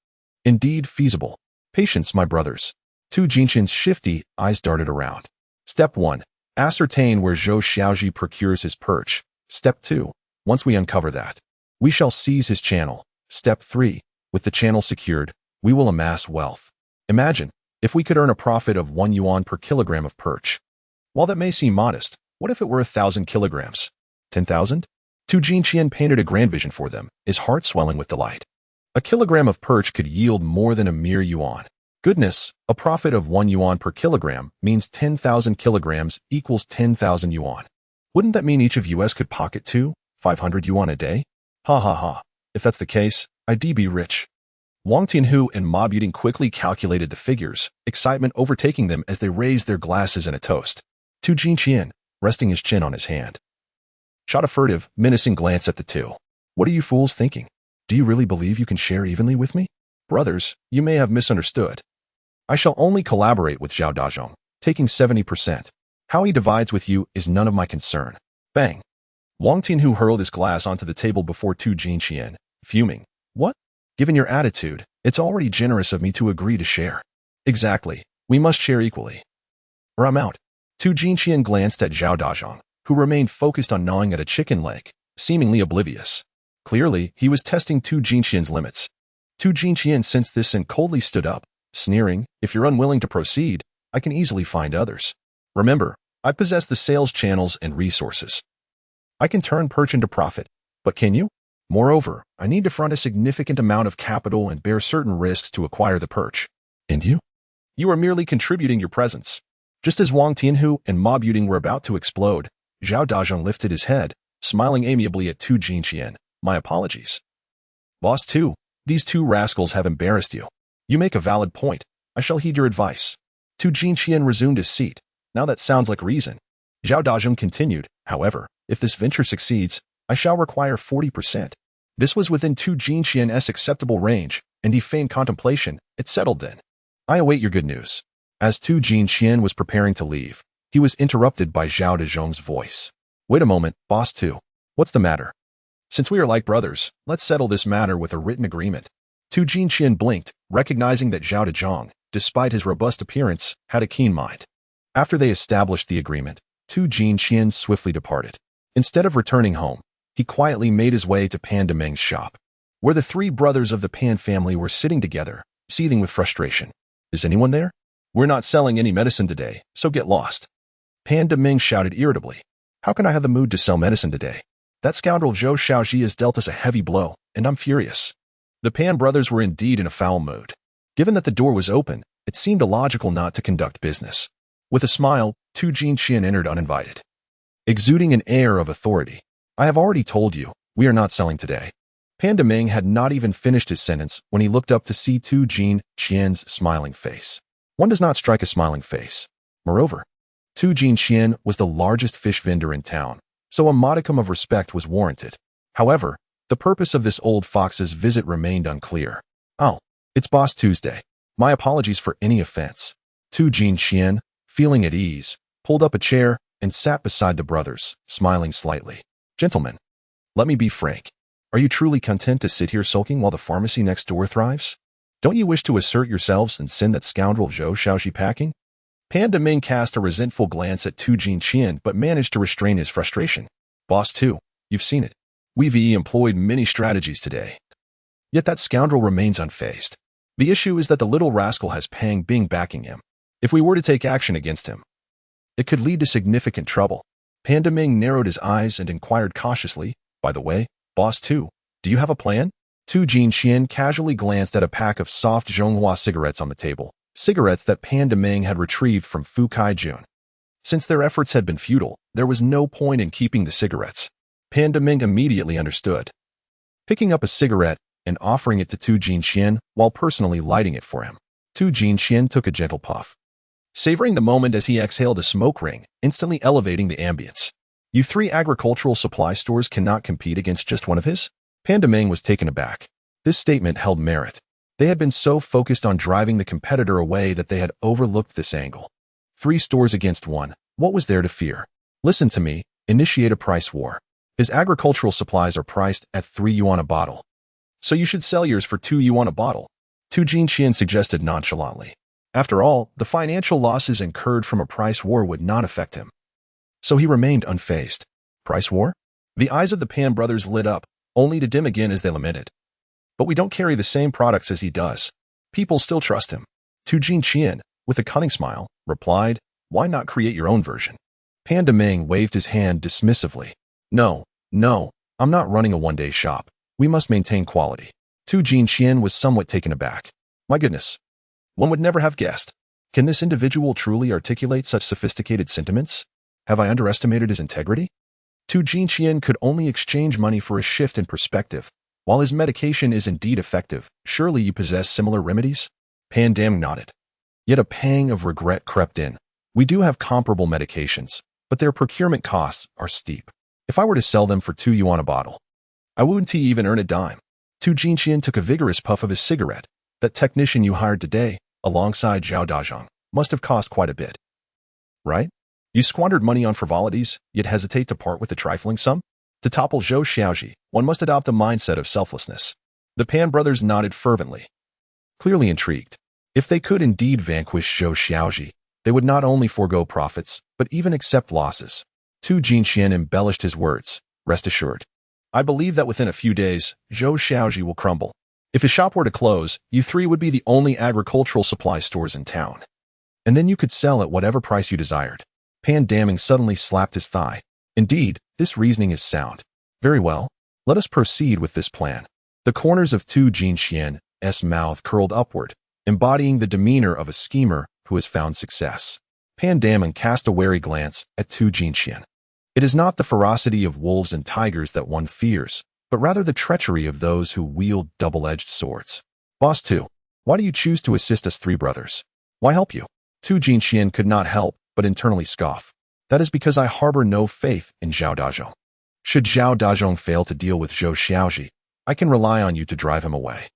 Speaker 1: Indeed feasible. Patience, my brothers. Tu Jinxian's shifty eyes darted around. Step 1. Ascertain where Zhou Xiaozhi procures his perch. Step 2. Once we uncover that, we shall seize his channel. Step 3. With the channel secured, we will amass wealth. Imagine, if we could earn a profit of 1 yuan per kilogram of perch. While that may seem modest, what if it were 1,000 kilograms? 10,000? Tu Jinxian painted a grand vision for them, his heart swelling with delight. A kilogram of perch could yield more than a mere yuan. Goodness, a profit of 1 yuan per kilogram means 10,000 kilograms equals 10,000 yuan. Wouldn't that mean each of us could pocket 500 yuan a day? Ha ha ha. If that's the case, I'd be rich. Wang Tianhu and Ma Buting quickly calculated the figures, excitement overtaking them as they raised their glasses in a toast. Tu Jinxian, resting his chin on his hand, shot a furtive, menacing glance at the two. "What are you fools thinking? Do you really believe you can share evenly with me? Brothers, you may have misunderstood. I shall only collaborate with Zhao Dazhang, taking 70%. How he divides with you is none of my concern." Bang! Wang Tianhu hurled his glass onto the table before Tu Jinxian, fuming. "What? Given your attitude, it's already generous of me to agree to share." "Exactly. We must share equally, or I'm out." Tu Jinxian glanced at Zhao Dazhang, who remained focused on gnawing at a chicken leg, seemingly oblivious. Clearly, he was testing Tu Jinqian's limits. Tu Jinqian sensed this and coldly stood up, sneering, "If you're unwilling to proceed, I can easily find others. Remember, I possess the sales channels and resources. I can turn perch into profit, but can you? Moreover, I need to front a significant amount of capital and bear certain risks to acquire the perch. And you? You are merely contributing your presence." Just as Wang Tianhu and Ma Buting were about to explode, Zhao Dazhong lifted his head, smiling amiably at Tu Jinqian. "My apologies. Boss 2, these two rascals have embarrassed you. You make a valid point. I shall heed your advice." Tu Jinqian resumed his seat. "Now that sounds like reason." Zhao Dazhong continued, "However, if this venture succeeds, I shall require 40%. This was within Tu Jinqian's acceptable range, and he feigned contemplation. "It settled then. I await your good news." As Tu Jinqian was preparing to leave, he was interrupted by Zhao Dazhong's voice. "Wait a moment, Boss 2. What's the matter? Since we are like brothers, let's settle this matter with a written agreement." Tu Jinqian blinked, recognizing that Zhao Dazhong, despite his robust appearance, had a keen mind. After they established the agreement, Tu Jinqian swiftly departed. Instead of returning home, he quietly made his way to Pan Demeng's shop, where the three brothers of the Pan family were sitting together, seething with frustration. "Is anyone there? We're not selling any medicine today, so get lost." Pan Demeng shouted irritably. "How can I have the mood to sell medicine today? That scoundrel Zhou Xiaozhi has dealt us a heavy blow, and I'm furious." The Pan brothers were indeed in a foul mood. Given that the door was open, it seemed illogical not to conduct business. With a smile, Tu Jinqian entered uninvited, exuding an air of authority. "I have already told you, we are not selling today." Pan Demeng had not even finished his sentence when he looked up to see Tu Jinqian's smiling face. One does not strike a smiling face. Moreover, Tu Jinqian was the largest fish vendor in town, so a modicum of respect was warranted. However, the purpose of this old fox's visit remained unclear. "Oh, it's Boss Tuesday. My apologies for any offense." Tu Jinqian, feeling at ease, pulled up a chair and sat beside the brothers, smiling slightly. "Gentlemen, let me be frank. Are you truly content to sit here sulking while the pharmacy next door thrives? Don't you wish to assert yourselves and send that scoundrel Zhou Xiaozhi packing?" Pan Demeng cast a resentful glance at Tu Jinqian but managed to restrain his frustration. "Boss 2, you've seen it. We've employed many strategies today. Yet that scoundrel remains unfazed. The issue is that the little rascal has Pang Bing backing him. If we were to take action against him, it could lead to significant trouble." Pan Demeng narrowed his eyes and inquired cautiously, "By the way, Boss 2, do you have a plan?" Tu Jinqian casually glanced at a pack of soft Zhonghua cigarettes on the table, cigarettes that Pan Demeng had retrieved from Fu Kaijun. Since their efforts had been futile, there was no point in keeping the cigarettes. Pan Demeng immediately understood, picking up a cigarette and offering it to Tu Jinqian while personally lighting it for him. Tu Jinqian took a gentle puff, savoring the moment as he exhaled a smoke ring, instantly elevating the ambience. "You three agricultural supply stores cannot compete against just one of his?" Pan Demeng was taken aback. This statement held merit. They had been so focused on driving the competitor away that they had overlooked this angle. 3 stores against 1. What was there to fear? "Listen to me, initiate a price war. His agricultural supplies are priced at 3 yuan a bottle. So you should sell yours for 2 yuan a bottle," Tu Jinqian suggested nonchalantly. After all, the financial losses incurred from a price war would not affect him. So he remained unfazed. Price war? The eyes of the Pan brothers lit up, only to dim again as they lamented. "But we don't carry the same products as he does. People still trust him." Tu Jinqian, with a cunning smile, replied, "Why not create your own version?" Pan Demeng waved his hand dismissively. No, I'm not running a one-day shop. We must maintain quality." Tu Jinqian was somewhat taken aback. My goodness, one would never have guessed. Can this individual truly articulate such sophisticated sentiments? Have I underestimated his integrity? Tu Jinqian could only exchange money for a shift in perspective. While his medication is indeed effective, surely you possess similar remedies? Pan Demeng nodded. Yet a pang of regret crept in. We do have comparable medications, but their procurement costs are steep. If I were to sell them for 2 yuan a bottle, I wouldn't even earn a dime. Tu Jinqian took a vigorous puff of his cigarette. That technician you hired today, alongside Zhao Dazhong, must have cost quite a bit. Right? You squandered money on frivolities, yet hesitate to part with a trifling sum? To topple Zhou Xiaozhi, one must adopt a mindset of selflessness. The Pan brothers nodded fervently, clearly intrigued. If they could indeed vanquish Zhou Xiaozhi, they would not only forego profits, but even accept losses. Tu Jinqian embellished his words. Rest assured, I believe that within a few days, Zhou Xiaozhi will crumble. If his shop were to close, you three would be the only agricultural supply stores in town. And then you could sell at whatever price you desired. Pan Daming suddenly slapped his thigh. Indeed, this reasoning is sound. Very well. Let us proceed with this plan. The corners of Tu Jinxian's mouth curled upward, embodying the demeanor of a schemer who has found success. Pan Daming cast a wary glance at Tu Jinxian. It is not the ferocity of wolves and tigers that one fears, but rather the treachery of those who wield double-edged swords. Boss 2, why do you choose to assist us three brothers? Why help you? Tu Jinxian could not help but internally scoff. That is because I harbor no faith in Zhao Dazhong. Should Zhao Dazhong fail to deal with Zhou Xiaozhi, I can rely on you to drive him away.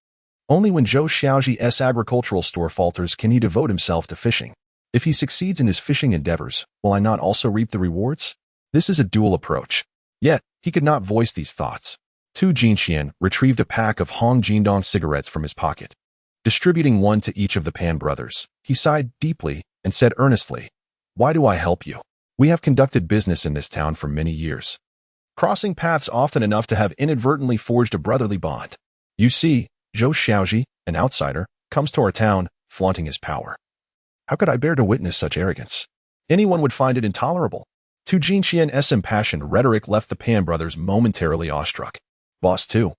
Speaker 1: Only when Zhou Xiaozhi's agricultural store falters can he devote himself to fishing. If he succeeds in his fishing endeavors, will I not also reap the rewards? This is a dual approach. Yet, he could not voice these thoughts. Tu Jinxian retrieved a pack of Hong Jindong cigarettes from his pocket. Distributing one to each of the Pan brothers, he sighed deeply and said earnestly, "Why do I help you? We have conducted business in this town for many years, crossing paths often enough to have inadvertently forged a brotherly bond. You see, Zhou Xiaozhi, an outsider, comes to our town, flaunting his power. How could I bear to witness such arrogance? Anyone would find it intolerable." Tu Jinxian's impassioned rhetoric left the Pan brothers momentarily awestruck. Boss 2,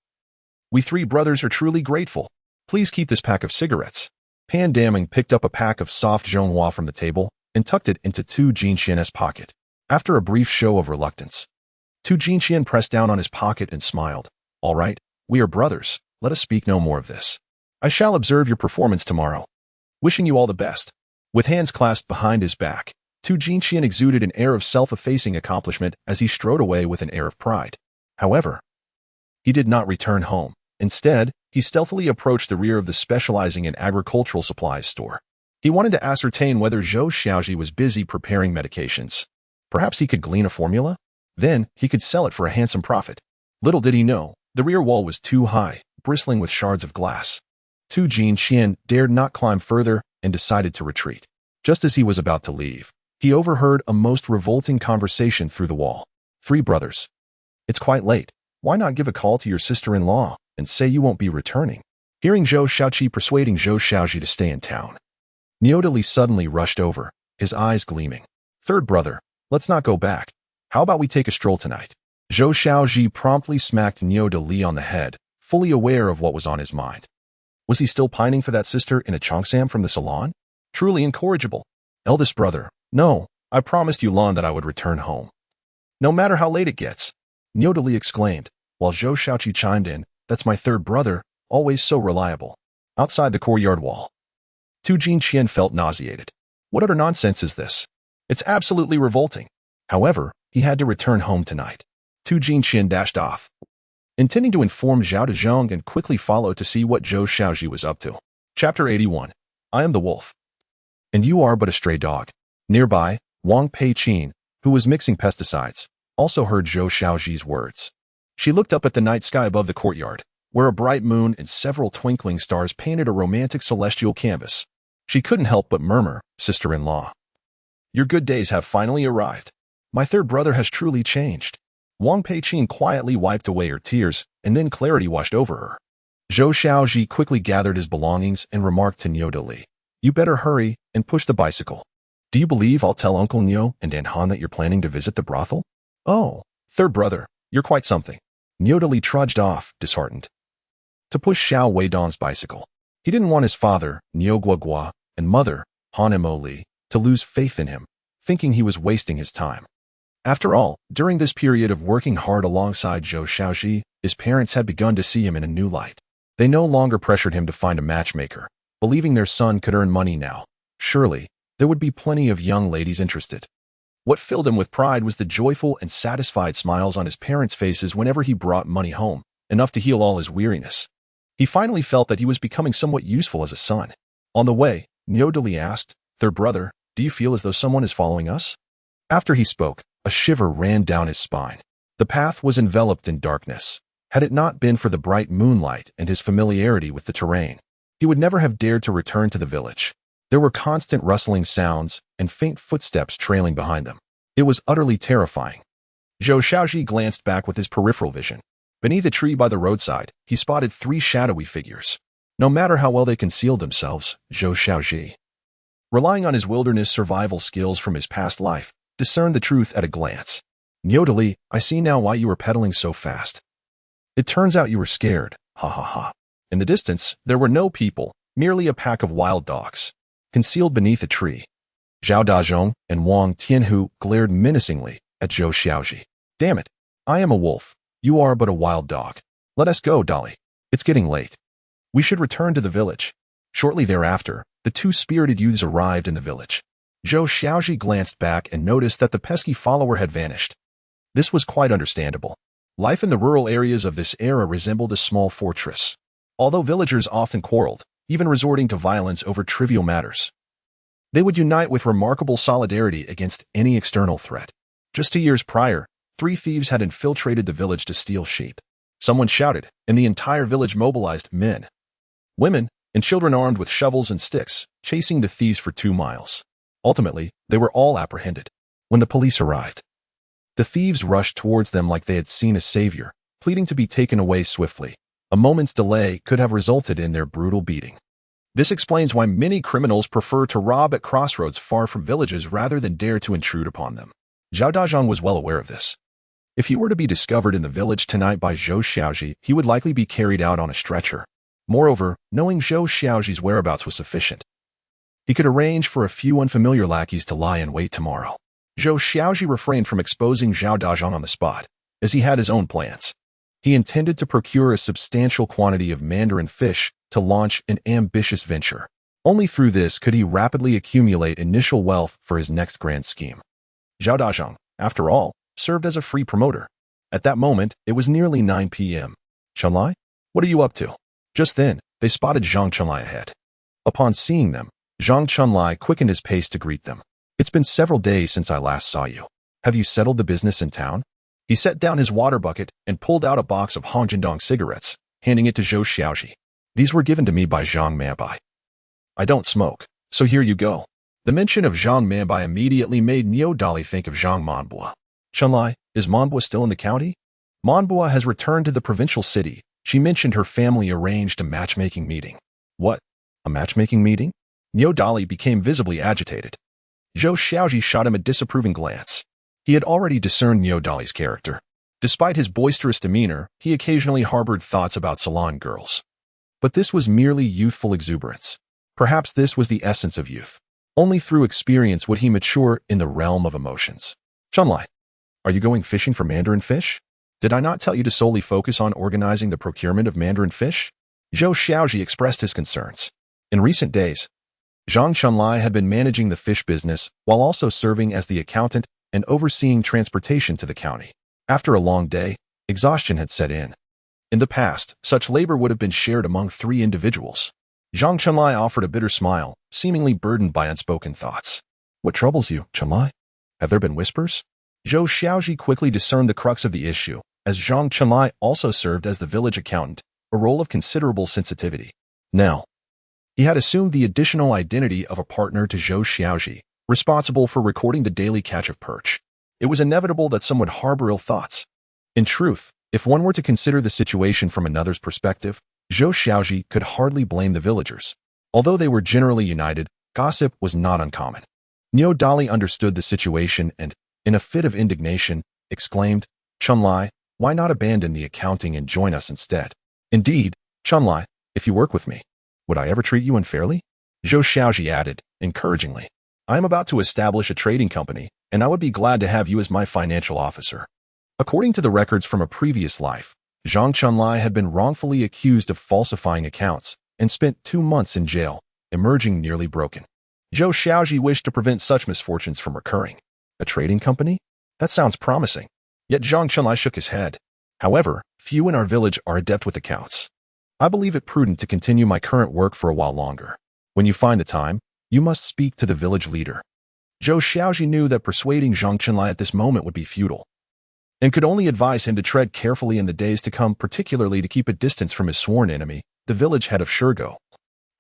Speaker 1: we three brothers are truly grateful. Please keep this pack of cigarettes. Pan Daming picked up a pack of soft Zhonghua from the table and tucked it into Tu Jinxian's pocket. After a brief show of reluctance, Tu Jinxian pressed down on his pocket and smiled. All right, we are brothers. Let us speak no more of this. I shall observe your performance tomorrow. Wishing you all the best. With hands clasped behind his back, Tu Jinxian exuded an air of self-effacing accomplishment as he strode away with an air of pride. However, he did not return home. Instead, he stealthily approached the rear of the specializing in agricultural supplies store. He wanted to ascertain whether Zhou Xiaozhi was busy preparing medications. Perhaps he could glean a formula? Then, he could sell it for a handsome profit. Little did he know, the rear wall was too high, bristling with shards of glass. Tu Jinxian dared not climb further and decided to retreat. Just as he was about to leave, he overheard a most revolting conversation through the wall. Three brothers. It's quite late. Why not give a call to your sister-in-law and say you won't be returning? Hearing Zhou Xiaozhi persuading Zhou Xiaozhi to stay in town, Niodali suddenly rushed over, his eyes gleaming. Third brother, let's not go back. How about we take a stroll tonight? Zhou Xiaozhi promptly smacked Niodali on the head, fully aware of what was on his mind. Was he still pining for that sister in a cheongsam from the salon? Truly incorrigible. Eldest brother, no, I promised Yulan that I would return home. No matter how late it gets, Niodali exclaimed, while Zhou Xiaozhi chimed in, that's my third brother, always so reliable. Outside the courtyard wall, Tu Jinxian felt nauseated. What utter nonsense is this? It's absolutely revolting. However, he had to return home tonight. Tu Jinxian dashed off, intending to inform Zhao Dazhong and quickly follow to see what Zhou Xiaozhi was up to. Chapter 81. I am the wolf. And you are but a stray dog. Nearby, Wang Pei-chin, who was mixing pesticides, also heard Zhou Xiaozhi's words. She looked up at the night sky above the courtyard, where a bright moon and several twinkling stars painted a romantic celestial canvas. She couldn't help but murmur, sister-in-law, your good days have finally arrived. My third brother has truly changed. Wang Pei-chin quietly wiped away her tears, and then clarity washed over her. Zhou Xiaozhi quickly gathered his belongings and remarked to Niodali, you better hurry and push the bicycle. Do you believe I'll tell Uncle Nio and Aunt Han that you're planning to visit the brothel? Oh, third brother, you're quite something. Niodali trudged off, disheartened, to push Xiao Weidong's bicycle. He didn't want his father, Niu Guogua, and mother, Han Emoli, to lose faith in him, thinking he was wasting his time. After all, during this period of working hard alongside Zhou Xiaozhi, his parents had begun to see him in a new light. They no longer pressured him to find a matchmaker, believing their son could earn money now. Surely, there would be plenty of young ladies interested. What filled him with pride was the joyful and satisfied smiles on his parents' faces whenever he brought money home, enough to heal all his weariness. He finally felt that he was becoming somewhat useful as a son. On the way, Niodali asked, third brother, do you feel as though someone is following us? After he spoke, a shiver ran down his spine. The path was enveloped in darkness. Had it not been for the bright moonlight and his familiarity with the terrain, he would never have dared to return to the village. There were constant rustling sounds and faint footsteps trailing behind them. It was utterly terrifying. Zhou Xiaozhi glanced back with his peripheral vision. Beneath a tree by the roadside, he spotted 3 shadowy figures. No matter how well they concealed themselves, Zhou Xiaozhi, relying on his wilderness survival skills from his past life, discerned the truth at a glance. Yodeli, I see now why you were pedaling so fast. It turns out you were scared, ha ha ha. In the distance, there were no people, merely a pack of wild dogs, concealed beneath a tree. Zhao Dazhong and Wang Tianhu glared menacingly at Zhou Xiaozhi. Damn it, I am a wolf. You are but a wild dog. Let us go, Dolly. It's getting late. We should return to the village. Shortly thereafter, the 2 spirited youths arrived in the village. Zhou Xiaozhi glanced back and noticed that the pesky follower had vanished. This was quite understandable. Life in the rural areas of this era resembled a small fortress. Although villagers often quarreled, even resorting to violence over trivial matters, they would unite with remarkable solidarity against any external threat. Just 2 years prior, 3 thieves had infiltrated the village to steal sheep. Someone shouted, and the entire village mobilized men, women, and children armed with shovels and sticks, chasing the thieves for 2 miles. Ultimately, they were all apprehended. When the police arrived, the thieves rushed towards them like they had seen a savior, pleading to be taken away swiftly. A moment's delay could have resulted in their brutal beating. This explains why many criminals prefer to rob at crossroads far from villages rather than dare to intrude upon them. Zhao Dazhong was well aware of this. If he were to be discovered in the village tonight by Zhou Xiaozhi, he would likely be carried out on a stretcher. Moreover, knowing Zhou Xiaozhi's whereabouts was sufficient. He could arrange for a few unfamiliar lackeys to lie in wait tomorrow. Zhou Xiaozhi refrained from exposing Zhao Dazhong on the spot, as he had his own plans. He intended to procure a substantial quantity of mandarin fish to launch an ambitious venture. Only through this could he rapidly accumulate initial wealth for his next grand scheme. Zhao Dazhong, after all, served as a free promoter. At that moment, it was nearly 9 p.m. Chunlai, what are you up to? Just then, they spotted Zhang Chunlai ahead. Upon seeing them, Zhang Chunlai quickened his pace to greet them. It's been several days since I last saw you. Have you settled the business in town? He set down his water bucket and pulled out a box of Hongjindong cigarettes, handing it to Zhou Xiaozhi. These were given to me by Zhang Manbai. I don't smoke, so here you go. The mention of Zhang Manbai immediately made Niu Dali think of Zhang Manbua. Chunlai, is Manbua still in the county? Manbua has returned to the provincial city. She mentioned her family arranged a matchmaking meeting. What? A matchmaking meeting? Niu Dali became visibly agitated. Zhou Xiaozhi shot him a disapproving glance. He had already discerned Niu Dali's character. Despite his boisterous demeanor, he occasionally harbored thoughts about salon girls. But this was merely youthful exuberance. Perhaps this was the essence of youth. Only through experience would he mature in the realm of emotions. Chunlai, are you going fishing for mandarin fish? Did I not tell you to solely focus on organizing the procurement of mandarin fish? Zhou Xiaozhi expressed his concerns. In recent days, Zhang Chunlai had been managing the fish business while also serving as the accountant and overseeing transportation to the county. After a long day, exhaustion had set in. In the past, such labor would have been shared among 3 individuals. Zhang Chunlai offered a bitter smile, seemingly burdened by unspoken thoughts. What troubles you, Chunlai? Have there been whispers? Zhou Xiaozhi quickly discerned the crux of the issue, as Zhang Chunlai also served as the village accountant, a role of considerable sensitivity. Now, he had assumed the additional identity of a partner to Zhou Xiaozhi, responsible for recording the daily catch of perch. It was inevitable that some would harbor ill thoughts. In truth, if one were to consider the situation from another's perspective, Zhou Xiaozhi could hardly blame the villagers. Although they were generally united, gossip was not uncommon. Niu Dali understood the situation and, in a fit of indignation, exclaimed, Chunlai, why not abandon the accounting and join us instead? Indeed, Chunlai, if you work with me, would I ever treat you unfairly? Zhou Xiaozhi added, encouragingly. I am about to establish a trading company, and I would be glad to have you as my financial officer. According to the records from a previous life, Zhang Chunlai had been wrongfully accused of falsifying accounts and spent 2 months in jail, emerging nearly broken. Zhou Xiaozhi wished to prevent such misfortunes from recurring. A trading company? That sounds promising. Yet Zhang Chunlai shook his head. However, few in our village are adept with accounts. I believe it prudent to continue my current work for a while longer. When you find the time, you must speak to the village leader. Zhou Xiaozhi knew that persuading Zhang Chunlai at this moment would be futile, and could only advise him to tread carefully in the days to come, particularly to keep a distance from his sworn enemy, the village head of Shurgo,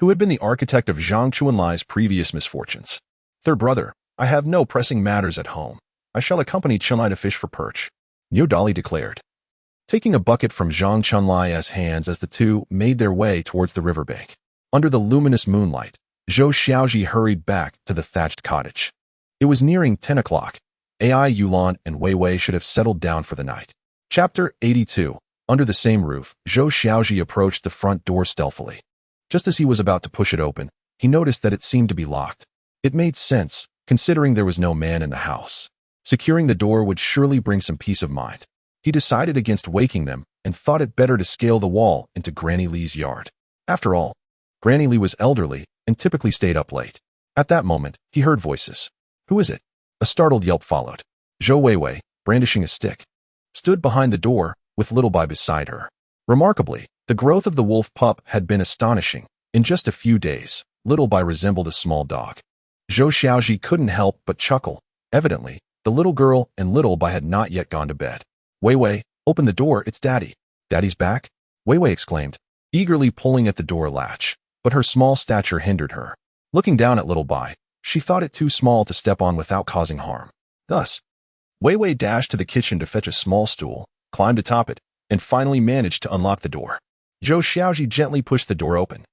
Speaker 1: who had been the architect of Zhang Chunlai's previous misfortunes. Third brother, I have no pressing matters at home. I shall accompany Chunlai to fish for perch, Niu Dali declared. taking a bucket from Zhang Chunlai's hands as the two made their way towards the riverbank. Under the luminous moonlight, Zhou Xiaozhi hurried back to the thatched cottage. It was nearing 10 o'clock. AI Yulan and Wei Wei should have settled down for the night. Chapter 82. Under the same roof, Zhou Xiaozhi approached the front door stealthily. Just as he was about to push it open, he noticed that it seemed to be locked. It made sense, considering there was no man in the house. Securing the door would surely bring some peace of mind. He decided against waking them and thought it better to scale the wall into Granny Lee's yard. After all, Granny Lee was elderly and typically stayed up late. At that moment, he heard voices. "Who is it?" A startled yelp followed. Zhou Weiwei, brandishing a stick, stood behind the door with Little Bai beside her. Remarkably, the growth of the wolf pup had been astonishing. In just a few days, Little Bai resembled a small dog. Zhou Xiaozhi couldn't help but chuckle. Evidently, the little girl and Little Bai had not yet gone to bed. "Weiwei, open the door, it's Daddy." "Daddy's back?" Weiwei exclaimed, eagerly pulling at the door latch, but her small stature hindered her. Looking down at Little Bai, she thought it too small to step on without causing harm. Thus, Weiwei dashed to the kitchen to fetch a small stool, climbed atop it, and finally managed to unlock the door. Zhou Xiaozhi gently pushed the door open.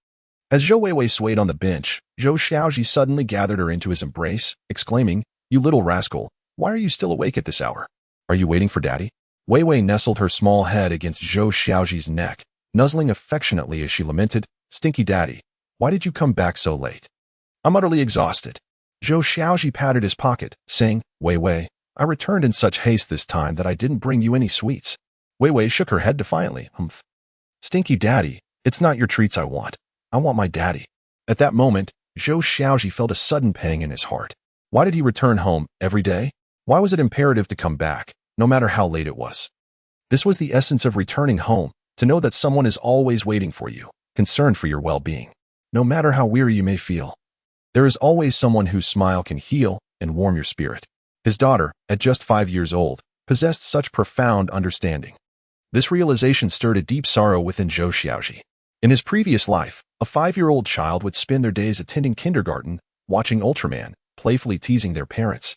Speaker 1: As Zhou Weiwei swayed on the bench, Zhou Xiaozhi suddenly gathered her into his embrace, exclaiming, "You little rascal, why are you still awake at this hour? Are you waiting for Daddy?" Weiwei nestled her small head against Zhou Xiaozhi's neck, nuzzling affectionately as she lamented, "Stinky Daddy, why did you come back so late?" "I'm utterly exhausted." Zhou Xiaozhi patted his pocket, saying, "Weiwei, I returned in such haste this time that I didn't bring you any sweets." Weiwei shook her head defiantly. "Humph. Stinky Daddy, it's not your treats I want my daddy." At that moment, Zhou Xiaozhi felt a sudden pang in his heart. Why did he return home every day? Why was it imperative to come back, no matter how late it was? This was the essence of returning home, to know that someone is always waiting for you, concerned for your well-being. No matter how weary you may feel, there is always someone whose smile can heal and warm your spirit. His daughter, at just 5 years old, possessed such profound understanding. This realization stirred a deep sorrow within Zhou Xiaozhi. In his previous life, a 5-year-old child would spend their days attending kindergarten, watching Ultraman, playfully teasing their parents,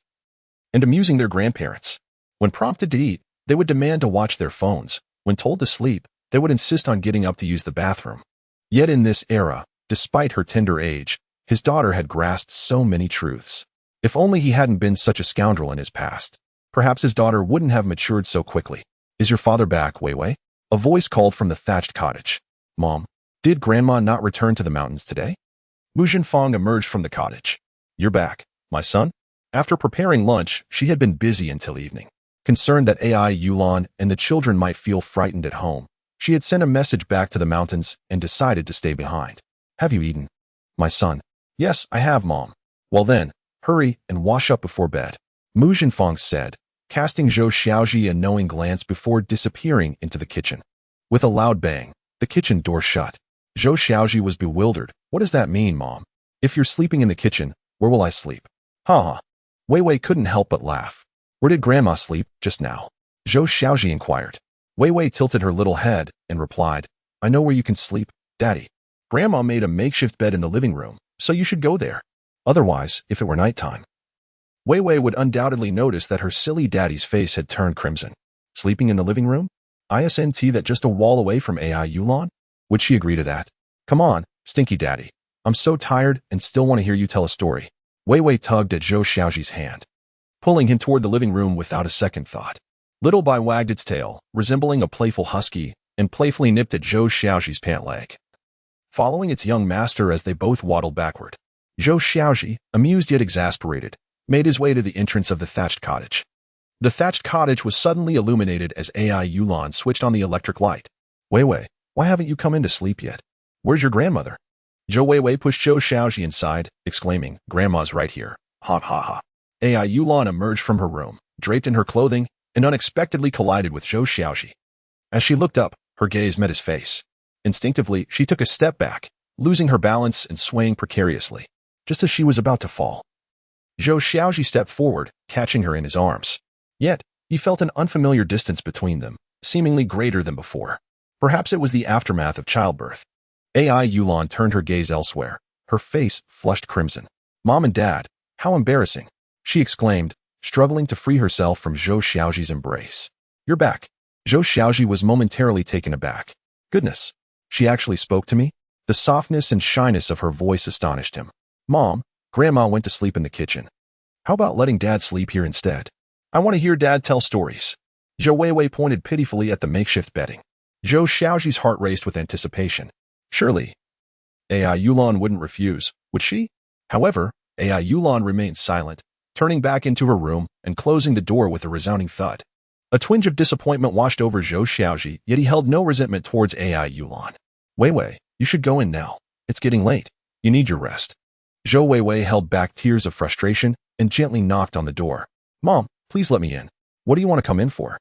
Speaker 1: and amusing their grandparents. When prompted to eat, they would demand to watch their phones. When told to sleep, they would insist on getting up to use the bathroom. Yet in this era, despite her tender age, his daughter had grasped so many truths. If only he hadn't been such a scoundrel in his past, perhaps his daughter wouldn't have matured so quickly. "Is your father back, Weiwei?" A voice called from the thatched cottage. "Mom, did Grandma not return to the mountains today?" Mu Zhenfang emerged from the cottage. "You're back, my son?" After preparing lunch, she had been busy until evening. Concerned that AI Yulan and the children might feel frightened at home, she had sent a message back to the mountains and decided to stay behind. "Have you eaten, my son?" "Yes, I have, Mom." "Well then, hurry and wash up before bed," Mu Zhenfang said, casting Zhou Xiaozhi a knowing glance before disappearing into the kitchen. With a loud bang, the kitchen door shut. Zhou Xiaozhi was bewildered. "What does that mean, Mom? If you're sleeping in the kitchen, where will I sleep?" "Ha ha." Weiwei couldn't help but laugh. "Where did Grandma sleep just now?" Zhou Xiaozhi inquired. Weiwei tilted her little head and replied, "I know where you can sleep, Daddy. Grandma made a makeshift bed in the living room, so you should go there. Otherwise, if it were nighttime, Weiwei would undoubtedly notice that her silly daddy's face had turned crimson. Sleeping in the living room? Isn't that just a wall away from AI Yulan? Would she agree to that? "Come on, Stinky Daddy. I'm so tired and still want to hear you tell a story." Weiwei tugged at Zhou Xiaozhi's hand, pulling him toward the living room without a second thought. Little Bai wagged its tail, resembling a playful husky, and playfully nipped at Zhou Xiaozhi's pant leg, following its young master as they both waddled backward. Zhou Xiaozhi, amused yet exasperated, made his way to the entrance of the thatched cottage. The thatched cottage was suddenly illuminated as AI Yulan switched on the electric light. "Weiwei, why haven't you come in to sleep yet? Where's your grandmother?" Zhou Weiwei pushed Zhou Xiaozhi inside, exclaiming, "Grandma's right here." Ha ha ha. AI Yulan emerged from her room, draped in her clothing, and unexpectedly collided with Zhou Xiaozhi. As she looked up, her gaze met his face. Instinctively, she took a step back, losing her balance and swaying precariously, just as she was about to fall. Zhou Xiaozhi stepped forward, catching her in his arms. Yet, he felt an unfamiliar distance between them, seemingly greater than before. Perhaps it was the aftermath of childbirth. AI Yulan turned her gaze elsewhere, her face flushed crimson. "Mom and Dad, how embarrassing," she exclaimed, struggling to free herself from Zhou Xiaozhi's embrace. "You're back. Zhou Xiaozhi was momentarily taken aback. Goodness, she actually spoke to me? The softness and shyness of her voice astonished him. Mom, Grandma went to sleep in the kitchen. How about letting Dad sleep here instead? I want to hear Dad tell stories. Zhou Weiwei pointed pitifully at the makeshift bedding. Zhou Xiaozhi's heart raced with anticipation. Surely, AI Yulan wouldn't refuse, would she? However, AI Yulan remained silent, turning back into her room and closing the door with a resounding thud. A twinge of disappointment washed over Zhou Xiaozhi, yet he held no resentment towards AI Yulan. Weiwei, you should go in now. It's getting late. You need your rest. Zhou Weiwei held back tears of frustration and gently knocked on the door. Mom, please let me in. What do you want to come in for?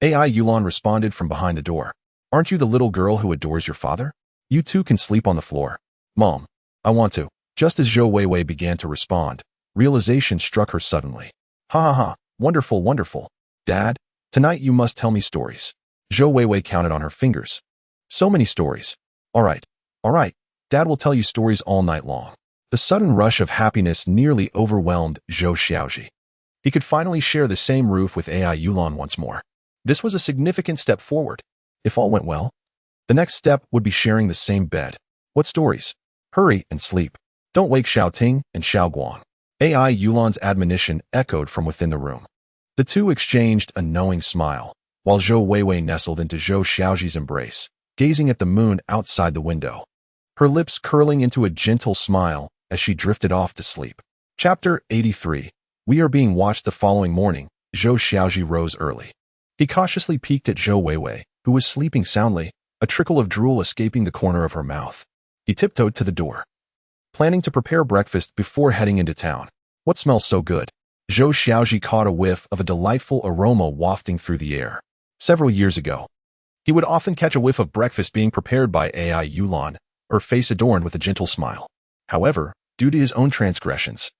Speaker 1: AI Yulan responded from behind the door. Aren't you the little girl who adores your father? You too can sleep on the floor. Mom, I want to. Just as Zhou Weiwei began to respond, realization struck her suddenly. Ha ha ha, wonderful, wonderful. Dad, tonight you must tell me stories. Zhou Weiwei counted on her fingers. So many stories. All right, Dad will tell you stories all night long. The sudden rush of happiness nearly overwhelmed Zhou Xiaozhi. He could finally share the same roof with AI Yulan once more. This was a significant step forward. If all went well, the next step would be sharing the same bed. What stories? Hurry and sleep. Don't wake Xiao Ting and Xiao Guang. AI Yulan's admonition echoed from within the room. The two exchanged a knowing smile, while Zhou Weiwei nestled into Zhou Xiaozhi's embrace, gazing at the moon outside the window, her lips curling into a gentle smile as she drifted off to sleep. Chapter 83. We are being watched. The following morning, Zhou Xiaozhi rose early. He cautiously peeked at Zhou Weiwei, who was sleeping soundly, a trickle of drool escaping the corner of her mouth. He tiptoed to the door, planning to prepare breakfast before heading into town. What smells so good? Zhou Xiaozhi caught a whiff of a delightful aroma wafting through the air. Several years ago, he would often catch a whiff of breakfast being prepared by AI Yulan, her face adorned with a gentle smile. However, due to his own transgressions,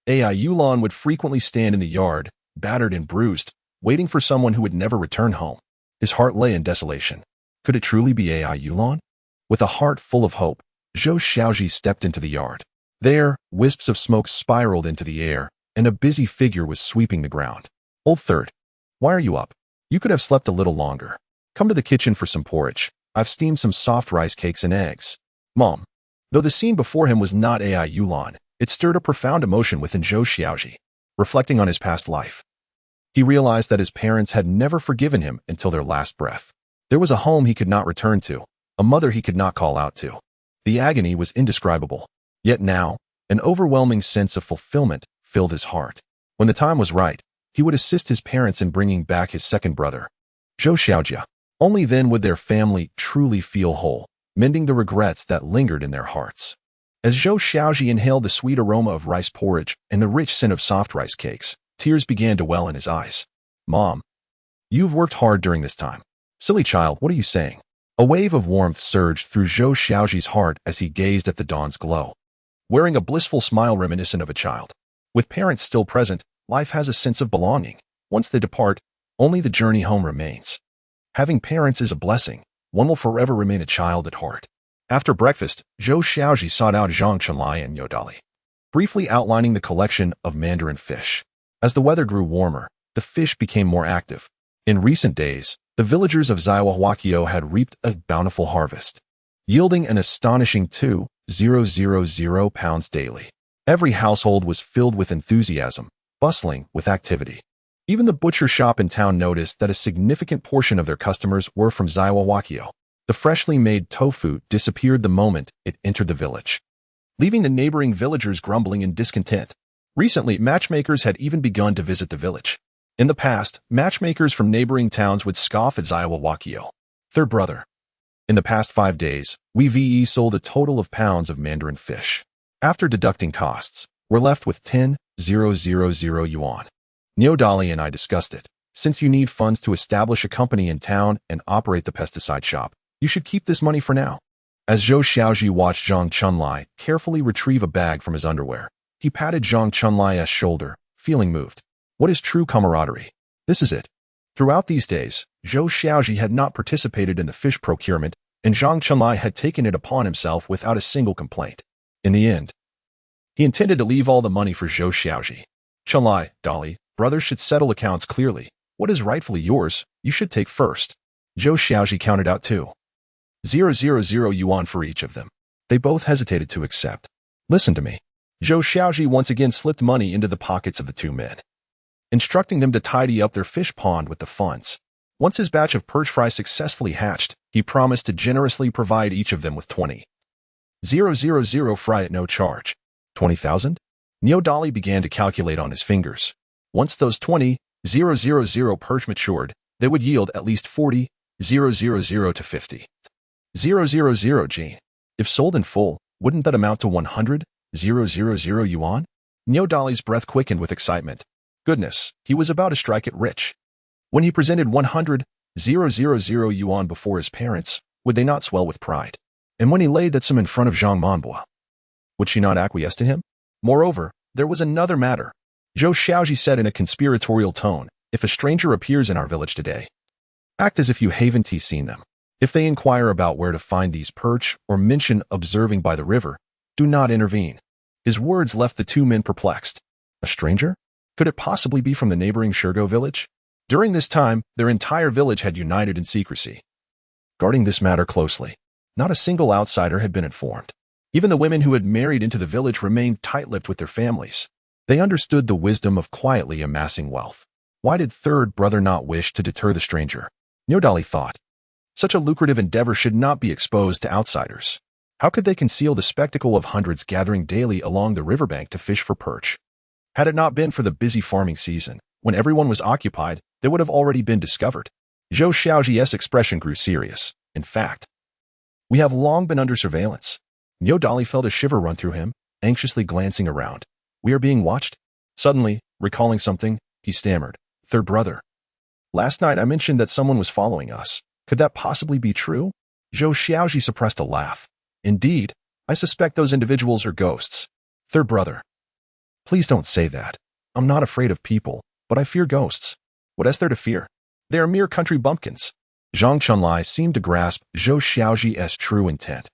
Speaker 1: AI Yulan would frequently stand in the yard, battered and bruised, waiting for someone who would never return home. His heart lay in desolation. Could it truly be AI Yulan? With a heart full of hope, Zhou Xiaozhi stepped into the yard. There, wisps of smoke spiraled into the air, and a busy figure was sweeping the ground. Old Third, why are you up? You could have slept a little longer. Come to the kitchen for some porridge. I've steamed some soft rice cakes and eggs. Mom. Though the scene before him was not AI Yulan, it stirred a profound emotion within Zhou Xiaozhi. Reflecting on his past life, he realized that his parents had never forgiven him until their last breath. There was a home he could not return to, a mother he could not call out to. The agony was indescribable. Yet now, an overwhelming sense of fulfillment filled his heart. When the time was right, he would assist his parents in bringing back his second brother, Zhou Xiaozhi. Only then would their family truly feel whole, mending the regrets that lingered in their hearts. As Zhou Xiaozhi inhaled the sweet aroma of rice porridge and the rich scent of soft rice cakes, tears began to well in his eyes. Mom, you've worked hard during this time. Silly child, what are you saying? A wave of warmth surged through Zhou Xiaozhi's heart as he gazed at the dawn's glow, wearing a blissful smile reminiscent of a child. With parents still present, life has a sense of belonging. Once they depart, only the journey home remains. Having parents is a blessing. One will forever remain a child at heart. After breakfast, Zhou Xiaozhi sought out Zhang Chunlai and Yodali, briefly outlining the collection of mandarin fish. As the weather grew warmer, the fish became more active. In recent days, the villagers of Zaiwahuakio had reaped a bountiful harvest, yielding an astonishing 2,000 pounds daily. Every household was filled with enthusiasm, bustling with activity. Even the butcher shop in town noticed that a significant portion of their customers were from Zaiwahuakio. The freshly made tofu disappeared the moment it entered the village, leaving the neighboring villagers grumbling in discontent. Recently, matchmakers had even begun to visit the village. In the past, matchmakers from neighboring towns would scoff at Zaiwahuakio. Third brother. In the past 5 days, we sold a total of pounds of mandarin fish. After deducting costs, we're left with 10,000 yuan. Neodali and I discussed it. Since you need funds to establish a company in town and operate the pesticide shop, you should keep this money for now. As Zhou Xiaozhi watched Zhang Chunlai carefully retrieve a bag from his underwear, he patted Zhang Chunlai's shoulder, feeling moved. What is true camaraderie? This is it. Throughout these days, Zhou Xiaozhi had not participated in the fish procurement, and Zhang Chunlai had taken it upon himself without a single complaint. In the end, he intended to leave all the money for Zhou Xiaozhi. Chunlai, Dolly, brothers should settle accounts clearly. What is rightfully yours, you should take first. Zhou Xiaozhi counted out 2,000 yuan for each of them. They both hesitated to accept. Listen to me. Zhou Xiaozhi once again slipped money into the pockets of the two men, instructing them to tidy up their fish pond with the funds. Once his batch of perch fry successfully hatched, he promised to generously provide each of them with 20,000 fry at no charge. 20,000? Neodali began to calculate on his fingers. Once those 20,000 perch matured, they would yield at least 40,000 to 50,000 Gene. If sold in full, wouldn't that amount to 100,000 yuan? Neodali's breath quickened with excitement. Goodness, he was about to strike it rich. When he presented 100,000 yuan before his parents, would they not swell with pride? And when he laid that sum in front of Zhang Manbo, would she not acquiesce to him? Moreover, there was another matter. Zhou Xiaozhi said in a conspiratorial tone, if a stranger appears in our village today, act as if you haven't seen them. If they inquire about where to find these perch or mention observing by the river, do not intervene. His words left the two men perplexed. A stranger? Could it possibly be from the neighboring Shirgo village? During this time, their entire village had united in secrecy, guarding this matter closely. Not a single outsider had been informed. Even the women who had married into the village remained tight-lipped with their families. They understood the wisdom of quietly amassing wealth. Why did third brother not wish to deter the stranger? Neodali thought. Such a lucrative endeavor should not be exposed to outsiders. How could they conceal the spectacle of hundreds gathering daily along the riverbank to fish for perch? Had it not been for the busy farming season, when everyone was occupied, they would have already been discovered. Zhou Xiaozhi's expression grew serious. In fact, we have long been under surveillance. Neodali felt a shiver run through him, anxiously glancing around. We are being watched? Suddenly, recalling something, he stammered. Third brother. Last night I mentioned that someone was following us. Could that possibly be true? Zhou Xiaozhi suppressed a laugh. Indeed, I suspect those individuals are ghosts. Third brother. Please don't say that. I'm not afraid of people, but I fear ghosts. What is there to fear? They are mere country bumpkins. Zhang Chunlai seemed to grasp Zhou Xiaozhi's true intent.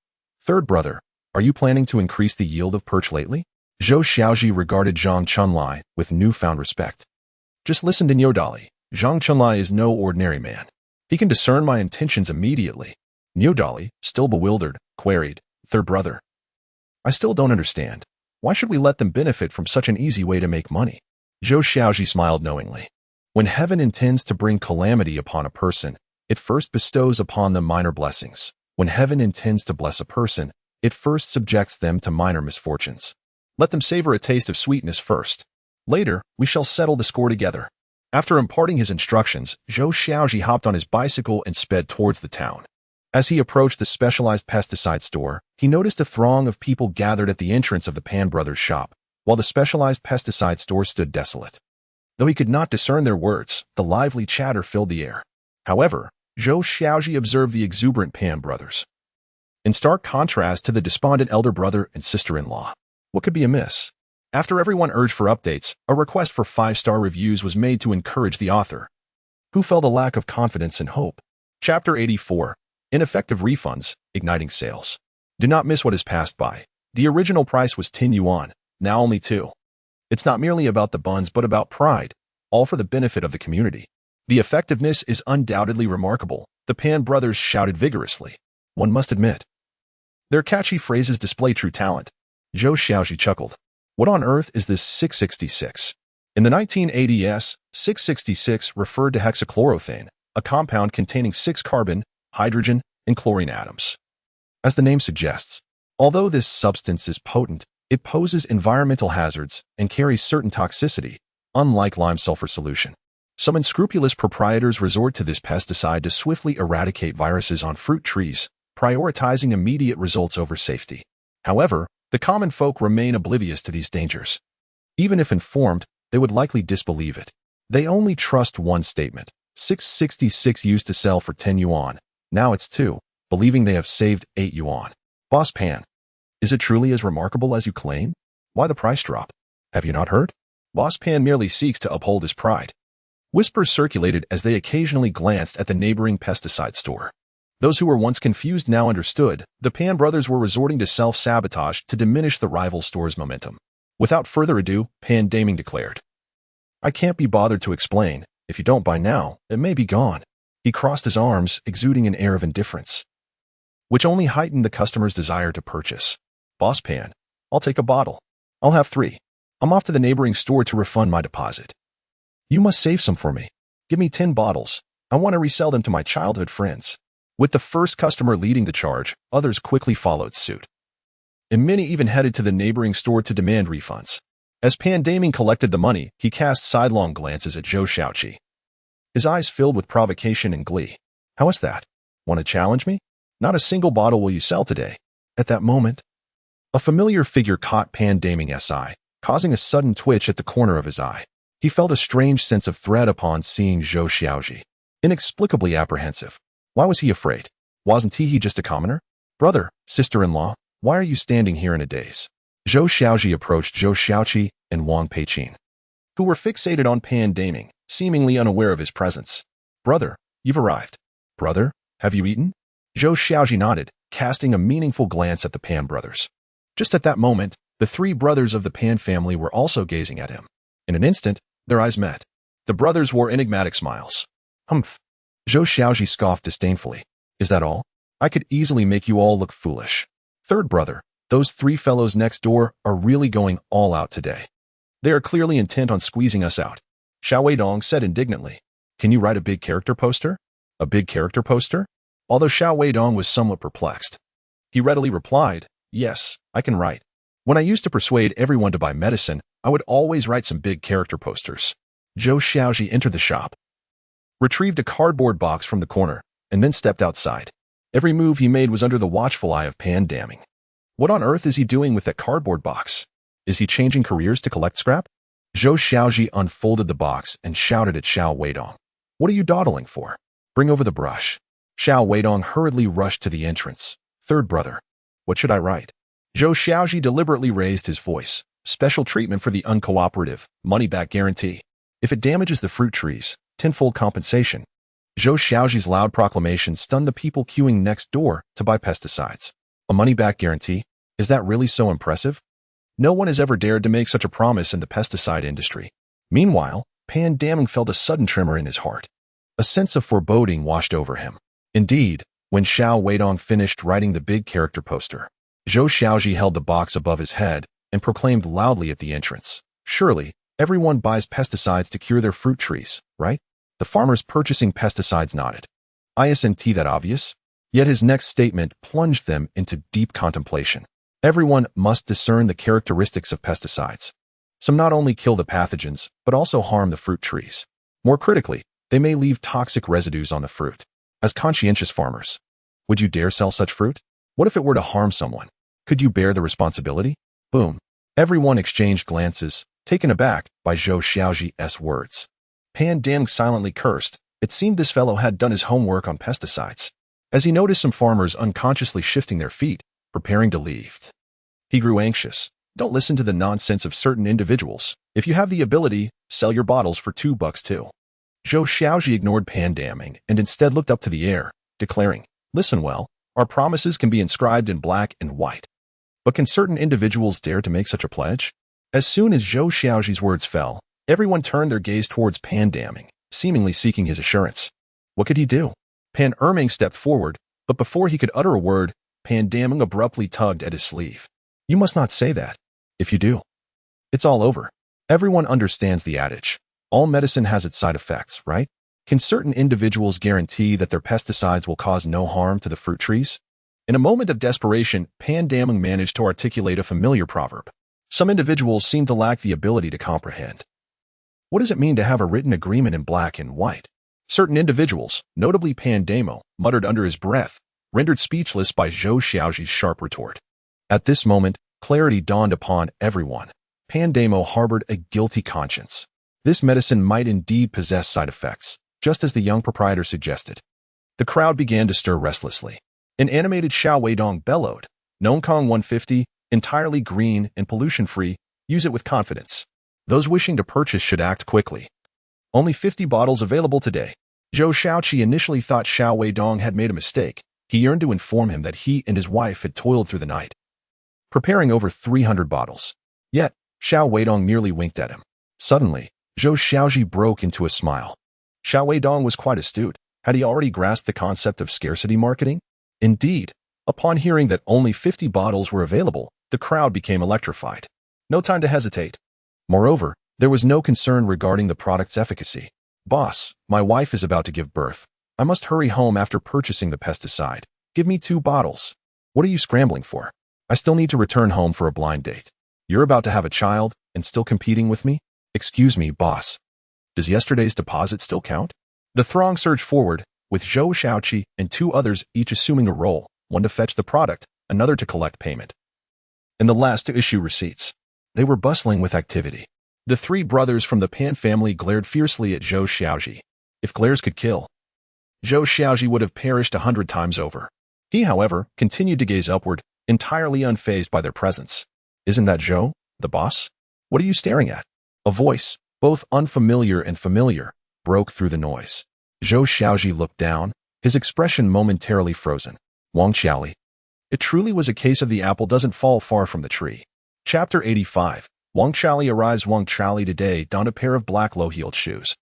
Speaker 1: Third brother, are you planning to increase the yield of perch lately? Zhou Xiaozhi regarded Zhang Chunlai with newfound respect. Just listen to Neodali. Zhang Chunlai is no ordinary man. He can discern my intentions immediately. Neodali, still bewildered, queried, Third brother. I still don't understand. Why should we let them benefit from such an easy way to make money? Zhou Xiaozhi smiled knowingly. When heaven intends to bring calamity upon a person, it first bestows upon them minor blessings. When heaven intends to bless a person, it first subjects them to minor misfortunes. Let them savor a taste of sweetness first. Later, we shall settle the score together. After imparting his instructions, Zhou Xiaozhi hopped on his bicycle and sped towards the town. As he approached the specialized pesticide store, he noticed a throng of people gathered at the entrance of the Pan Brothers shop, while the specialized pesticide store stood desolate. Though he could not discern their words, the lively chatter filled the air. However, Zhou Xiaozhi observed the exuberant Pan Brothers, in stark contrast to the despondent elder brother and sister-in-law. What could be amiss? After everyone urged for updates, a request for 5-star reviews was made to encourage the author, who felt a lack of confidence and hope. Chapter 84. Ineffective refunds, igniting sales. Do not miss what has passed by. The original price was 10 yuan, now only 2. It's not merely about the buns but about pride, all for the benefit of the community. The effectiveness is undoubtedly remarkable, the Pan Brothers shouted vigorously. One must admit, their catchy phrases display true talent. Zhou Xiaozhi chuckled. What on earth is this 666? In the 1980s, 666 referred to hexachlorothane, a compound containing 6 carbon, hydrogen, and chlorine atoms. As the name suggests, although this substance is potent, it poses environmental hazards and carries certain toxicity, unlike lime sulfur solution. Some unscrupulous proprietors resort to this pesticide to swiftly eradicate viruses on fruit trees, prioritizing immediate results over safety. However, the common folk remain oblivious to these dangers. Even if informed, they would likely disbelieve it. They only trust one statement. 666 used to sell for 10 yuan. Now it's 2, believing they have saved 8 yuan. Boss Pan, is it truly as remarkable as you claim? Why the price drop? Have you not heard? Boss Pan merely seeks to uphold his pride. Whispers circulated as they occasionally glanced at the neighboring pesticide store. Those who were once confused now understood. The Pan Brothers were resorting to self-sabotage to diminish the rival store's momentum. Without further ado, Pan Daming declared, I can't be bothered to explain. If you don't buy now, it may be gone. He crossed his arms, exuding an air of indifference, which only heightened the customer's desire to purchase. Boss Pan, I'll take a bottle. I'll have 3. I'm off to the neighboring store to refund my deposit. You must save some for me. Give me 10 bottles. I want to resell them to my childhood friends. With the first customer leading the charge, others quickly followed suit. And many even headed to the neighboring store to demand refunds. As Pan Daming collected the money, he cast sidelong glances at Zhou Xiaozhi. His eyes filled with provocation and glee. How is that? Want to challenge me? Not a single bottle will you sell today. At that moment, a familiar figure caught Pan Daming's eye, causing a sudden twitch at the corner of his eye. He felt a strange sense of dread upon seeing Zhou Xiaozhi. Inexplicably apprehensive. Why was he afraid? Wasn't he just a commoner? Brother, sister-in-law, why are you standing here in a daze? Zhou Xiaozhi approached Zhou Xiaozhi and Wang Peiqin, who were fixated on Pan Daming, seemingly unaware of his presence. Brother, you've arrived. Brother, have you eaten? Zhou Xiaozhi nodded, casting a meaningful glance at the Pan brothers. Just at that moment, the 3 brothers of the Pan family were also gazing at him. In an instant, their eyes met. The brothers wore enigmatic smiles. Humph. Zhou Xiaozhi scoffed disdainfully. Is that all? I could easily make you all look foolish. Third brother, those 3 fellows next door are really going all out today. They are clearly intent on squeezing us out. Xiao Weidong said indignantly. Can you write a big character poster? A big character poster? Although Xiao Weidong was somewhat perplexed, he readily replied, yes, I can write. When I used to persuade everyone to buy medicine, I would always write some big character posters. Zhou Xiaozhi entered the shop, retrieved a cardboard box from the corner, and then stepped outside. Every move he made was under the watchful eye of Pan Daming. What on earth is he doing with that cardboard box? Is he changing careers to collect scrap? Zhou Xiaozhi unfolded the box and shouted at Xiao Weidong. What are you dawdling for? Bring over the brush. Xiao Weidong hurriedly rushed to the entrance. Third brother. What should I write? Zhou Xiaozhi deliberately raised his voice. Special treatment for the uncooperative, money-back guarantee. If it damages the fruit trees, tenfold compensation. Zhou Xiaozhi's loud proclamation stunned the people queuing next door to buy pesticides. A money-back guarantee? Is that really so impressive? No one has ever dared to make such a promise in the pesticide industry. Meanwhile, Pan Daming felt a sudden tremor in his heart. A sense of foreboding washed over him. Indeed, when Xiao Weidong finished writing the big character poster, Zhou Xiaozhi held the box above his head and proclaimed loudly at the entrance. Surely, everyone buys pesticides to cure their fruit trees, right? The farmers purchasing pesticides nodded. Isn't that obvious? Yet his next statement plunged them into deep contemplation. Everyone must discern the characteristics of pesticides. Some not only kill the pathogens, but also harm the fruit trees. More critically, they may leave toxic residues on the fruit. As conscientious farmers, would you dare sell such fruit? What if it were to harm someone? Could you bear the responsibility? Boom. Everyone exchanged glances, taken aback by Zhou Xiaozhi's words. Pan Daming silently cursed. It seemed this fellow had done his homework on pesticides. As he noticed some farmers unconsciously shifting their feet, preparing to leave, he grew anxious. Don't listen to the nonsense of certain individuals. If you have the ability, sell your bottles for $2 too. Zhou Xiaozhi ignored Pan Daming and instead looked up to the air, declaring, listen well, our promises can be inscribed in black and white. But can certain individuals dare to make such a pledge? As soon as Zhou Xiaozhi's words fell, everyone turned their gaze towards Pan Daming, seemingly seeking his assurance. What could he do? Pan Erming stepped forward, but before he could utter a word, Pan Daming abruptly tugged at his sleeve. You must not say that. If you do, it's all over. Everyone understands the adage. All medicine has its side effects, right? Can certain individuals guarantee that their pesticides will cause no harm to the fruit trees? In a moment of desperation, Pan Daming managed to articulate a familiar proverb. Some individuals seem to lack the ability to comprehend. What does it mean to have a written agreement in black and white? Certain individuals, notably Pan Daming, muttered under his breath, rendered speechless by Zhou Xiaozhi's sharp retort. At this moment, clarity dawned upon everyone. Pan Daming harbored a guilty conscience. This medicine might indeed possess side effects, just as the young proprietor suggested. The crowd began to stir restlessly. An animated Xiao Weidong bellowed, Nongkong 150, entirely green and pollution-free, use it with confidence. Those wishing to purchase should act quickly. Only 50 bottles available today. Zhou Xiaozhi initially thought Xiao Weidong had made a mistake. He yearned to inform him that he and his wife had toiled through the night, preparing over 300 bottles. Yet, Xiao Weidong merely winked at him. Suddenly, Zhou Xiaozhi broke into a smile. Xiao Weidong was quite astute. Had he already grasped the concept of scarcity marketing? Indeed, upon hearing that only 50 bottles were available, the crowd became electrified. No time to hesitate. Moreover, there was no concern regarding the product's efficacy. Boss, my wife is about to give birth. I must hurry home after purchasing the pesticide. Give me 2 bottles. What are you scrambling for? I still need to return home for a blind date. You're about to have a child and still competing with me? Excuse me, boss. Does yesterday's deposit still count? The throng surged forward, with Zhou Xiaozhi and 2 others each assuming a role, one to fetch the product, another to collect payment, and the last to issue receipts. They were bustling with activity. The 3 brothers from the Pan family glared fiercely at Zhou Xiaozhi. If glares could kill, Zhou Xiaozhi would have perished 100 times over. He, however, continued to gaze upward, entirely unfazed by their presence. Isn't that Zhou, the boss? What are you staring at? A voice, both unfamiliar and familiar, broke through the noise. Zhou Xiaozhi looked down, his expression momentarily frozen. Wang Qiali. It truly was a case of the apple doesn't fall far from the tree. Chapter 85. Wang Qiali arrives. Wang Qiali today donned a pair of black low-heeled shoes,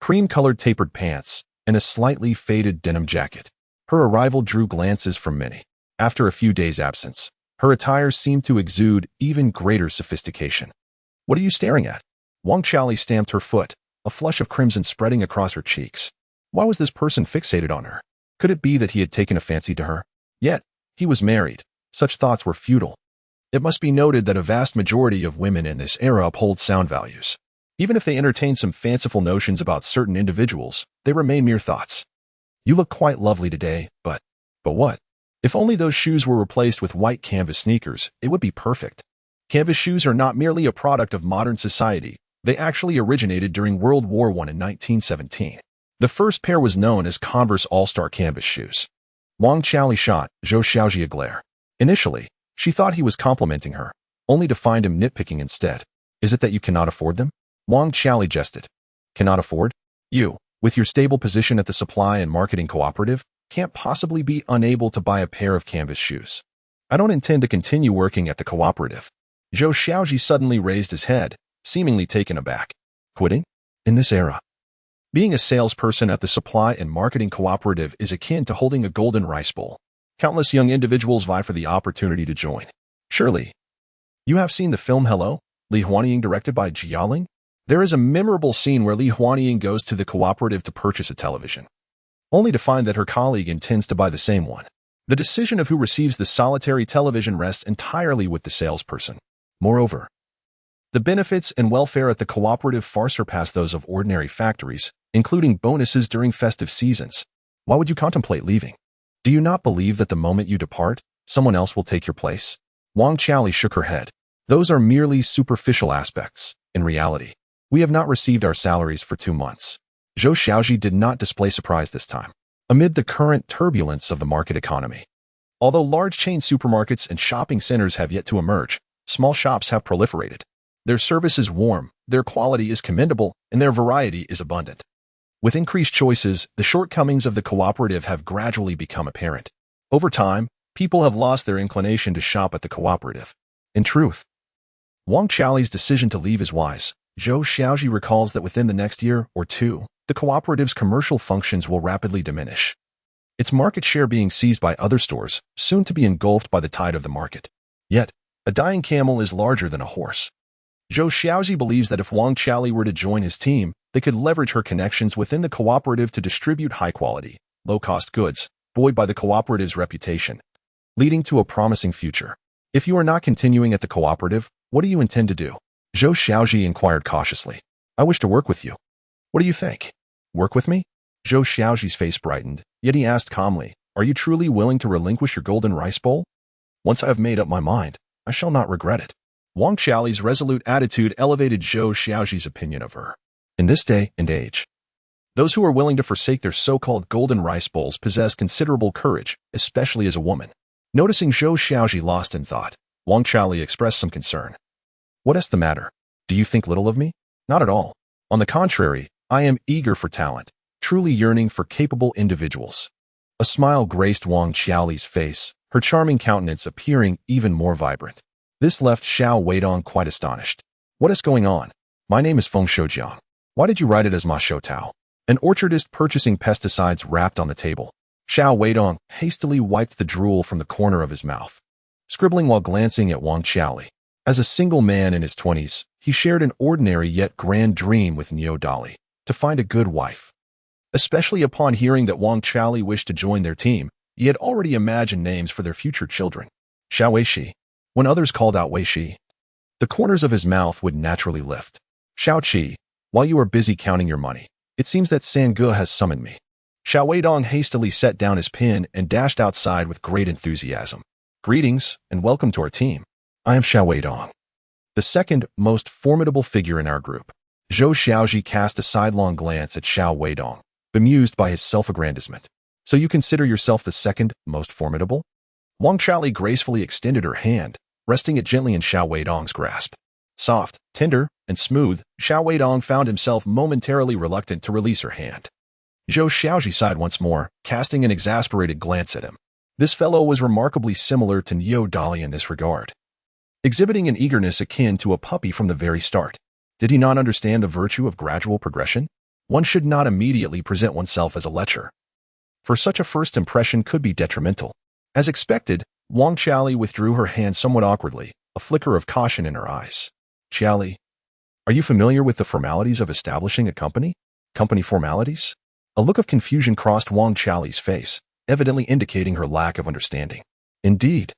Speaker 1: cream-colored tapered pants, and a slightly faded denim jacket. Her arrival drew glances from many. After a few days' absence, her attire seemed to exude even greater sophistication. What are you staring at? Wang Qiali stamped her foot, a flush of crimson spreading across her cheeks. Why was this person fixated on her? Could it be that he had taken a fancy to her? Yet, he was married. Such thoughts were futile. It must be noted that a vast majority of women in this era uphold sound values. Even if they entertain some fanciful notions about certain individuals, they remain mere thoughts. You look quite lovely today, but what? If only those shoes were replaced with white canvas sneakers, it would be perfect. Canvas shoes are not merely a product of modern society. They actually originated during World War I in 1917. The first pair was known as Converse All-Star canvas shoes. Wang Qiali shot Zhou Xiaozhi a glare. Initially, she thought he was complimenting her, only to find him nitpicking instead. Is it that you cannot afford them? Wang Qiali jested. Cannot afford? You, with your stable position at the supply and marketing cooperative, can't possibly be unable to buy a pair of canvas shoes. I don't intend to continue working at the cooperative. Zhou Xiaozhi suddenly raised his head, seemingly taken aback. Quitting? In this era, being a salesperson at the supply and marketing cooperative is akin to holding a golden rice bowl. Countless young individuals vie for the opportunity to join. Surely, you have seen the film Hello, Li Huanying, directed by Jialing? There is a memorable scene where Li Huanying goes to the cooperative to purchase a television, only to find that her colleague intends to buy the same one. The decision of who receives the solitary television rests entirely with the salesperson. Moreover, the benefits and welfare at the cooperative far surpass those of ordinary factories, including bonuses during festive seasons. Why would you contemplate leaving? Do you not believe that the moment you depart, someone else will take your place? Wang Qiali shook her head. Those are merely superficial aspects. In reality, we have not received our salaries for 2 months. Zhou Xiaozhi did not display surprise this time, amid the current turbulence of the market economy. Although large chain supermarkets and shopping centers have yet to emerge, small shops have proliferated. Their service is warm, their quality is commendable, and their variety is abundant. With increased choices, the shortcomings of the cooperative have gradually become apparent. Over time, people have lost their inclination to shop at the cooperative. In truth, Wang Qiali's decision to leave is wise. Zhou Xiaozhi recalls that within the next year or 2, the cooperative's commercial functions will rapidly diminish, its market share being seized by other stores, soon to be engulfed by the tide of the market. Yet, a dying camel is larger than a horse. Zhou Xiaozhi believes that if Wang Qiali were to join his team, they could leverage her connections within the cooperative to distribute high-quality, low-cost goods, buoyed by the cooperative's reputation, leading to a promising future. If you are not continuing at the cooperative, what do you intend to do? Zhou Xiaozhi inquired cautiously. I wish to work with you. What do you think? Work with me? Zhou Xiaozhi's face brightened, yet he asked calmly, are you truly willing to relinquish your golden rice bowl? Once I have made up my mind, I shall not regret it. Wang Qiali's resolute attitude elevated Zhou Xiaozhi's opinion of her. In this day and age, those who are willing to forsake their so-called golden rice bowls possess considerable courage, especially as a woman. Noticing Zhou Xiaozhi lost in thought, Wang Qiali expressed some concern. What is the matter? Do you think little of me? Not at all. On the contrary, I am eager for talent, truly yearning for capable individuals. A smile graced Wang Qiali's face, her charming countenance appearing even more vibrant. This left Xiao Weidong quite astonished. What is going on? My name is Feng Shoujiang. Why did you write it as Ma Shou Tao? An orchardist purchasing pesticides wrapped on the table. Xiao Weidong hastily wiped the drool from the corner of his mouth, scribbling while glancing at Wang Qiaoli. As a single man in his 20s, he shared an ordinary yet grand dream with Niu Dali, to find a good wife. Especially upon hearing that Wang Qiaoli wished to join their team, he had already imagined names for their future children. Xiao Weishi. When others called out Weishi, the corners of his mouth would naturally lift. Xiao Qi, while you are busy counting your money, it seems that Sange has summoned me. Xiao Weidong hastily set down his pen and dashed outside with great enthusiasm. Greetings, and welcome to our team. I am Xiao Weidong, the second most formidable figure in our group. Zhou Xiaozhi cast a sidelong glance at Xiao Weidong, bemused by his self-aggrandizement. So you consider yourself the second most formidable? Wang Qiaoli gracefully extended her hand, resting it gently in Xiao Weidong's grasp. Soft, tender, and smooth, Xiao Weidong found himself momentarily reluctant to release her hand. Zhou Xiaozhi sighed once more, casting an exasperated glance at him. This fellow was remarkably similar to Niu Dali in this regard, exhibiting an eagerness akin to a puppy from the very start. Did he not understand the virtue of gradual progression? One should not immediately present oneself as a lecher, for such a first impression could be detrimental. As expected, Wang Qiaoli withdrew her hand somewhat awkwardly, a flicker of caution in her eyes. Qiaoli, are you familiar with the formalities of establishing a company? Company formalities? A look of confusion crossed Wang Qiaoli's face, evidently indicating her lack of understanding. Indeed.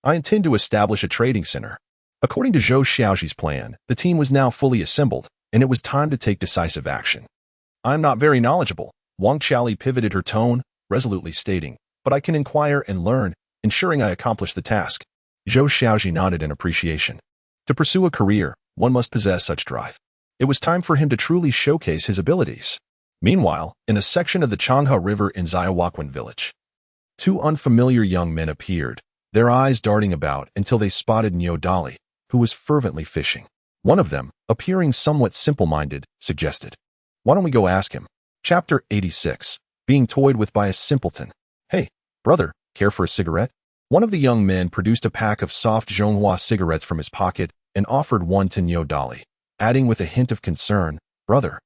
Speaker 1: I intend to establish a trading center. According to Zhou Xiaozhi's plan, the team was now fully assembled, and it was time to take decisive action. I am not very knowledgeable, Wang Qiaoli pivoted her tone, resolutely stating, but I can inquire and learn, ensuring I accomplish the task. Zhou Xiaozhi nodded in appreciation. To pursue a career, one must possess such drive. It was time for him to truly showcase his abilities. Meanwhile, in a section of the Changhe River in Xiaowakwan village, two unfamiliar young men appeared, their eyes darting about until they spotted Niu Dali, who was fervently fishing. One of them, appearing somewhat simple-minded, suggested, "Why don't we go ask him?" Chapter 86. Being toyed with by a simpleton. Hey, brother, care for a cigarette? One of the young men produced a pack of soft Zhonghua cigarettes from his pocket and offered one to Niu Dali, adding with a hint of concern, "Brother,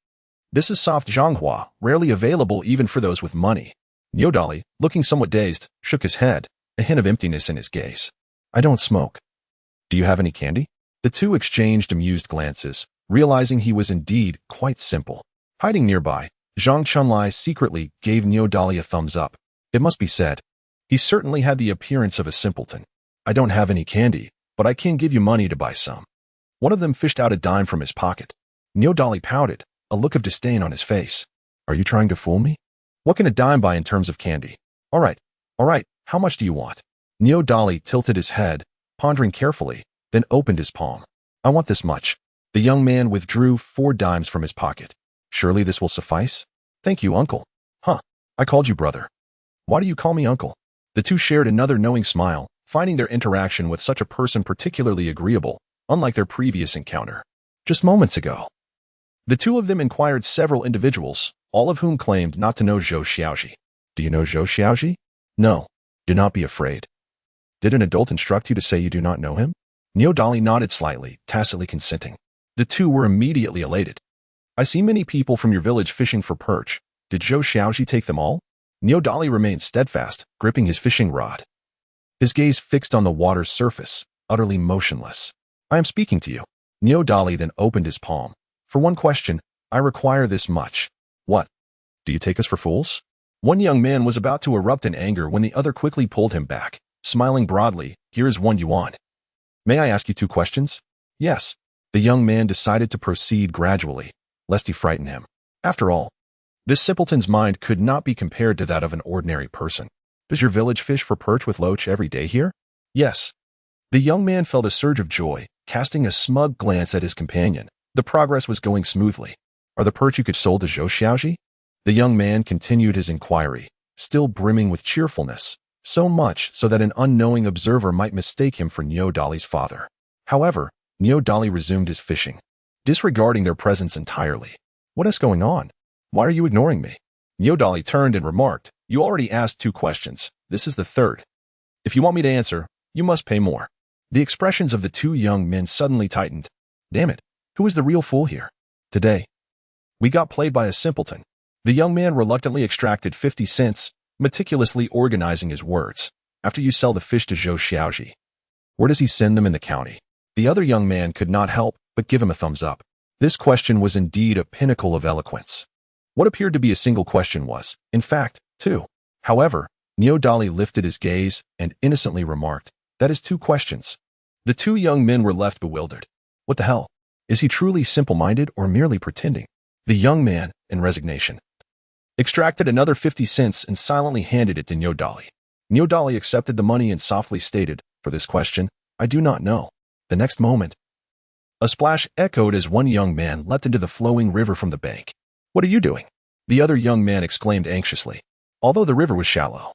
Speaker 1: this is soft Zhonghua, rarely available even for those with money." Niu Dali, looking somewhat dazed, shook his head, a hint of emptiness in his gaze. "I don't smoke. Do you have any candy?" The two exchanged amused glances, realizing he was indeed quite simple. Hiding nearby, Zhang Chunlai secretly gave Niu Dali a thumbs up. It must be said, he certainly had the appearance of a simpleton. "I don't have any candy, but I can give you money to buy some." One of them fished out a dime from his pocket. Niu Dali pouted, a look of disdain on his face. "Are you trying to fool me? What can a dime buy in terms of candy? All right, how much do you want?" Niu Dali tilted his head, pondering carefully, then opened his palm. "I want this much." The young man withdrew 4 dimes from his pocket. "Surely this will suffice?" "Thank you, uncle." "Huh, I called you brother. Why do you call me uncle?" The two shared another knowing smile, finding their interaction with such a person particularly agreeable, unlike their previous encounter. Just moments ago, the two of them inquired several individuals, all of whom claimed not to know Zhou Xiaozhi. "Do you know Zhou Xiaozhi?" "No. Do not be afraid." "Did an adult instruct you to say you do not know him?" Niu Dali nodded slightly, tacitly consenting. The two were immediately elated. "I see many people from your village fishing for perch. Did Zhou Xiaozhi take them all?" Niu Dali remained steadfast, gripping his fishing rod, his gaze fixed on the water's surface, utterly motionless. "I am speaking to you." Niu Dali then opened his palm. "For one question, I require this much." "What? Do you take us for fools?" One young man was about to erupt in anger when the other quickly pulled him back, smiling broadly. "Here is 1 yuan. May I ask you 2 questions?" "Yes." The young man decided to proceed gradually, lest he frighten him. After all, this simpleton's mind could not be compared to that of an ordinary person. "Does your village fish for perch with loach every day here?" "Yes." The young man felt a surge of joy, casting a smug glance at his companion. The progress was going smoothly. "Are the perch you could sold to Zhou Xiaozhi?" The young man continued his inquiry, still brimming with cheerfulness, so much so that an unknowing observer might mistake him for Niu Dali's father. However, Niu Dali resumed his fishing, disregarding their presence entirely. "What is going on? Why are you ignoring me?" Niu Dali turned and remarked, "You already asked 2 questions. This is the 3rd. If you want me to answer, you must pay more." The expressions of the 2 young men suddenly tightened. Damn it, who is the real fool here? Today, we got played by a simpleton. The young man reluctantly extracted 50 cents, meticulously organizing his words. After you sell the fish to Zhou Xiaozhi, where does he send them in the county? The other young man could not help but give him a thumbs up. This question was indeed a pinnacle of eloquence. What appeared to be a single question was, in fact, two. However, Neodali lifted his gaze and innocently remarked, that is 2 questions. The 2 young men were left bewildered. What the hell? Is he truly simple-minded or merely pretending? The young man, in resignation, extracted another 50 cents and silently handed it to Neodali. Neodali accepted the money and softly stated, for this question, I do not know. The next moment, a splash echoed as one young man leapt into the flowing river from the bank. What are you doing? The other young man exclaimed anxiously. Although the river was shallow,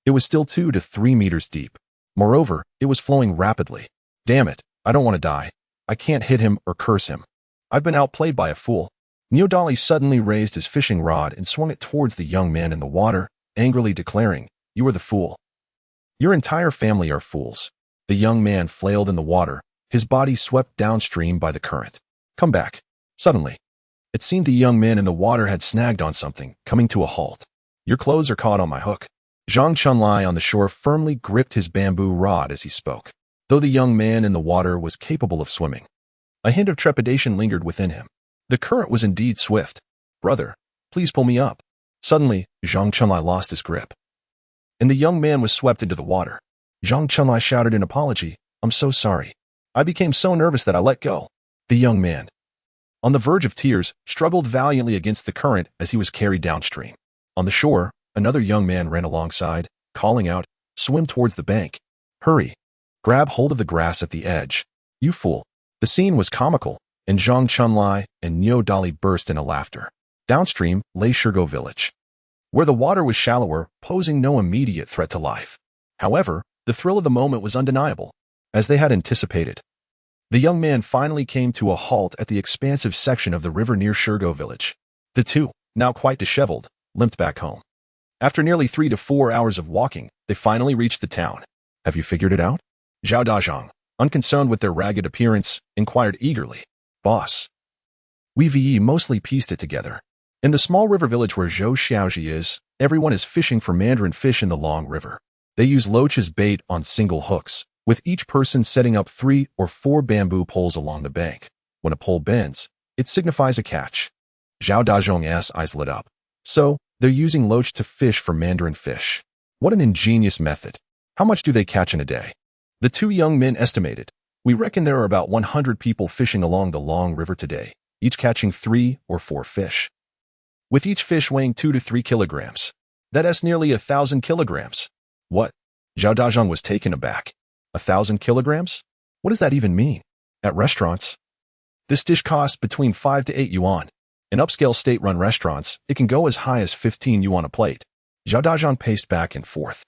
Speaker 1: it was still 2 to 3 meters deep. Moreover, it was flowing rapidly. Damn it, I don't want to die. I can't hit him or curse him. I've been outplayed by a fool. Neodali suddenly raised his fishing rod and swung it towards the young man in the water, angrily declaring, You are the fool. Your entire family are fools. The young man flailed in the water, his body swept downstream by the current. Come back. Suddenly, it seemed the young man in the water had snagged on something, coming to a halt. Your clothes are caught on my hook. Zhang Chunlai on the shore firmly gripped his bamboo rod as he spoke. Though the young man in the water was capable of swimming, a hint of trepidation lingered within him. The current was indeed swift. Brother, please pull me up. Suddenly, Zhang Chunlai lost his grip, and the young man was swept into the water. Zhang Chunlai shouted in apology, I'm so sorry. I became so nervous that I let go. The young man, on the verge of tears, struggled valiantly against the current as he was carried downstream. On the shore, another young man ran alongside, calling out, Swim towards the bank. Hurry. Grab hold of the grass at the edge. You fool. The scene was comical, and Zhang Chunlai and Neodali burst into laughter. Downstream lay Shirgo village, where the water was shallower, posing no immediate threat to life. However, the thrill of the moment was undeniable, as they had anticipated. The young man finally came to a halt at the expansive section of the river near Shirgo village. The 2, now quite disheveled, limped back home. After nearly 3 to 4 hours of walking, they finally reached the town. Have you figured it out? Zhao Dazhang, unconcerned with their ragged appearance, inquired eagerly. Boss, we've mostly pieced it together. In the small river village where Zhou Xiaozhi is, everyone is fishing for mandarin fish in the long river. They use loaches bait on single hooks, with each person setting up 3 or 4 bamboo poles along the bank. When a pole bends, it signifies a catch. Zhao Dazhong's eyes lit up. So, they're using loach to fish for mandarin fish. What an ingenious method. How much do they catch in a day? The 2 young men estimated. We reckon there are about 100 people fishing along the long river today, each catching 3 or 4 fish, with each fish weighing 2 to 3 kilograms. That's nearly 1,000 kilograms. What? Zhao Dazhang was taken aback. 1,000 kilograms? What does that even mean? At restaurants, this dish costs between 5 to 8 yuan. In upscale state-run restaurants, it can go as high as 15 yuan a plate. Zhao Dazhang paced back and forth,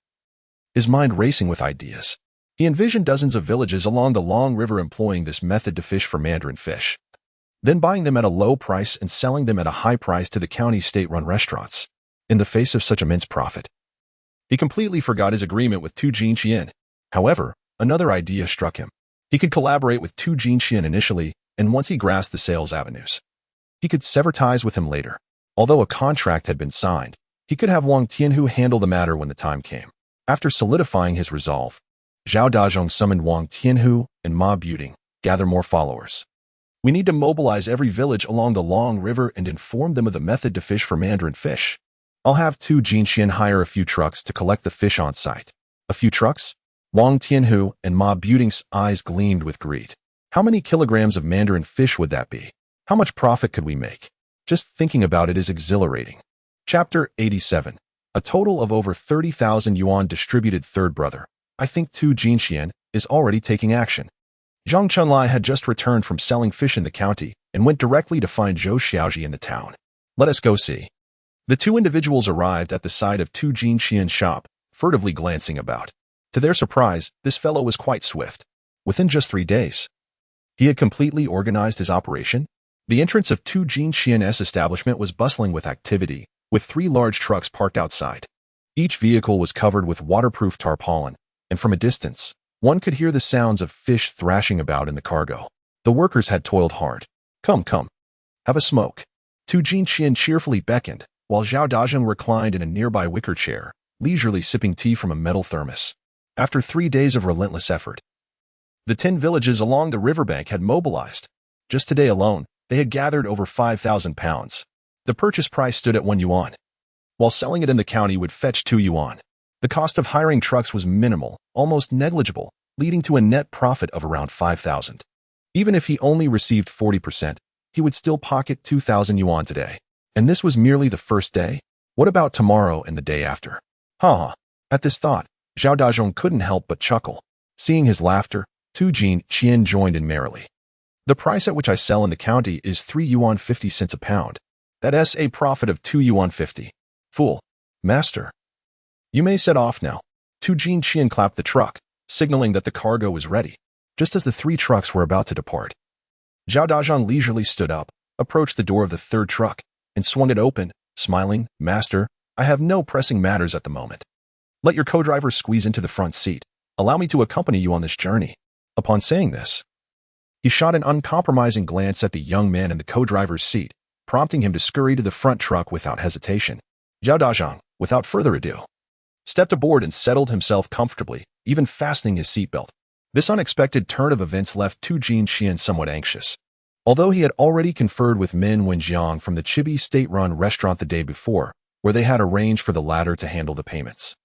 Speaker 1: his mind racing with ideas. He envisioned dozens of villages along the long river employing this method to fish for mandarin fish, then buying them at a low price and selling them at a high price to the county's state-run restaurants. In the face of such immense profit, he completely forgot his agreement with Tu Jinqian. However, another idea struck him. He could collaborate with Tu Jinqian initially, and once he grasped the sales avenues, he could sever ties with him later. Although a contract had been signed, he could have Wang Tianhu handle the matter when the time came. After solidifying his resolve, Zhao Dazhong summoned Wang Tianhu and Ma Buting, gather more followers. We need to mobilize every village along the long river and inform them of the method to fish for mandarin fish. I'll have Tu Jinqian hire a few trucks to collect the fish on site. A few trucks? Wang Tianhu and Ma Buting's eyes gleamed with greed. How many kilograms of mandarin fish would that be? How much profit could we make? Just thinking about it is exhilarating. Chapter 87. A total of over 30,000 yuan distributed. Third brother, I think Tu Jinqian is already taking action. Zhang Chunlai had just returned from selling fish in the county and went directly to find Zhou Xiaozhi in the town. Let us go see. The 2 individuals arrived at the side of Tu Jinqian's shop, furtively glancing about. To their surprise, this fellow was quite swift. Within just 3 days, he had completely organized his operation. The entrance of Tu Jinqian's establishment was bustling with activity, with 3 large trucks parked outside. Each vehicle was covered with waterproof tarpaulin, and from a distance, one could hear the sounds of fish thrashing about in the cargo. The workers had toiled hard. Come, have a smoke. Tu Jinqian cheerfully beckoned, while Zhao Dazhong reclined in a nearby wicker chair, leisurely sipping tea from a metal thermos. After 3 days of relentless effort, the 10 villages along the riverbank had mobilized. Just today alone, they had gathered over 5,000 pounds. The purchase price stood at 1 yuan, while selling it in the county would fetch 2 yuan. The cost of hiring trucks was minimal, almost negligible, leading to a net profit of around 5,000. Even if he only received 40%, he would still pocket 2,000 yuan today. And this was merely the first day? What about tomorrow and the day after? Ha! At this thought, Zhao Dazhong couldn't help but chuckle. Seeing his laughter, Tu Jin Qian joined in merrily. The price at which I sell in the county is 3 yuan 50 cents a pound. That's a profit of 2 yuan 50. Fool. Master. You may set off now. Tu Jin Qian clapped the truck, signaling that the cargo was ready. Just as the 3 trucks were about to depart, Zhao Dazhong leisurely stood up, approached the door of the 3rd truck, and swung it open, smiling, Master, I have no pressing matters at the moment. Let your co-driver squeeze into the front seat. Allow me to accompany you on this journey. Upon saying this, he shot an uncompromising glance at the young man in the co-driver's seat, prompting him to scurry to the front truck without hesitation. Zhao Dazhong, without further ado, stepped aboard and settled himself comfortably, even fastening his seatbelt. This unexpected turn of events left Tu Jin Qian somewhat anxious. Although he had already conferred with Min Wenjiang from the Chibi state-run restaurant the day before, where they had arranged for the latter to handle the payments,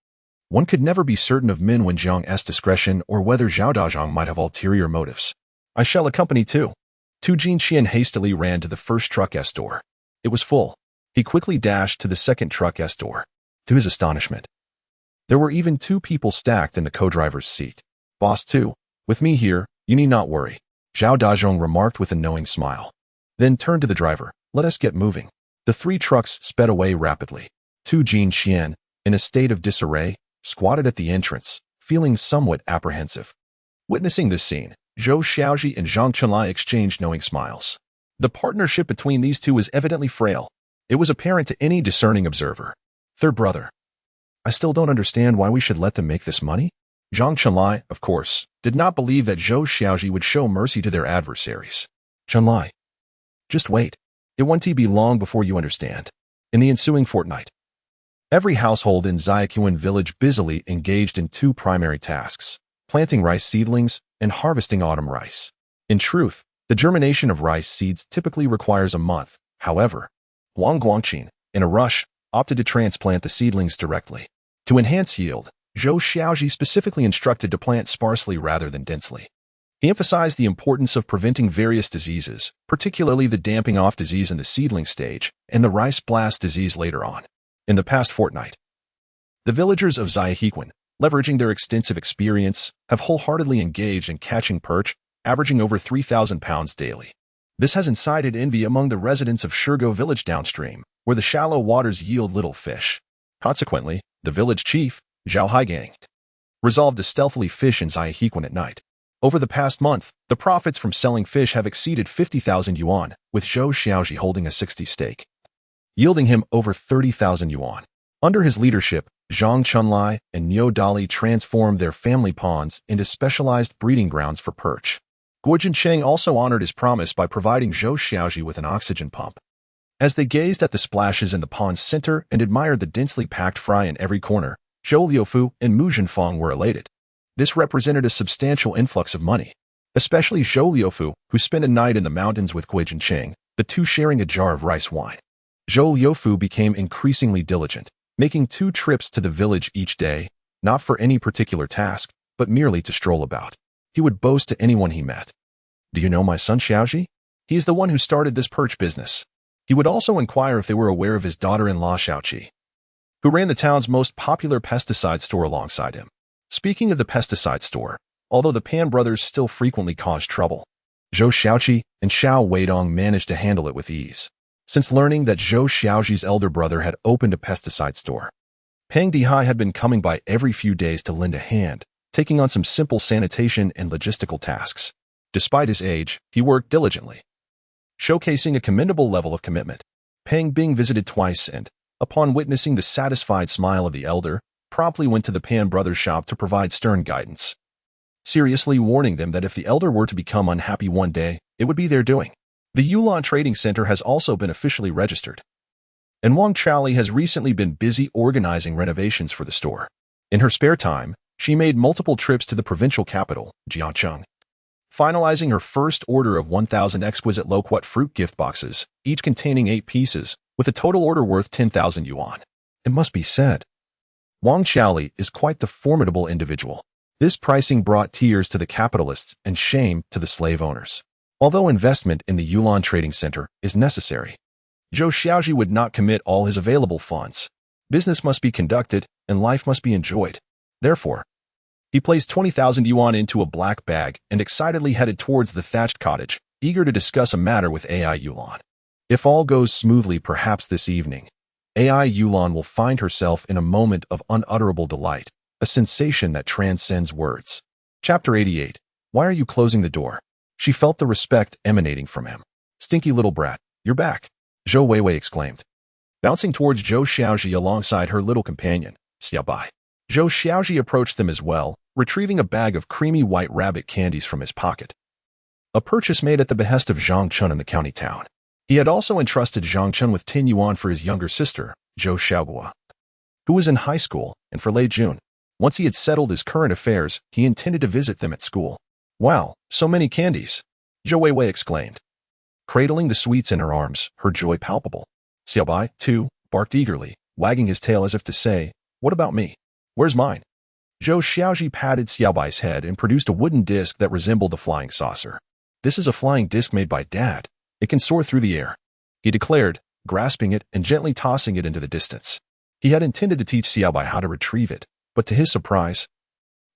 Speaker 1: one could never be certain of Min Wenjiang's discretion or whether Zhao Dazhong might have ulterior motives. I shall accompany too. Tu Jin Qian hastily ran to the first truck's door. It was full. He quickly dashed to the second truck's door. To his astonishment, there were even 2 people stacked in the co-driver's seat. Boss 2, with me here, you need not worry, Zhao Dazhong remarked with a knowing smile. Then turned to the driver. Let us get moving. The 3 trucks sped away rapidly. Tu Jin Qian, in a state of disarray, squatted at the entrance, feeling somewhat apprehensive. Witnessing this scene, Zhou Xiaozhi and Zhang Chunlai exchanged knowing smiles. The partnership between these 2 was evidently frail. It was apparent to any discerning observer. Third brother. I still don't understand why we should let them make this money. Zhang Chunlai, of course, did not believe that Zhou Xiaozhi would show mercy to their adversaries. Chunlai. Just wait. It won't be long before you understand. In the ensuing fortnight, every household in Zhaiqian village busily engaged in 2 primary tasks, planting rice seedlings and harvesting autumn rice. In truth, the germination of rice seeds typically requires a month. However, Wang Guangqin, in a rush, opted to transplant the seedlings directly. To enhance yield, Zhou Xiaozhi specifically instructed to plant sparsely rather than densely. He emphasized the importance of preventing various diseases, particularly the damping off disease in the seedling stage and the rice blast disease later on. In the past fortnight, the villagers of Zhaiqian, leveraging their extensive experience, have wholeheartedly engaged in catching perch, averaging over 3,000 pounds daily. This has incited envy among the residents of Shirgo village downstream, where the shallow waters yield little fish. Consequently, the village chief, Zhao Haigang, resolved to stealthily fish in Zhaiqian at night. Over the past month, the profits from selling fish have exceeded 50,000 yuan, with Zhou Xiaozhi holding a 60 stake, yielding him over 30,000 yuan. Under his leadership, Zhang Chunlai and Niu Dali transformed their family ponds into specialized breeding grounds for perch. Guo Jincheng also honored his promise by providing Zhou Xiaozhi with an oxygen pump. As they gazed at the splashes in the pond's center and admired the densely packed fry in every corner, Zhou Liufu and Mu Zhenfang were elated. This represented a substantial influx of money, especially Zhou Liufu, who spent a night in the mountains with Gui Jincheng, the 2 sharing a jar of rice wine. Zhou Liufu became increasingly diligent, making 2 trips to the village each day, not for any particular task, but merely to stroll about. He would boast to anyone he met. Do you know my son Xiaozhi? He is the one who started this perch business. He would also inquire if they were aware of his daughter-in-law Xiaoqi, who ran the town's most popular pesticide store alongside him. Speaking of the pesticide store, although the Pan brothers still frequently caused trouble, Zhou Xiaoqi and Xiao Weidong managed to handle it with ease. Since learning that Zhou Xiaozhi's elder brother had opened a pesticide store, Peng Dihai had been coming by every few days to lend a hand, taking on some simple sanitation and logistical tasks. Despite his age, he worked diligently, showcasing a commendable level of commitment. Peng being visited twice and, upon witnessing the satisfied smile of the elder, promptly went to the Pan brothers' shop to provide stern guidance, seriously warning them that if the elder were to become unhappy one day, it would be their doing. The Yulan Trading Center has also been officially registered. and Wang Chaoli has recently been busy organizing renovations for the store. In her spare time, she made multiple trips to the provincial capital, Jiangcheng, finalizing her first order of 1,000 exquisite loquat fruit gift boxes, each containing 8 pieces, with a total order worth 10,000 yuan. It must be said, Wang Chaoli is quite the formidable individual. This pricing brought tears to the capitalists and shame to the slave owners. Although investment in the Yulan Trading Center is necessary, Zhou Xiaozhi would not commit all his available funds. Business must be conducted, and life must be enjoyed. Therefore, he placed 20,000 yuan into a black bag and excitedly headed towards the thatched cottage, eager to discuss a matter with AI Yulan. If all goes smoothly, perhaps this evening, AI Yulan will find herself in a moment of unutterable delight, a sensation that transcends words. Chapter 88. Why are you closing the door? She felt the respect emanating from him. Stinky little brat, you're back, Zhou Weiwei exclaimed, bouncing towards Zhou Xiaozhi alongside her little companion, Xiaobai. Zhou Xiaozhi approached them as well, retrieving a bag of creamy white rabbit candies from his pocket. A purchase made at the behest of Zhang Chun in the county town. He had also entrusted Zhang Chun with 10 yuan for his younger sister, Zhou Xiaogua, who was in high school, and for late June. Once he had settled his current affairs, he intended to visit them at school. Wow, so many candies, Zhou Weiwei exclaimed, cradling the sweets in her arms, her joy palpable. Xiaobai, too, barked eagerly, wagging his tail as if to say, what about me? Where's mine? Zhou Xiaozhi patted Xiaobai's head and produced a wooden disc that resembled a flying saucer. This is a flying disc made by Dad. It can soar through the air, he declared, grasping it and gently tossing it into the distance. He had intended to teach Xiaobai how to retrieve it, but to his surprise,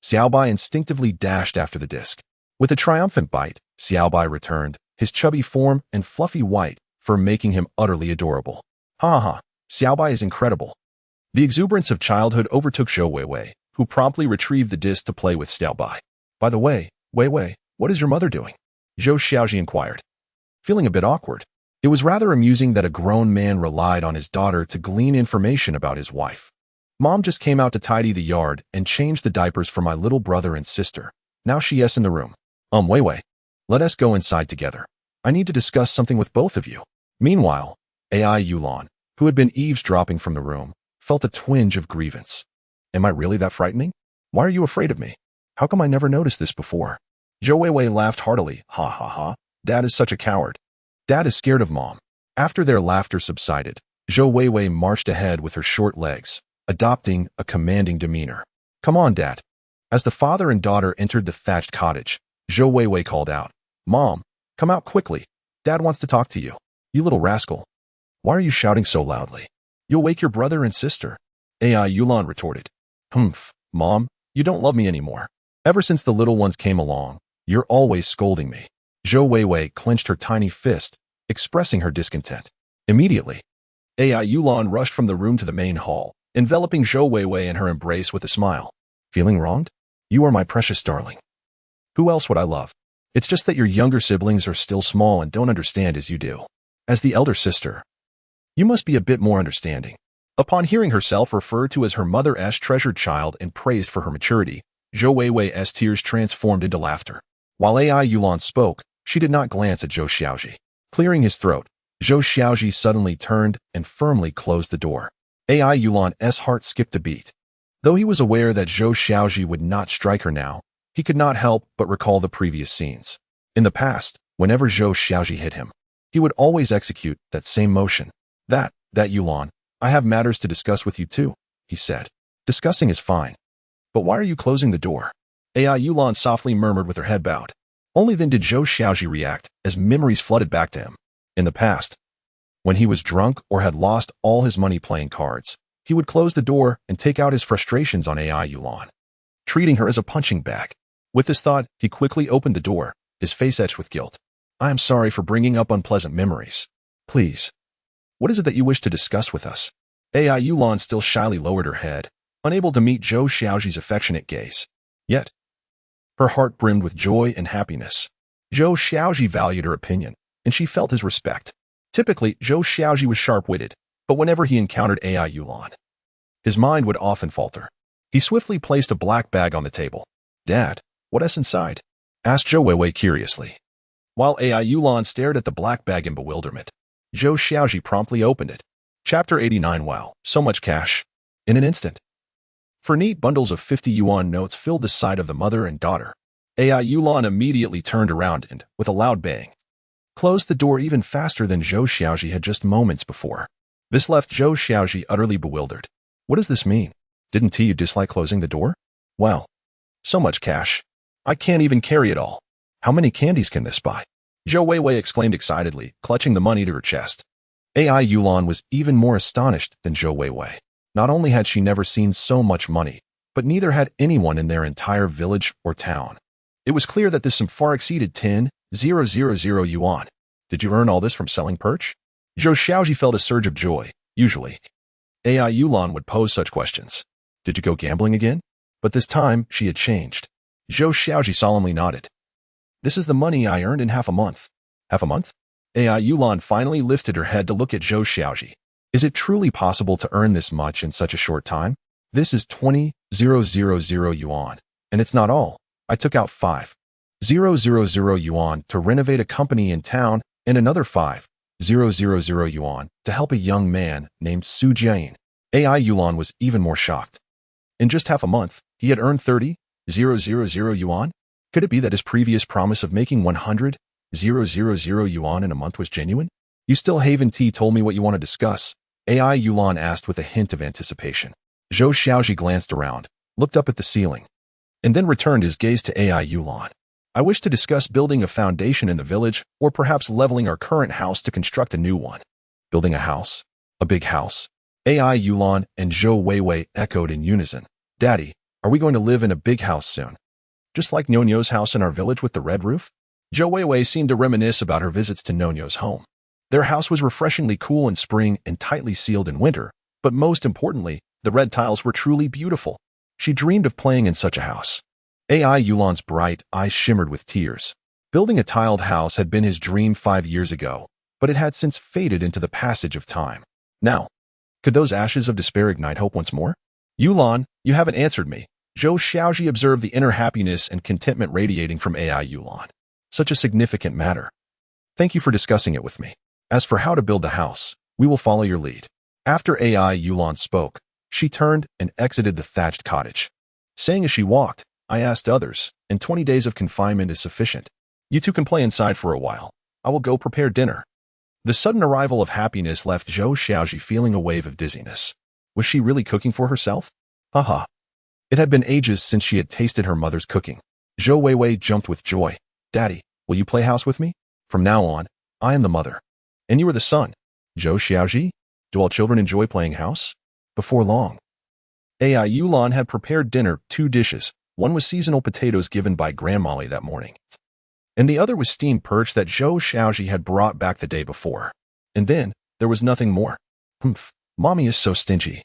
Speaker 1: Xiaobai instinctively dashed after the disc. With a triumphant bite, Xiaobai returned, his chubby form and fluffy white fur making him utterly adorable. Ha ha ha, Xiaobai is incredible. The exuberance of childhood overtook Zhou Weiwei, who promptly retrieved the disc to play with Xiaobai. By the way, Weiwei, what is your mother doing? Zhou Xiaozhi inquired, feeling a bit awkward. It was rather amusing that a grown man relied on his daughter to glean information about his wife. Mom just came out to tidy the yard and change the diapers for my little brother and sister. Now she's in the room. Weiwei, let us go inside together. I need to discuss something with both of you. Meanwhile, AI Yulan, who had been eavesdropping from the room, felt a twinge of grievance. Am I really that frightening? Why are you afraid of me? How come I never noticed this before? Zhou Weiwei laughed heartily. Ha ha ha, Dad is such a coward. Dad is scared of Mom. After their laughter subsided, Zhou Weiwei marched ahead with her short legs, adopting a commanding demeanor. Come on, Dad. As the father and daughter entered the thatched cottage, Zhou Weiwei called out, Mom, come out quickly. Dad wants to talk to you. You little rascal. Why are you shouting so loudly? You'll wake your brother and sister. AI Yulan retorted. Humph, Mom, you don't love me anymore. Ever since the little ones came along, you're always scolding me. Zhou Weiwei clenched her tiny fist, expressing her discontent. Immediately, AI Yulan rushed from the room to the main hall, enveloping Zhou Weiwei in her embrace with a smile. Feeling wronged? You are my precious darling. Who else would I love? It's just that your younger siblings are still small and don't understand as you do. As the elder sister, you must be a bit more understanding. Upon hearing herself referred to as her mother's treasured child and praised for her maturity, Zhou Weiwei's tears transformed into laughter. While AI Yulan spoke, she did not glance at Zhou Xiaozhi. Clearing his throat, Zhou Xiaozhi suddenly turned and firmly closed the door. AI Yulan's heart skipped a beat. Though he was aware that Zhou Xiaozhi would not strike her now, he could not help but recall the previous scenes. In the past, whenever Zhou Xiaozhi hit him, he would always execute that same motion. That Yulan, I have matters to discuss with you too, he said. Discussing is fine. But why are you closing the door? AI Yulan softly murmured with her head bowed. Only then did Zhou Xiaozhi react as memories flooded back to him. In the past, when he was drunk or had lost all his money playing cards, he would close the door and take out his frustrations on AI Yulan, treating her as a punching bag. With this thought, he quickly opened the door, his face etched with guilt. I am sorry for bringing up unpleasant memories. Please, what is it that you wish to discuss with us? AI Yulan still shyly lowered her head, unable to meet Zhou Xiaozhi's affectionate gaze. Yet, her heart brimmed with joy and happiness. Zhou Xiaozhi valued her opinion, and she felt his respect. Typically, Zhou Xiaozhi was sharp-witted, but whenever he encountered AI Yulan, his mind would often falter. He swiftly placed a black bag on the table. Dad, what's inside? Asked Zhou Weiwei curiously. While AI Yulan stared at the black bag in bewilderment, Zhou Xiaozhi promptly opened it. Chapter 89. Wow, so much cash. In an instant. For neat bundles of 50 yuan notes filled the side of the mother and daughter. Yulan immediately turned around and, with a loud bang, closed the door even faster than Zhou Xiaozhi had just moments before. This left Zhou Xiaozhi utterly bewildered. What does this mean? Didn't you dislike closing the door? Wow, so much cash. I can't even carry it all. How many candies can this buy? Zhou Weiwei exclaimed excitedly, clutching the money to her chest. Yulan was even more astonished than Zhou Weiwei. Not only had she never seen so much money, but neither had anyone in their entire village or town. It was clear that this sum far exceeded 10,000 yuan. Did you earn all this from selling perch? Zhou Xiaozhi felt a surge of joy. Usually, Yulan would pose such questions. Did you go gambling again? But this time, she had changed. Zhou Xiaozhi solemnly nodded. This is the money I earned in half a month. Half a month? Yulan finally lifted her head to look at Zhou Xiaozhi. Is it truly possible to earn this much in such a short time? This is 20,000 yuan. And it's not all. I took out 5,000 yuan to renovate a company in town and another 5,000 yuan to help a young man named Su Jian. Yulan was even more shocked. In just half a month, he had earned 30,000 yuan? Could it be that his previous promise of making 100,000 yuan in a month was genuine? You still haven't told me what you want to discuss, Yulan asked with a hint of anticipation. Zhou Xiaozhi glanced around, looked up at the ceiling, and then returned his gaze to Yulan. I wish to discuss building a foundation in the village, or perhaps leveling our current house to construct a new one. Building a house? A big house? Yulan and Zhou Weiwei echoed in unison. Daddy, are we going to live in a big house soon? Just like Nonyo's house in our village with the red roof? Zhou Weiwei seemed to reminisce about her visits to Nonyo's home. Their house was refreshingly cool in spring and tightly sealed in winter, but most importantly, the red tiles were truly beautiful. She dreamed of playing in such a house. Yulan's bright eyes shimmered with tears. Building a tiled house had been his dream 5 years ago, but it had since faded into the passage of time. Now, could those ashes of despair ignite hope once more? Yulan, you haven't answered me. Zhou Xiaozhi observed the inner happiness and contentment radiating from Yulan. Such a significant matter. Thank you for discussing it with me. As for how to build the house, we will follow your lead. After Yulan spoke, she turned and exited the thatched cottage. Saying as she walked, I asked others, and 20 days of confinement is sufficient. You two can play inside for a while. I will go prepare dinner. The sudden arrival of happiness left Zhou Xiaozhi feeling a wave of dizziness. Was she really cooking for herself? Haha. It had been ages since she had tasted her mother's cooking. Zhou Weiwei jumped with joy. Daddy, will you play house with me? From now on, I am the mother. And you are the son. Zhou Xiaozhi? Do all children enjoy playing house? Before long. Yulan had prepared dinner, 2 dishes. One was seasonal potatoes given by Grandmolly that morning, and the other was steamed perch that Zhou Xiaozhi had brought back the day before. And then, there was nothing more. Humph, Mommy is so stingy.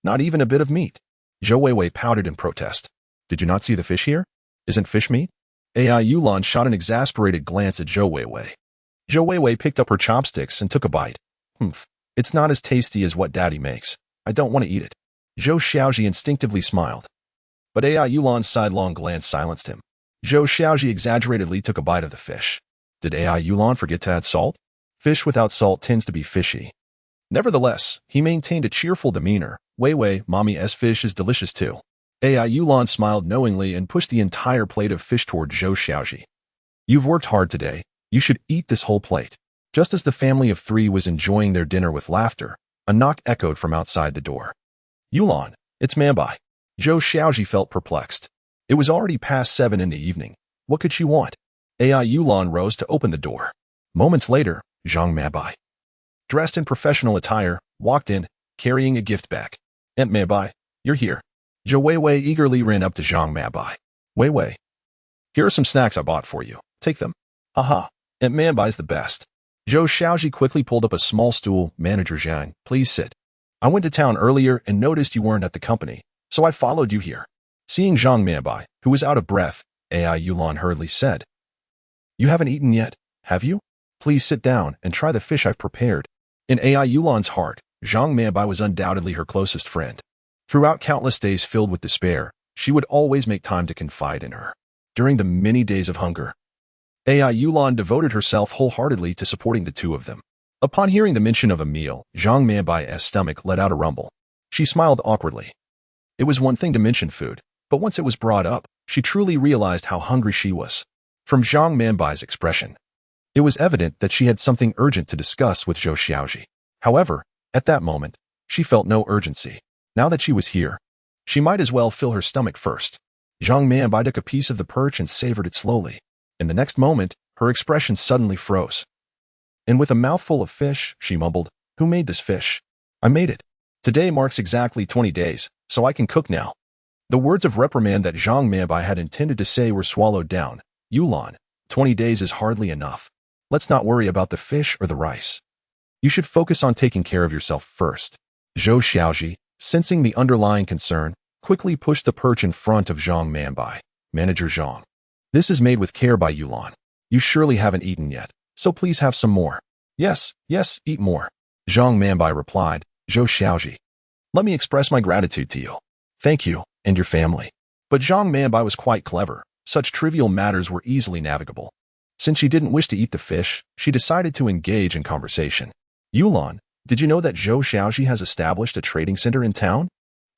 Speaker 1: Not even a bit of meat. Zhou Weiwei pouted in protest. Did you not see the fish here? Isn't fish meat? Yulan shot an exasperated glance at Zhou Weiwei. Zhou Weiwei picked up her chopsticks and took a bite. Humph, it's not as tasty as what Daddy makes. I don't want to eat it. Zhou Xiaozhi instinctively smiled. But Yulan's sidelong glance silenced him. Zhou Xiaozhi exaggeratedly took a bite of the fish. Did Yulan forget to add salt? Fish without salt tends to be fishy. Nevertheless, he maintained a cheerful demeanor. Weiwei, Mommy's fish is delicious too. Yulan smiled knowingly and pushed the entire plate of fish toward Zhou Xiaozhi. You've worked hard today. You should eat this whole plate. Just as the family of 3 was enjoying their dinner with laughter, a knock echoed from outside the door. Yulan, it's Mambai. Zhou Xiaozhi felt perplexed. It was already past 7 in the evening. What could she want? Yulan rose to open the door. Moments later, Zhang Mambai, dressed in professional attire, walked in, carrying a gift bag. Aunt Mambai, you're here. Zhou Weiwei eagerly ran up to Zhang Mambai. Weiwei, here are some snacks I bought for you. Take them. Haha, Aunt Mambai's the best. Zhou Xiaozhi quickly pulled up a small stool. Manager Zhang, please sit. I went to town earlier and noticed you weren't at the company, so I followed you here. Seeing Zhang Mambai, who was out of breath, Yulan hurriedly said, You haven't eaten yet, have you? Please sit down and try the fish I've prepared. In Yulan's heart, Zhang Mambai was undoubtedly her closest friend. Throughout countless days filled with despair, she would always make time to confide in her. During the many days of hunger, Yulan devoted herself wholeheartedly to supporting the two of them. Upon hearing the mention of a meal, Zhang Manbai's stomach let out a rumble. She smiled awkwardly. It was one thing to mention food, but once it was brought up, she truly realized how hungry she was. From Zhang Manbai's expression, it was evident that she had something urgent to discuss with Zhou Xiaozhi. However, at that moment, she felt no urgency. Now that she was here, she might as well fill her stomach first. Zhang Manbai took a piece of the perch and savored it slowly. In the next moment, her expression suddenly froze. And with a mouthful of fish, she mumbled, "Who made this fish? I made it. Today marks exactly 20 days, so I can cook now." The words of reprimand that Zhang Manbai had intended to say were swallowed down. "Yulan, 20 days is hardly enough. Let's not worry about the fish or the rice. You should focus on taking care of yourself first." Zhou Xiaozhi, sensing the underlying concern, quickly pushed the perch in front of Zhang Manbai. "Manager Zhang, this is made with care by Yulan. You surely haven't eaten yet, so please have some more." Yes, eat more," Zhang Manbai replied. "Zhou Xiaozhi, let me express my gratitude to you. Thank you, and your family." But Zhang Manbai was quite clever. Such trivial matters were easily navigable. Since she didn't wish to eat the fish, she decided to engage in conversation. "Yulan, did you know that Zhou Xiaozhi has established a trading center in town?"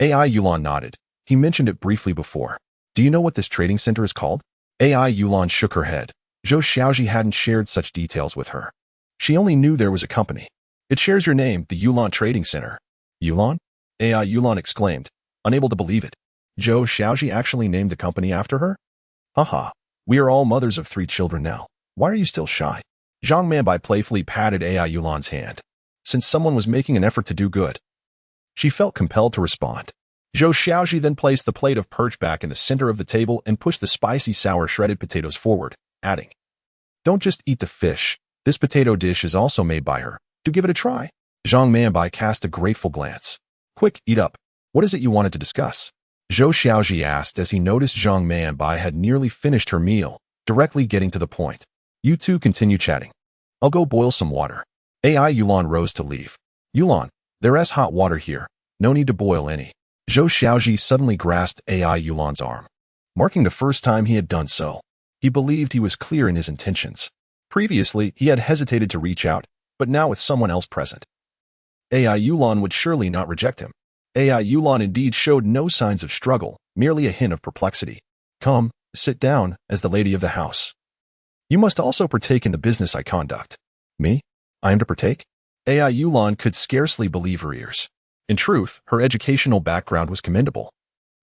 Speaker 1: Yulan nodded. He mentioned it briefly before. "Do you know what this trading center is called?" Yulan shook her head. Zhou Xiaozhi hadn't shared such details with her. She only knew there was a company. "It shares your name, the Yulan Trading Center." "Yulan?" Yulan exclaimed, unable to believe it. Zhou Xiaozhi actually named the company after her? "Haha, we are all mothers of 3 children now. Why are you still shy?" Zhang Manbai playfully patted Yulan's hand. Since someone was making an effort to do good, she felt compelled to respond. Zhou Xiaozhi then placed the plate of perch back in the center of the table and pushed the spicy sour shredded potatoes forward, adding, "Don't just eat the fish. This potato dish is also made by her. Do give it a try." Zhang Manbai cast a grateful glance. "Quick, eat up. What is it you wanted to discuss?" Zhou Xiaozhi asked as he noticed Zhang Manbai had nearly finished her meal, directly getting to the point. "You two continue chatting. I'll go boil some water." Yulan rose to leave. "Yulan, there's hot water here. No need to boil any." Zhou Xiaozhi suddenly grasped Yulan's arm, marking the first time he had done so. He believed he was clear in his intentions. Previously, he had hesitated to reach out, but now with someone else present, Yulan would surely not reject him. Yulan indeed showed no signs of struggle, merely a hint of perplexity. "Come, sit down, as the lady of the house. You must also partake in the business I conduct." "Me? I am to partake?" Yulan could scarcely believe her ears. In truth, her educational background was commendable.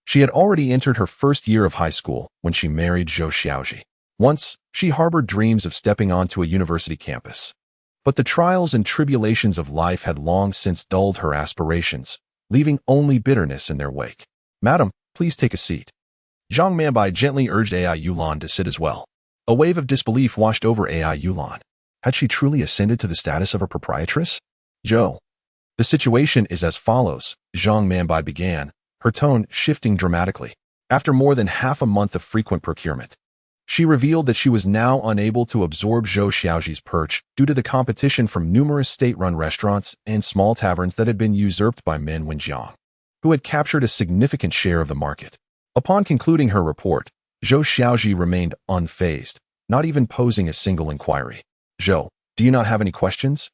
Speaker 1: She had already entered her first year of high school when she married Zhou Xiaozhi. Once, she harbored dreams of stepping onto a university campus. But the trials and tribulations of life had long since dulled her aspirations, leaving only bitterness in their wake. "Madam, please take a seat." Zhang Manbai gently urged Yulan to sit as well. A wave of disbelief washed over Yulan. Had she truly ascended to the status of a proprietress? "Zhou, the situation is as follows," Zhang Manbai began, her tone shifting dramatically. After more than half a month of frequent procurement, she revealed that she was now unable to absorb Zhou Xiaozhi's perch due to the competition from numerous state-run restaurants and small taverns that had been usurped by Men Wenjiang, who had captured a significant share of the market. Upon concluding her report, Zhou Xiaozhi remained unfazed, not even posing a single inquiry. "Zhou, do you not have any questions?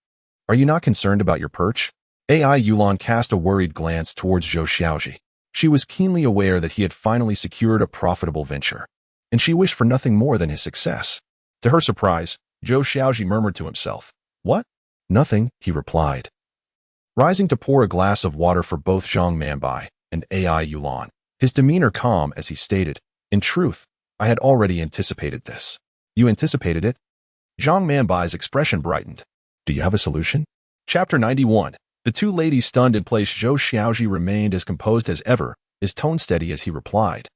Speaker 1: Are you not concerned about your perch?" Yulan cast a worried glance towards Zhou Xiaozhi. She was keenly aware that he had finally secured a profitable venture, and she wished for nothing more than his success. To her surprise, Zhou Xiaozhi murmured to himself. "What?" "Nothing," he replied, rising to pour a glass of water for both Zhang Manbai and Yulan, his demeanor calm as he stated, "In truth, I had already anticipated this." "You anticipated it?" Zhang Manbai's expression brightened. "Do you have a solution?" Chapter 91. The two ladies stunned in place. Zhou Xiaozhi remained as composed as ever, his tone steady as he replied.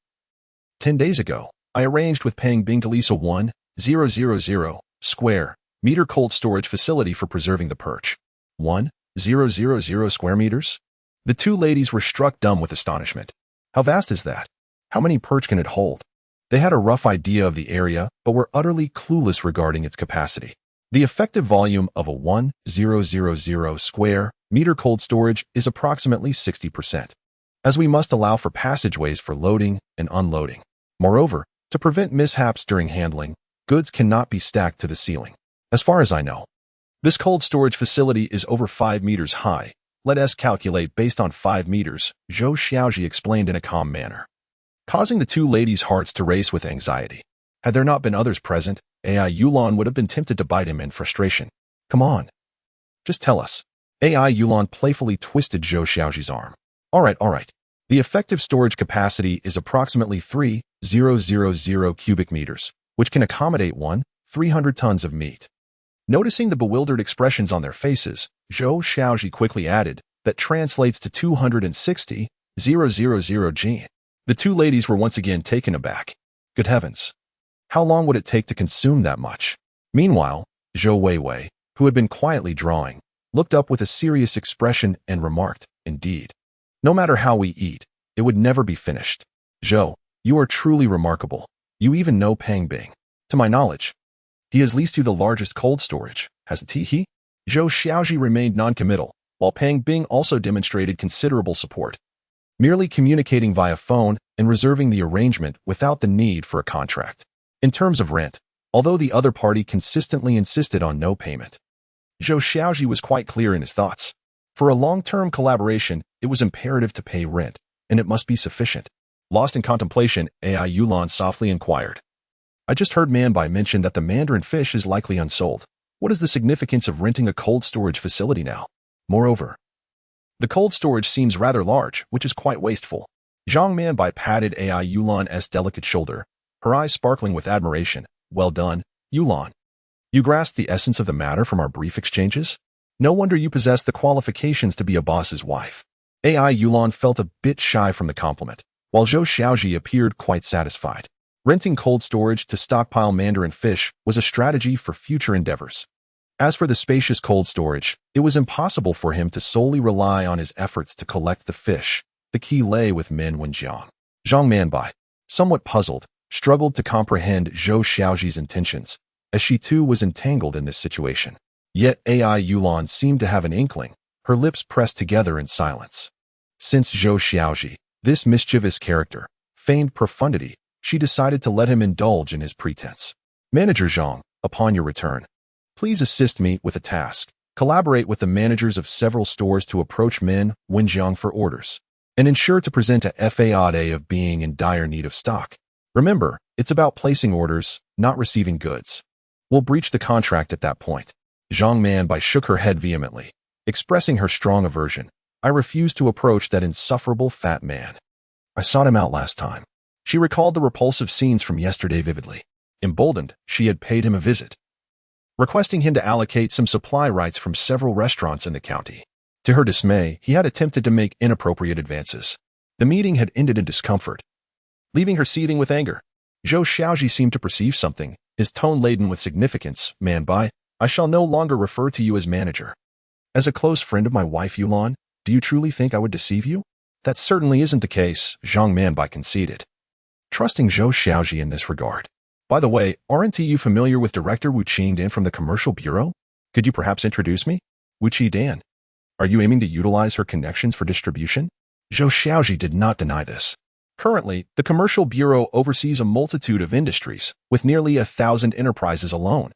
Speaker 1: 10 days ago, I arranged with Peng Bing to lease a 1,000 square meter cold storage facility for preserving the perch. 1,000 square meters? The two ladies were struck dumb with astonishment. How vast is that? How many perch can it hold? They had a rough idea of the area, but were utterly clueless regarding its capacity. The effective volume of a 1,000 square meter cold storage is approximately 60%, as we must allow for passageways for loading and unloading. Moreover, to prevent mishaps during handling, goods cannot be stacked to the ceiling. As far as I know, This cold storage facility is over 5 meters high. Let us calculate based on 5 meters, Zhou Xiaozhi explained in a calm manner, causing the two ladies' hearts to race with anxiety. Had there not been others present, AI Yulan would have been tempted to bite him in frustration. Come on. Just tell us. AI Yulan playfully twisted Zhou Xiaozhi's arm. All right. The effective storage capacity is approximately 3,000 cubic meters, which can accommodate 300 tons of meat. Noticing the bewildered expressions on their faces, Zhou Xiaozhi quickly added, that translates to 260,000 g. The two ladies were once again taken aback. Good heavens. How long would it take to consume that much? Meanwhile, Zhou Weiwei, who had been quietly drawing, looked up with a serious expression and remarked, indeed. No matter how we eat, it would never be finished. Zhou, you are truly remarkable. You even know Pang Bing. To my knowledge, he has leased you the largest cold storage, hasn't he? Zhou Xiaozhi remained non-committal, while Pang Bing also demonstrated considerable support, merely communicating via phone and reserving the arrangement without the need for a contract. In terms of rent, although the other party consistently insisted on no payment, Zhou Xiaozhi was quite clear in his thoughts. For a long-term collaboration, it was imperative to pay rent, and it must be sufficient. Lost in contemplation, AI Yulan softly inquired. I just heard Manbai mention that the mandarin fish is likely unsold. What is the significance of renting a cold storage facility now? Moreover, the cold storage seems rather large, which is quite wasteful. Zhang Manbai patted AI Yulan's delicate shoulder, her eyes sparkling with admiration. Well done, Yulan. You grasped the essence of the matter from our brief exchanges? No wonder you possess the qualifications to be a boss's wife. AI Yulan felt a bit shy from the compliment, while Zhou Xiaozhi appeared quite satisfied. Renting cold storage to stockpile mandarin fish was a strategy for future endeavors. As for the spacious cold storage, it was impossible for him to solely rely on his efforts to collect the fish. The key lay with Min Wenjiang. Zhang Manbai, somewhat puzzled, struggled to comprehend Zhou Xiaozhi's intentions, as she too was entangled in this situation. Yet AI Yulan seemed to have an inkling, her lips pressed together in silence. Since Zhou Xiaozhi, this mischievous character, feigned profundity, she decided to let him indulge in his pretense. Manager Zhang, upon your return, please assist me with a task. Collaborate with the managers of several stores to approach Min Wenjiang for orders, and ensure to present a FAA of being in dire need of stock. Remember, it's about placing orders, not receiving goods. We'll breach the contract at that point. Zhang Manbai shook her head vehemently, expressing her strong aversion. I refuse to approach that insufferable fat man. I sought him out last time. She recalled the repulsive scenes from yesterday vividly. Emboldened, she had paid him a visit, requesting him to allocate some supply rights from several restaurants in the county. To her dismay, he had attempted to make inappropriate advances. The meeting had ended in discomfort, leaving her seething with anger. Zhou Xiaozhi seemed to perceive something, his tone laden with significance. Manbai, I shall no longer refer to you as manager. As a close friend of my wife Yulan, do you truly think I would deceive you? That certainly isn't the case, Zhang Manbai conceded, trusting Zhou Xiaozhi in this regard. By the way, aren't you familiar with Director Wu Qingdan from the Commercial Bureau? Could you perhaps introduce me? Wu Qingdan. Are you aiming to utilize her connections for distribution? Zhou Xiaozhi did not deny this. Currently, the Commercial Bureau oversees a multitude of industries, with nearly 1,000 enterprises alone.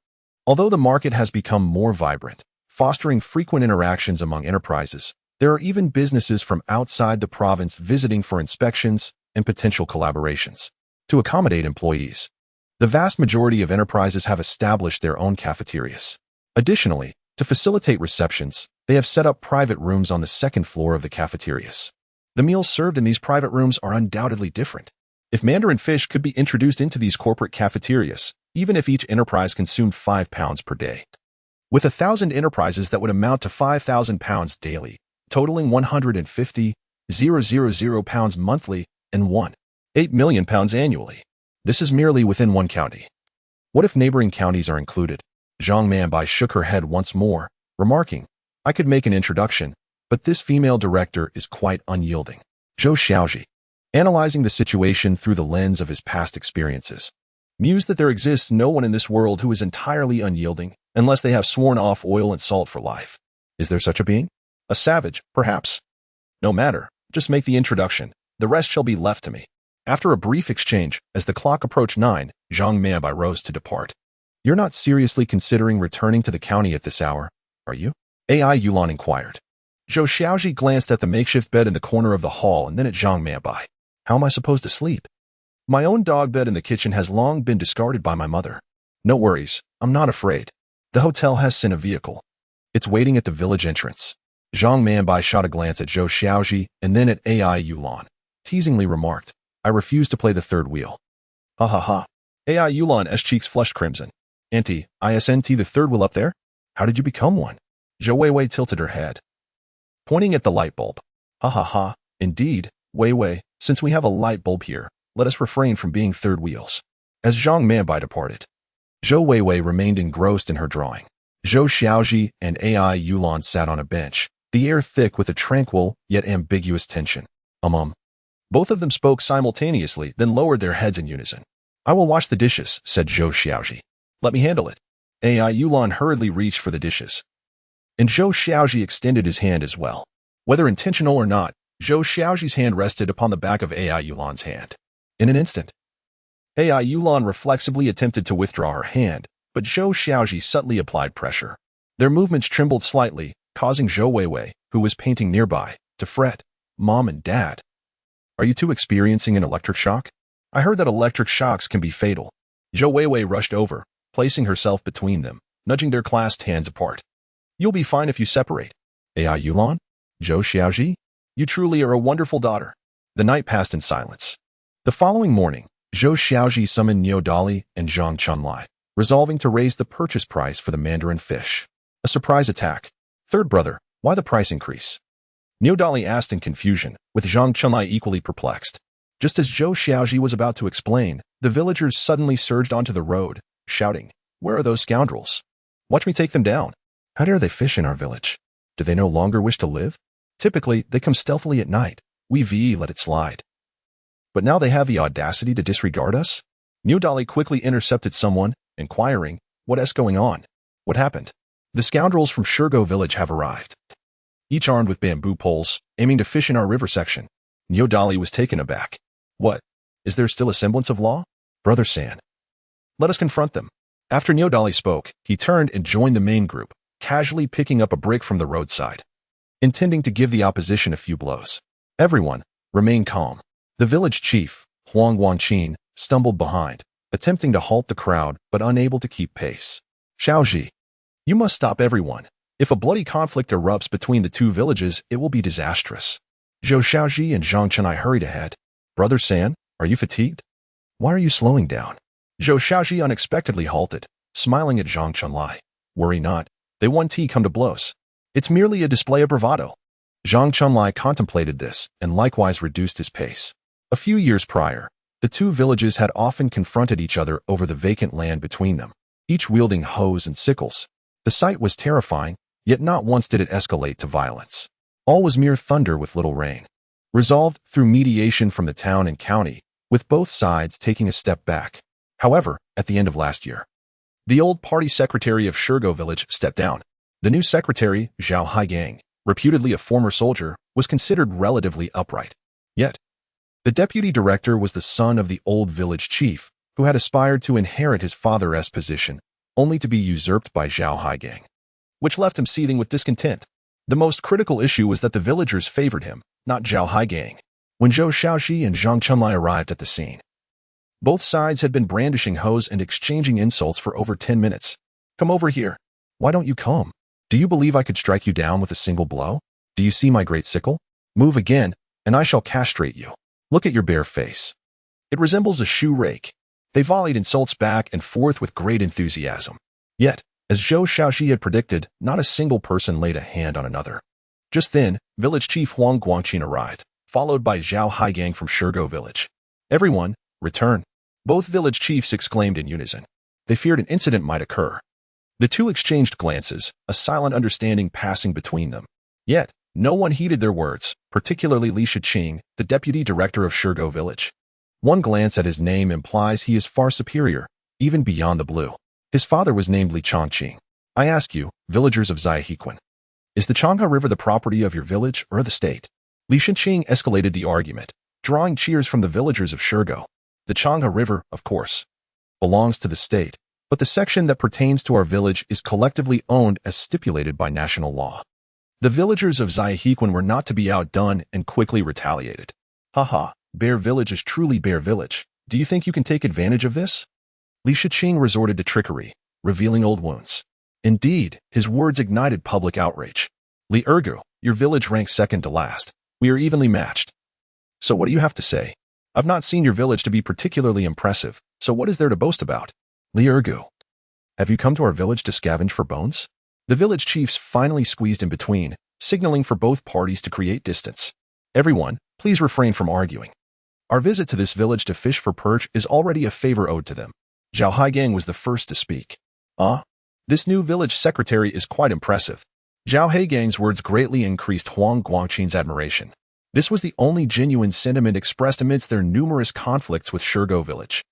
Speaker 1: Although the market has become more vibrant, fostering frequent interactions among enterprises, there are even businesses from outside the province visiting for inspections and potential collaborations. To accommodate employees, the vast majority of enterprises have established their own cafeterias. Additionally, to facilitate receptions, they have set up private rooms on the second floor of the cafeterias. The meals served in these private rooms are undoubtedly different. If mandarin fish could be introduced into these corporate cafeterias, even if each enterprise consumed 5 pounds per day, with 1,000 enterprises that would amount to 5,000 pounds daily, totaling 150,000 pounds monthly and 1.8 million pounds annually. This is merely within one county. What if neighboring counties are included? Zhang Manbai shook her head once more, remarking, I could make an introduction, but this female director is quite unyielding. Zhou Xiaozhi, analyzing the situation through the lens of his past experiences, mused that there exists no one in this world who is entirely unyielding unless they have sworn off oil and salt for life. Is there such a being? A savage, perhaps. No matter, just make the introduction. The rest shall be left to me. After a brief exchange, as the clock approached 9, Zhang Manbai rose to depart. You're not seriously considering returning to the county at this hour, are you? AI Yulan inquired. Zhou Xiaozhi glanced at the makeshift bed in the corner of the hall and then at Zhang Manbai. How am I supposed to sleep? My own dog bed in the kitchen has long been discarded by my mother. No worries, I'm not afraid. The hotel has sent a vehicle. It's waiting at the village entrance. Zhang Manbai shot a glance at Zhou Xiaozhi and then at AI Yulan. Teasingly remarked, I refuse to play the third wheel. Ha ha ha. AI Yulan's cheeks flushed crimson. Auntie, isn't the third wheel up there? How did you become one? Zhou Weiwei tilted her head, pointing at the light bulb. Ha ha ha. Indeed, Weiwei, since we have a light bulb here, let us refrain from being third wheels. As Zhang Manbai departed, Zhou Weiwei remained engrossed in her drawing. Zhou Xiaozhi and AI Yulan sat on a bench, the air thick with a tranquil yet ambiguous tension. Both of them spoke simultaneously, then lowered their heads in unison. I will wash the dishes, said Zhou Xiaozhi. Let me handle it. AI Yulan hurriedly reached for the dishes, and Zhou Xiaozhi extended his hand as well. Whether intentional or not, Zhou Xiaozhi's hand rested upon the back of AI Yulan's hand. In an instant, AI Yulan reflexively attempted to withdraw her hand, but Zhou Xiaozhi subtly applied pressure. Their movements trembled slightly, causing Zhou Weiwei, who was painting nearby, to fret. Mom and Dad, are you two experiencing an electric shock? I heard that electric shocks can be fatal. Zhou Weiwei rushed over, placing herself between them, nudging their clasped hands apart. You'll be fine if you separate. AI Yulan? Zhou Xiaozhi? You truly are a wonderful daughter. The night passed in silence. The following morning, Zhou Xiaozhi summoned Niu Dali and Zhang Chunlai, resolving to raise the purchase price for the mandarin fish. A surprise attack. Third brother, why the price increase? Niu Dali asked in confusion, with Zhang Chunlai equally perplexed. Just as Zhou Xiaozhi was about to explain, the villagers suddenly surged onto the road, shouting, Where are those scoundrels? Watch me take them down. How dare they fish in our village? Do they no longer wish to live? Typically, they come stealthily at night. We let it slide. But now they have the audacity to disregard us? Niu Dali quickly intercepted someone, inquiring, What's going on? What happened? The scoundrels from Shurgo village have arrived, each armed with bamboo poles, aiming to fish in our river section. Niu Dali was taken aback. What? Is there still a semblance of law? Brother San. Let us confront them. After Niu Dali spoke, he turned and joined the main group, casually picking up a brick from the roadside, intending to give the opposition a few blows. Everyone, remain calm. The village chief, Huang Guangqin, stumbled behind, attempting to halt the crowd but unable to keep pace. Xiaozhi, you must stop everyone. If a bloody conflict erupts between the two villages, it will be disastrous. Zhou Xiaozhi and Zhang Chunlai hurried ahead. Brother San, are you fatigued? Why are you slowing down? Zhou Xiaozhi unexpectedly halted, smiling at Zhang Chunlai. Worry not, they won't come to blows. It's merely a display of bravado. Zhang Chunlai contemplated this and likewise reduced his pace. A few years prior, the two villages had often confronted each other over the vacant land between them, each wielding hoes and sickles. The sight was terrifying, yet not once did it escalate to violence. All was mere thunder with little rain. Resolved through mediation from the town and county, with both sides taking a step back. However, at the end of last year, the old party secretary of Shurgo village stepped down. The new secretary, Zhao Haigang, reputedly a former soldier, was considered relatively upright. Yet, the deputy director was the son of the old village chief, who had aspired to inherit his father's position, only to be usurped by Zhao Haigang, which left him seething with discontent. The most critical issue was that the villagers favored him, not Zhao Haigang. When Zhou Xiaozhi and Zhang Chunlai arrived at the scene, both sides had been brandishing hoes and exchanging insults for over 10 minutes. Come over here. Why don't you come? Do you believe I could strike you down with a single blow? Do you see my great sickle? Move again, and I shall castrate you. Look at your bare face. It resembles a shoe rake. They volleyed insults back and forth with great enthusiasm. Yet, as Zhou Xiaozhi had predicted, not a single person laid a hand on another. Just then, village chief Huang Guangqin arrived, followed by Zhao Haigang from Shurgo village. Everyone, return. Both village chiefs exclaimed in unison. They feared an incident might occur. The two exchanged glances, a silent understanding passing between them. Yet, no one heeded their words, particularly Li Shiqing, the deputy director of Shurgo village. One glance at his name implies he is far superior, even beyond the blue. His father was named Li Chongqing. I ask you, villagers of Ziahequan, is the Changha River the property of your village or the state? Li Shiqing escalated the argument, drawing cheers from the villagers of Shurgo. The Changha River, of course, belongs to the state. but the section that pertains to our village is collectively owned as stipulated by national law. The villagers of Xiaohiquan were not to be outdone and quickly retaliated. Haha, Bear Village is truly Bear Village. Do you think you can take advantage of this? Li Shiqing resorted to trickery, revealing old wounds. Indeed, his words ignited public outrage. Li Ergu, your village ranks second to last. We are evenly matched. So what do you have to say? I've not seen your village to be particularly impressive, so what is there to boast about? Li Ergu, have you come to our village to scavenge for bones? The village chiefs finally squeezed in between, signaling for both parties to create distance. Everyone, please refrain from arguing. Our visit to this village to fish for perch is already a favor owed to them. Zhao Haigang was the first to speak. This new village secretary is quite impressive. Zhao Haigang's words greatly increased Huang Guangqin's admiration. This was the only genuine sentiment expressed amidst their numerous conflicts with Shurgo village.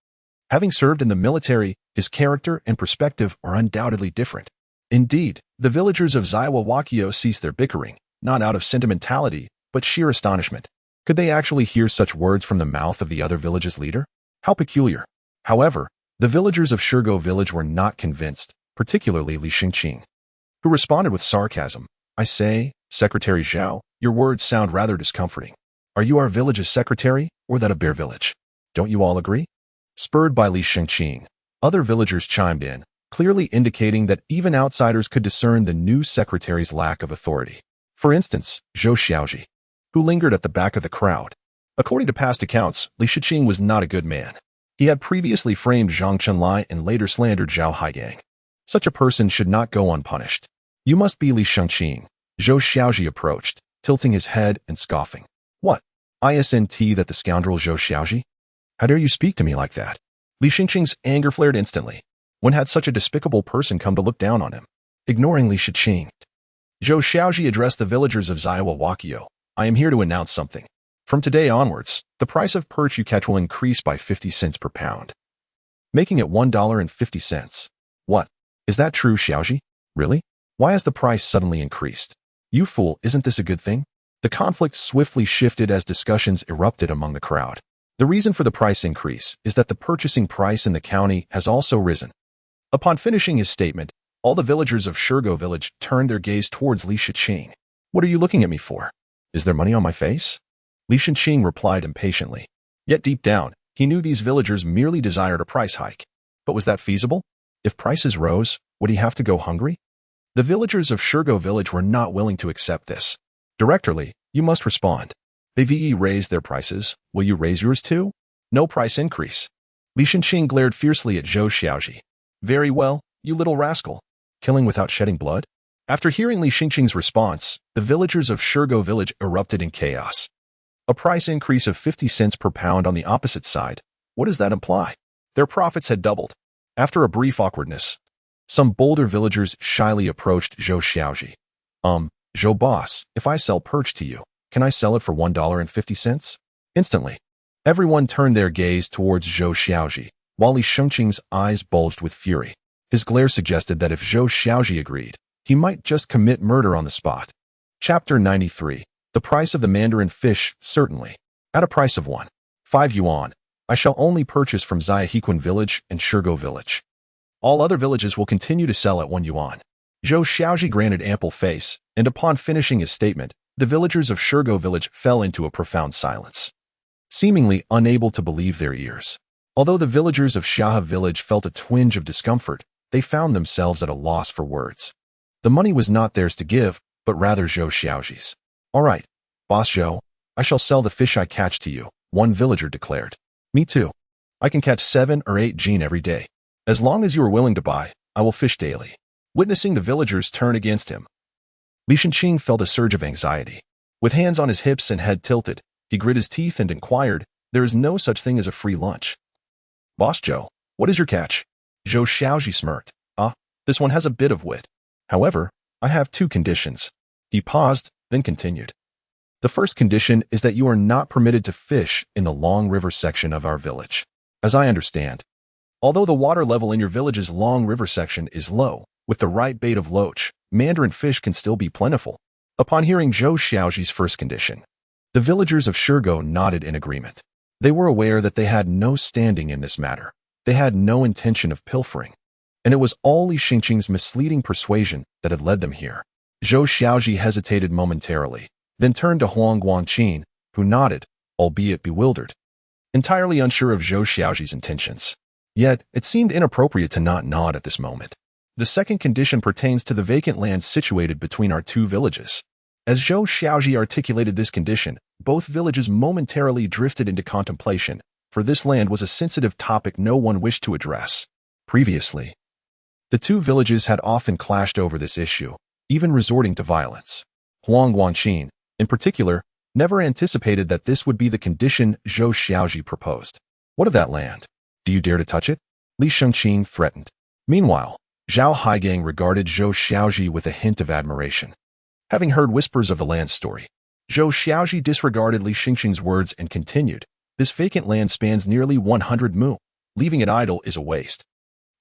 Speaker 1: Having served in the military, his character and perspective are undoubtedly different. Indeed, the villagers of Zaiwa Wakio ceased their bickering, not out of sentimentality, but sheer astonishment. Could they actually hear such words from the mouth of the other village's leader? How peculiar. However, the villagers of Shurgo village were not convinced, particularly Li Shiqing, who responded with sarcasm. I say, Secretary Zhao, your words sound rather discomforting. Are you our village's secretary, or that of Bear Village? Don't you all agree? Spurred by Li Shiqing, other villagers chimed in, clearly indicating that even outsiders could discern the new secretary's lack of authority. For instance, Zhou Xiaozhi, who lingered at the back of the crowd. According to past accounts, Li Shiqing was not a good man. He had previously framed Zhang Chenlai and later slandered Zhao Haigang. Such a person should not go unpunished. You must be Li Shiqing. Zhou Xiaozhi approached, tilting his head and scoffing. What? Isn't that the scoundrel Zhou Xiaozhi? How dare you speak to me like that? Li Shiqing's anger flared instantly. When had such a despicable person come to look down on him? Ignoring Li Shiqing, Zhou Xiaozhi addressed the villagers of Zaiwa Wakio. I am here to announce something. From today onwards, the price of perch you catch will increase by 50 cents per pound, making it $1.50. What? Is that true, Xiaozhi? Really? Why has the price suddenly increased? You fool, isn't this a good thing? The conflict swiftly shifted as discussions erupted among the crowd. The reason for the price increase is that the purchasing price in the county has also risen. Upon finishing his statement, all the villagers of Shurgo village turned their gaze towards Li Shiqing. What are you looking at me for? Is there money on my face? Li Shiqing replied impatiently. Yet deep down, he knew these villagers merely desired a price hike. But was that feasible? If prices rose, would he have to go hungry? The villagers of Shurgo village were not willing to accept this. Directorly, you must respond. They raised their prices. Will you raise yours too? No price increase. Li Shiqing glared fiercely at Zhou Xiaozhi. Very well, you little rascal. Killing without shedding blood? After hearing Li Shiqing's response, the villagers of Shurgo village erupted in chaos. A price increase of 50 cents per pound on the opposite side. What does that imply? Their profits had doubled. After a brief awkwardness, some bolder villagers shyly approached Zhou Xiaozhi. Zhou boss, if I sell perch to you, can I sell it for $1.50? Instantly, everyone turned their gaze towards Zhou Xiaozhi, while Li Shiqing's eyes bulged with fury. His glare suggested that if Zhou Xiaozhi agreed, he might just commit murder on the spot. Chapter 93. The price of the mandarin fish, certainly. At a price of 1.5 yuan, I shall only purchase from Xiaohiquan village and Shurgo village. All other villages will continue to sell at 1 yuan. Zhou Xiaozhi granted ample face, and upon finishing his statement, the villagers of Shurgo village fell into a profound silence, seemingly unable to believe their ears. Although the villagers of Xia village felt a twinge of discomfort, they found themselves at a loss for words. The money was not theirs to give, but rather Zhou Xiaozhi's. All right, Boss Zhou, I shall sell the fish I catch to you, one villager declared. Me too. I can catch 7 or 8 jin every day. As long as you are willing to buy, I will fish daily. Witnessing the villagers turn against him, Li Shiqing felt a surge of anxiety. With hands on his hips and head tilted, he grit his teeth and inquired, there is no such thing as a free lunch. Boss Zhou, what is your catch? Zhou Xiaozhi smirked. This one has a bit of wit. However, I have 2 conditions. He paused, then continued. The first condition is that you are not permitted to fish in the long river section of our village. As I understand, although the water level in your village's long river section is low, with the right bait of loach, mandarin fish can still be plentiful. Upon hearing Zhou Xiaozhi's first condition, the villagers of Shurgo nodded in agreement. They were aware that they had no standing in this matter. They had no intention of pilfering. and it was all Li Xingqing's misleading persuasion that had led them here. Zhou Xiaozhi hesitated momentarily, then turned to Huang Guangqin, who nodded, albeit bewildered, entirely unsure of Zhou Xiaozhi's intentions. Yet, it seemed inappropriate to not nod at this moment. The second condition pertains to the vacant land situated between our two villages. As Zhou Xiaozhi articulated this condition, both villages momentarily drifted into contemplation, for this land was a sensitive topic no one wished to address. Previously, the two villages had often clashed over this issue, even resorting to violence. Huang Guangqin, in particular, never anticipated that this would be the condition Zhou Xiaozhi proposed. What of that land? Do you dare to touch it? Li Xingqing threatened. Meanwhile, Zhao Haigang regarded Zhou Xiaozhi with a hint of admiration. Having heard whispers of the land story, Zhou Xiaozhi disregarded Li Xingqing's words and continued, "This vacant land spans nearly 100 mu. Leaving it idle is a waste.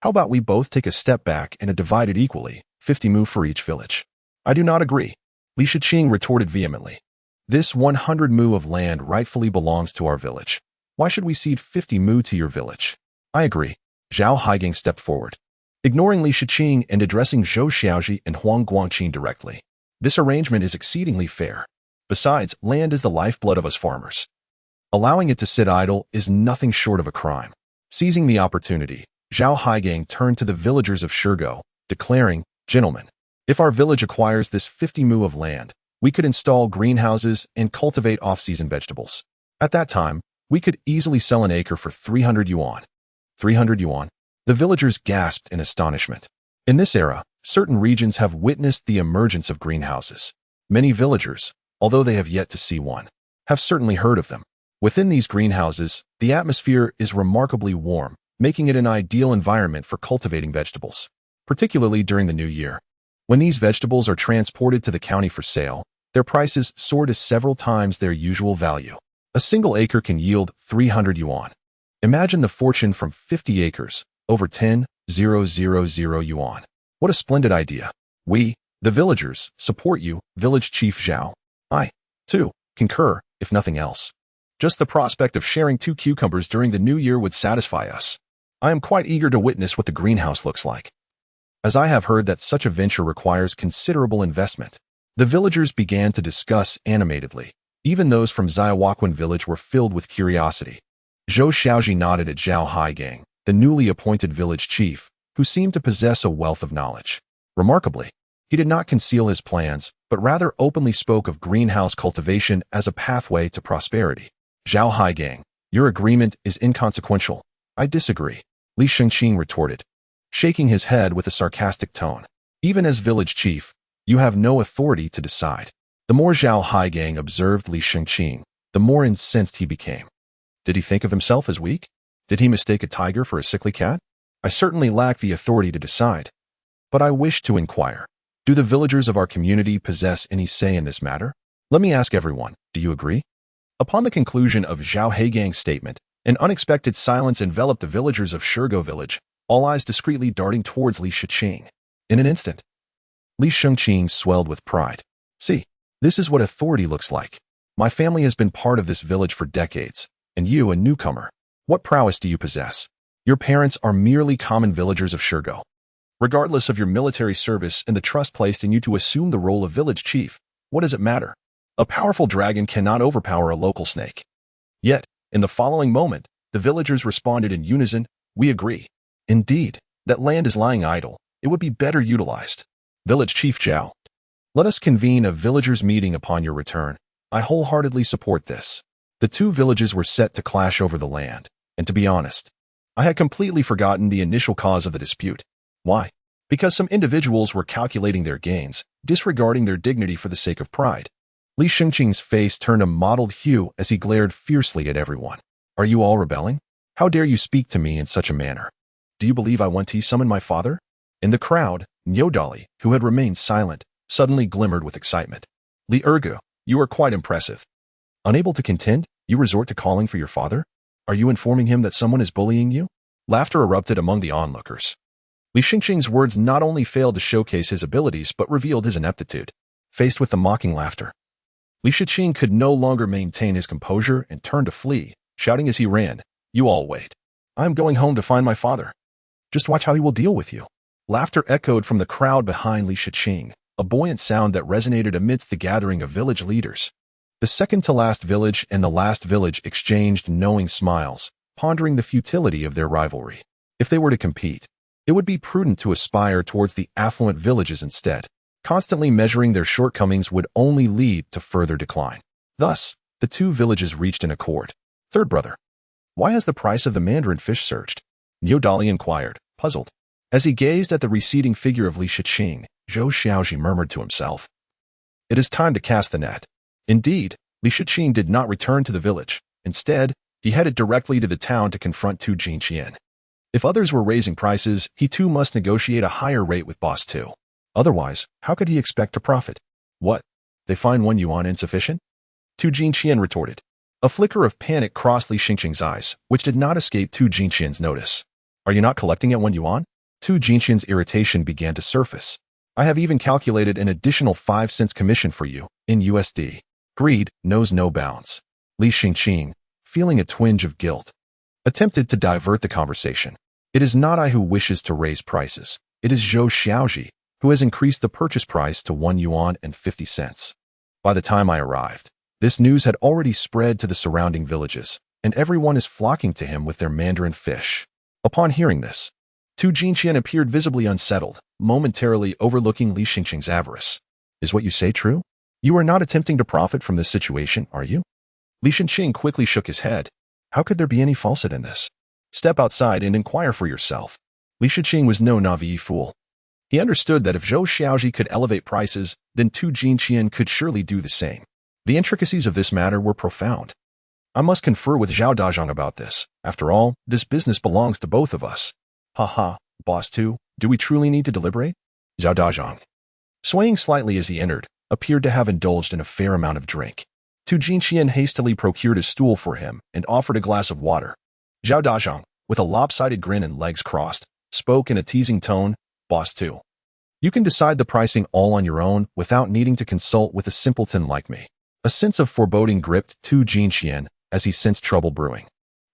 Speaker 1: How about we both take a step back and divide it equally, 50 mu for each village?" "I do not agree," Li Xingqing retorted vehemently. "This 100 mu of land rightfully belongs to our village. Why should we cede 50 mu to your village?" "I agree." Zhao Haigang stepped forward, ignoring Li Xingqing and addressing Zhou Xiaozhi and Huang Guangqin directly. "This arrangement is exceedingly fair. Besides, land is the lifeblood of us farmers. Allowing it to sit idle is nothing short of a crime." Seizing the opportunity, Zhao Haigang turned to the villagers of Shurgo, declaring, "Gentlemen, if our village acquires this 50 mu of land, we could install greenhouses and cultivate off-season vegetables. At that time, we could easily sell an acre for 300 yuan. 300 yuan? The villagers gasped in astonishment. In this era, certain regions have witnessed the emergence of greenhouses. Many villagers, although they have yet to see one, have certainly heard of them. Within these greenhouses, the atmosphere is remarkably warm, making it an ideal environment for cultivating vegetables, particularly during the new year. When these vegetables are transported to the county for sale, their prices soar to several times their usual value. A single acre can yield 300 yuan. Imagine the fortune from 50 acres, over 10,000 yuan. What a splendid idea. We, the villagers, support you, Village Chief Zhao. I, too, concur, if nothing else. Just the prospect of sharing 2 cucumbers during the new year would satisfy us. I am quite eager to witness what the greenhouse looks like, as I have heard that such a venture requires considerable investment." The villagers began to discuss animatedly. Even those from Xiaowaquan village were filled with curiosity. Zhou Xiaozhi nodded at Zhao Haigang, the newly appointed village chief, who seemed to possess a wealth of knowledge. Remarkably, he did not conceal his plans, but rather openly spoke of greenhouse cultivation as a pathway to prosperity. "Zhao Haigang, your agreement is inconsequential." "I disagree," Li Xingqing retorted, shaking his head with a sarcastic tone. "Even as village chief, you have no authority to decide." The more Zhao Haigang observed Li Xingqing, the more incensed he became. Did he think of himself as weak? Did he mistake a tiger for a sickly cat? "I certainly lack the authority to decide. But I wish to inquire, do the villagers of our community possess any say in this matter? Let me ask everyone, do you agree?" Upon the conclusion of Zhao Haigang's statement, an unexpected silence enveloped the villagers of Shurgo village, all eyes discreetly darting towards Li Xingqing. In an instant, Li Xingqing swelled with pride. "See, this is what authority looks like. My family has been part of this village for decades, and you, a newcomer, what prowess do you possess? Your parents are merely common villagers of Shurgo. Regardless of your military service and the trust placed in you to assume the role of village chief, what does it matter? A powerful dragon cannot overpower a local snake." Yet, in the following moment, the villagers responded in unison, "We agree. Indeed, that land is lying idle. It would be better utilized. Village Chief Zhao, let us convene a villagers' meeting upon your return. I wholeheartedly support this." The two villages were set to clash over the land, and to be honest, I had completely forgotten the initial cause of the dispute. Why? Because some individuals were calculating their gains, disregarding their dignity for the sake of pride. Li Xingqing's face turned a mottled hue as he glared fiercely at everyone. "Are you all rebelling? How dare you speak to me in such a manner? Do you believe I want to summon my father?" In the crowd, Nyodali, who had remained silent, suddenly glimmered with excitement. "Li Ergu, you are quite impressive. Unable to contend, you resort to calling for your father? Are you informing him that someone is bullying you?" Laughter erupted among the onlookers. Li Xingqing's words not only failed to showcase his abilities but revealed his ineptitude. Faced with the mocking laughter, Li Xingqing could no longer maintain his composure and turned to flee, shouting as he ran, "You all wait. I am going home to find my father. Just watch how he will deal with you." Laughter echoed from the crowd behind Li Shiqing, a buoyant sound that resonated amidst the gathering of village leaders. The second-to-last village and the last village exchanged knowing smiles, pondering the futility of their rivalry. If they were to compete, it would be prudent to aspire towards the affluent villages instead. Constantly measuring their shortcomings would only lead to further decline. Thus, the two villages reached an accord. Third brother, why has the price of the mandarin fish surged? Niu Dali inquired, puzzled. As he gazed at the receding figure of Li Shiqing, Zhou Xiaozhi murmured to himself, "It is time to cast the net." Indeed, Li Shiqing did not return to the village. Instead, he headed directly to the town to confront Tu Jinqian. If others were raising prices, he too must negotiate a higher rate with Boss 2. Otherwise, how could he expect to profit? What? They find 1 yuan insufficient? Tu Jinqian retorted. A flicker of panic crossed Li Shiqing's eyes, which did not escape Tu Jinqian's notice. Are you not collecting at 1 yuan? Tu Jinqian's irritation began to surface. I have even calculated an additional 5 cents commission for you, in USD. Greed knows no bounds. Li Shiqing, feeling a twinge of guilt, attempted to divert the conversation. It is not I who wishes to raise prices. It is Zhou Xiaozhi, who has increased the purchase price to 1 yuan and 50 cents. By the time I arrived, this news had already spread to the surrounding villages, and everyone is flocking to him with their mandarin fish. Upon hearing this, Tu Jinqian appeared visibly unsettled, momentarily overlooking Li Shiqing's avarice. Is what you say true? You are not attempting to profit from this situation, are you? Li Shiqing quickly shook his head. How could there be any falsehood in this? Step outside and inquire for yourself. Li Shiqing was no naive fool. He understood that if Zhou Xiaozhi could elevate prices, then Tu Jinqian could surely do the same. The intricacies of this matter were profound. I must confer with Zhao Dazhang about this. After all, this business belongs to both of us. Ha, Boss 2, do we truly need to deliberate? Zhao Dazhang, swaying slightly as he entered, appeared to have indulged in a fair amount of drink. Tu Jinqian hastily procured a stool for him and offered a glass of water. Zhao Dazhang, with a lopsided grin and legs crossed, spoke in a teasing tone, Boss 2. You can decide the pricing all on your own without needing to consult with a simpleton like me. A sense of foreboding gripped Tu Jinqian as he sensed trouble brewing.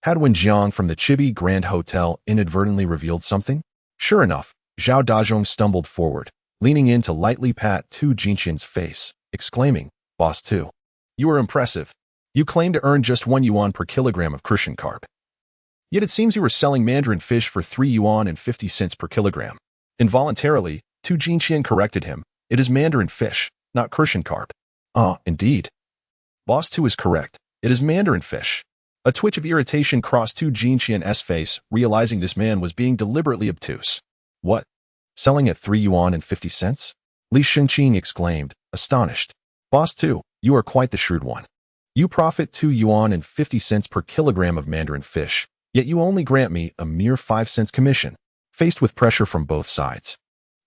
Speaker 1: Had Wenjiang from the Chibi Grand Hotel inadvertently revealed something? Sure enough, Zhao Dazhong stumbled forward, leaning in to lightly pat Tu Jinqian's face, exclaiming, Boss 2. You are impressive. You claim to earn just 1 yuan per kilogram of crucian carp. Yet it seems you were selling mandarin fish for 3 yuan and 50 cents per kilogram. Involuntarily, Tu Jinqian corrected him. It is mandarin fish, not crucian carp. Ah, indeed. Boss 2 is correct. It is mandarin fish. A twitch of irritation crossed Tu Jinqian's face, realizing this man was being deliberately obtuse. What? Selling at 3 yuan and 50 cents? Li Shiqing exclaimed, astonished. Boss 2, you are quite the shrewd one. You profit 2 yuan and 50 cents per kilogram of mandarin fish, yet you only grant me a mere 5 cents commission. Faced with pressure from both sides,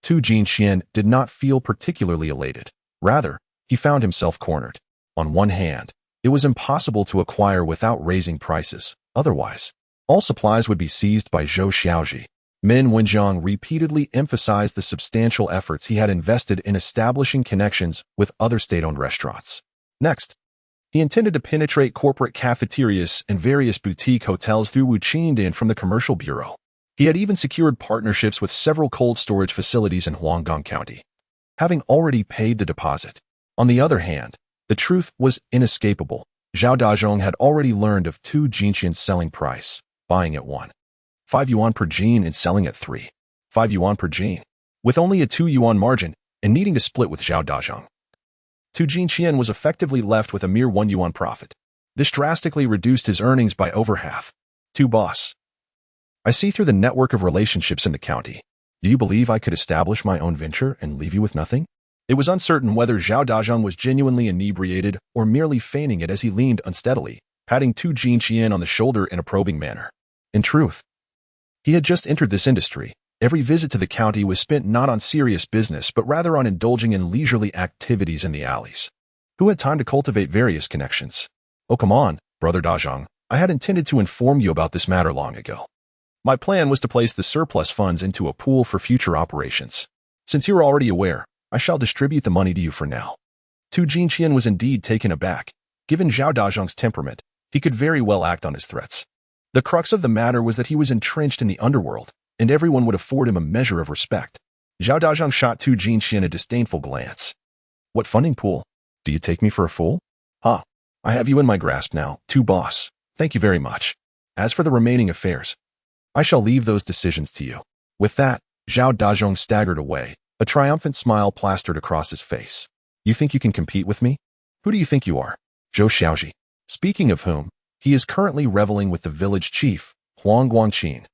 Speaker 1: Tu Jinqian did not feel particularly elated. Rather, he found himself cornered. On one hand, it was impossible to acquire without raising prices. Otherwise, all supplies would be seized by Zhou Xiaozhi. Min Wenjiang repeatedly emphasized the substantial efforts he had invested in establishing connections with other state-owned restaurants. Next, he intended to penetrate corporate cafeterias and various boutique hotels through Wuqingdian from the Commercial Bureau. He had even secured partnerships with several cold storage facilities in Huanggang County, having already paid the deposit. On the other hand, the truth was inescapable. Zhao Dazhong had already learned of Tu Jinqian's selling price, buying at 1.5 yuan per jean and selling at 3.5 yuan per jean, with only a 2 yuan margin and needing to split with Zhao Dazhong. Tu Jinqian was effectively left with a mere 1 yuan profit. This drastically reduced his earnings by over half. Tu Boss, I see through the network of relationships in the county. Do you believe I could establish my own venture and leave you with nothing? It was uncertain whether Zhao Dazhong was genuinely inebriated or merely feigning it as he leaned unsteadily, patting Tu Jinqian on the shoulder in a probing manner. In truth, he had just entered this industry. Every visit to the county was spent not on serious business but rather on indulging in leisurely activities in the alleys. Who had time to cultivate various connections? Oh, come on, Brother Dazhong. I had intended to inform you about this matter long ago. My plan was to place the surplus funds into a pool for future operations. Since you are already aware, I shall distribute the money to you for now. Tu Jinqian was indeed taken aback. Given Zhao Dazhong's temperament, he could very well act on his threats. The crux of the matter was that he was entrenched in the underworld, and everyone would afford him a measure of respect. Zhao Dazhang shot Tu Jinxian a disdainful glance. What funding pool? Do you take me for a fool? Ah, I have you in my grasp now, Tu boss. Thank you very much. As for the remaining affairs, I shall leave those decisions to you. With that, Zhao Dazhong staggered away, a triumphant smile plastered across his face. You think you can compete with me? Who do you think you are? Zhou Xiaozhi. Speaking of whom, he is currently reveling with the village chief, Huang Guangqin.